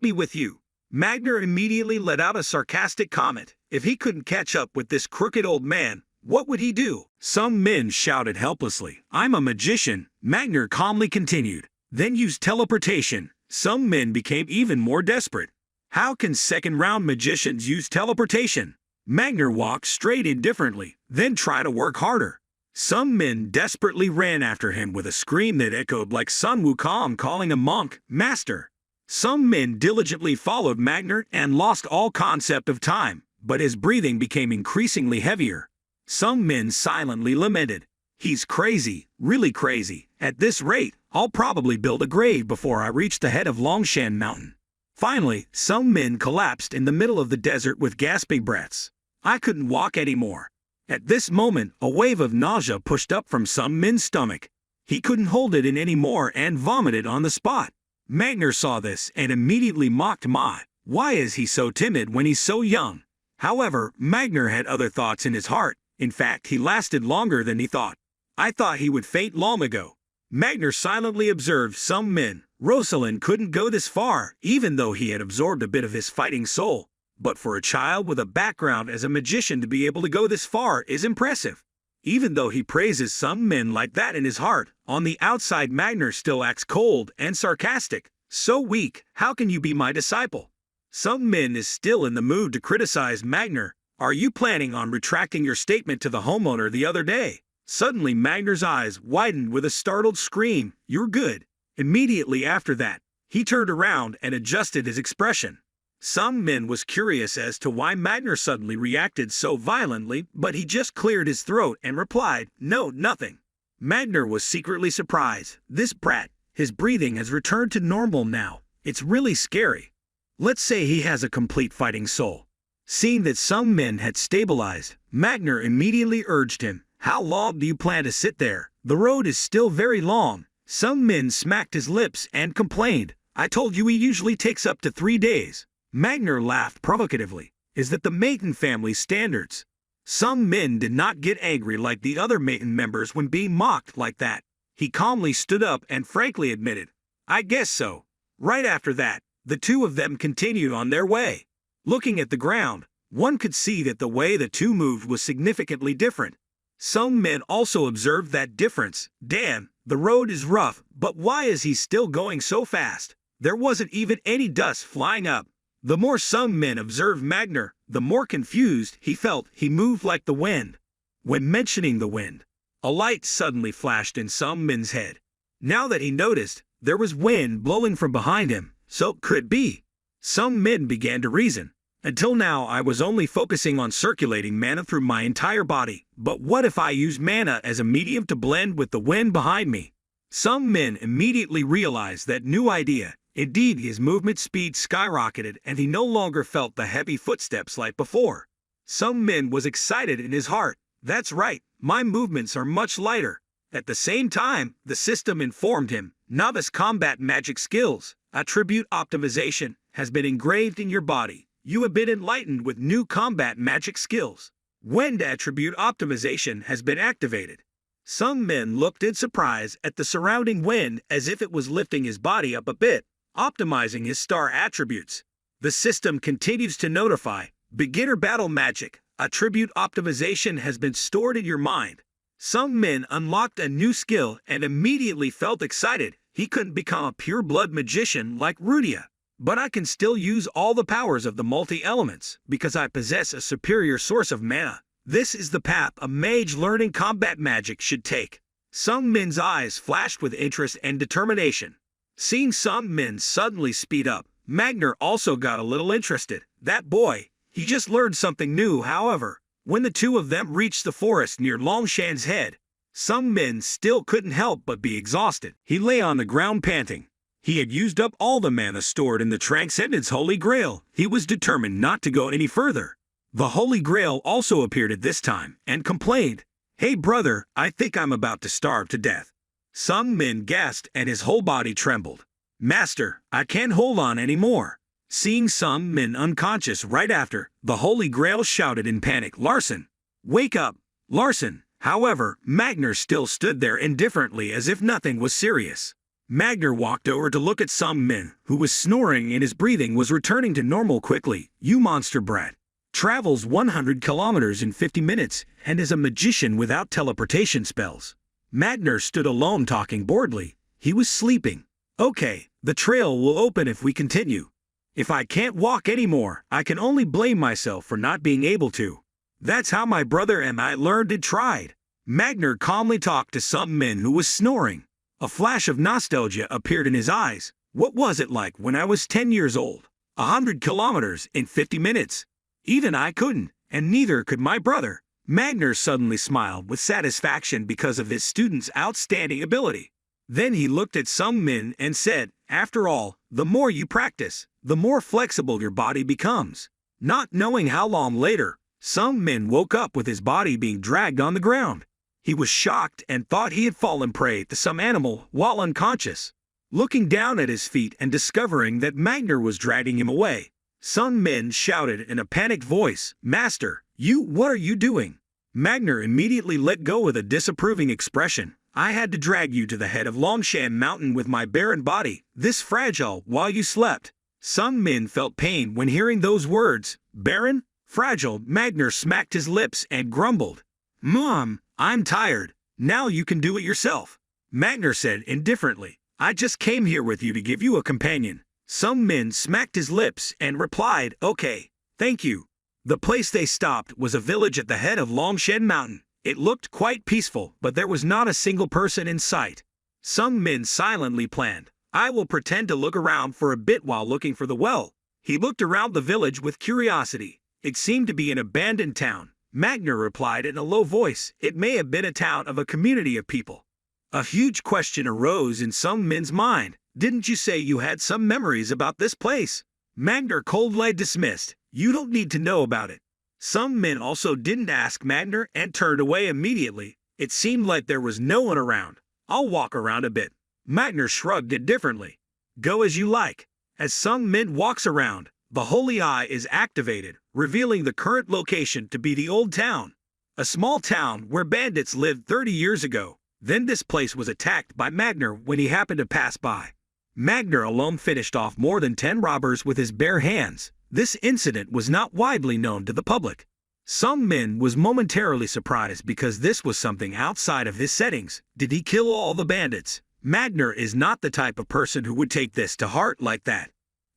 me with you." Magner immediately let out a sarcastic comment. If he couldn't catch up with this crooked old man, what would he do? Sung Min shouted helplessly, "I'm a magician." Magner calmly continued, "Then use teleportation." Sung Min became even more desperate. How can second-round magicians use teleportation? Magner walked straight indifferently, then tried to work harder. Sung Min desperately ran after him with a scream that echoed like Sun Wukong calling a monk, "Master." Sung Min diligently followed Magner and lost all concept of time, but his breathing became increasingly heavier. Sung Min silently lamented, "He's crazy, really crazy. At this rate, I'll probably build a grave before I reach the head of Longshan Mountain." Finally, Sung Min collapsed in the middle of the desert with gasping breaths. I couldn't walk anymore. At this moment, a wave of nausea pushed up from Sung Min's stomach. He couldn't hold it in anymore and vomited on the spot. Magner saw this and immediately mocked Ma. Why is he so timid when he's so young? However, Magner had other thoughts in his heart. In fact, he lasted longer than he thought. I thought he would faint long ago. Magner silently observed Sung Min. Rosalind couldn't go this far, even though he had absorbed a bit of his fighting soul. But for a child with a background as a magician to be able to go this far is impressive. Even though he praises Sung Min like that in his heart, on the outside Magner still acts cold and sarcastic. "So weak, how can you be my disciple?" Sung Min is still in the mood to criticize Magner. "Are you planning on retracting your statement to the homeowner the other day?" Suddenly Magner's eyes widened with a startled scream. "You're good." Immediately after that, he turned around and adjusted his expression. Sung Min was curious as to why Magner suddenly reacted so violently, but he just cleared his throat and replied, "No, nothing." Magner was secretly surprised. This brat, his breathing has returned to normal now. It's really scary. Let's say he has a complete fighting soul. Seeing that Sung Min had stabilized, Magner immediately urged him, "How long do you plan to sit there? The road is still very long." Sung Min smacked his lips and complained, "I told you he usually takes up to 3 days. Magner laughed provocatively. Is that the Maiden family standards? Sung Min did not get angry like the other Maiden members when being mocked like that. He calmly stood up and frankly admitted, "I guess so." Right after that, the two of them continued on their way. Looking at the ground, one could see that the way the two moved was significantly different. Sung Min also observed that difference. Damn, the road is rough, but why is he still going so fast? There wasn't even any dust flying up. The more Sung Min observed Magner, the more confused he felt. He moved like the wind. When mentioning the wind, a light suddenly flashed in Sung Min's head. Now that he noticed, there was wind blowing from behind him, so could it be? Sung Min began to reason. Until now I was only focusing on circulating mana through my entire body, but what if I use mana as a medium to blend with the wind behind me? Sung Min immediately realized that new idea. Indeed, his movement speed skyrocketed and he no longer felt the heavy footsteps like before. Sung Min was excited in his heart. That's right, my movements are much lighter. At the same time, the system informed him, novice combat magic skills, attribute optimization, has been engraved in your body. You have been enlightened with new combat magic skills. Wind attribute optimization has been activated. Sung Min looked in surprise at the surrounding wind as if it was lifting his body up a bit, optimizing his star attributes. The system continues to notify, beginner battle magic, attribute optimization has been stored in your mind. Sung Min unlocked a new skill and immediately felt excited. He couldn't become a pure-blood magician like Rudia. But I can still use all the powers of the multi-elements because I possess a superior source of mana. This is the path a mage learning combat magic should take. Sung Min's eyes flashed with interest and determination. Seeing Sung Min suddenly speed up, Magner also got a little interested. That boy, he just learned something new. However, when the two of them reached the forest near Longshan's head, Sung Min still couldn't help but be exhausted. He lay on the ground panting. He had used up all the mana stored in the Transcendence Holy Grail. He was determined not to go any further. The Holy Grail also appeared at this time and complained, "Hey brother, I think I'm about to starve to death." Sung Min gasped and his whole body trembled. "Master, I can't hold on anymore." Seeing Sung Min unconscious right after, the Holy Grail shouted in panic, "Larson! Wake up! Larson!" However, Magner still stood there indifferently as if nothing was serious. Magner walked over to look at Sung Min, who was snoring and his breathing was returning to normal quickly. "You monster brat. Travels 100 kilometers in 50 minutes and is a magician without teleportation spells." Magner stood alone talking boredly. He was sleeping. "Okay, the trail will open if we continue. If I can't walk anymore, I can only blame myself for not being able to. That's how my brother and I learned and tried." Magner calmly talked to Sung Min, who was snoring. A flash of nostalgia appeared in his eyes. "What was it like when I was 10 years old? 100 kilometers in 50 minutes. Even I couldn't, and neither could my brother." Magner suddenly smiled with satisfaction because of his student's outstanding ability. Then he looked at Sung Min and said, "After all, the more you practice, the more flexible your body becomes." Not knowing how long later, Sung Min woke up with his body being dragged on the ground. He was shocked and thought he had fallen prey to some animal while unconscious. Looking down at his feet and discovering that Magner was dragging him away, Sung Min shouted in a panicked voice, "Master, what are you doing?" Magner immediately let go with a disapproving expression. "I had to drag you to the head of Longshan Mountain with my barren body, this fragile, while you slept." Sung Min felt pain when hearing those words. "Barren? Fragile?" Magner smacked his lips and grumbled. "Mom, I'm tired. Now you can do it yourself." Magner said indifferently, "I just came here with you to give you a companion." Sung Min smacked his lips and replied, "Okay, thank you." The place they stopped was a village at the head of Longshan Mountain. It looked quite peaceful, but there was not a single person in sight. Sung Min silently planned, "I will pretend to look around for a bit while looking for the well." He looked around the village with curiosity. It seemed to be an abandoned town. Magner replied in a low voice, "It may have been a town of a community of people." A huge question arose in Sung Min's mind. "Didn't you say you had some memories about this place?" Magner coldly dismissed, "You don't need to know about it." Sung Min also didn't ask Magner and turned away immediately. It seemed like there was no one around. "I'll walk around a bit." Magner shrugged indifferently. "Go as you like." As Sung Min walks around, the Holy Eye is activated, revealing the current location to be the Old Town. A small town where bandits lived 30 years ago. Then this place was attacked by Magner when he happened to pass by. Magner alone finished off more than 10 robbers with his bare hands. This incident was not widely known to the public. Sung Min was momentarily surprised because this was something outside of his settings. Did he kill all the bandits? Magner is not the type of person who would take this to heart like that.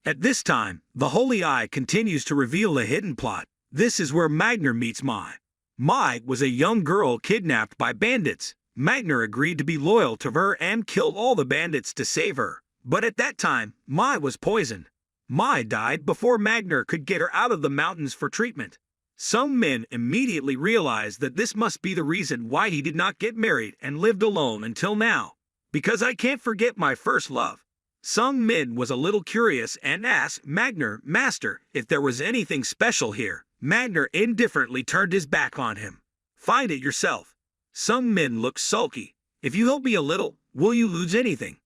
At this time, the Holy Eye continues to reveal a hidden plot. This is where Magner meets Mai. Mai was a young girl kidnapped by bandits. Magner agreed to be loyal to her and killed all the bandits to save her. But at that time, Mai was poisoned. Mai died before Magner could get her out of the mountains for treatment. Sung Min immediately realized that this must be the reason why he did not get married and lived alone until now. "Because I can't forget my first love." Sung Min was a little curious and asked Magner, "Master, if there was anything special here." Magner indifferently turned his back on him. "Find it yourself." Sung Min looked sulky. "If you help me a little, will you lose anything?"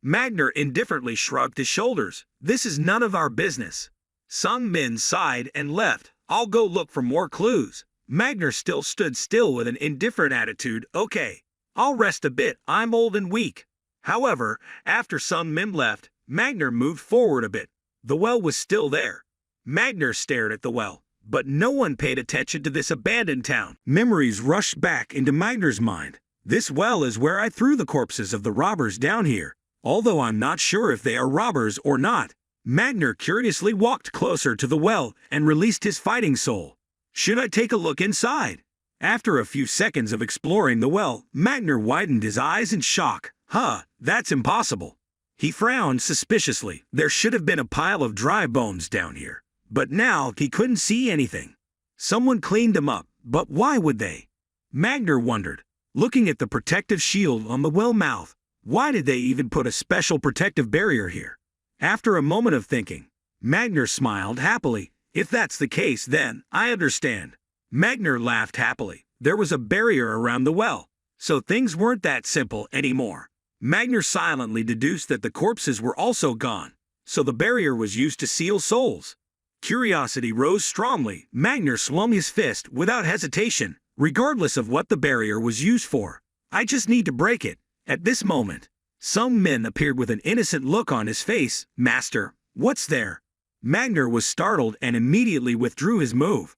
Magner indifferently shrugged his shoulders. "This is none of our business." Sung Min sighed and left. "I'll go look for more clues." Magner still stood still with an indifferent attitude. "Okay, I'll rest a bit, I'm old and weak." However, after Sung Min left, Magner moved forward a bit. The well was still there. Magner stared at the well, but no one paid attention to this abandoned town. Memories rushed back into Magner's mind. "This well is where I threw the corpses of the robbers down here, although I'm not sure if they are robbers or not." Magner curiously walked closer to the well and released his fighting soul. "Should I take a look inside?" After a few seconds of exploring the well, Magner widened his eyes in shock. That's impossible. He frowned suspiciously. There should have been a pile of dry bones down here. But now he couldn't see anything. Someone cleaned them up, but why would they? Magner wondered, looking at the protective shield on the well mouth. Why did they even put a special protective barrier here? After a moment of thinking, Magner smiled happily. If that's the case, then I understand. Magner laughed happily. There was a barrier around the well, so things weren't that simple anymore. Magner silently deduced that the corpses were also gone, so the barrier was used to seal souls. Curiosity rose strongly. Magner swung his fist without hesitation, regardless of what the barrier was used for. I just need to break it. At this moment, some men appeared with an innocent look on his face. Master, what's there? Magner was startled and immediately withdrew his move.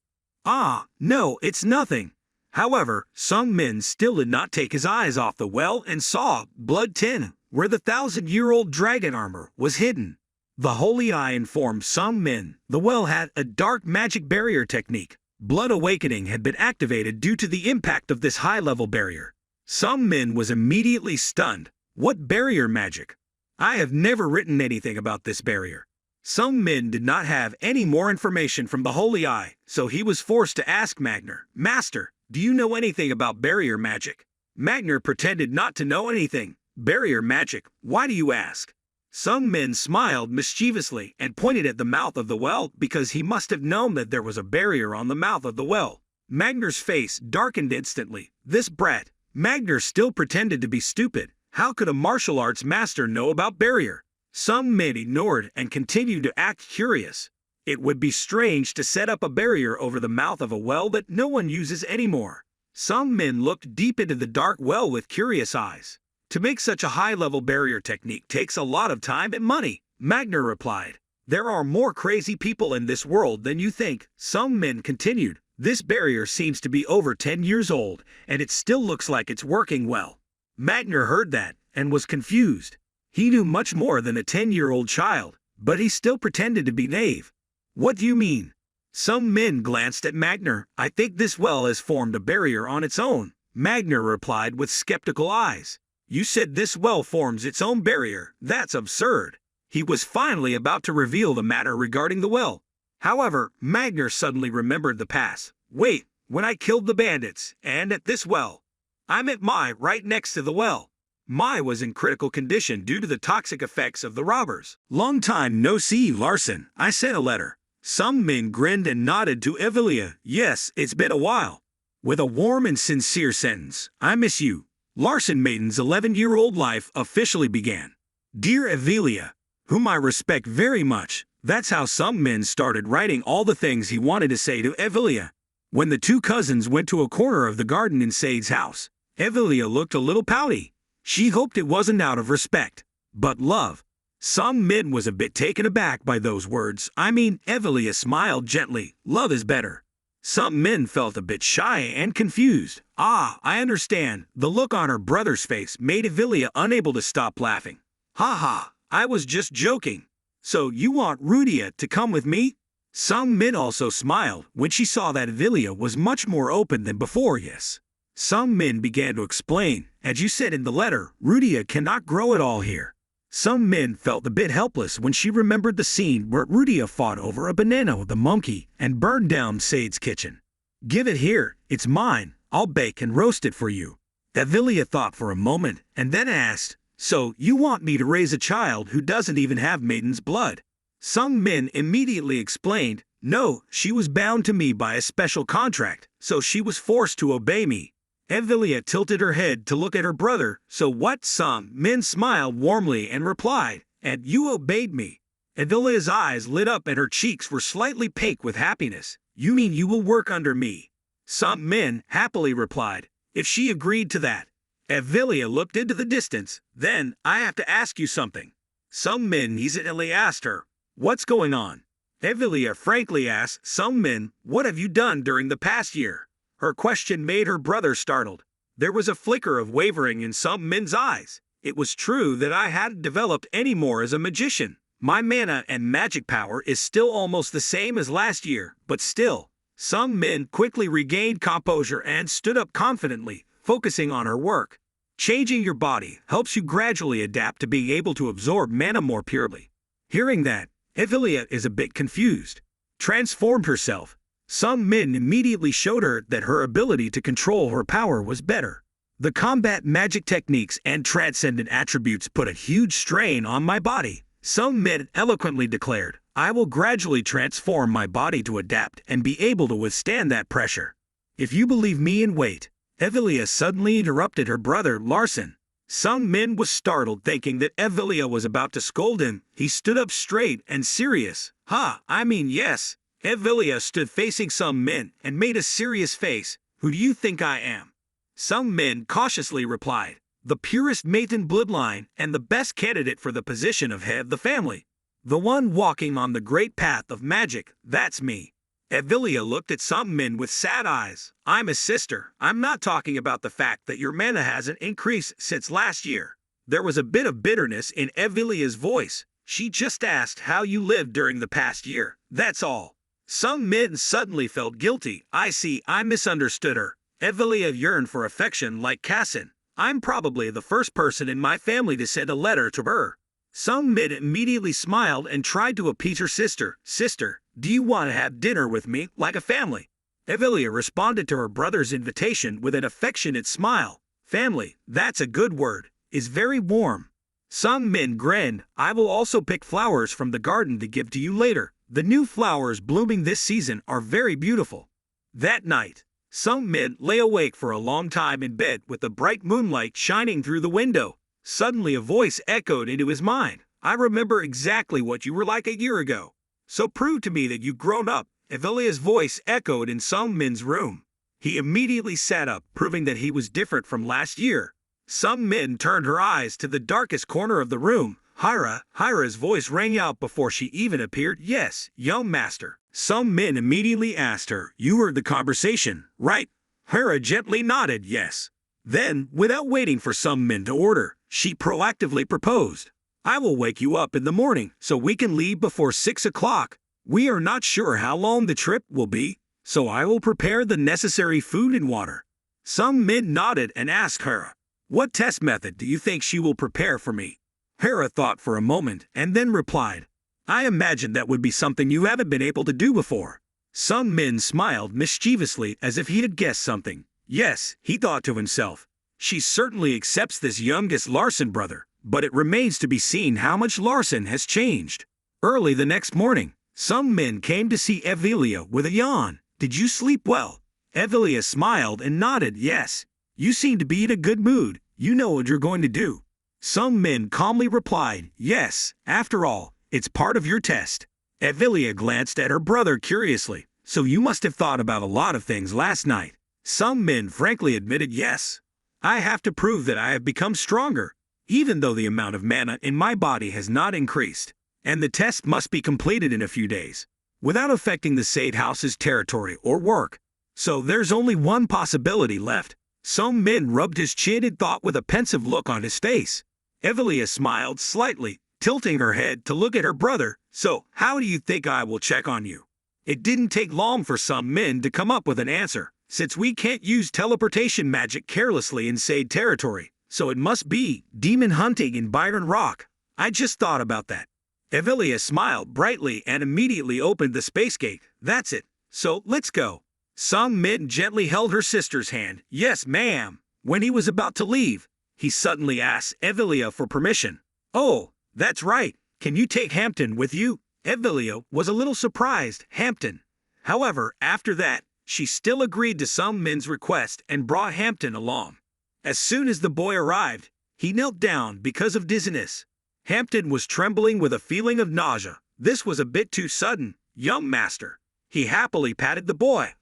No, it's nothing. However, some men still did not take his eyes off the well and saw blood tin, where the 1,000-year-old dragon armor was hidden. The Holy Eye informed some men the well had a dark magic barrier technique. Blood awakening had been activated due to the impact of this high-level barrier. Some men was immediately stunned. What barrier magic? I have never written anything about this barrier. Some men did not have any more information from the Holy Eye, so he was forced to ask Magner, Master, do you know anything about barrier magic? Magner pretended not to know anything. Barrier magic, why do you ask? Some men smiled mischievously and pointed at the mouth of the well because he must have known that there was a barrier on the mouth of the well. Magner's face darkened instantly. This brat. Magner still pretended to be stupid. How could a martial arts master know about barrier? Some men ignored and continued to act curious. It would be strange to set up a barrier over the mouth of a well that no one uses anymore. Some men looked deep into the dark well with curious eyes. To make such a high-level barrier technique takes a lot of time and money, Magner replied. There are more crazy people in this world than you think. Some men continued. This barrier seems to be over 10 years old, and it still looks like it's working well. Magner heard that and was confused. He knew much more than a 10-year-old child, but he still pretended to be naive. What do you mean? Some men glanced at Magner. I think this well has formed a barrier on its own, Magner replied with skeptical eyes. You said this well forms its own barrier. That's absurd. He was finally about to reveal the matter regarding the well. However, Magner suddenly remembered the past. Wait, when I killed the bandits, and at this well. I'm at Mai right next to the well. Mai was in critical condition due to the toxic effects of the robbers. Long time no see, Larson. I sent a letter. Some men grinned and nodded to Evelia. Yes, it's been a while. With a warm and sincere sentence, I miss you. Larson Maiden's 11-year-old life officially began. Dear Evelia, whom I respect very much, that's how some men started writing all the things he wanted to say to Evelia. When the two cousins went to a corner of the garden in Sade's house, Evelia looked a little pouty. She hoped it wasn't out of respect, but love. Some men was a bit taken aback by those words. Evelia smiled gently. Love is better. Some men felt a bit shy and confused. I understand. The look on her brother's face made Evelia unable to stop laughing. I was just joking. So you want Rudia to come with me? Some men also smiled when she saw that Evelia was much more open than before. Yes. Some men began to explain. As you said in the letter, Rudia cannot grow at all here. Some men felt a bit helpless when she remembered the scene where Rudia fought over a banana with a monkey and burned down Sade's kitchen. Give it here, it's mine. I'll bake and roast it for you. Evelia thought for a moment and then asked, So you want me to raise a child who doesn't even have maiden's blood? Some men immediately explained, No, she was bound to me by a special contract, so she was forced to obey me. Evelia tilted her head to look at her brother. So what? Some men smiled warmly and replied, And you obeyed me. Evelia's eyes lit up and her cheeks were slightly pink with happiness. You mean you will work under me? Some men happily replied, If she agreed to that. Evelia looked into the distance. Then, I have to ask you something. Some men hesitantly asked her, What's going on? Evelia frankly asked some men, What have you done during the past year? Her question made her brother startled. There was a flicker of wavering in some men's eyes. It was true that I hadn't developed any more as a magician. My mana and magic power is still almost the same as last year, but still, Sung Min quickly regained composure and stood up confidently, focusing on her work. Changing your body helps you gradually adapt to being able to absorb mana more purely. Hearing that, Evelia is a bit confused. Transformed herself, Sung Min immediately showed her that her ability to control her power was better. The combat magic techniques and transcendent attributes put a huge strain on my body, Sung Min eloquently declared. I will gradually transform my body to adapt and be able to withstand that pressure. If you believe me and wait. Evelia suddenly interrupted her brother Larson. Sung Min was startled, thinking that Evelia was about to scold him. He stood up straight and serious. Yes. Evelia stood facing Sung Min and made a serious face. Who do you think I am? Sung Min cautiously replied, the purest maiden bloodline and the best candidate for the position of head of the family. The one walking on the great path of magic, that's me. Evelia looked at Sung Min with sad eyes. I'm his sister. I'm not talking about the fact that your mana hasn't increased since last year. There was a bit of bitterness in Evelia's voice. She just asked how you lived during the past year. That's all. Sung Min suddenly felt guilty. I see, I misunderstood her. Evelia yearned for affection like Cassin. I'm probably the first person in my family to send a letter to her. Sung Min immediately smiled and tried to appease her sister. Sister, do you want to have dinner with me, like a family? Evelia responded to her brother's invitation with an affectionate smile. Family, that's a good word, is very warm. Sung Min grinned. I will also pick flowers from the garden to give to you later. The new flowers blooming this season are very beautiful. That night, Sung Min lay awake for a long time in bed with the bright moonlight shining through the window. Suddenly a voice echoed into his mind. I remember exactly what you were like a year ago. So prove to me that you've grown up. Evelia's voice echoed in Sung Min's room. He immediately sat up, proving that he was different from last year. Sung Min turned her eyes to the darkest corner of the room. Hira's voice rang out before she even appeared. Yes, young master. Sung Min immediately asked her. You heard the conversation, right? Hira gently nodded yes. Then, without waiting for Sung Min to order, she proactively proposed. I will wake you up in the morning so we can leave before 6 o'clock. We are not sure how long the trip will be, so I will prepare the necessary food and water. Sung Min nodded and asked Hira, what test method do you think she will prepare for me? Hira thought for a moment and then replied, I imagine that would be something you haven't been able to do before. Sung Min smiled mischievously as if he had guessed something. Yes, he thought to himself. She certainly accepts this youngest Larson brother, but it remains to be seen how much Larson has changed. Early the next morning, Sung Min came to see Evelia with a yawn. Did you sleep well? Evelia smiled and nodded yes. You seem to be in a good mood. You know what you're going to do. Sung Min calmly replied, yes, after all, it's part of your test. Evelia glanced at her brother curiously. So you must have thought about a lot of things last night. Sung Min frankly admitted yes. I have to prove that I have become stronger, even though the amount of mana in my body has not increased, and the test must be completed in a few days, without affecting the Sade House's territory or work. So there's only one possibility left. Sung Min rubbed his chin in thought with a pensive look on his face. Evelia smiled slightly, tilting her head to look at her brother. So, how do you think I will check on you? It didn't take long for Sung Min to come up with an answer. Since we can't use teleportation magic carelessly in Sade territory, so it must be demon hunting in Byron Rock. I just thought about that. Evelia smiled brightly and immediately opened the space gate. That's it. So, let's go. Sung Min gently held her sister's hand. Yes, ma'am. When he was about to leave, he suddenly asked Evelia for permission. Oh, that's right. Can you take Hampton with you? Evelia was a little surprised. Hampton. However, after that, she still agreed to Sung Min's request and brought Hampton along. As soon as the boy arrived, he knelt down because of dizziness. Hampton was trembling with a feeling of nausea. This was a bit too sudden, young master. He happily patted the boy.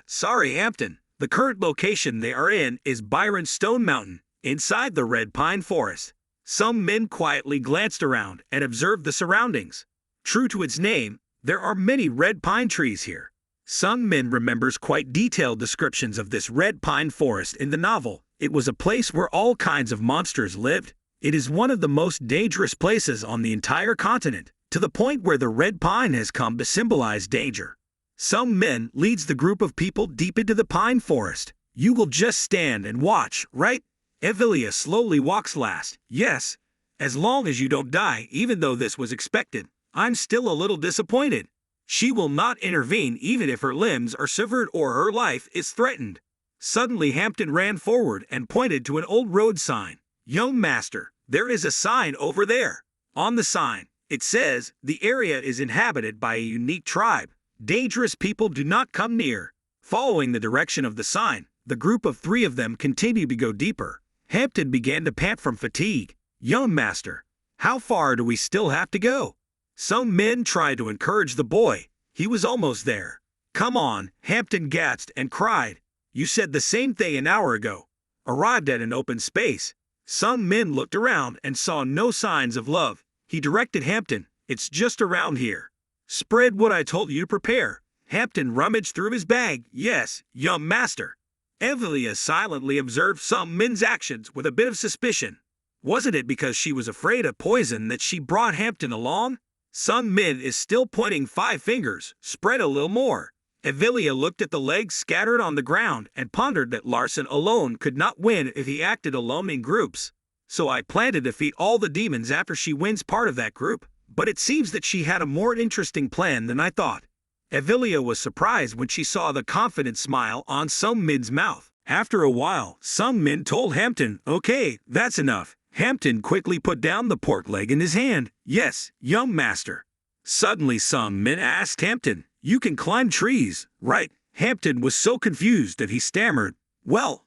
Sorry, Hampton. The current location they are in is Byron Stone Mountain, inside the Red Pine Forest. Sung Min quietly glanced around and observed the surroundings. True to its name, there are many red pine trees here. Sung Min remembers quite detailed descriptions of this red pine forest in the novel. It was a place where all kinds of monsters lived. It is one of the most dangerous places on the entire continent, to the point where the red pine has come to symbolize danger. Some men leads the group of people deep into the pine forest. You will just stand and watch, right? Evelia slowly walks last. Yes, as long as you don't die, even though this was expected. I'm still a little disappointed. She will not intervene even if her limbs are severed or her life is threatened. Suddenly Hampton ran forward and pointed to an old road sign. Young master, there is a sign over there. On the sign, it says, the area is inhabited by a unique tribe. Dangerous people do not come near. Following the direction of the sign, the group of 3 of them continued to go deeper. Hampton began to pant from fatigue. Young master, how far do we still have to go? Some men tried to encourage the boy. He was almost there. Come on, Hampton gasped and cried. You said the same thing an hour ago. Arrived at an open space. Some men looked around and saw no signs of love. He directed Hampton, it's just around here. Spread what I told you to prepare. Hampton rummaged through his bag. Yes, young master. Evelia silently observed some men's actions with a bit of suspicion. Wasn't it because she was afraid of poison that she brought Hampton along? Some men is still pointing 5 fingers. Spread a little more. Evelia looked at the legs scattered on the ground and pondered that Larson alone could not win if he acted alone in groups. So I plan to defeat all the demons after she wins part of that group, but it seems that she had a more interesting plan than I thought. Evelia was surprised when she saw the confident smile on some men's mouth. After a while, some men told Hampton, okay, that's enough. Hampton quickly put down the pork leg in his hand. Yes, young master. Suddenly some men asked Hampton, you can climb trees, right? Hampton was so confused that he stammered, well,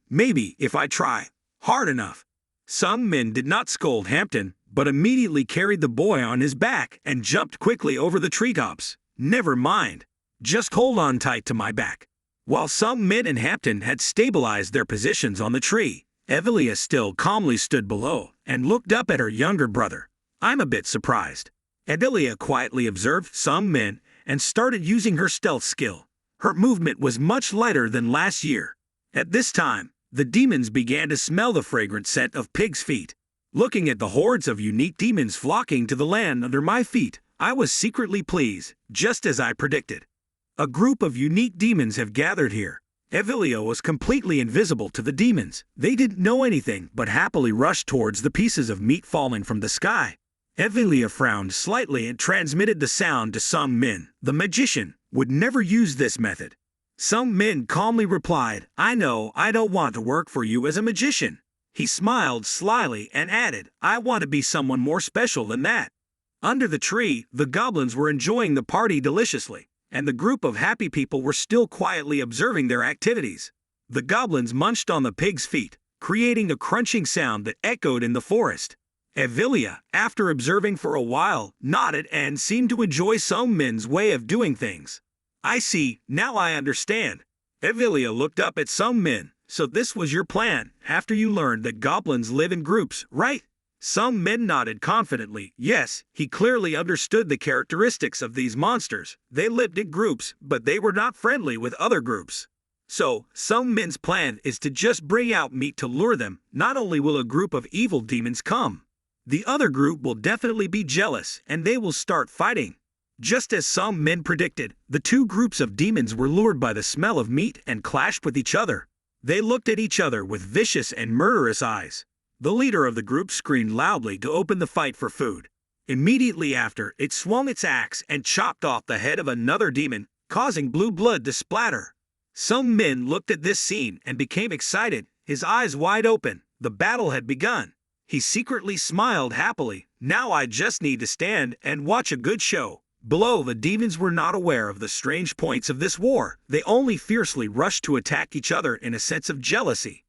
maybe if I try hard enough. Some men did not scold Hampton, but immediately carried the boy on his back and jumped quickly over the treetops. Never mind. Just hold on tight to my back. While some men in Hampton had stabilized their positions on the tree, Evelia still calmly stood below and looked up at her younger brother. I'm a bit surprised. Evelia quietly observed some men and started using her stealth skill. Her movement was much lighter than last year. At this time, the demons began to smell the fragrant scent of pig's feet. Looking at the hordes of unique demons flocking to the land under my feet, I was secretly pleased, just as I predicted. A group of unique demons have gathered here. Evelia was completely invisible to the demons. They didn't know anything but happily rushed towards the pieces of meat falling from the sky. Evelia frowned slightly and transmitted the sound to some men. The magician would never use this method. Some men calmly replied, I know, I don't want to work for you as a magician. He smiled slyly and added, I want to be someone more special than that. Under the tree, the goblins were enjoying the party deliciously, and the group of happy people were still quietly observing their activities. The goblins munched on the pig's feet, creating a crunching sound that echoed in the forest. Evelia, after observing for a while, nodded and seemed to enjoy some men's way of doing things. I see, now I understand. Evelia looked up at some men. So this was your plan, after you learned that goblins live in groups, right? Some men nodded confidently. Yes, he clearly understood the characteristics of these monsters. They lived in groups, but they were not friendly with other groups. So, some men's plan is to just bring out meat to lure them. Not only will a group of evil demons come, the other group will definitely be jealous, and they will start fighting. Just as some men predicted, the 2 groups of demons were lured by the smell of meat and clashed with each other. They looked at each other with vicious and murderous eyes. The leader of the group screamed loudly to open the fight for food. Immediately after, it swung its axe and chopped off the head of another demon, causing blue blood to splatter. Some men looked at this scene and became excited, his eyes wide open. The battle had begun. He secretly smiled happily. Now I just need to stand and watch a good show. Below, the demons were not aware of the strange points of this war. They only fiercely rushed to attack each other in a sense of jealousy.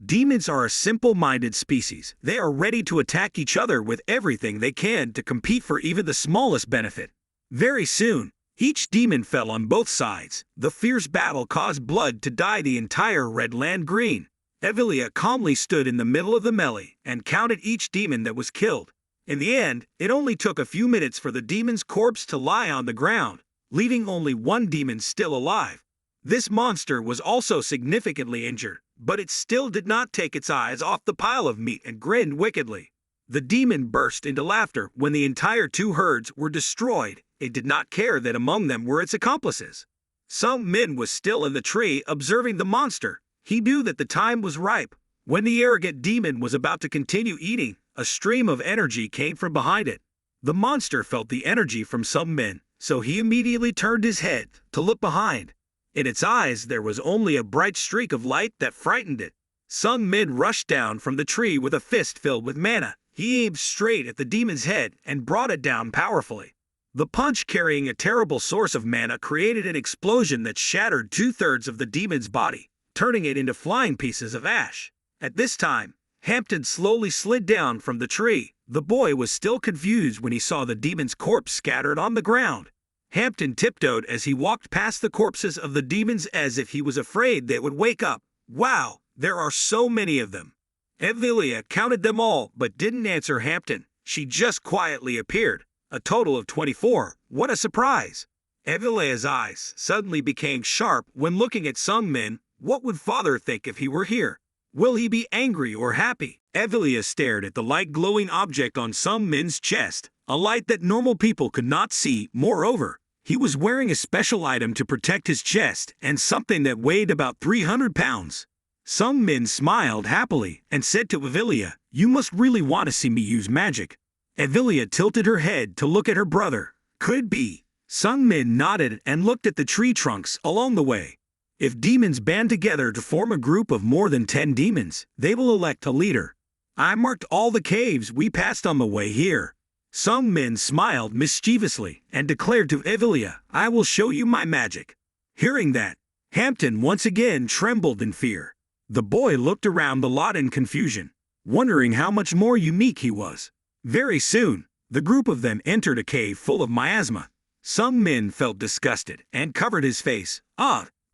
Demons are a simple-minded species. They are ready to attack each other with everything they can to compete for even the smallest benefit. Very soon, each demon fell on both sides. The fierce battle caused blood to dye the entire red land green. Evelia calmly stood in the middle of the melee and counted each demon that was killed. In the end, it only took a few minutes for the demon's corpse to lie on the ground, leaving only one demon still alive. This monster was also significantly injured, but it still did not take its eyes off the pile of meat and grinned wickedly. The demon burst into laughter when the entire 2 herds were destroyed. It did not care that among them were its accomplices. Some Min was still in the tree observing the monster. He knew that the time was ripe. When the arrogant demon was about to continue eating, a stream of energy came from behind it. The monster felt the energy from some Min, so he immediately turned his head to look behind. In its eyes there was only a bright streak of light that frightened it. Some Min rushed down from the tree with a fist filled with mana. He aimed straight at the demon's head and brought it down powerfully. The punch, carrying a terrible source of mana, created an explosion that shattered 2/3 of the demon's body, turning it into flying pieces of ash. At this time, Hampton slowly slid down from the tree. The boy was still confused when he saw the demon's corpse scattered on the ground. Hampton tiptoed as he walked past the corpses of the demons as if he was afraid they would wake up. Wow, there are so many of them. Evelia counted them all but didn't answer Hampton. She just quietly appeared. A total of 24. What a surprise! Evelia's eyes suddenly became sharp when looking at Sung Min. What would father think if he were here? Will he be angry or happy? Evelia stared at the light glowing object on Sung Min's chest, a light that normal people could not see. Moreover, he was wearing a special item to protect his chest and something that weighed about 300 pounds. Sung Min smiled happily and said to Evelia, "You must really want to see me use magic." Evelia tilted her head to look at her brother. Could be. Sung Min nodded and looked at the tree trunks along the way. If demons band together to form a group of more than 10 demons, they will elect a leader. I marked all the caves we passed on the way here. Sung Min smiled mischievously and declared to Evelia, "I will show you my magic." Hearing that, Hampton once again trembled in fear. The boy looked around the lot in confusion, wondering how much more unique he was. Very soon, the group of them entered a cave full of miasma. Sung Min felt disgusted and covered his face.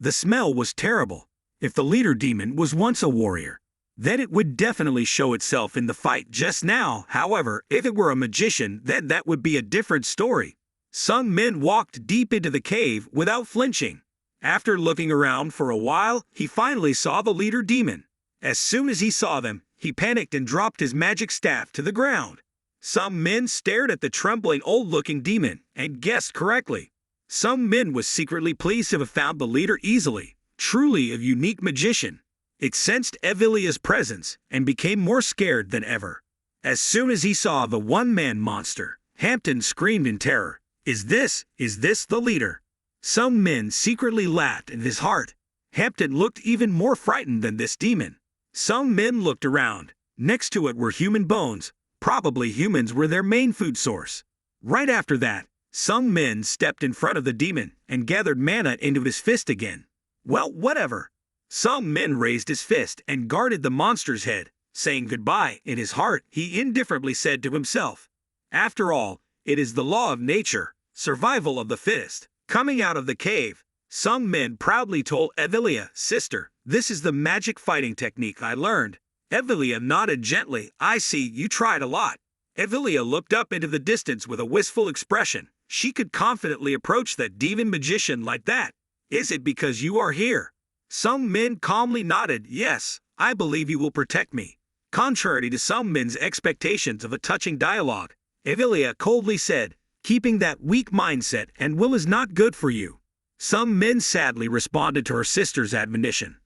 The smell was terrible. If the leader demon was once a warrior, then it would definitely show itself in the fight just now. However, if it were a magician, then that would be a different story. Sung Min walked deep into the cave without flinching. After looking around for a while, he finally saw the leader demon. As soon as he saw them, he panicked and dropped his magic staff to the ground. Sung Min stared at the trembling old-looking demon and guessed correctly. Sung Min was secretly pleased to have found the leader easily. Truly a unique magician. It sensed Evelia's presence and became more scared than ever. As soon as he saw the one-man monster, Hampton screamed in terror. Is this the leader? Sung Min secretly laughed in his heart. Hampton looked even more frightened than this demon. Sung Min looked around. Next to it were human bones. Probably humans were their main food source. Right after that, Sung Min stepped in front of the demon and gathered mana into his fist again. Well, whatever. Sung Min raised his fist and guarded the monster's head. Saying goodbye in his heart, he indifferently said to himself, "After all, it is the law of nature, survival of the fittest." Coming out of the cave, Sung Min proudly told Evelia, "Sister, this is the magic fighting technique I learned." Evelia nodded gently. "I see you tried a lot." Evelia looked up into the distance with a wistful expression. She could confidently approach that demon magician like that. "Is it because you are here?" Sung Min calmly nodded. "Yes, I believe you will protect me." Contrary to Sung Min's expectations of a touching dialogue, Evelia coldly said, "Keeping that weak mindset and will is not good for you." Sung Min sadly responded to her sister's admonition.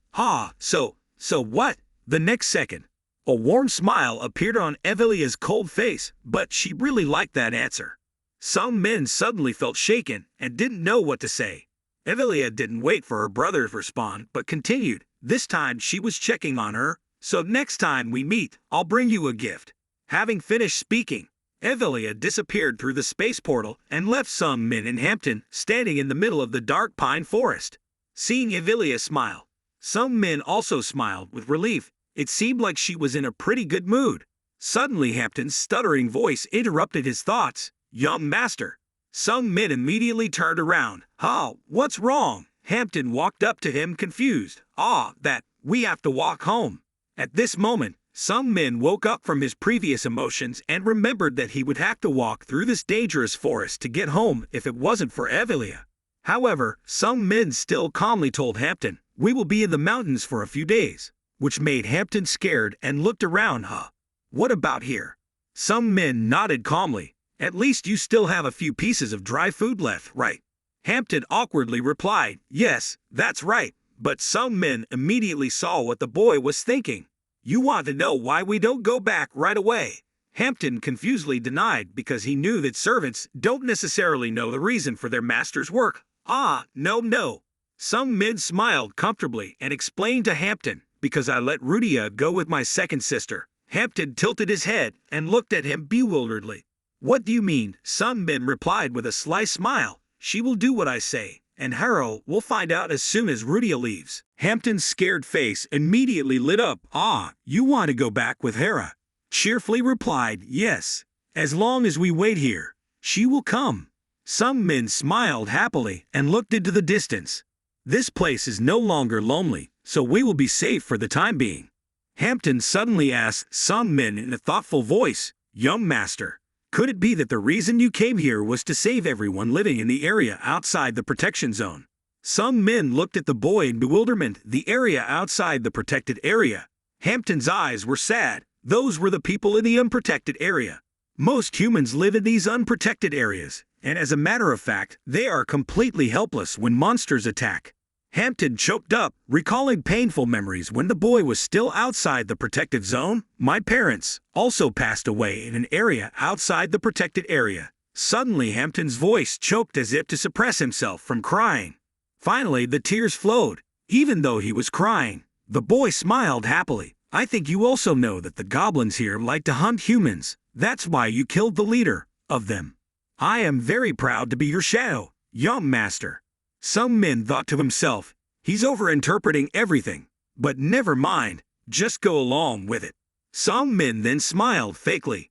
So what? The next second, a warm smile appeared on Evelia's cold face, but she really liked that answer. Sung Min suddenly felt shaken and didn't know what to say. Evelia didn't wait for her brother to respond, but continued. This time she was checking on her. "So next time we meet, I'll bring you a gift." Having finished speaking, Evelia disappeared through the space portal and left Sung Min and Hampton standing in the middle of the dark pine forest. Seeing Evelia smile, Sung Min also smiled with relief. It seemed like she was in a pretty good mood. Suddenly Hampton's stuttering voice interrupted his thoughts. "Young master." Sung Min immediately turned around. What's wrong?" Hampton walked up to him confused. That we have to walk home." At this moment, Sung Min woke up from his previous emotions and remembered that he would have to walk through this dangerous forest to get home if it wasn't for Evelia. However, Sung Min still calmly told Hampton, "We will be in the mountains for a few days," which made Hampton scared and looked around. What about here?" Sung Min nodded calmly. At least you still have a few pieces of dry food left, right? Hampton awkwardly replied, yes, that's right, but some men immediately saw what the boy was thinking. You want to know why we don't go back right away? Hampton confusedly denied because he knew that servants don't necessarily know the reason for their master's work. No. Some men smiled comfortably and explained to Hampton, because I let Rudia go with my second sister. Hampton tilted his head and looked at him bewilderedly. What do you mean? Some men replied with a sly smile. She will do what I say, and Harrow will find out as soon as Rudia leaves. Hampton's scared face immediately lit up. You want to go back with Hera? Cheerfully replied, yes. As long as we wait here, she will come. Some men smiled happily and looked into the distance. This place is no longer lonely, so we will be safe for the time being. Hampton suddenly asked some men in a thoughtful voice, young master, could it be that the reason you came here was to save everyone living in the area outside the protection zone? Some men looked at the boy in bewilderment. The area outside the protected area. Hampton's eyes were sad. Those were the people in the unprotected area. Most humans live in these unprotected areas, and as a matter of fact, they are completely helpless when monsters attack. Hampton choked up, recalling painful memories when the boy was still outside the protected zone. My parents also passed away in an area outside the protected area. Suddenly Hampton's voice choked as if to suppress himself from crying. Finally the tears flowed. Even though he was crying, the boy smiled happily. I think you also know that the goblins here like to hunt humans. That's why you killed the leader of them. I am very proud to be your shadow, young master. Some men thought to himself, he's overinterpreting everything, but never mind, just go along with it. Some men then smiled fakely.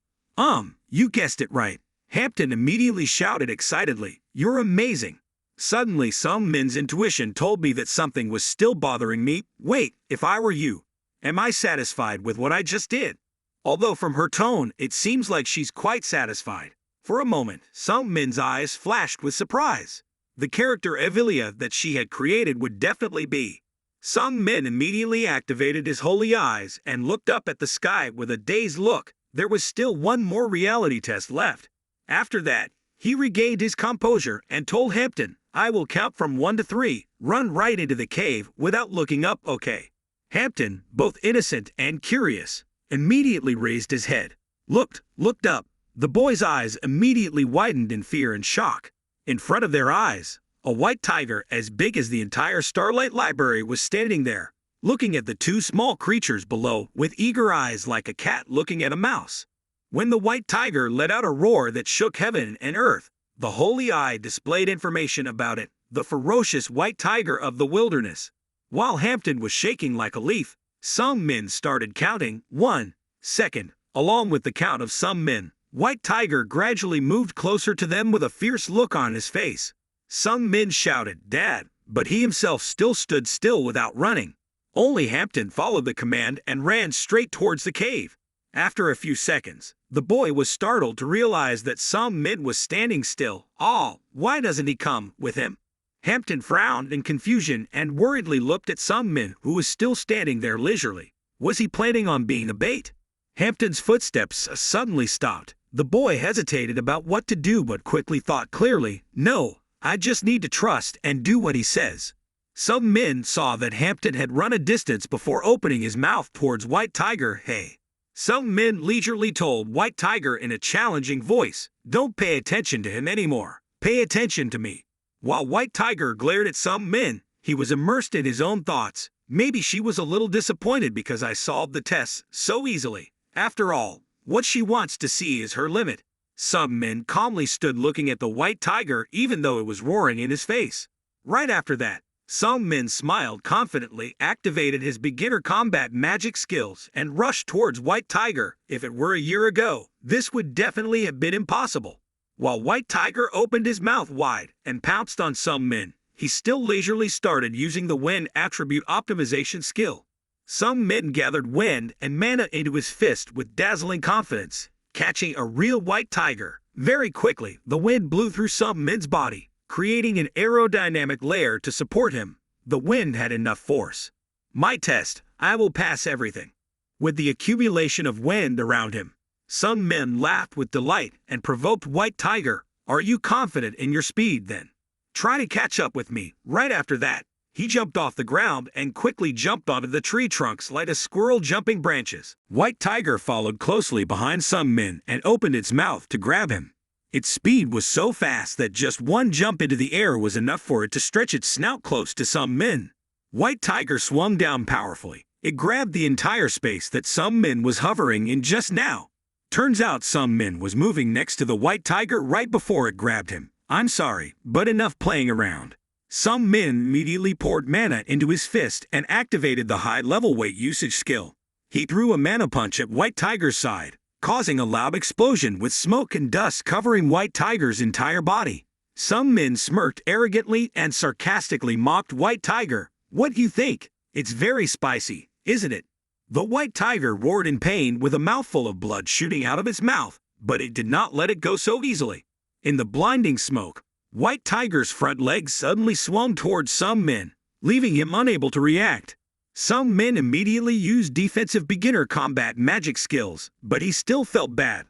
You guessed it right. Hampton immediately shouted excitedly, you're amazing. Suddenly some men's intuition told me that something was still bothering me. Wait, if I were you, am I satisfied with what I just did? Although from her tone, it seems like she's quite satisfied. For a moment, some men's eyes flashed with surprise. The character Evilia that she had created would definitely be. Some men immediately activated his holy eyes and looked up at the sky with a dazed look. There was still one more reality test left. After that, he regained his composure and told Hampton, I will count from 1 to 3, run right into the cave without looking up, okay? Hampton, both innocent and curious, immediately raised his head, looked up. The boy's eyes immediately widened in fear and shock. In front of their eyes, a white tiger as big as the entire Starlight Library was standing there, looking at the two small creatures below with eager eyes like a cat looking at a mouse. When the white tiger let out a roar that shook heaven and earth, the holy eye displayed information about it, the ferocious white tiger of the wilderness. While Hampton was shaking like a leaf, some men started counting. 1 second, along with the count of some men. White Tiger gradually moved closer to them with a fierce look on his face. Some men shouted, Dad, but he himself still stood still without running. Only Hampton followed the command and ran straight towards the cave. After a few seconds, the boy was startled to realize that some men was standing still. Why doesn't he come with him? Hampton frowned in confusion and worriedly looked at some men who was still standing there leisurely. Was he planning on being a bait? Hampton's footsteps suddenly stopped. The boy hesitated about what to do but quickly thought clearly, no, I just need to trust and do what he says. Some men saw that Hampton had run a distance before opening his mouth towards White Tiger. Hey. Some men leisurely told White Tiger in a challenging voice, don't pay attention to him anymore. Pay attention to me. While White Tiger glared at some men, he was immersed in his own thoughts. Maybe she was a little disappointed because I solved the tests so easily. After all, what she wants to see is her limit. Some men calmly stood looking at the white tiger even though it was roaring in his face. Right after that, some men smiled confidently, activated his beginner combat magic skills, and rushed towards White Tiger. If it were a year ago, this would definitely have been impossible. While White Tiger opened his mouth wide and pounced on some men, he still leisurely started using the wind attribute optimization skill. Some men gathered wind and mana into his fist with dazzling confidence, catching a real white tiger. Very quickly, the wind blew through some men's body, creating an aerodynamic layer to support him. The wind had enough force. My test, I will pass everything. With the accumulation of wind around him, Some men laughed with delight and provoked White Tiger. Are you confident in your speed then? Try to catch up with me. Right after that, he jumped off the ground and quickly jumped onto the tree trunks like a squirrel jumping branches. White Tiger followed closely behind some men and opened its mouth to grab him. Its speed was so fast that just one jump into the air was enough for it to stretch its snout close to some men. White Tiger swung down powerfully. It grabbed the entire space that some men was hovering in just now. Turns out some men was moving next to the White Tiger right before it grabbed him. I'm sorry, but enough playing around. Some men immediately poured mana into his fist and activated the high-level weight usage skill. He threw a mana punch at White Tiger's side, causing a loud explosion with smoke and dust covering White Tiger's entire body. Some men smirked arrogantly and sarcastically mocked White Tiger. What do you think? It's very spicy, isn't it? The White Tiger roared in pain with a mouthful of blood shooting out of its mouth, but it did not let it go so easily. In the blinding smoke, White Tiger's front legs suddenly swung towards some men, leaving him unable to react. Some men immediately used defensive beginner combat magic skills, but he still felt bad.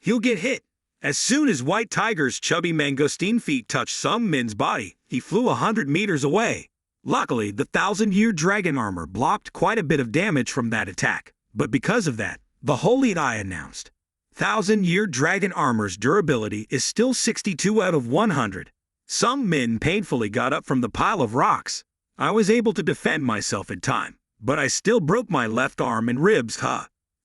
He'll get hit. As soon as White Tiger's chubby mangosteen feet touched some men's body, he flew 100 meters away. Luckily, the 1,000-year dragon armor blocked quite a bit of damage from that attack, but because of that, the Holy Eye announced, 1,000-year dragon armor's durability is still 62 out of 100. Some men painfully got up from the pile of rocks. I was able to defend myself in time, but I still broke my left arm and ribs,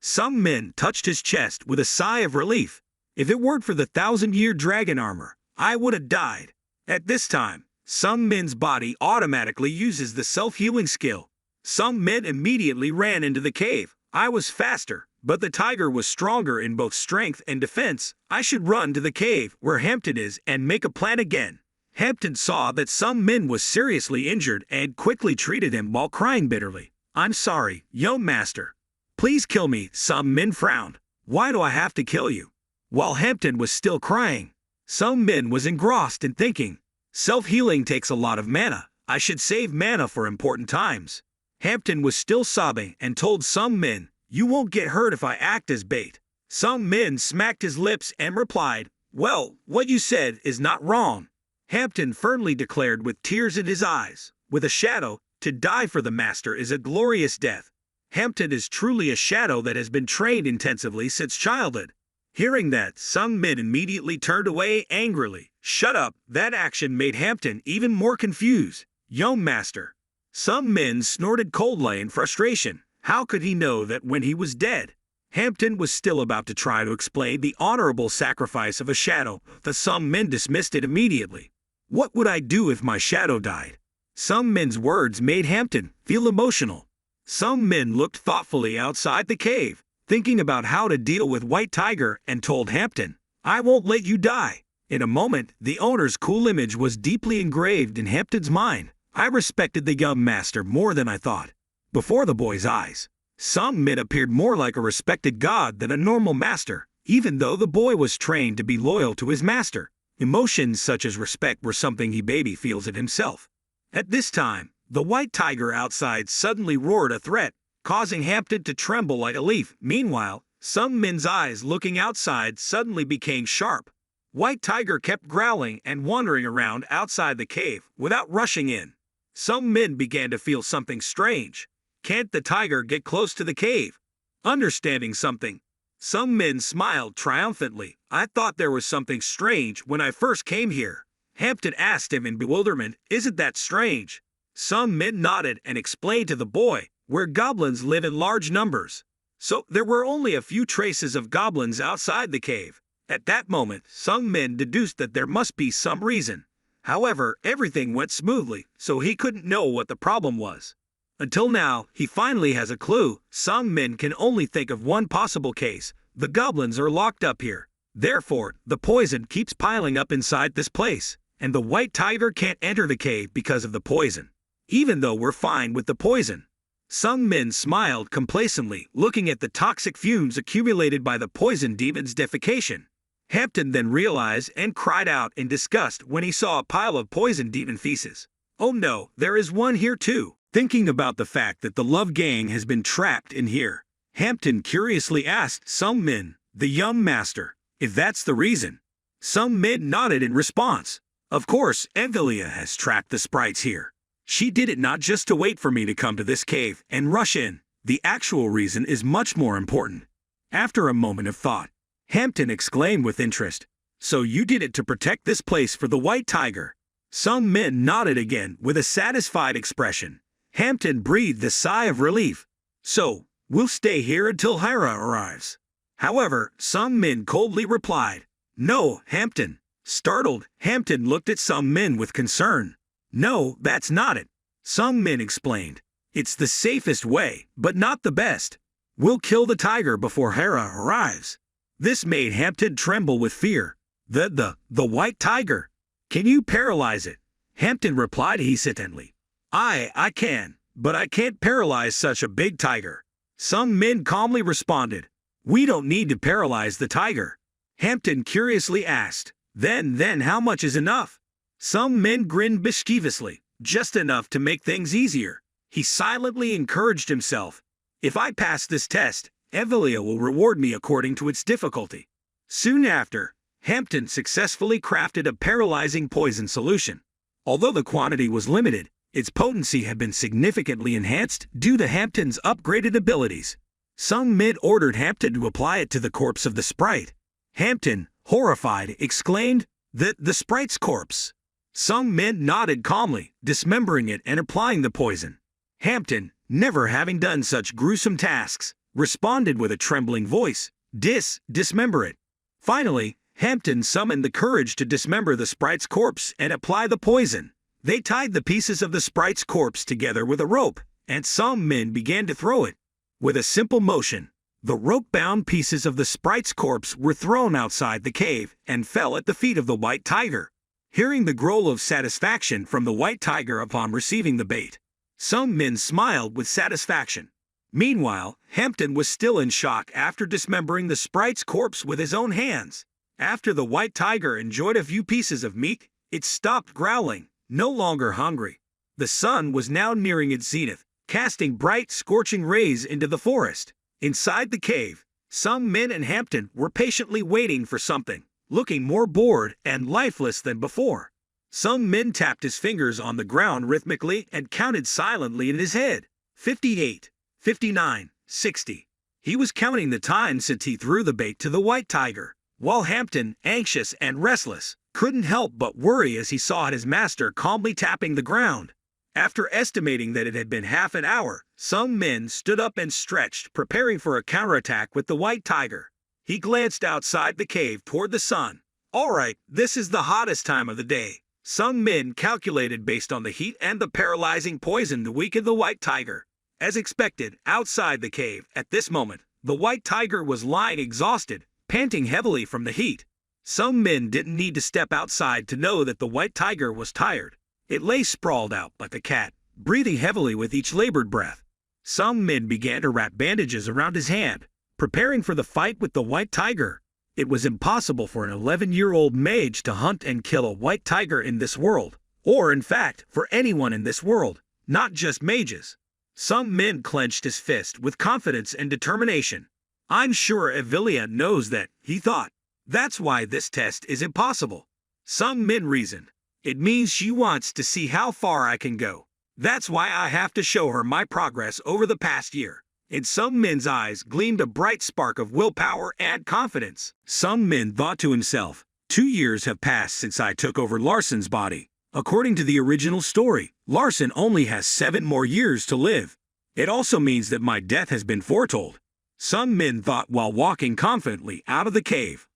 Some men touched his chest with a sigh of relief. If it weren't for the 1,000-year dragon armor, I would have died. At this time, some men's body automatically uses the self-healing skill. Some men immediately ran into the cave. I was faster, but the tiger was stronger in both strength and defense. I should run to the cave where Hampton is and make a plan again. Hampton saw that some men was seriously injured and quickly treated him while crying bitterly. I'm sorry, young master. Please kill me, some men frowned. Why do I have to kill you? While Hampton was still crying, some men was engrossed in thinking, self-healing takes a lot of mana. I should save mana for important times. Hampton was still sobbing and told some men, you won't get hurt if I act as bait. Some men smacked his lips and replied, well, what you said is not wrong. Hampton firmly declared with tears in his eyes, with a shadow, to die for the master is a glorious death. Hampton is truly a shadow that has been trained intensively since childhood. Hearing that, some men immediately turned away angrily. Shut up, that action made Hampton even more confused. Young master. Some men snorted coldly in frustration. How could he know that when he was dead? Hampton was still about to try to explain the honorable sacrifice of a shadow, but some men dismissed it immediately. What would I do if my shadow died? Some men's words made Hampton feel emotional. Some men looked thoughtfully outside the cave, thinking about how to deal with White Tiger, and told Hampton, I won't let you die. In a moment, the owner's cool image was deeply engraved in Hampton's mind. I respected the young master more than I thought. Before the boy's eyes, some men appeared more like a respected god than a normal master, even though the boy was trained to be loyal to his master. Emotions such as respect were something he baby feels it himself. At this time, the White Tiger outside suddenly roared a threat, causing Hampton to tremble like a leaf. Meanwhile, some men's eyes looking outside suddenly became sharp. White Tiger kept growling and wandering around outside the cave without rushing in. Some men began to feel something strange. Can't the tiger get close to the cave? Understanding something, some men smiled triumphantly. I thought there was something strange when I first came here. Hampton asked him in bewilderment, isn't that strange? Some men nodded and explained to the boy, where goblins live in large numbers. So there were only a few traces of goblins outside the cave. At that moment, some men deduced that there must be some reason. However, everything went smoothly, so he couldn't know what the problem was. Until now, he finally has a clue. Some men can only think of one possible case. The goblins are locked up here. Therefore, the poison keeps piling up inside this place, and the White Tiger can't enter the cave because of the poison. Even though we're fine with the poison. Some men smiled complacently, looking at the toxic fumes accumulated by the poison demon's defecation. Hampton then realized and cried out in disgust when he saw a pile of poison demon feces. Oh no, there is one here too. Thinking about the fact that the love gang has been trapped in here, Hampton curiously asked some men, The young master, if that's the reason. Sung Min nodded in response. Of course, Evelia has trapped the sprites here. She did it not just to wait for me to come to this cave and rush in. The actual reason is much more important. After a moment of thought, Hampton exclaimed with interest, So you did it to protect this place for the white tiger? Sung Min nodded again with a satisfied expression. Hampton breathed a sigh of relief. So, we'll stay here until Hera arrives. However, Sung Min coldly replied, No, Hampton. Startled, Hampton looked at Sung Min with concern. No, that's not it. Sung Min explained. It's the safest way, but not the best. We'll kill the tiger before Hera arrives. This made Hampton tremble with fear. The white tiger. Can you paralyze it? Hampton replied hesitantly. I can, but I can't paralyze such a big tiger. Sung Min calmly responded. We don't need to paralyze the tiger. Hampton curiously asked. Then how much is enough? Sung Min grinned mischievously. Just enough to make things easier. He silently encouraged himself. If I pass this test, Evelia will reward me according to its difficulty. Soon after, Hampton successfully crafted a paralyzing poison solution. Although the quantity was limited, its potency had been significantly enhanced due to Hampton's upgraded abilities. Sung Min ordered Hampton to apply it to the corpse of the sprite. Hampton, horrified, exclaimed, The sprite's corpse. Sung Min nodded calmly, dismembering it and applying the poison. Hampton, never having done such gruesome tasks, responded with a trembling voice, Dismember it. Finally, Hampton summoned the courage to dismember the sprite's corpse and apply the poison. They tied the pieces of the sprite's corpse together with a rope, and Sung Min began to throw it. With a simple motion, the rope-bound pieces of the sprite's corpse were thrown outside the cave and fell at the feet of the white tiger. Hearing the growl of satisfaction from the white tiger upon receiving the bait, Sung Min smiled with satisfaction. Meanwhile, Hampton was still in shock after dismembering the sprite's corpse with his own hands. After the white tiger enjoyed a few pieces of meat, it stopped growling, no longer hungry. The sun was now nearing its zenith, casting bright, scorching rays into the forest. Inside the cave, Sung Min and Hampton were patiently waiting for something, looking more bored and lifeless than before. Sung Min tapped his fingers on the ground rhythmically and counted silently in his head. 58, 59, 60. He was counting the time since he threw the bait to the white tiger, while Hampton, anxious and restless, couldn't help but worry as he saw his master calmly tapping the ground. After estimating that it had been half an hour, Sung Min stood up and stretched, preparing for a counterattack with the white tiger. He glanced outside the cave toward the sun. All right, this is the hottest time of the day. Sung Min calculated based on the heat and the paralyzing poison to weaken the white tiger. As expected, outside the cave, at this moment, the white tiger was lying exhausted, panting heavily from the heat. Sung Min didn't need to step outside to know that the white tiger was tired. It lay sprawled out like a cat, breathing heavily with each labored breath. Sung Min began to wrap bandages around his hand, preparing for the fight with the white tiger. It was impossible for an 11-year-old mage to hunt and kill a white tiger in this world, or in fact, for anyone in this world, not just mages. Sung Min clenched his fist with confidence and determination. I'm sure Evelia knows that, he thought. That's why this test is impossible. Sung Min reasoned. It means she wants to see how far I can go. That's why I have to show her my progress over the past year. In Sung Min's eyes gleamed a bright spark of willpower and confidence. Sung Min thought to himself, 2 years have passed since I took over Larson's body. According to the original story, Larson only has 7 more years to live. It also means that my death has been foretold. Sung Min thought while walking confidently out of the cave.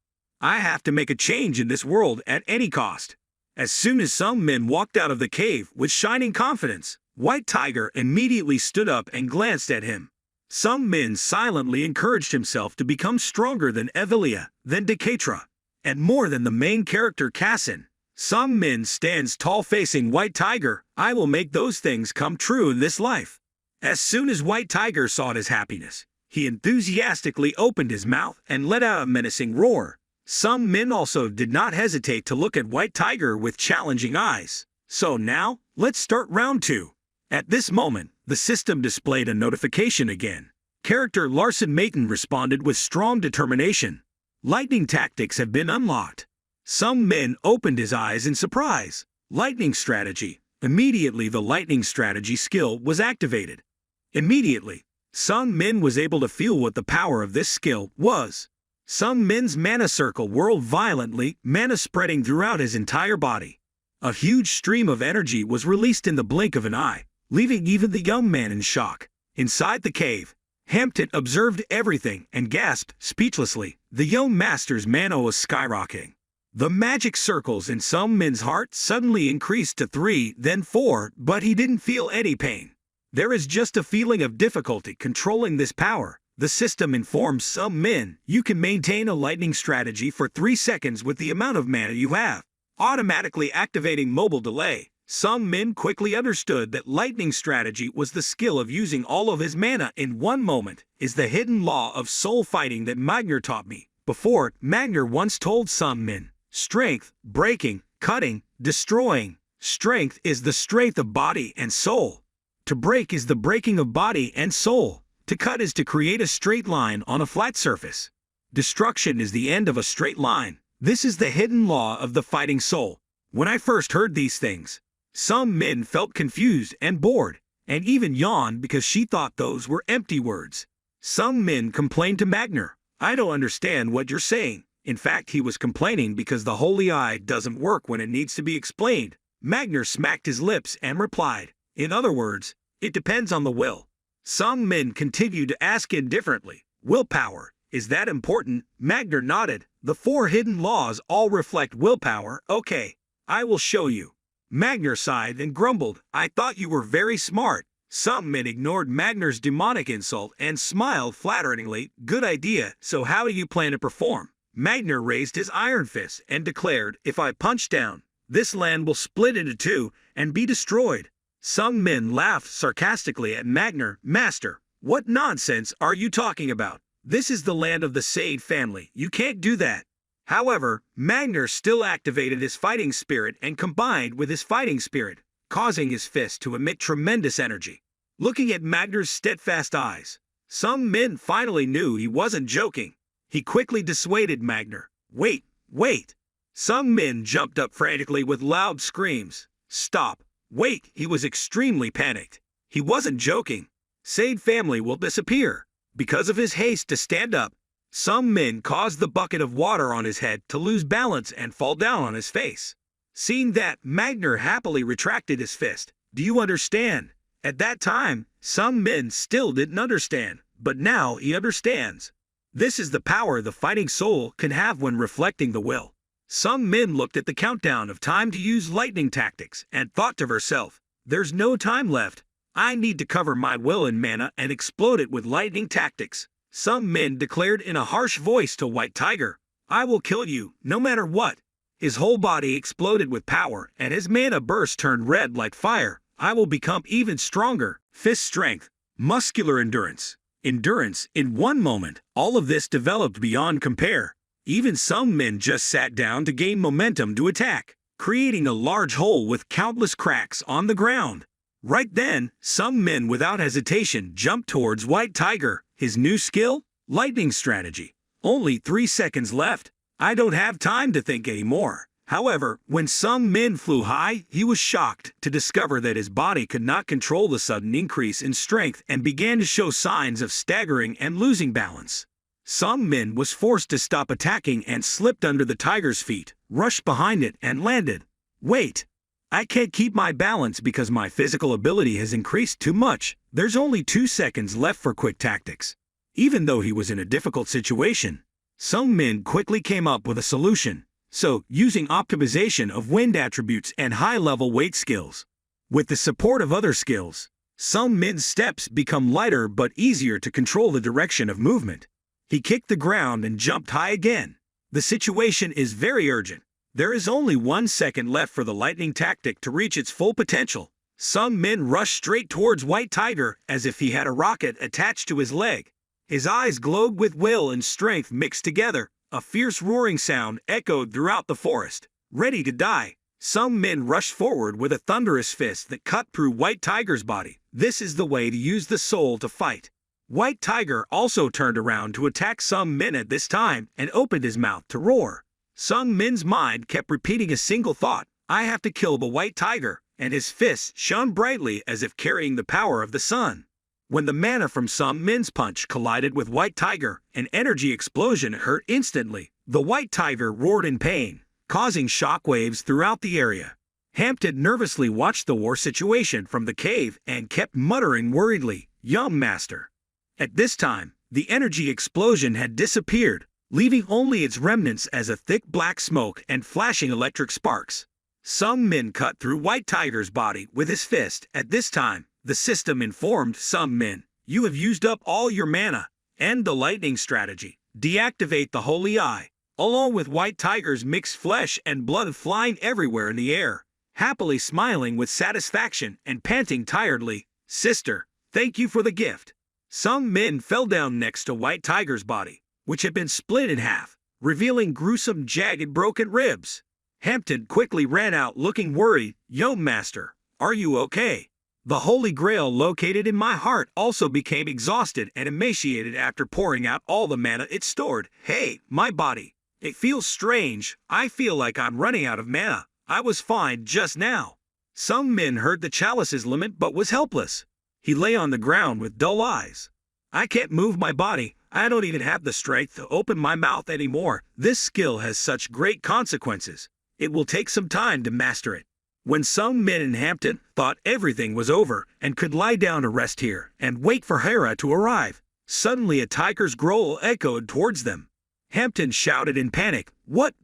I have to make a change in this world at any cost. As soon as Sung Min walked out of the cave with shining confidence, White Tiger immediately stood up and glanced at him. Sung Min silently encouraged himself to become stronger than Evelia, than Decatra, and more than the main character Cassin. Sung Min stands tall facing White Tiger. I will make those things come true in this life. As soon as White Tiger saw his happiness, he enthusiastically opened his mouth and let out a menacing roar. Sung Min also did not hesitate to look at White Tiger with challenging eyes. So now, let's start round 2. At this moment, the system displayed a notification again. Character Larson Mayton responded with strong determination. Lightning tactics have been unlocked. Sung Min opened his eyes in surprise. Lightning strategy. Immediately the lightning strategy skill was activated. Immediately, Sung Min was able to feel what the power of this skill was. Sung Min's mana circle whirled violently, mana spreading throughout his entire body. A huge stream of energy was released in the blink of an eye, leaving even the young man in shock. Inside the cave, Hampton observed everything and gasped speechlessly. The young master's mana was skyrocketing. The magic circles in Sung Min's heart suddenly increased to 3, then 4, but he didn't feel any pain. There is just a feeling of difficulty controlling this power. The system informs Sung Min you can maintain a lightning strategy for 3 seconds with the amount of mana you have, automatically activating mobile delay. Sung Min quickly understood that lightning strategy was the skill of using all of his mana in one moment, is the hidden law of soul fighting that Magner taught me. Before, Magner once told Sung Min, strength, breaking, cutting, destroying. Strength is the strength of body and soul. To break is the breaking of body and soul. To cut is to create a straight line on a flat surface. Destruction is the end of a straight line. This is the hidden law of the fighting soul. When I first heard these things, Sung Min felt confused and bored, and even yawned because she thought those were empty words. Sung Min complained to Magner, I don't understand what you're saying. In fact, he was complaining because the holy eye doesn't work when it needs to be explained. Magner smacked his lips and replied, in other words, it depends on the will. Sung Min continued to ask indifferently, willpower, is that important? Magner nodded, the 4 hidden laws all reflect willpower. Okay, I will show you. Magner sighed and grumbled, I thought you were very smart. Sung Min ignored Magner's demonic insult and smiled flatteringly, good idea, so how do you plan to perform? Magner raised his iron fist and declared, if I punch down, this land will split into 2 and be destroyed. Sung Min laughed sarcastically at Magner, Master, what nonsense are you talking about? This is the land of the Sade family, you can't do that. However, Magner still activated his fighting spirit and combined with his fighting spirit, causing his fist to emit tremendous energy. Looking at Magner's steadfast eyes, Sung Min finally knew he wasn't joking. He quickly dissuaded Magner. Wait, wait! Sung Min jumped up frantically with loud screams. Stop! Wait! He was extremely panicked. He wasn't joking. Sade family will disappear. Because of his haste to stand up, Sung Min caused the bucket of water on his head to lose balance and fall down on his face. Seeing that, Magner happily retracted his fist. Do you understand? At that time, Sung Min still didn't understand, but now he understands. This is the power the fighting soul can have when reflecting the will. Sung Min looked at the countdown of time to use lightning tactics and thought to herself, there's no time left. I need to cover my will in mana and explode it with lightning tactics. Sung Min declared in a harsh voice to White Tiger, I will kill you, no matter what. His whole body exploded with power, and his mana burst turned red like fire. I will become even stronger. Fist strength, muscular endurance. Endurance, in one moment, all of this developed beyond compare. Even Sung Min just sat down to gain momentum to attack, creating a large hole with countless cracks on the ground. Right then, Sung Min without hesitation jumped towards White Tiger. His new skill? Lightning strategy. Only 3 seconds left. I don't have time to think anymore. However, when Sung Min flew high, he was shocked to discover that his body could not control the sudden increase in strength and began to show signs of staggering and losing balance. Sung Min was forced to stop attacking and slipped under the tiger's feet, rushed behind it and landed. Wait! I can't keep my balance because my physical ability has increased too much. There's only 2 seconds left for quick tactics. Even though he was in a difficult situation, Sung Min quickly came up with a solution. So, using optimization of wind attributes and high-level weight skills. With the support of other skills, Sung Min's steps become lighter but easier to control the direction of movement. He kicked the ground and jumped high again. The situation is very urgent. There is only 1 second left for the lightning tactic to reach its full potential. Sung Min rushed straight towards White Tiger as if he had a rocket attached to his leg. His eyes glowed with will and strength mixed together. A fierce roaring sound echoed throughout the forest. Ready to die, Sung Min rushed forward with a thunderous fist that cut through White Tiger's body. This is the way to use the soul to fight. White Tiger also turned around to attack Sung Min at this time and opened his mouth to roar. Sung Min's mind kept repeating a single thought, I have to kill the White Tiger, and his fists shone brightly as if carrying the power of the sun. When the mana from Sung Min's punch collided with White Tiger, an energy explosion hurt instantly. The White Tiger roared in pain, causing shockwaves throughout the area. Hampton nervously watched the war situation from the cave and kept muttering worriedly, Young Master. At this time, the energy explosion had disappeared, leaving only its remnants as a thick black smoke and flashing electric sparks. Sung Min cut through White Tiger's body with his fist. At this time, the system informed Sung Min, you have used up all your mana. End the lightning strategy. Deactivate the Holy Eye. Along with White Tiger's mixed flesh and blood flying everywhere in the air, happily smiling with satisfaction and panting tiredly, Sister, thank you for the gift. Sung Min fell down next to White Tiger's body, which had been split in half, revealing gruesome jagged broken ribs. Hampton quickly ran out looking worried, Young Master, are you okay? The Holy Grail located in my heart also became exhausted and emaciated after pouring out all the mana it stored. Hey, my body. It feels strange. I feel like I'm running out of mana. I was fine just now. Sung Min heard the chalice's limit but was helpless. He lay on the ground with dull eyes. I can't move my body. I don't even have the strength to open my mouth anymore. This skill has such great consequences. It will take some time to master it. When Sung Min and Hampton thought everything was over and could lie down to rest here and wait for Hera to arrive, suddenly a tiger's growl echoed towards them. Hampton shouted in panic, What,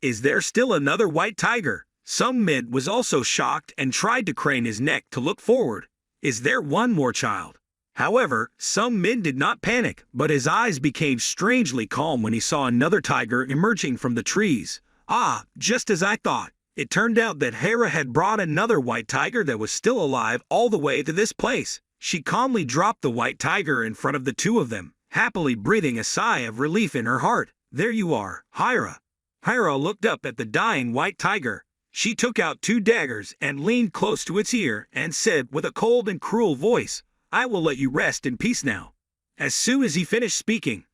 is there still another White Tiger? Sung Min was also shocked and tried to crane his neck to look forward. Is there one more child? However, Sung Min did not panic, but his eyes became strangely calm when he saw another tiger emerging from the trees. Ah, just as I thought. It turned out that Hera had brought another White Tiger that was still alive all the way to this place. She calmly dropped the White Tiger in front of the two of them, happily breathing a sigh of relief in her heart. There you are, Hera. Hera looked up at the dying White Tiger. She took out 2 daggers and leaned close to its ear and said with a cold and cruel voice, I will let you rest in peace now. As soon as he finished speaking,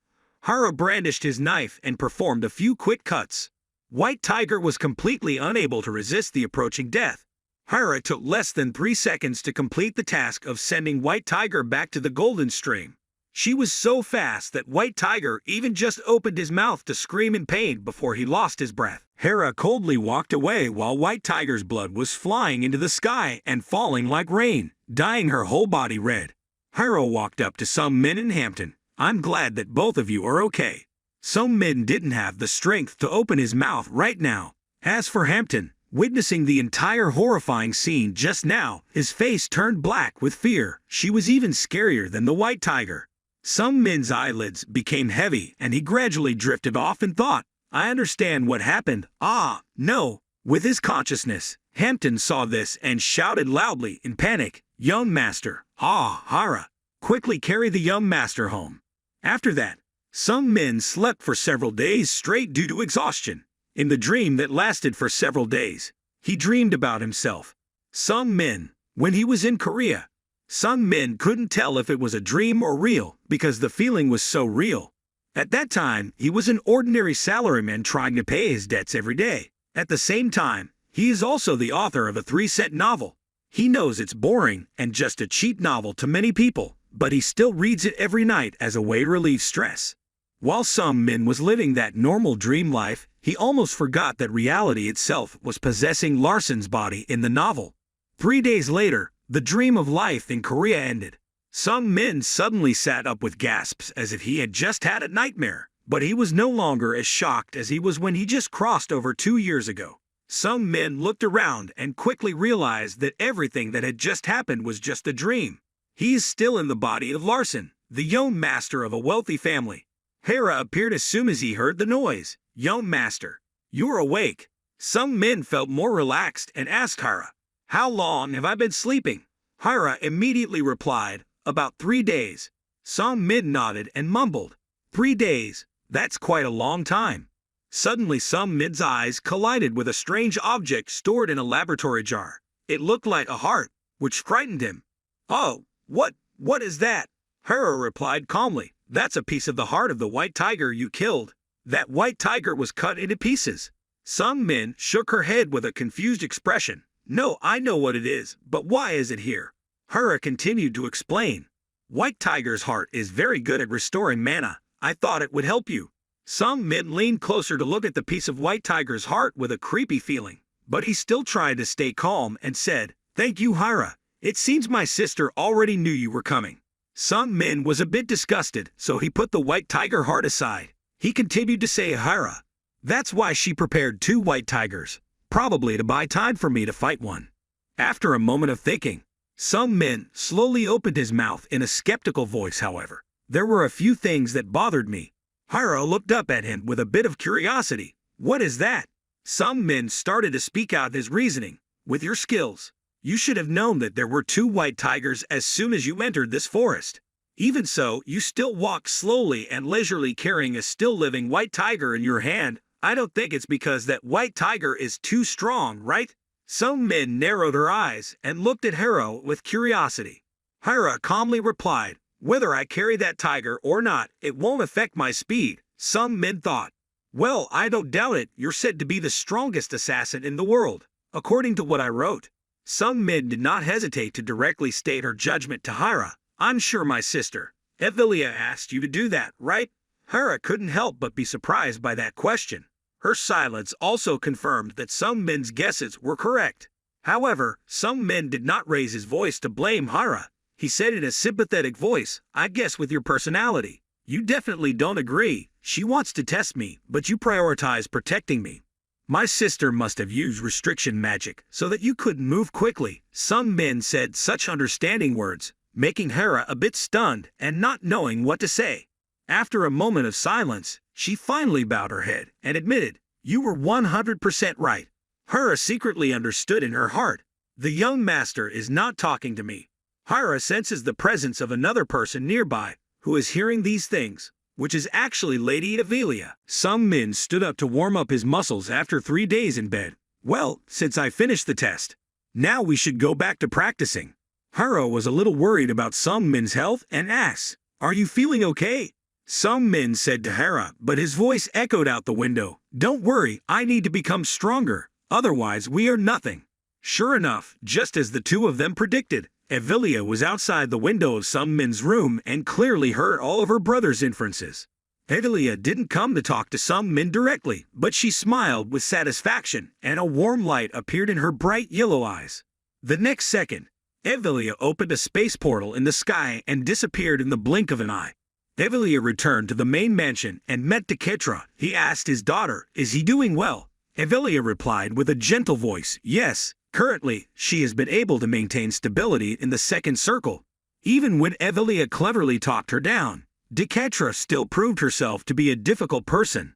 Hera brandished his knife and performed a few quick cuts. White Tiger was completely unable to resist the approaching death. Hera took less than 3 seconds to complete the task of sending White Tiger back to the golden stream. She was so fast that White Tiger even just opened his mouth to scream in pain before he lost his breath. Hera coldly walked away while White Tiger's blood was flying into the sky and falling like rain, dyeing her whole body red. Hera walked up to Sung Min and Hampton. I'm glad that both of you are okay. Sung Min didn't have the strength to open his mouth right now. As for Hampton, witnessing the entire horrifying scene just now, his face turned black with fear. She was even scarier than the White Tiger. Sung Min's eyelids became heavy and he gradually drifted off in thought. I understand what happened. Ah, no. With his consciousness, Hampton saw this and shouted loudly in panic, Young Master, Hera, quickly carry the young master home. After that, Sung Min slept for several days straight due to exhaustion. In the dream that lasted for several days, he dreamed about himself. Sung Min, when he was in Korea. Sung Min couldn't tell if it was a dream or real because the feeling was so real. At that time, he was an ordinary salaryman trying to pay his debts every day. At the same time, he is also the author of a 3-cent novel. He knows it's boring and just a cheap novel to many people, but he still reads it every night as a way to relieve stress. While Sung Min was living that normal dream life, he almost forgot that reality itself was possessing Larson's body in the novel. 3 days later, the dream of life in Korea ended. Sung Min suddenly sat up with gasps as if he had just had a nightmare, but he was no longer as shocked as he was when he just crossed over 2 years ago. Sung Min looked around and quickly realized that everything that had just happened was just a dream. He is still in the body of Larson, the young master of a wealthy family. Hera appeared as soon as he heard the noise. Young master, you're awake. Sung Min felt more relaxed and asked Hera, how long have I been sleeping? Hera immediately replied, about 3 days. Sung Min nodded and mumbled, 3 days, that's quite a long time. Suddenly Sung Min's eyes collided with a strange object stored in a laboratory jar. It looked like a heart, which frightened him. Oh, what is that? Hera replied calmly, "That's a piece of the heart of the white tiger you killed. That white tiger was cut into pieces." Sung-min shook her head with a confused expression. "No, I know what it is, but why is it here?" Hera continued to explain. "White tiger's heart is very good at restoring mana. I thought it would help you." Sung-min leaned closer to look at the piece of white tiger's heart with a creepy feeling, but he still tried to stay calm and said, "Thank you, Hera. It seems my sister already knew you were coming." Sung-min was a bit disgusted, so he put the white tiger heart aside. He continued to say, "Hera, that's why she prepared 2 white tigers, probably to buy time for me to fight one." After a moment of thinking, Sung-min slowly opened his mouth in a skeptical voice. However, there were a few things that bothered me. Hera looked up at him with a bit of curiosity. "What is that?" Sung-min started to speak out his reasoning. "With your skills, you should have known that there were 2 white tigers as soon as you entered this forest. Even so, you still walk slowly and leisurely carrying a still-living white tiger in your hand. I don't think it's because that white tiger is too strong, right?" Sung-min narrowed her eyes and looked at Hera with curiosity. Hera calmly replied, "Whether I carry that tiger or not, it won't affect my speed." Sung-min thought, "Well, I don't doubt it. You're said to be the strongest assassin in the world, according to what I wrote." Sung-min did not hesitate to directly state her judgment to Hera. "I'm sure my sister, Evelia, asked you to do that, right?" Hera couldn't help but be surprised by that question. Her silence also confirmed that Sung-min's guesses were correct. However, Sung-min did not raise his voice to blame Hera. He said in a sympathetic voice, "I guess with your personality, you definitely don't agree. She wants to test me, but you prioritize protecting me. My sister must have used restriction magic so that you couldn't move quickly." Sung-min said such understanding words, making Hera a bit stunned and not knowing what to say. After a moment of silence, she finally bowed her head and admitted, "You were 100% right." Hera secretly understood in her heart, the young master is not talking to me. Hera senses the presence of another person nearby, who is hearing these things, which is actually Lady Evelia. Sung-min stood up to warm up his muscles after 3 days in bed. "Well, since I finished the test, now we should go back to practicing." Hera was a little worried about Sung-min's health and asked, "Are you feeling okay?" Sung-min said to Hera, but his voice echoed out the window, "Don't worry, I need to become stronger, otherwise we are nothing." Sure enough, just as the two of them predicted, Evelia was outside the window of Sung-min's room and clearly heard all of her brother's inferences. Evelia didn't come to talk to Sung-min directly, but she smiled with satisfaction, and a warm light appeared in her bright yellow eyes. The next second, Evelia opened a space portal in the sky and disappeared in the blink of an eye. Evelia returned to the main mansion and met Deketra. He asked his daughter, "Is he doing well?" Evelia replied with a gentle voice, "Yes. Currently, she has been able to maintain stability in the second circle." Even when Evelia cleverly talked her down, Deketra still proved herself to be a difficult person.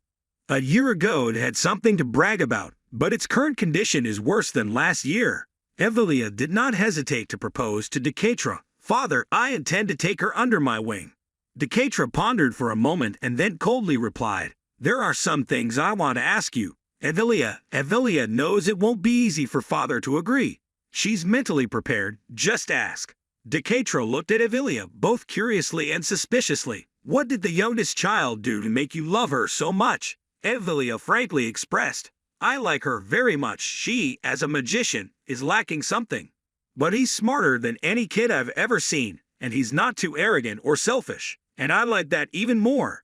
A year ago it had something to brag about, but its current condition is worse than last year. Evelia did not hesitate to propose to Deketra, "Father, I intend to take her under my wing." Deketra pondered for a moment and then coldly replied, "There are some things I want to ask you." Evelia knows it won't be easy for father to agree. She's mentally prepared, just ask. Deketra looked at Evelia both curiously and suspiciously. "What did the youngest child do to make you love her so much?" Evelia frankly expressed, "I like her very much. She, as a magician, is lacking something. But he's smarter than any kid I've ever seen, and he's not too arrogant or selfish, and I like that even more."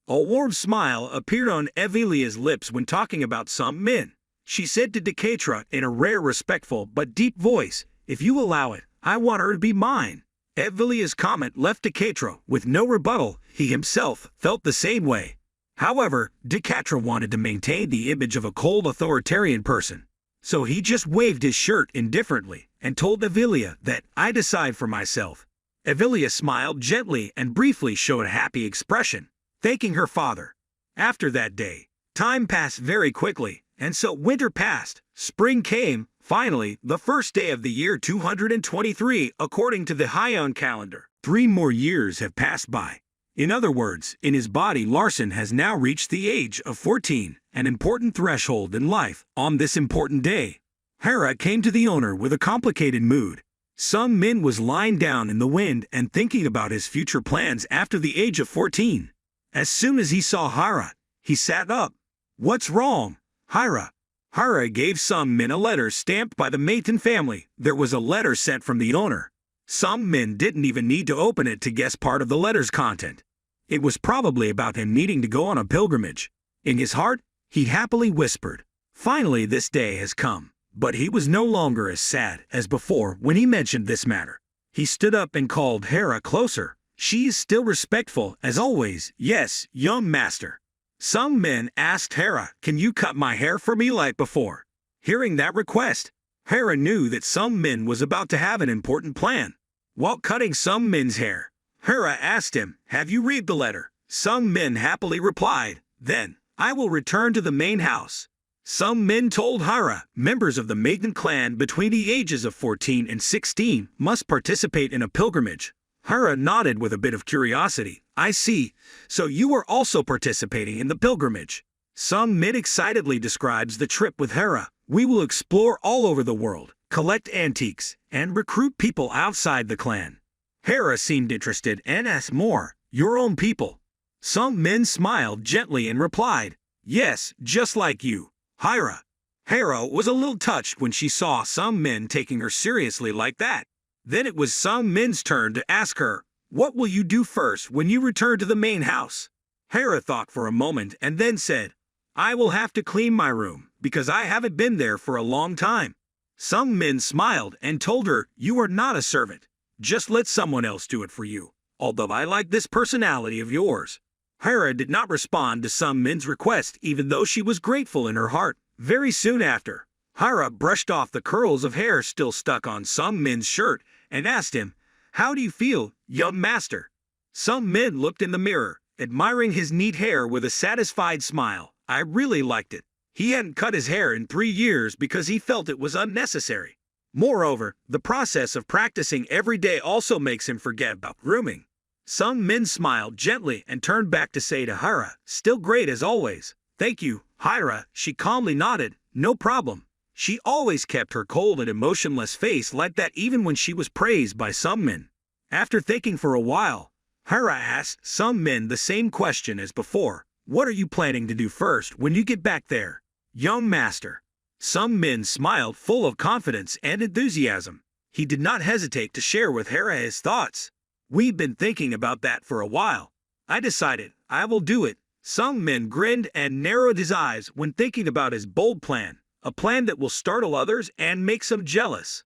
A warm smile appeared on Evelia's lips when talking about Sung-min. She said to Deketra in a rare respectful but deep voice, "If you allow it, I want her to be mine." Evelia's comment left Deketra with no rebuttal. He himself felt the same way. However, Deketra wanted to maintain the image of a cold authoritarian person, so he just waved his shirt indifferently and told Evelia that, "I decide for myself." Evelia smiled gently and briefly showed a happy expression, thanking her father. After that day, time passed very quickly, and so winter passed, spring came, finally, the first day of the year 223 according to the Scion calendar. 3 more years have passed by. In other words, in his body Larson has now reached the age of 14, an important threshold in life. On this important day, Hera came to the owner with a complicated mood. Sung Min was lying down in the wind and thinking about his future plans after the age of 14. As soon as he saw Hara, he sat up. "What's wrong, Hara?" Hara gave Sung Min a letter stamped by the Maton family. There was a letter sent from the owner. Sung Min didn't even need to open it to guess part of the letter's content. It was probably about him needing to go on a pilgrimage. In his heart, he happily whispered, "Finally this day has come." But he was no longer as sad as before when he mentioned this matter. He stood up and called Hera closer. "She is still respectful, as always, yes, young master." Sung Min asked Hera, "Can you cut my hair for me like before?" Hearing that request, Hera knew that Sung Min was about to have an important plan. While cutting Sung Min's hair, Hera asked him, "Have you read the letter?" Sung Min happily replied, "Then, I will return to the main house." Sung Min told Hera, members of the Maiden clan between the ages of 14 and 16 must participate in a pilgrimage. Hera nodded with a bit of curiosity. "I see, so you are also participating in the pilgrimage." Sung Min excitedly describes the trip with Hera. "We will explore all over the world, collect antiques, and recruit people outside the clan." Hera seemed interested and asked more. "Your own people?" Sung Min smiled gently and replied, "Yes, just like you, Hera." Hera was a little touched when she saw Sung Min taking her seriously like that. Then it was Sung Min's turn to ask her, "What will you do first when you return to the main house?" Hera thought for a moment and then said, "I will have to clean my room, because I haven't been there for a long time." Sung Min smiled and told her, "You are not a servant. Just let someone else do it for you, although I like this personality of yours." Hera did not respond to Sung Min's request even though she was grateful in her heart. Very soon after, Hera brushed off the curls of hair still stuck on Sung Min's shirt and asked him, "How do you feel, young master?" Sung Min looked in the mirror, admiring his neat hair with a satisfied smile. "I really liked it." He hadn't cut his hair in 3 years because he felt it was unnecessary. Moreover, the process of practicing every day also makes him forget about grooming. Sung Min smiled gently and turned back to say to Hera, "Still great as always." "Thank you, Hera," she calmly nodded. "No problem." She always kept her cold and emotionless face like that even when she was praised by Sung Min. After thinking for a while, Hera asked Sung Min the same question as before. "What are you planning to do first when you get back there, young master?" Sung Min smiled full of confidence and enthusiasm. He did not hesitate to share with Hera his thoughts. "We've been thinking about that for a while. I decided I will do it." Sung Min grinned and narrowed his eyes when thinking about his bold plan, a plan that will startle others and make some jealous.